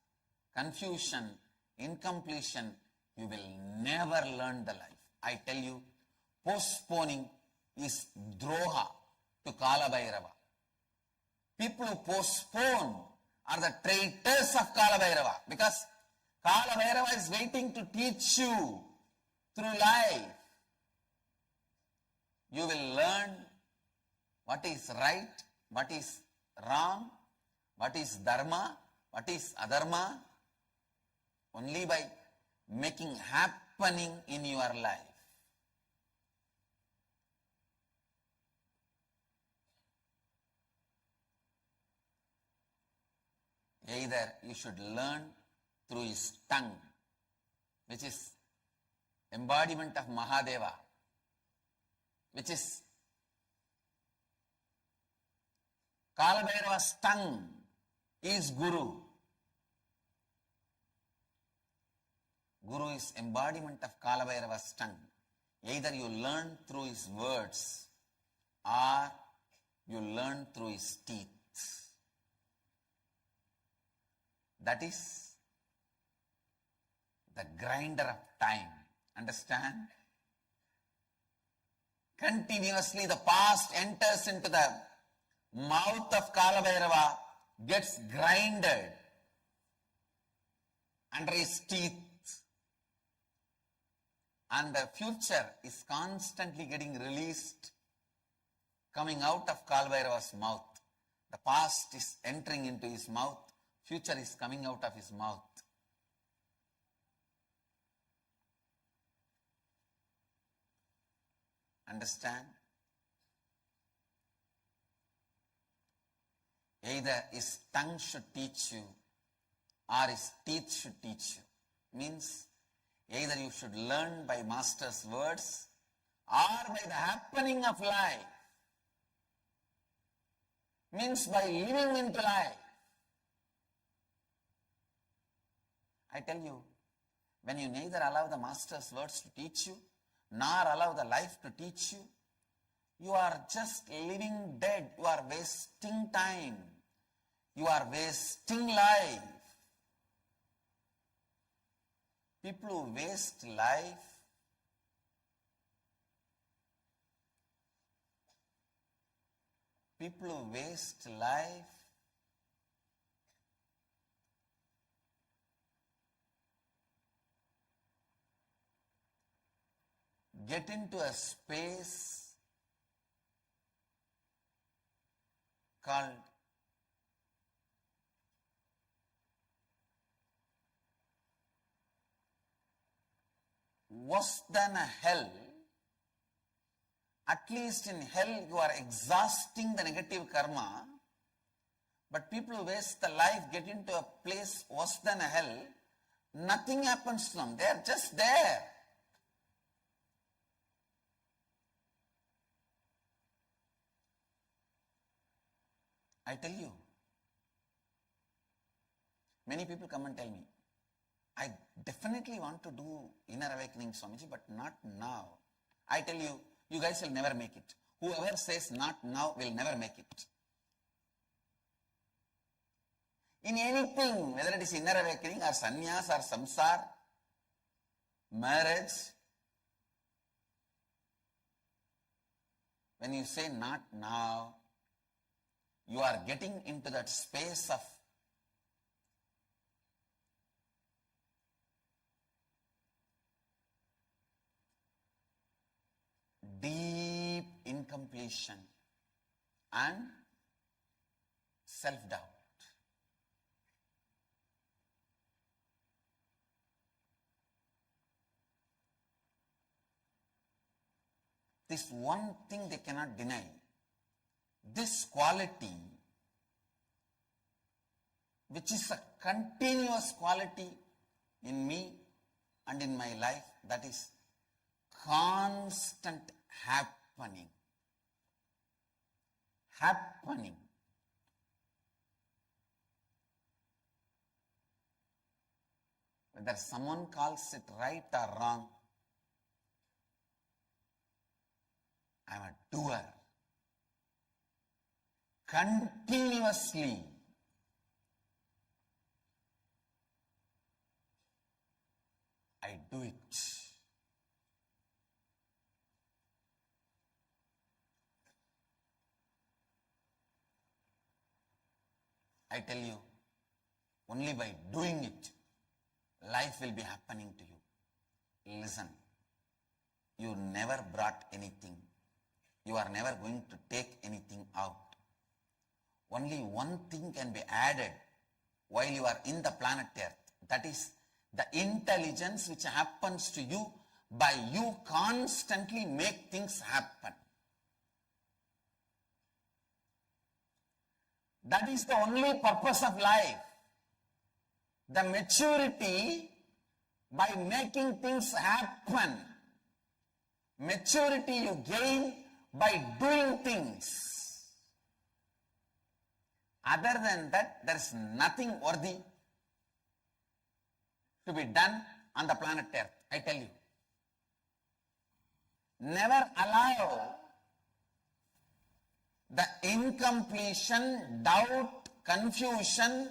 confusion, incompletion. You will never learn the life. I tell you, postponing is droha to Kalabhairava. People who postpone are the traitors of Kalabhairava, because Kalabhairava is waiting to teach you through life, you will learn what is right, what is wrong, what is dharma, what is adharma, only by making happening in your life. Either you should learn through his tongue, which is embodiment of Mahadeva, which is Kalabhairava's tongue is Guru. Guru is embodiment of Kalabhairava's tongue. Either you learn through his words or you learn through his teeth. That is the grinder of time. Understand? Continuously the past enters into the mouth of Kalabhairava, gets grinded under his teeth, and the future is constantly getting released, coming out of Kalabhairava's mouth. The past is entering into his mouth, future is coming out of his mouth. Understand? Either his tongue should teach you or his teeth should teach you. Means either you should learn by master's words or by the happening of life. Means by living into life. I tell you, when you neither allow the master's words to teach you nor allow the life to teach you, you are just living dead. You are wasting time. You are wasting life. People who waste life get into a space called worse than a hell. At least in hell you are exhausting the negative karma, but people who waste the life get into a place worse than a hell. Nothing happens to them. They are just there. I tell you, many people come and tell me, I definitely want to do inner awakening, Swamiji, but not now. I tell you, you guys will never make it. Whoever says not now will never make it. In anything, whether it is inner awakening or sannyas or samsar, marriage, when you say not now, you are getting into that space of deep incompletion and self-doubt. This one thing they cannot deny. This quality, which is a continuous quality in me and in my life, that is constant happening. Happening. Whether someone calls it right or wrong, I am a doer. Continuously. I do it. I tell you, only by doing it, life will be happening to you. Listen, you never brought anything. You are never going to take anything out. Only one thing can be added while you are in the planet Earth. That is the intelligence which happens to you by you constantly make things happen. That is the only purpose of life. The maturity by making things happen. Maturity you gain by doing things. Other than that, there is nothing worthy to be done on the planet Earth, I tell you. Never allow the incompletion, doubt, confusion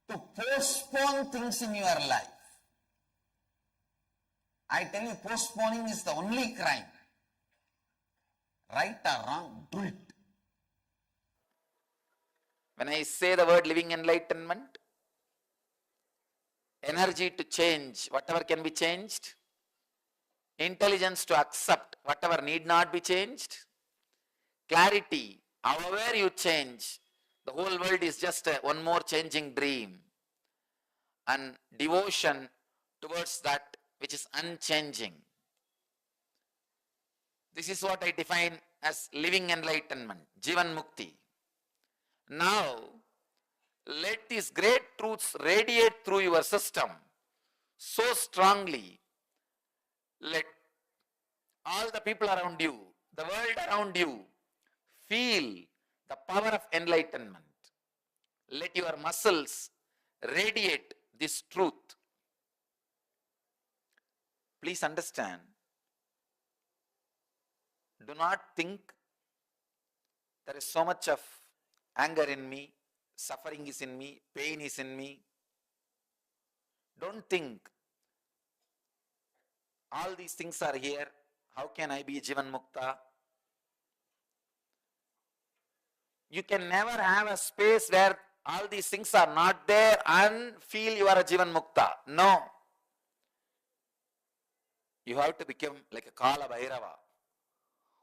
to postpone things in your life. I tell you, postponing is the only crime. Right or wrong, do it. When I say the word living enlightenment, energy to change whatever can be changed, intelligence to accept whatever need not be changed, clarity, however you change, the whole world is just one more changing dream, and devotion towards that which is unchanging. This is what I define as living enlightenment, Jivan Mukti. Now, let these great truths radiate through your system so strongly. Let all the people around you, the world around you, feel the power of enlightenment. Let your muscles radiate this truth. Please understand, do not think there is so much of anger in me, suffering is in me, pain is in me. Don't think all these things are here. How can I be Jivan Mukta? You can never have a space where all these things are not there and feel you are a Jivan Mukta. No. You have to become like a Kala Bhairava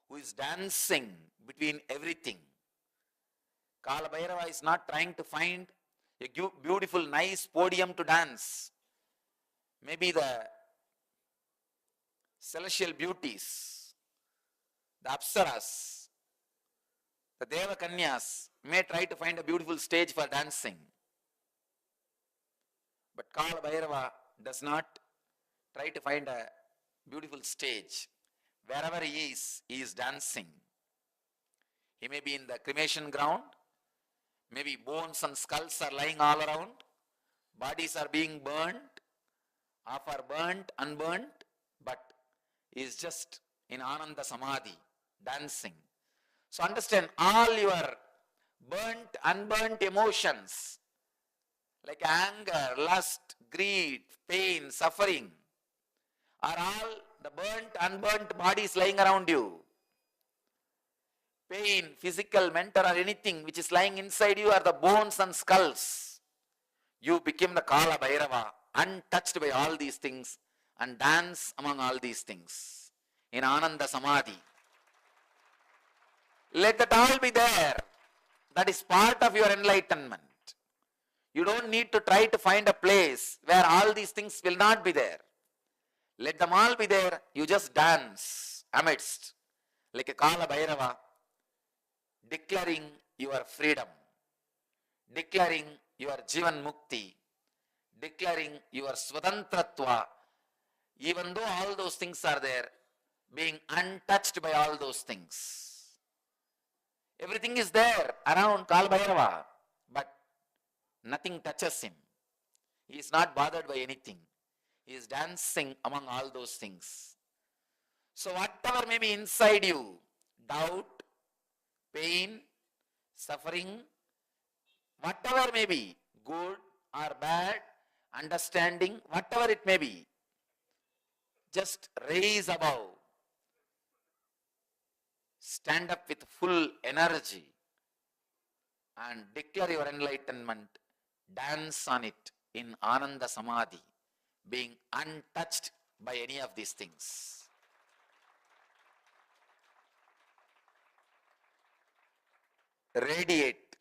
who is dancing between everything. Kala Bhairava is not trying to find a beautiful, nice podium to dance. Maybe the celestial beauties, the Apsaras, the Deva Kanyas may try to find a beautiful stage for dancing. But Kala Bhairava does not try to find a beautiful stage. Wherever he is dancing. He may be in the cremation ground, maybe bones and skulls are lying all around, bodies are being burnt, half are burnt, unburnt, but he is just in Ananda Samadhi, dancing. So understand, all your burnt, unburnt emotions, like anger, lust, greed, pain, suffering, are all the burnt, unburnt bodies lying around you. Pain, physical, mental, or anything which is lying inside you are the bones and skulls. You became the Kala Bhairava, untouched by all these things, and dance among all these things in Ananda Samadhi. Let that all be there. That is part of your enlightenment. You don't need to try to find a place where all these things will not be there. Let them all be there. You just dance amidst like a Kala Bhairava, declaring your freedom, declaring your Jivan Mukti, declaring your Swadantratva, even though all those things are there, being untouched by all those things. Everything is there around Kala Bhairava, but nothing touches him. He is not bothered by anything. He is dancing among all those things. So whatever may be inside you, doubt, pain, suffering, whatever may be, good or bad, understanding, whatever it may be, just raise above. Stand up with full energy and declare your enlightenment. Dance on it in Ananda Samadhi, being untouched by any of these things. radiate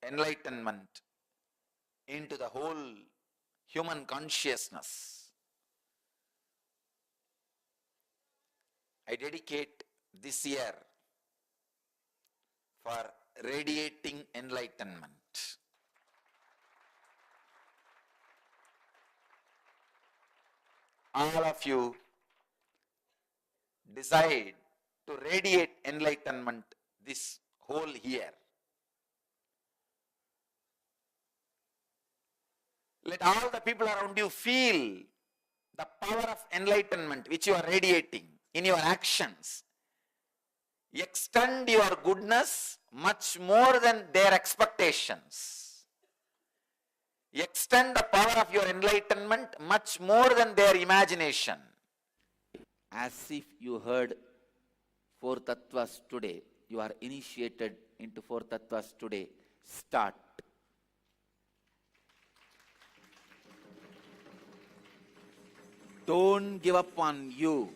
enlightenment into the whole human consciousness. I dedicate this year for radiating enlightenment. All of you decide to radiate enlightenment this whole year. Let all the people around you feel the power of enlightenment which you are radiating in your actions. Extend your goodness much more than their expectations. Extend the power of your enlightenment much more than their imagination. As if you heard four tattvas today, you are initiated into four tattvas today. Start. Don't give up on you.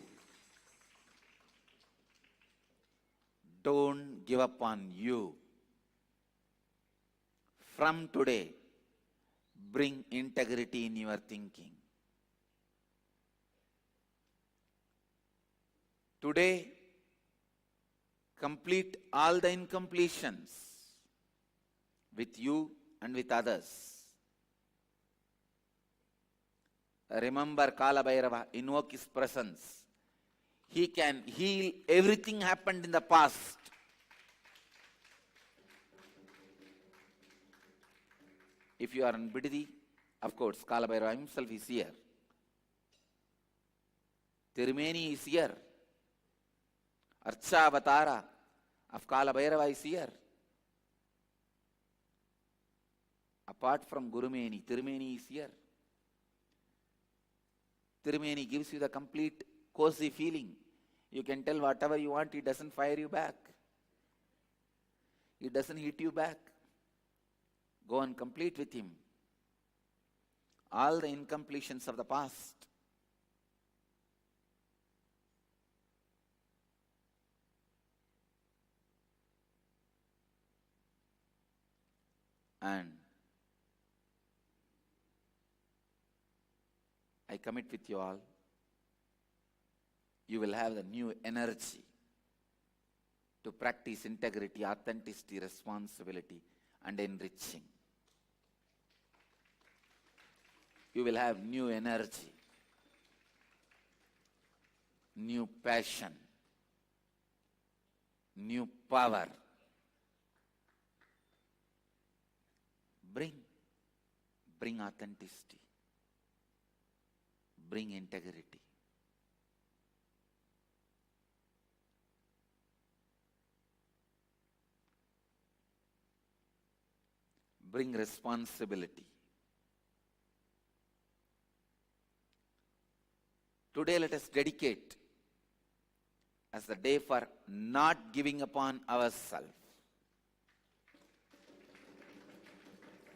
Don't give up on you. From today, bring integrity in your thinking. Today, complete all the incompletions with you and with others. Remember Kala Bhairava, invoke his presence. He can heal everything happened in the past. If you are in Bididi, of course, Kala Bhairava himself is here. Tirumeni is here. Archa Avatara of Kala Bhairava is here. Apart from Gurumeni, Tirumeni is here. Tirumeni gives you the complete cozy feeling. You can tell whatever you want, he doesn't fire you back. He doesn't hit you back. Go and complete with him all the incompletions of the past. And I commit with you all, you will have the new energy to practice integrity, authenticity, responsibility, and enriching. You will have new energy, new passion, new power. Bring authenticity. Bring integrity. Bring responsibility. Today let us dedicate as the day for not giving upon ourselves.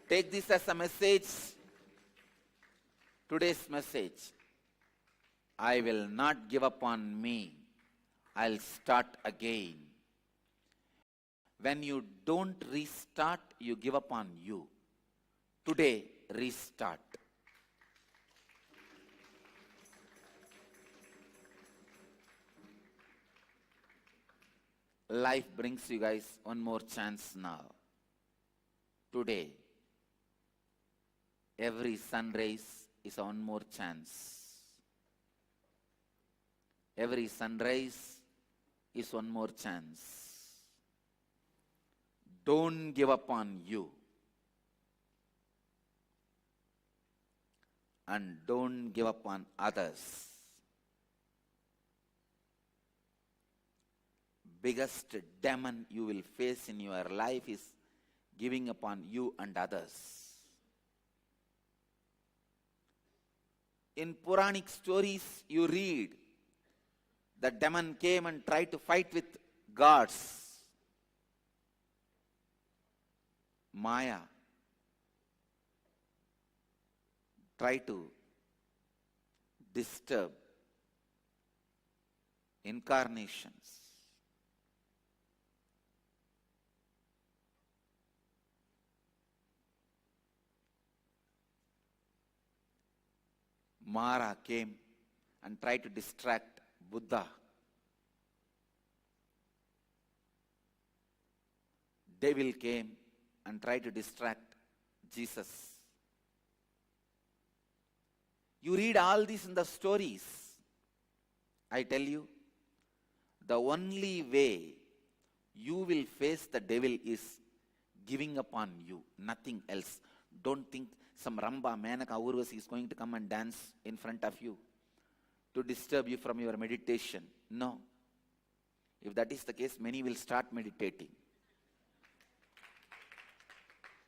Take this as a message, today's message. I will not give up on me. I'll start again. When you don't restart, you give up on you. Today, restart. Life brings you guys one more chance now. Today, every sunrise is one more chance. Every sunrise is one more chance. Don't give up on you. And don't give up on others. Biggest demon you will face in your life is giving up on you and others. In Puranic stories you read, the demon came and tried to fight with gods. Maya tried to disturb incarnations. Mara came and tried to distract Buddha. Devil came and tried to distract Jesus. You read all this in the stories. I tell you, the only way you will face the devil is giving up on you, nothing else. Don't think some Ramba, Manaka, Urvasi is going to come and dance in front of you to disturb you from your meditation. No. If that is the case, many will start meditating.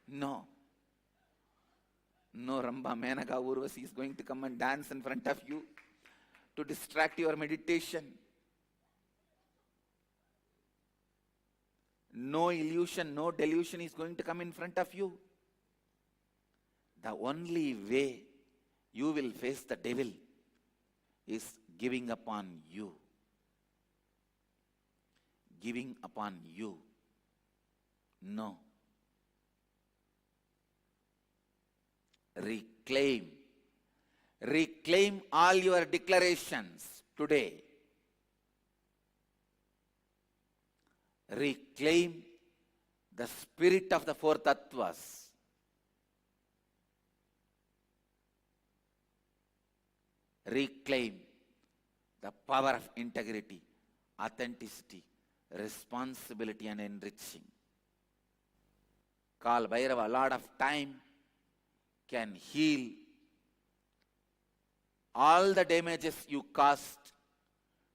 No. No Ramba, Manaka, Urvasi is going to come and dance in front of you to distract your meditation. No illusion, no delusion is going to come in front of you. The only way you will face the devil is giving upon you. Giving upon you. No. Reclaim. Reclaim all your declarations today. Reclaim the spirit of the four tattvas. Reclaim the power of integrity, authenticity, responsibility and enriching. Call Bhairava, a lot of time can heal all the damages you caused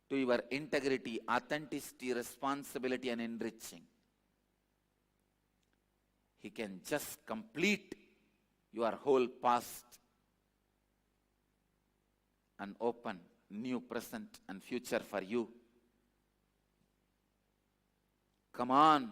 to your integrity, authenticity, responsibility and enriching. He can just complete your whole past and open new present and future for you. Come on.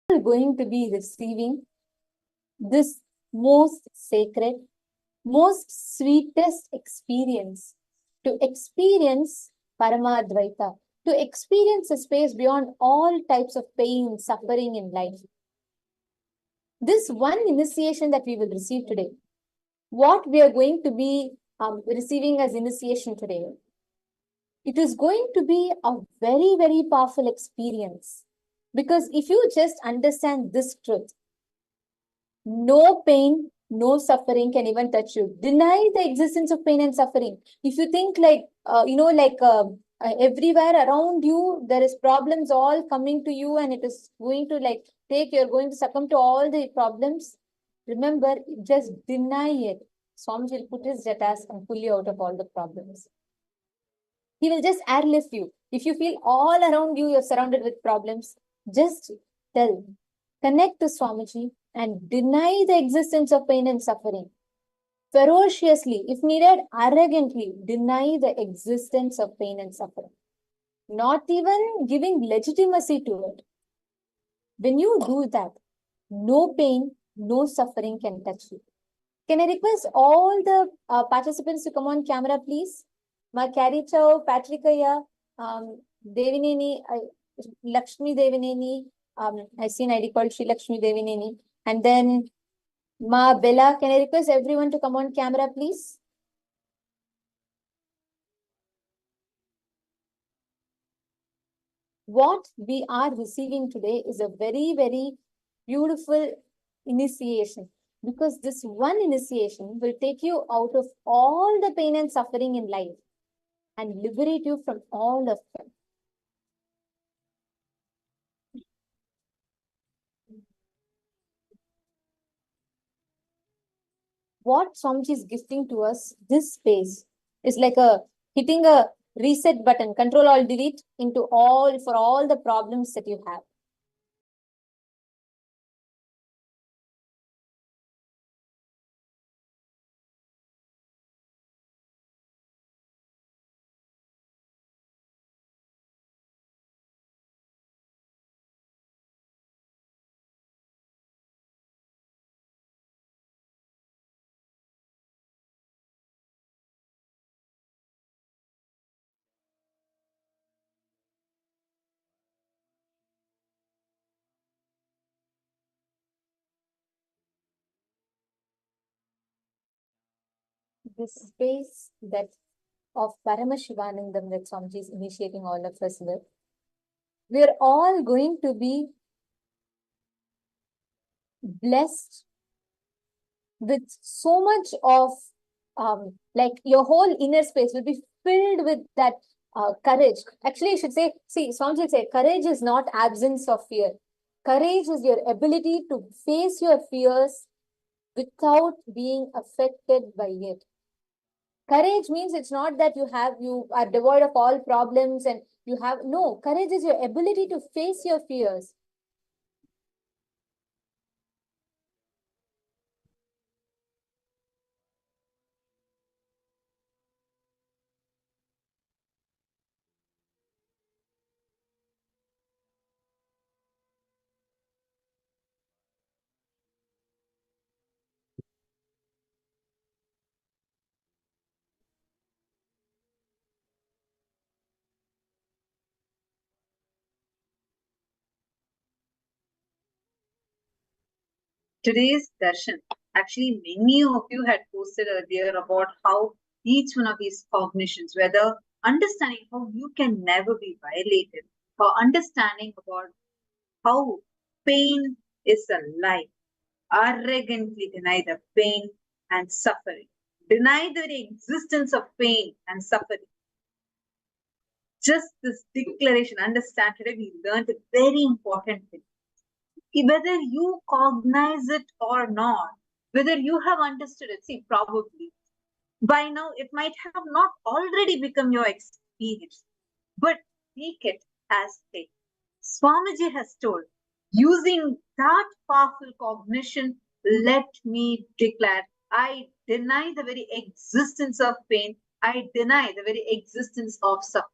going to be receiving this most sacred, most sweetest experience, to experience Paramadvaita, to experience a space beyond all types of pain, suffering in life. This one initiation that we will receive today, what we are going to be receiving as initiation today, it is going to be a very, very powerful experience. Because if you just understand this truth, no pain, no suffering can even touch you. Deny the existence of pain and suffering. If you think everywhere around you, there is problems all coming to you and it is going to you're going to succumb to all the problems. Remember, just deny it. Swami will put his jatas and pull you out of all the problems. He will just airlift you. If you feel all around you, you're surrounded with problems, just tell, connect to Swamiji and deny the existence of pain and suffering. Ferociously, if needed, arrogantly deny the existence of pain and suffering. Not even giving legitimacy to it. When you do that, no pain, no suffering can touch you. Can I request all the participants to come on camera, please? Ma Carrie Chow, Patrickaya, Devineni, Lakshmi Devineni, I see an ID called Sri Lakshmi Devineni, and then Ma Bella. Can I request everyone to come on camera, please? What we are receiving today is a very, very beautiful initiation, because this one initiation will take you out of all the pain and suffering in life and liberate you from all of them. What Swamiji is gifting to us, this space, is like hitting a reset button, Control Alt Delete for all the problems that you have. This space of Paramashivanandam that Swamiji is initiating all of us with, we're all going to be blessed with so much of your whole inner space will be filled with that courage. Actually, I should say, Swamiji said, courage is not absence of fear. Courage is your ability to face your fears without being affected by it. Courage means it's not that you are devoid of all problems and no, courage is your ability to face your fears. Today's darshan, actually many of you had posted earlier about how each one of these cognitions, whether understanding how you can never be violated, or understanding about how pain is a lie, arrogantly deny the pain and suffering, deny the very existence of pain and suffering. Just this declaration, understand, today we learned a very important thing. Whether you cognize it or not, whether you have understood it, see, probably by now it might have not already become your experience, but take it as faith. Swamiji has told, using that powerful cognition, let me declare, I deny the very existence of pain, I deny the very existence of suffering.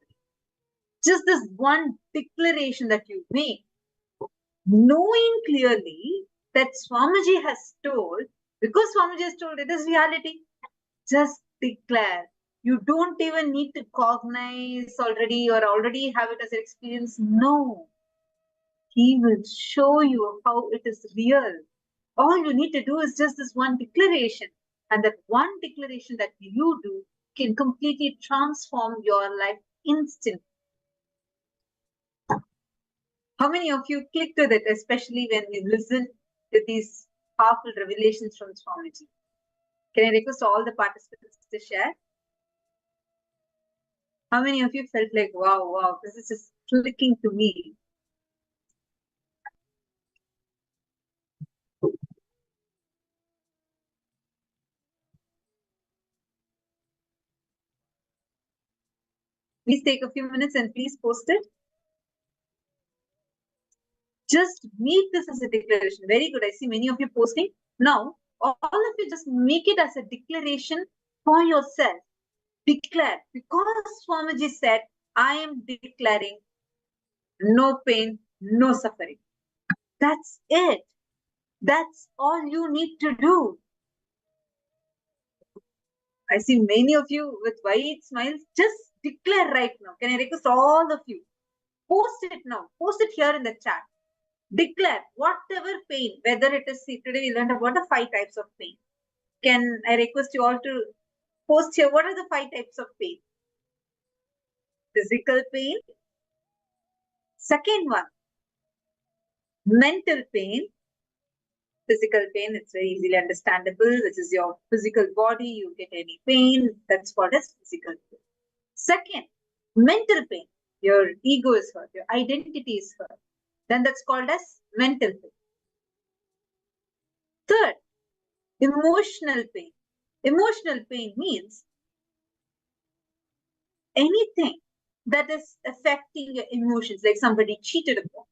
Just this one declaration that you make, knowing clearly that Swamiji has told, because Swamiji has told it is reality, just declare. You don't even need to cognize already or already have it as an experience. No. He will show you how it is real. All you need to do is just this one declaration. And that one declaration that you do can completely transform your life instantly. How many of you clicked with it, especially when you listen to these powerful revelations from Swamiji? Can I request all the participants to share? How many of you felt like, wow, this is just clicking to me? Please take a few minutes and please post it. Just make this as a declaration. Very good. I see many of you posting. Now, all of you just make it as a declaration for yourself. Declare. Because Swamiji said, I am declaring no pain, no suffering. That's it. That's all you need to do. I see many of you with white smiles. Just declare right now. Can I request all of you? Post it now. Post it here in the chat. Declare whatever pain, whether it is, see, today we learned about the 5 types of pain. Can I request you all to post here? What are the 5 types of pain? Physical pain. Second one, mental pain. Physical pain, it's very easily understandable. This is your physical body. You get any pain, that's called as physical pain. Second, mental pain. Your ego is hurt. Your identity is hurt. Then that's called as mental pain. Third, emotional pain. Emotional pain means anything that is affecting your emotions, like somebody cheated upon,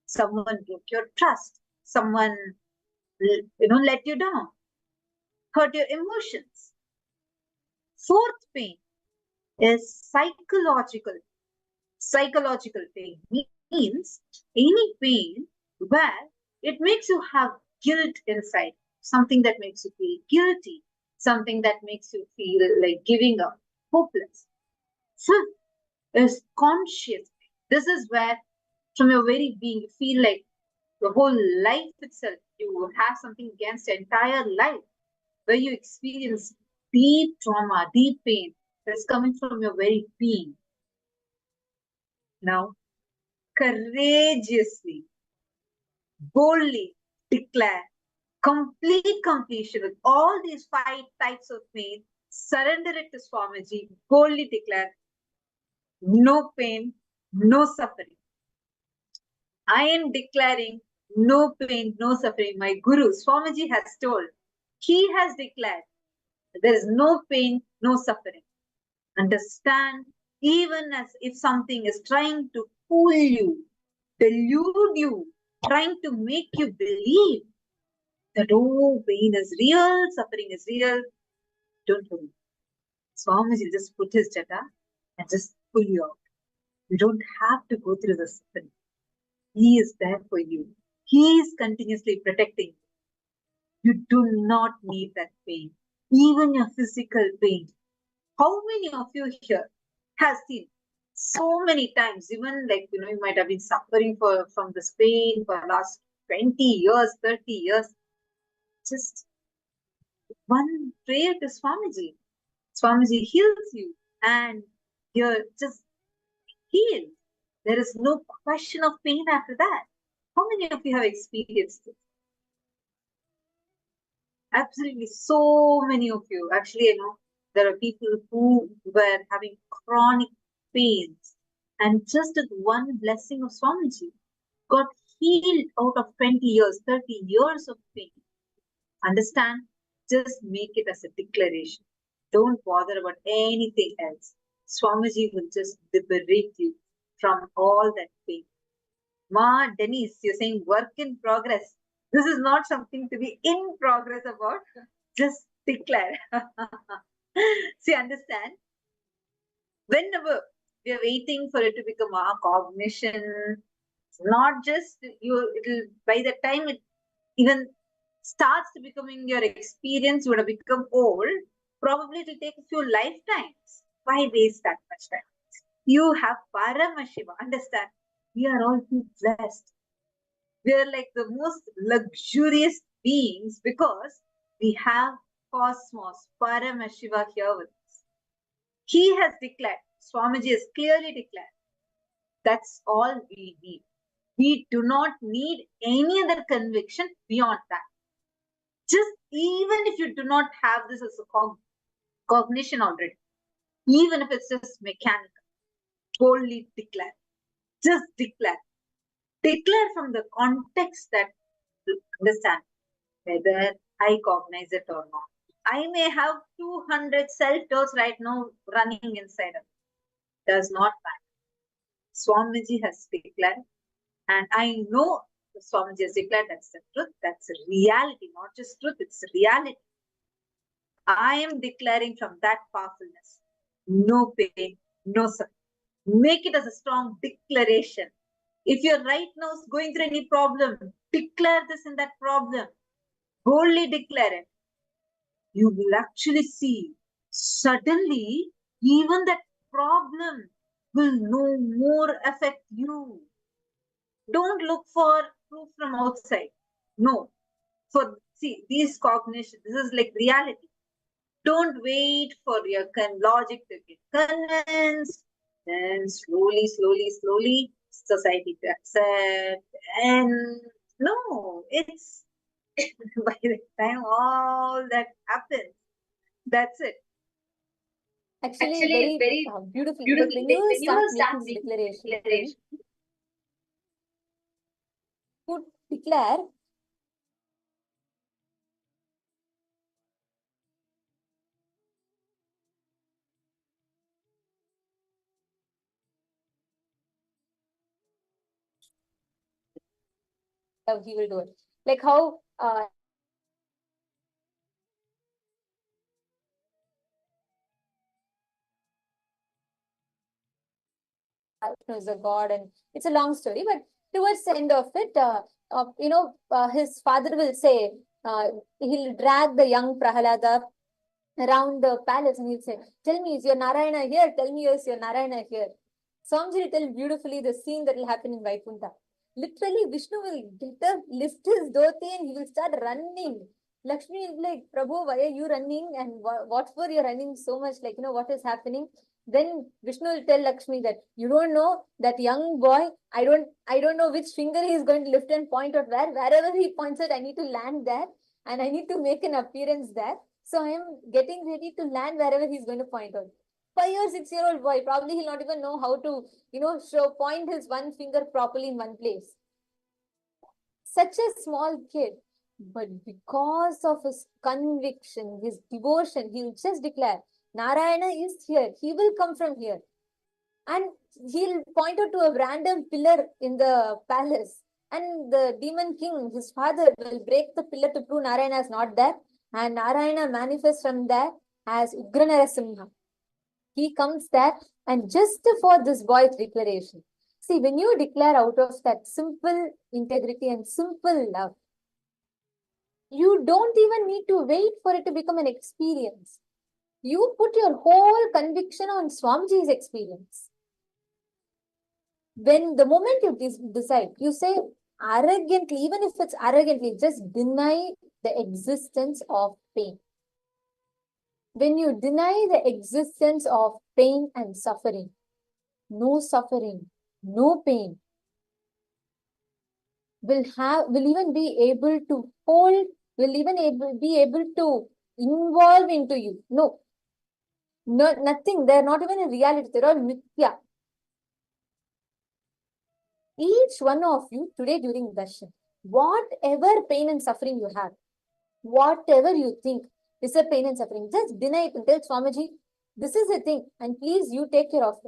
someone broke your trust, someone let you down, hurt your emotions. Fourth pain is psychological. Psychological pain means any pain where it makes you have guilt inside, something that makes you feel guilty, something that makes you feel like giving up, hopeless. Fifth is conscious. This is where from your very being you feel like the whole life itself, you have something against the entire life, where you experience deep trauma, deep pain that's coming from your very being. Now, courageously, boldly declare complete completion with all these 5 types of pain. Surrender it to Swamiji. Boldly declare no pain, no suffering. I am declaring no pain, no suffering. My Guru, Swamiji, has told. He has declared there is no pain, no suffering. Understand, even as if something is trying to fool you, delude you, trying to make you believe that, oh, pain is real, suffering is real. Don't worry. Swamiji will just put his jata and just pull you out. You don't have to go through the suffering. He is there for you. He is continuously protecting you. You do not need that pain. Even your physical pain. How many of you here have seen so many times, even like, you might have been suffering from this pain for the last 20 years, 30 years. Just one prayer to Swamiji. Swamiji heals you and you're just healed. There is no question of pain after that. How many of you have experienced it? Absolutely, so many of you. Actually, there are people who were having chronic pains, and just with one blessing of Swamiji, got healed out of 20 years, 30 years of pain. Understand? Just make it as a declaration. Don't bother about anything else. Swamiji will just liberate you from all that pain. Ma Denise, you're saying work in progress. This is not something to be in progress about. Just declare. See, understand? Whenever we are waiting for it to become our cognition, Not just you, it'll by the time it even starts to becoming your experience, you would have become old. Probably it'll take a few lifetimes. Why waste that much time? You have Paramashiva. Understand? We are all too blessed. We are like the most luxurious beings because we have Cosmos, Paramashiva here with us. He has declared, Swamiji has clearly declared, that's all we need. We do not need any other conviction beyond that. Just even if you do not have this as a cognition already, even if it's just mechanical, boldly declare. Just declare. Declare from the context that you understand whether I cognize it or not. I may have 200 self-doubts right now running inside of me. Does not matter. Swamiji has declared, and I know Swamiji has declared that's the truth, that's a reality, not just truth, it's reality. I am declaring from that powerfulness. No pain, no suffering. Make it as a strong declaration. If you're right now going through any problem, declare this in that problem. Boldly declare it. You will actually see suddenly even that problem will no more affect you. Don't look for proof from outside. No. See, these cognition, this is like reality. Don't wait for your logic to get convinced. Then slowly, society to accept. And no, it's by the time all that happens, that's it. Actually, very beautiful. Like when you start making this declaration, you declare he will do it. Like how is a god, and it's a long story, but towards the end of it, his father will say, he'll drag the young Prahalada around the palace and he'll say, tell me, is your Narayana here? Tell me, is your Narayana here? Swamiji will tell beautifully the scene that will happen in Vaikuntha. Literally, Vishnu will get up, lift his dhoti, and he will start running. Lakshmi will be like, Prabhu, why are you running? And what for you're running so much? Like, what is happening? Then Vishnu will tell Lakshmi that you don't know that young boy, I don't know which finger he is going to lift and point at where. Wherever he points it, I need to land there and I need to make an appearance there. So I am getting ready to land wherever he's going to point out. 5 or 6 year old boy, probably he'll not even know how to, point his one finger properly in one place. Such a small kid, but because of his conviction, his devotion, he'll just declare, Narayana is here. He will come from here. And he'll point out to a random pillar in the palace. And the demon king, his father, will break the pillar to prove Narayana is not there. And Narayana manifests from there as Ugra Narasimha. He comes there, and just for this boy's declaration. See, when you declare out of that simple integrity and simple love, you don't even need to wait for it to become an experience. You put your whole conviction on Swamiji's experience. When the moment you decide, you say arrogantly, even if it's arrogantly, just deny the existence of pain. When you deny the existence of pain and suffering, no pain, will even be able to hold, be able to involve into you. No, nothing. They're not even a reality. They're all mithya. Each one of you today during darshan, whatever pain and suffering you have, whatever you think is a pain and suffering, just deny it and tell Swamiji, this is a thing, and please you take care of it.